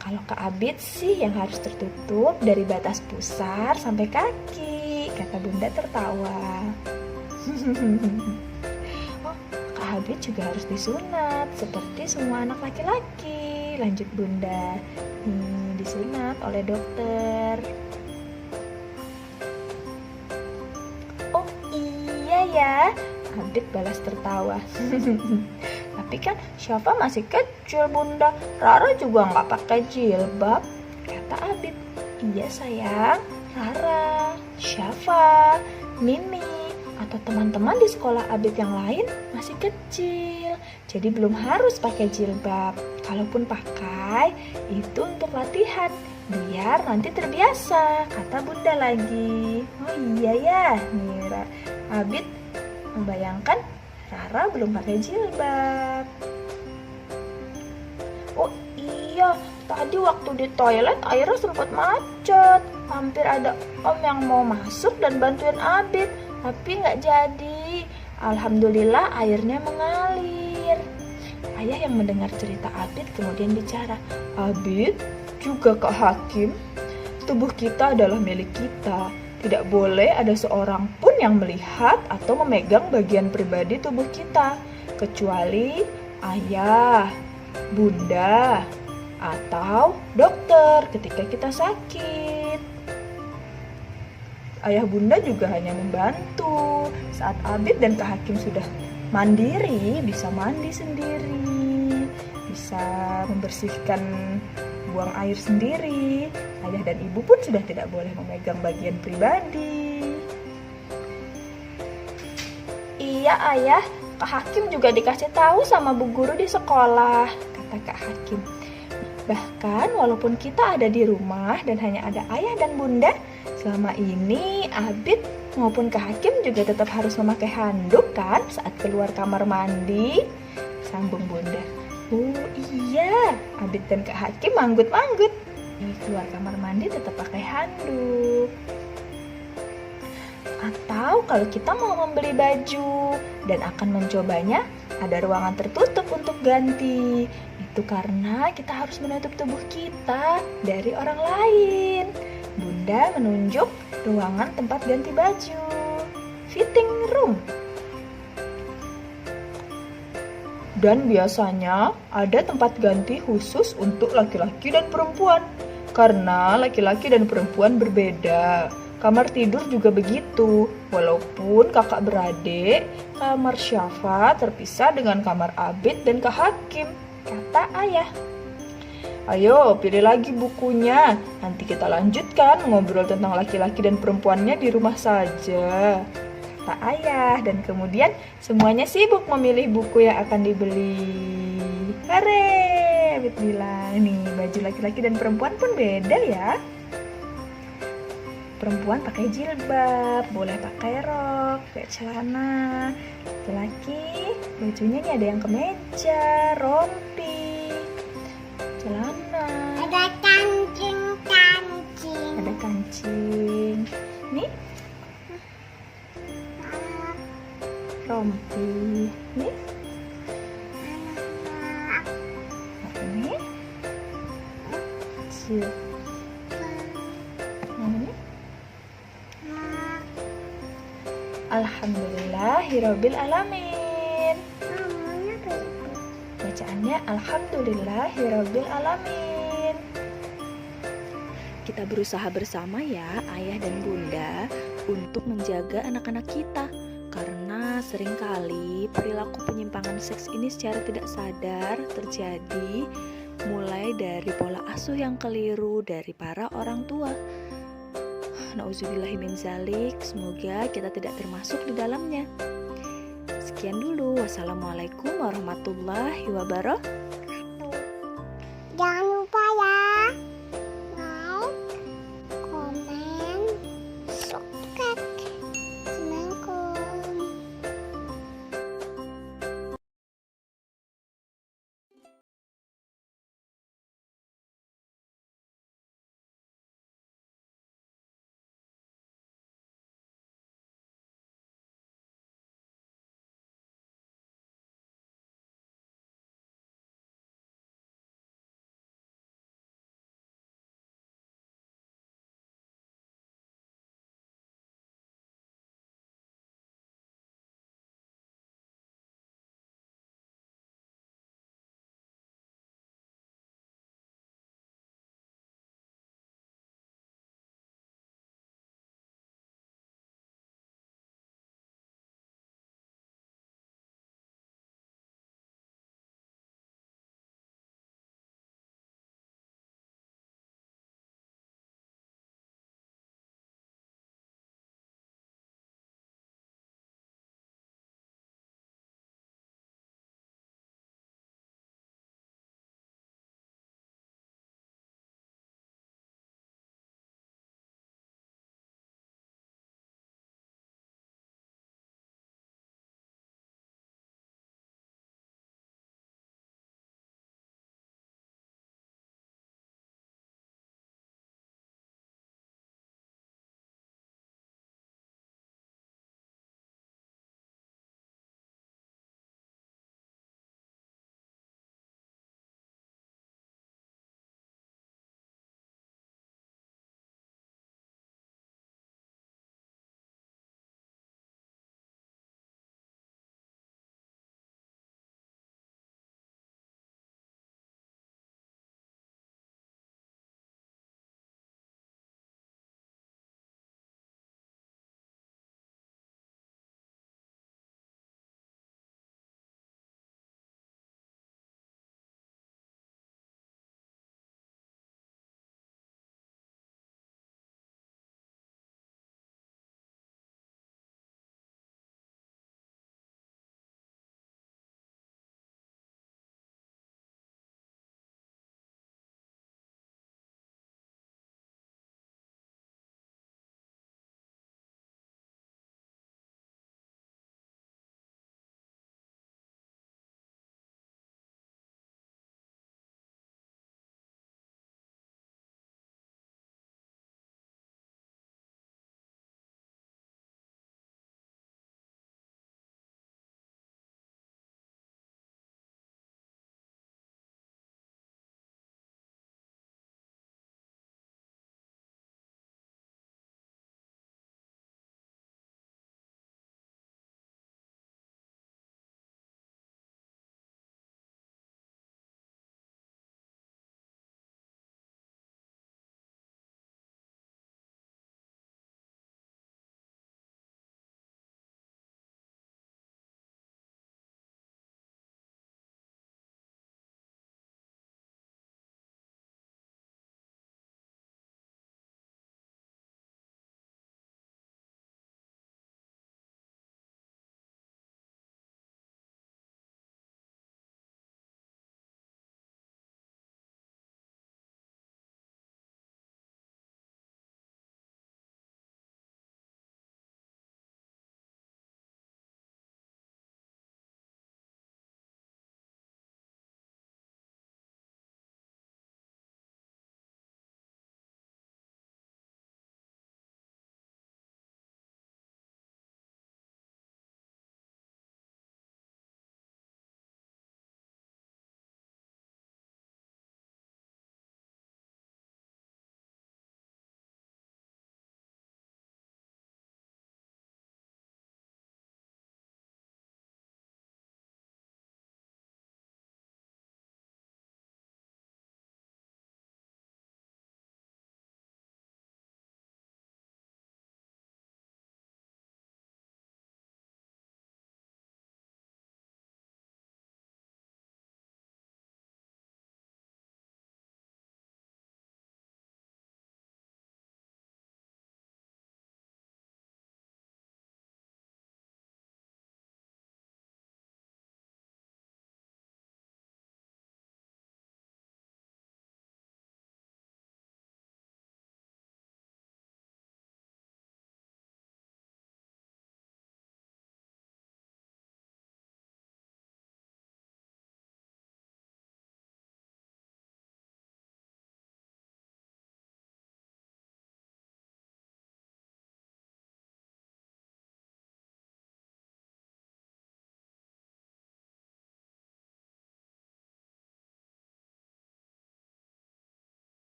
Kalau Kak Abid sih yang harus tertutup dari batas pusar sampai kaki, kata Bunda tertawa. Oh, Kak Abid juga harus disunat seperti semua anak laki-laki, lanjut Bunda. Disunat oleh dokter. Oh iya ya, Abid balas tertawa. Tapi kan Syafa masih kecil Bunda, Rara juga nggak pakai jilbab, kata Abid. Iya sayang, Rara, Syafa, Mimi, atau teman-teman di sekolah Abid yang lain masih kecil, jadi belum harus pakai jilbab. Kalaupun pakai, itu untuk latihan, biar nanti terbiasa, kata Bunda lagi. Oh iya ya, Mira. Abid membayangkan Rara belum pakai jilbab. Oh iya, tadi waktu di toilet airnya sempat macet. Hampir ada om yang mau masuk dan bantuin Abid, tapi nggak jadi. Alhamdulillah airnya mengalir. Ayah yang mendengar cerita Abid kemudian bicara, Abid, juga Kak Hakim, tubuh kita adalah milik kita. Tidak boleh ada seorang pun yang melihat atau memegang bagian pribadi tubuh kita, kecuali ayah, bunda, atau dokter ketika kita sakit. Ayah bunda juga hanya membantu. Saat Abid dan Kak Hakim sudah mandiri, bisa mandi sendiri, bisa membersihkan buang air sendiri, ayah dan ibu pun sudah tidak boleh memegang bagian pribadi. Iya ayah, Kak Hakim juga dikasih tahu sama bu guru di sekolah, kata Kak Hakim. Bahkan walaupun kita ada di rumah dan hanya ada ayah dan bunda, selama ini Abid maupun Kak Hakim juga tetap harus memakai handuk kan saat keluar kamar mandi, sambung bunda. Oh iya, Abid dan Kak Hakim manggut-manggut. Keluar kamar mandi tetap pakai handuk. Atau kalau kita mau membeli baju dan akan mencobanya, ada ruangan tertutup untuk ganti. Itu karena kita harus menutup tubuh kita dari orang lain. Bunda menunjuk ruangan tempat ganti baju. Fitting room. Dan biasanya ada tempat ganti khusus untuk laki-laki dan perempuan. Karena laki-laki dan perempuan berbeda. Kamar tidur juga begitu. Walaupun kakak beradik, kamar Syafa terpisah dengan kamar Abid dan Kak Hakim, kata ayah. Ayo, pilih lagi bukunya. Nanti kita lanjutkan ngobrol tentang laki-laki dan perempuannya di rumah saja, kata ayah. Dan kemudian semuanya sibuk memilih buku yang akan dibeli. Hore, Abid bilang, nih baju laki-laki dan perempuan pun beda ya. Perempuan pakai jilbab, boleh pakai rok, pakai celana. Laki-laki bajunya nih ada yang kemeja, rompi, celana, Ada kancing-kancing. ada kancing. Nih rompi, nih ini jilbab. Ini Alhamdulillahirabbil alamin. Namanya apa itu? Bacaannya Alhamdulillahirabbil alamin. Kita berusaha bersama ya, ayah dan bunda, untuk menjaga anak-anak kita. Karena seringkali perilaku penyimpangan seks ini secara tidak sadar terjadi mulai dari pola asuh yang keliru dari para orang tua. Nauzubillahi min zalik, semoga kita tidak termasuk di dalamnya. Sekian dulu, wassalamualaikum warahmatullahi wabarakatuh.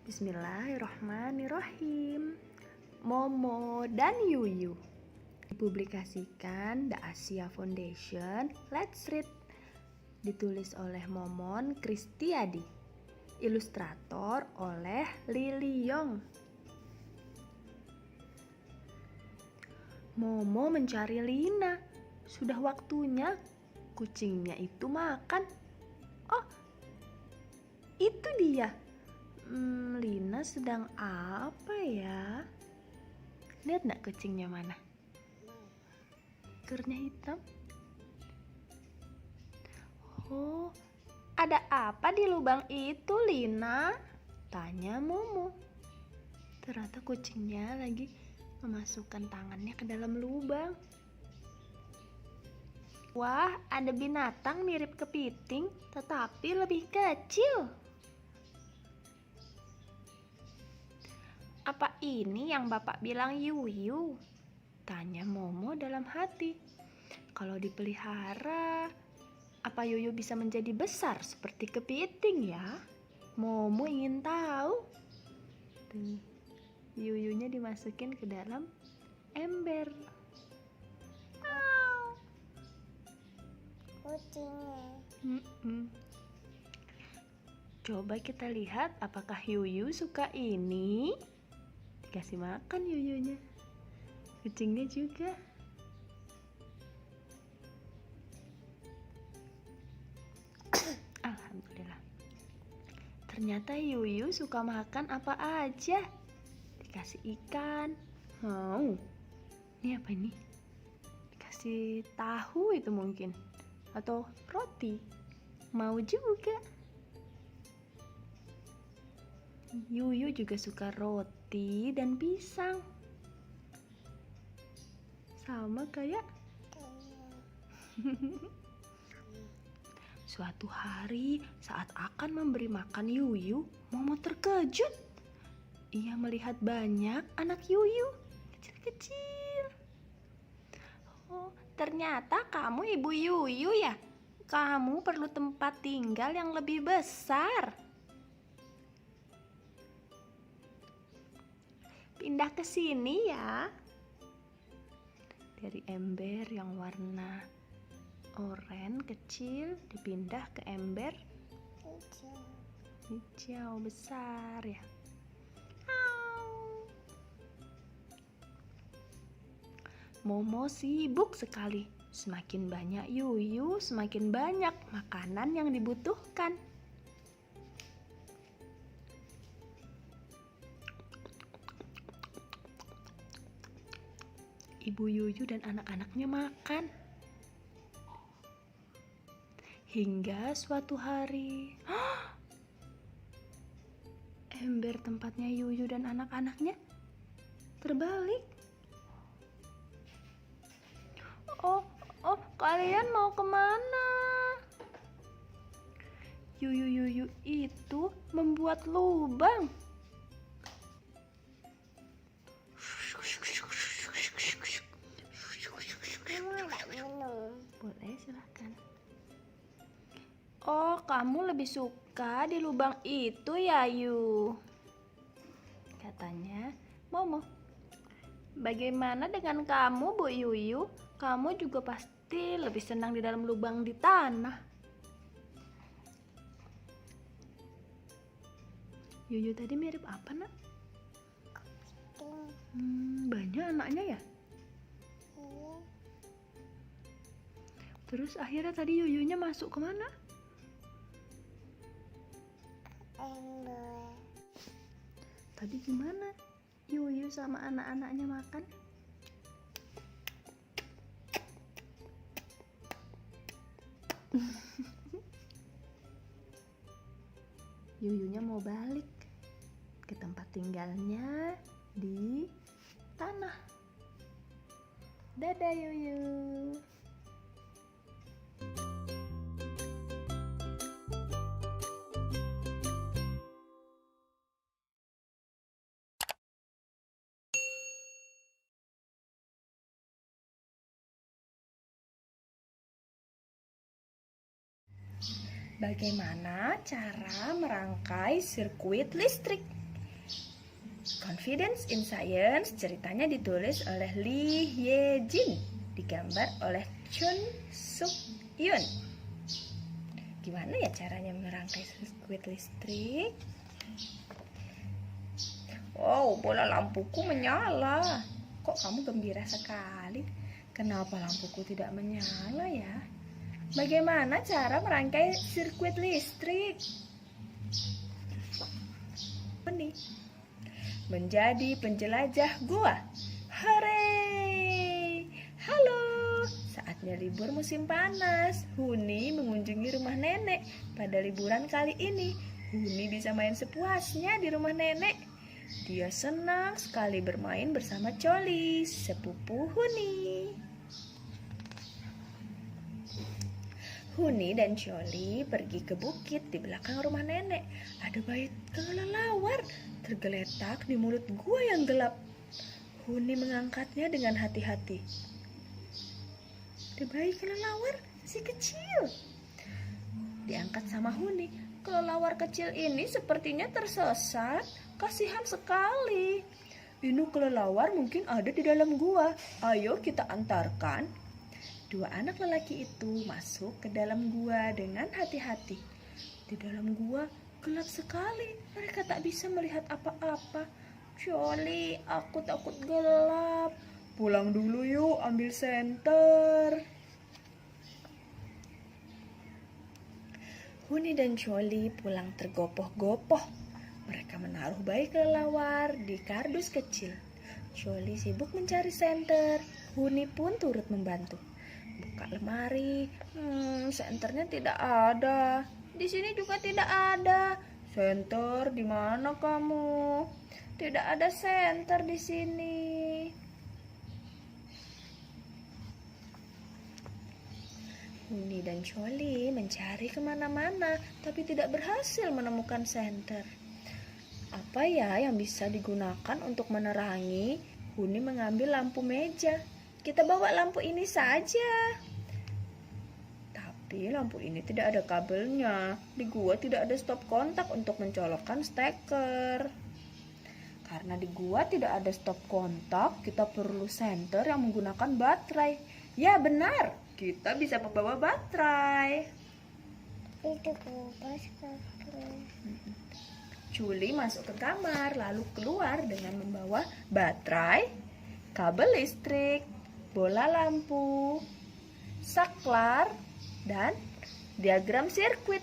Bismillahirrahmanirrahim. Momo dan Yuyu. Dipublikasikan The Asia Foundation. Let's read. Ditulis oleh Momon Kristiadi. Ilustrator oleh Lily Yong. Momo mencari Lina. Sudah waktunya kucingnya itu makan. Oh, itu dia. Lina sedang apa ya? Lihat nggak kucingnya mana? Ekornya hitam. Oh, ada apa di lubang itu, Lina? Tanya Momo. Ternyata kucingnya lagi memasukkan tangannya ke dalam lubang. Wah, ada binatang mirip kepiting, tetapi lebih kecil. Apa ini yang Bapak bilang Yuyu? Tanya Momo dalam hati. Kalau dipelihara, apa Yuyu bisa menjadi besar seperti kepiting ya? Momo ingin tahu. Tuh, Yuyunya dimasukin ke dalam ember. Kucingnya. Coba kita lihat apakah Yuyu suka ini. Dikasih makan Yuyunya. Kucingnya juga. Alhamdulillah. Ternyata Yuyu suka makan apa aja. Dikasih ikan. Mau. Ini apa ini? Dikasih tahu itu mungkin. Atau roti. Mau juga. Yuyu juga suka roti dan pisang. Sama kayak suatu hari saat akan memberi makan Yuyu, Momo terkejut. Ia melihat banyak anak Yuyu kecil-kecil. Oh, ternyata kamu ibu Yuyu ya? Kamu perlu tempat tinggal yang lebih besar. Pindah ke sini ya. Dari ember yang warna oranye kecil dipindah ke ember hijau besar ya. Momo sibuk sekali. Semakin banyak Yuyu, semakin banyak makanan yang dibutuhkan. Ibu Yuyu dan anak-anaknya makan. Hingga suatu hari, ember tempatnya Yuyu dan anak-anaknya terbalik. Oh, kalian mau kemana? Yuyu itu membuat lubang. Boleh, silahkan. Oh, kamu lebih suka di lubang itu ya, Yu? Katanya Momo. Bagaimana dengan kamu, Bu Yuyu? Kamu juga pasti lebih senang di dalam lubang di tanah. Yuyu tadi mirip apa, Nak? Banyak anaknya ya? Terus akhirnya tadi Yuyunya masuk kemana? Ember. Tadi gimana Yuyu sama anak-anaknya makan? Yuyunya mau balik ke tempat tinggalnya di tanah. Dadah Yuyu. Bagaimana cara merangkai sirkuit listrik? Confidence in Science ceritanya ditulis oleh Lee Ye-jin, digambar oleh Chun Suk Yoon. Gimana ya caranya merangkai sirkuit listrik? Wow, bola lampuku menyala. Kok kamu gembira sekali? Kenapa lampuku tidak menyala ya? Bagaimana cara merangkai sirkuit listrik? Ini menjadi penjelajah gua. Hore! Halo! Saatnya libur musim panas. Huni mengunjungi rumah nenek. Pada liburan kali ini, Huni bisa main sepuasnya di rumah nenek. Dia senang sekali bermain bersama Coli, sepupu Huni. Huni dan Coli pergi ke bukit di belakang rumah nenek. Ada bait kelelawar tergeletak di mulut gua yang gelap. Huni mengangkatnya dengan hati-hati. Ada bayi kelelawar si kecil. Diangkat sama Huni. Kelelawar kecil ini sepertinya tersesat. Kasihan sekali. Ini kelelawar mungkin ada di dalam gua. Ayo kita antarkan. Dua anak lelaki itu masuk ke dalam gua dengan hati-hati. Di dalam gua gelap sekali. Mereka tak bisa melihat apa-apa. Coli, aku takut gelap. Pulang dulu yuk, ambil senter. Huni dan Coli pulang tergopoh-gopoh. Mereka menaruh bayi kelelawar di kardus kecil. Coli sibuk mencari senter. Huni pun turut membantu. Buka lemari. Senternya tidak ada. Di sini juga tidak ada. Senter, di mana kamu? Tidak ada senter di sini. Huni dan Coli mencari kemana-mana, tapi tidak berhasil menemukan senter. Apa ya yang bisa digunakan untuk menerangi? Huni mengambil lampu meja. Kita bawa lampu ini saja. Tapi lampu ini tidak ada kabelnya. Di gua tidak ada stop kontak untuk mencolokkan steker. Karena di gua tidak ada stop kontak, kita perlu senter yang menggunakan baterai. Ya benar, kita bisa membawa baterai. Itu kubas kakak. Culi masuk ke kamar, lalu keluar dengan membawa baterai, kabel listrik, bola lampu, saklar, dan diagram sirkuit.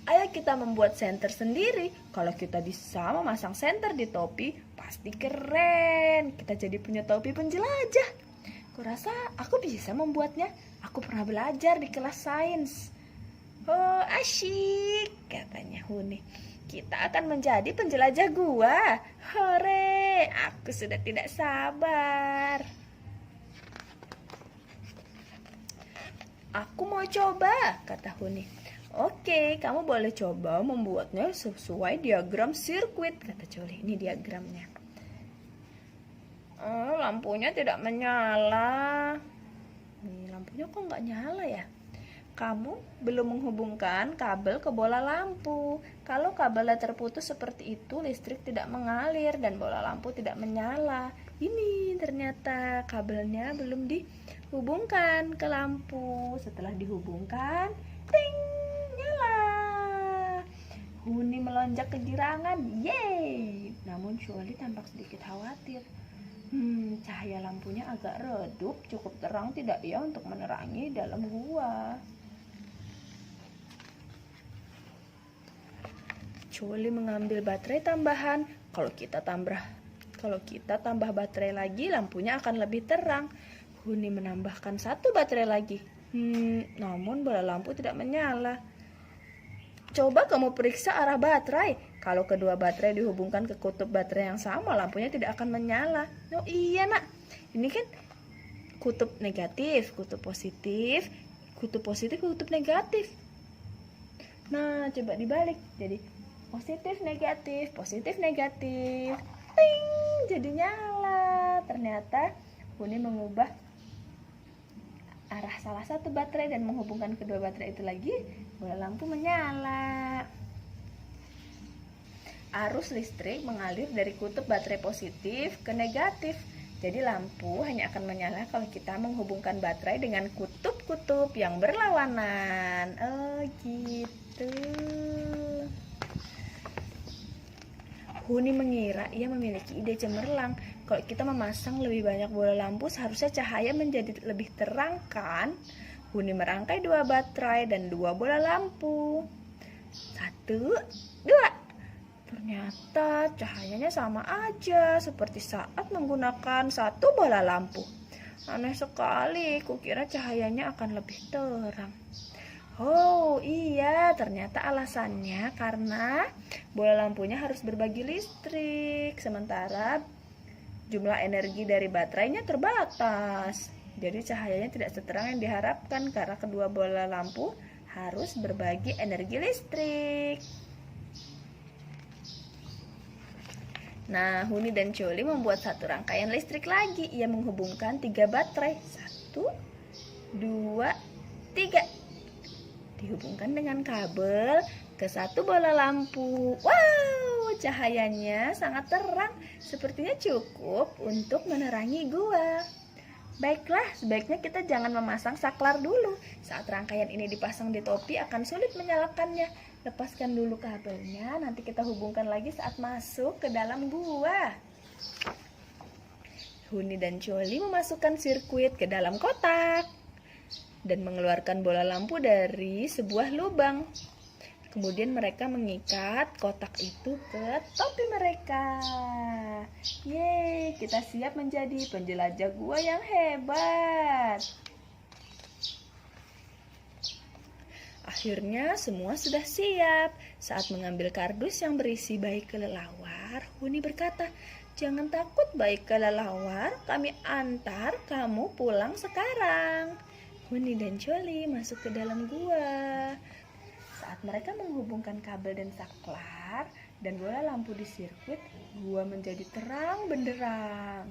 Ayo kita membuat senter sendiri. Kalau kita bisa memasang senter di topi, pasti keren. Kita jadi punya topi penjelajah. Kurasa aku bisa membuatnya. Aku pernah belajar di kelas sains. Oh, asyik, katanya Huni. Kita akan menjadi penjelajah gua. Hore, aku sudah tidak sabar. Aku mau coba, kata Huni. Oke, kamu boleh coba membuatnya sesuai diagram sirkuit, kata Coli. Ini diagramnya. Lampunya tidak menyala. Nih, lampunya kok nggak nyala ya? Kamu belum menghubungkan kabel ke bola lampu. Kalau kabelnya terputus seperti itu, listrik tidak mengalir dan bola lampu tidak menyala. Ini ternyata kabelnya belum dihubungkan ke lampu. Setelah dihubungkan, ting, nyala. Huni melonjak kegirangan, yeay. Namun Coli tampak sedikit khawatir. Cahaya lampunya agak redup, cukup terang tidak ya untuk menerangi dalam gua. Coli mengambil baterai tambahan. Kalau kita tambah baterai lagi, lampunya akan lebih terang. Huni menambahkan satu baterai lagi. Namun bola lampu tidak menyala. Coba kamu periksa arah baterai. Kalau kedua baterai dihubungkan ke kutub baterai yang sama, lampunya tidak akan menyala. Oh iya nak, ini kan kutub negatif, kutub positif, kutub negatif. Nah, coba dibalik. Jadi positif, negatif. Ting, jadi nyala. Ternyata Huni mengubah arah salah satu baterai dan menghubungkan kedua baterai itu lagi, bola lampu menyala. Arus listrik mengalir dari kutub baterai positif ke negatif. Jadi lampu hanya akan menyala kalau kita menghubungkan baterai dengan kutub-kutub yang berlawanan. Oh gitu. Huni mengira ia memiliki ide cemerlang. Kalau kita memasang lebih banyak bola lampu, seharusnya cahaya menjadi lebih terang kan? Huni merangkai 2 baterai dan 2 bola lampu. 1, 2. Ternyata cahayanya sama aja seperti saat menggunakan 1 bola lampu. Aneh sekali, kukira cahayanya akan lebih terang. Oh iya, ternyata alasannya karena bola lampunya harus berbagi listrik, sementara jumlah energi dari baterainya terbatas. Jadi cahayanya tidak seterang yang diharapkan karena kedua bola lampu harus berbagi energi listrik. Nah, Huni dan Choli membuat satu rangkaian listrik lagi. Ia menghubungkan 3 baterai. 1, 2, 3. Dihubungkan dengan kabel ke 1 bola lampu. Wow, cahayanya sangat terang. Sepertinya cukup untuk menerangi gua. Baiklah, sebaiknya kita jangan memasang saklar dulu. Saat rangkaian ini dipasang di topi akan sulit menyalakannya. Lepaskan dulu kabelnya, nanti kita hubungkan lagi saat masuk ke dalam gua. Huni dan Choli memasukkan sirkuit ke dalam kotak dan mengeluarkan bola lampu dari sebuah lubang. Kemudian mereka mengikat kotak itu ke topi mereka. Yeay, kita siap menjadi penjelajah gua yang hebat. Akhirnya semua sudah siap. Saat mengambil kardus yang berisi bayi kelelawar, Huni berkata, "Jangan takut bayi kelelawar, kami antar kamu pulang sekarang." Huni dan Choli masuk ke dalam gua. Saat mereka menghubungkan kabel dan saklar dan bola lampu di sirkuit, gua menjadi terang benderang.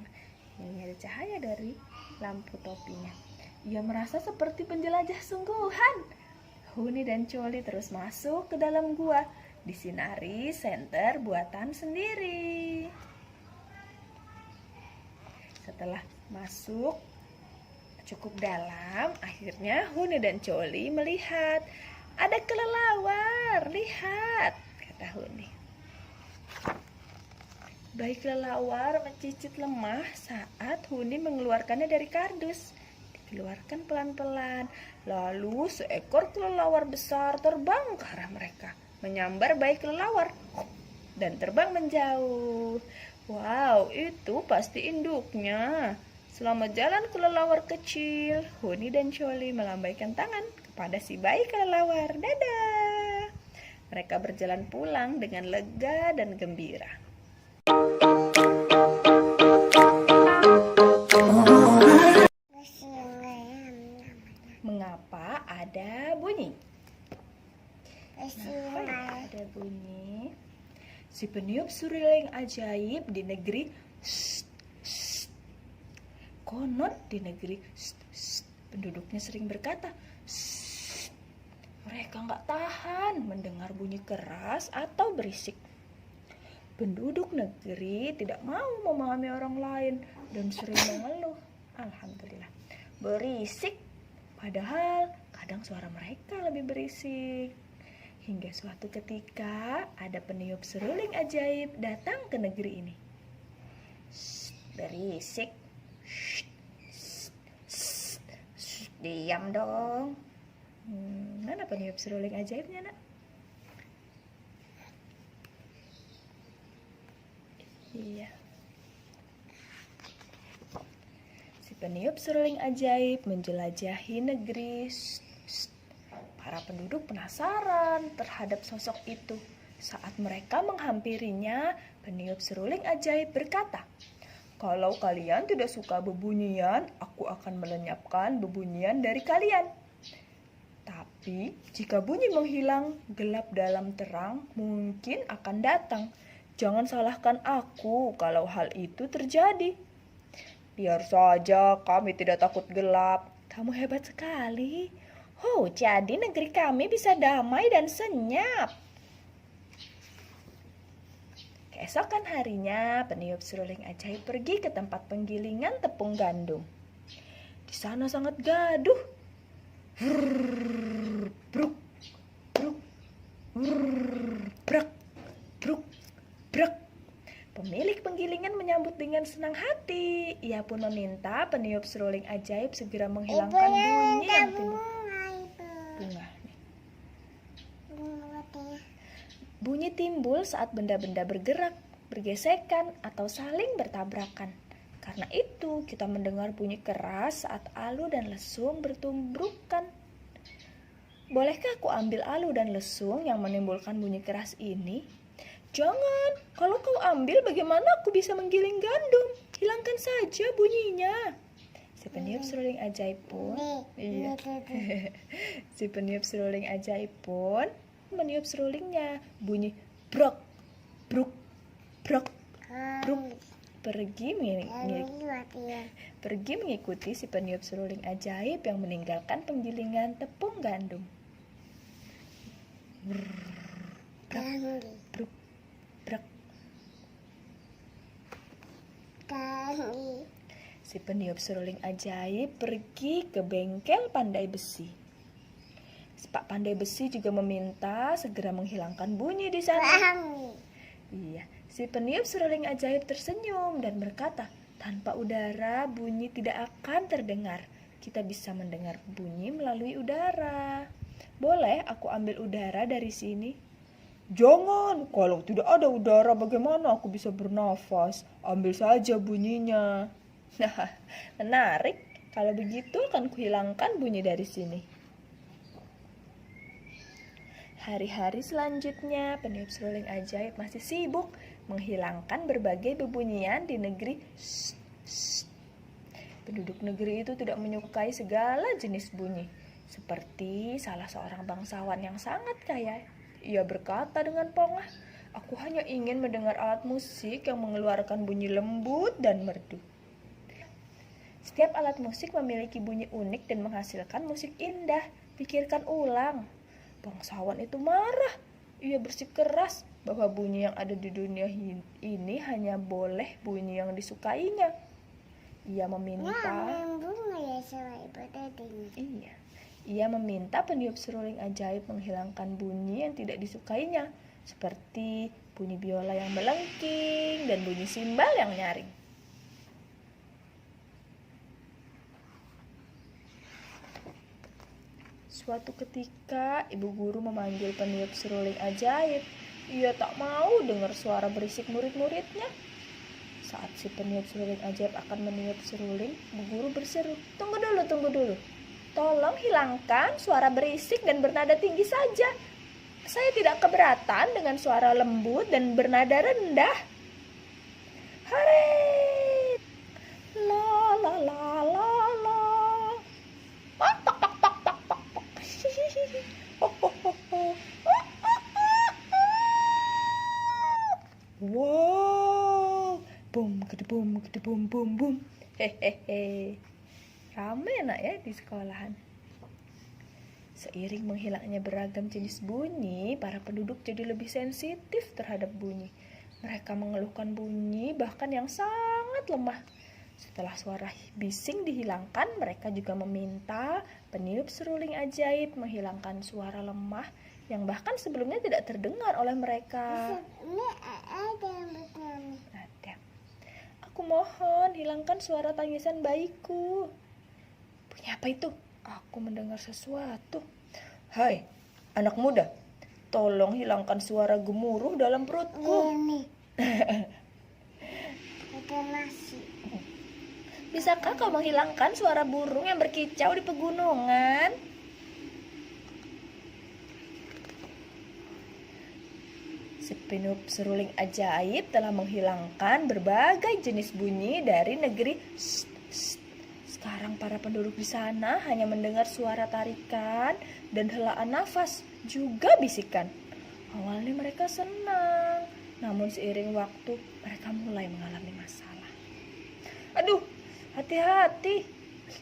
Ini ada cahaya dari lampu topinya. Ia merasa seperti penjelajah sungguhan. Huni dan Choli terus masuk ke dalam gua, disinari senter buatan sendiri. Setelah masuk cukup dalam, akhirnya Huni dan Choli melihat ada kelelawar. Lihat, kata Huni. Bayi kelelawar mencicit lemah saat Huni mengeluarkannya dari kardus. Dikeluarkan pelan-pelan. Lalu seekor kelelawar besar terbang ke arah mereka, menyambar bayi kelelawar dan terbang menjauh. Wow, itu pasti induknya. Selamat jalan kelelawar kecil. Huni dan Choli melambaikan tangan kepada si bayi kelelawar. Dadah. Mereka berjalan pulang dengan lega dan gembira. Mengapa ada bunyi? Ada bunyi. Si peniup suruling ajaib di negeri konon di negeri penduduknya sering berkata, mereka nggak tahan mendengar bunyi keras atau berisik. Penduduk negeri tidak mau memahami orang lain dan sering mengeluh. Alhamdulillah, berisik. Padahal kadang suara mereka lebih berisik. Hingga suatu ketika ada peniup seruling ajaib datang ke negeri ini. Berisik. Diam dong. Mana peniup seruling ajaibnya, nak? Iya. Si peniup seruling ajaib menjelajahi negeri. Para penduduk penasaran terhadap sosok itu. Saat mereka menghampirinya, peniup seruling ajaib berkata, "Kalau kalian tidak suka bebunyian, aku akan melenyapkan bebunyian dari kalian. Tapi jika bunyi menghilang, gelap dalam terang mungkin akan datang. Jangan salahkan aku kalau hal itu terjadi." "Biar saja, kami tidak takut gelap." "Kamu hebat sekali. Oh, jadi negeri kami bisa damai dan senyap." Keesokan harinya, peniup seruling ajaib pergi ke tempat penggilingan tepung gandum. Di sana sangat gaduh. Brrr, bruk, bruk, brrr, brak, bruk, brak. Pemilik penggilingan menyambut dengan senang hati. Ia pun meminta peniup seruling ajaib segera menghilangkan bunyi yang timbul. Bunga. Bunyi timbul saat benda-benda bergerak, bergesekan, atau saling bertabrakan. Karena itu, kita mendengar bunyi keras saat alu dan lesung bertumbrukan. Bolehkah aku ambil alu dan lesung yang menimbulkan bunyi keras ini? Jangan, kalau kau ambil bagaimana aku bisa menggiling gandum? Hilangkan saja bunyinya. Si peniup seruling ajaib pun, si peniup seruling ajaib pun meniup serulingnya. Bunyi brok, bruk, brok, bruk. Pergi mengikuti si peniup seruling ajaib yang meninggalkan penggilingan tepung gandum. Brok, bruk, brok. Si peniup seruling ajaib pergi ke bengkel pandai besi. Pak Pandai Besi juga meminta segera menghilangkan bunyi di sana. Iya, si peniup seruling ajaib tersenyum dan berkata, tanpa udara bunyi tidak akan terdengar. Kita bisa mendengar bunyi melalui udara. Boleh aku ambil udara dari sini? Jangan, kalau tidak ada udara bagaimana aku bisa bernafas? Ambil saja bunyinya. Nah, menarik. Kalau begitu akan kuhilangkan bunyi dari sini. Hari-hari selanjutnya, peniup seruling ajaib masih sibuk menghilangkan berbagai bebunyian di negeri. Penduduk negeri itu tidak menyukai segala jenis bunyi. Seperti salah seorang bangsawan yang sangat kaya. Ia berkata dengan pongah, aku hanya ingin mendengar alat musik yang mengeluarkan bunyi lembut dan merdu. Setiap alat musik memiliki bunyi unik dan menghasilkan musik indah. Pikirkan ulang. Bangsawan itu marah. Ia bersikeras bahwa bunyi yang ada di dunia ini hanya boleh bunyi yang disukainya. Ia meminta peniup seruling ajaib menghilangkan bunyi yang tidak disukainya, seperti bunyi biola yang melengking dan bunyi simbal yang nyaring. Suatu ketika, ibu guru memanggil peniup seruling ajaib. Ia tak mau dengar suara berisik murid-muridnya. Saat si peniup seruling ajaib akan meniup seruling, ibu guru berseru, Tunggu dulu. Tolong hilangkan suara berisik dan bernada tinggi saja. Saya tidak keberatan dengan suara lembut dan bernada rendah. Hore! La la la la la. Wow, bum, bum. Hehehe. Ramai anak ya di sekolahan. Seiring menghilangnya beragam jenis bunyi, para penduduk jadi lebih sensitif terhadap bunyi. Mereka mengeluhkan bunyi bahkan yang sangat lemah. Setelah suara bising dihilangkan, mereka juga meminta peniup seruling ajaib menghilangkan suara lemah yang bahkan sebelumnya tidak terdengar oleh mereka. Ada. Aku mohon hilangkan suara tangisan bayiku. Bunyi apa itu? Aku mendengar sesuatu. Hai, anak muda, tolong hilangkan suara gemuruh dalam perutku. Bisakah kau menghilangkan suara burung yang berkicau di pegunungan? Si peniup seruling ajaib telah menghilangkan berbagai jenis bunyi dari negeri. Sekarang para penduduk di sana hanya mendengar suara tarikan dan helaan nafas, juga bisikan. Awalnya mereka senang, namun seiring waktu mereka mulai mengalami masalah. Aduh, hati-hati.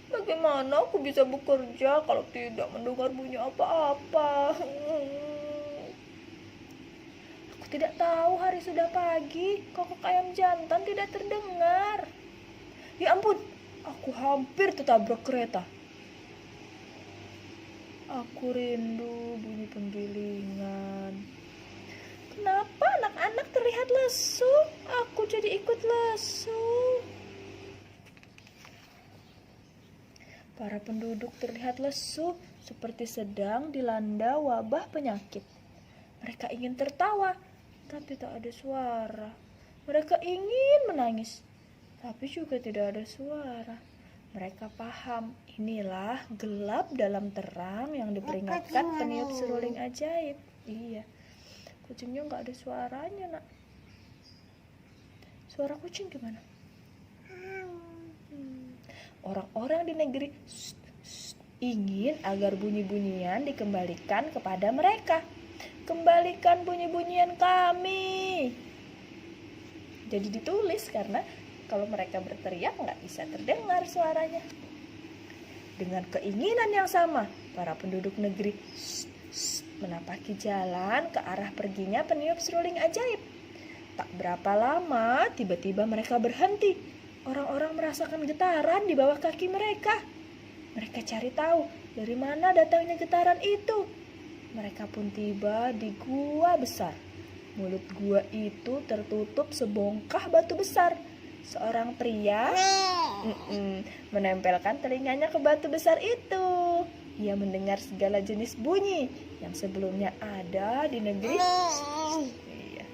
Bagaimana aku bisa bekerja kalau tidak mendengar bunyi apa-apa? Aku tidak tahu hari sudah pagi. Kokok ayam jantan tidak terdengar. Ya ampun, aku hampir tertabrak kereta. Aku rindu bunyi penggilingan. Kenapa anak-anak terlihat lesu? Aku jadi ikut lesu. Para penduduk terlihat lesu, seperti sedang dilanda wabah penyakit. Mereka ingin tertawa, tapi tak ada suara. Mereka ingin menangis, tapi juga tidak ada suara. Mereka paham, inilah gelap dalam terang yang diperingatkan peniup seruling ajaib. Iya, kucingnya nggak ada suaranya, nak. Suara kucing gimana? Orang-orang di negeri ingin agar bunyi-bunyian dikembalikan kepada mereka. Kembalikan bunyi-bunyian kami. Jadi ditulis karena kalau mereka berteriak nggak bisa terdengar suaranya. Dengan keinginan yang sama, para penduduk negeri menapaki jalan ke arah perginya peniup seruling ajaib. Tak berapa lama, tiba-tiba mereka berhenti. Orang-orang merasakan getaran di bawah kaki mereka. Mereka cari tahu dari mana datangnya getaran itu. Mereka pun tiba di gua besar. Mulut gua itu tertutup sebongkah batu besar. Seorang pria menempelkan telinganya ke batu besar itu. Ia mendengar segala jenis bunyi yang sebelumnya ada di negeri. Iya.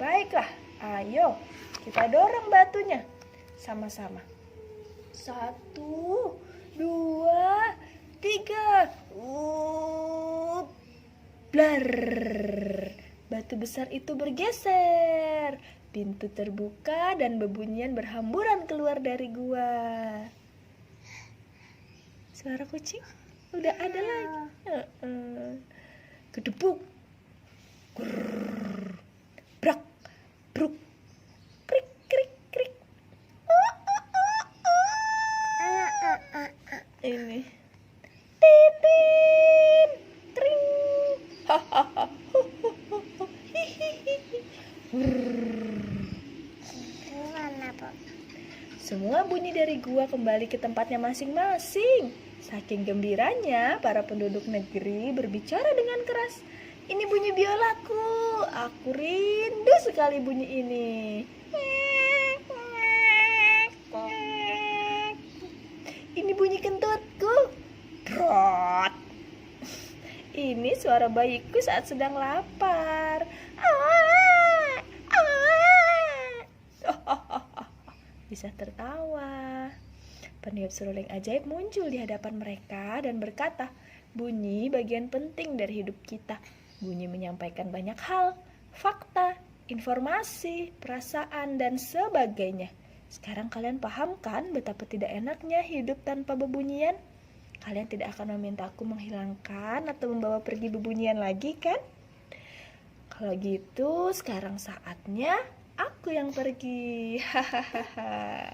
Baiklah, ayo kita dorong batunya sama-sama. 1, 2, 3. Blar. Batu besar itu bergeser. Pintu terbuka dan bebunyian berhamburan keluar dari gua. Suara kucing udah ada lagi. Kedebuk. Grrr. Brak. Bruk. Krik krik krik. Ini. Titin. Tring. Hahaha. Semua bunyi dari gua kembali ke tempatnya masing-masing. Saking gembiranya, para penduduk negeri berbicara dengan keras. Ini bunyi biolaku. Aku rindu sekali bunyi ini. Ini bunyi kentutku. Trot. Ini suara bayiku saat sedang lapar. Bisa tertawa. Peniup seruling ajaib muncul di hadapan mereka dan berkata, bunyi bagian penting dari hidup kita. Bunyi menyampaikan banyak hal, fakta, informasi, perasaan, dan sebagainya. Sekarang kalian paham kan betapa tidak enaknya hidup tanpa bebunyian? Kalian tidak akan memintaku menghilangkan atau membawa pergi bebunyian lagi kan? Kalau gitu sekarang saatnya aku yang pergi. Hahaha.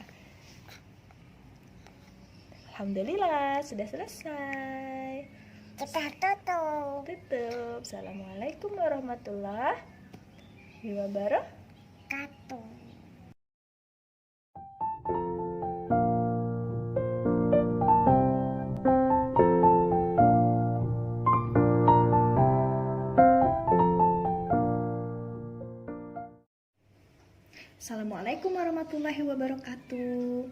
Alhamdulillah sudah selesai. Kita tutup. Tutup. Assalamualaikum warahmatullahi wabarakatuh. Assalamualaikum warahmatullahi wabarakatuh.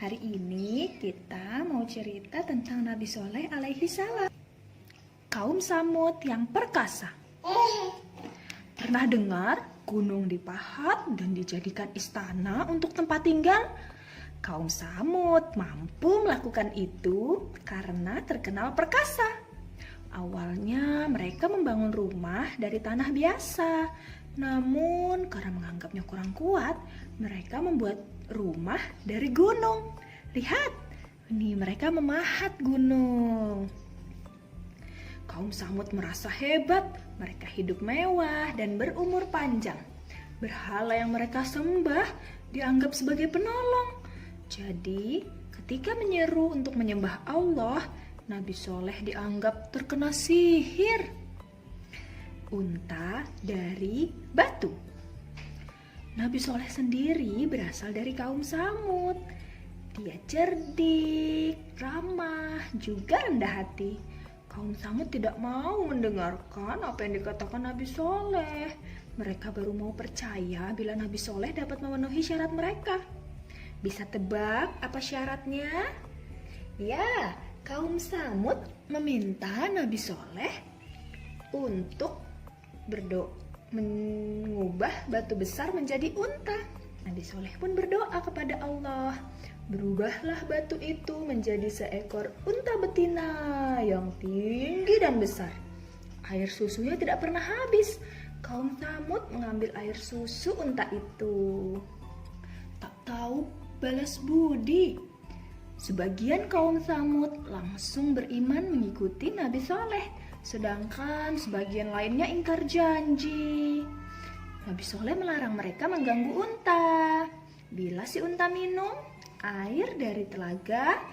Hari ini kita mau cerita tentang Nabi Soleh alaihi salam. Kaum Samud yang perkasa. Pernah dengar gunung dipahat dan dijadikan istana untuk tempat tinggal? Kaum Samud mampu melakukan itu karena terkenal perkasa. Awalnya mereka membangun rumah dari tanah biasa. Namun karena menganggapnya kurang kuat, mereka membuat rumah dari gunung. Lihat, ini mereka memahat gunung. Kaum Samud merasa hebat, mereka hidup mewah dan berumur panjang. Berhala yang mereka sembah dianggap sebagai penolong. Jadi, ketika menyeru untuk menyembah Allah, Nabi Soleh dianggap terkena sihir. unta dari batu. Nabi Soleh sendiri berasal dari kaum Samud. Dia cerdik, ramah, juga rendah hati. Kaum Samud tidak mau mendengarkan apa yang dikatakan Nabi Soleh. Mereka baru mau percaya bila Nabi Soleh dapat memenuhi syarat mereka. Bisa tebak apa syaratnya? Ya, kaum Samud meminta Nabi Soleh untuk mengubah batu besar menjadi unta. Nabi Soleh pun berdoa kepada Allah. Berubahlah batu itu menjadi seekor unta betina yang tinggi dan besar. Air susunya tidak pernah habis. Kaum Samud mengambil air susu unta itu. Tak tahu balas budi. Sebagian kaum Samud langsung beriman mengikuti Nabi Soleh, sedangkan sebagian lainnya ingkar janji. Nabi Soleh melarang mereka mengganggu unta. Bila si unta minum air dari telaga,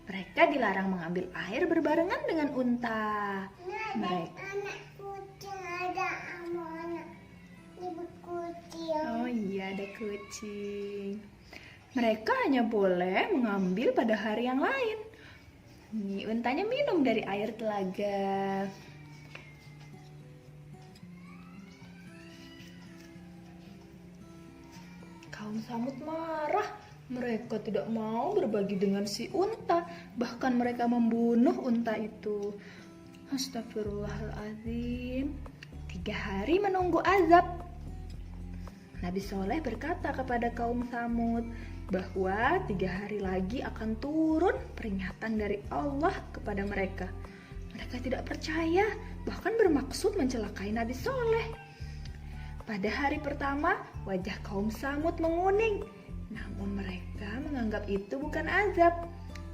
mereka dilarang mengambil air berbarengan dengan unta. Mereka Anak kucing ada sama anak ibu kucing. Oh iya, ada kucing. Mereka hanya boleh mengambil pada hari yang lain. Nih, untanya minum dari air telaga. Kaum Samud marah. Mereka tidak mau berbagi dengan si unta. Bahkan mereka membunuh unta itu. Astagfirullahaladzim. 3 hari menunggu azab. Nabi Soleh berkata kepada kaum Samud bahwa 3 hari lagi akan turun peringatan dari Allah kepada mereka. Mereka tidak percaya, bahkan bermaksud mencelakai Nabi Soleh. Pada hari pertama, wajah kaum Samud menguning, namun mereka menganggap itu bukan azab.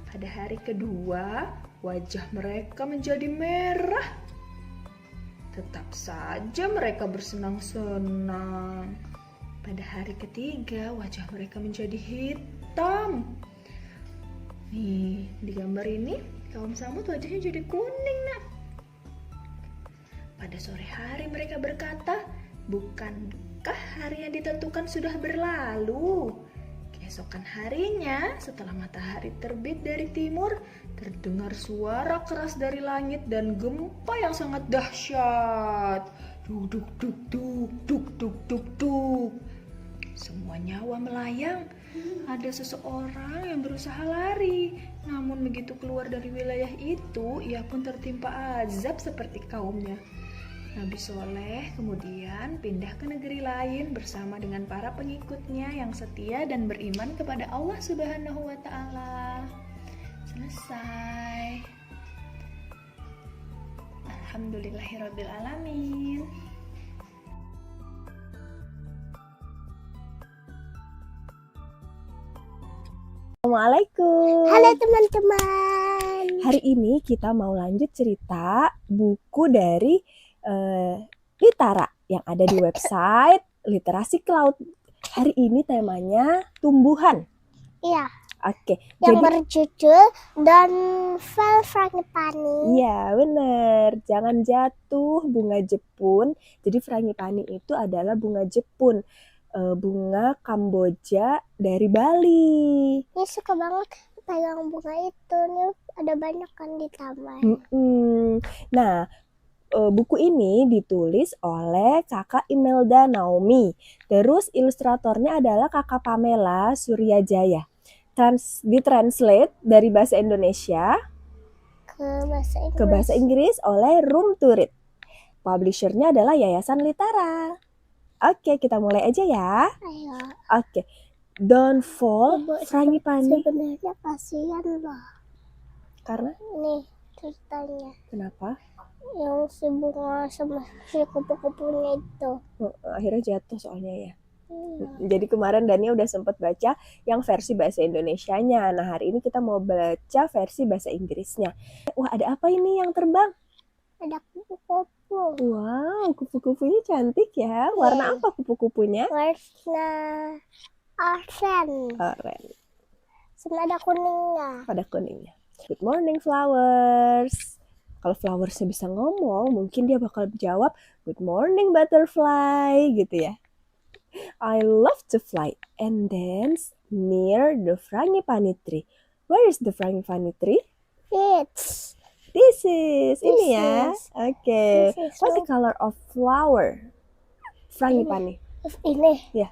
Pada hari kedua, wajah mereka menjadi merah. Tetap saja mereka bersenang-senang. Pada hari ketiga, wajah mereka menjadi hitam. Nih, di gambar ini, kaum Samud wajahnya jadi kuning, nak. Pada sore hari mereka berkata, bukankah hari yang ditentukan sudah berlalu? Keesokan harinya, setelah matahari terbit dari timur, terdengar suara keras dari langit dan gempa yang sangat dahsyat. Duk duk duk duk duk duk duk duk. Semua nyawa melayang. Ada seseorang yang berusaha lari, namun begitu keluar dari wilayah itu, ia pun tertimpa azab seperti kaumnya. Nabi Soleh kemudian pindah ke negeri lain bersama dengan para pengikutnya yang setia dan beriman kepada Allah Subhanahu wa Ta'ala. Selesai. Alhamdulillahirabbil alamin. Assalamualaikum. Halo teman-teman. Hari ini kita mau lanjut cerita buku dari Litara yang ada di website Literasi Cloud. Hari ini temanya tumbuhan. Iya, Oke, yang jadi berjudul Don't Fall Frangipani. iya bener, jangan jatuh bunga Jepun. Jadi frangipani itu adalah bunga Jepun, bunga Kamboja dari Bali. Ini suka banget pegang bunga itu. Nih ada banyak kan di taman. Nah, buku ini ditulis oleh kakak Imelda Naomi. Terus ilustratornya adalah kakak Pamela Suryajaya. Ditranslate dari bahasa Indonesia ke bahasa Inggris oleh Room to Read. Publishernya adalah Yayasan Litara. Oke, kita mulai aja ya. Ayo. Oke, Don't Fall Frangipani. Sebenarnya kasihan loh. Karena Nih ceritanya. kenapa? Yang si bunga sama si kupu-kupunya itu. Akhirnya jatuh soalnya ya. Iya. Jadi kemarin Dania udah sempat baca yang versi bahasa Indonesianya. Nah, hari ini kita mau baca versi bahasa Inggrisnya. Wah, ada apa ini yang terbang? Ada kupu-kupu. Wow, kupu-kupunya cantik ya. Warna apa kupu-kupunya? Warna oranye. Oranye. Sama ada kuningnya. Pada kuningnya. Good morning flowers. Kalau flowersnya bisa ngomong, mungkin dia bakal jawab, "Good morning butterfly," gitu ya. I love to fly and dance near the frangipani tree. Where is the frangipani tree? It's This is, ini This ya. is. Oke. This is What's the color of flower? Frangipani. ini. Ya.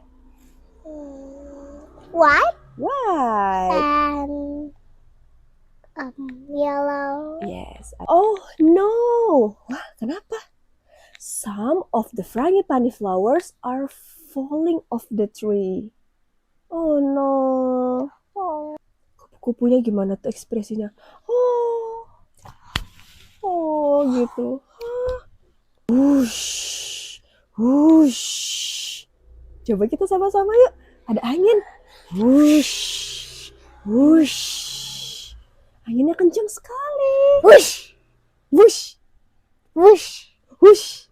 White White. and yellow. Yes. Oh no. Wah, kenapa? Some of the frangipani flowers are falling off the tree. Oh no. Oh, Kupu-kupunya gimana tuh ekspresinya? Oh. Oh gitu. Wush. Wush. Coba kita sama-sama yuk. Ada angin. Wush. Wush. Anginnya kencang sekali. whoosh, Wush. whoosh. Whoosh.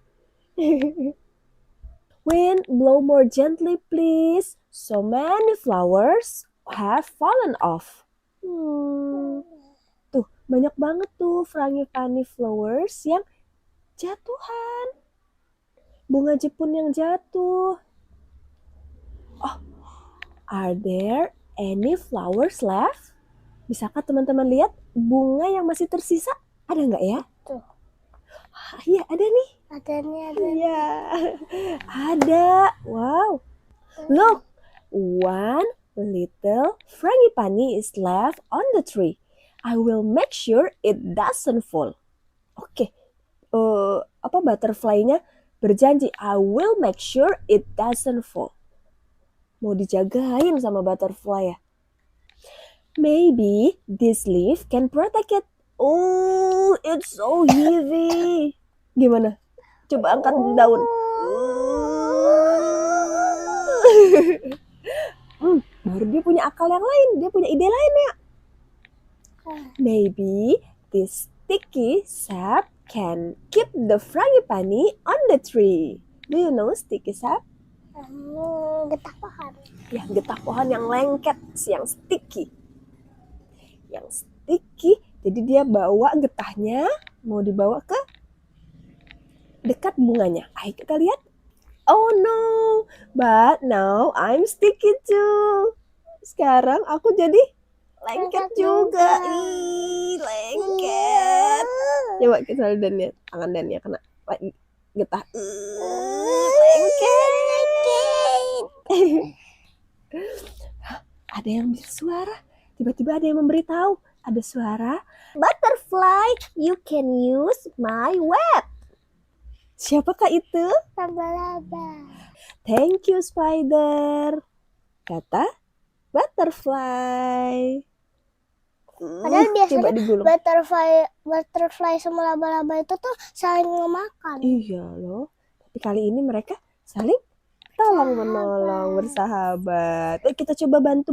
Wind, blow more gently, please. So many flowers have fallen off. Tuh, banyak banget tuh frangipani flowers yang jatuhan. Bunga Jepun yang jatuh. Oh, are there any flowers left? Bisakah teman-teman lihat bunga yang masih tersisa? Ada nggak ya? Tuh. Iya, ada nih. Ada. Iya, ada. Wow. Look, one little frangipani is left on the tree. I will make sure it doesn't fall. Oke, butterfly-nya berjanji, I will make sure it doesn't fall. Mau dijagain sama butterfly ya. Maybe this leaf can protect it. Oh, it's so heavy. Gimana? Coba angkat daun. Baru dia punya akal yang lain. Dia punya ide lain ya. Maybe this sticky sap can keep the frangipani on the tree. Do you know sticky sap? Getah pohon. Ya, getah pohon yang lengket, yang sticky. Yang sticky, jadi dia bawa getahnya, mau dibawa ke dekat bunganya. Ayo kita lihat. Oh no, but now I'm sticky too. Sekarang aku jadi lengket juga. Ih, lengket. Coba kita lihat Dania, tangan Dania kena getah. Lengket. Ada yang bersuara. Tiba-tiba ada yang memberitahu. Ada suara. Butterfly, you can use my web. Siapakah itu? Laba-laba. Thank you, Spider. Kata butterfly. Padahal biasanya coba digulung. Butterfly sama laba-laba itu tuh saling memakan. Iya loh. Tapi kali ini mereka saling tolong menolong, bersahabat. Kita coba bantu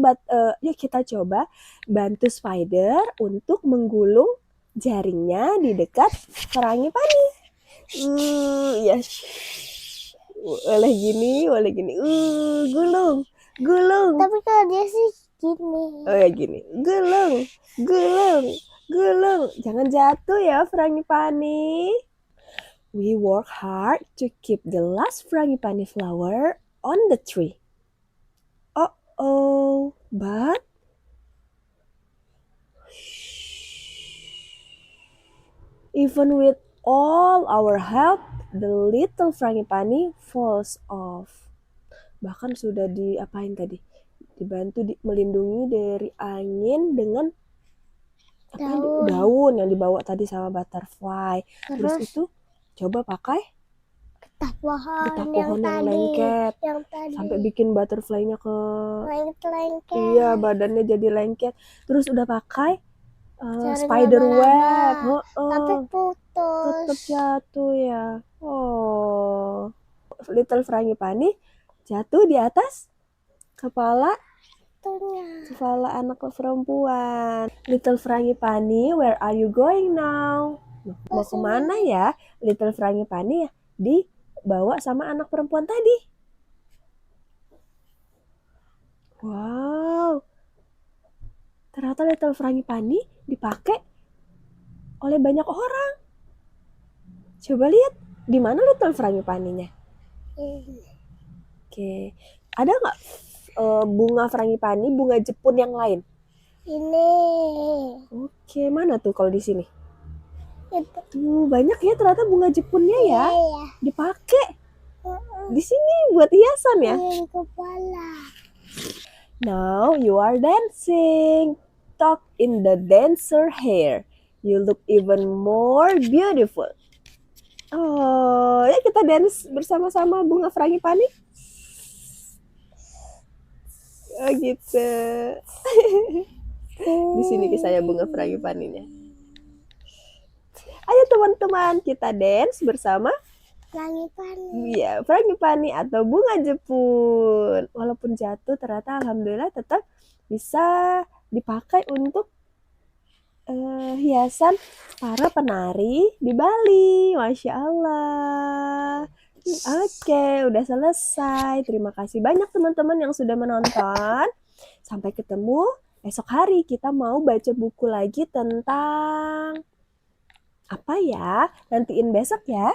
Spider untuk menggulung jaringnya di dekat frangipani. Ya. Boleh gini. Gulung. Tapi kalau dia sih gini. Oh ya gini. Gulung. Jangan jatuh ya frangipani. We work hard to keep the last frangipani flower on the tree. Oh, but even with all our help, the little frangipani falls off. Bahkan sudah diapain tadi? Dibantu melindungi dari angin dengan daun yang dibawa tadi sama butterfly. Terus itu coba pakai Getah pohon yang lengket. Yang tadi. Sampai bikin butterfly-nya ke lengket. Iya, badannya jadi lengket. Terus udah pakai spider web. Tapi putus. Tetap jatuh ya. Oh. Little frangipani jatuh di atas kepala anak perempuan. Little frangipani, where are you going now? Mau kemana ya? Little frangipani ya dibawa sama anak perempuan tadi. Wow. Ternyata little frangipani dipakai oleh banyak orang. Coba lihat, di mana little frangipaninya? Ini. Oke, ada nggak bunga frangipani, bunga Jepun yang lain? Ini. Oke, mana tuh kalau di sini? Itu. Tuh, banyak ya ternyata bunga Jepunnya ya. Iya. Dipakai di sini buat hiasan ya. Yang kepala. Now you are dancing. Tuck in the dancer hair. You look even more beautiful. Oh, ya kita dance bersama-sama bunga frangipani. Oh gitu. Di sini kisahnya bunga frangipaninya. Ayo teman-teman, kita dance bersama Frangipani. iya, frangipani atau bunga Jepun. Walaupun jatuh, ternyata alhamdulillah tetap bisa dipakai untuk hiasan para penari di Bali. Masya Allah. Oke, udah selesai. Terima kasih banyak teman-teman yang sudah menonton. Sampai ketemu esok hari. Kita mau baca buku lagi tentang apa ya? Nantiin besok ya.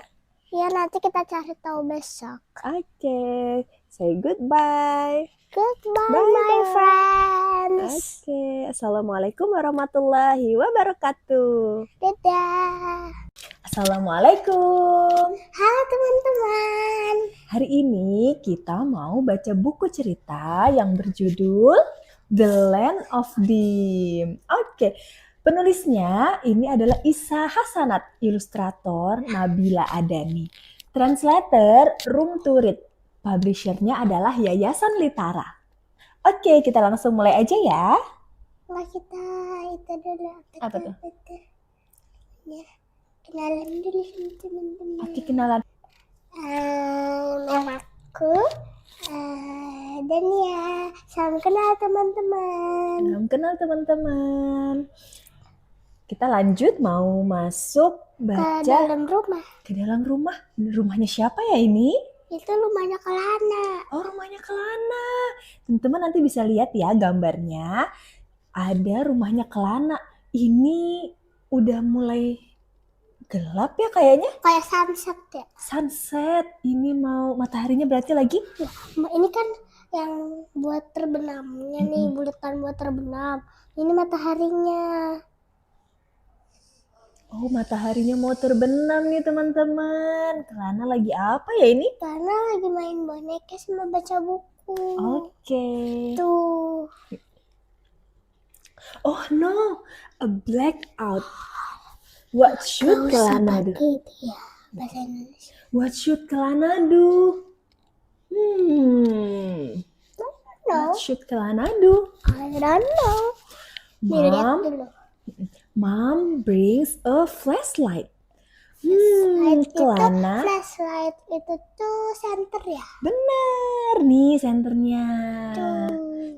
Ya, nanti kita cari tahu besok. Oke, say goodbye. Goodbye, Bye, my bye. friends. Oke, assalamualaikum warahmatullahi wabarakatuh. Dadah. Assalamualaikum. Halo teman-teman. Hari ini kita mau baca buku cerita yang berjudul The Land of Dim. Oke, penulisnya ini adalah Isa Hasanat, ilustrator Nabila Adani, translator Room to Read, publishernya adalah Yayasan Litara. Oke, kita langsung mulai aja ya. Nah, kita itu dulu. Apa tuh? Ya, kenalan dulu sama teman-teman. Oke, kenalan. Namaku Dania. Salam kenal teman-teman. Salam kenal teman-teman. Kita lanjut mau masuk Ke baca dalam rumah. ke dalam rumah. Rumahnya siapa ya ini? Itu rumahnya Kelana. Oh, rumahnya Kelana. Teman-teman nanti bisa lihat ya gambarnya. Ada rumahnya Kelana. Ini udah mulai gelap ya kayaknya. Kayak sunset ya. Sunset. Ini mau mataharinya berarti lagi. Ini kan yang buat terbenamnya nih, bulatan buat terbenam. Ini mataharinya. Oh, mataharinya mau terbenam nih teman-teman. Kelana lagi apa ya ini? Karena lagi main boneka sama baca buku. Oke. Tuh. Oh no, a blackout. What should Kelana do? Gitu ya, bahasa Indonesia. What should Kelana do? No, What should Kelana do? I don't know. Dilihat Mom, dulu. Mom brings a flashlight. Kelana. Flashlight itu tuh center ya. Bener nih senternya.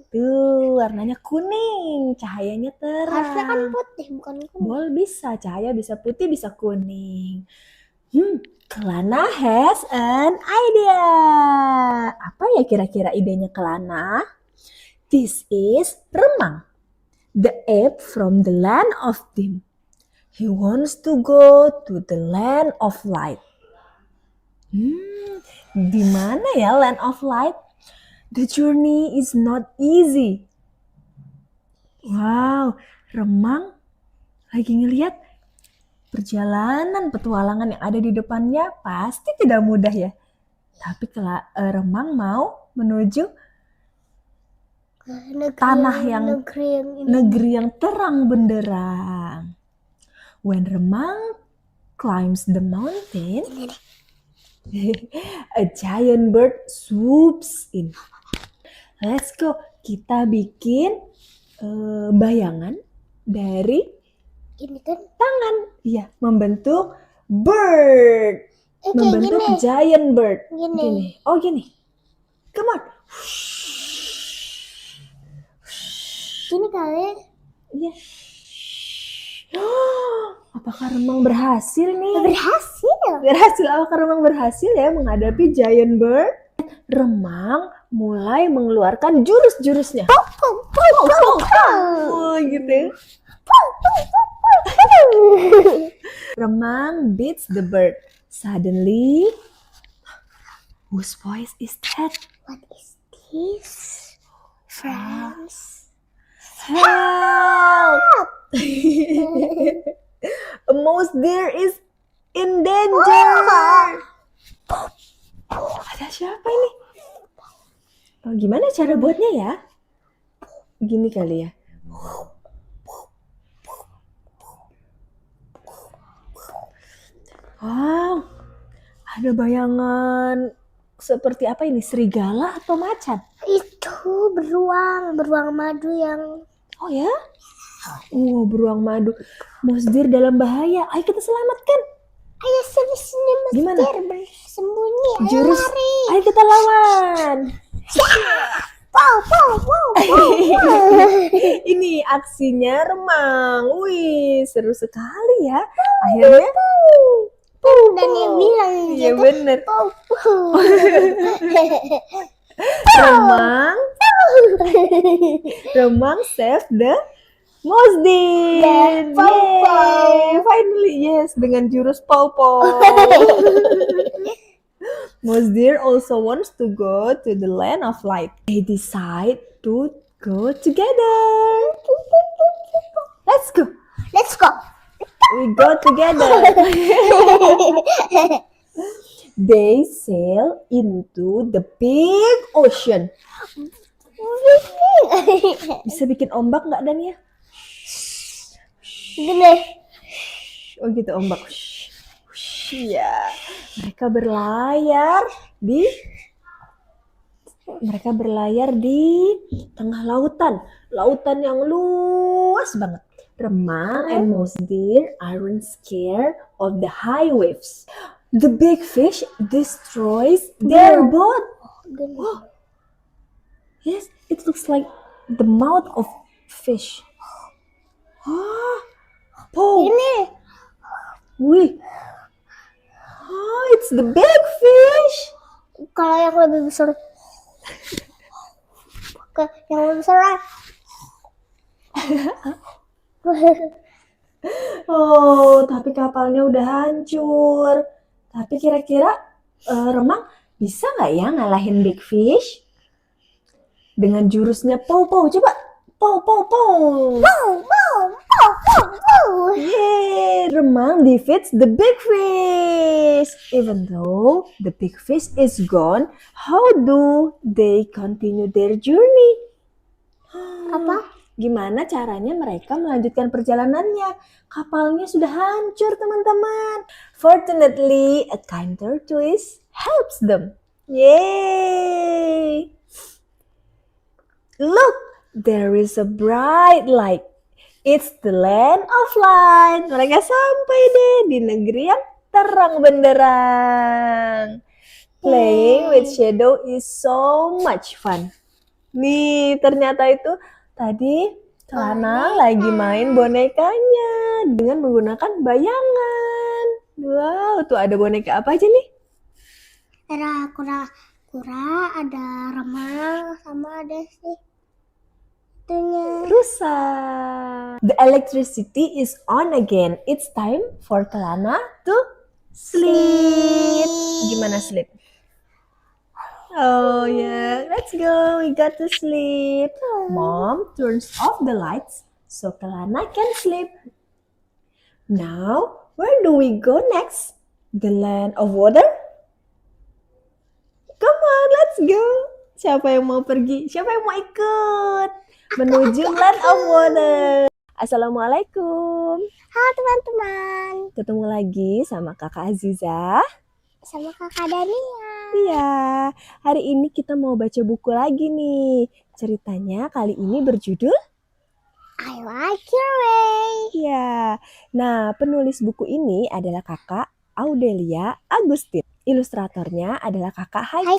Tuh, warnanya kuning, cahayanya Harusnya kan terang. putih, bukan kuning. Bol bisa, cahaya bisa putih, bisa kuning. Kelana has an idea. Apa ya kira-kira idenya Kelana? This is Remang, the ape from the land of dim. He wants to go to the land of light. Di mana ya land of light? The journey is not easy. Wow, Remang lagi ngelihat perjalanan petualangan yang ada di depannya pasti tidak mudah ya. Tapi kalau Remang mau menuju tanah yang negeri yang terang benderang. When Remang climbs the mountain, a giant bird swoops in. Let's go. Kita bikin bayangan dari Ini kan tangan. Iya, membentuk bird. Membentuk gini. giant bird. Gini. Oh, gini. Come on. Gini kali. Iya. Apakah Remang berhasil nih? Berhasil. Berhasil. Apakah Remang berhasil ya menghadapi giant bird? Remang mulai mengeluarkan jurus-jurusnya. Oh, gitu. Remang beats the bird. Suddenly, whose voice is that? What is this? Friends. Help! A mouse deer is in danger. Ada siapa ini? Oh, gimana cara buatnya ya? Gini kali ya. Wow, ada bayangan seperti apa ini? Serigala atau macan? Itu beruang madu yang Oh ya? Beruang madu. Mouse deer dalam bahaya. Ayo kita selamatkan. ayo sini Mas Gimana? Deer bersembunyi. Ayo Jurus. lari. Ayo kita lawan. Pow, pow, pow, pow. Ini aksinya remang. Wih, seru sekali ya. Akhirnya Dan dia bilang iya gitu. bener. Pow, pow. Remang save the mouse deer. Yeah, pow, pow. Yay, finally yes dengan jurus pow pow. Mouse deer also wants to go to the land of light. They decide to go together. Let's go. Let's go. We go together. They sail into the big ocean. Bisa bikin ombak nggak Dania? Gini. Oh gitu ombak. Ya, mereka berlayar di tengah lautan yang luas banget. Remang and mouse deer aren't scared of the high waves. The big fish destroys their boat. Wow. Yes, it looks like the mouth of fish. Oh, Ini. wih. Oh, it's the big fish. Kalau yang lebih besar. Yang lebih besar. Oh, tapi kapalnya udah hancur. Tapi kira-kira Remang bisa nggak ya ngalahin big fish? Dengan jurusnya pow-pow. Coba pow-pow-pow. Pow, pow, pow, pow, pow. Yeay, Remang defeats the big fish. Even though the big fish is gone, how do they continue their journey? Apa? Gimana caranya mereka melanjutkan perjalanannya? Kapalnya sudah hancur, teman-teman. Fortunately, a kind tortoise helps them. Yay! Look, there is a bright light. It's the land of light. Mereka sampai deh di negeri yang terang benderang. Playing with shadow is so much fun. Nih, ternyata itu tadi Kelana lagi main bonekanya dengan menggunakan bayangan. Wow, tuh ada boneka apa aja nih? Ada kura-kura, ada remang, sama ada sih itunya. Rusa. The electricity is on again. It's time for Kelana to sleep. Gimana sleep? Oh yeah, let's go. We got to sleep. Mom turns off the lights so Kelana can sleep. Now, where do we go next? The land of water? Come on, let's go. Siapa yang mau pergi? Siapa yang mau ikut? Menuju land of water. Assalamualaikum. Halo teman-teman, Ketemu lagi sama Kakak Aziza. sama kakak Dania. Iya, hari ini kita mau baca buku lagi nih. Ceritanya kali ini berjudul I like your way. Iya. Nah, penulis buku ini adalah Kakak Audelia Agustin. Ilustratornya adalah Kakak Haikal.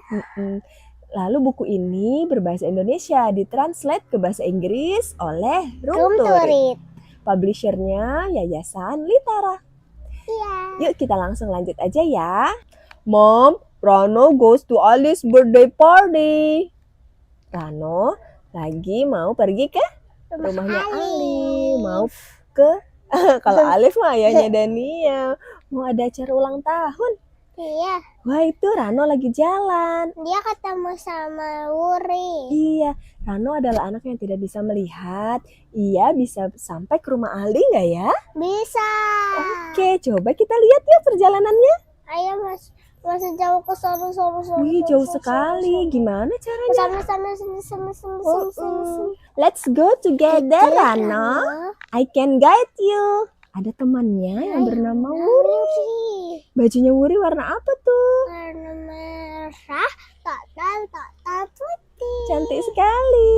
Haikal. Lalu buku ini berbahasa Indonesia, ditranslate ke bahasa Inggris oleh Room Room to to Read. read. Publishernya Yayasan Litara. Iya. Yuk kita langsung lanjut aja ya. Mom, Rano goes to Ali's birthday party. Rano lagi mau pergi ke rumahnya Ali. Mau ke kalau Alif mah ayahnya Dania. mau ada acara ulang tahun. Iya, Wah, itu Rano lagi jalan. dia ketemu sama Wuri. Iya, Rano adalah anak yang tidak bisa melihat. Ia bisa sampai ke rumah Aldi nggak ya? Bisa. Oke, coba kita lihat ya perjalanannya. Ayo masih jauh ke sana. Wih, jauh sekali. Gimana caranya? Sana sini. Let's go together, Rano. I can guide you. Ada temannya yang bernama Wuri. Bajunya Wuri warna apa tuh? Warna merah, total putih. Cantik sekali.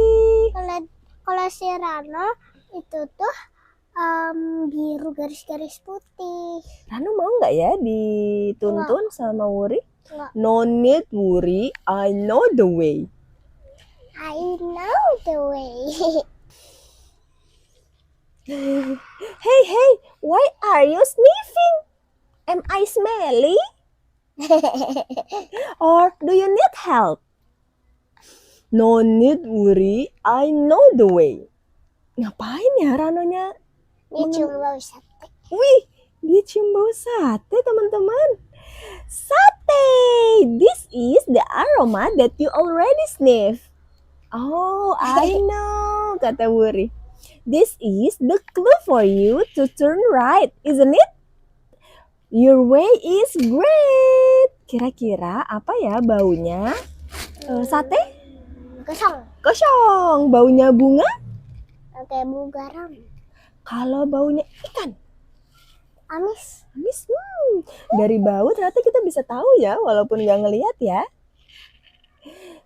Kalau si Rano itu tuh biru garis-garis putih. Rano mau nggak ya dituntun sama Wuri? Nggak. No need, Wuri. I know the way. I know the way. Hey, why are you sniffing? Am I smelly? Or do you need help? No need, Wuri. I know the way. Ngapain ya Ranonya? Dia cium bau sate. Wih, dia cium bau sate, teman-teman. Sate! This is the aroma that you already sniff. Oh, I know, kata Wuri. This is the clue for you to turn right, isn't it? Your way is great. Kira-kira apa ya baunya? Sate? Kosong. Baunya bunga? Kayak bau garam. Kalau baunya ikan? Amis. Amis. Dari bau ternyata kita bisa tahu ya, walaupun nggak ngelihat ya.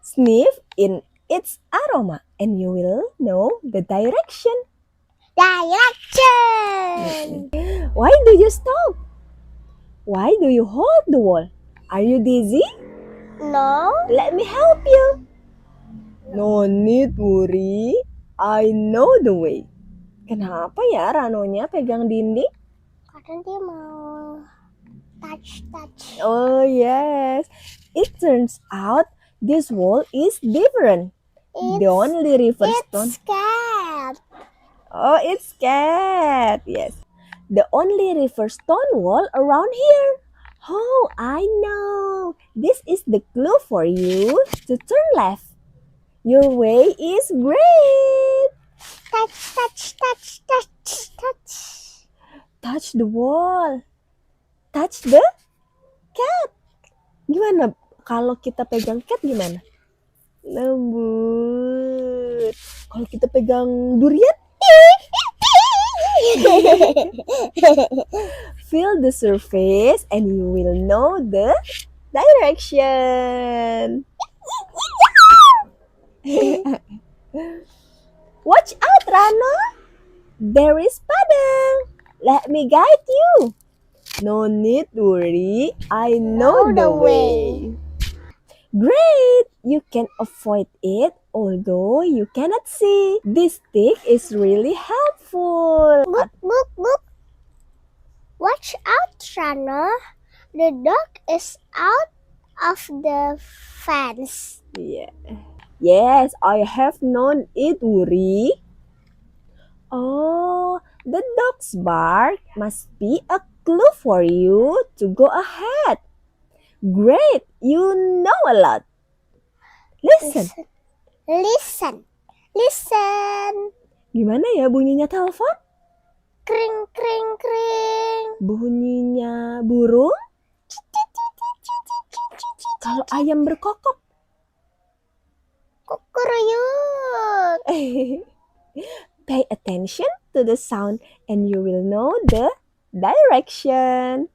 Sniff in its aroma and you will know the direction. Direction. Why do you stop? Why do you hold the wall? Are you dizzy? No. Let me help you. No need, Wuri. I know the way. Kenapa ya Ranonya pegang dinding? Kadang dia mau touch. Oh yes. It turns out this wall is different. The only river stone. It's cat. Oh, it's cat. Yes. The only river stone wall around here. Oh, I know. This is the clue for you to turn left. Your way is great. Touch. Touch the wall. Touch the cat. Gimana kalau kita pegang cat gimana? Lembut. Kalau kita pegang durian? Feel the surface and you will know the direction. Watch out, Rano. There is Padang. Let me guide you. No need to worry. I know the way. Great! You can avoid it although you cannot see. This stick is really helpful. Book. Watch out, Rano. The dog is out of the fence. Yeah. Yes, I have known it, Wuri. Oh, the dog's bark must be a clue for you to go ahead. Great, you know a lot. Listen. Gimana ya bunyinya telepon? Kring. Bunyinya burung? Kalau ayam berkokok? Kukuruyuk. Pay attention to the sound and you will know the direction.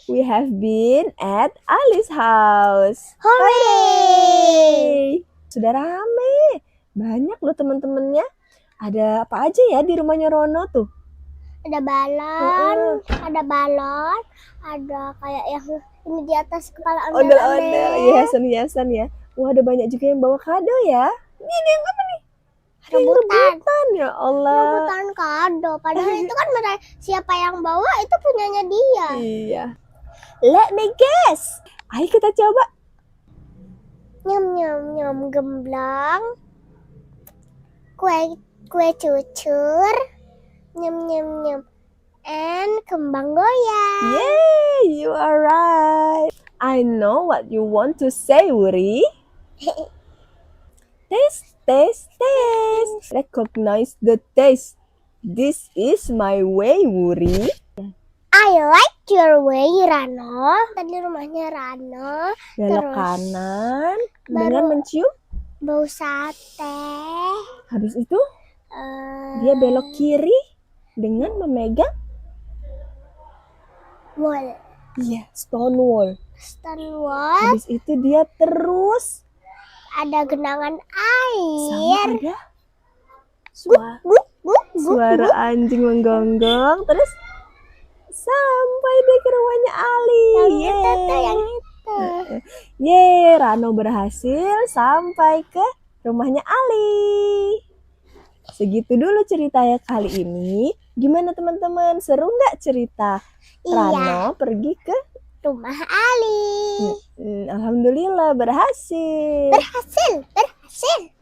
We have been at Ali's house. Hooray! Sudah rame. Banyak loh teman-temannya. Ada apa aja ya di rumahnya Rono tuh? Ada balon, ada kayak yang ini di atas kepala Ondel-ondel, hiasan-hiasan ya. Wah, ada banyak juga yang bawa kado ya. Ini yang apa nih? Rebutan ya Allah. Rebutan kado. Padahal itu kan siapa yang bawa itu punyanya dia. Iya. Let me guess. Ayo kita coba. Nyam gemblang. Kue cucur. Nyem nyem nyem. And kembang goyang. Yay, you are right. I know what you want to say, Wuri. Taste, taste, taste. Recognize the taste. This is my way, Wuri. I like your way, Rano. Tadi rumahnya Rano. Belok Terus kanan baru- dengan mencium. Bau sate. Habis itu Eh, dia belok kiri dengan memegang wall. iya, stone wall. Stone wall. Habis itu dia terus Ada genangan sama air. ada suara anjing menggonggong. Terus sampai deh ke rumahnya Ali. Yang itu tuh, Yeay. yang itu. Yeay, Rano berhasil sampai ke rumahnya Ali. Segitu dulu ceritanya kali ini. Gimana teman-teman? Seru nggak cerita Iya, Rano pergi ke rumah Ali. Alhamdulillah berhasil.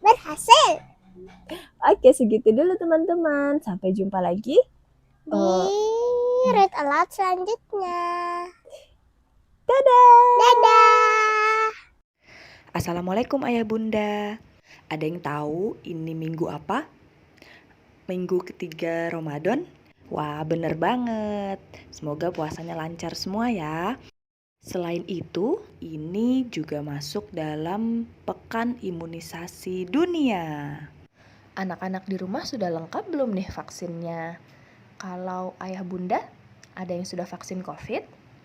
Berhasil. Oke, segitu dulu teman-teman. Sampai jumpa lagi. Di read aloud selanjutnya. Dadah. Dadah. Assalamualaikum ayah bunda. Ada yang tahu ini minggu apa? Minggu ketiga Ramadan? Wah, bener banget. Semoga puasanya lancar semua ya. Selain itu, ini juga masuk dalam Pekan Imunisasi Dunia. Anak-anak di rumah sudah lengkap belum nih vaksinnya? Kalau ayah bunda, ada yang sudah vaksin COVID?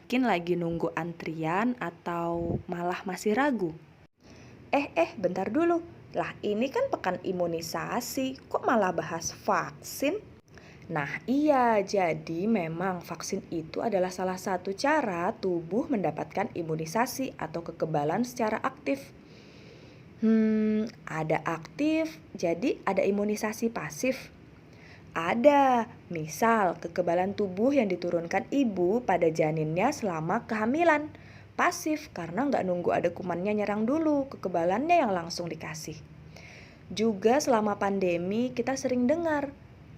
Mungkin lagi nunggu antrian atau malah masih ragu? Bentar dulu. Lah ini kan pekan imunisasi, kok malah bahas vaksin? Nah iya, jadi memang vaksin itu adalah salah satu cara tubuh mendapatkan imunisasi atau kekebalan secara aktif. Ada aktif, jadi ada imunisasi pasif. Ada, misal kekebalan tubuh yang diturunkan ibu pada janinnya selama kehamilan. Pasif karena nggak nunggu ada kumannya nyerang dulu, kekebalannya yang langsung dikasih. Juga selama pandemi kita sering dengar,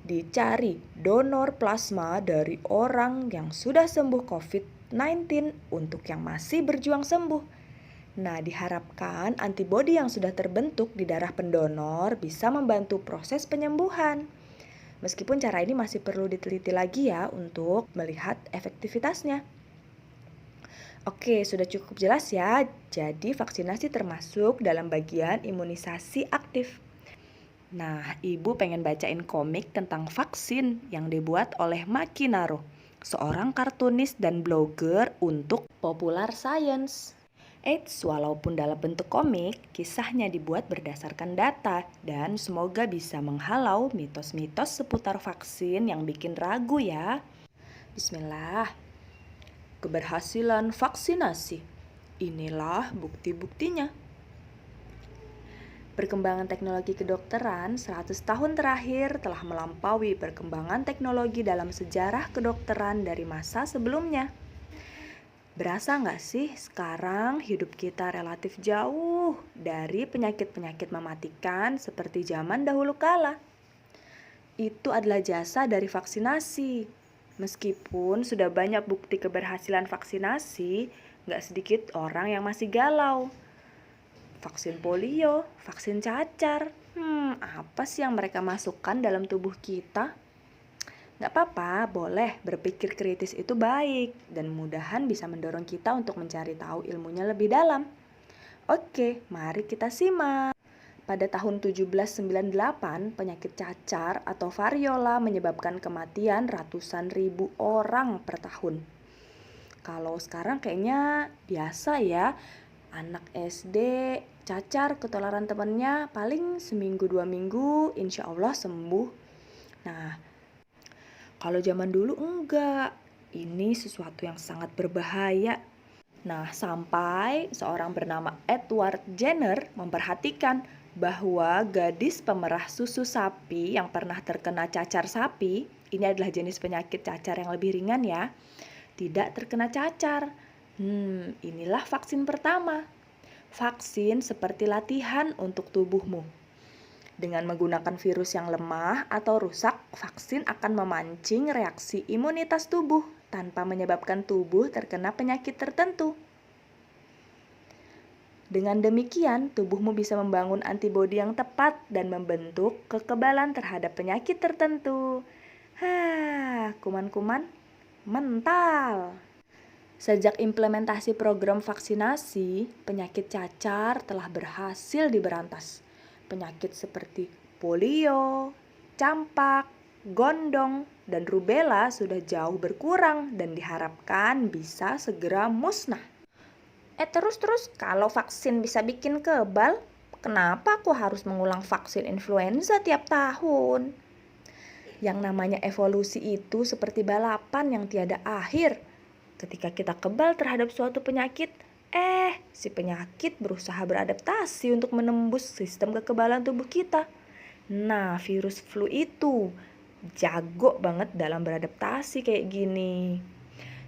dicari donor plasma dari orang yang sudah sembuh COVID-19 untuk yang masih berjuang sembuh. Nah, diharapkan antibodi yang sudah terbentuk di darah pendonor bisa membantu proses penyembuhan. Meskipun cara ini masih perlu diteliti lagi ya untuk melihat efektivitasnya. Oke, sudah cukup jelas ya. Jadi vaksinasi termasuk dalam bagian imunisasi aktif. Nah, ibu pengen bacain komik tentang vaksin yang dibuat oleh Maki Naro, seorang kartunis dan blogger untuk Popular Science. Walaupun dalam bentuk komik, kisahnya dibuat berdasarkan data dan semoga bisa menghalau mitos-mitos seputar vaksin yang bikin ragu ya. Bismillah. Keberhasilan vaksinasi. Inilah bukti-buktinya. Perkembangan teknologi kedokteran 100 tahun terakhir telah melampaui perkembangan teknologi dalam sejarah kedokteran dari masa sebelumnya. Berasa nggak sih sekarang hidup kita relatif jauh dari penyakit-penyakit mematikan seperti zaman dahulu kala? Itu adalah jasa dari vaksinasi. Meskipun sudah banyak bukti keberhasilan vaksinasi, nggak sedikit orang yang masih galau. Vaksin polio, vaksin cacar, apa sih yang mereka masukkan dalam tubuh kita? Nggak apa-apa, boleh berpikir kritis itu baik dan mudahan bisa mendorong kita untuk mencari tahu ilmunya lebih dalam. Oke, mari kita simak. Pada tahun 1798, penyakit cacar atau variola menyebabkan kematian ratusan ribu orang per tahun. Kalau sekarang kayaknya biasa ya, anak SD cacar ketularan temannya paling seminggu 2 minggu insya Allah sembuh. Nah, kalau zaman dulu enggak, ini sesuatu yang sangat berbahaya. Nah, sampai seorang bernama Edward Jenner memperhatikan bahwa gadis pemerah susu sapi yang pernah terkena cacar sapi, ini adalah jenis penyakit cacar yang lebih ringan ya, tidak terkena cacar. Inilah vaksin pertama. Vaksin seperti latihan untuk tubuhmu. Dengan menggunakan virus yang lemah atau rusak, vaksin akan memancing reaksi imunitas tubuh tanpa menyebabkan tubuh terkena penyakit tertentu. Dengan demikian, tubuhmu bisa membangun antibodi yang tepat dan membentuk kekebalan terhadap penyakit tertentu. Kuman-kuman mental. Sejak implementasi program vaksinasi, penyakit cacar telah berhasil diberantas. Penyakit seperti polio, campak, gondong, dan rubella sudah jauh berkurang dan diharapkan bisa segera musnah. Terus kalau vaksin bisa bikin kebal, kenapa aku harus mengulang vaksin influenza tiap tahun? Yang namanya evolusi itu seperti balapan yang tiada akhir. Ketika kita kebal terhadap suatu penyakit, si penyakit berusaha beradaptasi untuk menembus sistem kekebalan tubuh kita. Nah, virus flu itu jago banget dalam beradaptasi kayak gini.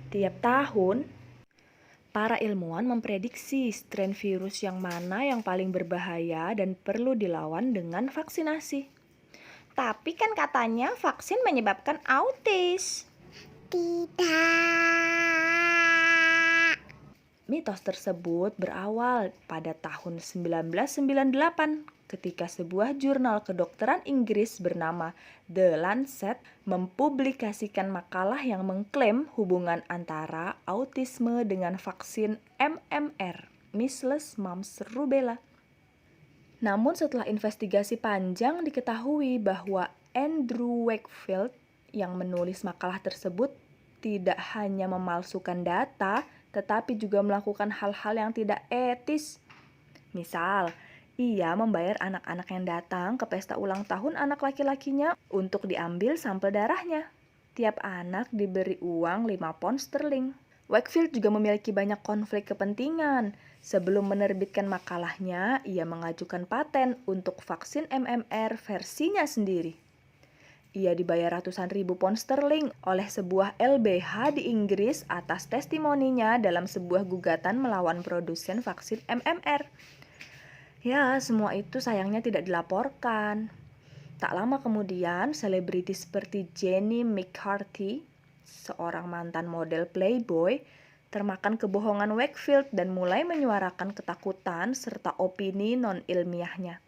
Tiap tahun, para ilmuwan memprediksi strain virus yang mana yang paling berbahaya dan perlu dilawan dengan vaksinasi. Tapi kan katanya vaksin menyebabkan autis. Tidak. Mitos tersebut berawal pada tahun 1998 ketika sebuah jurnal kedokteran Inggris bernama The Lancet mempublikasikan makalah yang mengklaim hubungan antara autisme dengan vaksin MMR, Measles, Mumps, Rubella. Namun setelah investigasi panjang diketahui bahwa Andrew Wakefield yang menulis makalah tersebut tidak hanya memalsukan data, tetapi juga melakukan hal-hal yang tidak etis. Misal, ia membayar anak-anak yang datang ke pesta ulang tahun anak laki-lakinya untuk diambil sampel darahnya. Tiap anak diberi uang 5 pound sterling. Wakefield juga memiliki banyak konflik kepentingan. Sebelum menerbitkan makalahnya, ia mengajukan paten untuk vaksin MMR versinya sendiri. Ia dibayar ratusan ribu pound sterling oleh sebuah LBH di Inggris atas testimoninya dalam sebuah gugatan melawan produsen vaksin MMR. Ya, semua itu sayangnya tidak dilaporkan. Tak lama kemudian, selebriti seperti Jenny McCarthy, seorang mantan model Playboy, termakan kebohongan Wakefield dan mulai menyuarakan ketakutan serta opini non-ilmiahnya.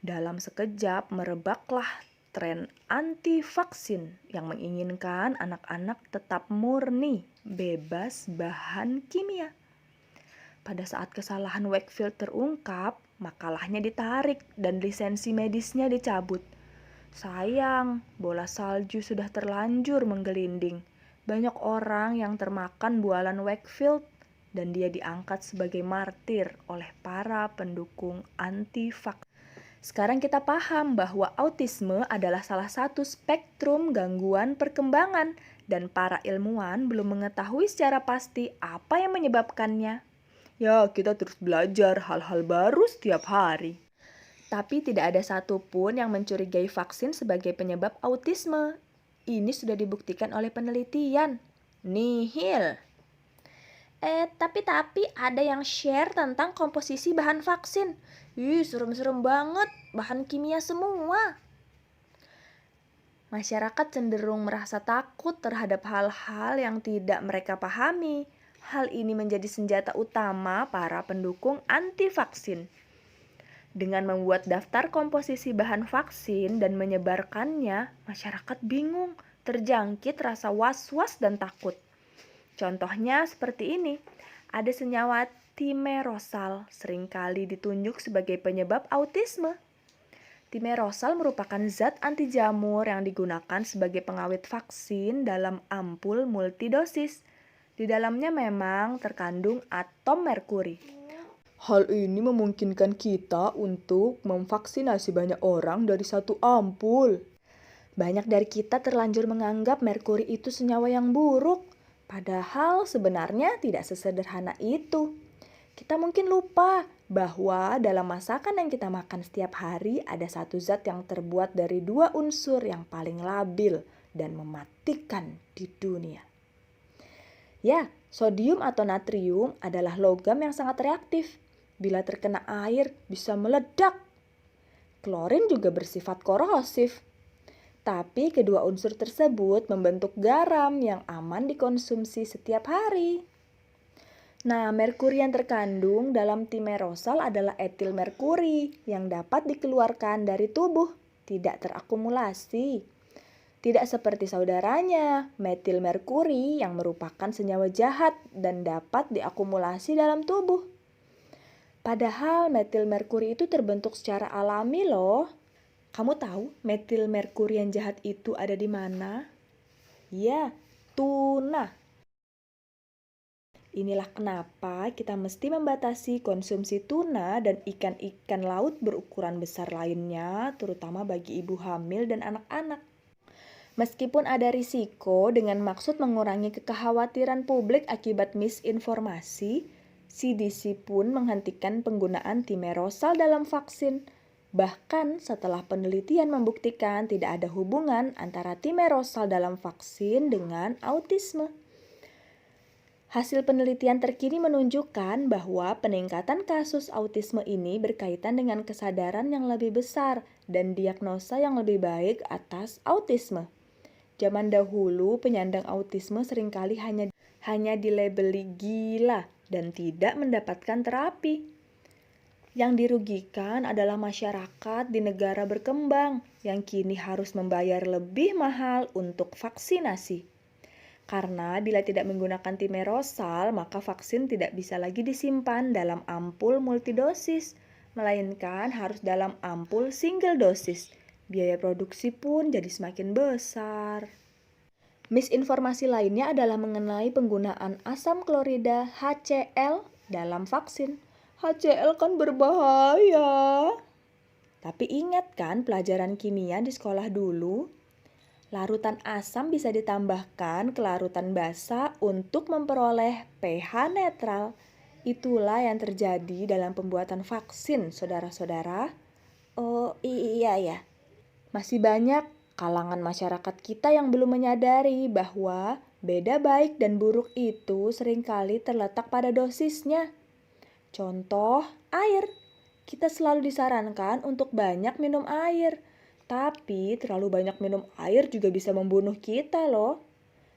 Dalam sekejap merebaklah tren anti-vaksin yang menginginkan anak-anak tetap murni, bebas bahan kimia. Pada saat kesalahan Wakefield terungkap, makalahnya ditarik dan lisensi medisnya dicabut. Sayang, bola salju sudah terlanjur menggelinding. Banyak orang yang termakan bualan Wakefield dan dia diangkat sebagai martir oleh para pendukung anti-vaksin. Sekarang kita paham bahwa autisme adalah salah satu spektrum gangguan perkembangan dan para ilmuwan belum mengetahui secara pasti apa yang menyebabkannya. Ya, kita terus belajar hal-hal baru setiap hari. Tapi tidak ada satupun yang mencurigai vaksin sebagai penyebab autisme. Ini sudah dibuktikan oleh penelitian. Nihil. Tapi ada yang share tentang komposisi bahan vaksin. Serem-serem banget, bahan kimia semua. Masyarakat cenderung merasa takut terhadap hal-hal yang tidak mereka pahami. Hal ini menjadi senjata utama para pendukung anti-vaksin. Dengan membuat daftar komposisi bahan vaksin dan menyebarkannya, masyarakat bingung, terjangkit rasa was-was dan takut. Contohnya seperti ini, ada senyawa thimerosal seringkali ditunjuk sebagai penyebab autisme. Thimerosal merupakan zat anti jamur yang digunakan sebagai pengawet vaksin dalam ampul multidosis. Di dalamnya memang terkandung atom merkuri. Hal ini memungkinkan kita untuk memvaksinasi banyak orang dari satu ampul. Banyak dari kita terlanjur menganggap merkuri itu senyawa yang buruk. Padahal sebenarnya tidak sesederhana itu. Kita mungkin lupa bahwa dalam masakan yang kita makan setiap hari ada satu zat yang terbuat dari 2 unsur yang paling labil dan mematikan di dunia. Ya, sodium atau natrium adalah logam yang sangat reaktif. Bila terkena air bisa meledak. Klorin juga bersifat korosif. Tapi kedua unsur tersebut membentuk garam yang aman dikonsumsi setiap hari. Nah, merkuri yang terkandung dalam timerosal adalah etil merkuri yang dapat dikeluarkan dari tubuh, tidak terakumulasi. Tidak seperti saudaranya, metil merkuri yang merupakan senyawa jahat dan dapat diakumulasi dalam tubuh. Padahal metil merkuri itu terbentuk secara alami loh. Kamu tahu metil merkuri yang jahat itu ada di mana? Ya, tuna. Inilah kenapa kita mesti membatasi konsumsi tuna dan ikan-ikan laut berukuran besar lainnya, terutama bagi ibu hamil dan anak-anak. Meskipun ada risiko dengan maksud mengurangi kekhawatiran publik akibat misinformasi, CDC pun menghentikan penggunaan timerosal dalam vaksin. Bahkan setelah penelitian membuktikan tidak ada hubungan antara timerosal dalam vaksin dengan autisme. Hasil penelitian terkini menunjukkan bahwa peningkatan kasus autisme ini berkaitan dengan kesadaran yang lebih besar dan diagnosa yang lebih baik atas autisme. Zaman dahulu penyandang autisme seringkali hanya dilabeli gila dan tidak mendapatkan terapi. Yang dirugikan adalah masyarakat di negara berkembang yang kini harus membayar lebih mahal untuk vaksinasi. Karena bila tidak menggunakan timerosal, maka vaksin tidak bisa lagi disimpan dalam ampul multidosis, melainkan harus dalam ampul single dosis. Biaya produksi pun jadi semakin besar. Misinformasi lainnya adalah mengenai penggunaan asam klorida HCl dalam vaksin. HCl kan berbahaya. Tapi ingat kan pelajaran kimia di sekolah dulu? Larutan asam bisa ditambahkan ke larutan basa untuk memperoleh pH netral. Itulah yang terjadi dalam pembuatan vaksin, saudara-saudara. Oh iya ya. Masih banyak kalangan masyarakat kita yang belum menyadari bahwa beda baik dan buruk itu seringkali terletak pada dosisnya. Contoh, air. Kita selalu disarankan untuk banyak minum air. Tapi terlalu banyak minum air juga bisa membunuh kita loh.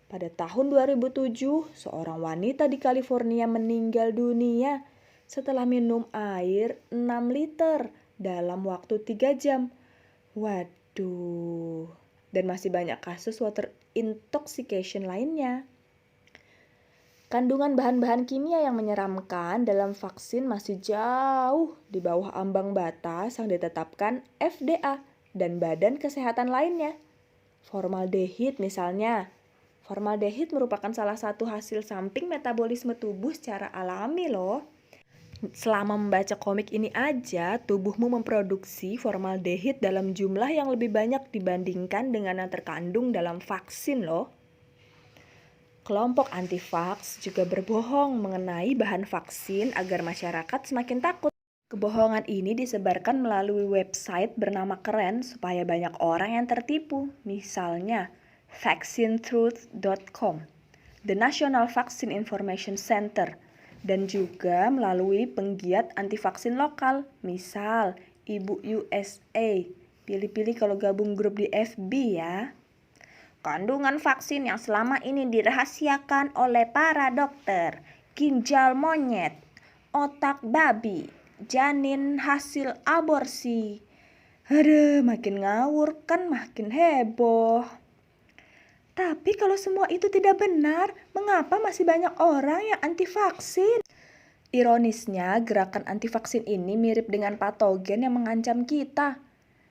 Pada tahun 2007, seorang wanita di California meninggal dunia setelah minum air 6 liter dalam waktu 3 jam. Waduh, dan masih banyak kasus water intoxication lainnya. Kandungan bahan-bahan kimia yang menyeramkan dalam vaksin masih jauh di bawah ambang batas yang ditetapkan FDA dan badan kesehatan lainnya. Formaldehid misalnya. Formaldehid merupakan salah satu hasil samping metabolisme tubuh secara alami loh. Selama membaca komik ini aja, tubuhmu memproduksi formaldehid dalam jumlah yang lebih banyak dibandingkan dengan yang terkandung dalam vaksin loh. Kelompok anti-vaks juga berbohong mengenai bahan vaksin agar masyarakat semakin takut. Kebohongan ini disebarkan melalui website bernama keren supaya banyak orang yang tertipu. Misalnya, vaccinetruth.com, The National Vaccine Information Center, dan juga melalui penggiat anti-vaksin lokal, misal Ibu USA. Pilih-pilih kalau gabung grup di FB ya. Kandungan vaksin yang selama ini dirahasiakan oleh para dokter, ginjal monyet, otak babi, janin hasil aborsi. Aduh, makin ngawur kan makin heboh. Tapi kalau semua itu tidak benar, mengapa masih banyak orang yang anti vaksin? Ironisnya, gerakan anti vaksin ini mirip dengan patogen yang mengancam kita.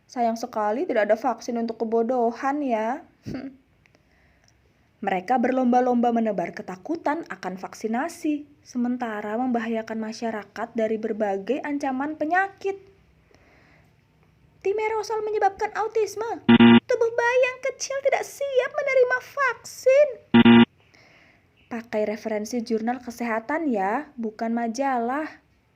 Sayang sekali tidak ada vaksin untuk kebodohan ya. Mereka berlomba-lomba menebar ketakutan akan vaksinasi, sementara membahayakan masyarakat dari berbagai ancaman penyakit. Timerosal menyebabkan autisme. Tubuh bayi yang kecil tidak siap menerima vaksin. Pakai referensi jurnal kesehatan ya, bukan majalah.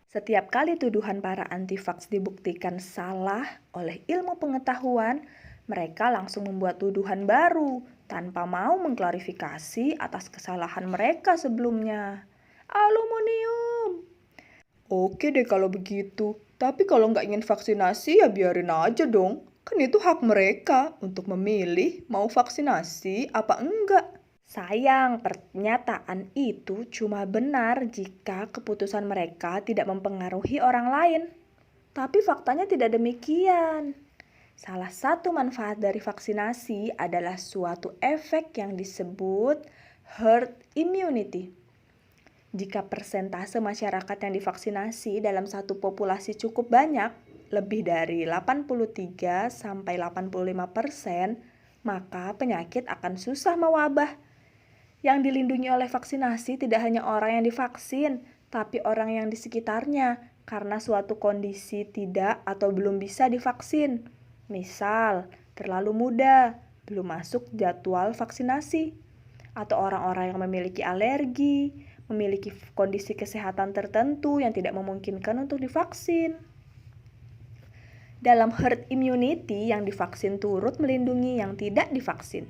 Setiap kali tuduhan para anti-vaks dibuktikan salah oleh ilmu pengetahuan, mereka langsung membuat tuduhan baru tanpa mau mengklarifikasi atas kesalahan mereka sebelumnya. Aluminium. Oke deh kalau begitu, Tapi kalau nggak ingin vaksinasi ya biarin aja dong. Kan itu hak mereka untuk memilih mau vaksinasi apa enggak. Sayang, pernyataan itu cuma benar jika keputusan mereka tidak mempengaruhi orang lain. Tapi faktanya tidak demikian. Salah satu manfaat dari vaksinasi adalah suatu efek yang disebut herd immunity. Jika persentase masyarakat yang divaksinasi dalam satu populasi cukup banyak, lebih dari 83 sampai 85%, maka penyakit akan susah mewabah. Yang dilindungi oleh vaksinasi tidak hanya orang yang divaksin, tapi orang yang di sekitarnya karena suatu kondisi tidak atau belum bisa divaksin. Misal, terlalu muda, belum masuk jadwal vaksinasi, atau orang-orang yang memiliki alergi, memiliki kondisi kesehatan tertentu yang tidak memungkinkan untuk divaksin. Dalam herd immunity, yang divaksin turut melindungi yang tidak divaksin.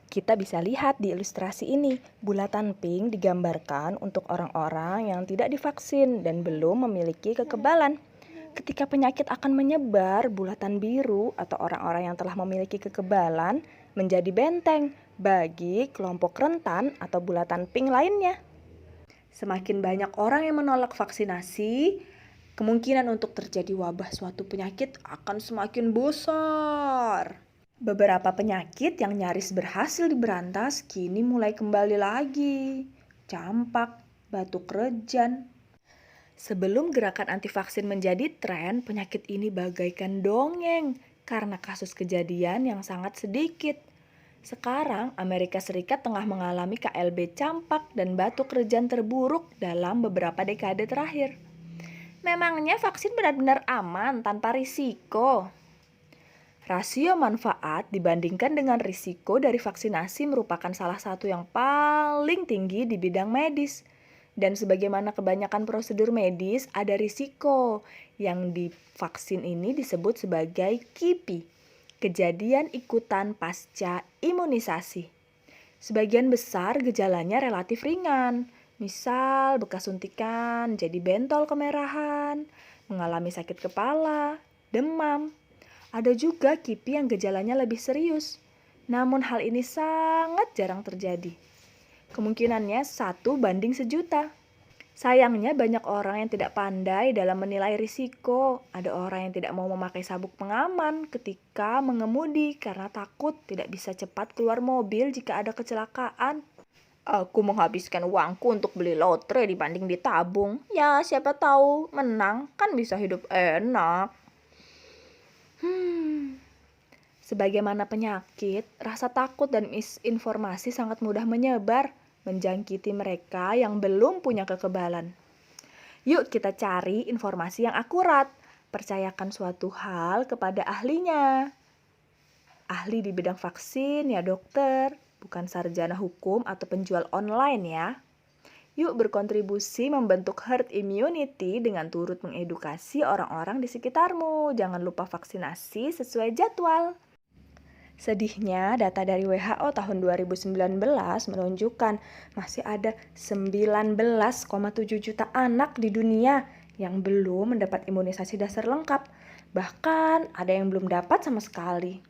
Kita bisa lihat di ilustrasi ini, bulatan pink digambarkan untuk orang-orang yang tidak divaksin dan belum memiliki kekebalan. Ketika penyakit akan menyebar, bulatan biru atau orang-orang yang telah memiliki kekebalan menjadi benteng bagi kelompok rentan atau bulatan pink lainnya. Semakin banyak orang yang menolak vaksinasi, kemungkinan untuk terjadi wabah suatu penyakit akan semakin besar. Beberapa penyakit yang nyaris berhasil diberantas kini mulai kembali lagi. Campak, batuk rejan. Sebelum gerakan anti vaksin menjadi tren, penyakit ini bagaikan dongeng karena kasus kejadian yang sangat sedikit. Sekarang, Amerika Serikat tengah mengalami KLB campak dan batuk rejan terburuk dalam beberapa dekade terakhir. Memangnya vaksin benar-benar aman tanpa risiko? Rasio manfaat dibandingkan dengan risiko dari vaksinasi merupakan salah satu yang paling tinggi di bidang medis. Dan sebagaimana kebanyakan prosedur medis, ada risiko yang di vaksin ini disebut sebagai KIPI, kejadian ikutan pasca imunisasi. Sebagian besar gejalanya relatif ringan, misal bekas suntikan jadi bentol kemerahan, mengalami sakit kepala, demam. Ada juga KIPI yang gejalanya lebih serius, namun hal ini sangat jarang terjadi. Kemungkinannya 1:1.000.000. Sayangnya banyak orang yang tidak pandai dalam menilai risiko. Ada orang yang tidak mau memakai sabuk pengaman ketika mengemudi karena takut tidak bisa cepat keluar mobil jika ada kecelakaan. Aku menghabiskan uangku untuk beli lotre dibanding ditabung. Ya, siapa tahu menang kan bisa hidup enak. Sebagaimana penyakit, rasa takut dan misinformasi sangat mudah menyebar, menjangkiti mereka yang belum punya kekebalan. Yuk kita cari informasi yang akurat. Percayakan suatu hal kepada ahlinya. Ahli di bidang vaksin ya dokter, bukan sarjana hukum atau penjual online ya. Yuk berkontribusi membentuk herd immunity dengan turut mengedukasi orang-orang di sekitarmu. Jangan lupa vaksinasi sesuai jadwal. Sedihnya, data dari WHO tahun 2019 menunjukkan masih ada 19,7 juta anak di dunia yang belum mendapat imunisasi dasar lengkap. Bahkan ada yang belum dapat sama sekali.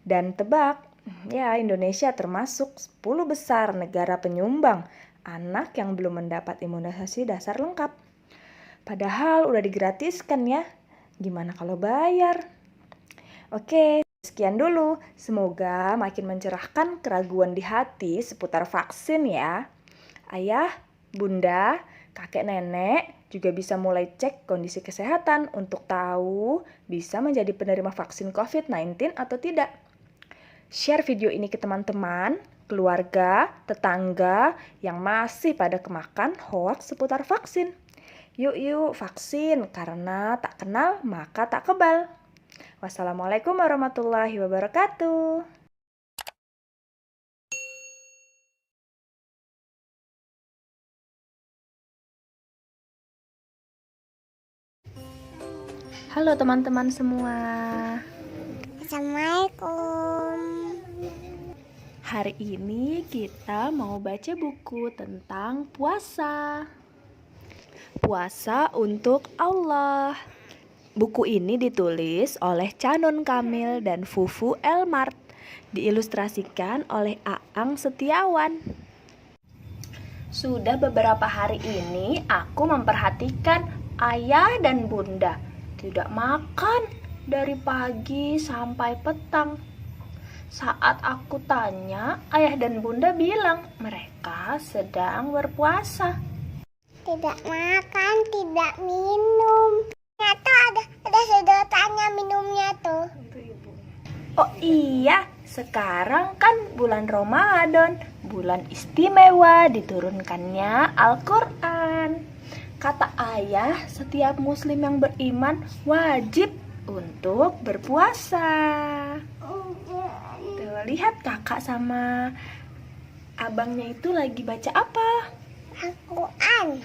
Dan tebak, ya Indonesia termasuk 10 besar negara penyumbang anak yang belum mendapat imunisasi dasar lengkap. Padahal udah digratiskan ya. Gimana kalau bayar? Oke. Sekian dulu, semoga makin mencerahkan keraguan di hati seputar vaksin ya. Ayah, bunda, kakek nenek juga bisa mulai cek kondisi kesehatan untuk tahu bisa menjadi penerima vaksin COVID-19 atau tidak. Share video ini ke teman-teman, keluarga, tetangga yang masih pada kemakan hoaks seputar vaksin. Yuk vaksin, karena tak kenal maka tak kebal. Wassalamualaikum warahmatullahi wabarakatuh. Halo teman-teman semua. Assalamualaikum. Hari ini kita mau baca buku tentang puasa. Puasa untuk Allah. Buku ini ditulis oleh Canon Kamil dan Fufu Elmart, diilustrasikan oleh Aang Setiawan. Sudah beberapa hari ini aku memperhatikan ayah dan bunda tidak makan dari pagi sampai petang. Saat aku tanya, ayah dan bunda bilang mereka sedang berpuasa. Tidak makan, tidak minum. Ternyata ada sedotannya minumnya tuh. Oh iya, sekarang kan bulan Ramadan, bulan istimewa diturunkannya Al-Quran. Kata ayah, setiap muslim yang beriman wajib untuk berpuasa. Tuh, lihat kakak sama abangnya itu lagi baca apa? Al-Quran.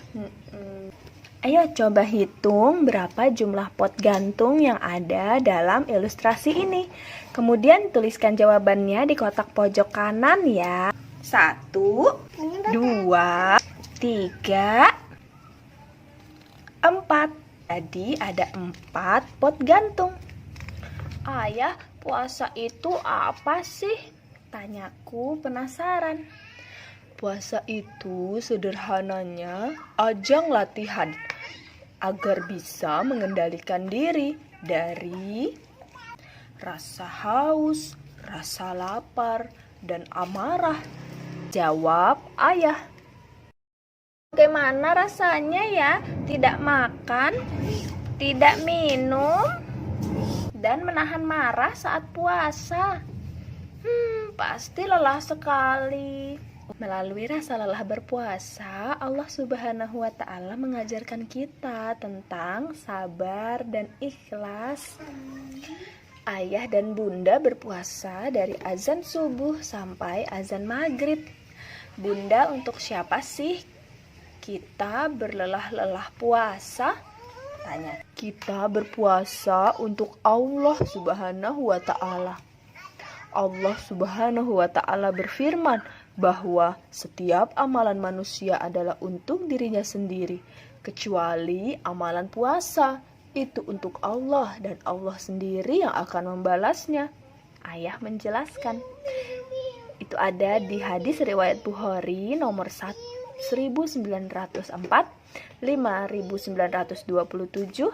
Ayo coba hitung berapa jumlah pot gantung yang ada dalam ilustrasi ini. Kemudian tuliskan jawabannya di kotak pojok kanan ya. 1, 2, 3, 4. Jadi ada 4 pot gantung. Ayah, puasa itu apa sih? Tanyaku penasaran. Puasa itu sederhananya ajang latihan agar bisa mengendalikan diri dari rasa haus, rasa lapar, dan amarah. Jawab ayah. Bagaimana rasanya ya? Tidak makan, tidak minum, dan menahan marah saat puasa. Pasti lelah sekali. Melalui rasa lelah berpuasa, Allah Subhanahu wa Ta'ala mengajarkan kita tentang sabar dan ikhlas. Ayah dan bunda berpuasa dari azan subuh sampai azan maghrib. Bunda, untuk siapa sih kita berlelah-lelah puasa? Tanya. Kita berpuasa untuk Allah Subhanahu wa Ta'ala. Allah Subhanahu wa Ta'ala berfirman bahwa setiap amalan manusia adalah untuk dirinya sendiri, kecuali amalan puasa. Itu untuk Allah dan Allah sendiri yang akan membalasnya. Ayah menjelaskan. Itu ada di hadis riwayat Bukhari nomor 1904, 5927,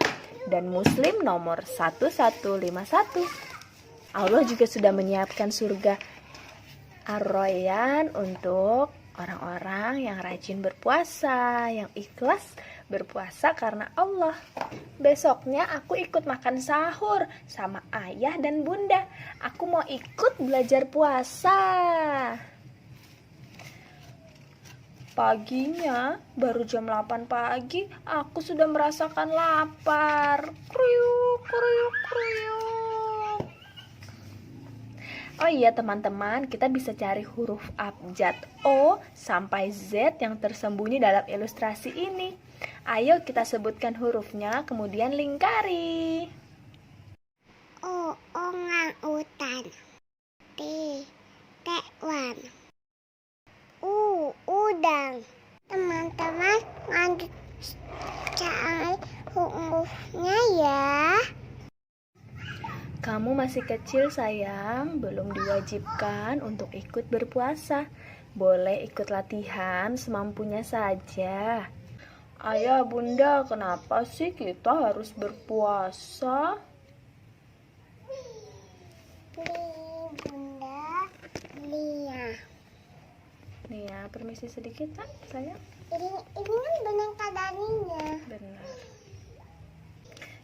dan Muslim nomor 1151. Allah juga sudah menyiapkan surga Ar-Rayyan untuk orang-orang yang rajin berpuasa, yang ikhlas berpuasa karena Allah. Besoknya aku ikut makan sahur sama ayah dan bunda. Aku mau ikut belajar puasa. Paginya, baru jam 8 pagi, aku sudah merasakan lapar. Kruyuk, kruyuk, kruyuk. Oh iya teman-teman, kita bisa cari huruf abjad O sampai Z yang tersembunyi dalam ilustrasi ini. Ayo kita sebutkan hurufnya, kemudian lingkari. O, orang-utan. T, tekwan. U, udang. Teman-teman, lanjut cari hurufnya ya. Kamu masih kecil sayang, belum diwajibkan untuk ikut berpuasa. Boleh ikut latihan semampunya saja. Ayah, bunda, kenapa sih kita harus berpuasa? Bunda, Lia. Nia, permisi sedikit Pak, sayang. Ini kan boneka Daninya. Benar.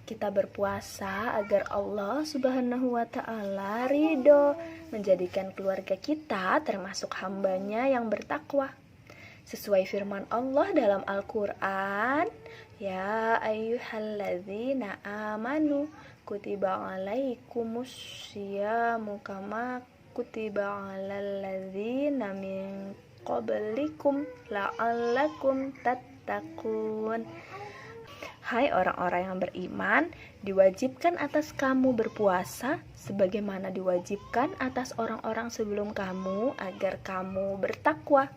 Kita berpuasa agar Allah Subhanahu wa Ta'ala ridho, menjadikan keluarga kita termasuk hambanya yang bertakwa. Sesuai firman Allah dalam Al-Quran, ya ayyuhalladzina amanu kutiba alaikumus syiyamu kama kutiba alal ladzina min qablikum la'allakum tattaqun. Hai orang-orang yang beriman, diwajibkan atas kamu berpuasa sebagaimana diwajibkan atas orang-orang sebelum kamu agar kamu bertakwa.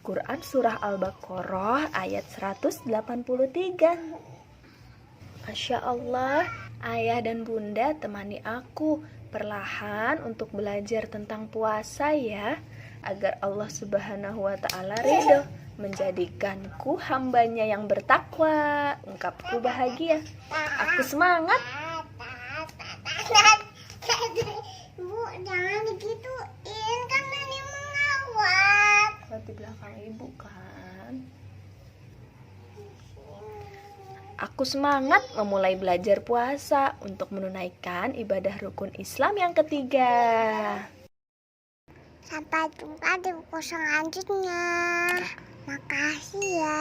Al-Quran Surah Al-Baqarah ayat 183. Masya Allah, ayah dan bunda temani aku perlahan untuk belajar tentang puasa ya, agar Allah Subhanahu wa Ta'ala ridho menjadikanku hambanya yang bertakwa. Ungkapku bahagia. Aku semangat. Bu, jangan digituin, kan nenek mengawat. Di belakang ibu kan. Aku semangat memulai belajar puasa untuk menunaikan ibadah rukun Islam yang ketiga. Sampai jumpa di buku selanjutnya. Makasih ya.